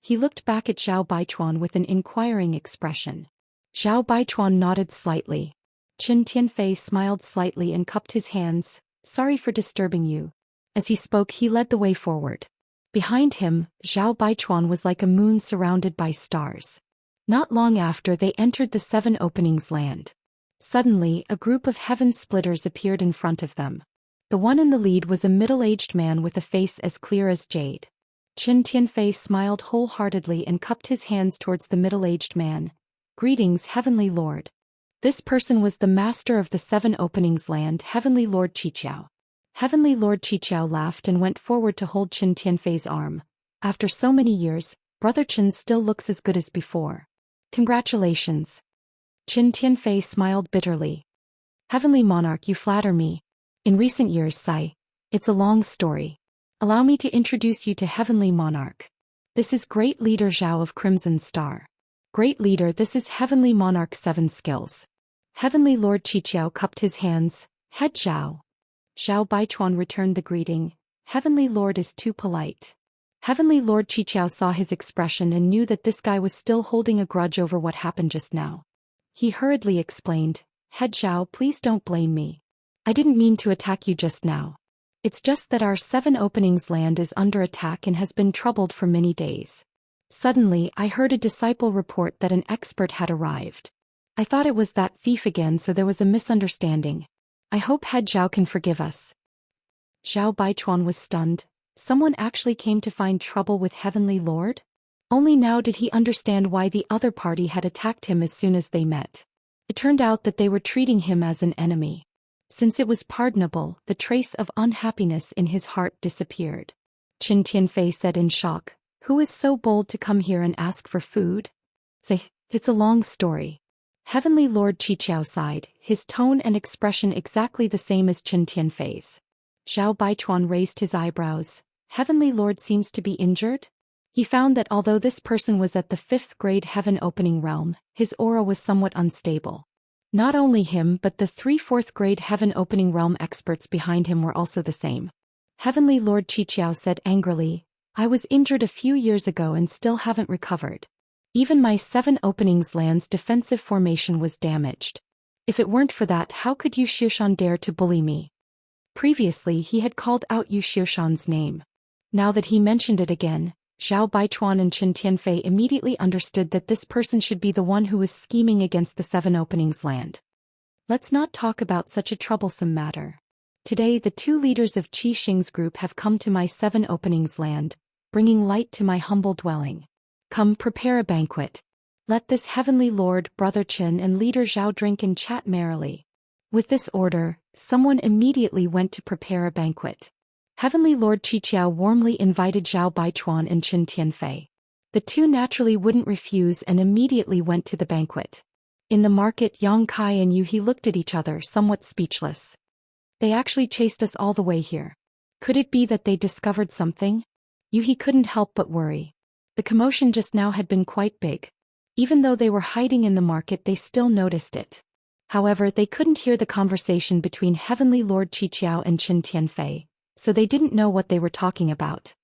He looked back at Zhao Baichuan with an inquiring expression. Zhao Baichuan nodded slightly. Qin Tianfei smiled slightly and cupped his hands. "Sorry for disturbing you." As he spoke, he led the way forward. Behind him, Zhao Baichuan was like a moon surrounded by stars. Not long after, they entered the 7 Openings land. Suddenly, a group of heaven splitters appeared in front of them. The one in the lead was a middle-aged man with a face as clear as jade. Qin Tianfei smiled wholeheartedly and cupped his hands towards the middle-aged man. "Greetings, Heavenly Lord." This person was the master of the 7 Openings land, Heavenly Lord Qiqiao. Heavenly Lord Qiqiao laughed and went forward to hold Qin Tianfei's arm. "After so many years, Brother Qin still looks as good as before. Congratulations." Qin Tianfei smiled bitterly. "Heavenly Monarch, you flatter me. In recent years, Sai. It's a long story. Allow me to introduce you to Heavenly Monarch. This is Great Leader Zhao of Crimson Star. Great Leader, this is Heavenly Monarch's 7 skills." Heavenly Lord Qiqiao cupped his hands. "Head Zhao." Zhao Baichuan returned the greeting. "Heavenly Lord is too polite." Heavenly Lord Qiqiao saw his expression and knew that this guy was still holding a grudge over what happened just now. He hurriedly explained, "Head Zhao, please don't blame me. I didn't mean to attack you just now. It's just that our 7 Openings land is under attack and has been troubled for many days. Suddenly, I heard a disciple report that an expert had arrived. I thought it was that thief again, so there was a misunderstanding. I hope Head Zhao can forgive us." Zhao Baichuan was stunned. Someone actually came to find trouble with Heavenly Lord? Only now did he understand why the other party had attacked him as soon as they met. It turned out that they were treating him as an enemy. Since it was pardonable, the trace of unhappiness in his heart disappeared. Qin Tianfei said in shock, "Who is so bold to come here and ask for food?" Say, it's a long story. Heavenly Lord Qiqiao sighed, his tone and expression exactly the same as Qin Tianfei's. Zhao Baichuan raised his eyebrows. Heavenly Lord seems to be injured? He found that although this person was at the 5th grade heaven opening realm, his aura was somewhat unstable. Not only him but the 3 4th grade heaven opening realm experts behind him were also the same. Heavenly Lord Qiqiao said angrily, "I was injured a few years ago and still haven't recovered. Even my 7 openings land's defensive formation was damaged. If it weren't for that, how could Yu Xiushan dare to bully me?" Previously he had called out Yu Xiushan's name. Now that he mentioned it again, Zhao Baichuan and Qin Tianfei immediately understood that this person should be the one who was scheming against the 7 openings land. Let's not talk about such a troublesome matter. Today the 2 leaders of Qi Xing's group have come to my 7 openings land, bringing light to my humble dwelling. Come, prepare a banquet. Let this heavenly lord, brother Qin and leader Zhao drink and chat merrily. With this order, someone immediately went to prepare a banquet. Heavenly Lord Qiqiao warmly invited Zhao Baichuan and Qin Tianfei. The 2 naturally wouldn't refuse and immediately went to the banquet. In the market, Yang Kai and Yu He looked at each other, somewhat speechless. They actually chased us all the way here. Could it be that they discovered something? Yu He couldn't help but worry. The commotion just now had been quite big. Even though they were hiding in the market, they still noticed it. However, they couldn't hear the conversation between Heavenly Lord Qiqiao and Qin Tianfei, so they didn't know what they were talking about.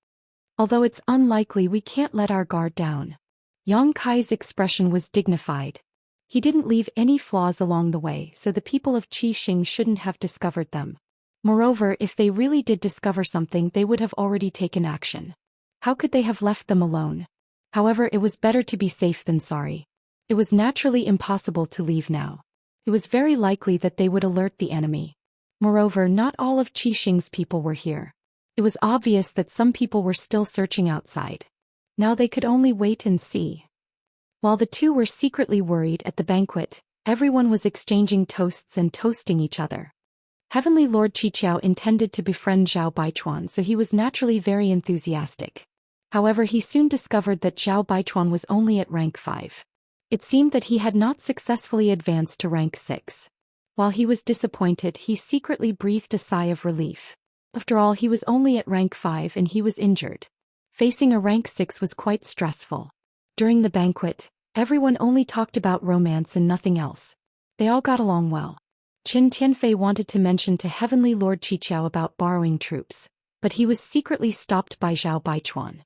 Although it's unlikely, we can't let our guard down. Yang Kai's expression was dignified. He didn't leave any flaws along the way, so the people of Qi Xing shouldn't have discovered them. Moreover, if they really did discover something, they would have already taken action. How could they have left them alone? However, it was better to be safe than sorry. It was naturally impossible to leave now. It was very likely that they would alert the enemy. Moreover, not all of Qi Xing's people were here. It was obvious that some people were still searching outside. Now they could only wait and see. While the 2 were secretly worried at the banquet, everyone was exchanging toasts and toasting each other. Heavenly Lord Qiqiao intended to befriend Zhao Baichuan, so he was naturally very enthusiastic. However, he soon discovered that Zhao Baichuan was only at rank 5. It seemed that he had not successfully advanced to rank 6. While he was disappointed, he secretly breathed a sigh of relief. After all, he was only at rank 5 and he was injured. Facing a rank 6 was quite stressful. During the banquet, everyone only talked about romance and nothing else. They all got along well. Qin Tianfei wanted to mention to Heavenly Lord Qiqiao about borrowing troops, but he was secretly stopped by Zhao Baichuan.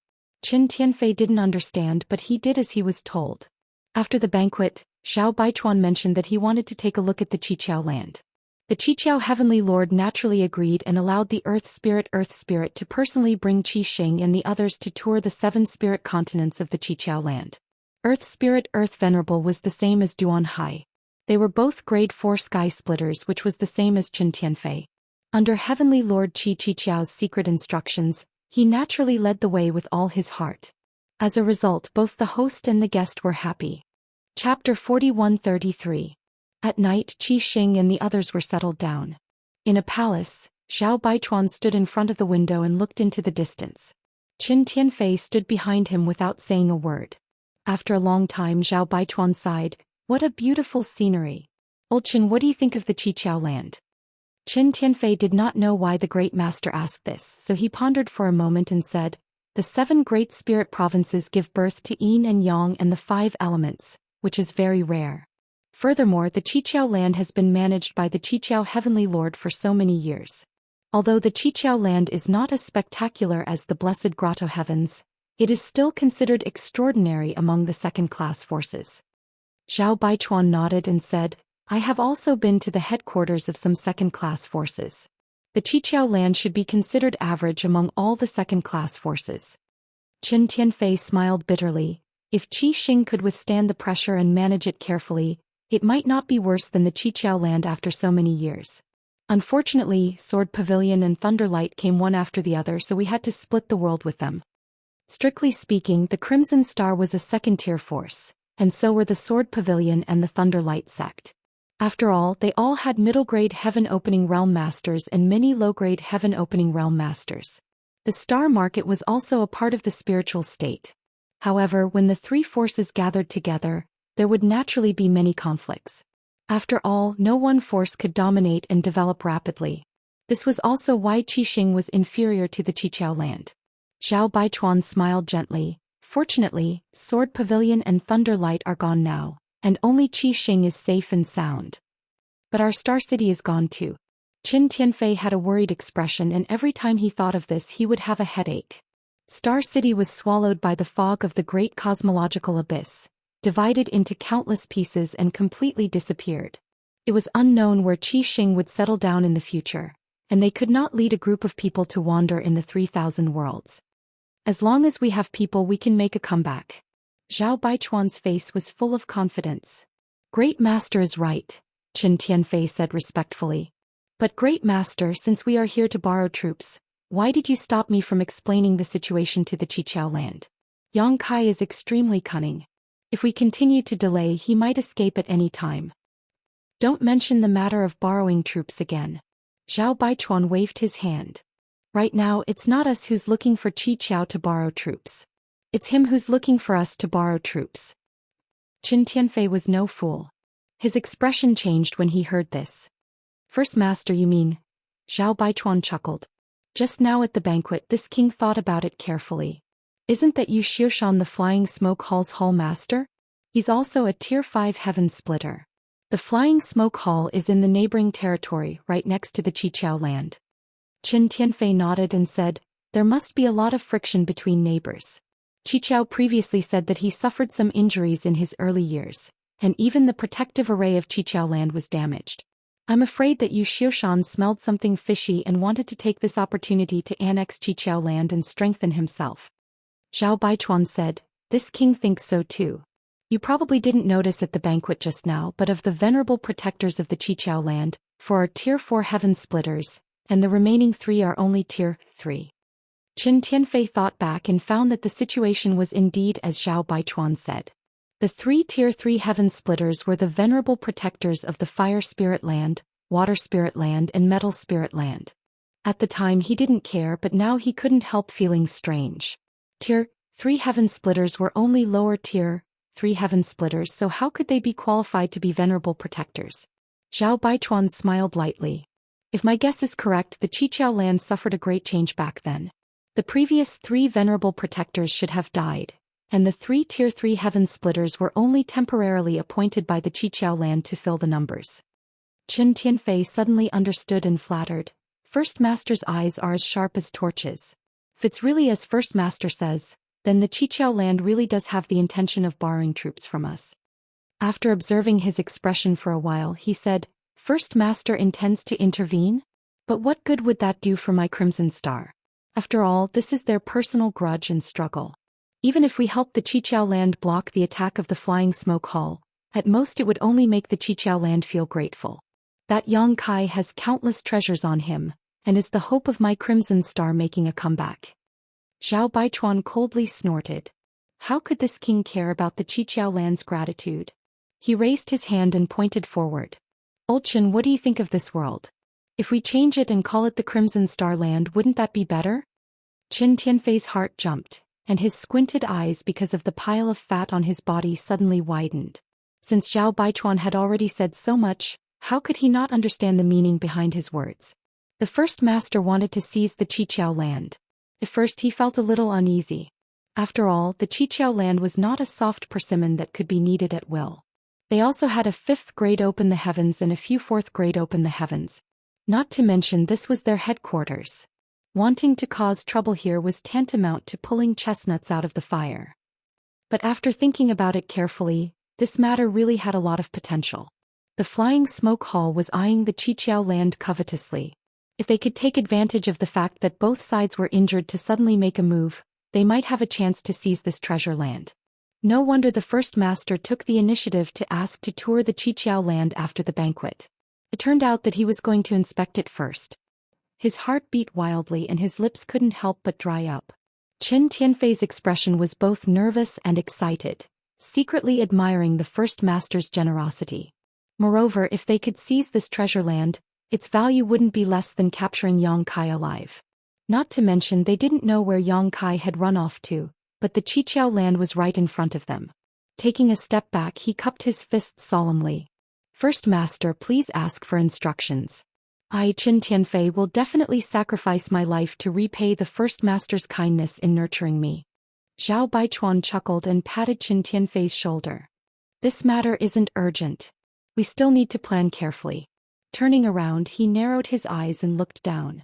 Qin Tianfei didn't understand, but he did as he was told. After the banquet, Zhao Baichuan mentioned that he wanted to take a look at the Qiqiao land. The Qiqiao Heavenly Lord naturally agreed and allowed the Earth Spirit to personally bring Qi Xing and the others to tour the 7 spirit continents of the Qiqiao land. Earth Spirit Earth Venerable was the same as Duan Hai. They were both grade 4 sky splitters, which was the same as Qin Tianfei. Under Heavenly Lord Qiqiao's secret instructions, he naturally led the way with all his heart. As a result, both the host and the guest were happy. Chapter 4133. At night, Qi Xing and the others were settled down. In a palace, Zhao Baichuan stood in front of the window and looked into the distance. Qin Tianfei stood behind him without saying a word. After a long time, Zhao Baichuan sighed, "What a beautiful scenery. Old Qin, what do you think of the Qiqiao land?" Qin Tianfei did not know why the great master asked this, so he pondered for a moment and said, "The 7 great spirit provinces give birth to yin and yang and the 5 elements, which is very rare. Furthermore, the Qiqiao land has been managed by the Qiqiao Heavenly Lord for so many years. Although the Qiqiao land is not as spectacular as the Blessed Grotto Heavens, it is still considered extraordinary among the second-class forces." Zhao Baichuan nodded and said, "I have also been to the headquarters of some second-class forces. The Qiqiao land should be considered average among all the second-class forces." Qin Tianfei smiled bitterly. If Qi Xing could withstand the pressure and manage it carefully, it might not be worse than the Qiqiao land after so many years. Unfortunately, Sword Pavilion and Thunderlight came one after the other, so we had to split the world with them. Strictly speaking, the Crimson Star was a second-tier force, and so were the Sword Pavilion and the Thunderlight sect. After all, they all had middle-grade heaven-opening realm masters and many low-grade heaven-opening realm masters. The star market was also a part of the spiritual state. However, when the three forces gathered together, there would naturally be many conflicts. After all, no one force could dominate and develop rapidly. This was also why Qixing was inferior to the Qiqiao land. Zhao Baichuan smiled gently. Fortunately, Sword Pavilion and Thunder Light are gone now, and only Qixing is safe and sound. But our Star City is gone too. Qin Tianfei had a worried expression, and every time he thought of this he would have a headache. Star City was swallowed by the fog of the great cosmological abyss, divided into countless pieces and completely disappeared. It was unknown where Qixing would settle down in the future, and they could not lead a group of people to wander in the 3,000 worlds. As long as we have people, we can make a comeback. Zhao Baichuan's face was full of confidence. Great Master is right, Qin Tianfei said respectfully. But Great Master, since we are here to borrow troops, why did you stop me from explaining the situation to the Qiqiao land? Yang Kai is extremely cunning. If we continue to delay, he might escape at any time. Don't mention the matter of borrowing troops again. Zhao Baichuan waved his hand. Right now, it's not us who's looking for Qiqiao to borrow troops. It's him who's looking for us to borrow troops. Qin Tianfei was no fool. His expression changed when he heard this. First Master, you mean? Zhao Baichuan chuckled. Just now at the banquet, this king thought about it carefully. Isn't that Yu Xiushan the Flying Smoke Hall's Hall Master? He's also a Tier 5 Heaven Splitter. The Flying Smoke Hall is in the neighboring territory, right next to the Qiqiao land. Qin Tianfei nodded and said, there must be a lot of friction between neighbors. Qiqiao previously said that he suffered some injuries in his early years, and even the protective array of Qiqiao land was damaged. I'm afraid that Yu Xiushan smelled something fishy and wanted to take this opportunity to annex Qiqiao land and strengthen himself. Zhao Baichuan said, this king thinks so too. You probably didn't notice at the banquet just now, but of the venerable protectors of the Qiqiao land, 4 are Tier 4 Heaven Splitters, and the remaining 3 are only Tier 3. Qin Tianfei thought back and found that the situation was indeed as Zhao Baichuan said. The 3 Tier 3 Heaven Splitters were the venerable protectors of the Fire Spirit Land, Water Spirit Land and Metal Spirit Land. At the time he didn't care, but now he couldn't help feeling strange. Tier 3 Heaven Splitters were only lower Tier 3 Heaven Splitters, so how could they be qualified to be venerable protectors? Zhao Baichuan smiled lightly. If my guess is correct, the Qiqiao land suffered a great change back then. The previous 3 venerable protectors should have died, and the 3 Tier 3 Heaven Splitters were only temporarily appointed by the Qiqiao land to fill the numbers. Qin Tianfei suddenly understood and flattered. First Master's eyes are as sharp as torches. If it's really as First Master says, then the Qiqiao land really does have the intention of borrowing troops from us. After observing his expression for a while, he said, First Master intends to intervene? But what good would that do for my Crimson Star? After all, this is their personal grudge and struggle. Even if we help the Qiqiao land block the attack of the Flying Smoke Hall, at most it would only make the Qiqiao land feel grateful. That Yang Kai has countless treasures on him, and is the hope of my Crimson Star making a comeback. Zhao Baichuan coldly snorted. How could this king care about the Qiqiao land's gratitude? He raised his hand and pointed forward. Old Qin, what do you think of this world? If we change it and call it the Crimson Star Land, wouldn't that be better? Qin Tianfei's heart jumped, and his squinted eyes, because of the pile of fat on his body, suddenly widened. Since Zhao Baichuan had already said so much, how could he not understand the meaning behind his words? The First Master wanted to seize the Qiqiao land. At first he felt a little uneasy. After all, the Qiqiao land was not a soft persimmon that could be kneaded at will. They also had a 5th grade open the heavens and a few 4th grade open the heavens. Not to mention this was their headquarters. Wanting to cause trouble here was tantamount to pulling chestnuts out of the fire. But after thinking about it carefully, this matter really had a lot of potential. The Flying Smoke Hall was eyeing the Qiqiao land covetously. If they could take advantage of the fact that both sides were injured to suddenly make a move, they might have a chance to seize this treasure land. No wonder the First Master took the initiative to ask to tour the Qiqiao land after the banquet. It turned out that he was going to inspect it first. His heart beat wildly and his lips couldn't help but dry up. Qin Tianfei's expression was both nervous and excited, secretly admiring the First Master's generosity. Moreover, if they could seize this treasure land, its value wouldn't be less than capturing Yang Kai alive. Not to mention they didn't know where Yang Kai had run off to, but the Qiqiao land was right in front of them. Taking a step back, he cupped his fists solemnly. First Master, please ask for instructions. I, Qin Tianfei, will definitely sacrifice my life to repay the First Master's kindness in nurturing me. Zhao Baichuan chuckled and patted Qin Tianfei's shoulder. This matter isn't urgent. We still need to plan carefully. Turning around, he narrowed his eyes and looked down.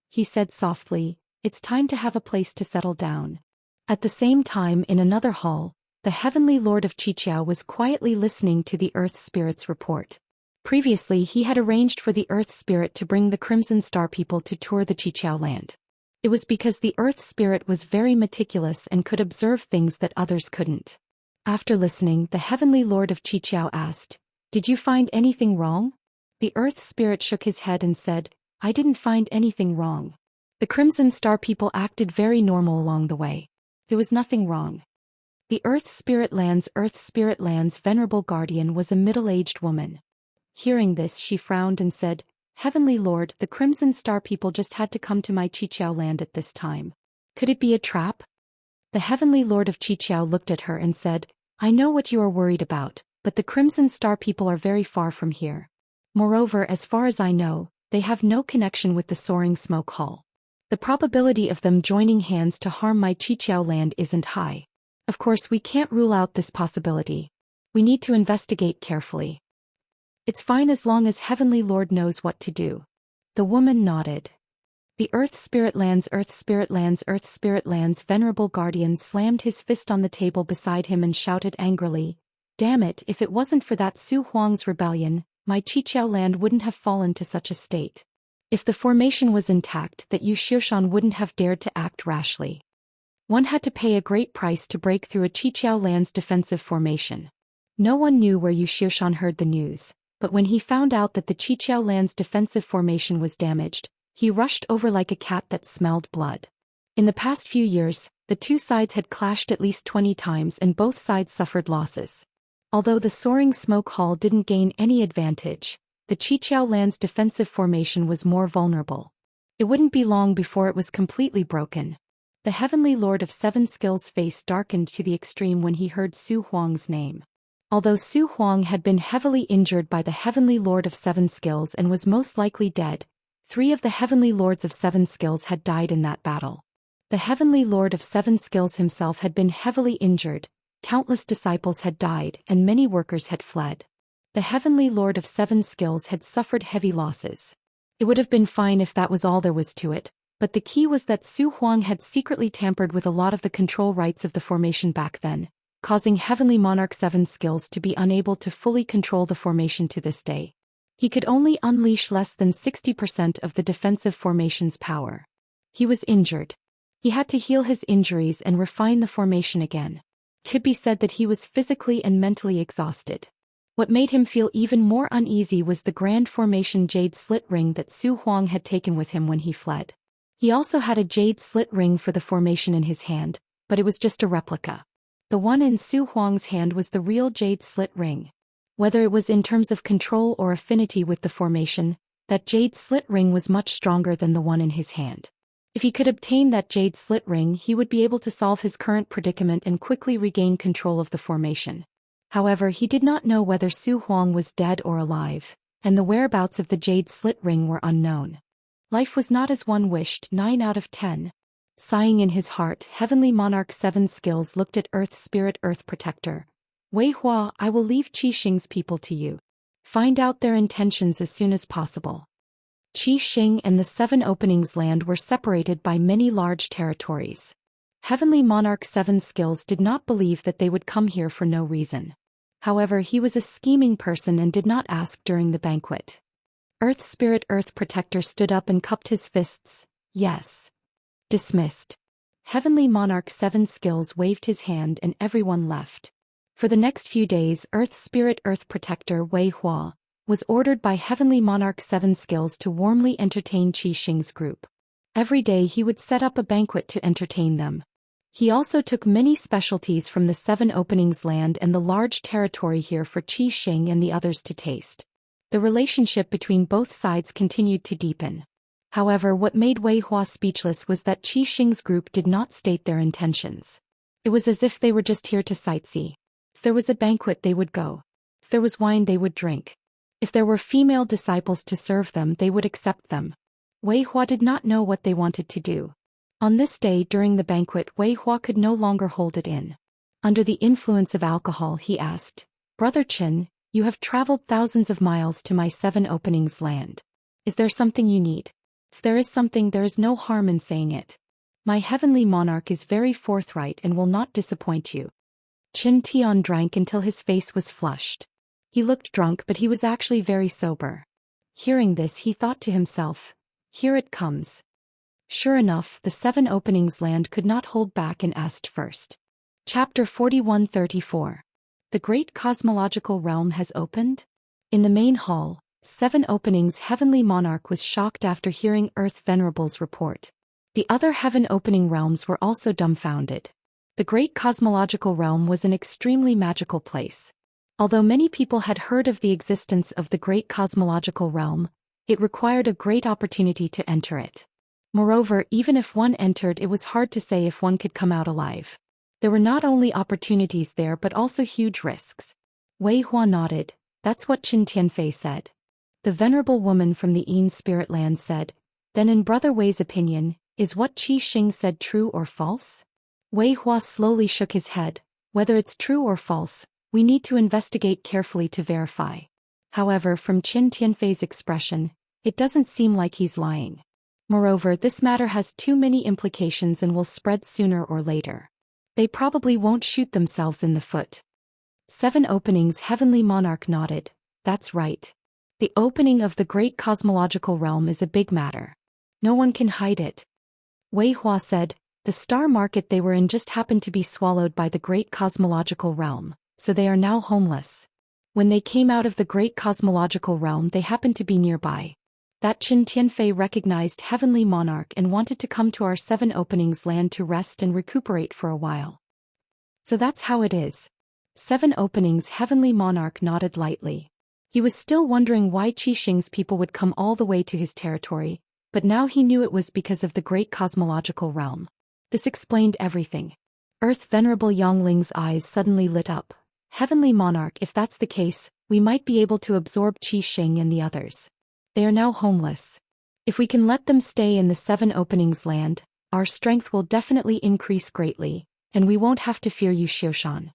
He said softly, it's time to have a place to settle down. At the same time, in another hall, the Heavenly Lord of Qiqiao was quietly listening to the Earth Spirit's report. Previously, he had arranged for the Earth Spirit to bring the Crimson Star people to tour the Qiqiao land. It was because the Earth Spirit was very meticulous and could observe things that others couldn't. After listening, the Heavenly Lord of Qiqiao asked, "Did you find anything wrong?" The Earth Spirit shook his head and said, "I didn't find anything wrong. The Crimson Star people acted very normal along the way. There was nothing wrong." The Earth Spirit Land's venerable guardian was a middle-aged woman. Hearing this, she frowned and said, "Heavenly Lord, the Crimson Star people just had to come to my Qiqiao land at this time. Could it be a trap?" The Heavenly Lord of Qiqiao looked at her and said, "I know what you are worried about, but the Crimson Star people are very far from here. Moreover, as far as I know, they have no connection with the Soaring Smoke Hall. The probability of them joining hands to harm my Qiqiao land isn't high. Of course, we can't rule out this possibility. We need to investigate carefully. It's fine as long as Heavenly Lord knows what to do." The woman nodded. The Earth Spirit Land's venerable guardian slammed his fist on the table beside him and shouted angrily, "Damn it, if it wasn't for that Su Huang's rebellion, my Qiqiao land wouldn't have fallen to such a state. If the formation was intact, that Yu Xiushan wouldn't have dared to act rashly. One had to pay a great price to break through a Qiqiao land's defensive formation." No one knew where Yu Xiushan heard the news, but when he found out that the Qiqiao land's defensive formation was damaged, he rushed over like a cat that smelled blood. In the past few years, the two sides had clashed at least 20 times and both sides suffered losses. Although the Soaring Smoke Hall didn't gain any advantage, the Qiqiao land's defensive formation was more vulnerable. It wouldn't be long before it was completely broken. The Heavenly Lord of Seven Skills' face darkened to the extreme when he heard Su Huang's name. Although Su Huang had been heavily injured by the Heavenly Lord of Seven Skills and was most likely dead, 3 of the Heavenly Lords of Seven Skills had died in that battle. The Heavenly Lord of Seven Skills himself had been heavily injured, countless disciples had died, and many workers had fled. The Heavenly Lord of Seven Skills had suffered heavy losses. It would have been fine if that was all there was to it, but the key was that Su Huang had secretly tampered with a lot of the control rights of the formation back then, causing Heavenly Monarch Seven Skills to be unable to fully control the formation to this day. He could only unleash less than 60% of the defensive formation's power. He was injured. He had to heal his injuries and refine the formation again. Could be said that he was physically and mentally exhausted. What made him feel even more uneasy was the Grand Formation Jade Slit Ring that Su Huang had taken with him when he fled. He also had a Jade Slit Ring for the formation in his hand, but it was just a replica. The one in Su Huang's hand was the real Jade Slit Ring. Whether it was in terms of control or affinity with the formation, that Jade Slit Ring was much stronger than the one in his hand. If he could obtain that Jade Slit Ring, he would be able to solve his current predicament and quickly regain control of the formation. However, he did not know whether Su Huang was dead or alive, and the whereabouts of the Jade Slit Ring were unknown. Life was not as one wished, 9 out of 10. Sighing in his heart, Heavenly Monarch Seven Skills looked at Earth Spirit Earth Protector. "Wei Hua, I will leave Qi Xing's people to you. Find out their intentions as soon as possible." Qi Xing and the Seven Openings land were separated by many large territories. Heavenly Monarch Seven Skills did not believe that they would come here for no reason. However, he was a scheming person and did not ask during the banquet. Earth Spirit Earth Protector stood up and cupped his fists. "Yes." Dismissed. Heavenly Monarch Seven Skills waved his hand and everyone left. For the next few days, Earth Spirit Earth Protector Wei Hua was ordered by Heavenly Monarch Seven Skills to warmly entertain Qi Xing's group. Every day he would set up a banquet to entertain them. He also took many specialties from the Seven Openings land and the large territory here for Qi Xing and the others to taste. The relationship between both sides continued to deepen. However, what made Wei Hua speechless was that Qi Xing's group did not state their intentions. It was as if they were just here to sightsee. If there was a banquet, they would go. If there was wine, they would drink. If there were female disciples to serve them, they would accept them. Wei Hua did not know what they wanted to do. On this day during the banquet, Wei Hua could no longer hold it in. Under the influence of alcohol, he asked, "Brother Qin, you have traveled thousands of miles to my Seven Openings land. Is there something you need? If there is something, there is no harm in saying it. My heavenly monarch is very forthright and will not disappoint you." Qin Tian drank until his face was flushed. He looked drunk, but he was actually very sober. Hearing this, he thought to himself, "Here it comes." Sure enough, the Seven Openings land could not hold back and asked first. Chapter 41-34. The Great Cosmological Realm has opened? In the main hall, Seven Openings Heavenly Monarch was shocked after hearing Earth Venerable's report. The other Heaven Opening realms were also dumbfounded. The Great Cosmological Realm was an extremely magical place. Although many people had heard of the existence of the Great Cosmological Realm, it required a great opportunity to enter it. Moreover, even if one entered, it was hard to say if one could come out alive. There were not only opportunities there but also huge risks. Wei Hua nodded. That's what Qin Tianfei said. The venerable woman from the Yin Spirit Land said, "Then in Brother Wei's opinion, is what Qi Xing said true or false?" Wei Hua slowly shook his head. "Whether it's true or false, we need to investigate carefully to verify." However, from Qin Tianfei's expression, it doesn't seem like he's lying. Moreover, this matter has too many implications and will spread sooner or later. They probably won't shoot themselves in the foot. Seven Openings Heavenly Monarch nodded. That's right. The opening of the Great Cosmological Realm is a big matter. No one can hide it. Wei Hua said, the star market they were in just happened to be swallowed by the Great Cosmological Realm, so they are now homeless. When they came out of the Great Cosmological Realm, they happened to be nearby. That Qin Tianfei recognized Heavenly Monarch and wanted to come to our Seven Openings land to rest and recuperate for a while. So that's how it is. Seven Openings Heavenly Monarch nodded lightly. He was still wondering why Qi Xing's people would come all the way to his territory, but now he knew it was because of the Great Cosmological Realm. This explained everything. Earth Venerable Yongling's eyes suddenly lit up. Heavenly Monarch, if that's the case, we might be able to absorb Qi Xing and the others. They are now homeless. If we can let them stay in the Seven Openings land, our strength will definitely increase greatly, and we won't have to fear you, Xiaoxian.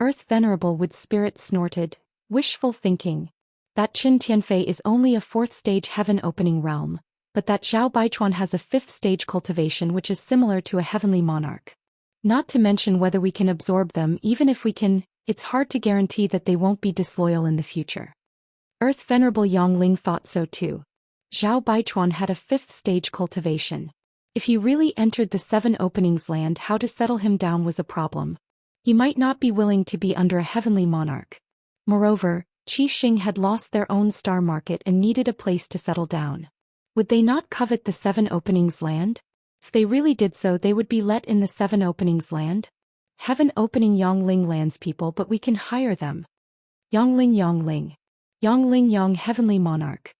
Earth Venerable with spirit snorted, wishful thinking. That Qin Tianfei is only a 4th stage Heaven Opening realm, but that Zhao Baichuan has a 5th stage cultivation which is similar to a Heavenly Monarch. Not to mention whether we can absorb them. Even if we can, it's hard to guarantee that they won't be disloyal in the future. Earth Venerable Yongling thought so too. Zhao Baichuan had a 5th stage cultivation. If he really entered the Seven Openings land, how to settle him down was a problem. He might not be willing to be under a Heavenly Monarch. Moreover, Qi Xing had lost their own star market and needed a place to settle down. Would they not covet the Seven Openings land? If they really did so, they would be let in the Seven Openings land. Heaven Opening Yongling lands people, but we can hire them. Yongling Yongling. Yongling Yong Heavenly Monarch.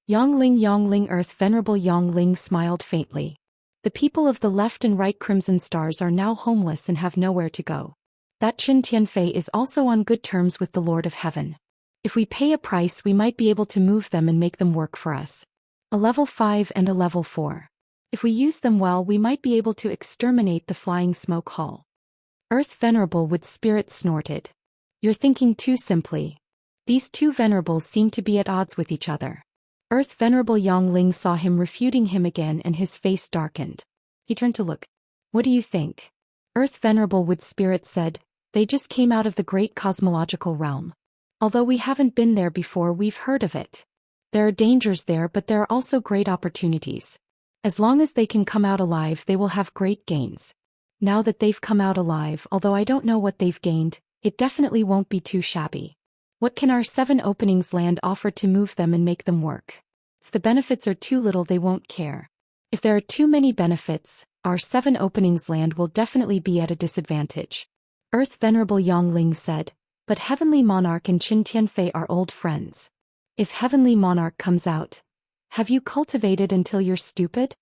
Yongling Yongling Earth Venerable Yongling smiled faintly. The people of the left and right Crimson Stars are now homeless and have nowhere to go. That Qin Tianfei is also on good terms with the Lord of Heaven. If we pay a price, we might be able to move them and make them work for us. A level 5 and a level 4. If we use them well, we might be able to exterminate the Flying Smoke Hall. Earth Venerable with spirit snorted. You're thinking too simply. These two venerables seem to be at odds with each other. Earth Venerable Yongling saw him refuting him again and his face darkened. He turned to look. What do you think? Earth Venerable with spirit said, they just came out of the Great Cosmological Realm. Although we haven't been there before, we've heard of it. There are dangers there, but there are also great opportunities. As long as they can come out alive, they will have great gains. Now that they've come out alive, although I don't know what they've gained, it definitely won't be too shabby. What can our Seven Openings land offer to move them and make them work? If the benefits are too little, they won't care. If there are too many benefits, our 7 openings land will definitely be at a disadvantage. Earth Venerable Yongling said, but Heavenly Monarch and Qin Tianfei are old friends. If Heavenly Monarch comes out, have you cultivated until you're stupid?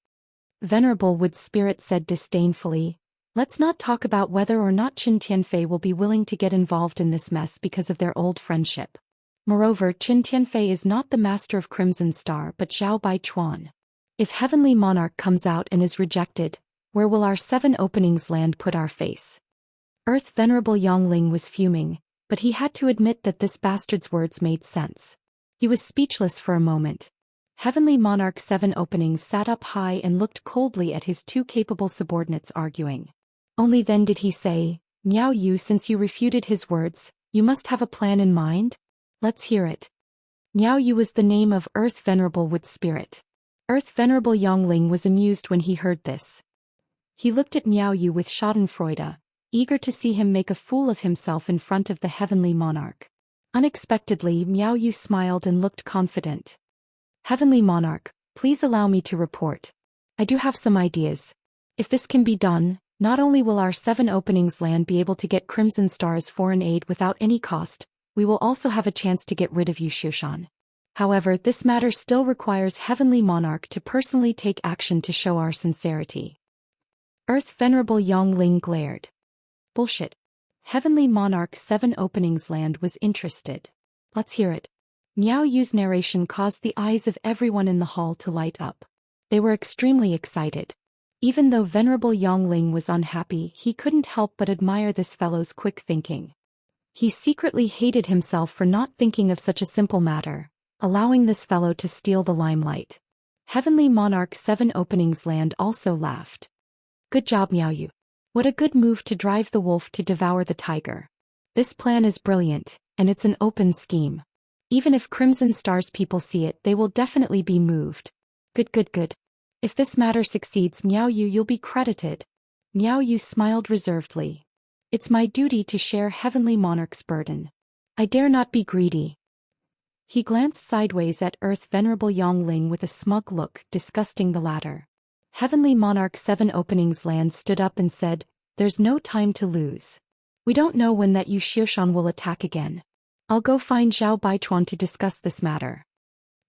Venerable Wood Spirit said disdainfully, let's not talk about whether or not Qin Tianfei will be willing to get involved in this mess because of their old friendship. Moreover, Qin Tianfei is not the master of Crimson Star but Zhao Baichuan. If Heavenly Monarch comes out and is rejected, where will our 7 openings land put our face? Earth Venerable Yongling was fuming, but he had to admit that this bastard's words made sense. He was speechless for a moment. Heavenly Monarch 7 openings sat up high and looked coldly at his 2 capable subordinates arguing. Only then did he say, Miao Yu, since you refuted his words, you must have a plan in mind? Let's hear it. Miao Yu was the name of Earth Venerable Wood Spirit. Earth Venerable Yongling was amused when he heard this. He looked at Miao Yu with schadenfreude, eager to see him make a fool of himself in front of the Heavenly Monarch. Unexpectedly, Miao Yu smiled and looked confident. Heavenly Monarch, please allow me to report. I do have some ideas. If this can be done, not only will our 7 openings land be able to get Crimson Star's foreign aid without any cost, we will also have a chance to get rid of Zhou Xian. However, this matter still requires Heavenly Monarch to personally take action to show our sincerity. Earth Venerable Yongling glared. Bullshit. Heavenly Monarch 7 openings land was interested. Let's hear it. Miao Yu's narration caused the eyes of everyone in the hall to light up. They were extremely excited. Even though Venerable Yongling was unhappy, he couldn't help but admire this fellow's quick thinking. He secretly hated himself for not thinking of such a simple matter, allowing this fellow to steal the limelight. Heavenly Monarch 7 openings land also laughed. Good job, Miao Yu. What a good move to drive the wolf to devour the tiger. This plan is brilliant, and it's an open scheme. Even if Crimson Star's people see it, they will definitely be moved. Good. If this matter succeeds, Miao Yu, you'll be credited. Miao Yu smiled reservedly. It's my duty to share Heavenly Monarch's burden. I dare not be greedy. He glanced sideways at Earth Venerable Yongling with a smug look, disgusting the latter. Heavenly Monarch 7 openings land stood up and said, there's no time to lose. We don't know when that Zhou Xian will attack again. I'll go find Zhao Baichuan to discuss this matter.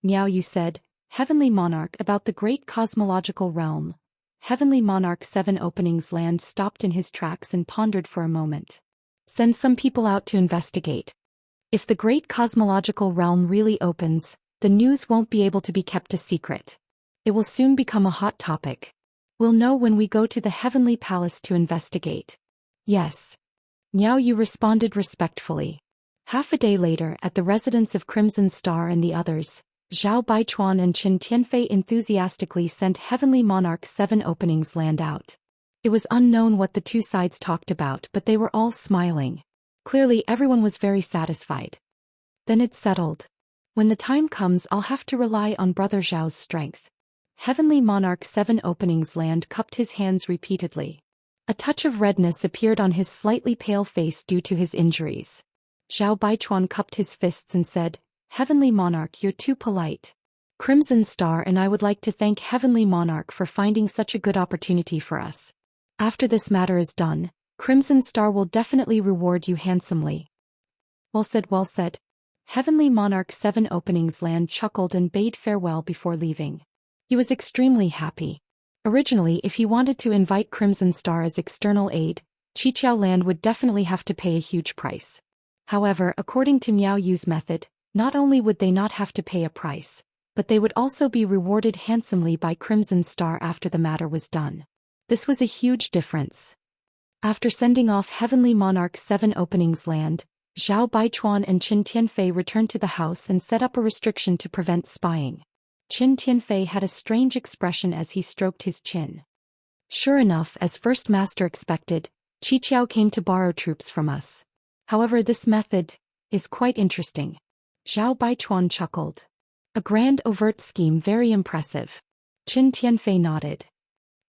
Miao Yu said, Heavenly Monarch, about the great cosmological realm. Heavenly Monarch 7 openings land stopped in his tracks and pondered for a moment. Send some people out to investigate. If the great cosmological realm really opens, the news won't be able to be kept a secret. It will soon become a hot topic. We'll know when we go to the Heavenly Palace to investigate. Yes. Miao Yu responded respectfully. Half a day later, at the residence of Crimson Star and the others, Zhao Baichuan and Qin Tianfei enthusiastically sent Heavenly Monarch 7 openings land out. It was unknown what the 2 sides talked about, but they were all smiling. Clearly everyone was very satisfied. Then it's settled. When the time comes, I'll have to rely on Brother Zhao's strength. Heavenly Monarch 7 openings land cupped his hands repeatedly. A touch of redness appeared on his slightly pale face due to his injuries. Zhao Baichuan cupped his fists and said, Heavenly Monarch, you're too polite. Crimson Star and I would like to thank Heavenly Monarch for finding such a good opportunity for us. After this matter is done, Crimson Star will definitely reward you handsomely. Well said. Heavenly Monarch 7 openings land chuckled and bade farewell before leaving. He was extremely happy. Originally, if he wanted to invite Crimson Star as external aid, Qiqiao Land would definitely have to pay a huge price. However, according to Miao Yu's method, not only would they not have to pay a price, but they would also be rewarded handsomely by Crimson Star after the matter was done. This was a huge difference. After sending off Heavenly Monarch 7 openings land, Zhao Baichuan and Qin Tianfei returned to the house and set up a restriction to prevent spying. Qin Tianfei had a strange expression as he stroked his chin. Sure enough, as First Master expected, Qiqiao came to borrow troops from us. However, this method is quite interesting. Zhao Baichuan chuckled. A grand overt scheme, very impressive. Qin Tianfei nodded.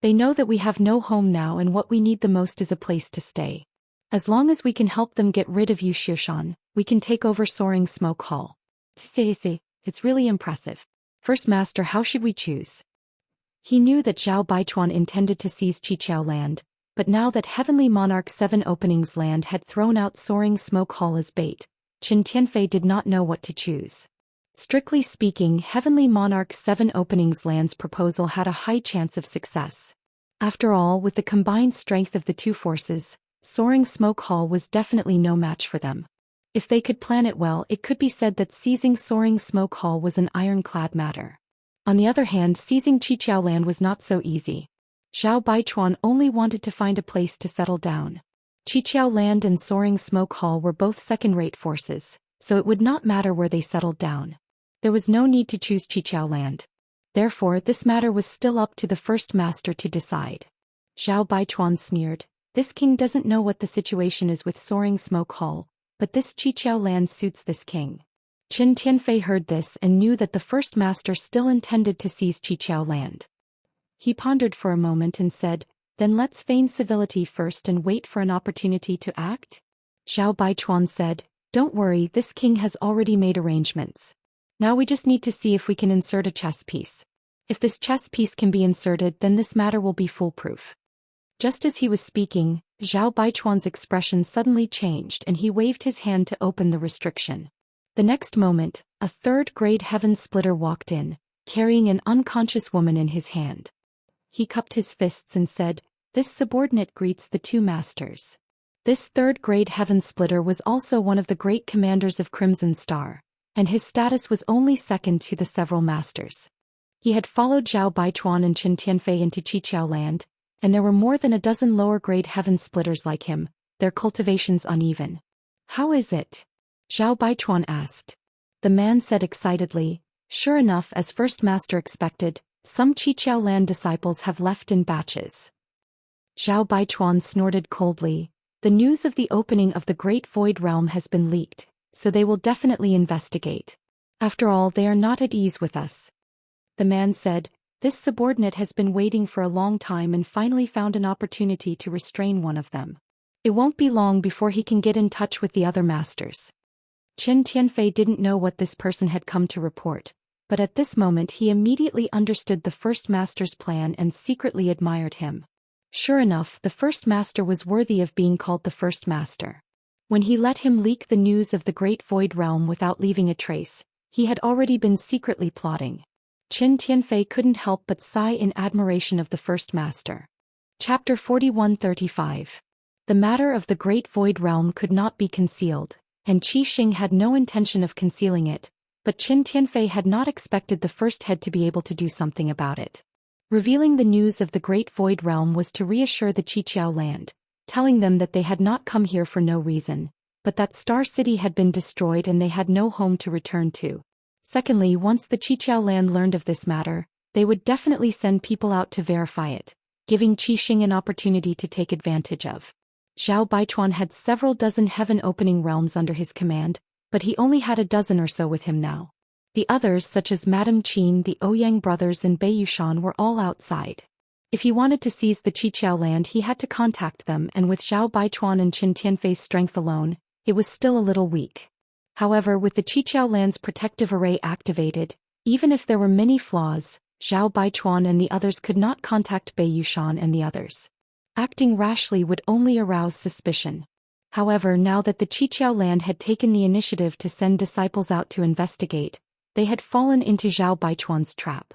They know that we have no home now and what we need the most is a place to stay. As long as we can help them get rid of Zhou Xian, we can take over Soaring Smoke Hall. It's really impressive. First Master, how should we choose? He knew that Zhao Baichuan intended to seize Qiqiao land, but now that Heavenly Monarch Seven Openings land had thrown out Soaring Smoke Hall as bait, Qin Tianfei did not know what to choose. Strictly speaking, Heavenly Monarch Seven Openings land's proposal had a high chance of success. After all, with the combined strength of the two forces, Soaring Smoke Hall was definitely no match for them. If they could plan it well, it could be said that seizing Soaring Smoke Hall was an ironclad matter. On the other hand, seizing Qiqiao land was not so easy. Zhao Baichuan only wanted to find a place to settle down. Qiqiao land and Soaring Smoke Hall were both second-rate forces, so it would not matter where they settled down. There was no need to choose Qiqiao land. Therefore, this matter was still up to the first master to decide. Zhao Baichuan sneered, "This king doesn't know what the situation is with Soaring Smoke Hall, but this Qiqiao land suits this king." Qin Tianfei heard this and knew that the first master still intended to seize Qiqiao land. He pondered for a moment and said, "Then let's feign civility first and wait for an opportunity to act?" Zhao Baichuan said, "Don't worry, this king has already made arrangements. Now we just need to see if we can insert a chess piece. If this chess piece can be inserted, then this matter will be foolproof." Just as he was speaking, Zhao Baichuan's expression suddenly changed and he waved his hand to open the restriction. The next moment, a third-grade heaven splitter walked in, carrying an unconscious woman in his hand. He cupped his fists and said, "This subordinate greets the two masters." This third-grade heaven splitter was also one of the great commanders of Crimson Star, and his status was only second to the several masters. He had followed Zhao Baichuan and Qin Tianfei into Qiqiao land, and there were more than a dozen lower-grade heaven splitters like him, their cultivations uneven. "How is it?" Zhao Baichuan asked. The man said excitedly, "Sure enough, as First Master expected, some Qiqiao land disciples have left in batches." Zhao Baichuan snorted coldly, "The news of the opening of the Great Void Realm has been leaked, so they will definitely investigate. After all, they are not at ease with us." The man said, "This subordinate has been waiting for a long time and finally found an opportunity to restrain one of them. It won't be long before he can get in touch with the other masters." Qin Tianfei didn't know what this person had come to report, but at this moment he immediately understood the first master's plan and secretly admired him. Sure enough, the first master was worthy of being called the first master. When he let him leak the news of the Great Void Realm without leaving a trace, he had already been secretly plotting. Qin Tianfei couldn't help but sigh in admiration of the first master. Chapter 4135. The matter of the Great Void Realm could not be concealed, and Qi Xing had no intention of concealing it, but Qin Tianfei had not expected the first head to be able to do something about it. Revealing the news of the Great Void Realm was to reassure the Qiqiao land, telling them that they had not come here for no reason, but that Star City had been destroyed and they had no home to return to. Secondly, once the Qiqiao land learned of this matter, they would definitely send people out to verify it, giving Qi Xing an opportunity to take advantage of. Zhao Baichuan had several dozen heaven-opening realms under his command, but he only had a dozen or so with him now. The others, such as Madame Qin, the Ouyang brothers and Bei Yushan, were all outside. If he wanted to seize the Qiqiao land, he had to contact them, and with Zhao Baichuan and Qin Tianfei's strength alone, it was still a little weak. However, with the Qiqiao land's protective array activated, even if there were many flaws, Zhao Baichuan and the others could not contact Bei Yushan and the others. Acting rashly would only arouse suspicion. However, now that the Qiqiao land had taken the initiative to send disciples out to investigate, they had fallen into Zhao Baichuan's trap.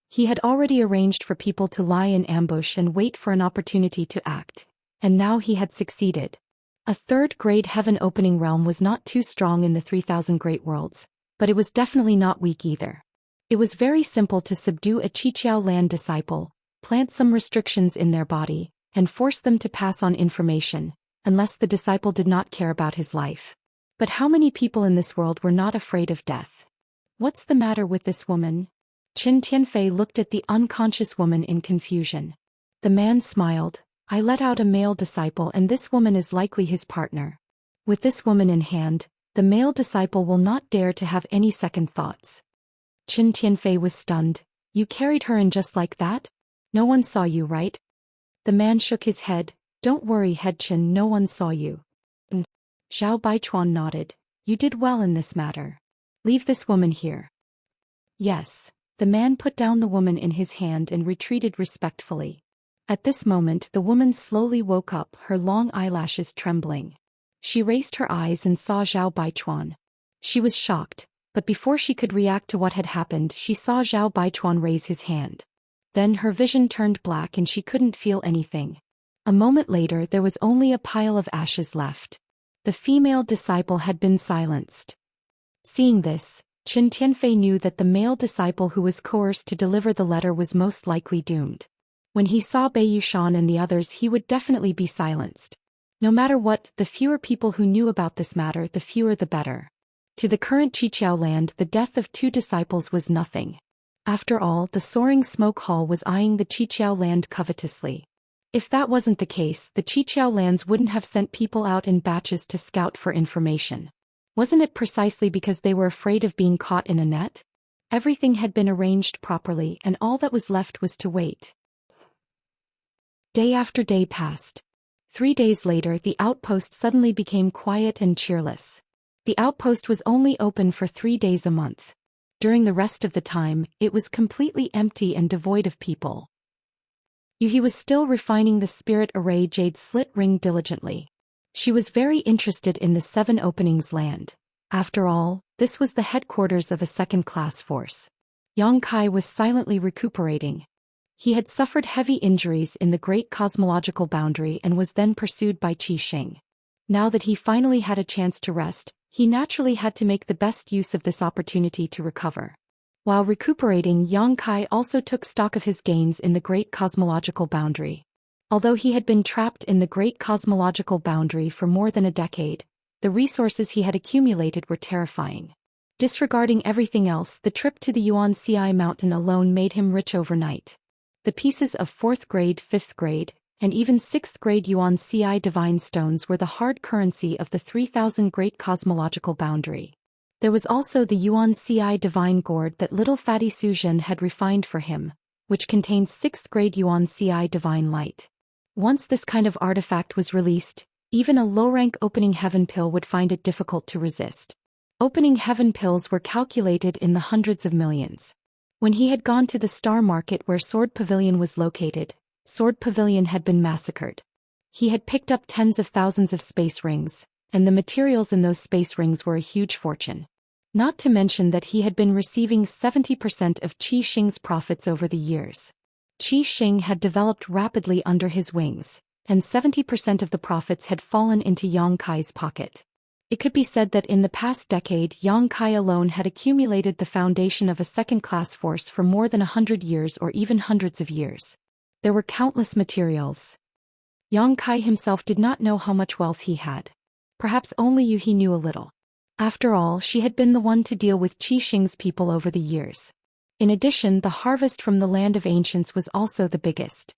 He had already arranged for people to lie in ambush and wait for an opportunity to act, and now he had succeeded. A third-grade heaven-opening realm was not too strong in the 3,000 Great Worlds, but it was definitely not weak either. It was very simple to subdue a Qiqiao land disciple, plant some restrictions in their body, and force them to pass on information, unless the disciple did not care about his life. But how many people in this world were not afraid of death? "What's the matter with this woman?" Qin Tianfei looked at the unconscious woman in confusion. The man smiled. "I let out a male disciple and this woman is likely his partner. With this woman in hand, the male disciple will not dare to have any second thoughts." Qin Tianfei was stunned. "You carried her in just like that? No one saw you, right?" The man shook his head. "Don't worry, Head Qin, no one saw you." Zhao Baichuan nodded. "You did well in this matter. Leave this woman here." "Yes." The man put down the woman in his hand and retreated respectfully. At this moment the woman slowly woke up, her long eyelashes trembling. She raised her eyes and saw Zhao Baichuan. She was shocked, but before she could react to what had happened she saw Zhao Baichuan raise his hand. Then her vision turned black and she couldn't feel anything. A moment later there was only a pile of ashes left. The female disciple had been silenced. Seeing this, Qin Tianfei knew that the male disciple who was coerced to deliver the letter was most likely doomed. When he saw Bei Yushan and the others he would definitely be silenced. No matter what, the fewer people who knew about this matter, the fewer the better. To the current Qiqiao land the death of 2 disciples was nothing. After all, the soaring smoke hall was eyeing the Qiqiao land covetously. If that wasn't the case, the Qiqiao lands wouldn't have sent people out in batches to scout for information. Wasn't it precisely because they were afraid of being caught in a net? Everything had been arranged properly and all that was left was to wait. Day after day passed. 3 days later the outpost suddenly became quiet and cheerless. The outpost was only open for 3 days a month. During the rest of the time, it was completely empty and devoid of people. Yuhi was still refining the spirit array jade slit ring diligently. She was very interested in the 7 openings land. After all, this was the headquarters of a second-class force. Yang Kai was silently recuperating. He had suffered heavy injuries in the great cosmological boundary and was then pursued by Qi Xing. Now that he finally had a chance to rest, he naturally had to make the best use of this opportunity to recover. While recuperating, Yang Kai also took stock of his gains in the great cosmological boundary. Although he had been trapped in the great cosmological boundary for more than a decade, the resources he had accumulated were terrifying. Disregarding everything else, the trip to the Yuan-Ci mountain alone made him rich overnight. The pieces of 4th grade, 5th grade, and even 6th grade Yuan-Ci divine stones were the hard currency of the 3000 great cosmological boundary. There was also the Yuan-Ci divine gourd that little fatty Su Zhen had refined for him, which contained 6th grade Yuan-Ci divine light. Once this kind of artifact was released, even a low-rank opening heaven pill would find it difficult to resist. Opening heaven pills were calculated in the hundreds of millions. When he had gone to the star market where Sword Pavilion was located, Sword Pavilion had been massacred. He had picked up tens of thousands of space rings, and the materials in those space rings were a huge fortune. Not to mention that he had been receiving 70% of Qi Xing's profits over the years. Qi Xing had developed rapidly under his wings, and 70% of the profits had fallen into Yang Kai's pocket. It could be said that in the past decade Yang Kai alone had accumulated the foundation of a second-class force for more than 100 years or even hundreds of years. There were countless materials. Yang Kai himself did not know how much wealth he had. Perhaps only Yuhi knew a little. After all, she had been the one to deal with Qi Xing's people over the years. In addition, the harvest from the land of ancients was also the biggest.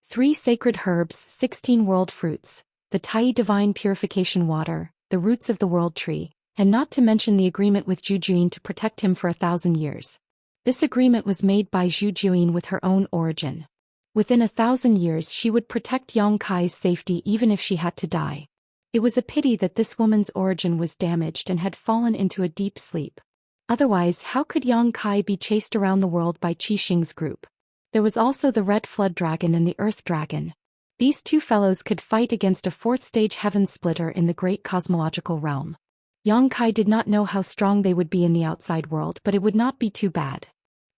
3 sacred herbs, 16 world fruits, the Tai divine purification water, the roots of the world tree, and not to mention the agreement with Zhu Juyin to protect him for 1,000 years. This agreement was made by Zhu Juyin with her own origin. Within 1,000 years she would protect Yang Kai's safety even if she had to die. It was a pity that this woman's origin was damaged and had fallen into a deep sleep. Otherwise, how could Yang Kai be chased around the world by Qi Xing's group? There was also the Red Flood Dragon and the Earth Dragon. These 2 fellows could fight against a 4th-stage heaven splitter in the great cosmological realm. Yang Kai did not know how strong they would be in the outside world, but it would not be too bad.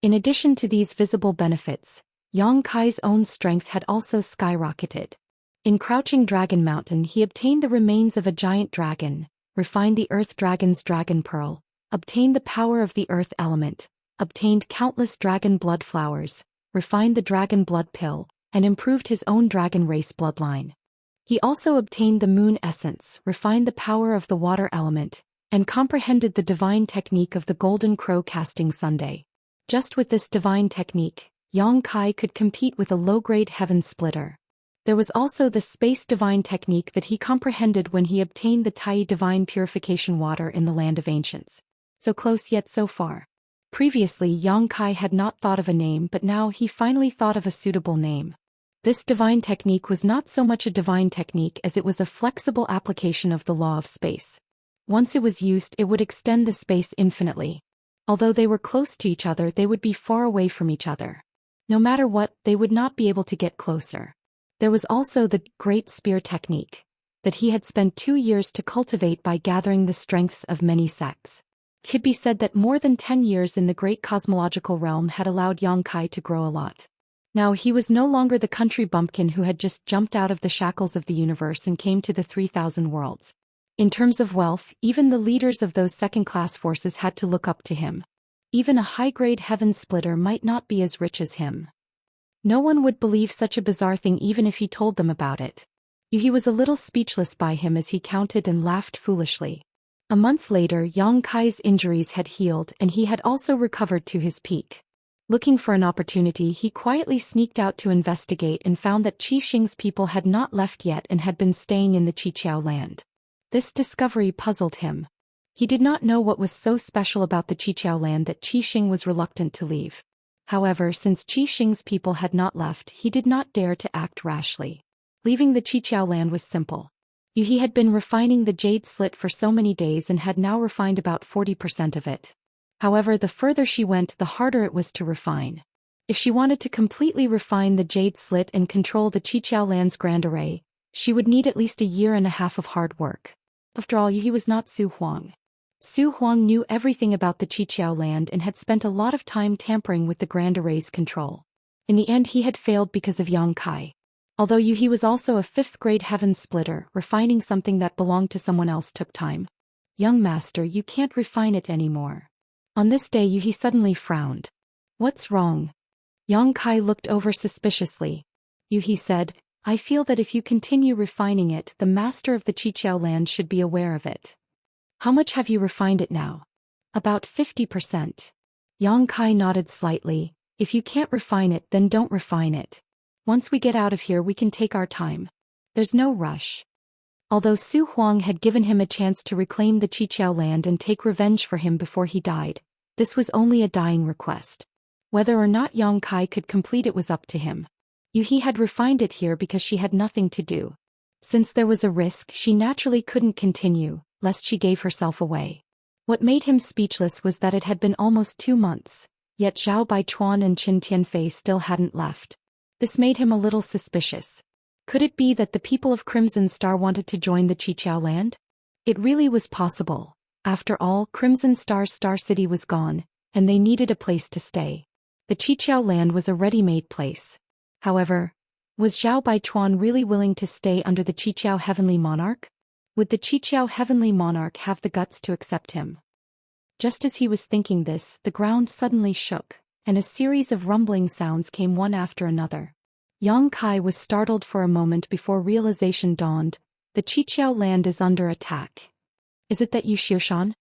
In addition to these visible benefits, Yang Kai's own strength had also skyrocketed. In Crouching Dragon Mountain he obtained the remains of a giant dragon, refined the Earth Dragon's dragon pearl, obtained the power of the earth element, obtained countless dragon blood flowers, refined the dragon blood pill, and improved his own dragon race bloodline. He also obtained the moon essence, refined the power of the water element, and comprehended the divine technique of the golden crow casting Sunday. Just with this divine technique, Yang Kai could compete with a low-grade heaven splitter. There was also the space divine technique that he comprehended when he obtained the Tai divine purification water in the land of ancients. So close yet so far. Previously Yang Kai had not thought of a name, but now he finally thought of a suitable name. This divine technique was not so much a divine technique as it was a flexible application of the law of space. Once it was used, it would extend the space infinitely. Although they were close to each other, they would be far away from each other. No matter what, they would not be able to get closer. There was also the Great Spear technique that he had spent 2 years to cultivate by gathering the strengths of many sects. It could be said that more than 10 years in the great cosmological realm had allowed Yang Kai to grow a lot. Now he was no longer the country bumpkin who had just jumped out of the shackles of the universe and came to the 3,000 worlds. In terms of wealth, even the leaders of those second-class forces had to look up to him. Even a high-grade heaven splitter might not be as rich as him. No one would believe such a bizarre thing even if he told them about it. He was a little speechless by him as he counted and laughed foolishly. A month later, Yang Kai's injuries had healed and he had also recovered to his peak. Looking for an opportunity, he quietly sneaked out to investigate and found that Qi Xing's people had not left yet and had been staying in the Qiqiao land. This discovery puzzled him. He did not know what was so special about the Qiqiao land that Qi Xing was reluctant to leave. However, since Qi Xing's people had not left, he did not dare to act rashly. Leaving the Qiqiao land was simple. He had been refining the jade slit for so many days and had now refined about 40% of it. However, the further she went, the harder it was to refine. If she wanted to completely refine the jade slit and control the Qiqiao land's grand array, she would need at least 1.5 years of hard work. After all, he was not Su Huang. Su Huang knew everything about the Qiqiao land and had spent a lot of time tampering with the grand array's control. In the end, he had failed because of Yang Kai. Although he was also a 5th-grade heaven splitter, refining something that belonged to someone else took time. Young master, you can't refine it anymore. On this day, he suddenly frowned. What's wrong? Yang Kai looked over suspiciously. He said, I feel that if you continue refining it, the master of the Qiqiao land should be aware of it. How much have you refined it now? About 50%. Yang Kai nodded slightly. If you can't refine it, then don't refine it. Once we get out of here, we can take our time. There's no rush. Although Su Huang had given him a chance to reclaim the Qiqiao land and take revenge for him before he died, this was only a dying request. Whether or not Yang Kai could complete it was up to him. He had refined it here because she had nothing to do. Since there was a risk, she naturally couldn't continue, lest she gave herself away. What made him speechless was that it had been almost 2 months, yet Zhao Baichuan and Qin Tianfei still hadn't left. This made him a little suspicious. Could it be that the people of Crimson Star wanted to join the Qiqiao land? It really was possible. After all, Crimson Star's Star City was gone, and they needed a place to stay. The Qiqiao land was a ready-made place. However, was Zhao Baichuan really willing to stay under the Qiqiao Heavenly Monarch? Would the Qiqiao Heavenly Monarch have the guts to accept him? Just as he was thinking this, the ground suddenly shook, and a series of rumbling sounds came one after another. Yang Kai was startled for a moment before realization dawned. The Qiqiao land is under attack. Is it that you Xiaxia?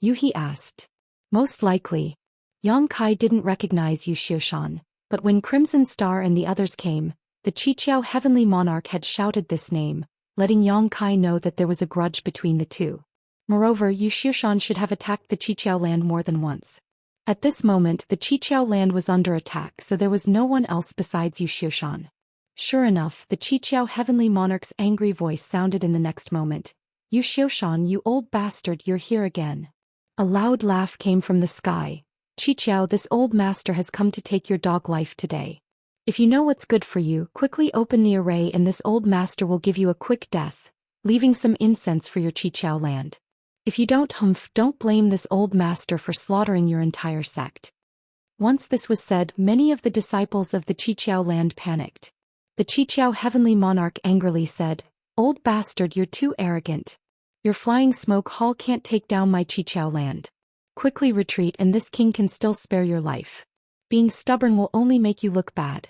He asked. Most likely. Yang Kai didn't recognize Xiaxia, but when Crimson Star and the others came, the Qiqiao Heavenly Monarch had shouted this name, letting Yang Kai know that there was a grudge between the two. Moreover, Xiaxia should have attacked the Qiqiao land more than once. At this moment, the Qiqiao land was under attack, so there was no one else besides Xiaxia. Sure enough, the Qiqiao Heavenly Monarch's angry voice sounded in the next moment. Xiaxia, you old bastard, you're here again. A loud laugh came from the sky. Qiqiao, this old master has come to take your dog life today. If you know what's good for you, quickly open the array and this old master will give you a quick death, leaving some incense for your Qiqiao land. If you don't blame this old master for slaughtering your entire sect. Once this was said, many of the disciples of the Qiqiao land panicked. The Qiqiao Heavenly Monarch angrily said, Old bastard, you're too arrogant. Your flying smoke hall can't take down my Qiqiao land. Quickly retreat and this king can still spare your life. Being stubborn will only make you look bad.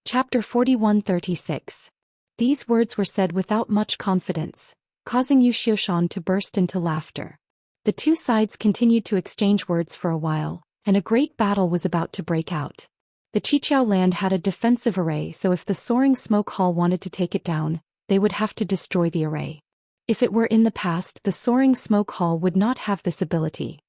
Chapter 41:36. These words were said without much confidence, causing Xiaxia to burst into laughter. The two sides continued to exchange words for a while, and a great battle was about to break out. The Qiqiao land had a defensive array, so if the soaring smoke hall wanted to take it down, they would have to destroy the array. If it were in the past, the soaring smoke hall would not have this ability.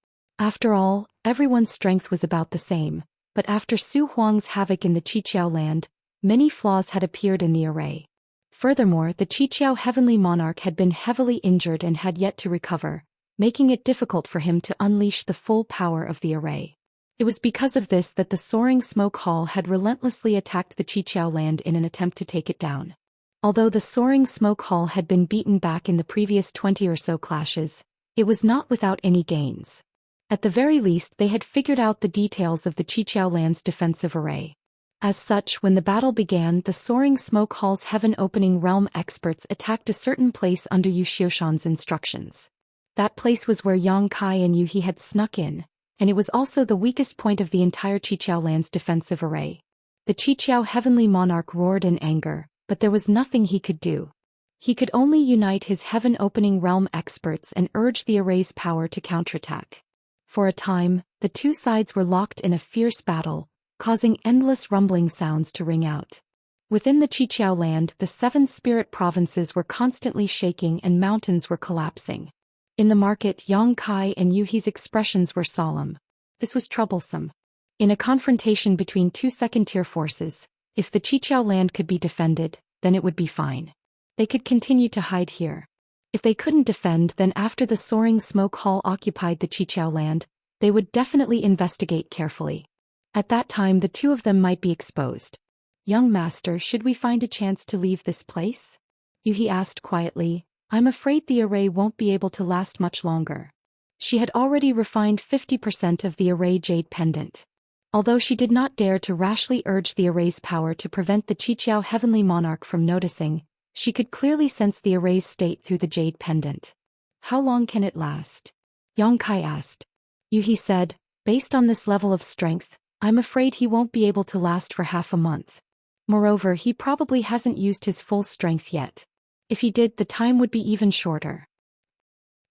After all, everyone's strength was about the same, but after Su Huang's havoc in the Qiqiao land, many flaws had appeared in the array. Furthermore, the Qiqiao Heavenly Monarch had been heavily injured and had yet to recover, making it difficult for him to unleash the full power of the array. It was because of this that the soaring smoke hall had relentlessly attacked the Qiqiao land in an attempt to take it down. Although the soaring smoke hall had been beaten back in the previous 20 or so clashes, it was not without any gains. At the very least, they had figured out the details of the Qiqiao land's defensive array. As such, when the battle began, the soaring smoke hall's heaven-opening realm experts attacked a certain place under Yu Xiaoshan's instructions. That place was where Yang Kai and Yu He had snuck in, and it was also the weakest point of the entire Qiqiao land's defensive array. The Qiqiao heavenly monarch roared in anger, but there was nothing he could do. He could only unite his heaven-opening realm experts and urge the array's power to counterattack. For a time, the two sides were locked in a fierce battle, causing endless rumbling sounds to ring out. Within the Qiqiao land, the 7 spirit provinces were constantly shaking and mountains were collapsing. In the market, Yang Kai and Yu He's expressions were solemn. This was troublesome. In a confrontation between two second-tier forces, if the Qiqiao land could be defended, then it would be fine. They could continue to hide here. If they couldn't defend, then after the soaring smoke hall occupied the Qiqiao land, they would definitely investigate carefully. At that time, the two of them might be exposed. "Young master, should we find a chance to leave this place?" Yu He asked quietly. "I'm afraid the array won't be able to last much longer." She had already refined 50% of the array jade pendant. Although she did not dare to rashly urge the array's power to prevent the Qiqiao heavenly monarch from noticing, she could clearly sense the array's state through the jade pendant. "How long can it last?" Yang Kai asked. Yu He said, "Based on this level of strength, I'm afraid he won't be able to last for half a month. Moreover, he probably hasn't used his full strength yet. If he did, the time would be even shorter."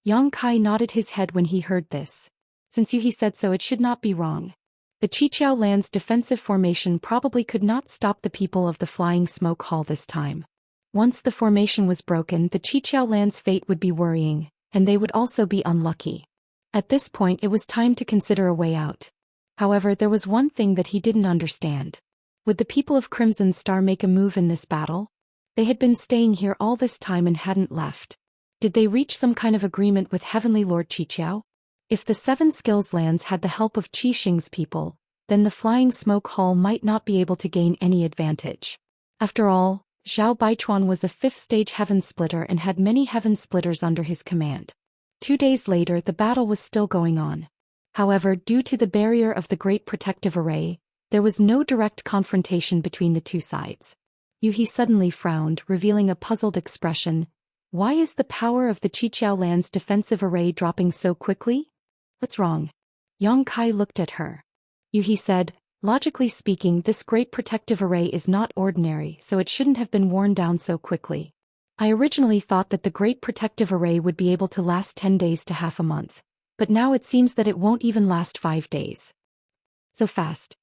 Yang Kai nodded his head when he heard this. Since Yu He said so, it should not be wrong. The Qiqiao land's defensive formation probably could not stop the people of the flying smoke hall this time. Once the formation was broken, the Qiqiao land's fate would be worrying, and they would also be unlucky. At this point, it was time to consider a way out. However, there was one thing that he didn't understand. Would the people of Crimson Star make a move in this battle? They had been staying here all this time and hadn't left. Did they reach some kind of agreement with Heavenly Lord Qiqiao? If the 7 skills lands had the help of Qi Xing's people, then the flying smoke hall might not be able to gain any advantage. After all, Zhao Baichuan was a 5th-stage heaven splitter and had many heaven splitters under his command. 2 days later, the battle was still going on. However, due to the barrier of the Great Protective Array, there was no direct confrontation between the two sides. Yu He suddenly frowned, revealing a puzzled expression. "Why is the power of the Qiqiao land's defensive array dropping so quickly? What's wrong?" Yang Kai looked at her. Yu He said, "Logically speaking, this Great Protective Array is not ordinary, so it shouldn't have been worn down so quickly. I originally thought that the Great Protective Array would be able to last 10 days to half a month, but now it seems that it won't even last 5 days. So fast."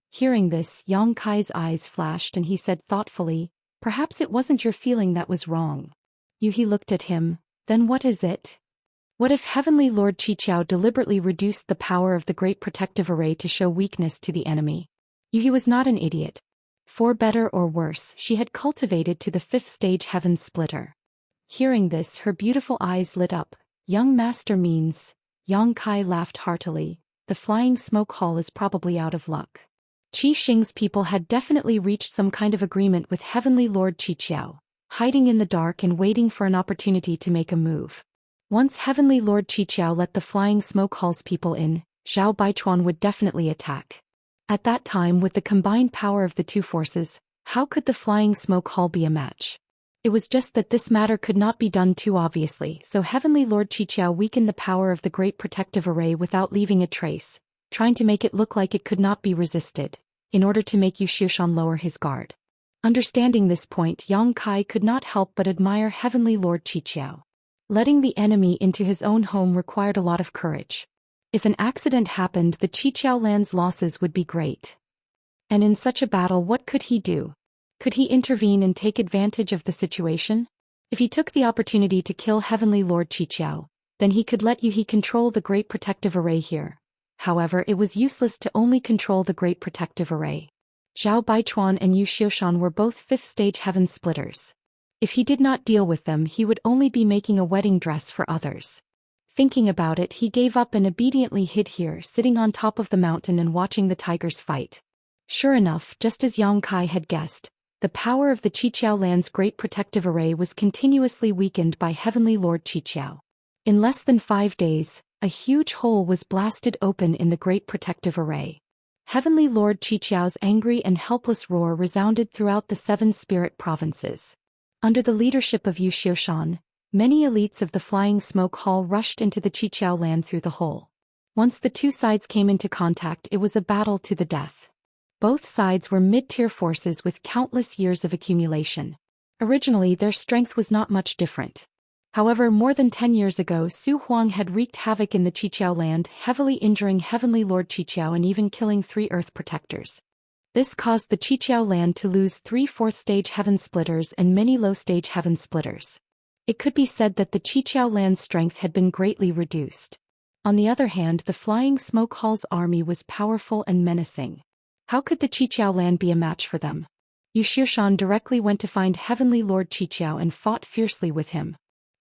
Hearing this, Yang Kai's eyes flashed and he said thoughtfully, "Perhaps it wasn't your feeling that was wrong." Yu He looked at him. "Then what is it? What if Heavenly Lord Qiqiao deliberately reduced the power of the Great Protective Array to show weakness to the enemy?" Yu He was not an idiot. For better or worse, she had cultivated to the 5th-stage heaven splitter. Hearing this, her beautiful eyes lit up. "Young master means..." Yang Kai laughed heartily. "The flying smoke hall is probably out of luck." Qi Xing's people had definitely reached some kind of agreement with Heavenly Lord Qiqiao, hiding in the dark and waiting for an opportunity to make a move. Once Heavenly Lord Qiqiao let the flying smoke hall's people in, Zhao Baichuan would definitely attack. At that time, with the combined power of the two forces, how could the flying smoke hall be a match? It was just that this matter could not be done too obviously, so Heavenly Lord Qiqiao weakened the power of the Great Protective Array without leaving a trace, trying to make it look like it could not be resisted, in order to make Yu Xiaoshan lower his guard. Understanding this point, Yang Kai could not help but admire Heavenly Lord Qiqiao. Letting the enemy into his own home required a lot of courage. If an accident happened, the Qiqiao land's losses would be great. And in such a battle, what could he do? Could he intervene and take advantage of the situation? If he took the opportunity to kill Heavenly Lord Qiqiao, then he could let Yu He control the Great Protective Array here. However, it was useless to only control the Great Protective Array. Zhao Baichuan and Yu Xiaoshan were both 5th-stage heaven splitters. If he did not deal with them, he would only be making a wedding dress for others. Thinking about it, he gave up and obediently hid here, sitting on top of the mountain and watching the tigers fight. Sure enough, just as Yang Kai had guessed, the power of the Qiqiao land's great protective array was continuously weakened by Heavenly Lord Qiqiao. In less than 5 days, a huge hole was blasted open in the great protective array. Heavenly Lord Qiqiao's angry and helpless roar resounded throughout the 7 spirit provinces. Under the leadership of Xian, many elites of the Flying Smoke Hall rushed into the Qiqiao land through the hole. Once the two sides came into contact, it was a battle to the death. Both sides were mid-tier forces with countless years of accumulation. Originally, their strength was not much different. However, more than 10 years ago, Su Huang had wreaked havoc in the Qiqiao land, heavily injuring Heavenly Lord Qiqiao and even killing 3 Earth Protectors. This caused the Qiqiao land to lose 3 4th-stage Heaven Splitters and many low-stage Heaven Splitters. It could be said that the Qiqiao land's strength had been greatly reduced. On the other hand, the Flying Smoke Hall's army was powerful and menacing. How could the Qiqiao land be a match for them? Xian directly went to find Heavenly Lord Qiqiao and fought fiercely with him.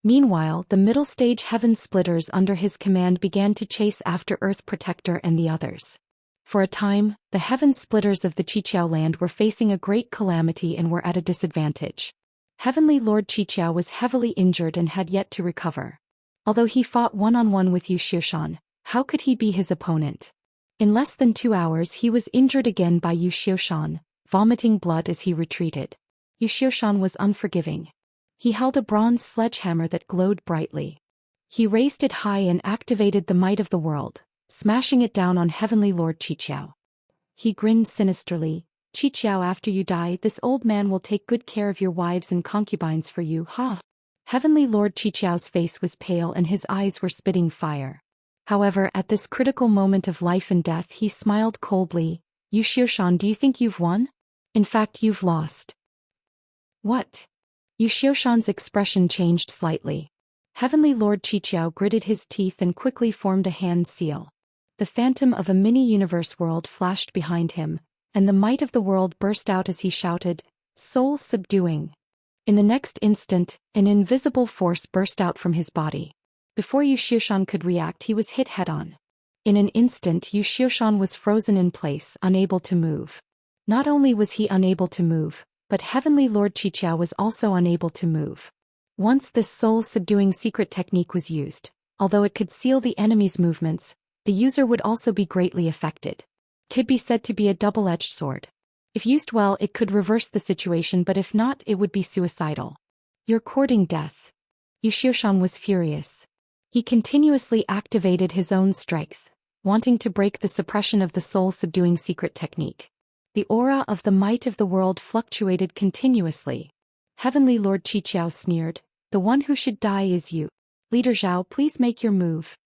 Meanwhile, the middle-stage Heaven Splitters under his command began to chase after Earth Protector and the others. For a time, the Heaven Splitters of the Qiqiao land were facing a great calamity and were at a disadvantage. Heavenly Lord Qiqiao was heavily injured and had yet to recover. Although he fought one-on-one with Xian, how could he be his opponent? In less than 2 hours he was injured again by Xian, vomiting blood as he retreated. Xian was unforgiving. He held a bronze sledgehammer that glowed brightly. He raised it high and activated the might of the world, smashing it down on Heavenly Lord Qiqiao. He grinned sinisterly. "Qiqiao, after you die, this old man will take good care of your wives and concubines for you, ha!" Heavenly Lord Qiqiao's face was pale and his eyes were spitting fire. However, at this critical moment of life and death he smiled coldly. "Xian, do you think you've won? In fact, you've lost." "What?" Xian's expression changed slightly. Heavenly Lord Qiqiao gritted his teeth and quickly formed a hand seal. The phantom of a mini-universe world flashed behind him, and the might of the world burst out as he shouted, "Soul subduing." In the next instant, an invisible force burst out from his body. Before Xian could react, he was hit head-on. In an instant, Xian was frozen in place, unable to move. Not only was he unable to move, but Heavenly Lord Qiqiao was also unable to move. Once this soul-subduing secret technique was used, although it could seal the enemy's movements, the user would also be greatly affected. It could be said to be a double-edged sword. If used well, it could reverse the situation, but if not, it would be suicidal. "You're courting death." Xian was furious. He continuously activated his own strength, wanting to break the suppression of the soul-subduing secret technique. The aura of the might of the world fluctuated continuously. Heavenly Lord Qiqiao sneered, "The one who should die is you. Leader Zhao, please make your move."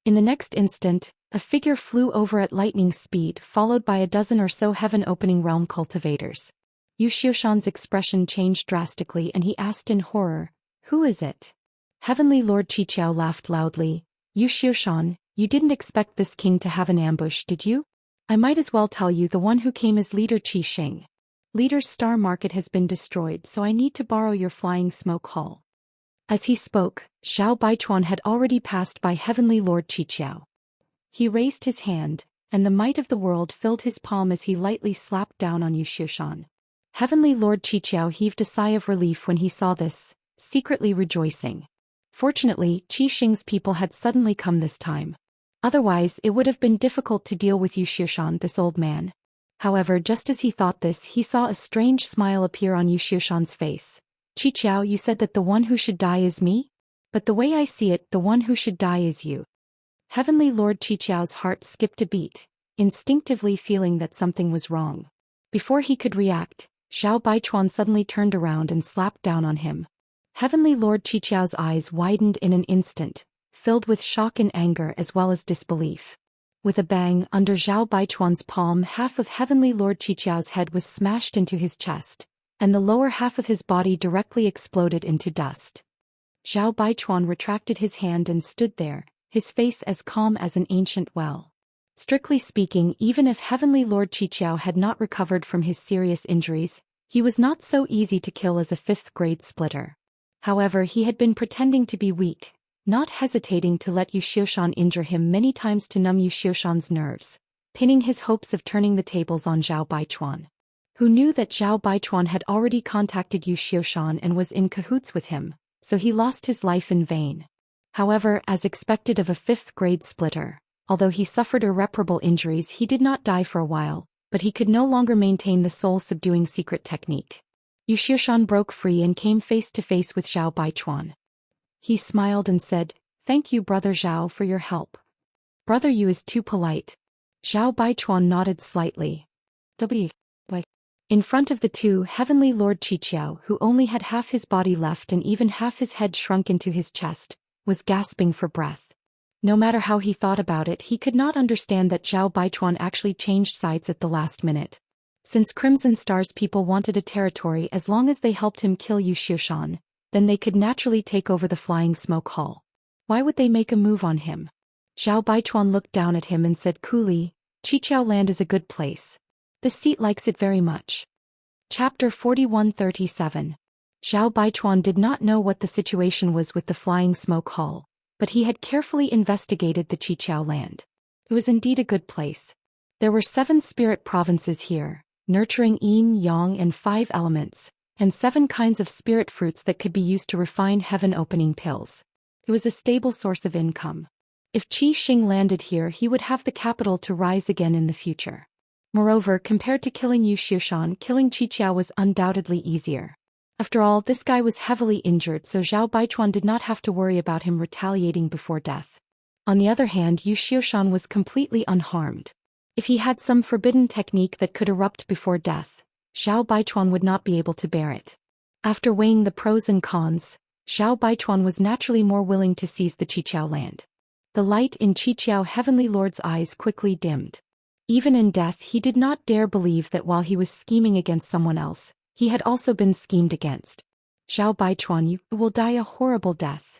In the next instant, a figure flew over at lightning speed, followed by a dozen or so heaven-opening realm cultivators. Xian's expression changed drastically and he asked in horror, "Who is it?" Heavenly Lord Qiqiao laughed loudly. "Xian, you didn't expect this king to have an ambush, did you? I might as well tell you, the one who came is Leader Qixing. Leader's star market has been destroyed, so I need to borrow your Flying Smoke Hall." As he spoke, Zhao Baichuan had already passed by Heavenly Lord Qiqiao. He raised his hand, and the might of the world filled his palm as he lightly slapped down on Xian. Heavenly Lord Qiqiao heaved a sigh of relief when he saw this, secretly rejoicing. Fortunately, Qixing's people had suddenly come this time. Otherwise, it would have been difficult to deal with Xian, this old man. However, just as he thought this, he saw a strange smile appear on Xian's face. "Qiqiao, you said that the one who should die is me? But the way I see it, the one who should die is you." Heavenly Lord Qiqiao's heart skipped a beat, instinctively feeling that something was wrong. Before he could react, Zhao Baichuan suddenly turned around and slapped down on him. Heavenly Lord Qiqiao's eyes widened in an instant, filled with shock and anger as well as disbelief. With a bang, under Zhao Baichuan's palm, half of Heavenly Lord Qiqiao's head was smashed into his chest, and the lower half of his body directly exploded into dust. Zhao Baichuan retracted his hand and stood there, his face as calm as an ancient well. Strictly speaking, even if Heavenly Lord Qiqiao had not recovered from his serious injuries, he was not so easy to kill as a 5th-grade splitter. However, he had been pretending to be weak, not hesitating to let Yu Xiaoshan injure him many times to numb Yu Xiaoshan's nerves, pinning his hopes of turning the tables on Zhao Baichuan, who knew that Zhao Baichuan had already contacted Yu Xiaoshan and was in cahoots with him, so he lost his life in vain. However, as expected of a fifth-grade splitter, although he suffered irreparable injuries, he did not die for a while, but he could no longer maintain the soul-subduing secret technique. Yu Xiaoshan broke free and came face to face with Zhao Baichuan. He smiled and said, "Thank you, Brother Zhao, for your help. Brother Yu is too polite." Zhao Baichuan nodded slightly. In front of the two, Heavenly Lord Qiqiao, who only had half his body left and even half his head shrunk into his chest, was gasping for breath. No matter how he thought about it, he could not understand that Zhao Baichuan actually changed sides at the last minute. Since Crimson Star's people wanted a territory as long as they helped him kill Yu Xiaoshan, then they could naturally take over the Flying Smoke Hall. Why would they make a move on him? Zhao Baichuan looked down at him and said coolly, "Qiqiao land is a good place. The seat likes it very much." Chapter 4137. Zhao Baichuan did not know what the situation was with the Flying Smoke Hall, but he had carefully investigated the Qiqiao land. It was indeed a good place. There were 7 spirit provinces here, nurturing yin, yang and 5 elements, and 7 kinds of spirit fruits that could be used to refine heaven-opening pills. It was a stable source of income. If Qi Xing landed here, he would have the capital to rise again in the future. Moreover, compared to killing Yu Xiaoshan, killing Qiqiao was undoubtedly easier. After all, this guy was heavily injured, so Zhao Baichuan did not have to worry about him retaliating before death. On the other hand, Yu Xiaoshan was completely unharmed. If he had some forbidden technique that could erupt before death, Zhao Baichuan would not be able to bear it. After weighing the pros and cons, Zhao Baichuan was naturally more willing to seize the Qiqiao land. The light in Qiqiao Heavenly Lord's eyes quickly dimmed. Even in death, he did not dare believe that while he was scheming against someone else, he had also been schemed against. "Zhao Baichuan, you will die a horrible death."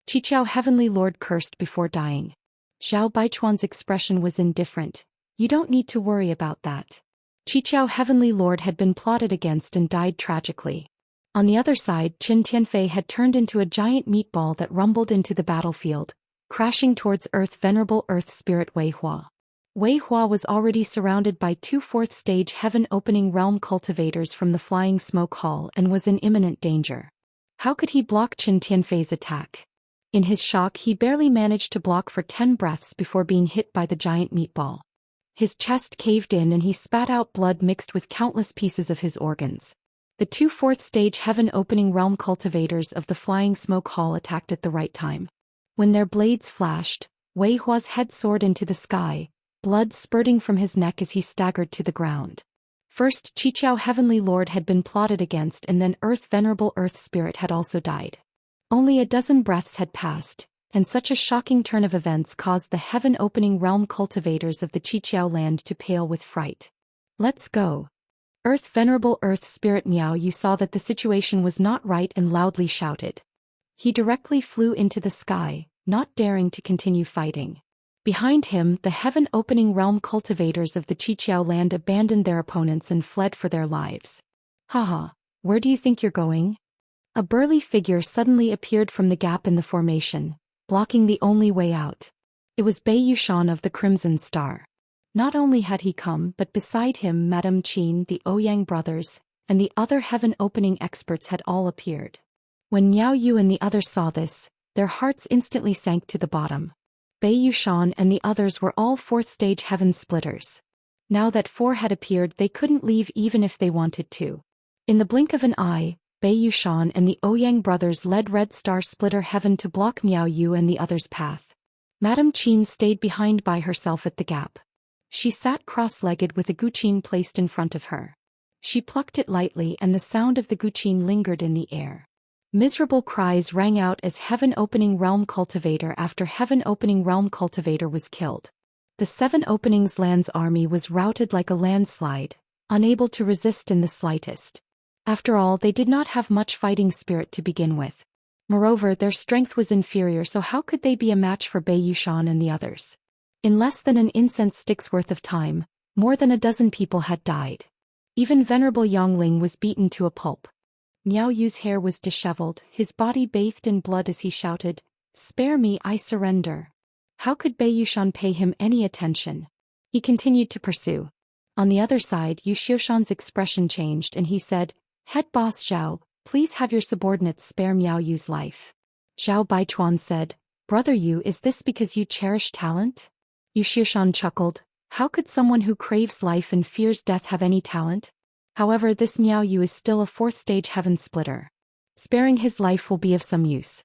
Qiqiao Heavenly Lord cursed before dying. Zhao Baichuan's expression was indifferent. "You don't need to worry about that." Qiqiao Heavenly Lord had been plotted against and died tragically. On the other side, Qin Tianfei had turned into a giant meatball that rumbled into the battlefield, crashing towards Earth. Venerable Earth Spirit Wei Hua. Wei Hua was already surrounded by 2 4th-stage heaven-opening realm cultivators from the Flying Smoke Hall and was in imminent danger. How could he block Qin Tianfei's attack? In his shock, he barely managed to block for 10 breaths before being hit by the giant meatball. His chest caved in and he spat out blood mixed with countless pieces of his organs. The 2 4th-stage heaven-opening realm cultivators of the Flying Smoke Hall attacked at the right time. When their blades flashed, Wei Hua's head soared into the sky, blood spurting from his neck as he staggered to the ground. First, Qiqiao Heavenly Lord had been plotted against, and then Venerable Earth Spirit had also died. Only a dozen breaths had passed, and such a shocking turn of events caused the heaven-opening realm cultivators of the Qiqiao land to pale with fright. "Let's go." Venerable Earth Spirit Miao Yu saw that the situation was not right and loudly shouted. He directly flew into the sky, not daring to continue fighting. Behind him, the heaven-opening realm cultivators of the Qiqiao land abandoned their opponents and fled for their lives. "Haha, where do you think you're going?" A burly figure suddenly appeared from the gap in the formation, blocking the only way out. It was Bei Yushan of the Crimson Star. Not only had he come, but beside him Madame Qin, the Ouyang brothers, and the other heaven-opening experts had all appeared. When Miao Yu and the others saw this, their hearts instantly sank to the bottom. Bei Yushan and the others were all 4th-stage heaven splitters. Now that 4 had appeared, they couldn't leave even if they wanted to. In the blink of an eye, Bei Yushan and the Ouyang brothers led Red Star Splitter Heaven to block Miao Yu and the others' path. Madame Qin stayed behind by herself at the gap. She sat cross-legged with a guqin placed in front of her. She plucked it lightly and the sound of the guqin lingered in the air. Miserable cries rang out as heaven-opening realm cultivator after heaven-opening realm cultivator was killed. The 7 Openings Land's army was routed like a landslide, unable to resist in the slightest. After all, they did not have much fighting spirit to begin with. Moreover, their strength was inferior, so how could they be a match for Bei Yushan and the others? In less than an incense stick's worth of time, more than a dozen people had died. Even Venerable Yongling was beaten to a pulp. Miao Yu's hair was disheveled, his body bathed in blood as he shouted, Spare me, I surrender. How could Bei Yushan pay him any attention? He continued to pursue. On the other side, Yu Xiaoshan's expression changed and he said, Head boss Zhao, please have your subordinates spare Miao Yu's life. Zhao Baichuan said, Brother Yu, is this because you cherish talent? Yu Xiaoshan chuckled, how could someone who craves life and fears death have any talent? However, this Miao Yu is still a fourth-stage heaven splitter. Sparing his life will be of some use.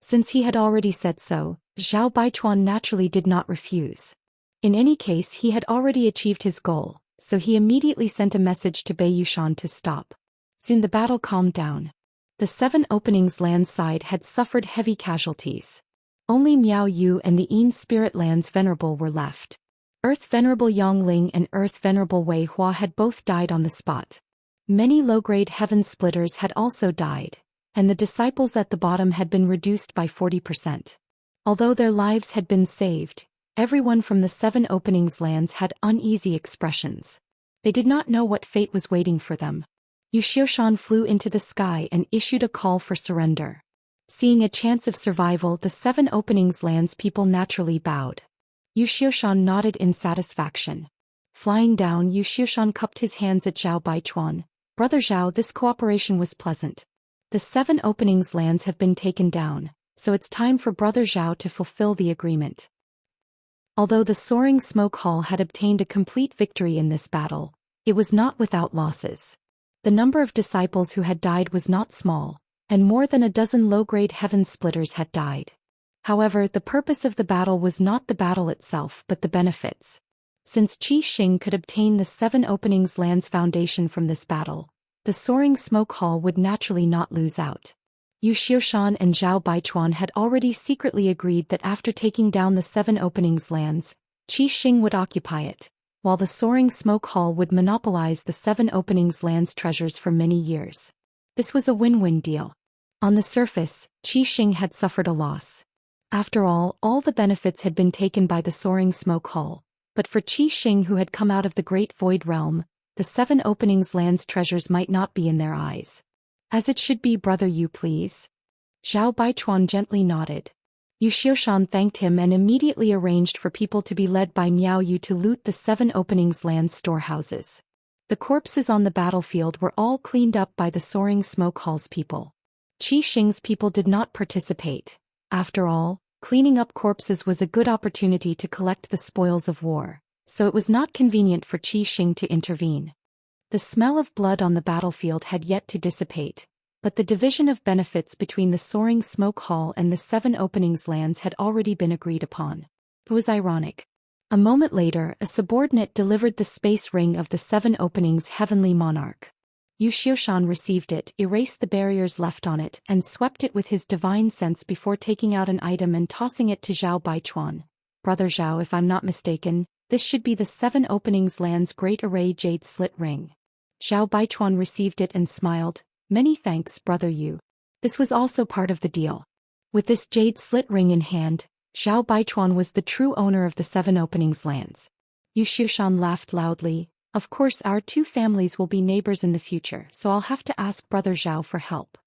Since he had already said so, Zhao Baichuan naturally did not refuse. In any case, he had already achieved his goal, so he immediately sent a message to Bei Yushan to stop. Soon the battle calmed down. The 7 openings land side had suffered heavy casualties. Only Miao Yu and the Yin Spirit Lands Venerable were left. Earth Venerable Yongling and Earth Venerable Wei Hua had both died on the spot. Many low-grade heaven splitters had also died, and the disciples at the bottom had been reduced by 40%. Although their lives had been saved, everyone from the 7 openings lands had uneasy expressions. They did not know what fate was waiting for them. Yu Xiaoshan flew into the sky and issued a call for surrender. Seeing a chance of survival, the 7 openings lands people naturally bowed. Yu Xiaoshan nodded in satisfaction. Flying down, Yu Xiaoshan cupped his hands at Zhao Baichuan. Brother Zhao, this cooperation was pleasant. The 7 openings lands have been taken down, so it's time for Brother Zhao to fulfill the agreement. Although the Soaring Smoke Hall had obtained a complete victory in this battle, it was not without losses. The number of disciples who had died was not small, and more than a dozen low-grade heaven splitters had died. However, the purpose of the battle was not the battle itself but the benefits. Since Qi Xing could obtain the 7 openings lands foundation from this battle, the Soaring Smoke Hall would naturally not lose out. Yu Xiaoshan and Zhao Baichuan had already secretly agreed that after taking down the 7 openings lands, Qi Xing would occupy it, while the Soaring Smoke Hall would monopolize the 7 openings lands treasures for many years. This was a win-win deal. On the surface, Qi Xing had suffered a loss. After all the benefits had been taken by the Soaring Smoke Hall, but for Qi Xing, who had come out of the Great Void Realm, the 7 openings lands treasures might not be in their eyes. As it should be, Brother Yu, please. Zhao Baichuan gently nodded. Yu Xiaoshan thanked him and immediately arranged for people to be led by Miao Yu to loot the 7 openings lands storehouses. The corpses on the battlefield were all cleaned up by the Soaring Smoke Hall's people. Qi Xing's people did not participate. After all, cleaning up corpses was a good opportunity to collect the spoils of war, so it was not convenient for Qi Xing to intervene. The smell of blood on the battlefield had yet to dissipate, but the division of benefits between the Soaring Smoke Hall and the 7 openings lands had already been agreed upon. It was ironic. A moment later, a subordinate delivered the space ring of the 7 openings Heavenly Monarch. Yu Xiaoshan received it, erased the barriers left on it, and swept it with his divine sense before taking out an item and tossing it to Zhao Baichuan. Brother Zhao, if I'm not mistaken, this should be the 7 openings lands Great Array Jade Slit Ring. Zhao Baichuan received it and smiled. Many thanks, Brother Yu. This was also part of the deal. With this jade slit ring in hand, Zhao Baichuan was the true owner of the 7 openings lands. Yu Xiaoshan laughed loudly. Of course, our 2 families will be neighbors in the future, so I'll have to ask Brother Zhao for help.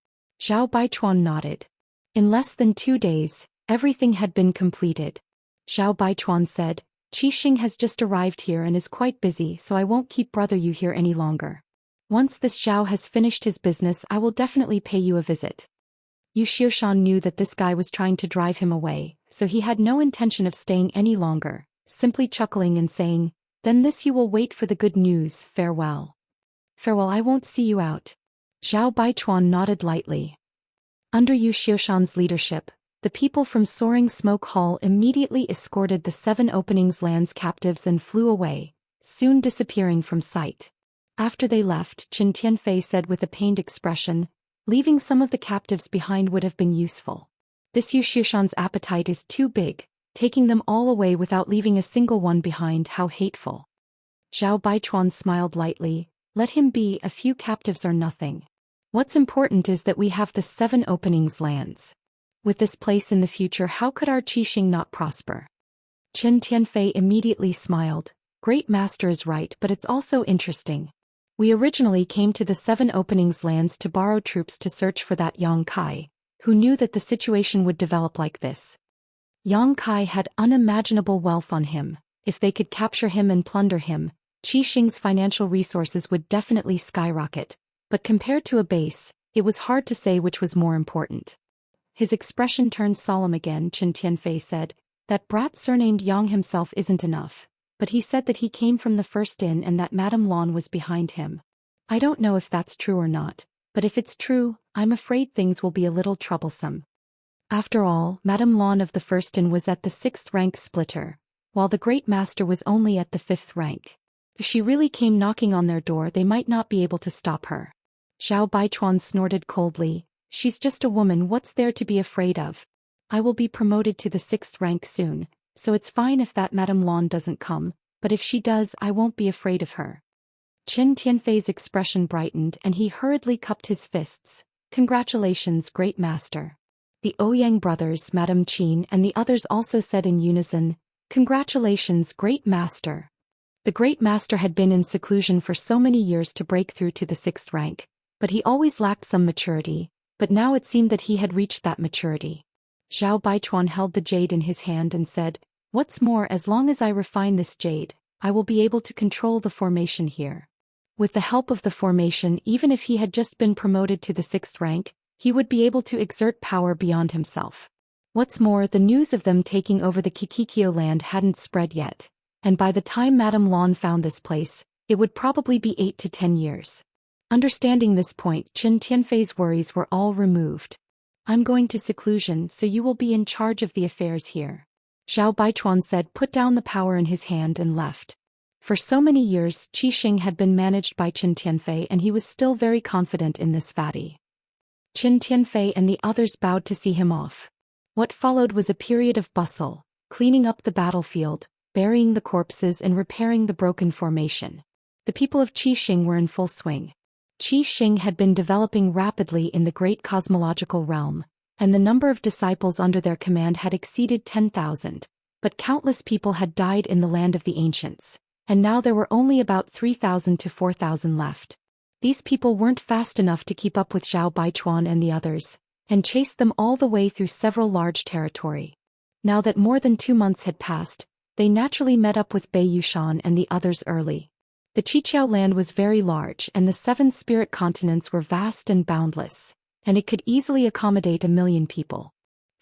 Zhao Baichuan nodded. In less than 2 days, everything had been completed. Zhao Baichuan said, Qi Xing has just arrived here and is quite busy, so I won't keep Brother Yu here any longer. Once this Zhao has finished his business, I will definitely pay you a visit. Yu Xiaoshan knew that this guy was trying to drive him away, so he had no intention of staying any longer, simply chuckling and saying, Then this you will wait for the good news, farewell. Farewell, I won't see you out. Zhao Baichuan nodded lightly. Under Yu Xiaoshan's leadership, the people from Soaring Smoke Hall immediately escorted the 7 openings lands captives and flew away, soon disappearing from sight. After they left, Qin Tianfei said with a pained expression, leaving some of the captives behind would have been useful. This Yu Xiaoshan's appetite is too big, taking them all away without leaving a single one behind, how hateful. Zhao Baichuan smiled lightly, let him be, a few captives are nothing. What's important is that we have the 7 openings lands. With this place in the future, how could our Qi Xing not prosper? Qin Tianfei immediately smiled. Great Master is right, but it's also interesting. We originally came to the 7 openings lands to borrow troops to search for that Yang Kai, Who knew that the situation would develop like this? Yang Kai had unimaginable wealth on him. If they could capture him and plunder him, Qi Xing's financial resources would definitely skyrocket. But compared to a base, it was hard to say which was more important. His expression turned solemn again. Chen Tianfei said, "That brat surnamed Yang himself isn't enough. But he said that he came from the first inn and that Madame Lan was behind him. I don't know if that's true or not, but if it's true, I'm afraid things will be a little troublesome." After all, Madame Lan of the first inn was at the 6th rank splitter, while the Great Master was only at the 5th rank. If she really came knocking on their door, they might not be able to stop her. Zhao Baichuan snorted coldly, "She's just a woman, what's there to be afraid of? I will be promoted to the 6th rank soon, so it's fine if that Madame Lan doesn't come, but if she does, I won't be afraid of her." Chen Tianfei's expression brightened and he hurriedly cupped his fists. "Congratulations, Great Master." The Ouyang brothers, Madame Qin and the others also said in unison, "Congratulations, Great Master." The Great Master had been in seclusion for so many years to break through to the 6th rank, but he always lacked some maturity, but now it seemed that he had reached that maturity. Zhao Baichuan held the jade in his hand and said, "What's more, as long as I refine this jade, I will be able to control the formation here." With the help of the formation, even if he had just been promoted to the 6th rank, he would be able to exert power beyond himself. What's more, the news of them taking over the Kikikyo land hadn't spread yet, and by the time Madame Lan found this place, it would probably be 8 to 10 years. Understanding this point, Chen Tianfei's worries were all removed. "I'm going to seclusion, so you will be in charge of the affairs here." Zhao Baichuan said, put down the power in his hand and left. For so many years, Qi Xing had been managed by Chen Tianfei and he was still very confident in this fatty. Chen Tianfei and the others bowed to see him off. What followed was a period of bustle, cleaning up the battlefield, burying the corpses and repairing the broken formation. The people of Qi Xing were in full swing. Qi Xing had been developing rapidly in the great cosmological realm, and the number of disciples under their command had exceeded 10,000, but countless people had died in the land of the ancients, and now there were only about 3,000 to 4,000 left. These people weren't fast enough to keep up with Zhao Baichuan and the others, and chased them all the way through several large territory. Now that more than 2 months had passed, they naturally met up with Bei Yushan and the others early. The Qiqiao land was very large and the 7 spirit continents were vast and boundless, and it could easily accommodate 1 million people.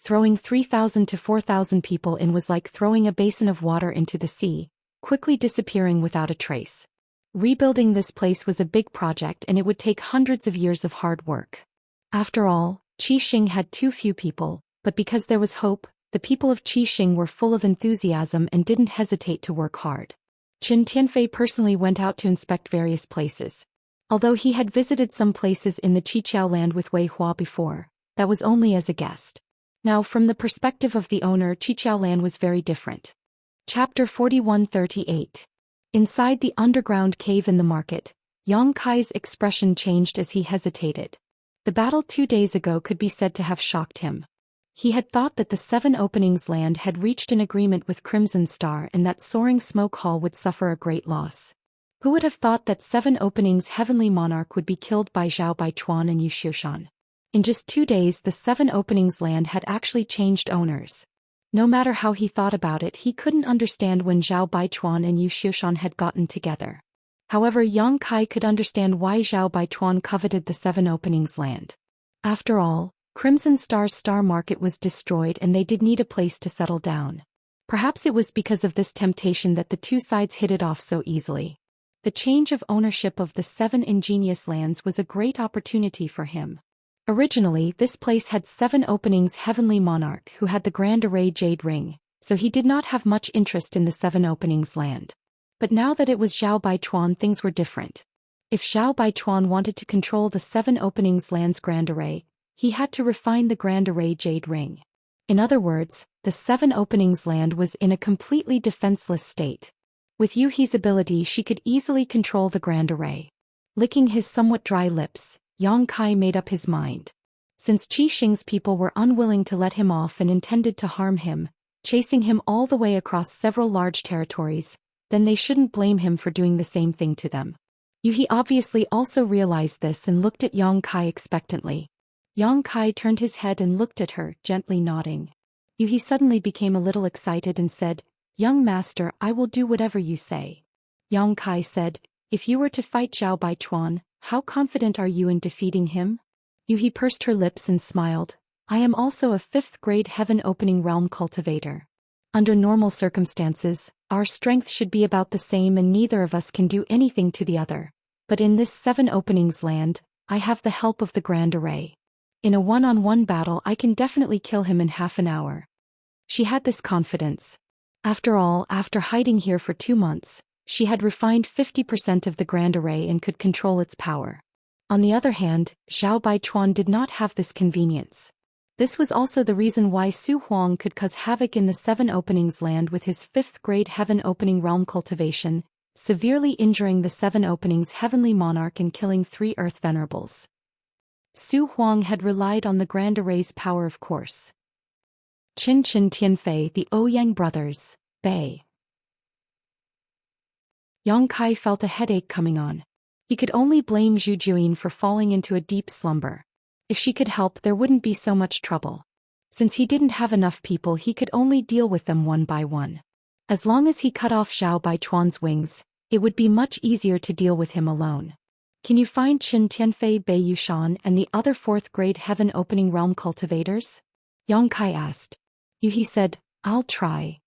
Throwing 3,000 to 4,000 people in was like throwing a basin of water into the sea, quickly disappearing without a trace. Rebuilding this place was a big project and it would take hundreds of years of hard work. After all, Qi Xing had too few people, but because there was hope, the people of Qi Xing were full of enthusiasm and didn't hesitate to work hard. Chen Tianfei personally went out to inspect various places. Although he had visited some places in the Qiqiao land with Wei Hua before, that was only as a guest. Now from the perspective of the owner, Qiqiao land was very different. Chapter 4138. Inside the underground cave in the market, Yang Kai's expression changed as he hesitated. The battle 2 days ago could be said to have shocked him. He had thought that the 7 Openings land had reached an agreement with Crimson Star and that Soaring Smoke Hall would suffer a great loss. Who would have thought that 7 Openings Heavenly Monarch would be killed by Zhao Baichuan and Yu Xiushan? In just 2 days the 7 Openings land had actually changed owners. No matter how he thought about it, he couldn't understand when Zhao Baichuan and Yu Xiushan had gotten together. However, Yang Kai could understand why Zhao Baichuan coveted the 7 Openings land. After all, Crimson Star's star market was destroyed and they did need a place to settle down. Perhaps it was because of this temptation that the 2 sides hit it off so easily. The change of ownership of the 7 ingenious lands was a great opportunity for him. Originally, this place had 7 Openings Heavenly Monarch who had the Grand Array Jade Ring, so he did not have much interest in the 7 Openings land. But now that it was Zhao Baichuan, things were different. If Zhao Baichuan wanted to control the 7 Openings land's Grand Array, he had to refine the Grand Array Jade Ring. In other words, the 7 Openings land was in a completely defenseless state. With Yu He's ability, she could easily control the Grand Array. Licking his somewhat dry lips, Yang Kai made up his mind. Since Qi Xing's people were unwilling to let him off and intended to harm him, chasing him all the way across several large territories, then they shouldn't blame him for doing the same thing to them. Yu He obviously also realized this and looked at Yang Kai expectantly. Yang Kai turned his head and looked at her, gently nodding. He suddenly became a little excited and said, "Young master, I will do whatever you say." Yang Kai said, "If you were to fight Zhao Baichuan, how confident are you in defeating him?" He pursed her lips and smiled. "I am also a 5th grade heaven-opening realm cultivator. Under normal circumstances, our strength should be about the same and neither of us can do anything to the other. But in this 7 openings land, I have the help of the Grand Array. In a one-on-one battle I can definitely kill him in half an hour." She had this confidence. After all, after hiding here for 2 months, she had refined 50% of the Grand Array and could control its power. On the other hand, Zhao Baichuan did not have this convenience. This was also the reason why Su Huang could cause havoc in the 7 openings land with his 5th grade heaven opening realm cultivation, severely injuring the 7 openings heavenly monarch and killing 3 earth venerables. Su Huang had relied on the Grand Array's power, of course. Qin Tianfei, the Ouyang brothers, Bei. Yang Kai felt a headache coming on. He could only blame Zhu Juyin for falling into a deep slumber. If she could help, there wouldn't be so much trouble. Since he didn't have enough people, he could only deal with them one by one. As long as he cut off Zhao Baichuan's wings, it would be much easier to deal with him alone. "Can you find Qin Tianfei, Bei Yushan, and the other 4th grade heaven opening realm cultivators?" Yang Kai asked. He said, "I'll try."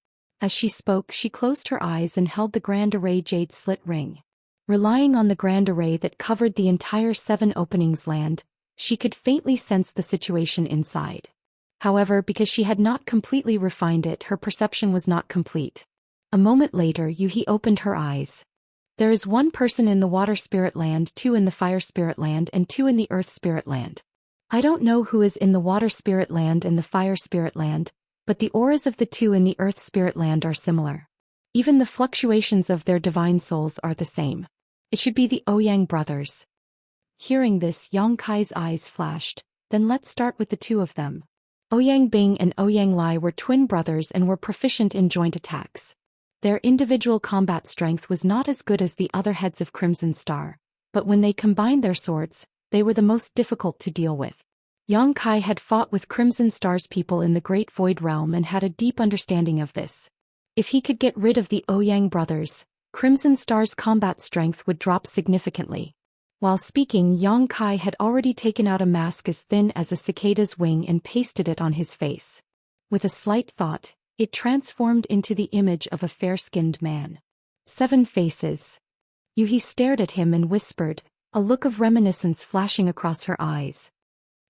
As she spoke, she closed her eyes and held the Grand Array jade slit ring. Relying on the Grand Array that covered the entire 7 openings land, she could faintly sense the situation inside. However, because she had not completely refined it, her perception was not complete. A moment later, Yuhi opened her eyes. "There is 1 person in the Water Spirit Land, 2 in the Fire Spirit Land, and 2 in the Earth Spirit Land. I don't know who is in the Water Spirit Land and the Fire Spirit Land, but the auras of the 2 in the Earth Spirit Land are similar. Even the fluctuations of their divine souls are the same. It should be the Ouyang brothers." Hearing this, Yang Kai's eyes flashed. "Then let's start with the 2 of them." Ouyang Bing and Ouyang Lai were twin brothers and were proficient in joint attacks. Their individual combat strength was not as good as the other heads of Crimson Star, but when they combined their swords, they were the most difficult to deal with. Yang Kai had fought with Crimson Star's people in the Great Void Realm and had a deep understanding of this. If he could get rid of the Ouyang brothers, Crimson Star's combat strength would drop significantly. While speaking, Yang Kai had already taken out a mask as thin as a cicada's wing and pasted it on his face. With a slight thought, it transformed into the image of a fair-skinned man. 7 faces. Yuhi stared at him and whispered, a look of reminiscence flashing across her eyes.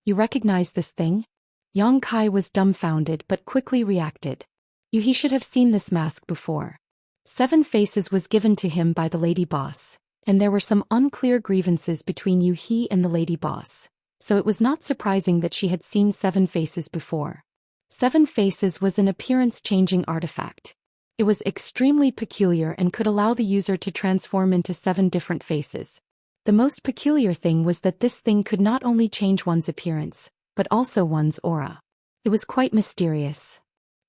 "You recognize this thing?" Yang Kai was dumbfounded but quickly reacted. Yuhi should have seen this mask before. 7 faces was given to him by the lady boss, and there were some unclear grievances between Yuhi and the lady boss, so it was not surprising that she had seen 7 faces before. 7 faces was an appearance-changing artifact. It was extremely peculiar and could allow the user to transform into 7 different faces. The most peculiar thing was that this thing could not only change one's appearance, but also one's aura. It was quite mysterious.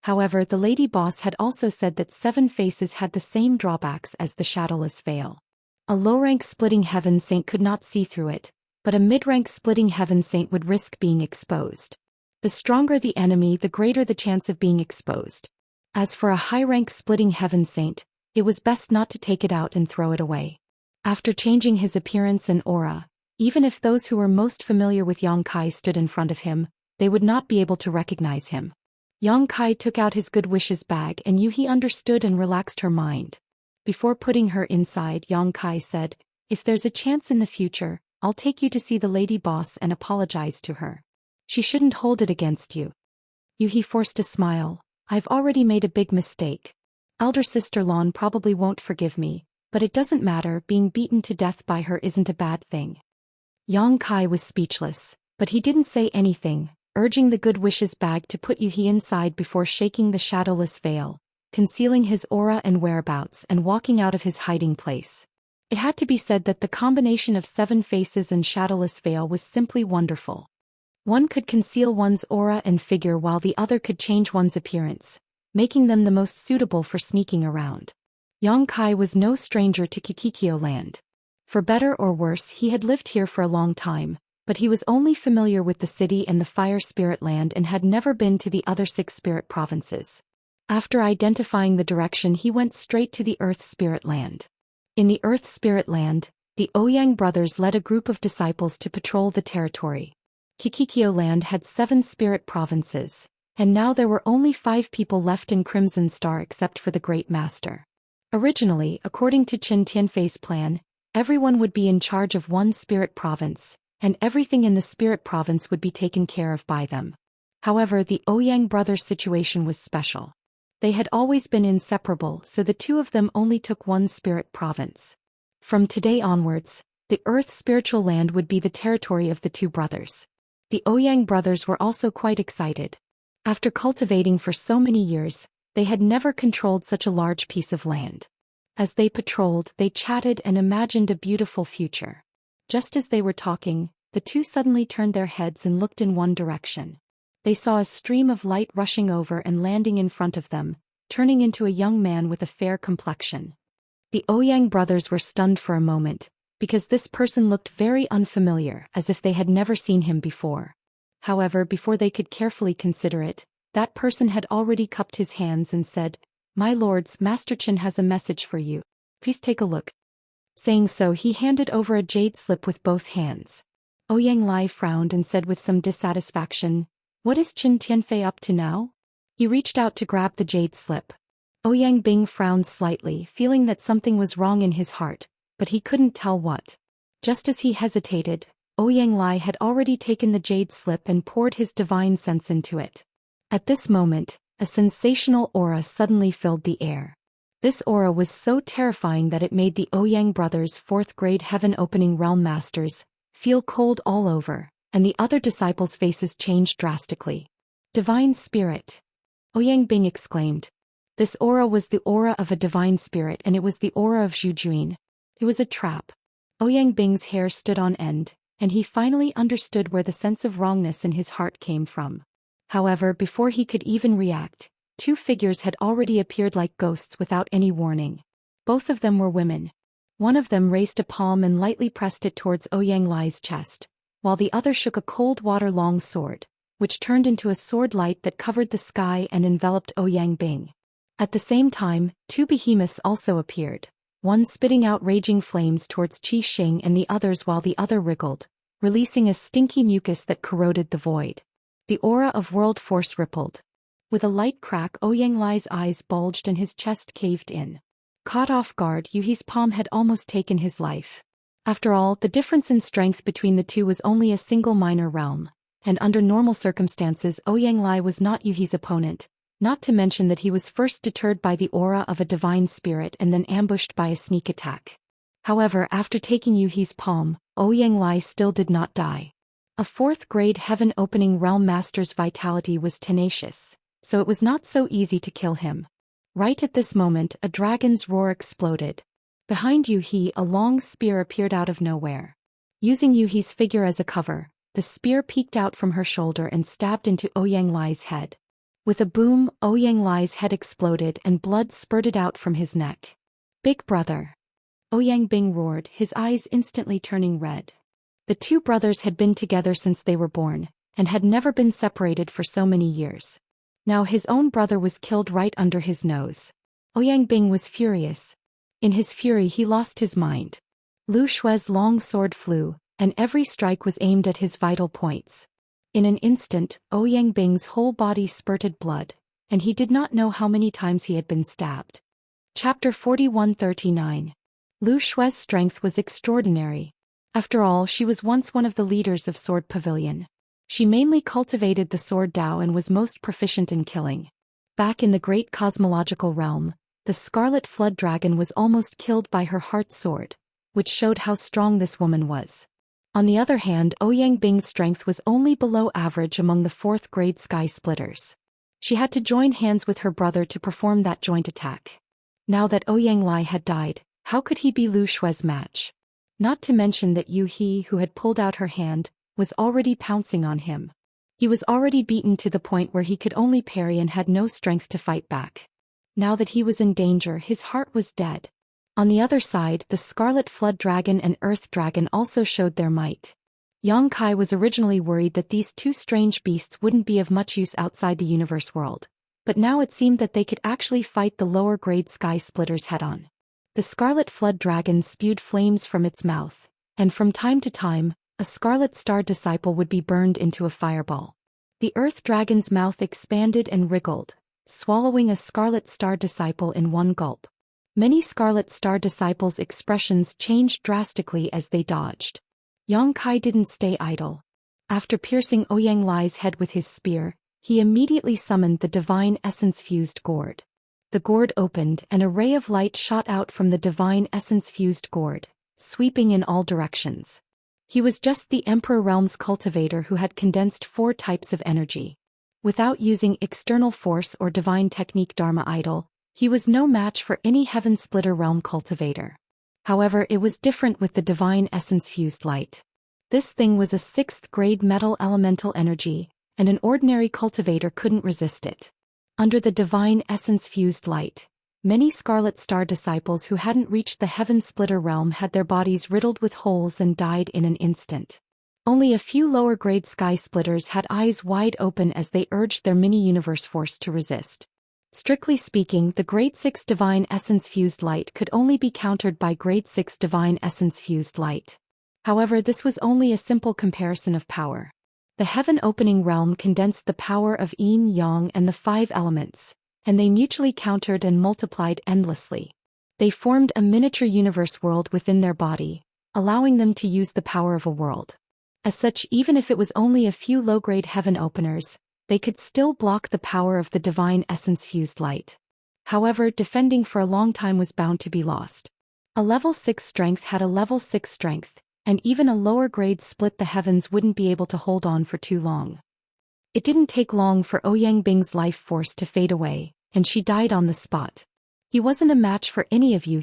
However, the lady boss had also said that 7 faces had the same drawbacks as the shadowless veil. A low-rank splitting heaven saint could not see through it, but a mid-rank splitting heaven saint would risk being exposed. The stronger the enemy, the greater the chance of being exposed. As for a high-rank splitting heaven saint, it was best not to take it out and throw it away. After changing his appearance and aura, even if those who were most familiar with Yang Kai stood in front of him, they would not be able to recognize him. Yang Kai took out his good wishes bag and Yuhi understood and relaxed her mind. Before putting her inside, Yang Kai said, "If there's a chance in the future, I'll take you to see the lady boss and apologize to her. She shouldn't hold it against you." Yuhi forced a smile. "I've already made a big mistake. Elder sister Lon probably won't forgive me, but it doesn't matter, being beaten to death by her isn't a bad thing." Yang Kai was speechless, but he didn't say anything, urging the good wishes bag to put Yuhi inside before shaking the shadowless veil, concealing his aura and whereabouts and walking out of his hiding place. It had to be said that the combination of 7 faces and shadowless veil was simply wonderful. One could conceal one's aura and figure while the other could change one's appearance, making them the most suitable for sneaking around. Yang Kai was no stranger to Kikikyo land. For better or worse, he had lived here for a long time, but he was only familiar with the city and the Fire Spirit Land and had never been to the other 6 spirit provinces. After identifying the direction, he went straight to the Earth Spirit Land. In the Earth Spirit Land, the Ouyang brothers led a group of disciples to patrol the territory. Kikikyo Land had 7 spirit provinces, and now there were only 5 people left in Crimson Star except for the Great Master. Originally, according to Qin Tianfei's plan, everyone would be in charge of one spirit province, and everything in the spirit province would be taken care of by them. However, the Ouyang brothers' situation was special. They had always been inseparable, so the 2 of them only took one spirit province. From today onwards, the Earth Spiritual Land would be the territory of the 2 brothers. The Ouyang brothers were also quite excited. After cultivating for so many years, they had never controlled such a large piece of land. As they patrolled, they chatted and imagined a beautiful future. Just as they were talking, the 2 suddenly turned their heads and looked in one direction. They saw a stream of light rushing over and landing in front of them, turning into a young man with a fair complexion. The Ouyang brothers were stunned for a moment, because this person looked very unfamiliar, as if they had never seen him before. However, before they could carefully consider it, that person had already cupped his hands and said, "My lords, Master Qin has a message for you. Please take a look." Saying so, he handed over a jade slip with both hands. Ouyang Lai frowned and said with some dissatisfaction, "What is Qin Tianfei up to now?" He reached out to grab the jade slip. Ouyang Bing frowned slightly, feeling that something was wrong in his heart, but he couldn't tell what. Just as he hesitated, Ouyang Lai had already taken the jade slip and poured his divine sense into it. At this moment, a sensational aura suddenly filled the air. This aura was so terrifying that it made the Ouyang brothers' 4th grade heaven-opening realm masters feel cold all over, and the other disciples' faces changed drastically. "Divine spirit!" Ouyang Bing exclaimed. This aura was the aura of a divine spirit, and it was the aura of Zhu Juin. It was a trap. Ouyang Bing's hair stood on end, and he finally understood where the sense of wrongness in his heart came from. However, before he could even react, 2 figures had already appeared like ghosts without any warning. Both of them were women. One of them raised a palm and lightly pressed it towards Ouyang Lai's chest, while the other shook a cold water-long sword, which turned into a sword light that covered the sky and enveloped Ouyang Bing. At the same time, 2 behemoths also appeared, one spitting out raging flames towards Qi Xing and the others, while the other wriggled, releasing a stinky mucus that corroded the void. The aura of world force rippled. With a light crack, Ouyang Lai's eyes bulged and his chest caved in. Caught off guard, Yuhi's palm had almost taken his life. After all, the difference in strength between the 2 was only a single minor realm, and under normal circumstances Ouyang Lai was not Yuhi's opponent, not to mention that he was first deterred by the aura of a divine spirit and then ambushed by a sneak attack. However, after taking Yuhi's palm, Ouyang Lai still did not die. A 4th grade heaven-opening realm master's vitality was tenacious, so it was not so easy to kill him. Right at this moment, a dragon's roar exploded. Behind Yuhi, a long spear appeared out of nowhere. Using Yuhi's figure as a cover, the spear peeked out from her shoulder and stabbed into Ouyang Lai's head. With a boom, Ouyang Lai's head exploded and blood spurted out from his neck. "Big brother!" Ouyang Bing roared, his eyes instantly turning red. The 2 brothers had been together since they were born, and had never been separated for so many years. Now his own brother was killed right under his nose. Ouyang Bing was furious. In his fury he lost his mind. Lu Shue's long sword flew, and every strike was aimed at his vital points. In an instant, Ouyang Bing's whole body spurted blood, and he did not know how many times he had been stabbed. Chapter 4139. Lu Shue's strength was extraordinary. After all, she was once one of the leaders of Sword Pavilion. She mainly cultivated the sword Dao and was most proficient in killing. Back in the great cosmological realm, the Scarlet Flood Dragon was almost killed by her heart sword, which showed how strong this woman was. On the other hand, Ouyang Bing's strength was only below average among the 4th grade Sky Splitters. She had to join hands with her brother to perform that joint attack. Now that Ouyang Lai had died, how could he be Lu Shue's match? Not to mention that Yuhi, who had pulled out her hand, was already pouncing on him. He was already beaten to the point where he could only parry and had no strength to fight back. Now that he was in danger, his heart was dead. On the other side, the Scarlet Flood Dragon and Earth Dragon also showed their might. Yang Kai was originally worried that these two strange beasts wouldn't be of much use outside the universe world, but now it seemed that they could actually fight the lower-grade sky splitters head-on. The scarlet flood dragon spewed flames from its mouth, and from time to time, a scarlet star disciple would be burned into a fireball. The earth dragon's mouth expanded and wriggled, swallowing a scarlet star disciple in one gulp. Many scarlet star disciples' expressions changed drastically as they dodged. Yang Kai didn't stay idle. After piercing Ouyang Lai's head with his spear, he immediately summoned the divine essence-fused gourd. The gourd opened and a ray of light shot out from the divine essence-fused gourd, sweeping in all directions. He was just the Emperor Realm's cultivator who had condensed 4 types of energy. Without using external force or divine technique Dharma idol, he was no match for any Heaven Splitter Realm cultivator. However, it was different with the divine essence-fused light. This thing was a 6th-grade metal elemental energy, and an ordinary cultivator couldn't resist it. Under the divine essence-fused light, many Scarlet Star disciples who hadn't reached the Heaven Splitter Realm had their bodies riddled with holes and died in an instant. Only a few lower-grade sky splitters had eyes wide open as they urged their mini-universe force to resist. Strictly speaking, the Grade 6 Divine Essence-Fused Light could only be countered by Grade 6 Divine Essence-Fused Light. However, this was only a simple comparison of power. The Heaven-Opening Realm condensed the power of Yin, Yang and the 5 elements, and they mutually countered and multiplied endlessly. They formed a miniature universe world within their body, allowing them to use the power of a world. As such, even if it was only a few low-grade Heaven Openers, they could still block the power of the divine essence-fused light. However, defending for a long time was bound to be lost. A level 6 strength had a level 6 strength, and even a lower grade split the heavens wouldn't be able to hold on for too long. It didn't take long for Ouyang Bing's life force to fade away, and she died on the spot. He wasn't a match for any of you,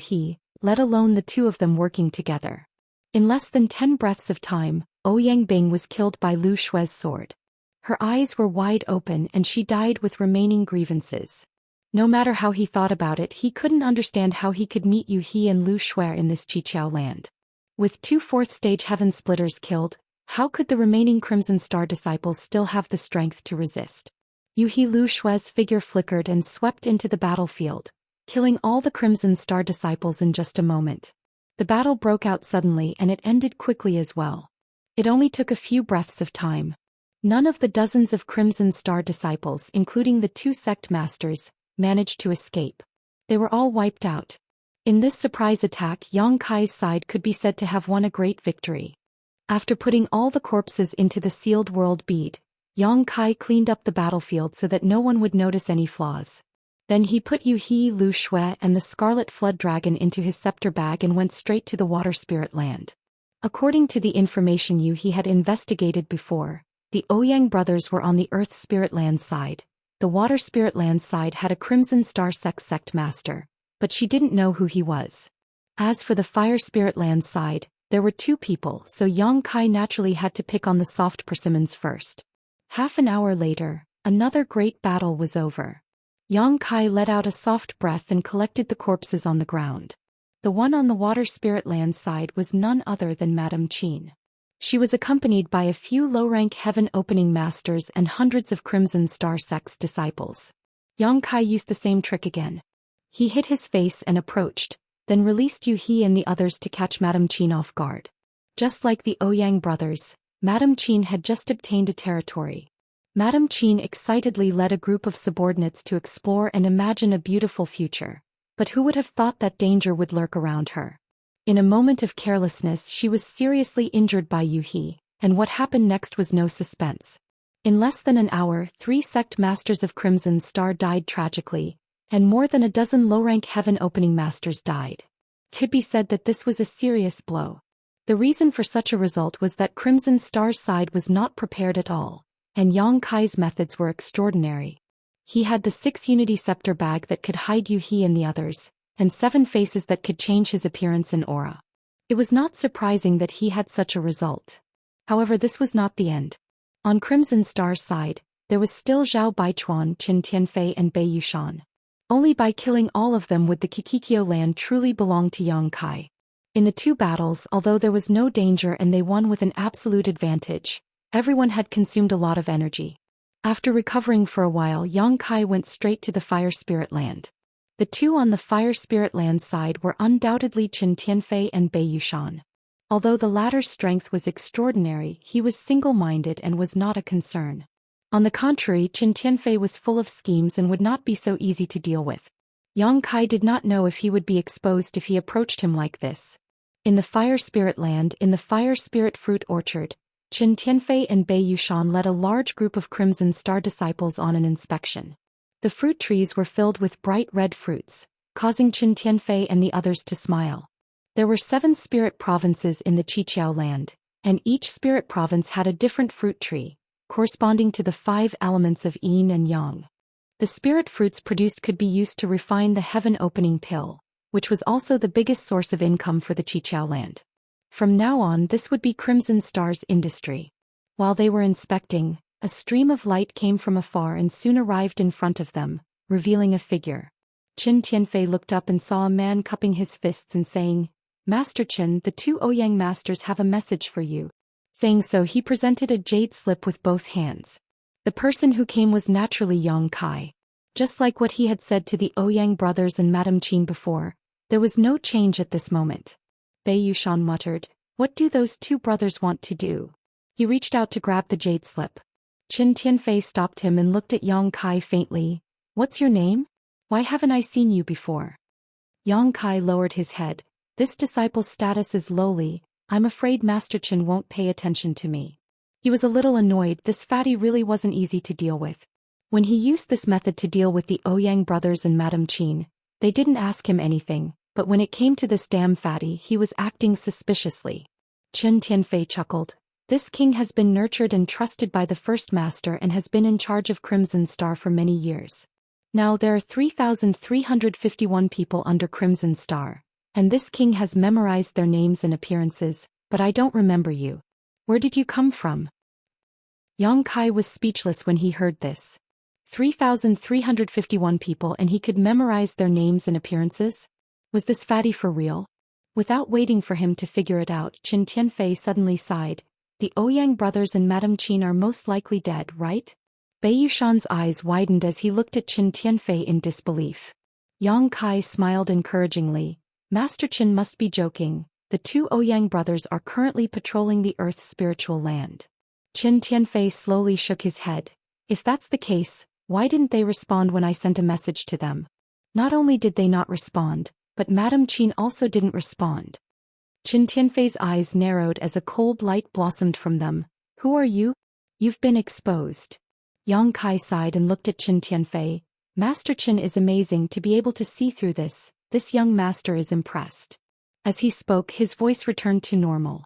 let alone the two of them working together. In less than 10 breaths of time, Ouyang Bing was killed by Lu Shue's sword. Her eyes were wide open and she died with remaining grievances. No matter how he thought about it, he couldn't understand how he could meet Yu He and Lu Shui in this Qiqiao land. With 2 4th-stage Heaven Splitters killed, how could the remaining Crimson Star disciples still have the strength to resist? Yu He Lu Shui's figure flickered and swept into the battlefield, killing all the Crimson Star disciples in just a moment. The battle broke out suddenly and it ended quickly as well. It only took a few breaths of time. None of the dozens of Crimson Star disciples, including the 2 sect masters, managed to escape. They were all wiped out. In this surprise attack, Yang Kai's side could be said to have won a great victory. After putting all the corpses into the sealed world bead, Yang Kai cleaned up the battlefield so that no one would notice any flaws. Then he put Yu He, Lu Shui and the Scarlet Flood Dragon into his scepter bag and went straight to the Water Spirit Land. According to the information Yu He had investigated before, the Ouyang brothers were on the Earth Spirit Land side. The Water Spirit Land side had a Crimson Star sect master, but she didn't know who he was. As for the Fire Spirit Land side, there were 2 people, so Yang Kai naturally had to pick on the soft persimmons first. Half an hour later, another great battle was over. Yang Kai let out a soft breath and collected the corpses on the ground. The one on the Water Spirit Land side was none other than Madame Qin. She was accompanied by a few low-rank heaven-opening masters and hundreds of Crimson Star sect's disciples. Yang Kai used the same trick again. He hid his face and approached, then released Yu He and the others to catch Madame Qin off guard. Just like the Ouyang brothers, Madame Qin had just obtained a territory. Madame Qin excitedly led a group of subordinates to explore and imagine a beautiful future, but who would have thought that danger would lurk around her? In a moment of carelessness, she was seriously injured by Yu He, and what happened next was no suspense. In less than an hour, 3 sect masters of Crimson Star died tragically, and more than a dozen low-rank heaven-opening masters died. Could be said that this was a serious blow. The reason for such a result was that Crimson Star's side was not prepared at all, and Yang Kai's methods were extraordinary. He had the 6 Unity Scepter bag that could hide Yu He and the others, and 7 faces that could change his appearance and aura. It was not surprising that he had such a result. However, this was not the end. On Crimson Star's side, there was still Zhao Baichuan, Qin Tianfei and Bei Yushan. Only by killing all of them would the Qiqiao land truly belong to Yang Kai. In the two battles, although there was no danger and they won with an absolute advantage, everyone had consumed a lot of energy. After recovering for a while, Yang Kai went straight to the Fire Spirit Land. The two on the Fire Spirit Land side were undoubtedly Qin Tianfei and Bei Yushan. Although the latter's strength was extraordinary, he was single-minded and was not a concern. On the contrary, Qin Tianfei was full of schemes and would not be so easy to deal with. Yang Kai did not know if he would be exposed if he approached him like this. In the Fire Spirit Land, in the Fire Spirit Fruit Orchard, Qin Tianfei and Bei Yushan led a large group of Crimson Star disciples on an inspection. The fruit trees were filled with bright red fruits, causing Qin Tianfei and the others to smile. There were 7 spirit provinces in the Qiqiao land, and each spirit province had a different fruit tree, corresponding to the 5 elements of yin and yang. The spirit fruits produced could be used to refine the heaven-opening pill, which was also the biggest source of income for the Qiqiao land. From now on, this would be Crimson Star's industry. While they were inspecting, a stream of light came from afar and soon arrived in front of them, revealing a figure. Qin Tianfei looked up and saw a man cupping his fists and saying, "Master Qin, the 2 Ouyang masters have a message for you." Saying so, he presented a jade slip with both hands. The person who came was naturally Yang Kai. Just like what he had said to the Ouyang brothers and Madame Qin before, there was no change at this moment. Bei Yushan muttered, "What do those 2 brothers want to do?" He reached out to grab the jade slip. Qin Tianfei stopped him and looked at Yang Kai faintly. "What's your name? Why haven't I seen you before?" Yang Kai lowered his head. "This disciple's status is lowly. I'm afraid Master Qin won't pay attention to me." He was a little annoyed. This fatty really wasn't easy to deal with. When he used this method to deal with the Ouyang brothers and Madame Qin, they didn't ask him anything, but when it came to this damn fatty, he was acting suspiciously. Qin Tianfei chuckled. "This king has been nurtured and trusted by the first master and has been in charge of Crimson Star for many years. Now there are 3,351 people under Crimson Star, and this king has memorized their names and appearances, but I don't remember you. Where did you come from?" Yang Kai was speechless when he heard this. 3,351 people and he could memorize their names and appearances? Was this fatty for real? Without waiting for him to figure it out, Qin Tianfei suddenly sighed. "The Ouyang brothers and Madame Qin are most likely dead, right?" Bei Yushan's eyes widened as he looked at Qin Tianfei in disbelief. Yang Kai smiled encouragingly. "Master Qin must be joking. The 2 Ouyang brothers are currently patrolling the Earth's spiritual land." Qin Tianfei slowly shook his head. "If that's the case, why didn't they respond when I sent a message to them?" Not only did they not respond, but Madame Qin also didn't respond. Qin Tianfei's eyes narrowed as a cold light blossomed from them. "Who are you? You've been exposed." Yang Kai sighed and looked at Qin Tianfei. "Master Qin is amazing to be able to see through this. This young master is impressed." As he spoke, his voice returned to normal.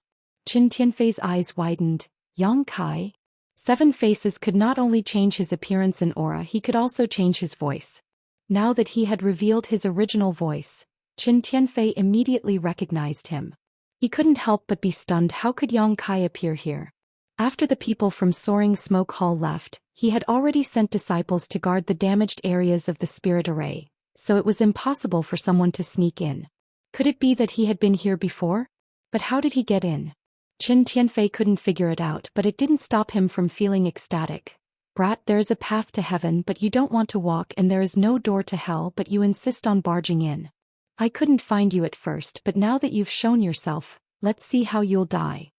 Qin Tianfei's eyes widened. "Yang Kai?" 7 faces could not only change his appearance and aura, he could also change his voice. Now that he had revealed his original voice, Qin Tianfei immediately recognized him. He couldn't help but be stunned. How could Yang Kai appear here? After the people from Soaring Smoke Hall left, he had already sent disciples to guard the damaged areas of the spirit array, so it was impossible for someone to sneak in. Could it be that he had been here before? But how did he get in? Qin Tianfei couldn't figure it out, but it didn't stop him from feeling ecstatic. "Brat, there is a path to heaven but you don't want to walk, and there is no door to hell but you insist on barging in. I couldn't find you at first, but now that you've shown yourself, let's see how you'll die."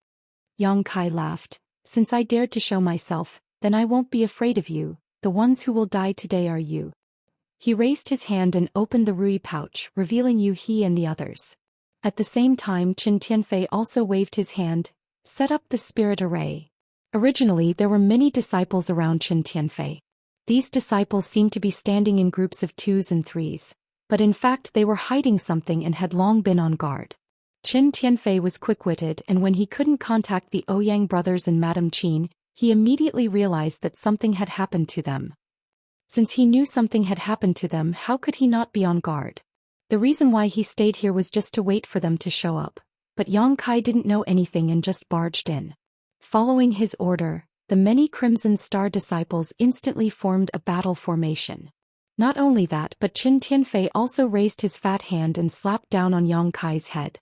Yang Kai laughed. "Since I dared to show myself, then I won't be afraid of you. The ones who will die today are you." He raised his hand and opened the Rui pouch, revealing he and the others. At the same time, Qin Tianfei also waved his hand. "Set up the spirit array." Originally, there were many disciples around Qin Tianfei. These disciples seemed to be standing in groups of 2s and 3s, but in fact they were hiding something and had long been on guard. Qin Tianfei was quick-witted, and when he couldn't contact the Ouyang brothers and Madame Qin, he immediately realized that something had happened to them. Since he knew something had happened to them, how could he not be on guard? The reason why he stayed here was just to wait for them to show up. But Yang Kai didn't know anything and just barged in. Following his order, the many Crimson Star disciples instantly formed a battle formation. Not only that, but Qin Tianfei also raised his fat hand and slapped down on Yang Kai's head.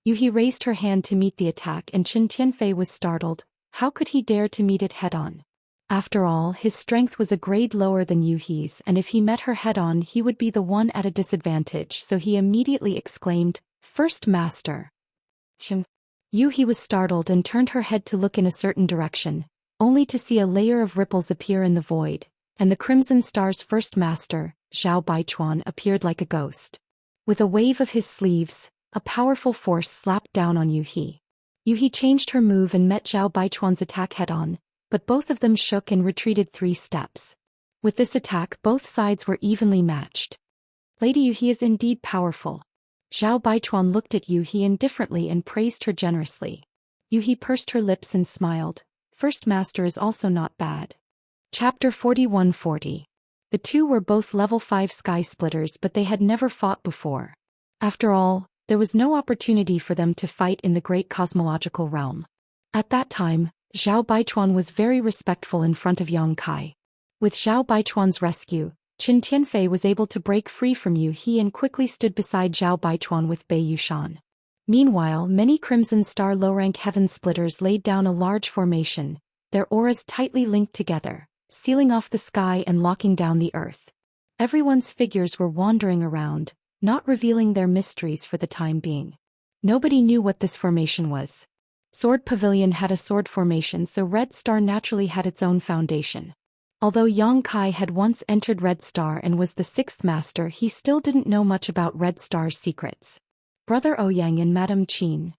Yuhi raised her hand to meet the attack and Qin Tianfei was startled. How could he dare to meet it head-on? After all, his strength was a grade lower than Yuhi's, and if he met her head-on he would be the one at a disadvantage, so he immediately exclaimed, "First Master!" Yuhi was startled and turned her head to look in a certain direction, only to see a layer of ripples appear in the void, and the Crimson Star's first master, Zhao Baichuan, appeared like a ghost. With a wave of his sleeves, a powerful force slapped down on Yuhi. Yuhi changed her move and met Zhao Baichuan's attack head-on, but both of them shook and retreated 3 steps. With this attack both sides were evenly matched. Lady Yuhi is indeed powerful. Zhao Baichuan looked at Yuhi indifferently and praised her generously. Yuhi pursed her lips and smiled. First Master is also not bad. Chapter 41-40. The two were both level 5 sky splitters, but they had never fought before. After all, there was no opportunity for them to fight in the great cosmological realm. At that time, Zhao Baichuan was very respectful in front of Yang Kai. With Zhao Baichuan's rescue, Qin Tianfei was able to break free from Yuhi and quickly stood beside Zhao Baichuan with Bei Yushan. Meanwhile, many Crimson Star low-rank heaven splitters laid down a large formation, their auras tightly linked together, sealing off the sky and locking down the earth. Everyone's figures were wandering around, not revealing their mysteries for the time being. Nobody knew what this formation was. Sword Pavilion had a sword formation, so Red Star naturally had its own foundation. Although Yang Kai had once entered Red Star and was the 6th master, he still didn't know much about Red Star's secrets. Brother Ouyang and Madame Qin.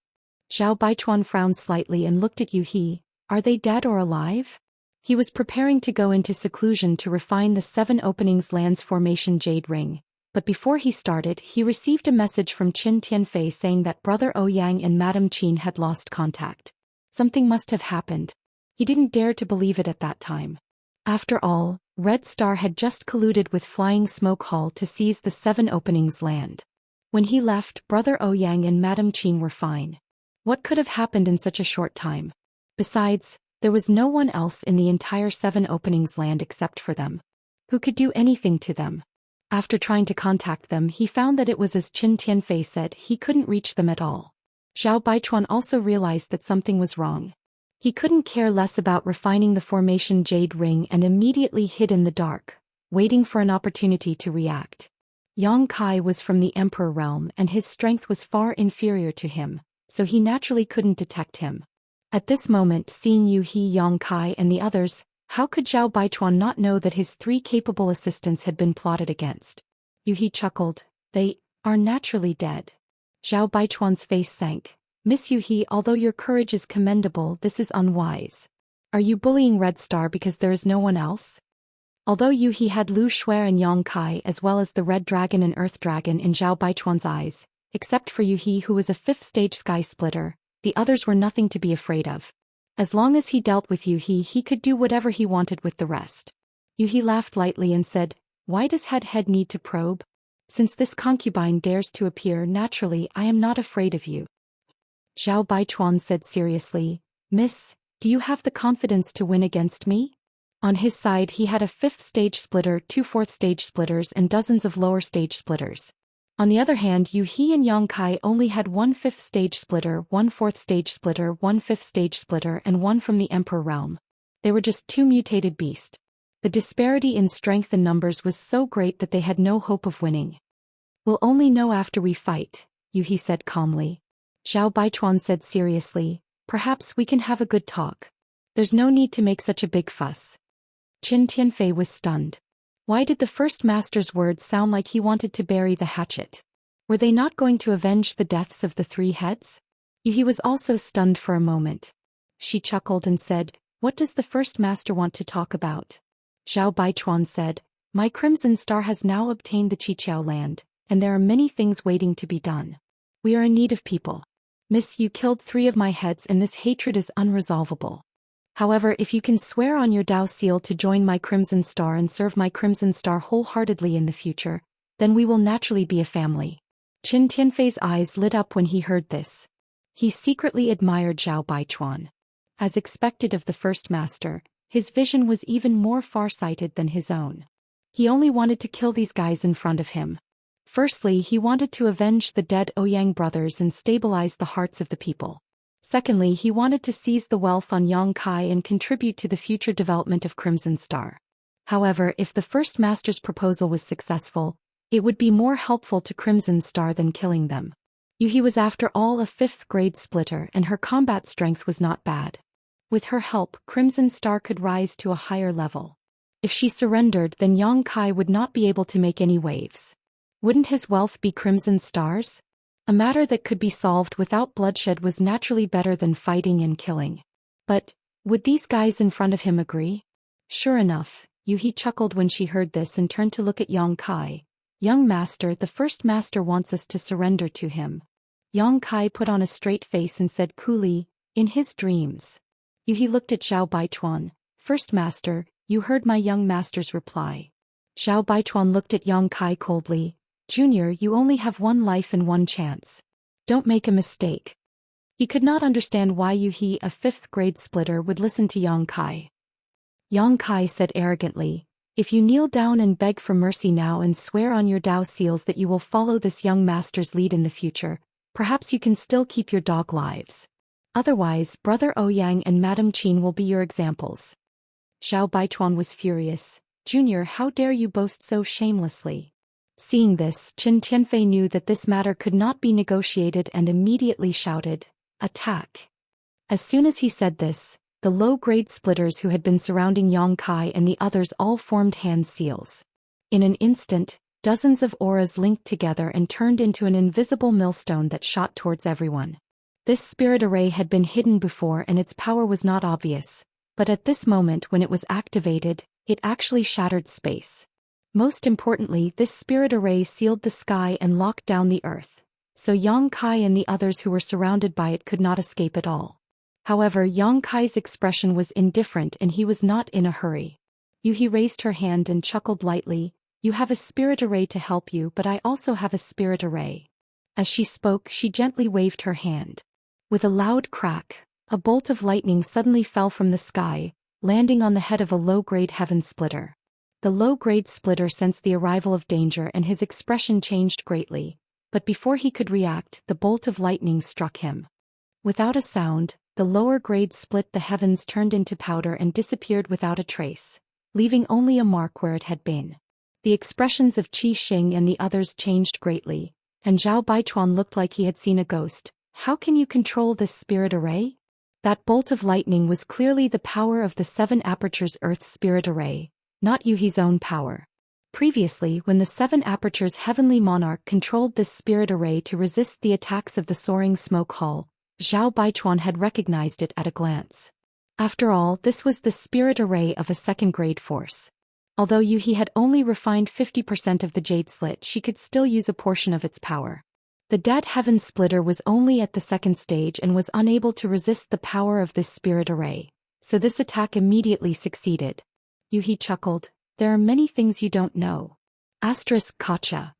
Zhao Baichuan frowned slightly and looked at Yuhi. Are they dead or alive? He was preparing to go into seclusion to refine the 7 openings lands formation Jade Ring, but before he started he received a message from Qin Tianfei saying that Brother Ouyang and Madame Qin had lost contact. Something must have happened. He didn't dare to believe it at that time. After all, Red Star had just colluded with Flying Smoke Hall to seize the 7 openings land. When he left, Brother Ouyang and Madame Qin were fine. What could have happened in such a short time? Besides, there was no one else in the entire 7 openings land except for them. Who could do anything to them? After trying to contact them, he found that it was as Qin Tianfei said, he couldn't reach them at all. Zhao Baichuan also realized that something was wrong. He couldn't care less about refining the formation Jade Ring and immediately hid in the dark, waiting for an opportunity to react. Yang Kai was from the Emperor realm and his strength was far inferior to him, so he naturally couldn't detect him. At this moment, seeing Yuhi, Yang Kai and the others, how could Zhao Baichuan not know that his 3 capable assistants had been plotted against? Yuhi chuckled. They are naturally dead. Zhao Baichuan's face sank. Miss Yuhi, although your courage is commendable, this is unwise. Are you bullying Red Star because there is no one else? Although Yuhi had Lu Shuai and Yang Kai as well as the Red Dragon and Earth Dragon in Zhao Baichuan's eyes, except for Yuhi who was a 5th stage sky splitter, the others were nothing to be afraid of. As long as he dealt with Yuhi, he could do whatever he wanted with the rest. Yuhi laughed lightly and said, why does Head need to probe? Since this concubine dares to appear naturally, I am not afraid of you. Zhao Baichuan said seriously, Miss, do you have the confidence to win against me? On his side he had a 5th stage splitter, 2 4th stage splitters and dozens of lower stage splitters. On the other hand, Yuhi and Yang Kai only had 1 5th stage splitter, 1 4th stage splitter, 1 5th stage splitter and 1 from the Emperor realm. They were just 2 mutated beasts. The disparity in strength and numbers was so great that they had no hope of winning. We'll only know after we fight, Yuhi said calmly. Zhao Baichuan said seriously, perhaps we can have a good talk. There's no need to make such a big fuss. Qin Tianfei was stunned. Why did the first master's words sound like he wanted to bury the hatchet? Were they not going to avenge the deaths of the 3 heads? Yuhi was also stunned for a moment. She chuckled and said, what does the first master want to talk about? Zhao Baichuan said, my Crimson Star has now obtained the Qiqiao land, and there are many things waiting to be done. We are in need of people. Miss, you killed 3 of my heads and this hatred is unresolvable. However, if you can swear on your Dao seal to join my Crimson Star and serve my Crimson Star wholeheartedly in the future, then we will naturally be a family. Qin Tianfei's eyes lit up when he heard this. He secretly admired Zhao Baichuan. As expected of the first master, his vision was even more far-sighted than his own. He only wanted to kill these guys in front of him. Firstly, he wanted to avenge the dead Ouyang brothers and stabilize the hearts of the people. Secondly, he wanted to seize the wealth on Yangkai and contribute to the future development of Crimson Star. However, if the first master's proposal was successful, it would be more helpful to Crimson Star than killing them. Yuhi was after all a 5th grade splitter and her combat strength was not bad. With her help, Crimson Star could rise to a higher level. If she surrendered, then Yangkai would not be able to make any waves. Wouldn't his wealth be Crimson Star's? A matter that could be solved without bloodshed was naturally better than fighting and killing. But, would these guys in front of him agree? Sure enough, Yuhi chuckled when she heard this and turned to look at Yangkai. Young master, the first master wants us to surrender to him. Yangkai put on a straight face and said coolly, in his dreams. Yuhi looked at Zhao Baichuan. First master, you heard my young master's reply. Zhao Baichuan looked at Yangkai coldly. Junior, you only have one life and one chance. Don't make a mistake. He could not understand why Yuhi, a 5th grade splitter, would listen to Yangkai. Yangkai said arrogantly, if you kneel down and beg for mercy now and swear on your Dao seals that you will follow this young master's lead in the future, perhaps you can still keep your dog lives. Otherwise, Brother Ouyang and Madam Qin will be your examples. Zhao Baichuan was furious. Junior, how dare you boast so shamelessly? Seeing this, Qin Tianfei knew that this matter could not be negotiated and immediately shouted, attack. As soon as he said this, the low-grade splitters who had been surrounding Yangkai and the others all formed hand seals. In an instant, dozens of auras linked together and turned into an invisible millstone that shot towards everyone. This spirit array had been hidden before and its power was not obvious, but at this moment when it was activated, it actually shattered space. Most importantly, this spirit array sealed the sky and locked down the earth, so Yangkai and the others who were surrounded by it could not escape at all. However, Yangkai's expression was indifferent and he was not in a hurry. Yuhi raised her hand and chuckled lightly, you have a spirit array to help you, but I also have a spirit array. As she spoke, she gently waved her hand. With a loud crack, a bolt of lightning suddenly fell from the sky, landing on the head of a low-grade heaven splitter. The low-grade splitter sensed the arrival of danger and his expression changed greatly, but before he could react, the bolt of lightning struck him. Without a sound, the lower grade split the heavens turned into powder and disappeared without a trace, leaving only a mark where it had been. The expressions of Qi Xing and the others changed greatly, and Zhao Baichuan looked like he had seen a ghost. How can you control this spirit array? That bolt of lightning was clearly the power of the 7 Apertures Earth spirit array, not Yuhi's own power. Previously, when the 7 Apertures Heavenly Monarch controlled this spirit array to resist the attacks of the soaring smoke hull, Zhao Baichuan had recognized it at a glance. After all, this was the spirit array of a 2nd grade force. Although Yuhi had only refined 50% of the jade slit, she could still use a portion of its power. The dead heaven splitter was only at the 2nd stage and was unable to resist the power of this spirit array, so this attack immediately succeeded. Yuhi chuckled, there are many things you don't know. Gotcha.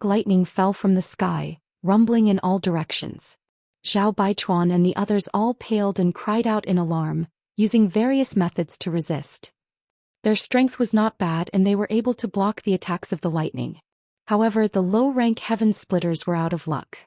Lightning fell from the sky, rumbling in all directions. Zhao Baichuan and the others all paled and cried out in alarm, using various methods to resist. Their strength was not bad and they were able to block the attacks of the lightning. However, the low-rank heaven splitters were out of luck.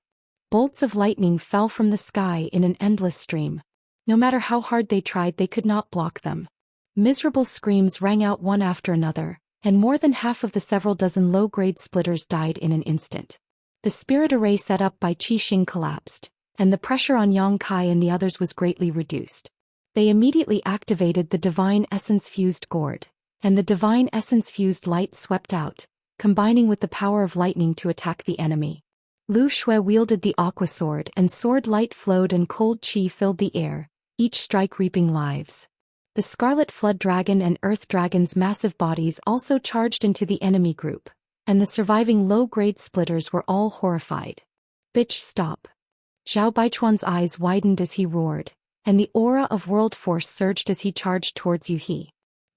Bolts of lightning fell from the sky in an endless stream. No matter how hard they tried, they could not block them. Miserable screams rang out one after another, and more than half of the several dozen low-grade splitters died in an instant. The spirit array set up by Qi Xing collapsed, and the pressure on Yangkai and the others was greatly reduced. They immediately activated the Divine Essence-fused gourd, and the Divine Essence-fused light swept out, combining with the power of lightning to attack the enemy. Lu Shui wielded the aqua sword and sword light flowed and cold qi filled the air, each strike reaping lives. The Scarlet Flood Dragon and Earth Dragon's massive bodies also charged into the enemy group, and the surviving low-grade splitters were all horrified. Bitch, stop. Zhao Baichuan's eyes widened as he roared, and the aura of world force surged as he charged towards Yuhi.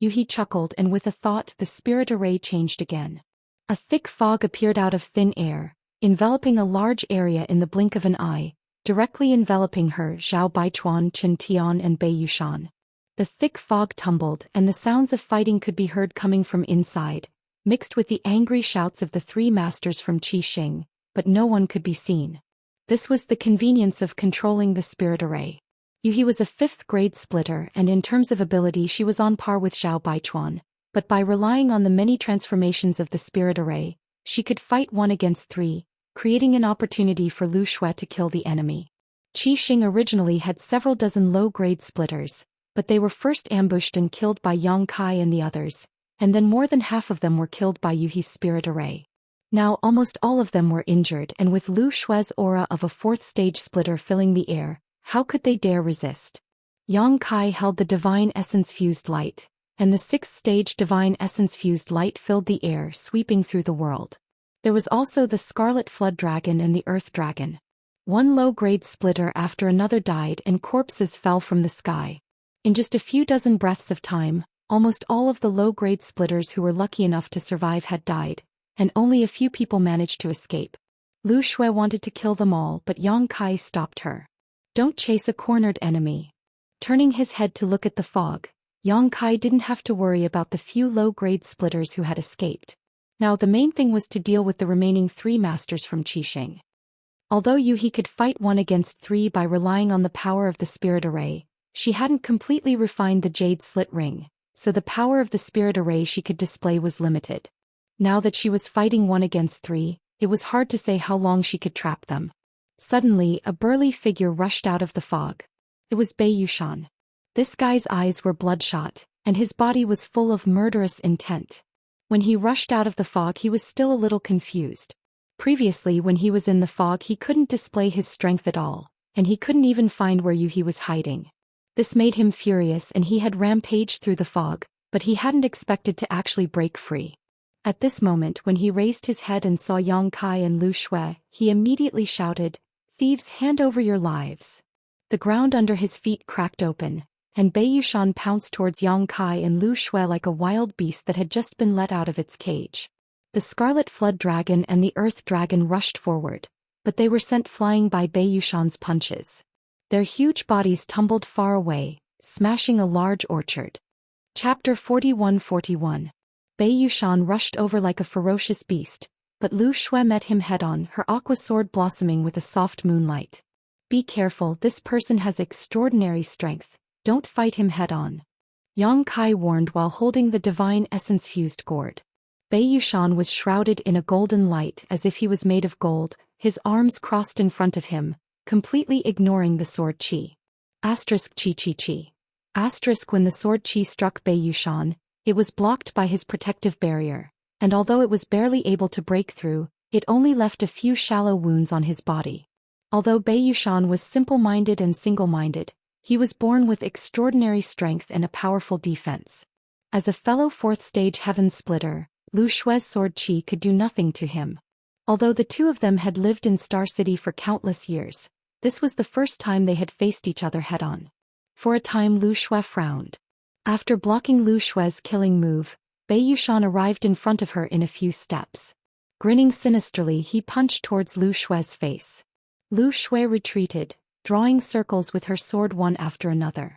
Yuhi chuckled and with a thought the spirit array changed again. A thick fog appeared out of thin air, enveloping a large area in the blink of an eye, directly enveloping her, Zhao Baichuan, Chen Tian and Bei Yushan. The thick fog tumbled and the sounds of fighting could be heard coming from inside, mixed with the angry shouts of the three masters from Qixing, but no one could be seen. This was the convenience of controlling the spirit array. Yuhi was a 5th grade splitter, and in terms of ability she was on par with Zhao Baichuan, but by relying on the many transformations of the spirit array, she could fight 1 against 3, creating an opportunity for Lu Xue to kill the enemy. Qixing originally had several dozen low-grade splitters, but they were first ambushed and killed by Yang Kai and the others, and then more than half of them were killed by Yuhi's spirit array. Now almost all of them were injured, and with Lu Xue's aura of a 4th stage splitter filling the air, how could they dare resist? Yang Kai held the divine essence-fused light, and the 6th stage divine essence-fused light filled the air, sweeping through the world. There was also the Scarlet Flood Dragon and the Earth Dragon. One low-grade splitter after another died and corpses fell from the sky. In just a few dozen breaths of time, almost all of the low-grade splitters who were lucky enough to survive had died, and only a few people managed to escape. Lu Xue wanted to kill them all, but Yang Kai stopped her. Don't chase a cornered enemy. Turning his head to look at the fog, Yang Kai didn't have to worry about the few low-grade splitters who had escaped. Now the main thing was to deal with the remaining 3 masters from Qixing. Although Yuhi could fight 1 against 3 by relying on the power of the spirit array, she hadn't completely refined the jade slit ring, so the power of the spirit array she could display was limited. Now that she was fighting 1 against 3, it was hard to say how long she could trap them. Suddenly, a burly figure rushed out of the fog. It was Bei Yushan. This guy's eyes were bloodshot, and his body was full of murderous intent. When he rushed out of the fog, he was still a little confused. Previously, when he was in the fog, he couldn't display his strength at all, and he couldn't even find where Yuhi was hiding. This made him furious, and he had rampaged through the fog, but he hadn't expected to actually break free. At this moment, when he raised his head and saw Yang Kai and Lu Xue, he immediately shouted, "Thieves, hand over your lives." The ground under his feet cracked open, and Bei Yushan pounced towards Yang Kai and Lu Xue like a wild beast that had just been let out of its cage. The Scarlet Flood Dragon and the Earth Dragon rushed forward, but they were sent flying by Bei Yushan's punches. Their huge bodies tumbled far away, smashing a large orchard. Chapter 41-41. Bei Yushan rushed over like a ferocious beast, but Lu Xue met him head-on, her aqua sword blossoming with a soft moonlight. "Be careful, this person has extraordinary strength. Don't fight him head-on," Yang Kai warned while holding the divine essence-fused gourd. Bei Yushan was shrouded in a golden light as if he was made of gold, his arms crossed in front of him, completely ignoring the sword qi. Asterisk qi qi qi. Asterisk when the sword qi struck Bei Yushan, it was blocked by his protective barrier, and although it was barely able to break through, it only left a few shallow wounds on his body. Although Bei Yushan was simple-minded and single-minded, he was born with extraordinary strength and a powerful defense. As a fellow 4th stage heaven splitter, Lu Xue's sword qi could do nothing to him. Although the two of them had lived in Star City for countless years, this was the first time they had faced each other head-on. For a time Lu Xue frowned. After blocking Lu Xue's killing move, Bei Yushan arrived in front of her in a few steps. Grinning sinisterly, he punched towards Lu Xue's face. Lu Xue retreated, drawing circles with her sword one after another.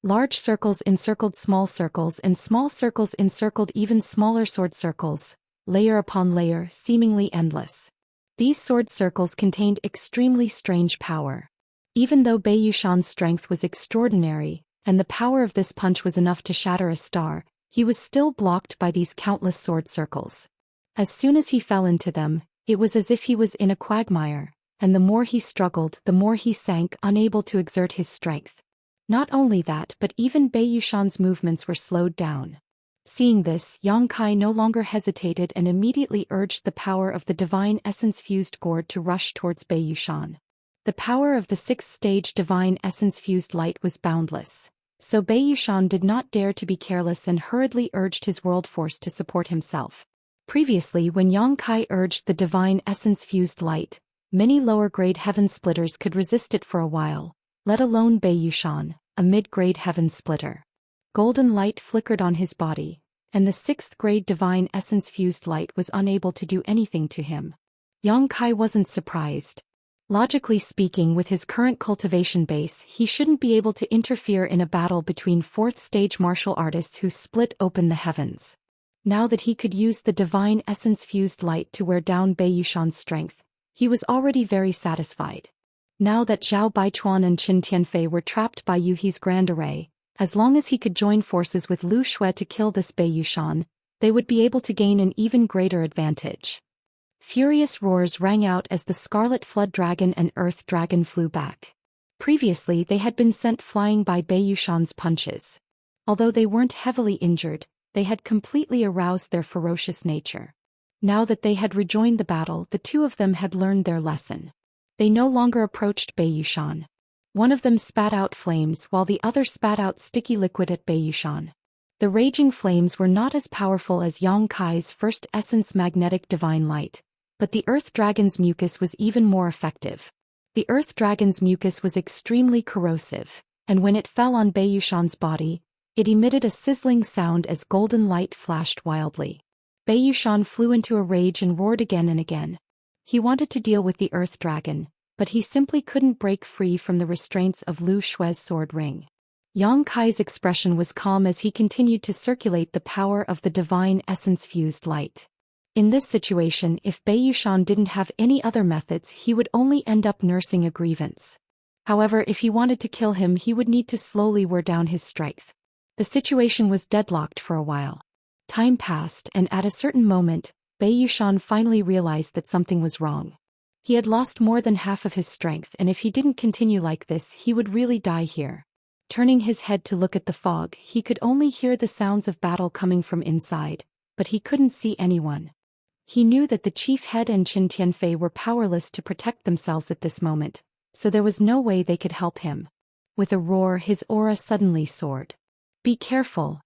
Large circles encircled small circles, and small circles encircled even smaller sword circles, layer upon layer, seemingly endless. These sword circles contained extremely strange power. Even though Bei Yushan's strength was extraordinary, and the power of this punch was enough to shatter a star, he was still blocked by these countless sword circles. As soon as he fell into them, it was as if he was in a quagmire, and the more he struggled, the more he sank, unable to exert his strength. Not only that, but even Bei Yushan's movements were slowed down. Seeing this, Yang Kai no longer hesitated and immediately urged the power of the divine essence-fused gourd to rush towards Bei Yushan. The power of the 6th stage divine essence-fused light was boundless, so Bei Yushan did not dare to be careless and hurriedly urged his world force to support himself. Previously, when Yang Kai urged the divine essence-fused light, many lower-grade heaven splitters could resist it for a while, let alone Bei Yushan, a mid-grade heaven splitter. Golden light flickered on his body, and the 6th-grade divine essence-fused light was unable to do anything to him. Yang Kai wasn't surprised. Logically speaking, with his current cultivation base, he shouldn't be able to interfere in a battle between 4th-stage martial artists who split open the heavens. Now that he could use the divine essence-fused light to wear down Bei Yushan's strength, he was already very satisfied. Now that Zhao Baichuan and Qin Tianfei were trapped by Yu He's grand array, as long as he could join forces with Lu Shui to kill this Bei Yushan, they would be able to gain an even greater advantage. Furious roars rang out as the Scarlet Flood Dragon and Earth Dragon flew back. Previously they had been sent flying by Bei Yushan's punches. Although they weren't heavily injured, they had completely aroused their ferocious nature. Now that they had rejoined the battle, the two of them had learned their lesson. They no longer approached Bei Yushan. One of them spat out flames while the other spat out sticky liquid at Bei Yushan. The raging flames were not as powerful as Yang Kai's first essence magnetic divine light, but the Earth Dragon's mucus was even more effective. The Earth Dragon's mucus was extremely corrosive, and when it fell on Bei Yushan's body, it emitted a sizzling sound as golden light flashed wildly. Bei Yushan flew into a rage and roared again and again. He wanted to deal with the Earth Dragon, but he simply couldn't break free from the restraints of Lu Shui's sword ring. Yang Kai's expression was calm as he continued to circulate the power of the divine essence-fused light. In this situation, if Bei Yushan didn't have any other methods, he would only end up nursing a grievance. However, if he wanted to kill him, he would need to slowly wear down his strength. The situation was deadlocked for a while. Time passed, and at a certain moment, Bei Yushan finally realized that something was wrong. He had lost more than half of his strength, and if he didn't continue like this, he would really die here. Turning his head to look at the fog, he could only hear the sounds of battle coming from inside, but he couldn't see anyone. He knew that the chief head and Qin Tianfei were powerless to protect themselves at this moment, so there was no way they could help him. With a roar, his aura suddenly soared. "Be careful!"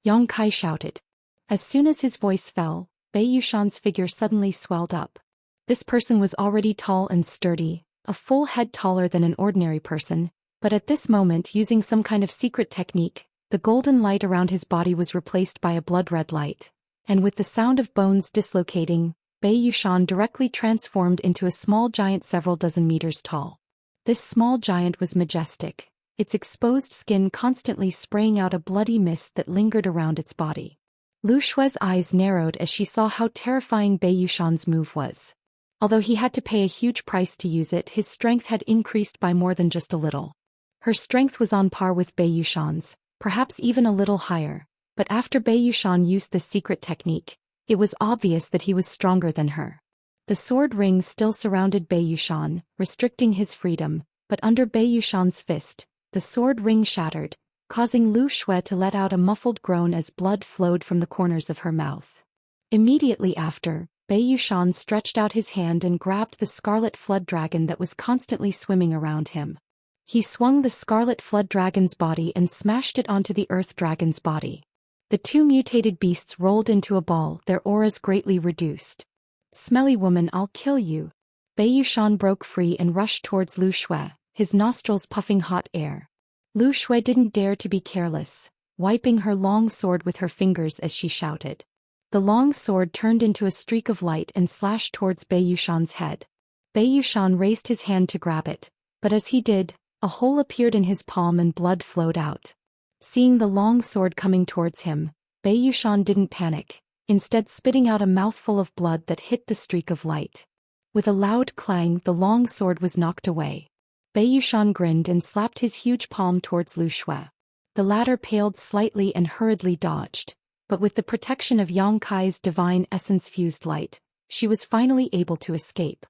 Yang Kai shouted. As soon as his voice fell, Bei Yushan's figure suddenly swelled up. This person was already tall and sturdy, a full head taller than an ordinary person, but at this moment, using some kind of secret technique, the golden light around his body was replaced by a blood-red light, and with the sound of bones dislocating, Bei Yushan directly transformed into a small giant several dozen meters tall. This small giant was majestic, its exposed skin constantly spraying out a bloody mist that lingered around its body. Lu Shui's eyes narrowed as she saw how terrifying Bei Yushan's move was. Although he had to pay a huge price to use it, his strength had increased by more than just a little. Her strength was on par with Bei Yushan's, perhaps even a little higher, but after Bei Yushan used this secret technique, it was obvious that he was stronger than her. The sword ring still surrounded Bei Yushan, restricting his freedom, but under Bei Yushan's fist, the sword ring shattered, causing Lu Shui to let out a muffled groan as blood flowed from the corners of her mouth. Immediately after, Bei Yushan stretched out his hand and grabbed the Scarlet Flood Dragon that was constantly swimming around him. He swung the Scarlet Flood Dragon's body and smashed it onto the Earth Dragon's body. The two mutated beasts rolled into a ball, their auras greatly reduced. "Smelly woman, I'll kill you." Bei Yushan broke free and rushed towards Lu Shui, his nostrils puffing hot air. Lu Shui didn't dare to be careless, wiping her long sword with her fingers as she shouted. The long sword turned into a streak of light and slashed towards Bei Yushan's head. Bei Yushan raised his hand to grab it, but as he did, a hole appeared in his palm and blood flowed out. Seeing the long sword coming towards him, Bei Yushan didn't panic, instead spitting out a mouthful of blood that hit the streak of light. With a loud clang, the long sword was knocked away. Bei Yushan grinned and slapped his huge palm towards Lu Shui. The latter paled slightly and hurriedly dodged, but with the protection of Yang Kai's divine essence-fused light, she was finally able to escape.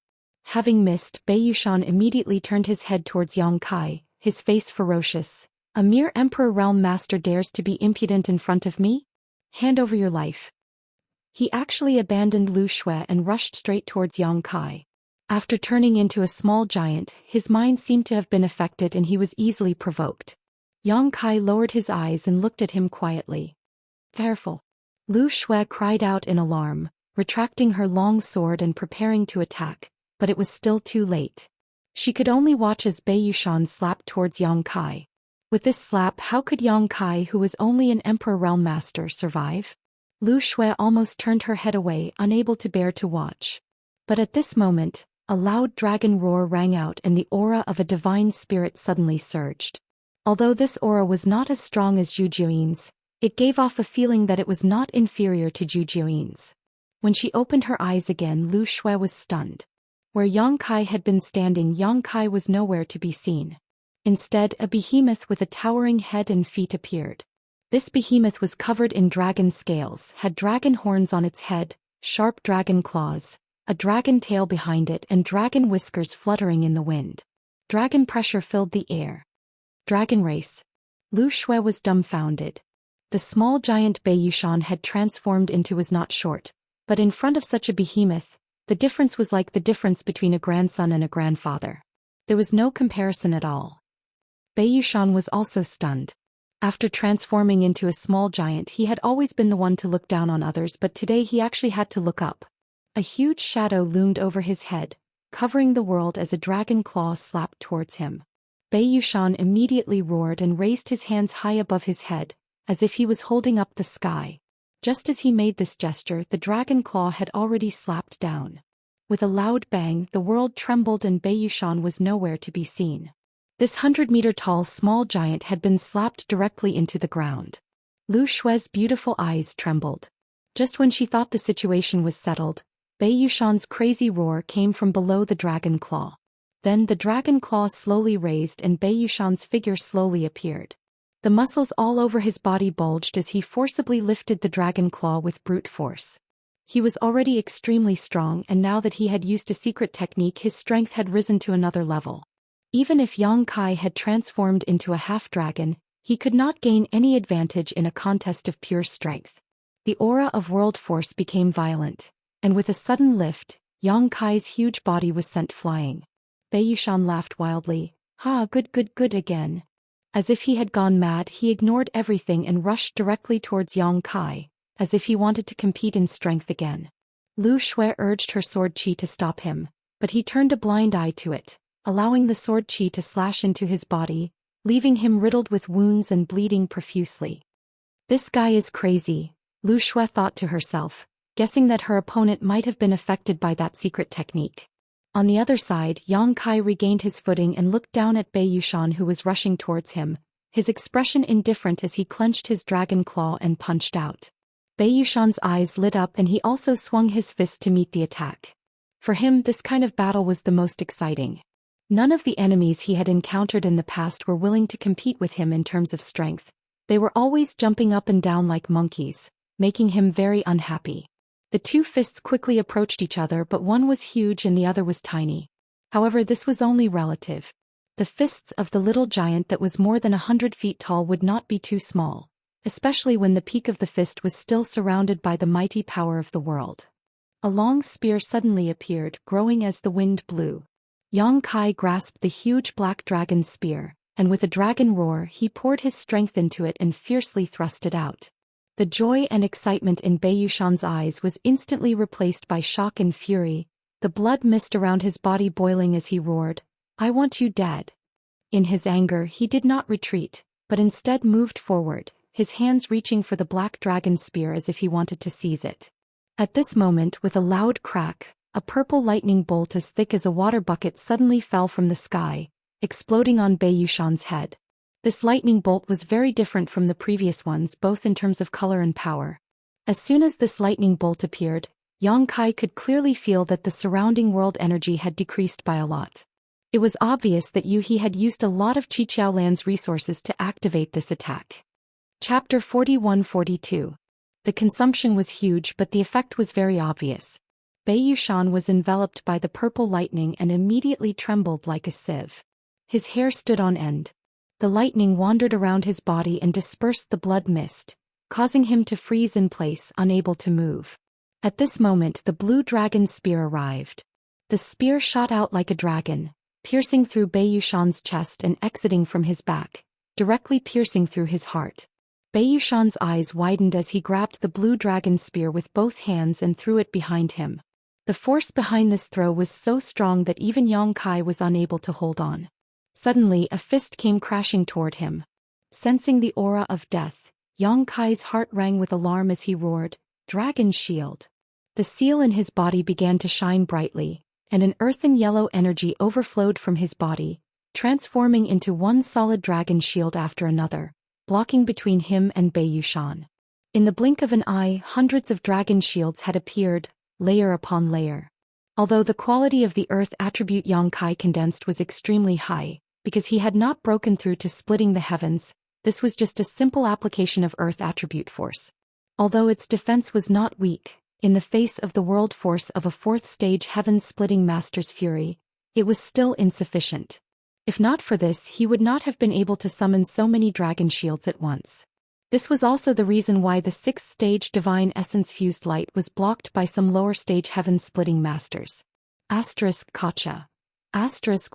Having missed, Bei Yushan immediately turned his head towards Yang Kai, his face ferocious. "A mere Emperor Realm Master dares to be impudent in front of me? Hand over your life." He actually abandoned Lu Shui and rushed straight towards Yang Kai. After turning into a small giant, his mind seemed to have been affected and he was easily provoked. Yang Kai lowered his eyes and looked at him quietly. "Careful." Lu Shui cried out in alarm, retracting her long sword and preparing to attack, but it was still too late. She could only watch as Bei Yushan slapped towards Yang Kai. With this slap, how could Yang Kai, who was only an Emperor Realm Master, survive? Lu Shui almost turned her head away, unable to bear to watch. But at this moment, a loud dragon roar rang out and the aura of a divine spirit suddenly surged. Although this aura was not as strong as Zhu Jian's, It gave off a feeling that it was not inferior to Zhou Xian's. When she opened her eyes again, Lu Shui was stunned. Where Yang Kai had been standing, Yang Kai was nowhere to be seen. Instead, a behemoth with a towering head and feet appeared. This behemoth was covered in dragon scales, had dragon horns on its head, sharp dragon claws, a dragon tail behind it, and dragon whiskers fluttering in the wind. Dragon pressure filled the air. Dragon race. Lu Shui was dumbfounded. The small giant Bei Yushan had transformed into was not short, but in front of such a behemoth, the difference was like the difference between a grandson and a grandfather. There was no comparison at all. Bei Yushan was also stunned. After transforming into a small giant, he had always been the one to look down on others, but today he actually had to look up. A huge shadow loomed over his head, covering the world as a dragon claw slapped towards him. Bei Yushan immediately roared and raised his hands high above his head, as if he was holding up the sky. Just as he made this gesture, the dragon claw had already slapped down. With a loud bang, the world trembled and Bei Yushan was nowhere to be seen. This 100-meter-tall small giant had been slapped directly into the ground. Lu Shui's beautiful eyes trembled. Just when she thought the situation was settled, Bei Yushan's crazy roar came from below the dragon claw. Then the dragon claw slowly raised and Bei Yushan's figure slowly appeared. The muscles all over his body bulged as he forcibly lifted the dragon claw with brute force. He was already extremely strong, and now that he had used a secret technique, his strength had risen to another level. Even if Yang Kai had transformed into a half-dragon, he could not gain any advantage in a contest of pure strength. The aura of world force became violent, and with a sudden lift, Yang Kai's huge body was sent flying. Bei Yushan laughed wildly. "Ha, good again." As if he had gone mad, he ignored everything and rushed directly towards Yang Kai, as if he wanted to compete in strength again. Lu Shui urged her sword chi to stop him, but he turned a blind eye to it, allowing the sword chi to slash into his body, leaving him riddled with wounds and bleeding profusely. This guy is crazy, Lu Shui thought to herself, guessing that her opponent might have been affected by that secret technique. On the other side, Yang Kai regained his footing and looked down at Bei Yushan, who was rushing towards him, his expression indifferent as he clenched his dragon claw and punched out. Bei Yushan's eyes lit up and he also swung his fist to meet the attack. For him, this kind of battle was the most exciting. None of the enemies he had encountered in the past were willing to compete with him in terms of strength. They were always jumping up and down like monkeys, making him very unhappy. The two fists quickly approached each other, but one was huge and the other was tiny. However, this was only relative. The fists of the little giant that was more than 100 feet tall would not be too small, especially when the peak of the fist was still surrounded by the mighty power of the world. A long spear suddenly appeared, growing as the wind blew. Yang Kai grasped the huge black dragon spear, and with a dragon roar he poured his strength into it and fiercely thrust it out. The joy and excitement in Bei Yushan's eyes was instantly replaced by shock and fury, the blood mist around his body boiling as he roared, "I want you dead." In his anger, he did not retreat, but instead moved forward, his hands reaching for the black dragon spear as if he wanted to seize it. At this moment, with a loud crack, a purple lightning bolt as thick as a water bucket suddenly fell from the sky, exploding on Bei Yushan's head. This lightning bolt was very different from the previous ones, both in terms of color and power. As soon as this lightning bolt appeared, Yang Kai could clearly feel that the surrounding world energy had decreased by a lot. It was obvious that he had used a lot of Qiqiaolan's resources to activate this attack. Chapter 41-42. The consumption was huge, but the effect was very obvious. Bei Yushan was enveloped by the purple lightning and immediately trembled like a sieve. His hair stood on end. The lightning wandered around his body and dispersed the blood mist, causing him to freeze in place, unable to move. At this moment, the blue dragon spear arrived. The spear shot out like a dragon, piercing through Bei Yushan's chest and exiting from his back, directly piercing through his heart. Bei Yushan's eyes widened as he grabbed the blue dragon spear with both hands and threw it behind him. The force behind this throw was so strong that even Yang Kai was unable to hold on. Suddenly, a fist came crashing toward him. Sensing the aura of death, Yang Kai's heart rang with alarm as he roared, "Dragon Shield!" The seal in his body began to shine brightly, and an earthen yellow energy overflowed from his body, transforming into one solid dragon shield after another, blocking between him and Bei Yushan. In the blink of an eye, hundreds of dragon shields had appeared, layer upon layer. Although the quality of the earth attribute Yang Kai condensed was extremely high, because he had not broken through to splitting the heavens, this was just a simple application of earth attribute force. Although its defense was not weak, in the face of the world force of a fourth stage heaven-splitting master's fury, it was still insufficient. If not for this, he would not have been able to summon so many dragon shields at once. This was also the reason why the sixth stage divine essence-fused light was blocked by some lower stage heaven-splitting masters. Kacha.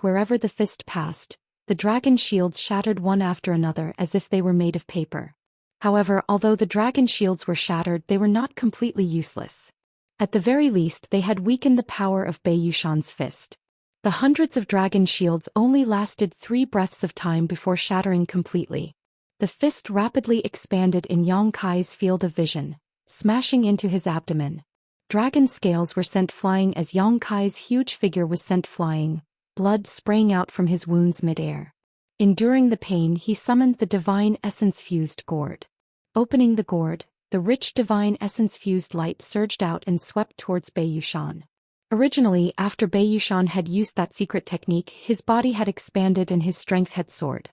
Wherever the fist passed, the dragon shields shattered one after another as if they were made of paper. However, although the dragon shields were shattered, they were not completely useless. At the very least, they had weakened the power of Bei Yushan's fist. The hundreds of dragon shields only lasted 3 breaths of time before shattering completely. The fist rapidly expanded in Yang Kai's field of vision, smashing into his abdomen. Dragon scales were sent flying as Yang Kai's huge figure was sent flying, blood spraying out from his wounds mid-air. Enduring the pain, he summoned the divine essence-fused gourd. Opening the gourd, the rich divine essence-fused light surged out and swept towards Bei Yushan. Originally, after Bei Yushan had used that secret technique, his body had expanded and his strength had soared.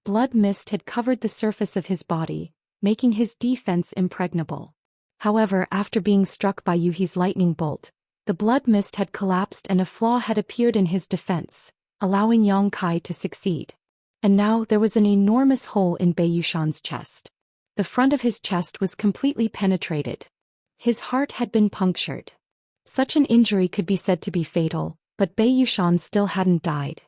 Blood mist had covered the surface of his body, making his defense impregnable. However, after being struck by Yuhi's lightning bolt, the blood mist had collapsed and a flaw had appeared in his defense, allowing Yang Kai to succeed. And now there was an enormous hole in Bei Yushan's chest. The front of his chest was completely penetrated. His heart had been punctured. Such an injury could be said to be fatal, but Bei Yushan still hadn't died.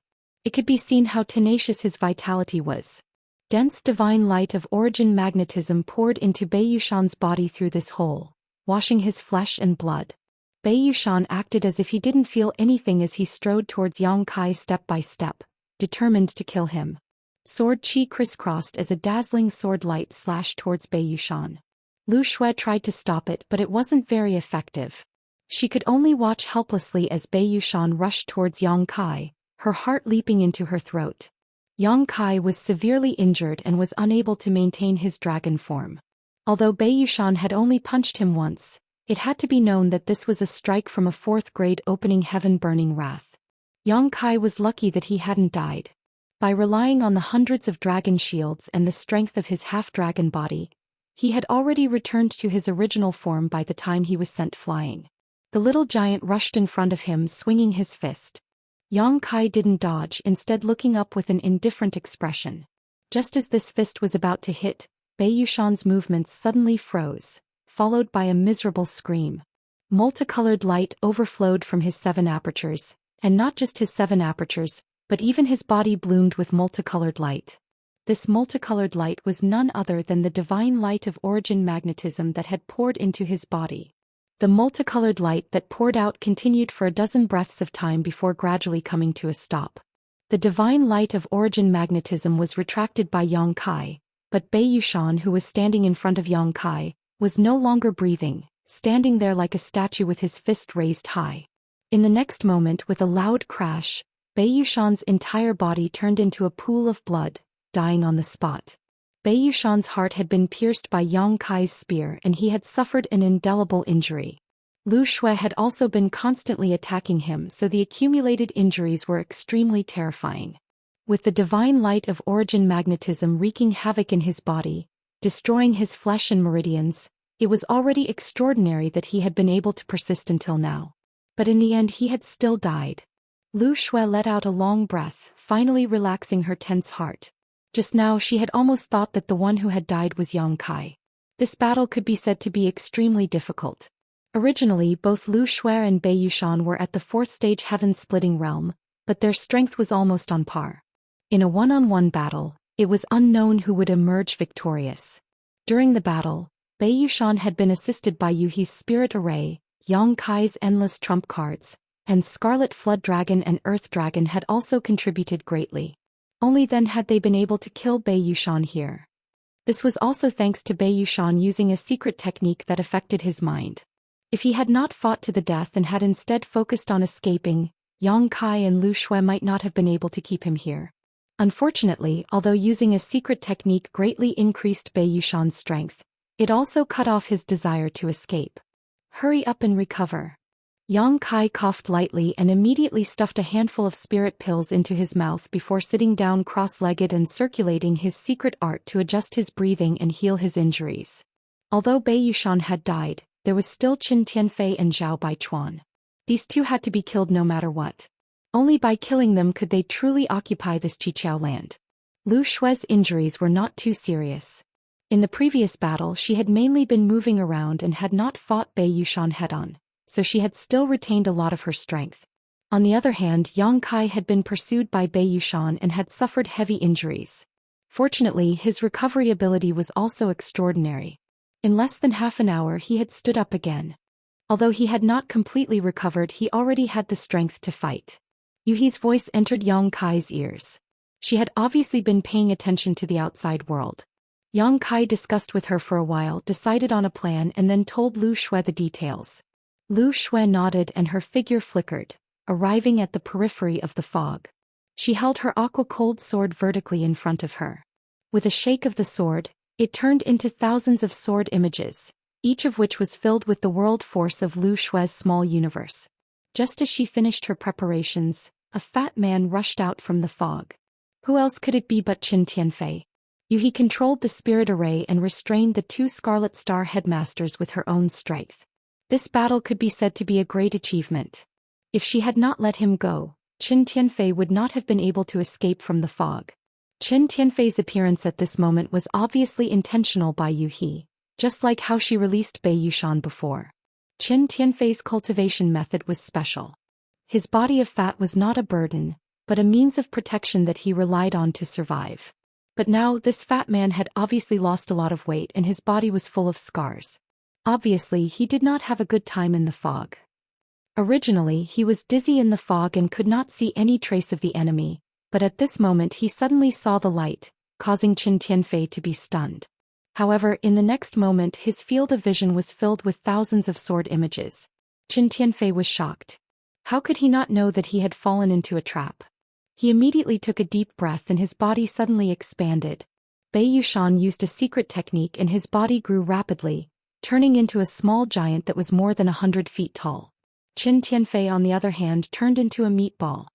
It could be seen how tenacious his vitality was. Dense divine light of origin magnetism poured into Bei Yushan's body through this hole, washing his flesh and blood. Bei Yushan acted as if he didn't feel anything as he strode towards Yang Kai step by step, determined to kill him. Sword chi crisscrossed as a dazzling sword light slashed towards Bei Yushan. Lu Shui tried to stop it, but it wasn't very effective. She could only watch helplessly as Bei Yushan rushed towards Yang Kai, her heart leaping into her throat. Yang Kai was severely injured and was unable to maintain his dragon form. Although Bei Yushan had only punched him once, it had to be known that this was a strike from a 4th grade opening heaven-burning wrath. Yang Kai was lucky that he hadn't died. By relying on the hundreds of dragon shields and the strength of his half-dragon body, he had already returned to his original form by the time he was sent flying. The little giant rushed in front of him, swinging his fist. Yang Kai didn't dodge, instead looking up with an indifferent expression. Just as this fist was about to hit, Bei Yushan's movements suddenly froze, followed by a miserable scream. Multicolored light overflowed from his 7 apertures, and not just his 7 apertures, but even his body bloomed with multicolored light. This multicolored light was none other than the divine light of origin magnetism that had poured into his body. The multicolored light that poured out continued for a dozen breaths of time before gradually coming to a stop. The divine light of origin magnetism was retracted by Yang Kai, but Bei Yushan, who was standing in front of Yang Kai, was no longer breathing, standing there like a statue with his fist raised high. In the next moment, with a loud crash, Bei Yushan's entire body turned into a pool of blood, dying on the spot. Bei Yushan's heart had been pierced by Yang Kai's spear and he had suffered an indelible injury. Lu Shui had also been constantly attacking him, so the accumulated injuries were extremely terrifying. With the divine light of origin magnetism wreaking havoc in his body, destroying his flesh and meridians, it was already extraordinary that he had been able to persist until now. But in the end he had still died. Lu Shui let out a long breath, finally relaxing her tense heart. Just now she had almost thought that the one who had died was Yang Kai. This battle could be said to be extremely difficult. Originally, both Lu Shui and Bei Yushan were at the 4th stage heaven-splitting realm, but their strength was almost on par. In a one-on-one battle, it was unknown who would emerge victorious. During the battle, Bei Yushan had been assisted by Yuhi's Spirit Array, Yang Kai's endless trump cards, and Scarlet Flood Dragon and Earth Dragon had also contributed greatly. Only then had they been able to kill Bei Yushan here. This was also thanks to Bei Yushan using a secret technique that affected his mind. If he had not fought to the death and had instead focused on escaping, Yang Kai and Lu Shui might not have been able to keep him here. Unfortunately, although using a secret technique greatly increased Bei Yushan's strength, it also cut off his desire to escape. Hurry up and recover. Yang Kai coughed lightly and immediately stuffed a handful of spirit pills into his mouth before sitting down cross-legged and circulating his secret art to adjust his breathing and heal his injuries. Although Bei Yushan had died, there was still Qin Tianfei and Zhao Baichuan. These two had to be killed no matter what. Only by killing them could they truly occupy this Qiqiao land. Lu Shue's injuries were not too serious. In the previous battle she had mainly been moving around and had not fought Bei Yushan head-on, so she had still retained a lot of her strength. On the other hand, Yang Kai had been pursued by Bei Yushan and had suffered heavy injuries. Fortunately, his recovery ability was also extraordinary. In less than half an hour he had stood up again. Although he had not completely recovered, he already had the strength to fight. Yuhi's voice entered Yang Kai's ears. She had obviously been paying attention to the outside world. Yang Kai discussed with her for a while, decided on a plan and then told Lu Xue the details. Lu Xue nodded and her figure flickered, arriving at the periphery of the fog. She held her aqua-cold sword vertically in front of her. With a shake of the sword, it turned into thousands of sword images, each of which was filled with the world force of Lu Xue's small universe. Just as she finished her preparations, a fat man rushed out from the fog. Who else could it be but Qin Tianfei? Yuhi controlled the spirit array and restrained the two Scarlet Star headmasters with her own strength. This battle could be said to be a great achievement. If she had not let him go, Qin Tianfei would not have been able to escape from the fog. Qin Tianfei's appearance at this moment was obviously intentional by Yuhi, just like how she released Bei Yushan before. Qin Tianfei's cultivation method was special. His body of fat was not a burden, but a means of protection that he relied on to survive. But now this fat man had obviously lost a lot of weight and his body was full of scars. Obviously he did not have a good time in the fog. Originally he was dizzy in the fog and could not see any trace of the enemy, but at this moment he suddenly saw the light, causing Qin Tianfei to be stunned. However, in the next moment his field of vision was filled with thousands of sword images. Qin Tianfei was shocked. How could he not know that he had fallen into a trap? He immediately took a deep breath and his body suddenly expanded. Bei Yushan used a secret technique and his body grew rapidly, turning into a small giant that was more than 100 feet tall. Qin Tianfei on the other hand turned into a meatball.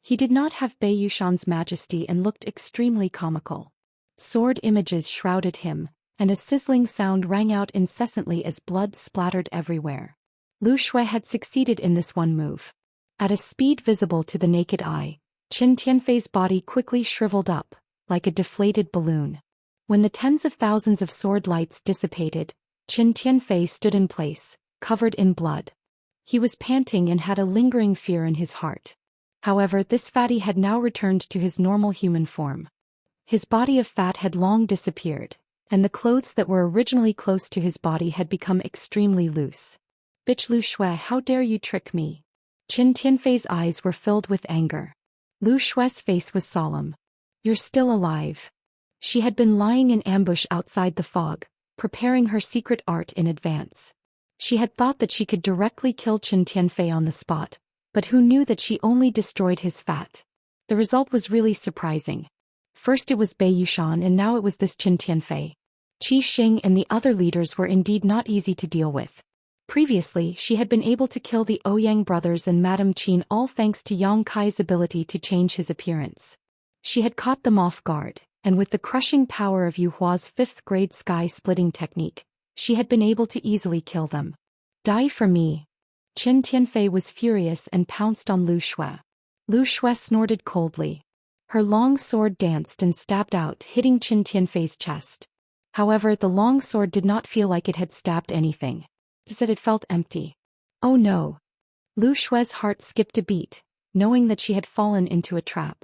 He did not have Bei Yushan's majesty and looked extremely comical. Sword images shrouded him, and a sizzling sound rang out incessantly as blood splattered everywhere. Lu Xue had succeeded in this one move. At a speed visible to the naked eye, Qin Tianfei's body quickly shriveled up, like a deflated balloon. When the tens of thousands of sword lights dissipated, Qin Tianfei stood in place, covered in blood. He was panting and had a lingering fear in his heart. However, this fatty had now returned to his normal human form. His body of fat had long disappeared, and the clothes that were originally close to his body had become extremely loose. Bitch Lu Xue, how dare you trick me? Qin Tianfei's eyes were filled with anger. Lu Xue's face was solemn. You're still alive. She had been lying in ambush outside the fog, preparing her secret art in advance. She had thought that she could directly kill Qin Tianfei on the spot, but who knew that she only destroyed his fat? The result was really surprising. First it was Bei Yushan and now it was this Qin Tianfei. Qi Xing and the other leaders were indeed not easy to deal with. Previously, she had been able to kill the Ouyang brothers and Madame Qin all thanks to Yang Kai's ability to change his appearance. She had caught them off guard, and with the crushing power of Yu Hua's 5th-grade sky-splitting technique, she had been able to easily kill them. Die for me. Qin Tianfei was furious and pounced on Lu Xue. Lu Xue snorted coldly. Her long sword danced and stabbed out, hitting Qin Tianfei's chest. However, the long sword did not feel like it had stabbed anything. Instead it felt empty. Oh no. Lu Xue's heart skipped a beat, knowing that she had fallen into a trap.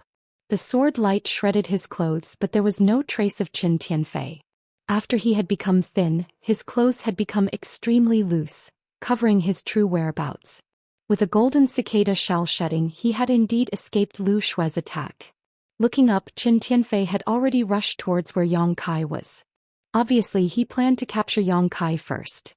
The sword light shredded his clothes but there was no trace of Qin Tianfei. After he had become thin, his clothes had become extremely loose, covering his true whereabouts. With a golden cicada shell shedding, he had indeed escaped Lu Xue's attack. Looking up, Qin Tianfei had already rushed towards where Yang Kai was. Obviously he planned to capture Yang Kai first.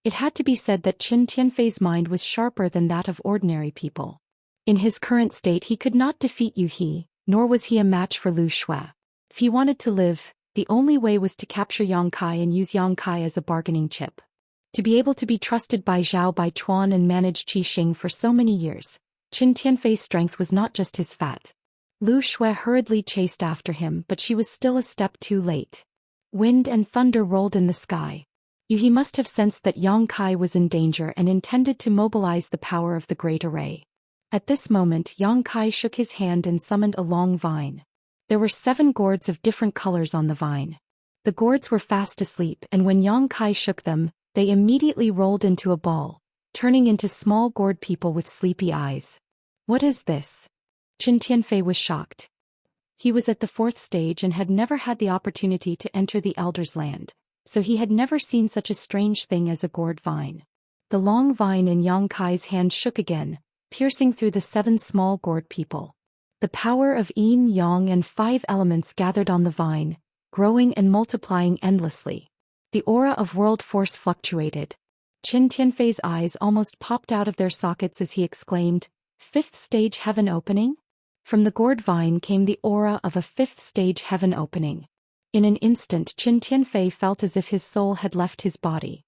It had to be said that Qin Tianfei's mind was sharper than that of ordinary people. In his current state he could not defeat Yuhi, nor was he a match for Lu Shui. If he wanted to live, the only way was to capture Yang Kai and use Yang Kai as a bargaining chip. To be able to be trusted by Zhao Baichuan and manage Qi Xing for so many years, Qin Tianfei's strength was not just his fat. Lu Shui hurriedly chased after him, but she was still a step too late. Wind and thunder rolled in the sky. He must have sensed that Yang Kai was in danger and intended to mobilize the power of the Great Array. At this moment Yang Kai shook his hand and summoned a long vine. There were 7 gourds of different colors on the vine. The gourds were fast asleep, and when Yang Kai shook them, they immediately rolled into a ball, turning into small gourd people with sleepy eyes. What is this? Qin Tianfei was shocked. He was at the 4th stage and had never had the opportunity to enter the Elder's Land, so he had never seen such a strange thing as a gourd vine. The long vine in Yang Kai's hand shook again, piercing through the 7 small gourd people. The power of yin, yang and 5 elements gathered on the vine, growing and multiplying endlessly. The aura of world force fluctuated. Qin Tianfei's eyes almost popped out of their sockets as he exclaimed, "5th stage heaven opening?" From the gourd vine came the aura of a 5th stage heaven opening. In an instant Qin Tianfei felt as if his soul had left his body.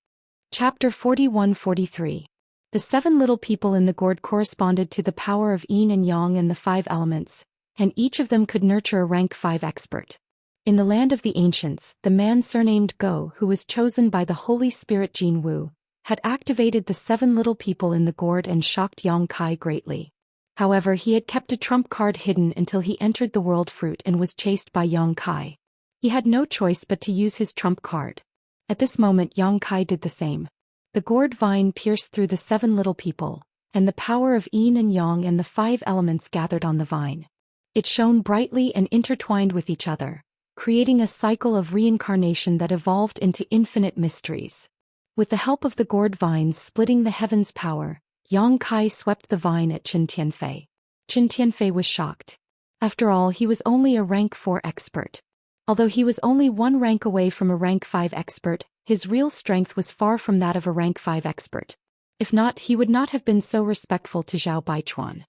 Chapter 41-43. The 7 little people in the gourd corresponded to the power of yin and yang and the 5 elements, and each of them could nurture a rank 5 expert. In the land of the ancients, the man surnamed Go, who was chosen by the Holy Spirit Jin Wu, had activated the 7 little people in the gourd and shocked Yang Kai greatly. However, he had kept a trump card hidden until he entered the world fruit and was chased by Yang Kai. He had no choice but to use his trump card. At this moment Yang Kai did the same. The gourd vine pierced through the 7 little people, and the power of yin and yang and the 5 elements gathered on the vine. It shone brightly and intertwined with each other, creating a cycle of reincarnation that evolved into infinite mysteries. With the help of the gourd vines splitting the heavens' power, Yang Kai swept the vine at Qin Tianfei. Qin Tianfei was shocked. After all, he was only a rank 4 expert. Although he was only 1 rank away from a rank 5 expert, his real strength was far from that of a rank 5 expert. If not, he would not have been so respectful to Zhao Baichuan.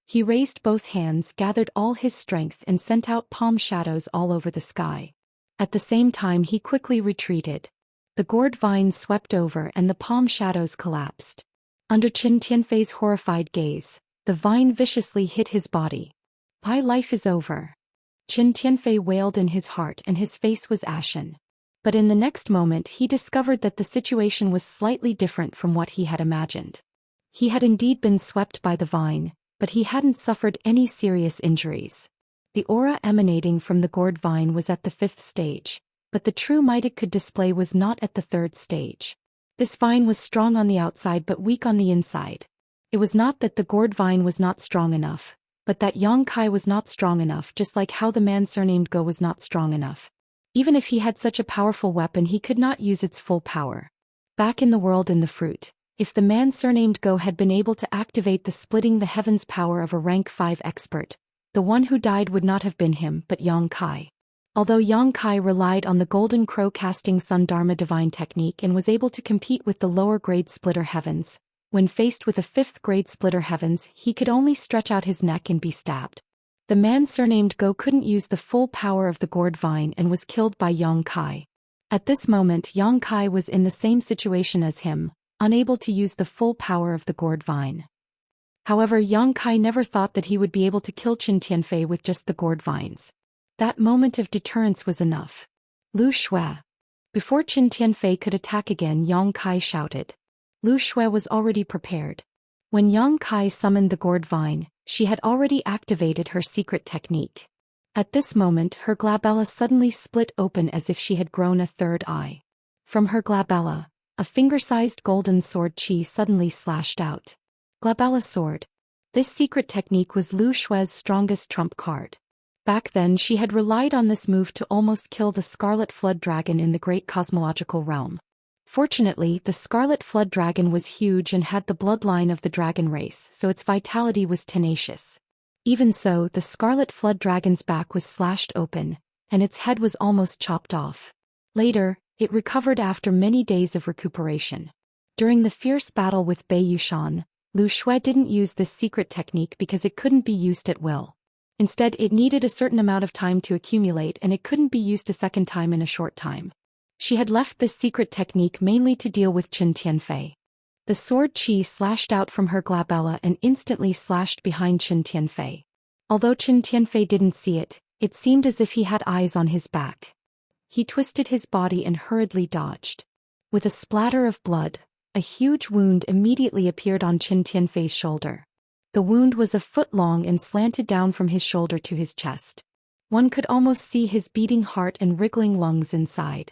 He raised both hands, gathered all his strength and sent out palm shadows all over the sky. At the same time he quickly retreated. The gourd vine swept over and the palm shadows collapsed. Under Qin Tianfei's horrified gaze, the vine viciously hit his body. "My life is over." Qin Tianfei wailed in his heart and his face was ashen. But in the next moment he discovered that the situation was slightly different from what he had imagined. He had indeed been swept by the vine, but he hadn't suffered any serious injuries. The aura emanating from the gourd vine was at the 5th stage, but the true might it could display was not at the 3rd stage. This vine was strong on the outside but weak on the inside. It was not that the gourd vine was not strong enough, but that Yang Kai was not strong enough, just like how the man surnamed Go was not strong enough. Even if he had such a powerful weapon he could not use its full power. Back in the world in the fruit, if the man surnamed Go had been able to activate the splitting the heavens power of a rank 5 expert, the one who died would not have been him but Yang Kai. Although Yang Kai relied on the golden crow casting sun dharma divine technique and was able to compete with the lower grade splitter heavens, when faced with a 5th grade splitter heavens he could only stretch out his neck and be stabbed. The man surnamed Go couldn't use the full power of the gourd vine and was killed by Yang Kai. At this moment Yang Kai was in the same situation as him, unable to use the full power of the gourd vine. However, Yang Kai never thought that he would be able to kill Qin Tianfei with just the gourd vines. That moment of deterrence was enough. "Lu Shui." Before Qin Tianfei could attack again, Yang Kai shouted. Lu Shui was already prepared. When Yang Kai summoned the gourd vine, she had already activated her secret technique. At this moment her glabella suddenly split open as if she had grown a 3rd eye. From her glabella, a finger-sized golden sword chi suddenly slashed out. Glabella sword. This secret technique was Lu Shui's strongest trump card. Back then she had relied on this move to almost kill the Scarlet Flood Dragon in the Great Cosmological Realm. Fortunately, the Scarlet Flood Dragon was huge and had the bloodline of the dragon race, so its vitality was tenacious. Even so, the Scarlet Flood Dragon's back was slashed open, and its head was almost chopped off. Later, it recovered after many days of recuperation. During the fierce battle with Bei Yushan, Lu Shui didn't use this secret technique because it couldn't be used at will. Instead, it needed a certain amount of time to accumulate and it couldn't be used a second time in a short time. She had left this secret technique mainly to deal with Qin Tianfei. The sword qi slashed out from her glabella and instantly slashed behind Qin Tianfei. Although Qin Tianfei didn't see it, it seemed as if he had eyes on his back. He twisted his body and hurriedly dodged. With a splatter of blood, a huge wound immediately appeared on Qin Tianfei's shoulder. The wound was a foot long and slanted down from his shoulder to his chest. One could almost see his beating heart and wriggling lungs inside.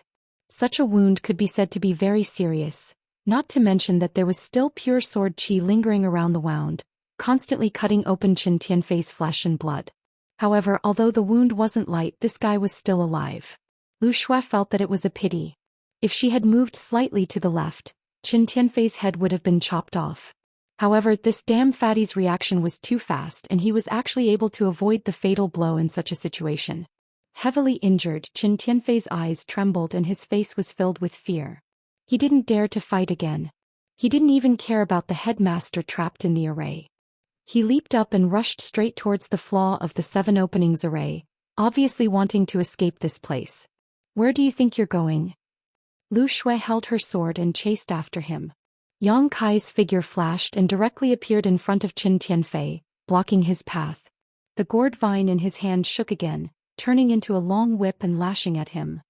Such a wound could be said to be very serious, not to mention that there was still pure sword qi lingering around the wound, constantly cutting open Qin Tianfei's flesh and blood. However, although the wound wasn't light, this guy was still alive. Lu Shui felt that it was a pity. If she had moved slightly to the left, Qin Tianfei's head would have been chopped off. However, this damn fatty's reaction was too fast and he was actually able to avoid the fatal blow in such a situation. Heavily injured, Qin Tianfei's eyes trembled and his face was filled with fear. He didn't dare to fight again. He didn't even care about the headmaster trapped in the array. He leaped up and rushed straight towards the flaw of the 7 openings array, obviously wanting to escape this place. Where do you think you're going? Lu Shui held her sword and chased after him. Yang Kai's figure flashed and directly appeared in front of Qin Tianfei, blocking his path. The gourd vine in his hand shook again, turning into a long whip and lashing at him.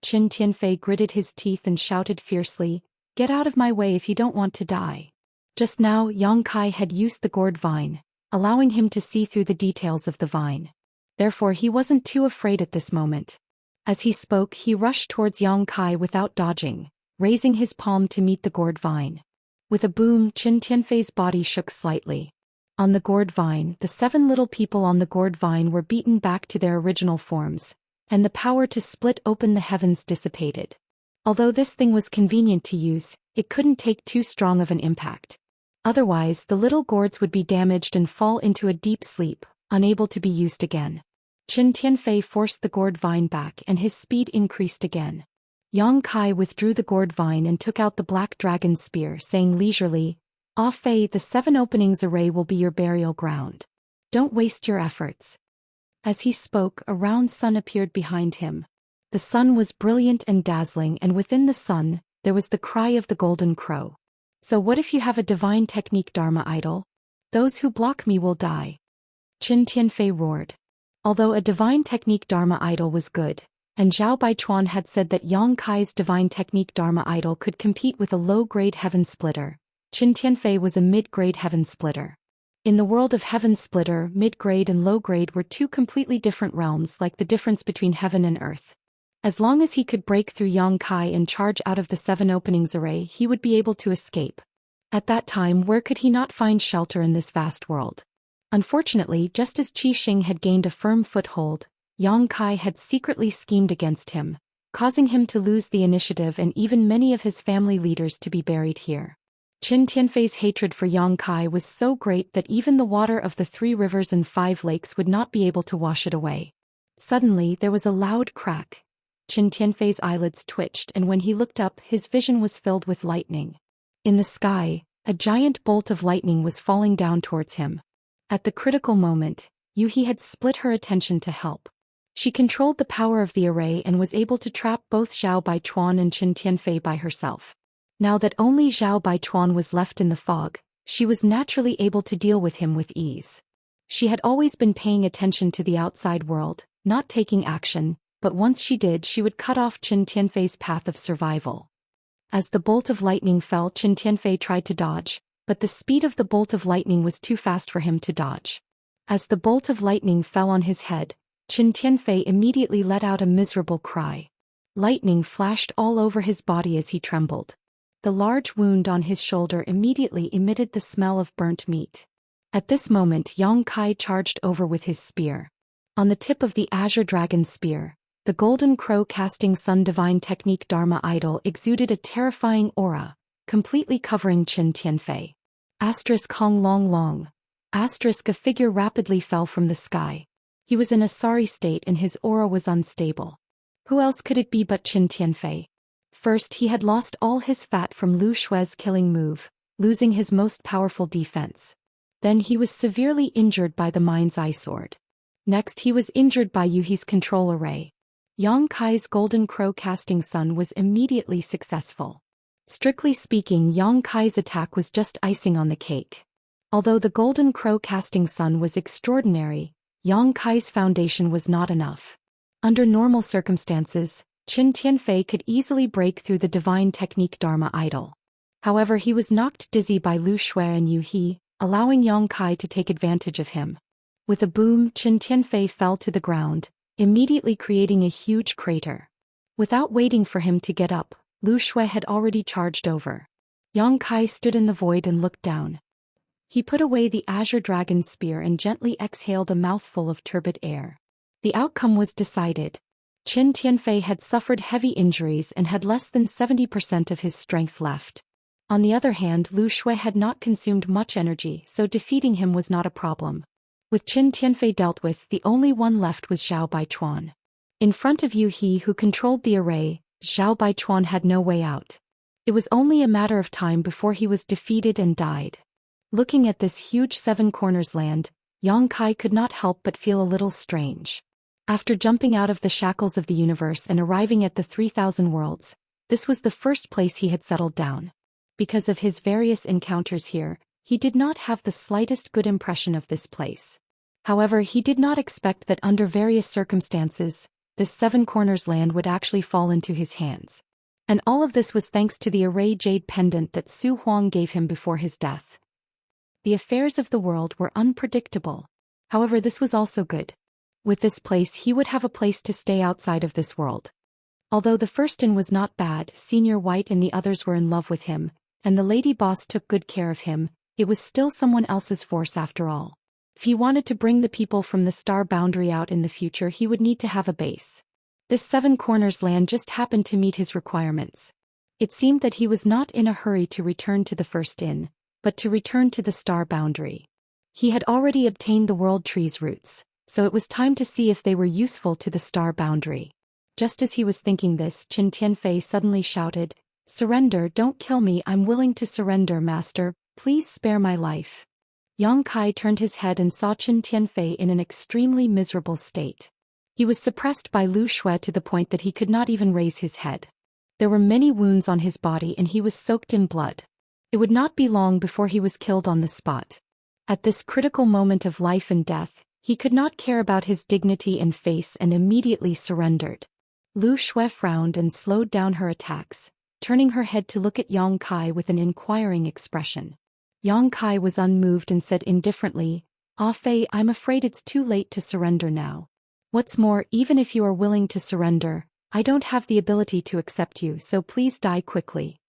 Qin Tianfei gritted his teeth and shouted fiercely, "Get out of my way if you don't want to die." Just now, Yang Kai had used the gourd vine, allowing him to see through the details of the vine. Therefore, he wasn't too afraid at this moment. As he spoke, he rushed towards Yang Kai without dodging, raising his palm to meet the gourd vine. With a boom, Qin Tianfei's body shook slightly. On the gourd vine, the 7 little people on the gourd vine were beaten back to their original forms, and the power to split open the heavens dissipated. Although this thing was convenient to use, it couldn't take too strong of an impact. Otherwise, the little gourds would be damaged and fall into a deep sleep, unable to be used again. Qin Tianfei forced the gourd vine back and his speed increased again. Yang Kai withdrew the gourd vine and took out the black dragon spear, saying leisurely, "Ah Fei, the 7 openings array will be your burial ground. Don't waste your efforts." As he spoke, a round sun appeared behind him. The sun was brilliant and dazzling, and within the sun, there was the cry of the golden crow. "So what if you have a divine technique Dharma idol? Those who block me will die." Qin Tianfei roared. Although a divine technique Dharma idol was good, and Zhao Baichuan had said that Yang Kai's divine technique Dharma idol could compete with a low-grade heaven splitter, Qin Tianfei was a mid-grade heaven splitter. In the world of heaven splitter, mid-grade and low-grade were 2 completely different realms, like the difference between heaven and earth. As long as he could break through Yang Kai and charge out of the 7 openings array, he would be able to escape. At that time, where could he not find shelter in this vast world? Unfortunately, just as Qi Xing had gained a firm foothold, Yang Kai had secretly schemed against him, causing him to lose the initiative and even many of his family leaders to be buried here. Qin Tianfei's hatred for Yang Kai was so great that even the water of the 3 rivers and 5 lakes would not be able to wash it away. Suddenly, there was a loud crack. Qin Tianfei's eyelids twitched, and when he looked up, his vision was filled with lightning. In the sky, a giant bolt of lightning was falling down towards him. At the critical moment, Yuhi had split her attention to help. She controlled the power of the array and was able to trap both Zhao Baichuan and Qin Tianfei by herself. Now that only Zhao Baichuan was left in the fog, she was naturally able to deal with him with ease. She had always been paying attention to the outside world, not taking action, but once she did, she would cut off Qin Tianfei's path of survival. As the bolt of lightning fell, Qin Tianfei tried to dodge, but the speed of the bolt of lightning was too fast for him to dodge. As the bolt of lightning fell on his head, Qin Tianfei immediately let out a miserable cry. Lightning flashed all over his body as he trembled. The large wound on his shoulder immediately emitted the smell of burnt meat. At this moment, Yang Kai charged over with his spear. On the tip of the azure dragon spear, the golden crow casting sun divine technique Dharma idol exuded a terrifying aura, completely covering Qin Tianfei. Hong long long. A figure rapidly fell from the sky. He was in a sorry state and his aura was unstable. Who else could it be but Qin Tianfei? First, he had lost all his fat from Lu Shui's killing move, losing his most powerful defense. Then he was severely injured by the mind's eye sword. Next he was injured by Yuhi's control array. Yang Kai's golden crow casting sun was immediately successful. Strictly speaking, Yang Kai's attack was just icing on the cake. Although the golden crow casting sun was extraordinary, Yang Kai's foundation was not enough. Under normal circumstances, Qin Tianfei could easily break through the divine technique Dharma idol. However, he was knocked dizzy by Lu Shui and Yu He, allowing Yang Kai to take advantage of him. With a boom, Qin Tianfei fell to the ground, immediately creating a huge crater. Without waiting for him to get up, Lu Shui had already charged over. Yang Kai stood in the void and looked down. He put away the azure dragon's spear and gently exhaled a mouthful of turbid air. The outcome was decided. Qin Tianfei had suffered heavy injuries and had less than 70% of his strength left. On the other hand, Lu Shui had not consumed much energy, so defeating him was not a problem. With Qin Tianfei dealt with, the only one left was Zhao Baichuan. In front of Yu He, who controlled the array, Zhao Baichuan had no way out. It was only a matter of time before he was defeated and died. Looking at this huge seven corners land, Yang Kai could not help but feel a little strange. After jumping out of the shackles of the universe and arriving at the 3,000 worlds, this was the first place he had settled down. Because of his various encounters here, he did not have the slightest good impression of this place. However, he did not expect that under various circumstances, this seven corners land would actually fall into his hands. And all of this was thanks to the array jade pendant that Su Huang gave him before his death. The affairs of the world were unpredictable. However, this was also good. With this place, he would have a place to stay outside of this world. Although the first in was not bad, Senior White and the others were in love with him, and the lady boss took good care of him, it was still someone else's force after all. If he wanted to bring the people from the star boundary out in the future, he would need to have a base. This seven corners land just happened to meet his requirements. It seemed that he was not in a hurry to return to the first inn, but to return to the star boundary. He had already obtained the world tree's roots, so it was time to see if they were useful to the star boundary. Just as he was thinking this, Qin Tianfei suddenly shouted, "Surrender, don't kill me, I'm willing to surrender, master, please spare my life." Yang Kai turned his head and saw Qin Tianfei in an extremely miserable state. He was suppressed by Lu Shui to the point that he could not even raise his head. There were many wounds on his body and he was soaked in blood. It would not be long before he was killed on the spot. At this critical moment of life and death, he could not care about his dignity and face and immediately surrendered. Lu Shui frowned and slowed down her attacks, turning her head to look at Yang Kai with an inquiring expression. Yang Kai was unmoved and said indifferently, "Ah Fei, I'm afraid it's too late to surrender now. What's more, even if you are willing to surrender, I don't have the ability to accept you, so please die quickly."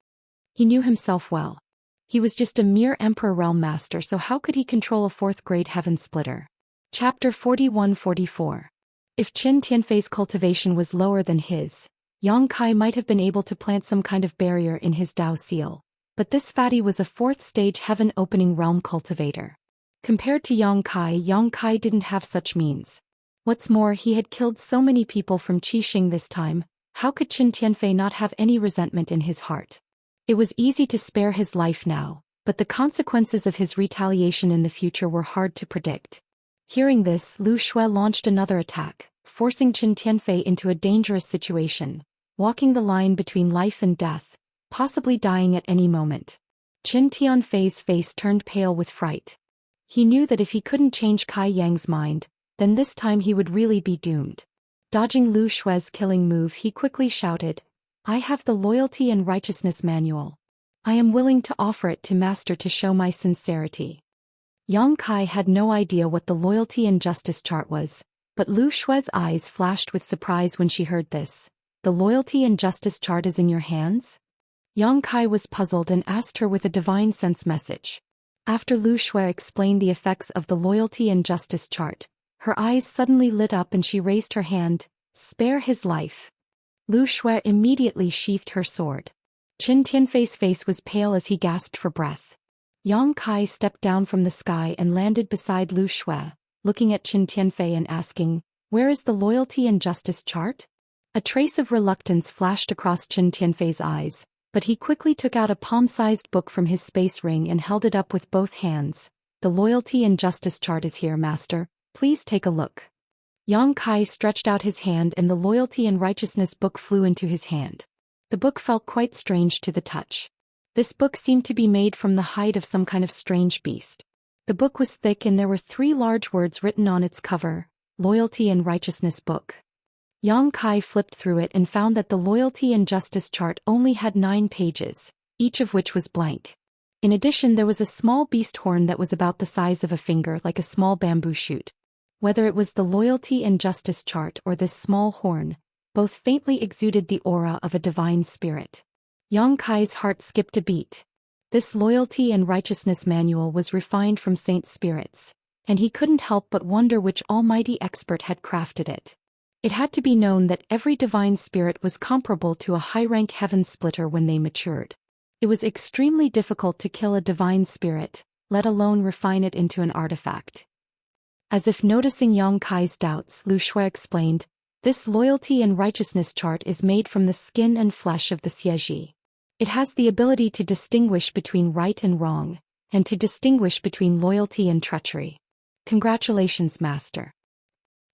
He knew himself well. He was just a mere Emperor Realm Master, so how could he control a fourth-grade Heaven Splitter? Chapter 41-44. If Qin Tianfei's cultivation was lower than his, Yang Kai might have been able to plant some kind of barrier in his Dao seal. But this fatty was a fourth-stage heaven-opening realm cultivator. Compared to Yang Kai didn't have such means. What's more, he had killed so many people from Qixing this time, how could Qin Tianfei not have any resentment in his heart? It was easy to spare his life now, but the consequences of his retaliation in the future were hard to predict. Hearing this, Lu Shui launched another attack, forcing Qin Tianfei into a dangerous situation, walking the line between life and death, possibly dying at any moment. Qin Tianfei's face turned pale with fright. He knew that if he couldn't change Kai Yang's mind, then this time he would really be doomed. Dodging Lu Shui's killing move, he quickly shouted, "I have the Loyalty and Righteousness Manual. I am willing to offer it to Master to show my sincerity." Yang Kai had no idea what the Loyalty and Justice chart was, but Lu Shui's eyes flashed with surprise when she heard this. "The Loyalty and Justice chart is in your hands?" Yang Kai was puzzled and asked her with a divine sense message. After Lu Shui explained the effects of the Loyalty and Justice chart, her eyes suddenly lit up and she raised her hand, "Spare his life." Lu Shui immediately sheathed her sword. Qin Tianfei's face was pale as he gasped for breath. Yang Kai stepped down from the sky and landed beside Lu Shui, looking at Qin Tianfei and asking, "Where is the Loyalty and Justice chart?" A trace of reluctance flashed across Qin Tianfei's eyes, but he quickly took out a palm-sized book from his space ring and held it up with both hands. "The Loyalty and Justice chart is here, Master. Please take a look." Yang Kai stretched out his hand and the Loyalty and Righteousness book flew into his hand. The book felt quite strange to the touch. This book seemed to be made from the hide of some kind of strange beast. The book was thick and there were 3 large words written on its cover, Loyalty and Righteousness Book. Yang Kai flipped through it and found that the Loyalty and Justice chart only had 9 pages, each of which was blank. In addition, there was a small beast horn that was about the size of a finger, like a small bamboo shoot. Whether it was the Loyalty and Justice chart or this small horn, both faintly exuded the aura of a divine spirit. Yang Kai's heart skipped a beat. This Loyalty and Righteousness manual was refined from saint spirits, and he couldn't help but wonder which almighty expert had crafted it. It had to be known that every divine spirit was comparable to a high-rank heaven splitter when they matured. It was extremely difficult to kill a divine spirit, let alone refine it into an artifact. As if noticing Yang Kai's doubts, Lu Shui explained, "This Loyalty and Righteousness chart is made from the skin and flesh of the Xieji. It has the ability to distinguish between right and wrong, and to distinguish between loyalty and treachery. Congratulations, Master."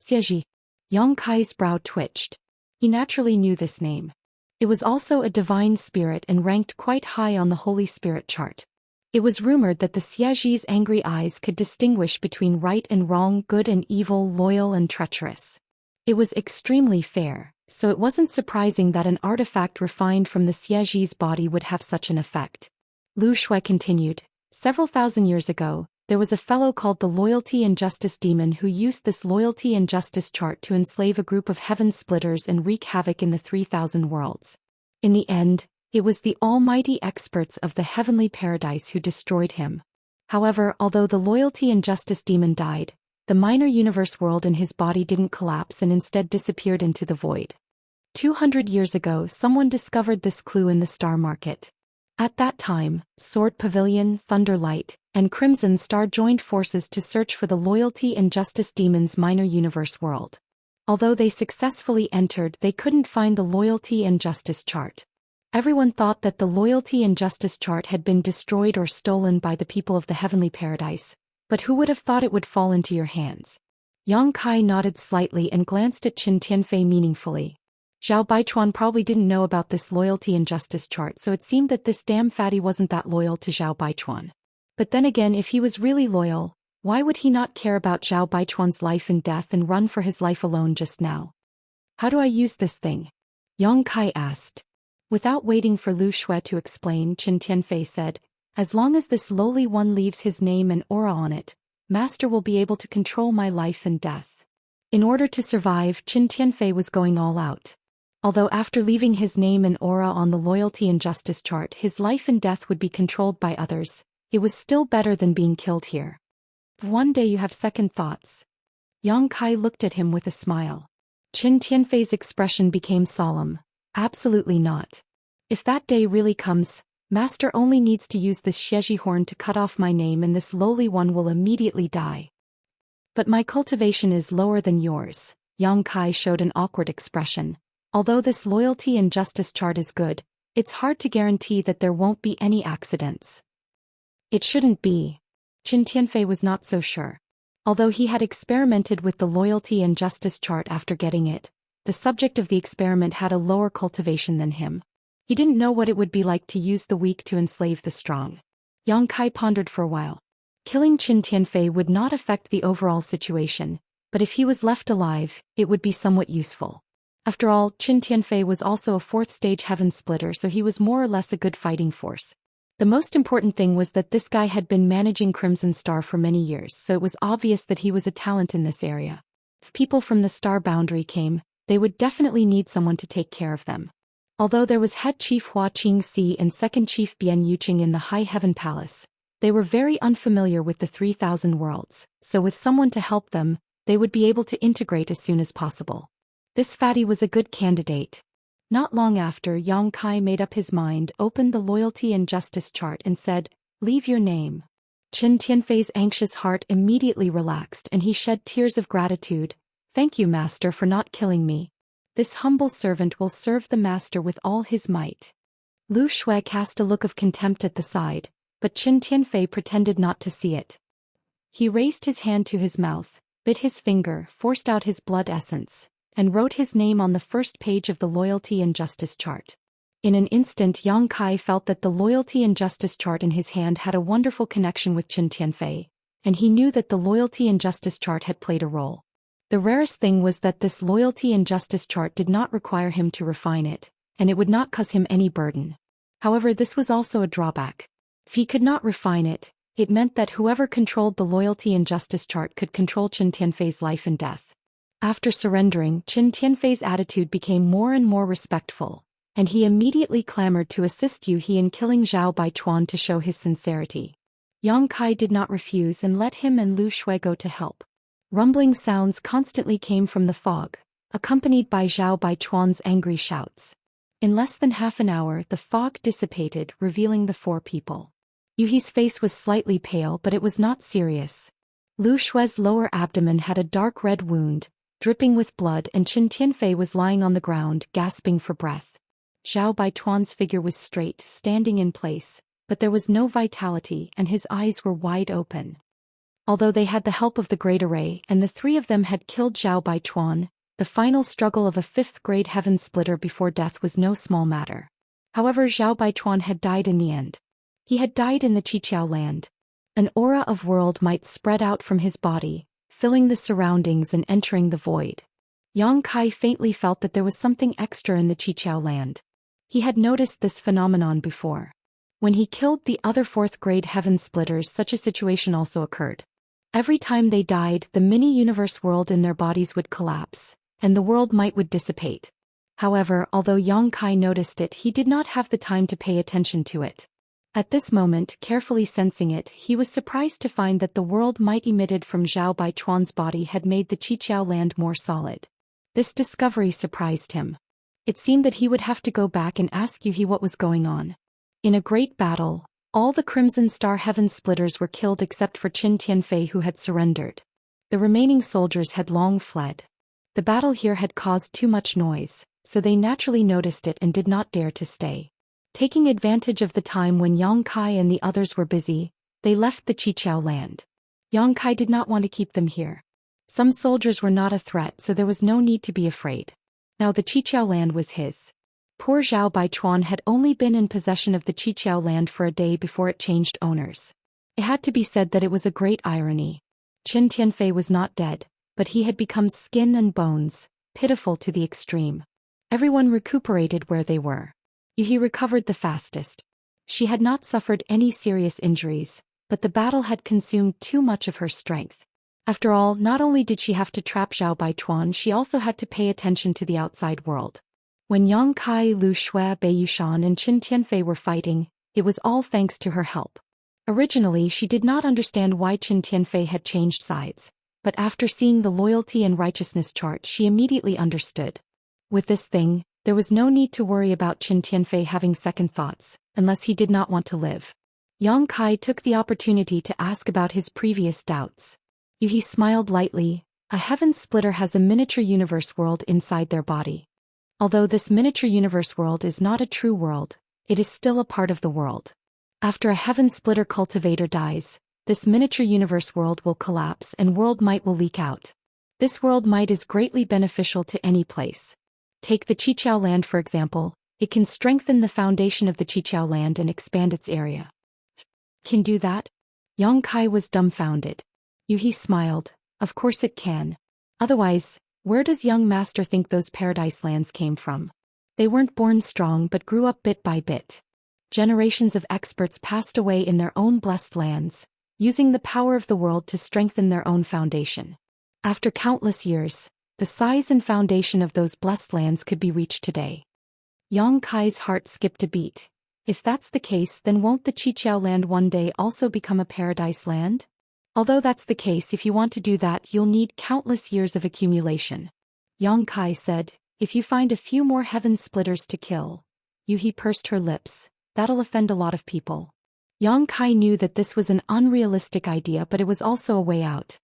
Xieji. Yang Kai's brow twitched. He naturally knew this name. It was also a divine spirit and ranked quite high on the Holy Spirit chart. It was rumored that the Xieji's angry eyes could distinguish between right and wrong, good and evil, loyal and treacherous. It was extremely fair, so it wasn't surprising that an artifact refined from the Xieji's body would have such an effect. Lu Shui continued, "Several thousand years ago, there was a fellow called the Loyalty and Justice Demon who used this Loyalty and Justice chart to enslave a group of heaven splitters and wreak havoc in the 3,000 worlds. In the end, it was the almighty experts of the heavenly paradise who destroyed him. However, although the Loyalty and Justice Demon died, the minor universe world in his body didn't collapse and instead disappeared into the void. 200 years ago, someone discovered this clue in the star market. At that time, Sword Pavilion, Thunderlight, and Crimson Star joined forces to search for the Loyalty and Justice Demon's minor universe world. Although they successfully entered, they couldn't find the Loyalty and Justice chart. Everyone thought that the Loyalty and Justice chart had been destroyed or stolen by the people of the heavenly paradise, but who would have thought it would fall into your hands?" Yang Kai nodded slightly and glanced at Qin Tianfei meaningfully. Zhao Baichuan probably didn't know about this Loyalty and Justice chart, so it seemed that this damn fatty wasn't that loyal to Zhao Baichuan. But then again, if he was really loyal, why would he not care about Zhao Baichuan's life and death and run for his life alone just now? "How do I use this thing?" Yang Kai asked. Without waiting for Lu Shui to explain, Qin Tianfei said, "As long as this lowly one leaves his name and aura on it, Master will be able to control my life and death." In order to survive, Qin Tianfei was going all out. Although after leaving his name and aura on the Loyalty and Justice chart his life and death would be controlled by others, it was still better than being killed here. "One day you have second thoughts." Yang Kai looked at him with a smile. Qin Tianfei's expression became solemn. "Absolutely not. If that day really comes, Master only needs to use this Xieji horn to cut off my name and this lowly one will immediately die." "But my cultivation is lower than yours." Yang Kai showed an awkward expression. "Although this Loyalty and Justice chart is good, it's hard to guarantee that there won't be any accidents." "It shouldn't be." Qin Tianfei was not so sure. Although he had experimented with the Loyalty and Justice chart after getting it, the subject of the experiment had a lower cultivation than him. He didn't know what it would be like to use the weak to enslave the strong. Yang Kai pondered for a while. Killing Qin Tianfei would not affect the overall situation, but if he was left alive, it would be somewhat useful. After all, Qin Tianfei was also a 4th stage heaven splitter, so he was more or less a good fighting force. The most important thing was that this guy had been managing Crimson Star for many years, so it was obvious that he was a talent in this area. If people from the star boundary came, they would definitely need someone to take care of them. Although there was head chief Hua Qingxi and second chief Bian Yuqing in the High Heaven Palace, they were very unfamiliar with the 3,000 worlds, so with someone to help them, they would be able to integrate as soon as possible. This fatty was a good candidate. Not long after, Yang Kai made up his mind, opened the Loyalty and Justice chart and said, "Leave your name." Qin Tianfei's anxious heart immediately relaxed and he shed tears of gratitude. "Thank you, Master, for not killing me. This humble servant will serve the Master with all his might." Lu Shui cast a look of contempt at the side, but Qin Tianfei pretended not to see it. He raised his hand to his mouth, bit his finger, forced out his blood essence, and wrote his name on the first page of the loyalty and justice chart. In an instant Yang Kai felt that the loyalty and justice chart in his hand had a wonderful connection with Qin Tianfei, and he knew that the loyalty and justice chart had played a role. The rarest thing was that this loyalty and justice chart did not require him to refine it, and it would not cause him any burden. However, this was also a drawback. If he could not refine it, it meant that whoever controlled the loyalty and justice chart could control Qin Tianfei's life and death. After surrendering, Qin Tianfei's attitude became more and more respectful, and he immediately clamored to assist Yu He in killing Zhao Baichuan to show his sincerity. Yang Kai did not refuse and let him and Lu Shui go to help. Rumbling sounds constantly came from the fog, accompanied by Zhao Baichuan's angry shouts. In less than half an hour the fog dissipated, revealing the four people. Yu He's face was slightly pale, but it was not serious. Lu Shui's lower abdomen had a dark red wound, dripping with blood, and Qin Tianfei was lying on the ground, gasping for breath. Zhao Baichuan's figure was straight, standing in place, but there was no vitality and his eyes were wide open. Although they had the help of the Great Array and the three of them had killed Zhao Baichuan, the final struggle of a fifth-grade heaven splitter before death was no small matter. However, Zhao Baichuan had died in the end. He had died in the Qiqiao land. An aura of world might spread out from his body, filling the surroundings and entering the void. Yang Kai faintly felt that there was something extra in the Qiqiao land. He had noticed this phenomenon before. When he killed the other fourth-grade heaven splitters, such a situation also occurred. Every time they died, the mini-universe world in their bodies would collapse, and the world might would dissipate. However, although Yang Kai noticed it, he did not have the time to pay attention to it. At this moment, carefully sensing it, he was surprised to find that the world might emitted from Zhao Baichuan's body had made the Qiqiao land more solid. This discovery surprised him. It seemed that he would have to go back and ask Yu He what was going on. In a great battle, all the Crimson Star Heaven Splitters were killed except for Qin Tianfei, who had surrendered. The remaining soldiers had long fled. The battle here had caused too much noise, so they naturally noticed it and did not dare to stay. Taking advantage of the time when Yang Kai and the others were busy, they left the Qiqiao land. Yang Kai did not want to keep them here. Some soldiers were not a threat, so there was no need to be afraid. Now the Qiqiao land was his. Poor Zhao Baichuan had only been in possession of the Qiqiao land for a day before it changed owners. It had to be said that it was a great irony. Qin Tianfei was not dead, but he had become skin and bones, pitiful to the extreme. Everyone recuperated where they were. Yu He recovered the fastest. She had not suffered any serious injuries, but the battle had consumed too much of her strength. After all, not only did she have to trap Zhao Baichuan, she also had to pay attention to the outside world. When Yang Kai, Lu Shui, Bei Yushan and Qin Tianfei were fighting, it was all thanks to her help. Originally she did not understand why Qin Tianfei had changed sides, but after seeing the loyalty and righteousness chart she immediately understood. With this thing, there was no need to worry about Qin Tianfei having second thoughts, unless he did not want to live. Yang Kai took the opportunity to ask about his previous doubts. Yu He smiled lightly. A heaven splitter has a miniature universe world inside their body. Although this miniature universe world is not a true world, it is still a part of the world. After a heaven splitter cultivator dies, this miniature universe world will collapse and world might will leak out. This world might is greatly beneficial to any place. Take the Qiqiao land for example, it can strengthen the foundation of the Qiqiao land and expand its area. Can do that? Yang Kai was dumbfounded. Yu He smiled. Of course it can. Otherwise, where does young master think those paradise lands came from? They weren't born strong but grew up bit by bit. Generations of experts passed away in their own blessed lands, using the power of the world to strengthen their own foundation. After countless years, the size and foundation of those blessed lands could be reached today. Yang Kai's heart skipped a beat. If that's the case, then won't the Qiqiao land one day also become a paradise land? Although that's the case, if you want to do that you'll need countless years of accumulation. Yang Kai said, if you find a few more heaven splitters to kill. Yu He pursed her lips, that'll offend a lot of people. Yang Kai knew that this was an unrealistic idea, but it was also a way out.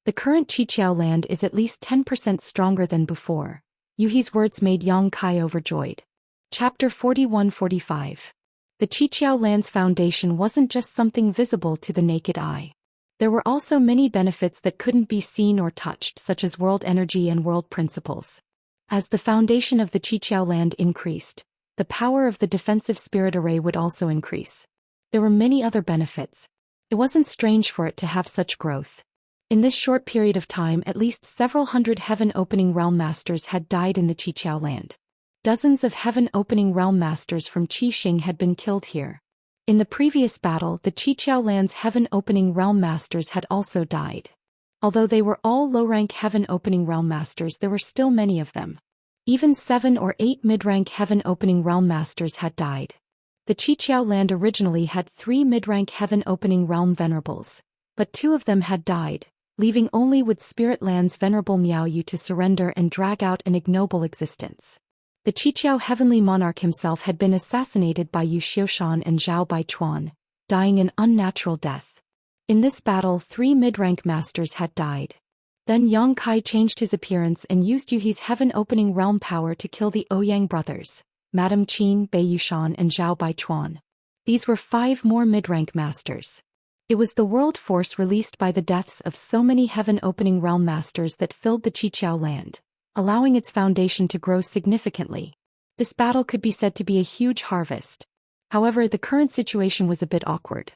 The current Qiqiao land is at least 10% stronger than before. Yu He's words made Yang Kai overjoyed. Chapter 41-45. The Qiqiao land's foundation wasn't just something visible to the naked eye. There were also many benefits that couldn't be seen or touched, such as world energy and world principles. As the foundation of the Qiqiao land increased, the power of the defensive spirit array would also increase. There were many other benefits. It wasn't strange for it to have such growth. In this short period of time, at least several hundred heaven-opening realm masters had died in the Qiqiao land. Dozens of heaven-opening realm masters from Qixing had been killed here. In the previous battle, the Qiqiao land's heaven-opening realm masters had also died. Although they were all low-rank heaven-opening realm masters, there were still many of them. Even 7 or 8 mid-rank heaven-opening realm masters had died. The Qiqiao land originally had 3 mid-rank heaven-opening realm venerables, but 2 of them had died, leaving only with Spirit Land's venerable Miaoyu to surrender and drag out an ignoble existence. The Qiqiao heavenly monarch himself had been assassinated by Yu Xiushan and Zhao Baichuan, dying an unnatural death. In this battle, 3 mid-rank masters had died. Then Yang Kai changed his appearance and used Yuhi's heaven-opening realm power to kill the Ouyang brothers, Madame Qin, Bei Yushan and Zhao Baichuan. These were 5 more mid-rank masters. It was the world force released by the deaths of so many heaven-opening realm masters that filled the Qiqiao land, allowing its foundation to grow significantly. This battle could be said to be a huge harvest. However, the current situation was a bit awkward.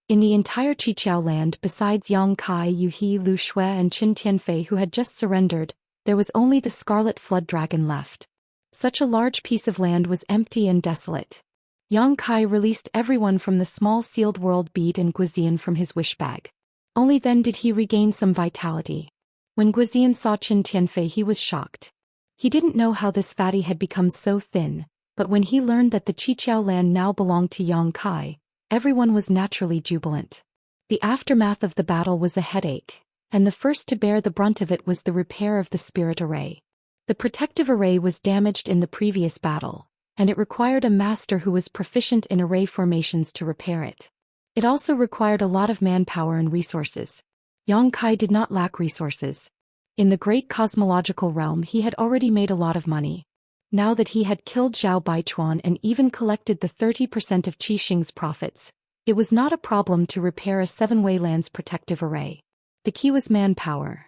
In the entire Qiqiao land, besides Yang Kai, Yu He, Lu Shui and Qin Tianfei who had just surrendered, there was only the Scarlet Flood Dragon left. Such a large piece of land was empty and desolate. Yang Kai released everyone from the small sealed world bead and Guizian from his wish bag. Only then did he regain some vitality. When Guizian saw Qin Tianfei, he was shocked. He didn't know how this fatty had become so thin, but when he learned that the Qiqiao land now belonged to Yang Kai, everyone was naturally jubilant. The aftermath of the battle was a headache, and the first to bear the brunt of it was the repair of the spirit array. The protective array was damaged in the previous battle, and it required a master who was proficient in array formations to repair it. It also required a lot of manpower and resources. Yang Kai did not lack resources. In the great cosmological realm he had already made a lot of money. Now that he had killed Zhao Baichuan and even collected the 30% of Qixing's profits, it was not a problem to repair a 7-way lands protective array. The key was manpower.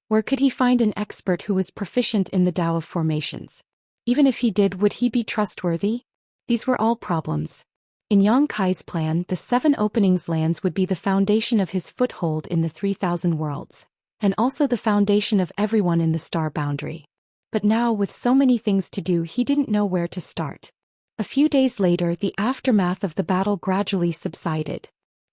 Where could he find an expert who was proficient in the Tao of formations? Even if he did, would he be trustworthy? These were all problems. In Yang Kai's plan, the 7 openings lands would be the foundation of his foothold in the 3,000 worlds, and also the foundation of everyone in the star boundary. But now, with so many things to do, he didn't know where to start. A few days later, the aftermath of the battle gradually subsided.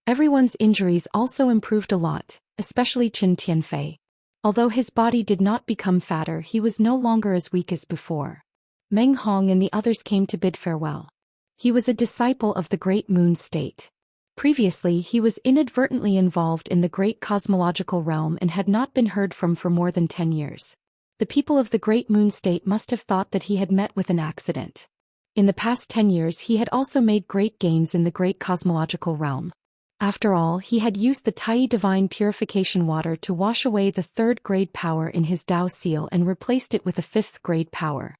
Everyone's injuries also improved a lot, especially Qin Tianfei. Although his body did not become fatter, he was no longer as weak as before. Meng Hong and the others came to bid farewell. He was a disciple of the Great Moon State. Previously, he was inadvertently involved in the Great Cosmological Realm and had not been heard from for more than 10 years. The people of the Great Moon State must have thought that he had met with an accident. In the past 10 years he had also made great gains in the Great Cosmological Realm. After all, he had used the Tai Divine Purification Water to wash away the 3rd grade power in his Tao seal and replaced it with a 5th grade power.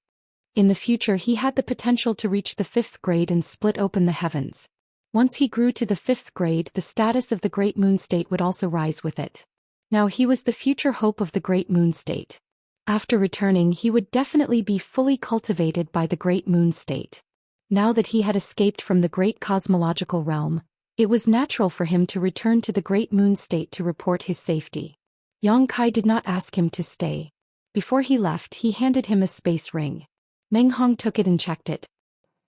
In the future he had the potential to reach the 5th grade and split open the heavens. Once he grew to the 5th grade, the status of the Great Moon State would also rise with it. Now he was the future hope of the Great Moon State. After returning, he would definitely be fully cultivated by the Great Moon State. Now that he had escaped from the Great Cosmological Realm, it was natural for him to return to the Great Moon State to report his safety. Yang Kai did not ask him to stay. Before he left, he handed him a space ring. Meng Hong took it and checked it.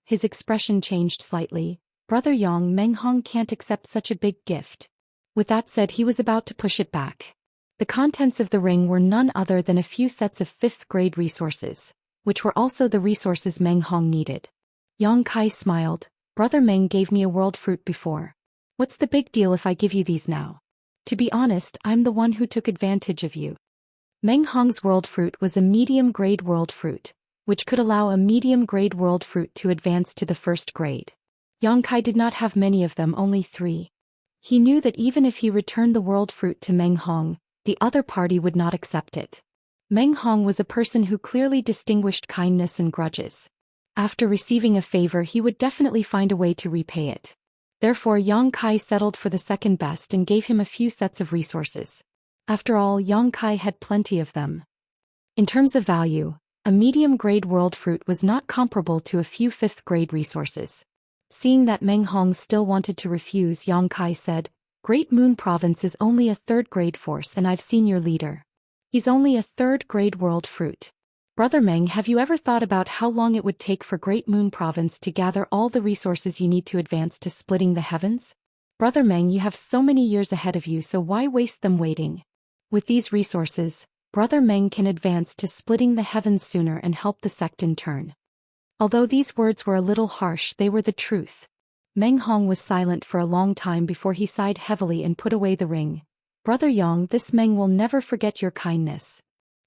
His expression changed slightly. Brother Yang, Meng Hong can't accept such a big gift. With that said, he was about to push it back. The contents of the ring were none other than a few sets of 5th grade resources, which were also the resources Meng Hong needed. Yang Kai smiled. Brother Meng gave me a world fruit before. What's the big deal if I give you these now? To be honest, I'm the one who took advantage of you. Meng Hong's world fruit was a medium grade world fruit, which could allow a medium grade world fruit to advance to the 1st grade. Yang Kai did not have many of them, only 3. He knew that even if he returned the world fruit to Meng Hong, the other party would not accept it. Meng Hong was a person who clearly distinguished kindness and grudges. After receiving a favor, he would definitely find a way to repay it. Therefore Yang Kai settled for the second best and gave him a few sets of resources. After all, Yang Kai had plenty of them. In terms of value, a medium-grade world fruit was not comparable to a few fifth-grade resources. Seeing that Meng Hong still wanted to refuse, Yang Kai said, "Great Moon Province is only a third-grade force and I've seen your leader. He's only a third-grade world fruit. Brother Meng, have you ever thought about how long it would take for Great Moon Province to gather all the resources you need to advance to splitting the heavens? Brother Meng, you have so many years ahead of you, so why waste them waiting? With these resources, Brother Meng can advance to splitting the heavens sooner and help the sect in turn." Although these words were a little harsh, they were the truth. Meng Hong was silent for a long time before he sighed heavily and put away the ring. "Brother Yang, this Meng will never forget your kindness."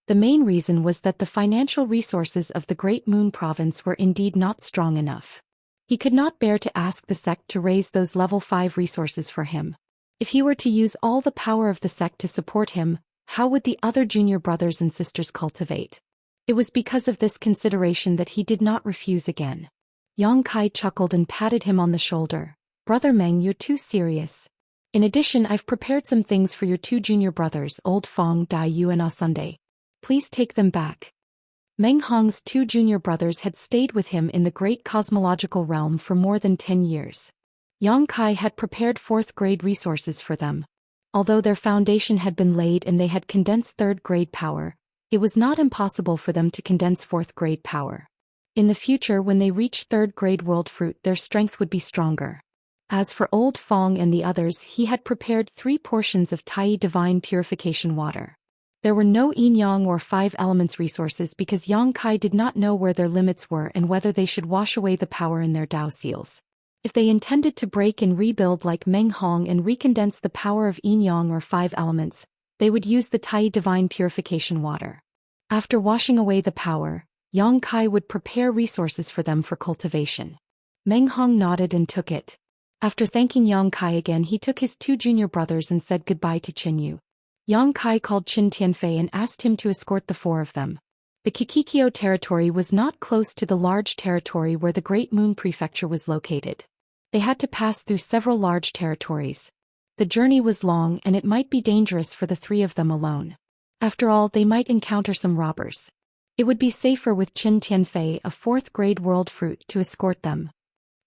The main reason was that the financial resources of the Great Moon Province were indeed not strong enough. He could not bear to ask the sect to raise those level 5 resources for him. If he were to use all the power of the sect to support him, how would the other junior brothers and sisters cultivate? It was because of this consideration that he did not refuse again. Yang Kai chuckled and patted him on the shoulder. "Brother Meng, you're too serious. In addition, I've prepared some things for your 2 junior brothers, Old Fong, Dai Yu and Ah Sunday. Please take them back." Meng Hong's 2 junior brothers had stayed with him in the great cosmological realm for more than 10 years. Yang Kai had prepared 4th-grade resources for them. Although their foundation had been laid and they had condensed 3rd-grade power, it was not impossible for them to condense 4th-grade power. In the future, when they reached 3rd-grade world fruit, their strength would be stronger. As for Old Fong and the others, he had prepared 3 portions of Tai Divine Purification Water. There were no yin-yang or 5 elements resources because Yang Kai did not know where their limits were and whether they should wash away the power in their Dao seals. If they intended to break and rebuild like Meng Hong and recondense the power of yin-yang or 5 elements, they would use the Tai Divine Purification Water. After washing away the power, Yang Kai would prepare resources for them for cultivation. Meng Hong nodded and took it. After thanking Yang Kai again, he took his 2 junior brothers and said goodbye to Qin Yu. Yang Kai called Qin Tianfei and asked him to escort the 4 of them. The Kikikyo territory was not close to the large territory where the Great Moon Prefecture was located. They had to pass through several large territories. The journey was long and it might be dangerous for the 3 of them alone. After all, they might encounter some robbers. It would be safer with Qin Tianfei, a 4th-grade world fruit, to escort them.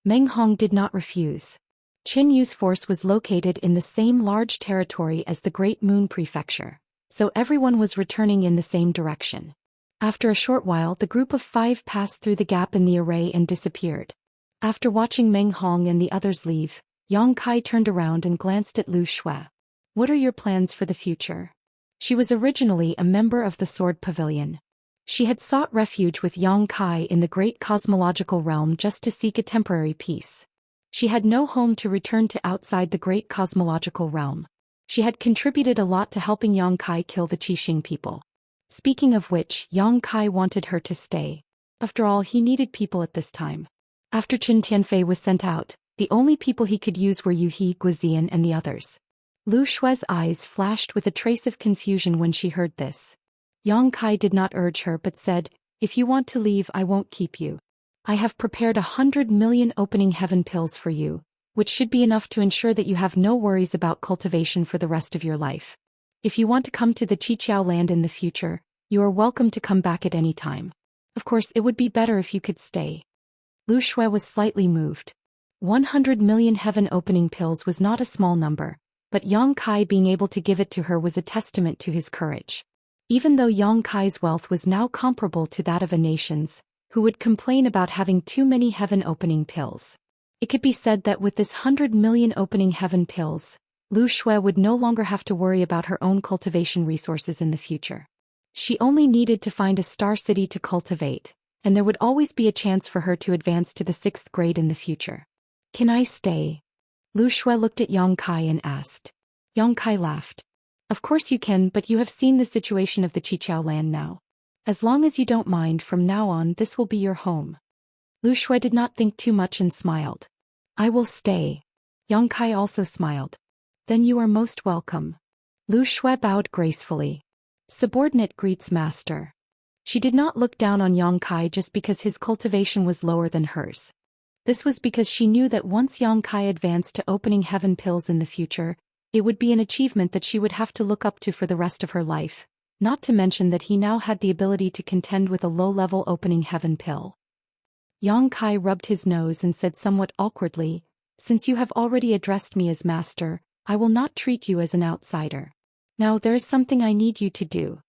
Meng Hong did not refuse. Qin Yu's force was located in the same large territory as the Great Moon Prefecture, so everyone was returning in the same direction. After a short while, the group of 5 passed through the gap in the array and disappeared. After watching Meng Hong and the others leave, Yang Kai turned around and glanced at Lu Shui. "What are your plans for the future?" She was originally a member of the Sword Pavilion. She had sought refuge with Yang Kai in the great cosmological realm just to seek a temporary peace. She had no home to return to outside the great cosmological realm. She had contributed a lot to helping Yang Kai kill the Qixing people. Speaking of which, Yang Kai wanted her to stay. After all, he needed people at this time. After Qin Tianfei was sent out, the only people he could use were Yu He, Guizian and the others. Lu Shui's eyes flashed with a trace of confusion when she heard this. Yang Kai did not urge her but said, "If you want to leave, I won't keep you. I have prepared 100 million opening heaven pills for you, which should be enough to ensure that you have no worries about cultivation for the rest of your life. If you want to come to the Qiqiao land in the future, you are welcome to come back at any time. Of course, it would be better if you could stay." Lu Shui was slightly moved. 100 million heaven opening pills was not a small number, but Yang Kai being able to give it to her was a testament to his courage. Even though Yang Kai's wealth was now comparable to that of a nation's, who would complain about having too many heaven opening pills. It could be said that with this 100 million opening heaven pills, Lu Shui would no longer have to worry about her own cultivation resources in the future. She only needed to find a star city to cultivate, and there would always be a chance for her to advance to the 6th grade in the future. "Can I stay?" Lu Shui looked at Yang Kai and asked. Yang Kai laughed. "Of course you can, but you have seen the situation of the Qiqiao land now. As long as you don't mind, from now on this will be your home." Lu Shui did not think too much and smiled. "I will stay." Yang Kai also smiled. "Then you are most welcome." Lu Shui bowed gracefully. Subordinate greets master. She did not look down on Yang Kai just because his cultivation was lower than hers. This was because she knew that once Yang Kai advanced to opening heaven pills in the future, it would be an achievement that she would have to look up to for the rest of her life, not to mention that he now had the ability to contend with a low-level opening heaven pill. Yang Kai rubbed his nose and said somewhat awkwardly, "Since you have already addressed me as master, I will not treat you as an outsider. Now there is something I need you to do."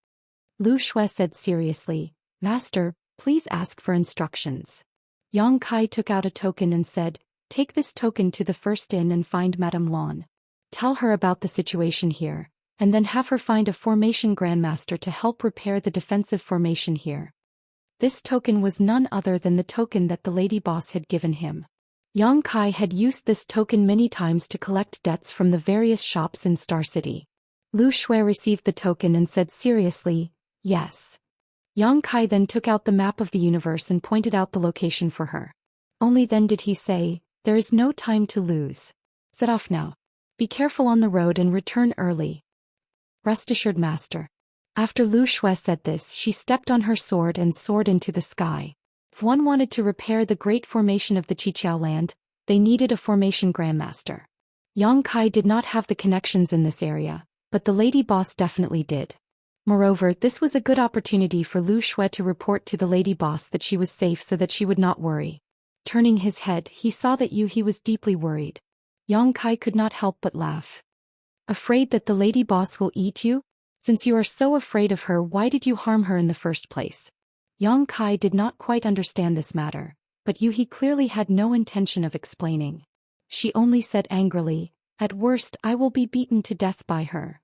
Lu Shui said seriously, "Master, please ask for instructions." Yang Kai took out a token and said, "Take this token to the first inn and find Madame Lan. Tell her about the situation here, and then have her find a formation grandmaster to help repair the defensive formation here." This token was none other than the token that the lady boss had given him. Yang Kai had used this token many times to collect debts from the various shops in Star City. Lu Shui received the token and said seriously, "Yes." Yang Kai then took out the map of the universe and pointed out the location for her. Only then did he say, "There is no time to lose. Set off now. Be careful on the road and return early." "Rest assured, master." After Lu Shui said this, she stepped on her sword and soared into the sky. If one wanted to repair the great formation of the Qiqiao land, they needed a formation grandmaster. Yang Kai did not have the connections in this area, but the lady boss definitely did. Moreover, this was a good opportunity for Lu Shui to report to the lady boss that she was safe so that she would not worry. Turning his head, he saw that he was deeply worried. Yang Kai could not help but laugh. "Afraid that the lady boss will eat you? Since you are so afraid of her, why did you harm her in the first place?" Yang Kai did not quite understand this matter, but he clearly had no intention of explaining. She only said angrily, "At worst I will be beaten to death by her."